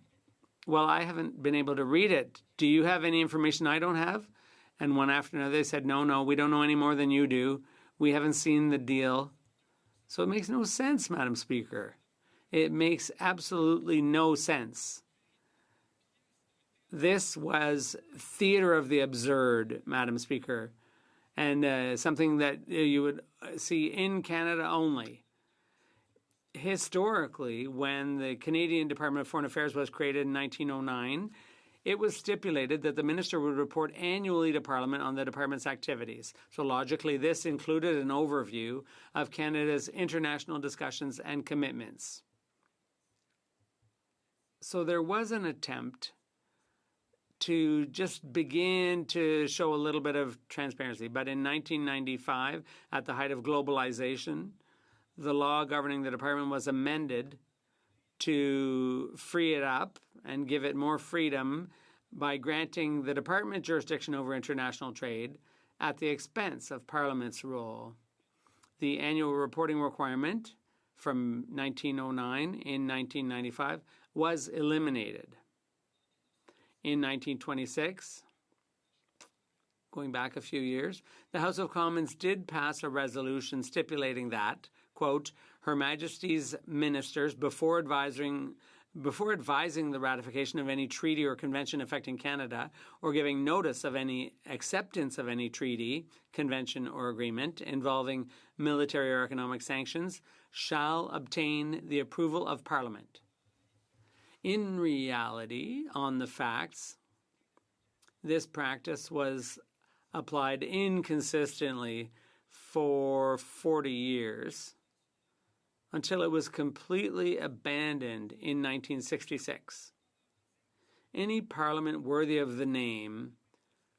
well, I haven't been able to read it. Do you have any information I don't have? And one after another, they said, no, we don't know any more than you do. We haven't seen the deal. So it makes no sense, Madam Speaker. It makes absolutely no sense. This was theater of the absurd, Madam Speaker, and something that you would see in Canada only. Historically, when the Canadian Department of Foreign Affairs was created in 1909, it was stipulated that the minister would report annually to Parliament on the department's activities. So logically, this included an overview of Canada's international discussions and commitments. So there was an attempt to just begin to show a little bit of transparency. But in 1995, at the height of globalization, the law governing the department was amended to free it up and give it more freedom by granting the department jurisdiction over international trade at the expense of Parliament's role. The annual reporting requirement from 1909 in 1995 was eliminated. In 1926, going back a few years, the House of Commons did pass a resolution stipulating that, quote, Her Majesty's ministers, before advising the ratification of any treaty or convention affecting Canada, or giving notice of any acceptance of any treaty, convention, or agreement involving military or economic sanctions, shall obtain the approval of Parliament. In reality, on the facts, this practice was applied inconsistently for 40 years until it was completely abandoned in 1966. Any parliament worthy of the name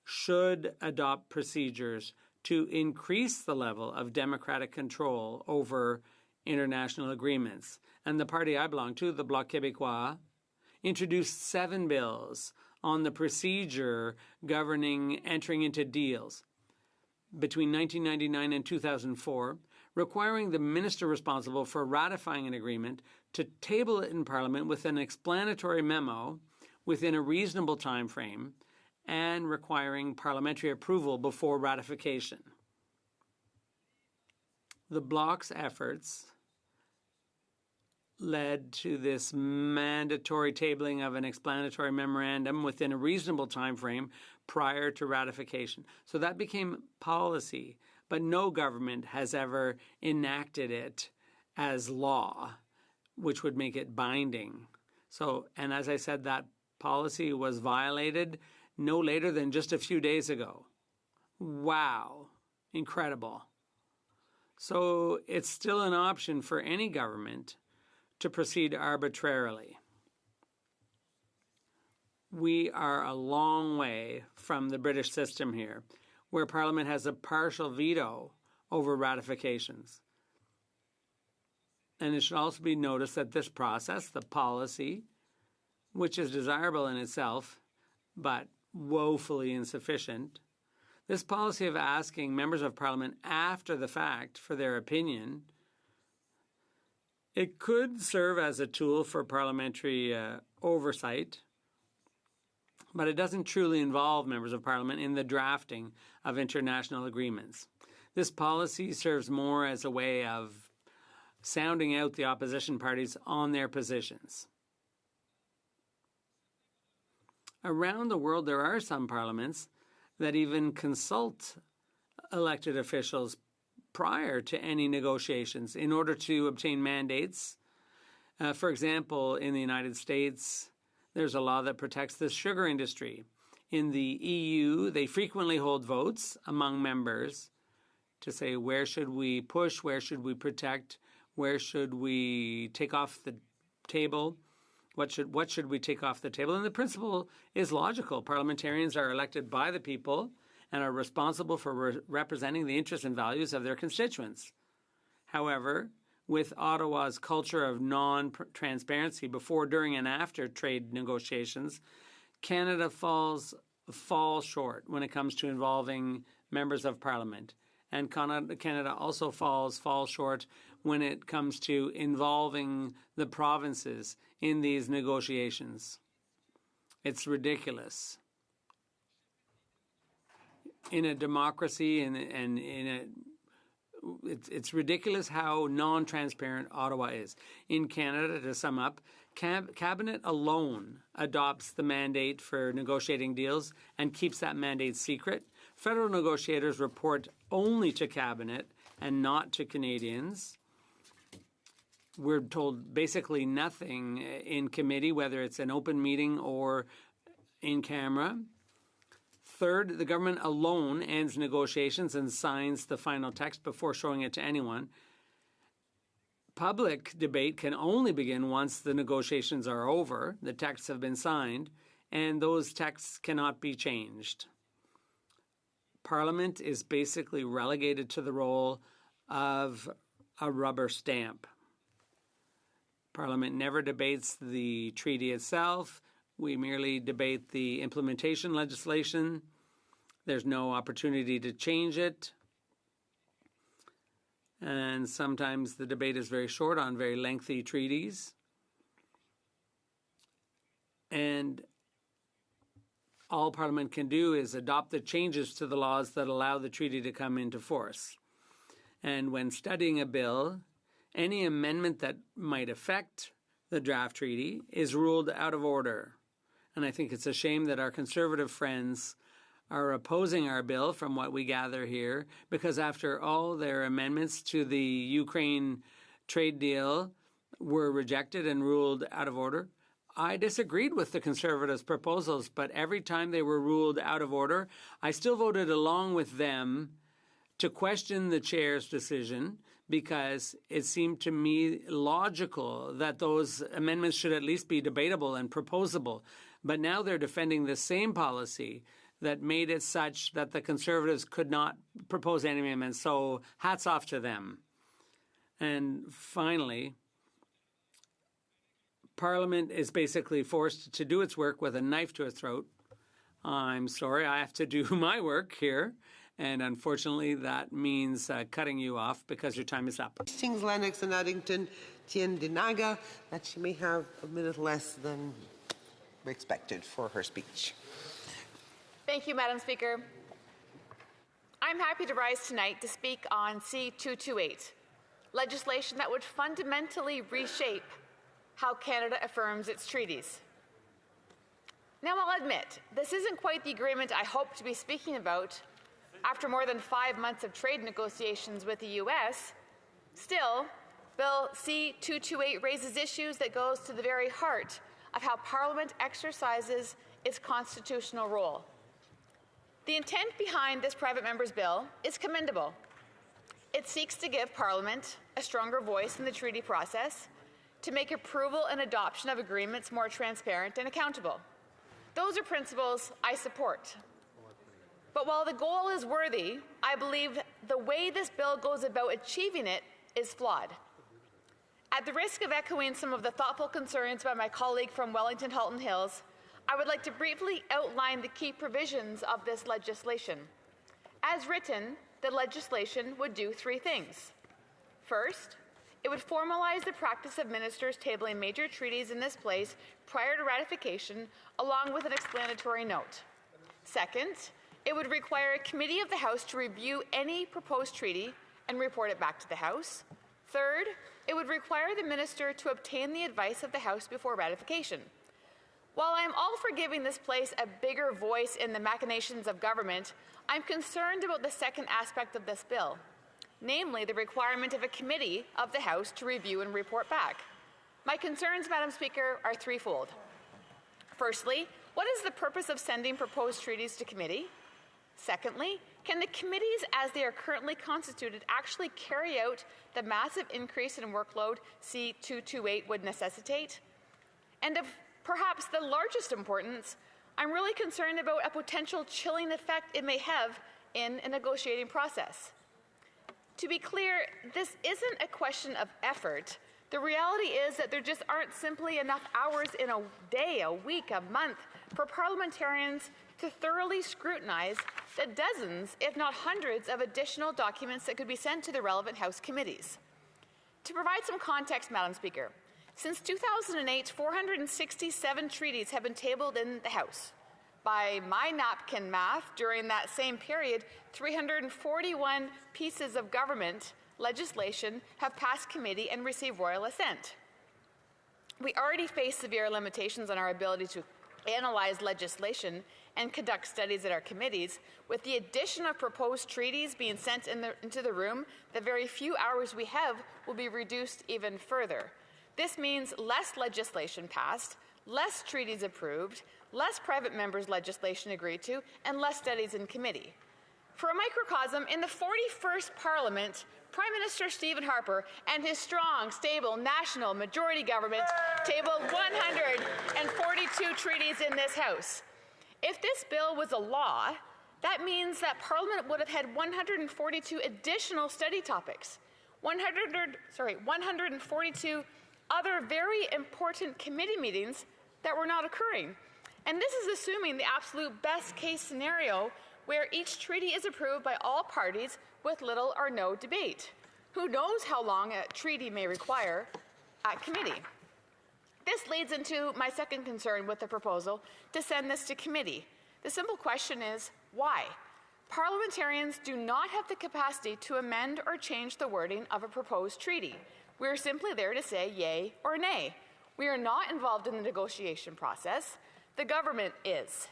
should adopt procedures to increase the level of democratic control over international agreements. And the party I belong to, the Bloc Québécois, introduced 7 bills on the procedure governing entering into deals between 1999 and 2004, requiring the minister responsible for ratifying an agreement to table it in Parliament with an explanatory memo within a reasonable time frame and requiring parliamentary approval before ratification. The Bloc's efforts led to this mandatory tabling of an explanatory memorandum within a reasonable time frame prior to ratification. So that became policy, but no government has ever enacted it as law, which would make it binding. So, and as I said, that policy was violated no later than just a few days ago. Wow, incredible. So it's still an option for any government to proceed arbitrarily. We are a long way from the British system here, where Parliament has a partial veto over ratifications. And it should also be noticed that this process, the policy, which is desirable in itself, but woefully insufficient, this policy of asking members of Parliament after the fact for their opinion, it could serve as a tool for parliamentary oversight, but it doesn't truly involve members of Parliament in the drafting of international agreements. This policy serves more as a way of sounding out the opposition parties on their positions. Around the world, there are some parliaments that even consult elected officials prior to any negotiations in order to obtain mandates. For example, in the United States, there's a law that protects the sugar industry. In the EU, they frequently hold votes among members to say, where should we push, where should we protect, where should we take off the table, what should we take off the table? And the principle is logical. Parliamentarians are elected by the people and are responsible for representing the interests and values of their constituents. However, with Ottawa's culture of non-transparency before, during, and after trade negotiations, Canada falls short when it comes to involving members of Parliament. And Canada also falls short when it comes to involving the provinces in these negotiations. It's ridiculous. In a democracy it's ridiculous how non-transparent Ottawa is. In Canada, to sum up, Cabinet alone adopts the mandate for negotiating deals and keeps that mandate secret. Federal negotiators report only to Cabinet and not to Canadians. We're told basically nothing in committee, whether it's an open meeting or in camera. Third, the government alone ends negotiations and signs the final text before showing it to anyone. Public debate can only begin once the negotiations are over, the texts have been signed, and those texts cannot be changed. Parliament is basically relegated to the role of a rubber stamp. Parliament never debates the treaty itself. We merely debate the implementation legislation. There's no opportunity to change it. And sometimes the debate is very short on very lengthy treaties. And all Parliament can do is adopt the changes to the laws that allow the treaty to come into force. And when studying a bill, any amendment that might affect the draft treaty is ruled out of order. And I think it's a shame that our Conservative friends are opposing our bill, from what we gather here, because after all their amendments to the Ukraine trade deal were rejected and ruled out of order. I disagreed with the Conservatives' proposals, but every time they were ruled out of order, I still voted along with them to question the chair's decision, because it seemed to me logical that those amendments should at least be debatable and proposable. But now they're defending the same policy that made it such that the Conservatives could not propose any amendments. So hats off to them. And finally, Parliament is basically forced to do its work with a knife to its throat. I'm sorry, I have to do my work here. And unfortunately, that means cutting you off because your time is up. Hastings, Lennox, and Addington, Tiendinaga, that she may have a minute less than expected for her speech. Thank you, Madam Speaker. I'm happy to rise tonight to speak on C-228, legislation that would fundamentally reshape how Canada affirms its treaties. Now, I'll admit, this isn't quite the agreement I hoped to be speaking about after more than 5 months of trade negotiations with the U.S. Still, Bill C-228 raises issues that goes to the very heart of how Parliament exercises its constitutional role. The intent behind this private member's bill is commendable. It seeks to give Parliament a stronger voice in the treaty process, to make approval and adoption of agreements more transparent and accountable. Those are principles I support. But while the goal is worthy, I believe the way this bill goes about achieving it is flawed. At the risk of echoing some of the thoughtful concerns by my colleague from Wellington Halton Hills, I would like to briefly outline the key provisions of this legislation. As written, the legislation would do three things. First, it would formalize the practice of ministers tabling major treaties in this place prior to ratification, along with an explanatory note. Second, it would require a committee of the House to review any proposed treaty and report it back to the House. Third, it would require the minister to obtain the advice of the House before ratification. While I am all for giving this place a bigger voice in the machinations of government, I'm concerned about the second aspect of this bill, namely the requirement of a committee of the House to review and report back. My concerns, Madam Speaker, are threefold. Firstly, what is the purpose of sending proposed treaties to committee? Secondly, can the committees as they are currently constituted actually carry out the massive increase in workload C228 would necessitate? And of perhaps the largest importance, I'm really concerned about a potential chilling effect it may have in a negotiating process. To be clear, this isn't a question of effort. The reality is that there just aren't simply enough hours in a day, a week, a month for parliamentarians to thoroughly scrutinize the dozens, if not hundreds, of additional documents that could be sent to the relevant House committees. To provide some context, Madam Speaker, since 2008, 467 treaties have been tabled in the House. By my napkin math, during that same period, 341 pieces of government legislation have passed committee and received royal assent. We already face severe limitations on our ability to analyze legislation and conduct studies at our committees. With the addition of proposed treaties being sent into the room, the very few hours we have will be reduced even further. This means less legislation passed, less treaties approved, less private members' legislation agreed to, and less studies in committee. For a microcosm, in the 41st Parliament, Prime Minister Stephen Harper and his strong, stable, national majority government tabled 142 treaties in this House. If this bill was a law, that means that Parliament would have had 142 additional study topics, 142 other very important committee meetings that were not occurring. And this is assuming the absolute best case scenario where each treaty is approved by all parties with little or no debate. Who knows how long a treaty may require at committee? This leads into my second concern with the proposal to send this to committee. The simple question is, why? Parliamentarians do not have the capacity to amend or change the wording of a proposed treaty. We are simply there to say yay or nay. We are not involved in the negotiation process. The government is.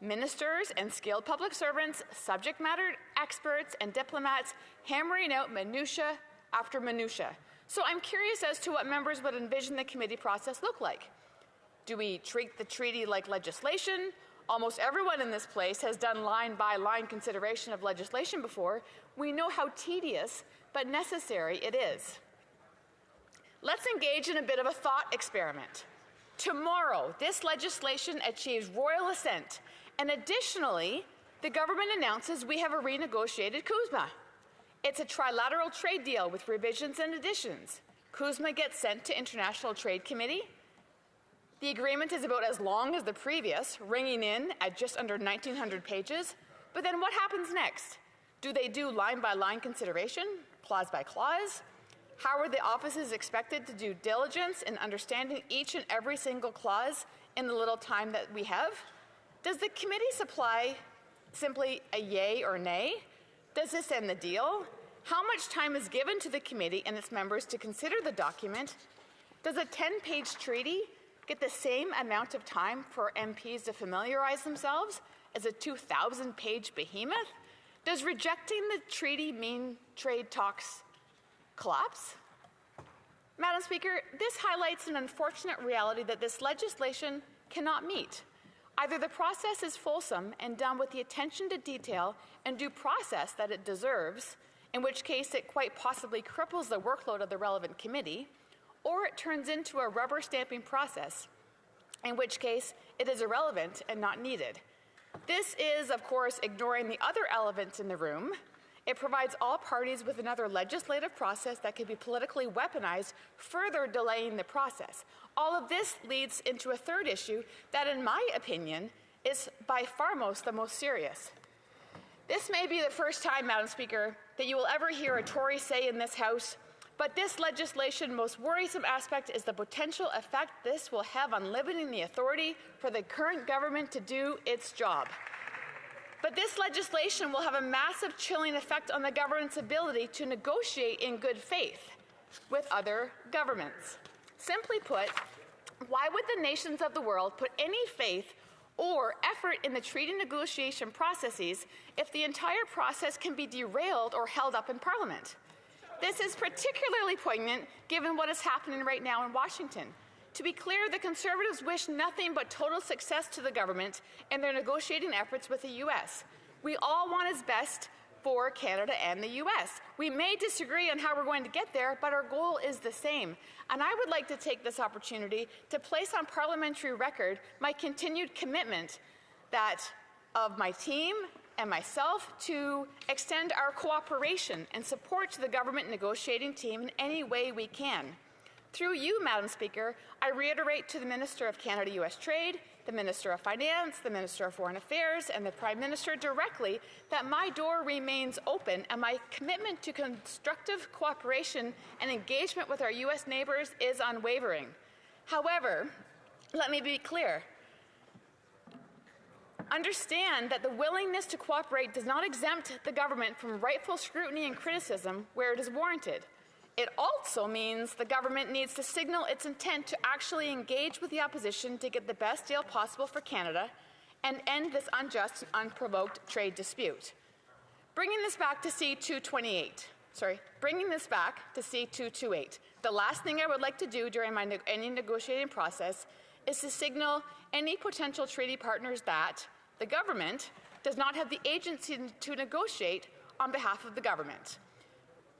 Ministers and skilled public servants, subject matter experts, and diplomats hammering out minutia after minutia. So I'm curious as to what members would envision the committee process look like. Do we treat the treaty like legislation? Almost everyone in this place has done line-by-line consideration of legislation before. We know how tedious but necessary it is. Let's engage in a bit of a thought experiment. Tomorrow, this legislation achieves royal assent, and additionally, the government announces we have a renegotiated CUSMA. It's a trilateral trade deal with revisions and additions. CUSMA gets sent to International Trade Committee. The agreement is about as long as the previous, ringing in at just under 1,900 pages. But then what happens next? Do they do line-by-line consideration, clause by clause? How are the offices expected to do diligence in understanding each and every single clause in the little time that we have? Does the committee supply simply a yay or nay? Does this end the deal? How much time is given to the committee and its members to consider the document? Does a 10-page treaty get the same amount of time for MPs to familiarize themselves as a 2,000-page behemoth? Does rejecting the treaty mean trade talks collapse? Madam Speaker, this highlights an unfortunate reality that this legislation cannot meet. Either the process is fulsome and done with the attention to detail and due process that it deserves, in which case it quite possibly cripples the workload of the relevant committee, or it turns into a rubber stamping process, in which case it is irrelevant and not needed. This is, of course, ignoring the other elephants in the room. It provides all parties with another legislative process that can be politically weaponized, further delaying the process. All of this leads into a third issue that, in my opinion, is by far the most serious. This may be the first time, Madam Speaker, that you will ever hear a Tory say in this House, but this legislation's most worrisome aspect is the potential effect this will have on limiting the authority for the current government to do its job. But this legislation will have a massive chilling effect on the government's ability to negotiate in good faith with other governments. Simply put, why would the nations of the world put any faith or effort in the treaty negotiation processes if the entire process can be derailed or held up in Parliament? This is particularly poignant given what is happening right now in Washington. To be clear, the Conservatives wish nothing but total success to the government in their negotiating efforts with the U.S. We all want as best for Canada and the U.S. We may disagree on how we're going to get there, but our goal is the same. And I would like to take this opportunity to place on parliamentary record my continued commitment that of my team and myself to extend our cooperation and support to the government negotiating team in any way we can. Through you, Madam Speaker, I reiterate to the Minister of Canada-U.S. Trade, the Minister of Finance, the Minister of Foreign Affairs, and the Prime Minister directly that my door remains open and my commitment to constructive cooperation and engagement with our U.S. neighbors is unwavering. However, let me be clear. Understand that the willingness to cooperate does not exempt the government from rightful scrutiny and criticism where it is warranted. It also means the government needs to signal its intent to actually engage with the opposition to get the best deal possible for Canada and end this unjust and unprovoked trade dispute. Bringing this back to C228, the last thing I would like to do during any negotiating process is to signal any potential treaty partners that the government does not have the agency to negotiate on behalf of the government.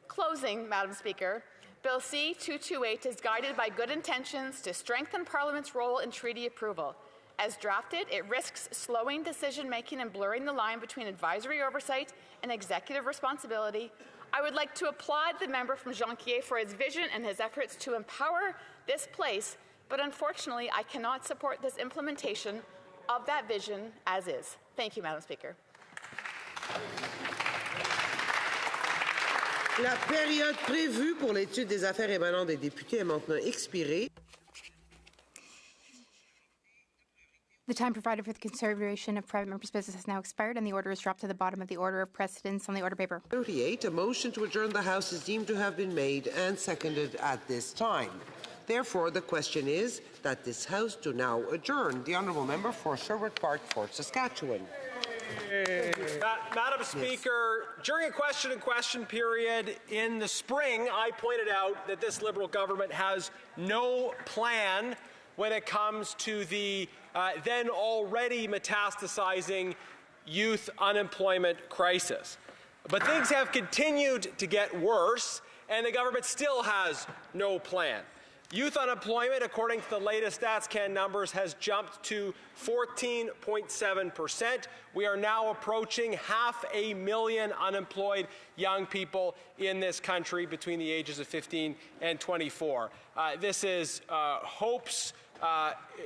Closing, Madam Speaker, Bill C-228 is guided by good intentions to strengthen Parliament's role in treaty approval. As drafted, it risks slowing decision-making and blurring the line between advisory oversight and executive responsibility. I would like to applaud the member from Jonquière for his vision and his efforts to empower this place, but unfortunately, I cannot support this implementation of that vision as is. Thank you, Madam Speaker. La période prévue pour l'étude des affaires émanant des députés est maintenant expirée. The time provided for the consideration of private members' business has now expired, and the order is dropped to the bottom of the order of precedence on the order paper. 38, a motion to adjourn the House is deemed to have been made and seconded at this time. Therefore, the question is that this House do now adjourn. The Honourable Member for Sherwood Park, Fort Saskatchewan. Madam Speaker, during a question period in the spring, I pointed out that this Liberal government has no plan when it comes to the then already metastasizing youth unemployment crisis. But things have continued to get worse, and the government still has no plan. Youth unemployment, according to the latest StatsCan numbers, has jumped to 14.7%. We are now approaching 500,000 unemployed young people in this country between the ages of 15 and 24. This is hopes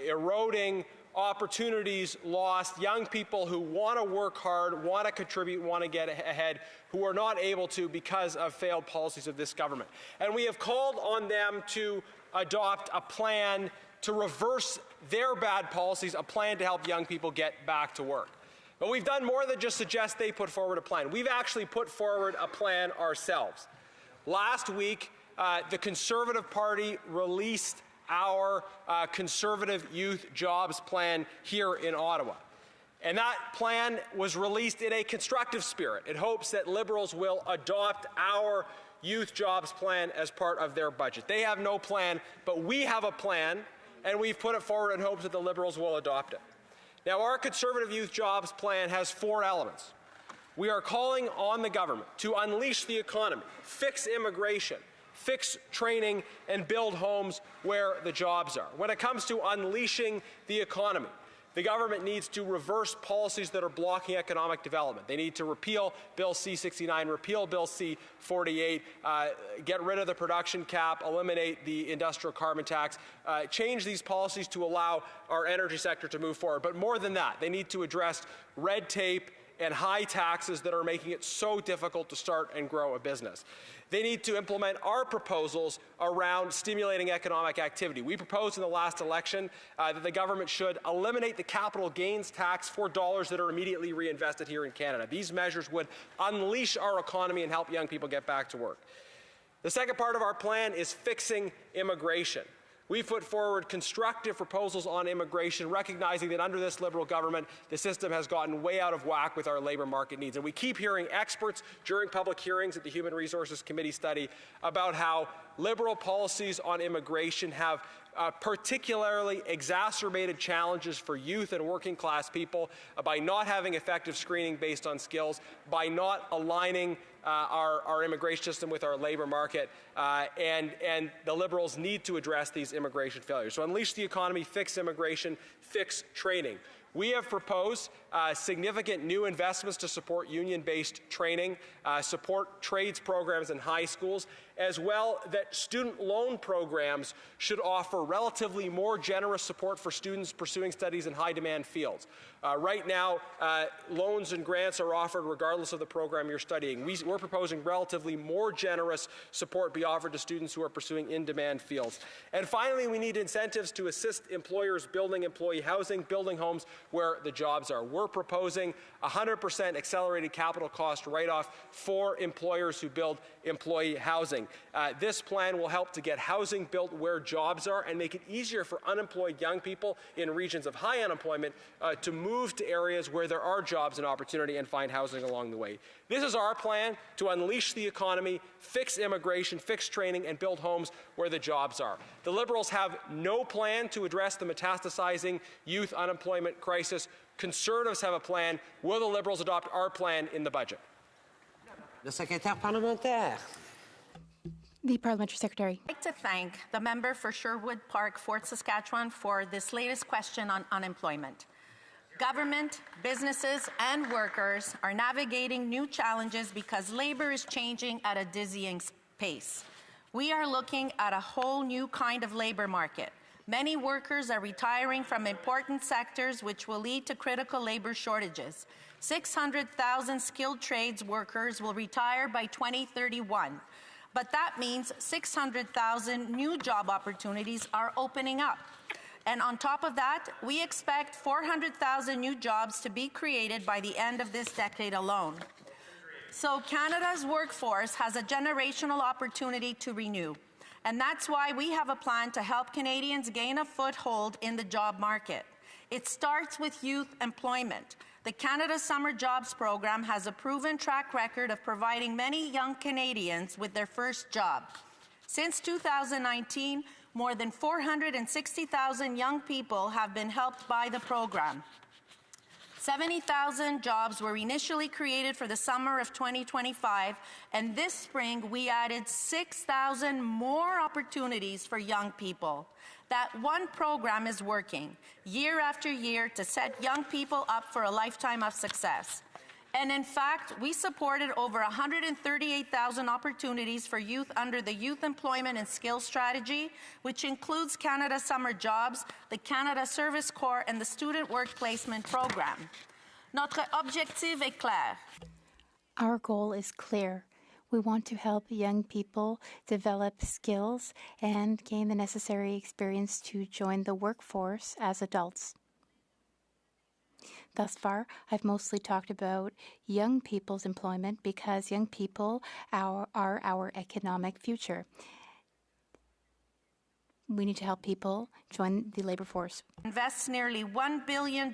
eroding, opportunities lost, young people who want to work hard, want to contribute, want to get ahead, who are not able to because of failed policies of this government. And we have called on them to adopt a plan to reverse their bad policies, a plan to help young people get back to work. But we've done more than just suggest they put forward a plan. We've actually put forward a plan ourselves. Last week, the Conservative Party released our Conservative Youth Jobs Plan here in Ottawa. And that plan was released in a constructive spirit. It hopes that Liberals will adopt our Youth Jobs Plan as part of their budget. They have no plan, but we have a plan, and we've put it forward in hopes that the Liberals will adopt it. Now, our Conservative Youth Jobs Plan has 4 elements. We are calling on the government to unleash the economy, fix immigration, fix training, and build homes where the jobs are. When it comes to unleashing the economy, The government needs to reverse policies that are blocking economic development. They need to repeal Bill C-69, repeal Bill C-48, get rid of the production cap, eliminate the industrial carbon tax, change these policies to allow our energy sector to move forward. But more than that, they need to address red tape and high taxes that are making it so difficult to start and grow a business. They need to implement our proposals around stimulating economic activity. We proposed in the last election that the government should eliminate the capital gains tax for dollars that are immediately reinvested here in Canada. These measures would unleash our economy and help young people get back to work. The second part of our plan is fixing immigration. We've put forward constructive proposals on immigration, recognizing that under this Liberal government, the system has gotten way out of whack with our labour market needs. And we keep hearing experts during public hearings at the Human Resources Committee study about how Liberal policies on immigration have particularly exacerbated challenges for youth and working class people by not having effective screening based on skills, by not aligning our immigration system with our labour market, and the Liberals need to address these immigration failures. So unleash the economy, fix immigration, fix training. We have proposed significant new investments to support union-based training, support trades programs in high schools, as well that student loan programs should offer relatively more generous support for students pursuing studies in high-demand fields. Right now, loans and grants are offered regardless of the program you're studying. We're proposing relatively more generous support be offered to students who are pursuing in-demand fields. And finally, we need incentives to assist employers building employee housing, building homes where the jobs are. We're proposing 100% accelerated capital cost write-off for employers who build employee housing. This plan will help to get housing built where jobs are and make it easier for unemployed young people in regions of high unemployment to move to areas where there are jobs and opportunity and find housing along the way. This is our plan to unleash the economy, fix immigration, fix training, and build homes where the jobs are. The Liberals have no plan to address the metastasizing youth unemployment crisis. Conservatives have a plan. Will the Liberals adopt our plan in the budget? Le secrétaire parlementaire. The Parliamentary Secretary. I'd like to thank the member for Sherwood Park, Fort Saskatchewan, for this latest question on unemployment. Government, businesses, and workers are navigating new challenges because labor is changing at a dizzying pace. We are looking at a whole new kind of labor market. Many workers are retiring from important sectors, which will lead to critical labor shortages. 600,000 skilled trades workers will retire by 2031. But that means 600,000 new job opportunities are opening up. And on top of that, we expect 400,000 new jobs to be created by the end of this decade alone. So Canada's workforce has a generational opportunity to renew. And that's why we have a plan to help Canadians gain a foothold in the job market. It starts with youth employment. The Canada Summer Jobs Program has a proven track record of providing many young Canadians with their first job. Since 2019, more than 460,000 young people have been helped by the program. 70,000 jobs were initially created for the summer of 2025, and this spring we added 6,000 more opportunities for young people. That one program is working year after year to set young people up for a lifetime of success. And in fact, we supported over 138,000 opportunities for youth under the Youth Employment and Skills Strategy, which includes Canada Summer Jobs, the Canada Service Corps, and the Student Work Placement Program. Notre objectif est clair. Our goal is clear. We want to help young people develop skills and gain the necessary experience to join the workforce as adults. Thus far, I've mostly talked about young people's employment because young people are our economic future. We need to help people join the labor force. Invests nearly $1 billion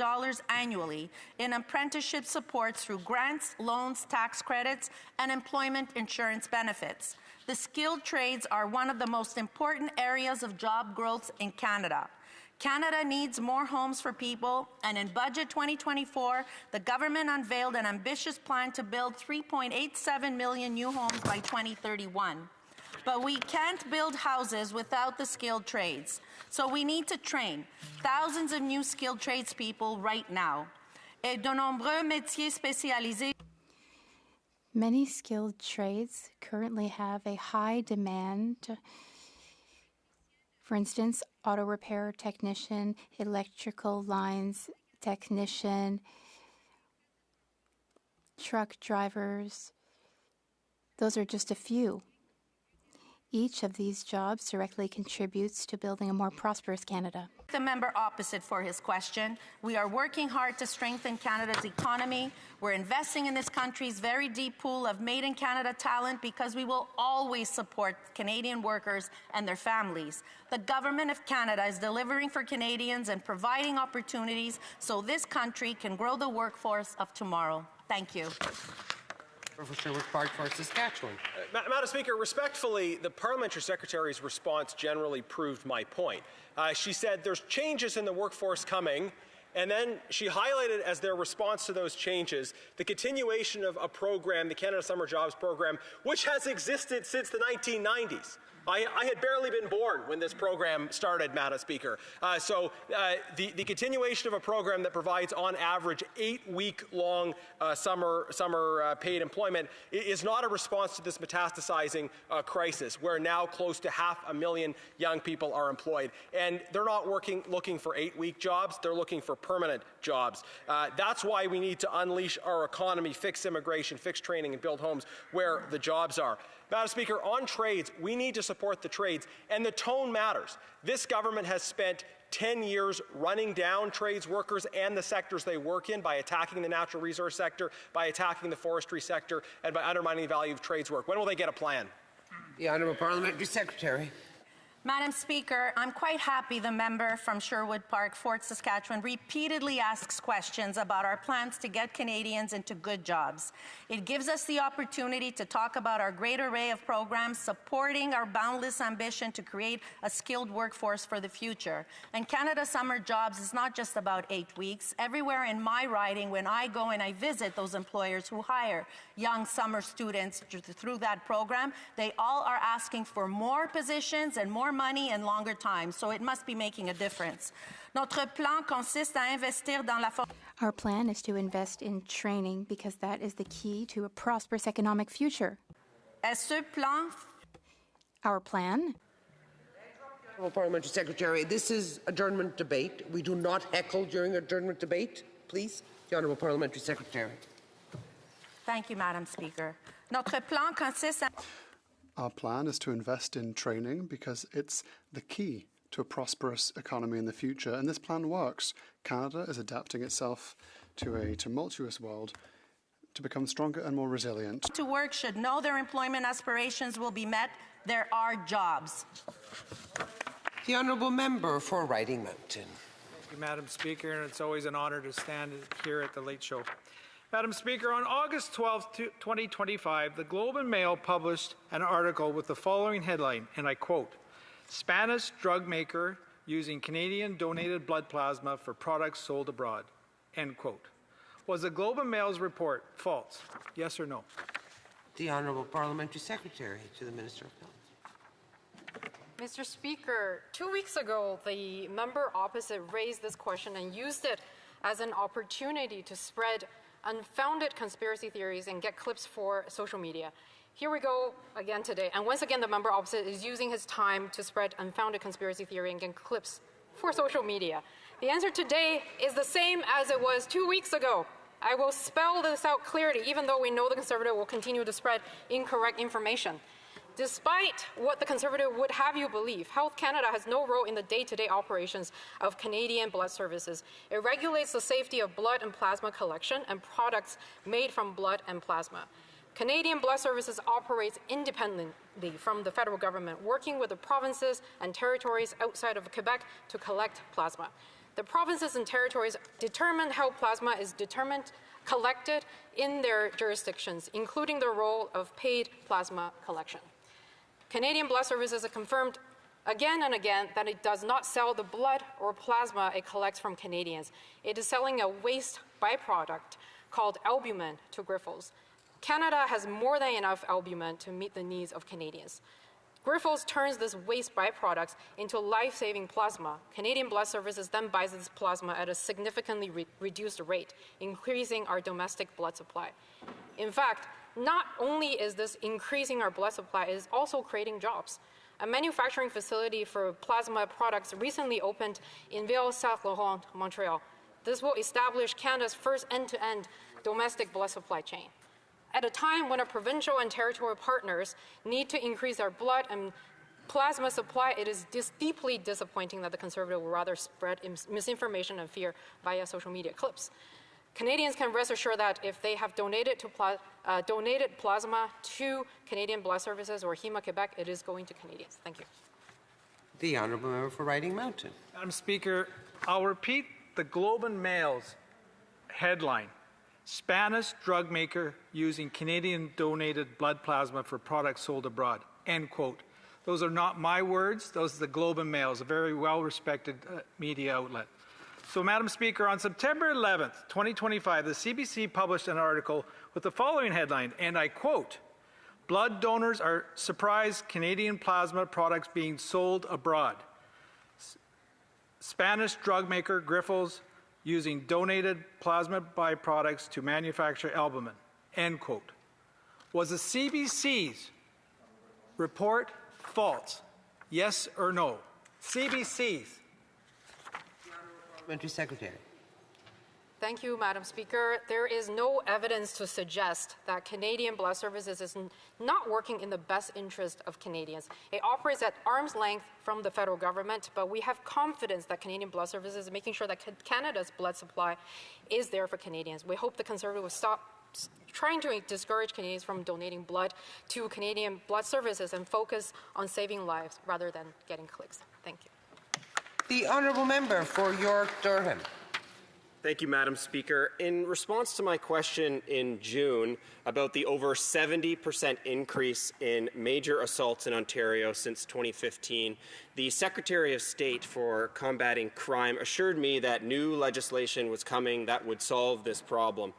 annually in apprenticeship support through grants, loans, tax credits, and employment insurance benefits. The skilled trades are one of the most important areas of job growth in Canada. Canada needs more homes for people, and in Budget 2024, the government unveiled an ambitious plan to build 3.87 million new homes by 2031. But we can't build houses without the skilled trades. So we need to train thousands of new skilled tradespeople right now. Et de nombreux métiers spécialisés. Many skilled trades currently have a high demand. For instance, auto repair technician, electrical lines technician, truck drivers. Those are just a few. Each of these jobs directly contributes to building a more prosperous Canada. The member opposite for his question. We are working hard to strengthen Canada's economy. We're investing in this country's very deep pool of made in Canada talent because we will always support Canadian workers and their families. The Government of Canada is delivering for Canadians and providing opportunities so this country can grow the workforce of tomorrow. Thank you. For Sherwood Park for Saskatchewan. Madam Speaker, respectfully, the Parliamentary Secretary's response generally proved my point. She said there's changes in the workforce coming, and then she highlighted as their response to those changes the continuation of a program, the Canada Summer Jobs Program, which has existed since the 1990s. I had barely been born when this program started, Madam Speaker. The continuation of a program that provides on average 8-week-long summer paid employment is not a response to this metastasizing crisis, where now close to 500,000 young people are employed. And they're not looking for 8-week jobs, they're looking for permanent jobs. That's why we need to unleash our economy, fix immigration, fix training, and build homes where the jobs are. Madam Speaker, on trades, we need to support the trades, and the tone matters. This government has spent 10 years running down trades workers and the sectors they work in by attacking the natural resource sector, by attacking the forestry sector, and by undermining the value of trades work. When will they get a plan? The Honourable Parliamentary Secretary. Madam Speaker, I'm quite happy the member from Sherwood Park, Fort Saskatchewan, repeatedly asks questions about our plans to get Canadians into good jobs. It gives us the opportunity to talk about our great array of programs supporting our boundless ambition to create a skilled workforce for the future. And Canada Summer Jobs is not just about 8 weeks. Everywhere in my riding, when I go and I visit those employers who hire young summer students through that program, they all are asking for more positions and more money and longer time, so it must be making a difference. Notre plan consiste à investir dans la Our plan is to invest in training because that is the key to a prosperous economic future. Ce plan? Our plan? Honourable Parliamentary Secretary, this is adjournment debate. We do not heckle during adjournment debate. Please, the Honourable Parliamentary Secretary. Thank you, Madam Speaker. Notre plan consiste à... Our plan is to invest in training because it's the key to a prosperous economy in the future, and this plan works. Canada is adapting itself to a tumultuous world to become stronger and more resilient. To work should know their employment aspirations will be met. There are jobs. The Honourable Member for Riding Mountain. Thank you, Madam Speaker, and it's always an honour to stand here at the Late Show. Madam Speaker, on August 12, 2025, the Globe and Mail published an article with the following headline, and I quote, "Spanish drug maker using Canadian donated blood plasma for products sold abroad," end quote. Was the Globe and Mail's report false? Yes or no? The Honourable Parliamentary Secretary to the Minister of Health. Mr. Speaker, 2 weeks ago, the member opposite raised this question and used it as an opportunity to spread unfounded conspiracy theories and get clips for social media. Here we go again today, and once again the member opposite is using his time to spread unfounded conspiracy theory and get clips for social media. The answer today is the same as it was 2 weeks ago. I will spell this out clearly, even though we know the Conservative will continue to spread incorrect information. Despite what the Conservative would have you believe, Health Canada has no role in the day-to-day operations of Canadian Blood Services. It regulates the safety of blood and plasma collection and products made from blood and plasma. Canadian Blood Services operates independently from the federal government, working with the provinces and territories outside of Quebec to collect plasma. The provinces and territories determine how plasma is collected in their jurisdictions, including the role of paid plasma collection. Canadian Blood Services has confirmed again and again that it does not sell the blood or plasma it collects from Canadians. It is selling a waste byproduct called albumin to Grifols. Canada has more than enough albumin to meet the needs of Canadians. Grifols turns this waste byproducts into life-saving plasma. Canadian Blood Services then buys this plasma at a significantly reduced rate, increasing our domestic blood supply. In fact, not only is this increasing our blood supply, it is also creating jobs. A manufacturing facility for plasma products recently opened in Ville-Saint-Laurent, Montreal. This will establish Canada's first end-to-end domestic blood supply chain. At a time when our provincial and territorial partners need to increase their blood and plasma supply, it is deeply disappointing that the Conservative will rather spread misinformation and fear via social media clips. Canadians can rest assured that if they have donated plasma to Canadian Blood Services or Héma-Québec, it is going to Canadians. Thank you. The Honourable Member for Riding Mountain. Madam Speaker, I'll repeat the Globe and Mail's headline. Spanish drug maker using Canadian donated blood plasma for products sold abroad, end quote. Those are not my words, those are the Globe and Mail's, a very well-respected media outlet. So, Madam Speaker, on September 11th, 2025, the CBC published an article with the following headline, and I quote, "Blood donors are surprised Canadian plasma products being sold abroad. Spanish drug maker Grifols using donated plasma byproducts to manufacture albumin," end quote. Was the CBC's report false? Yes or no? CBC's. Parliamentary Secretary. Thank you, Madam Speaker. There is no evidence to suggest that Canadian Blood Services is not working in the best interest of Canadians. It operates at arm's length from the federal government, but we have confidence that Canadian Blood Services is making sure that Canada's blood supply is there for Canadians. We hope the Conservative will stop trying to discourage Canadians from donating blood to Canadian Blood Services and focus on saving lives rather than getting clicks. Thank you. The Honourable Member for York Durham. Thank you, Madam Speaker. In response to my question in June about the over 70% increase in major assaults in Ontario since 2015, the Secretary of State for Combating Crime assured me that new legislation was coming that would solve this problem.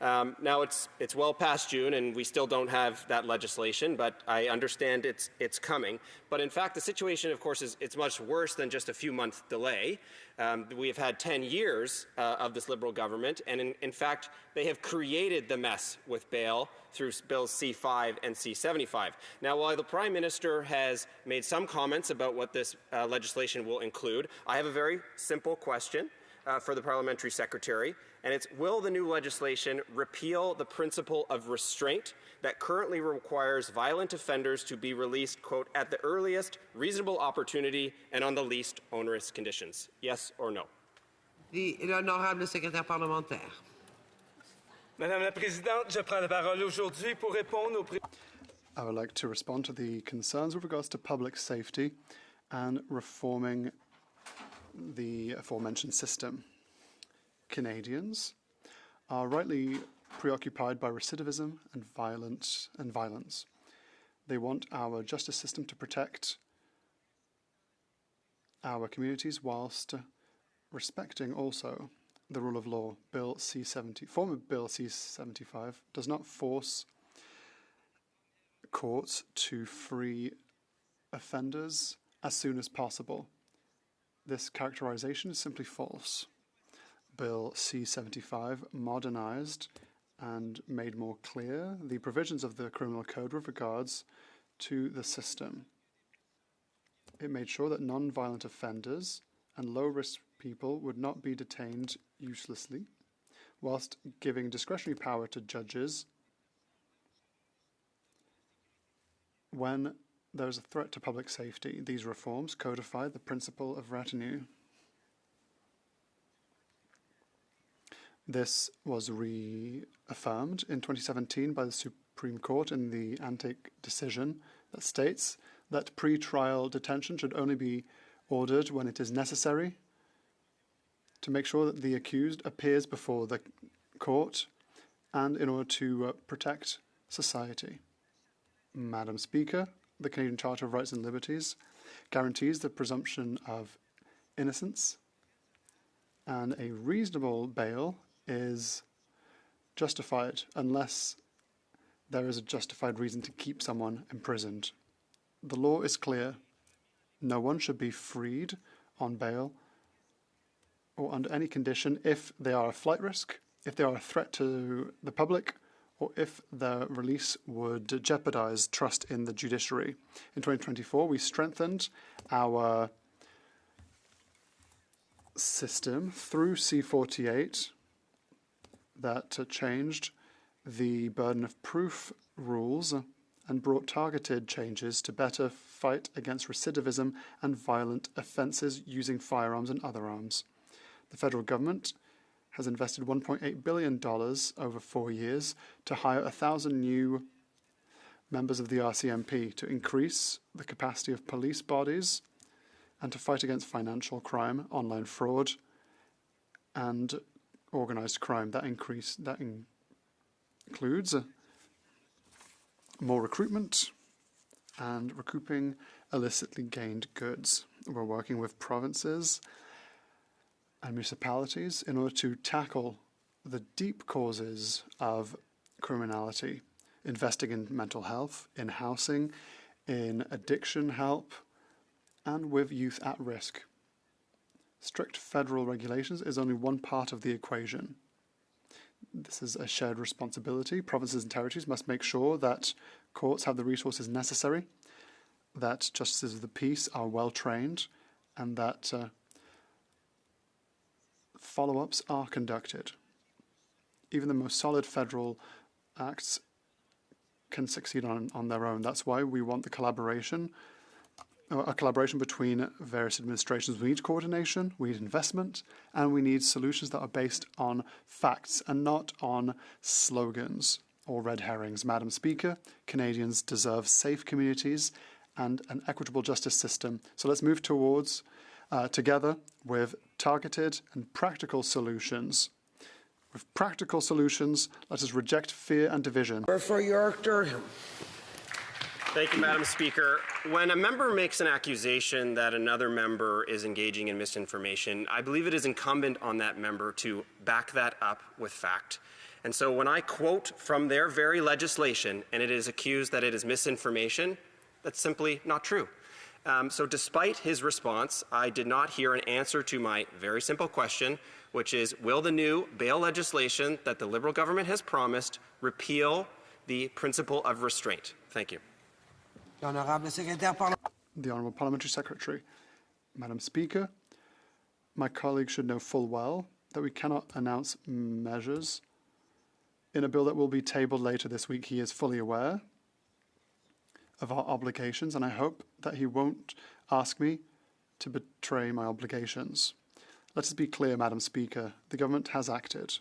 Now it's well past June, and we still don't have that legislation, but I understand it's coming. But in fact, the situation, of course, it's much worse than just a few-month delay. We have had 10 years of this Liberal government, and in fact, they have created the mess with bail through Bills C5 and C75. Now, while the Prime Minister has made some comments about what this legislation will include, I have a very simple question for the Parliamentary Secretary, and it's, will the new legislation repeal the principle of restraint that currently requires violent offenders to be released, quote, at the earliest reasonable opportunity and on the least onerous conditions? Yes or no? L'honorable secrétaire parlementaire. Madame la Présidente, je prends la parole aujourd'hui pour répondre aux... I would like to respond to the concerns with regards to public safety and reforming the aforementioned system. Canadians are rightly preoccupied by recidivism and violence. They want our justice system to protect our communities whilst respecting also the rule of law. Former Bill C75 does not force courts to free offenders as soon as possible. This characterization is simply false. Bill C75 modernized and made more clear the provisions of the criminal code with regards to the system. It made sure that non-violent offenders and low-risk people would not be detained uselessly, whilst giving discretionary power to judges when there is a threat to public safety. These reforms codify the principle of retenue. This was reaffirmed in 2017 by the Supreme Court in the Antic decision that states that pre-trial detention should only be ordered when it is necessary to make sure that the accused appears before the court and in order to protect society. Madam Speaker, the Canadian Charter of Rights and Liberties guarantees the presumption of innocence, and a reasonable bail is justified unless there is a justified reason to keep someone imprisoned. The law is clear. No one should be freed on bail or under any condition if they are a flight risk, if they are a threat to the public, or if their release would jeopardize trust in the judiciary. In 2024, we strengthened our system through C-48 that changed the burden of proof rules and brought targeted changes to better fight against recidivism and violent offences using firearms and other arms. The federal government has invested $1.8 billion over 4 years to hire 1,000 new members of the RCMP to increase the capacity of police bodies and to fight against financial crime, online fraud, and organised crime. That includes more recruitment and recouping illicitly gained goods. We're working with provinces and municipalities in order to tackle the deep causes of criminality, investing in mental health, in housing, in addiction help, and with youth at risk. Strict federal regulations is only one part of the equation. This is a shared responsibility. Provinces and territories must make sure that courts have the resources necessary, that justices of the peace are well trained, and that follow-ups are conducted. Even the most solid federal acts can succeed on their own. That's why we want the collaboration, a collaboration between various administrations. We need coordination, we need investment, and we need solutions that are based on facts and not on slogans or red herrings. Madam Speaker, Canadians deserve safe communities and an equitable justice system. So let's move towards together with targeted and practical solutions. With practical solutions, let us reject fear and division. For York Durham. Thank you, Madam Speaker. When a member makes an accusation that another member is engaging in misinformation, I believe it is incumbent on that member to back that up with fact. And so when I quote from their very legislation and it is accused that it is misinformation, that's simply not true. So despite his response, I did not hear an answer to my very simple question, which is, will the new bail legislation that the Liberal government has promised repeal the principle of restraint? Thank you. The Honourable Parliamentary Secretary. Madam Speaker, my colleague should know full well that we cannot announce measures in a bill that will be tabled later this week. He is fully aware of our obligations, and I hope that he won't ask me to betray my obligations. Let us be clear, Madam Speaker. The government has acted.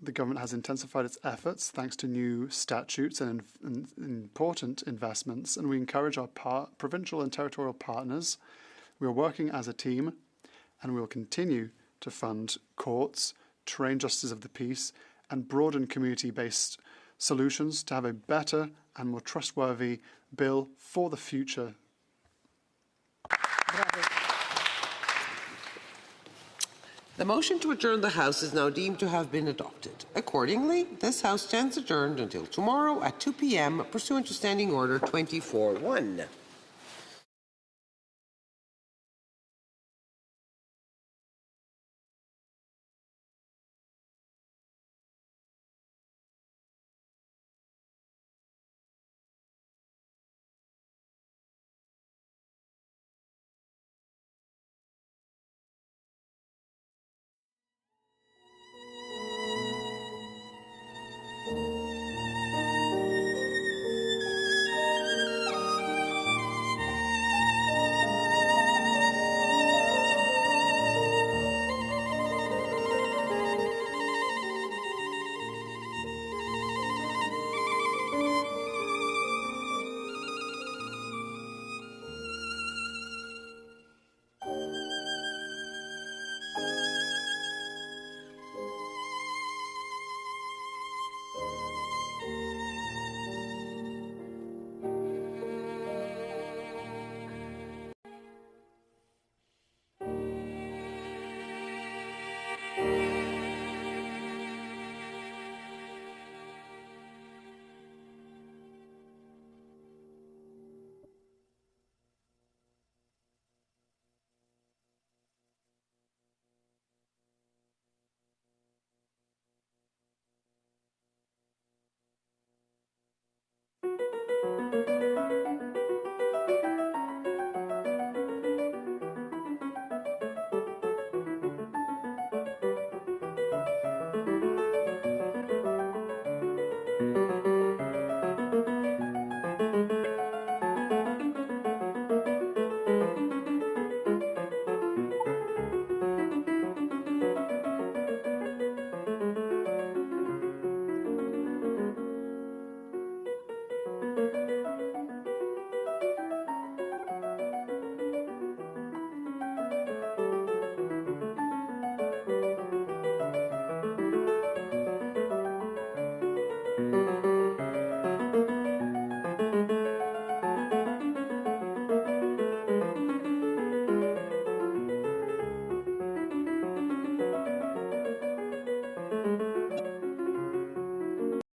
The government has intensified its efforts thanks to new statutes and important investments, and we encourage our provincial and territorial partners. We are working as a team, and we will continue to fund courts, train justices of the peace, and broaden community-based solutions to have a better and more trustworthy bill for the future. The motion to adjourn the House is now deemed to have been adopted. Accordingly, this House stands adjourned until tomorrow at 2 p.m. pursuant to Standing Order 24-1.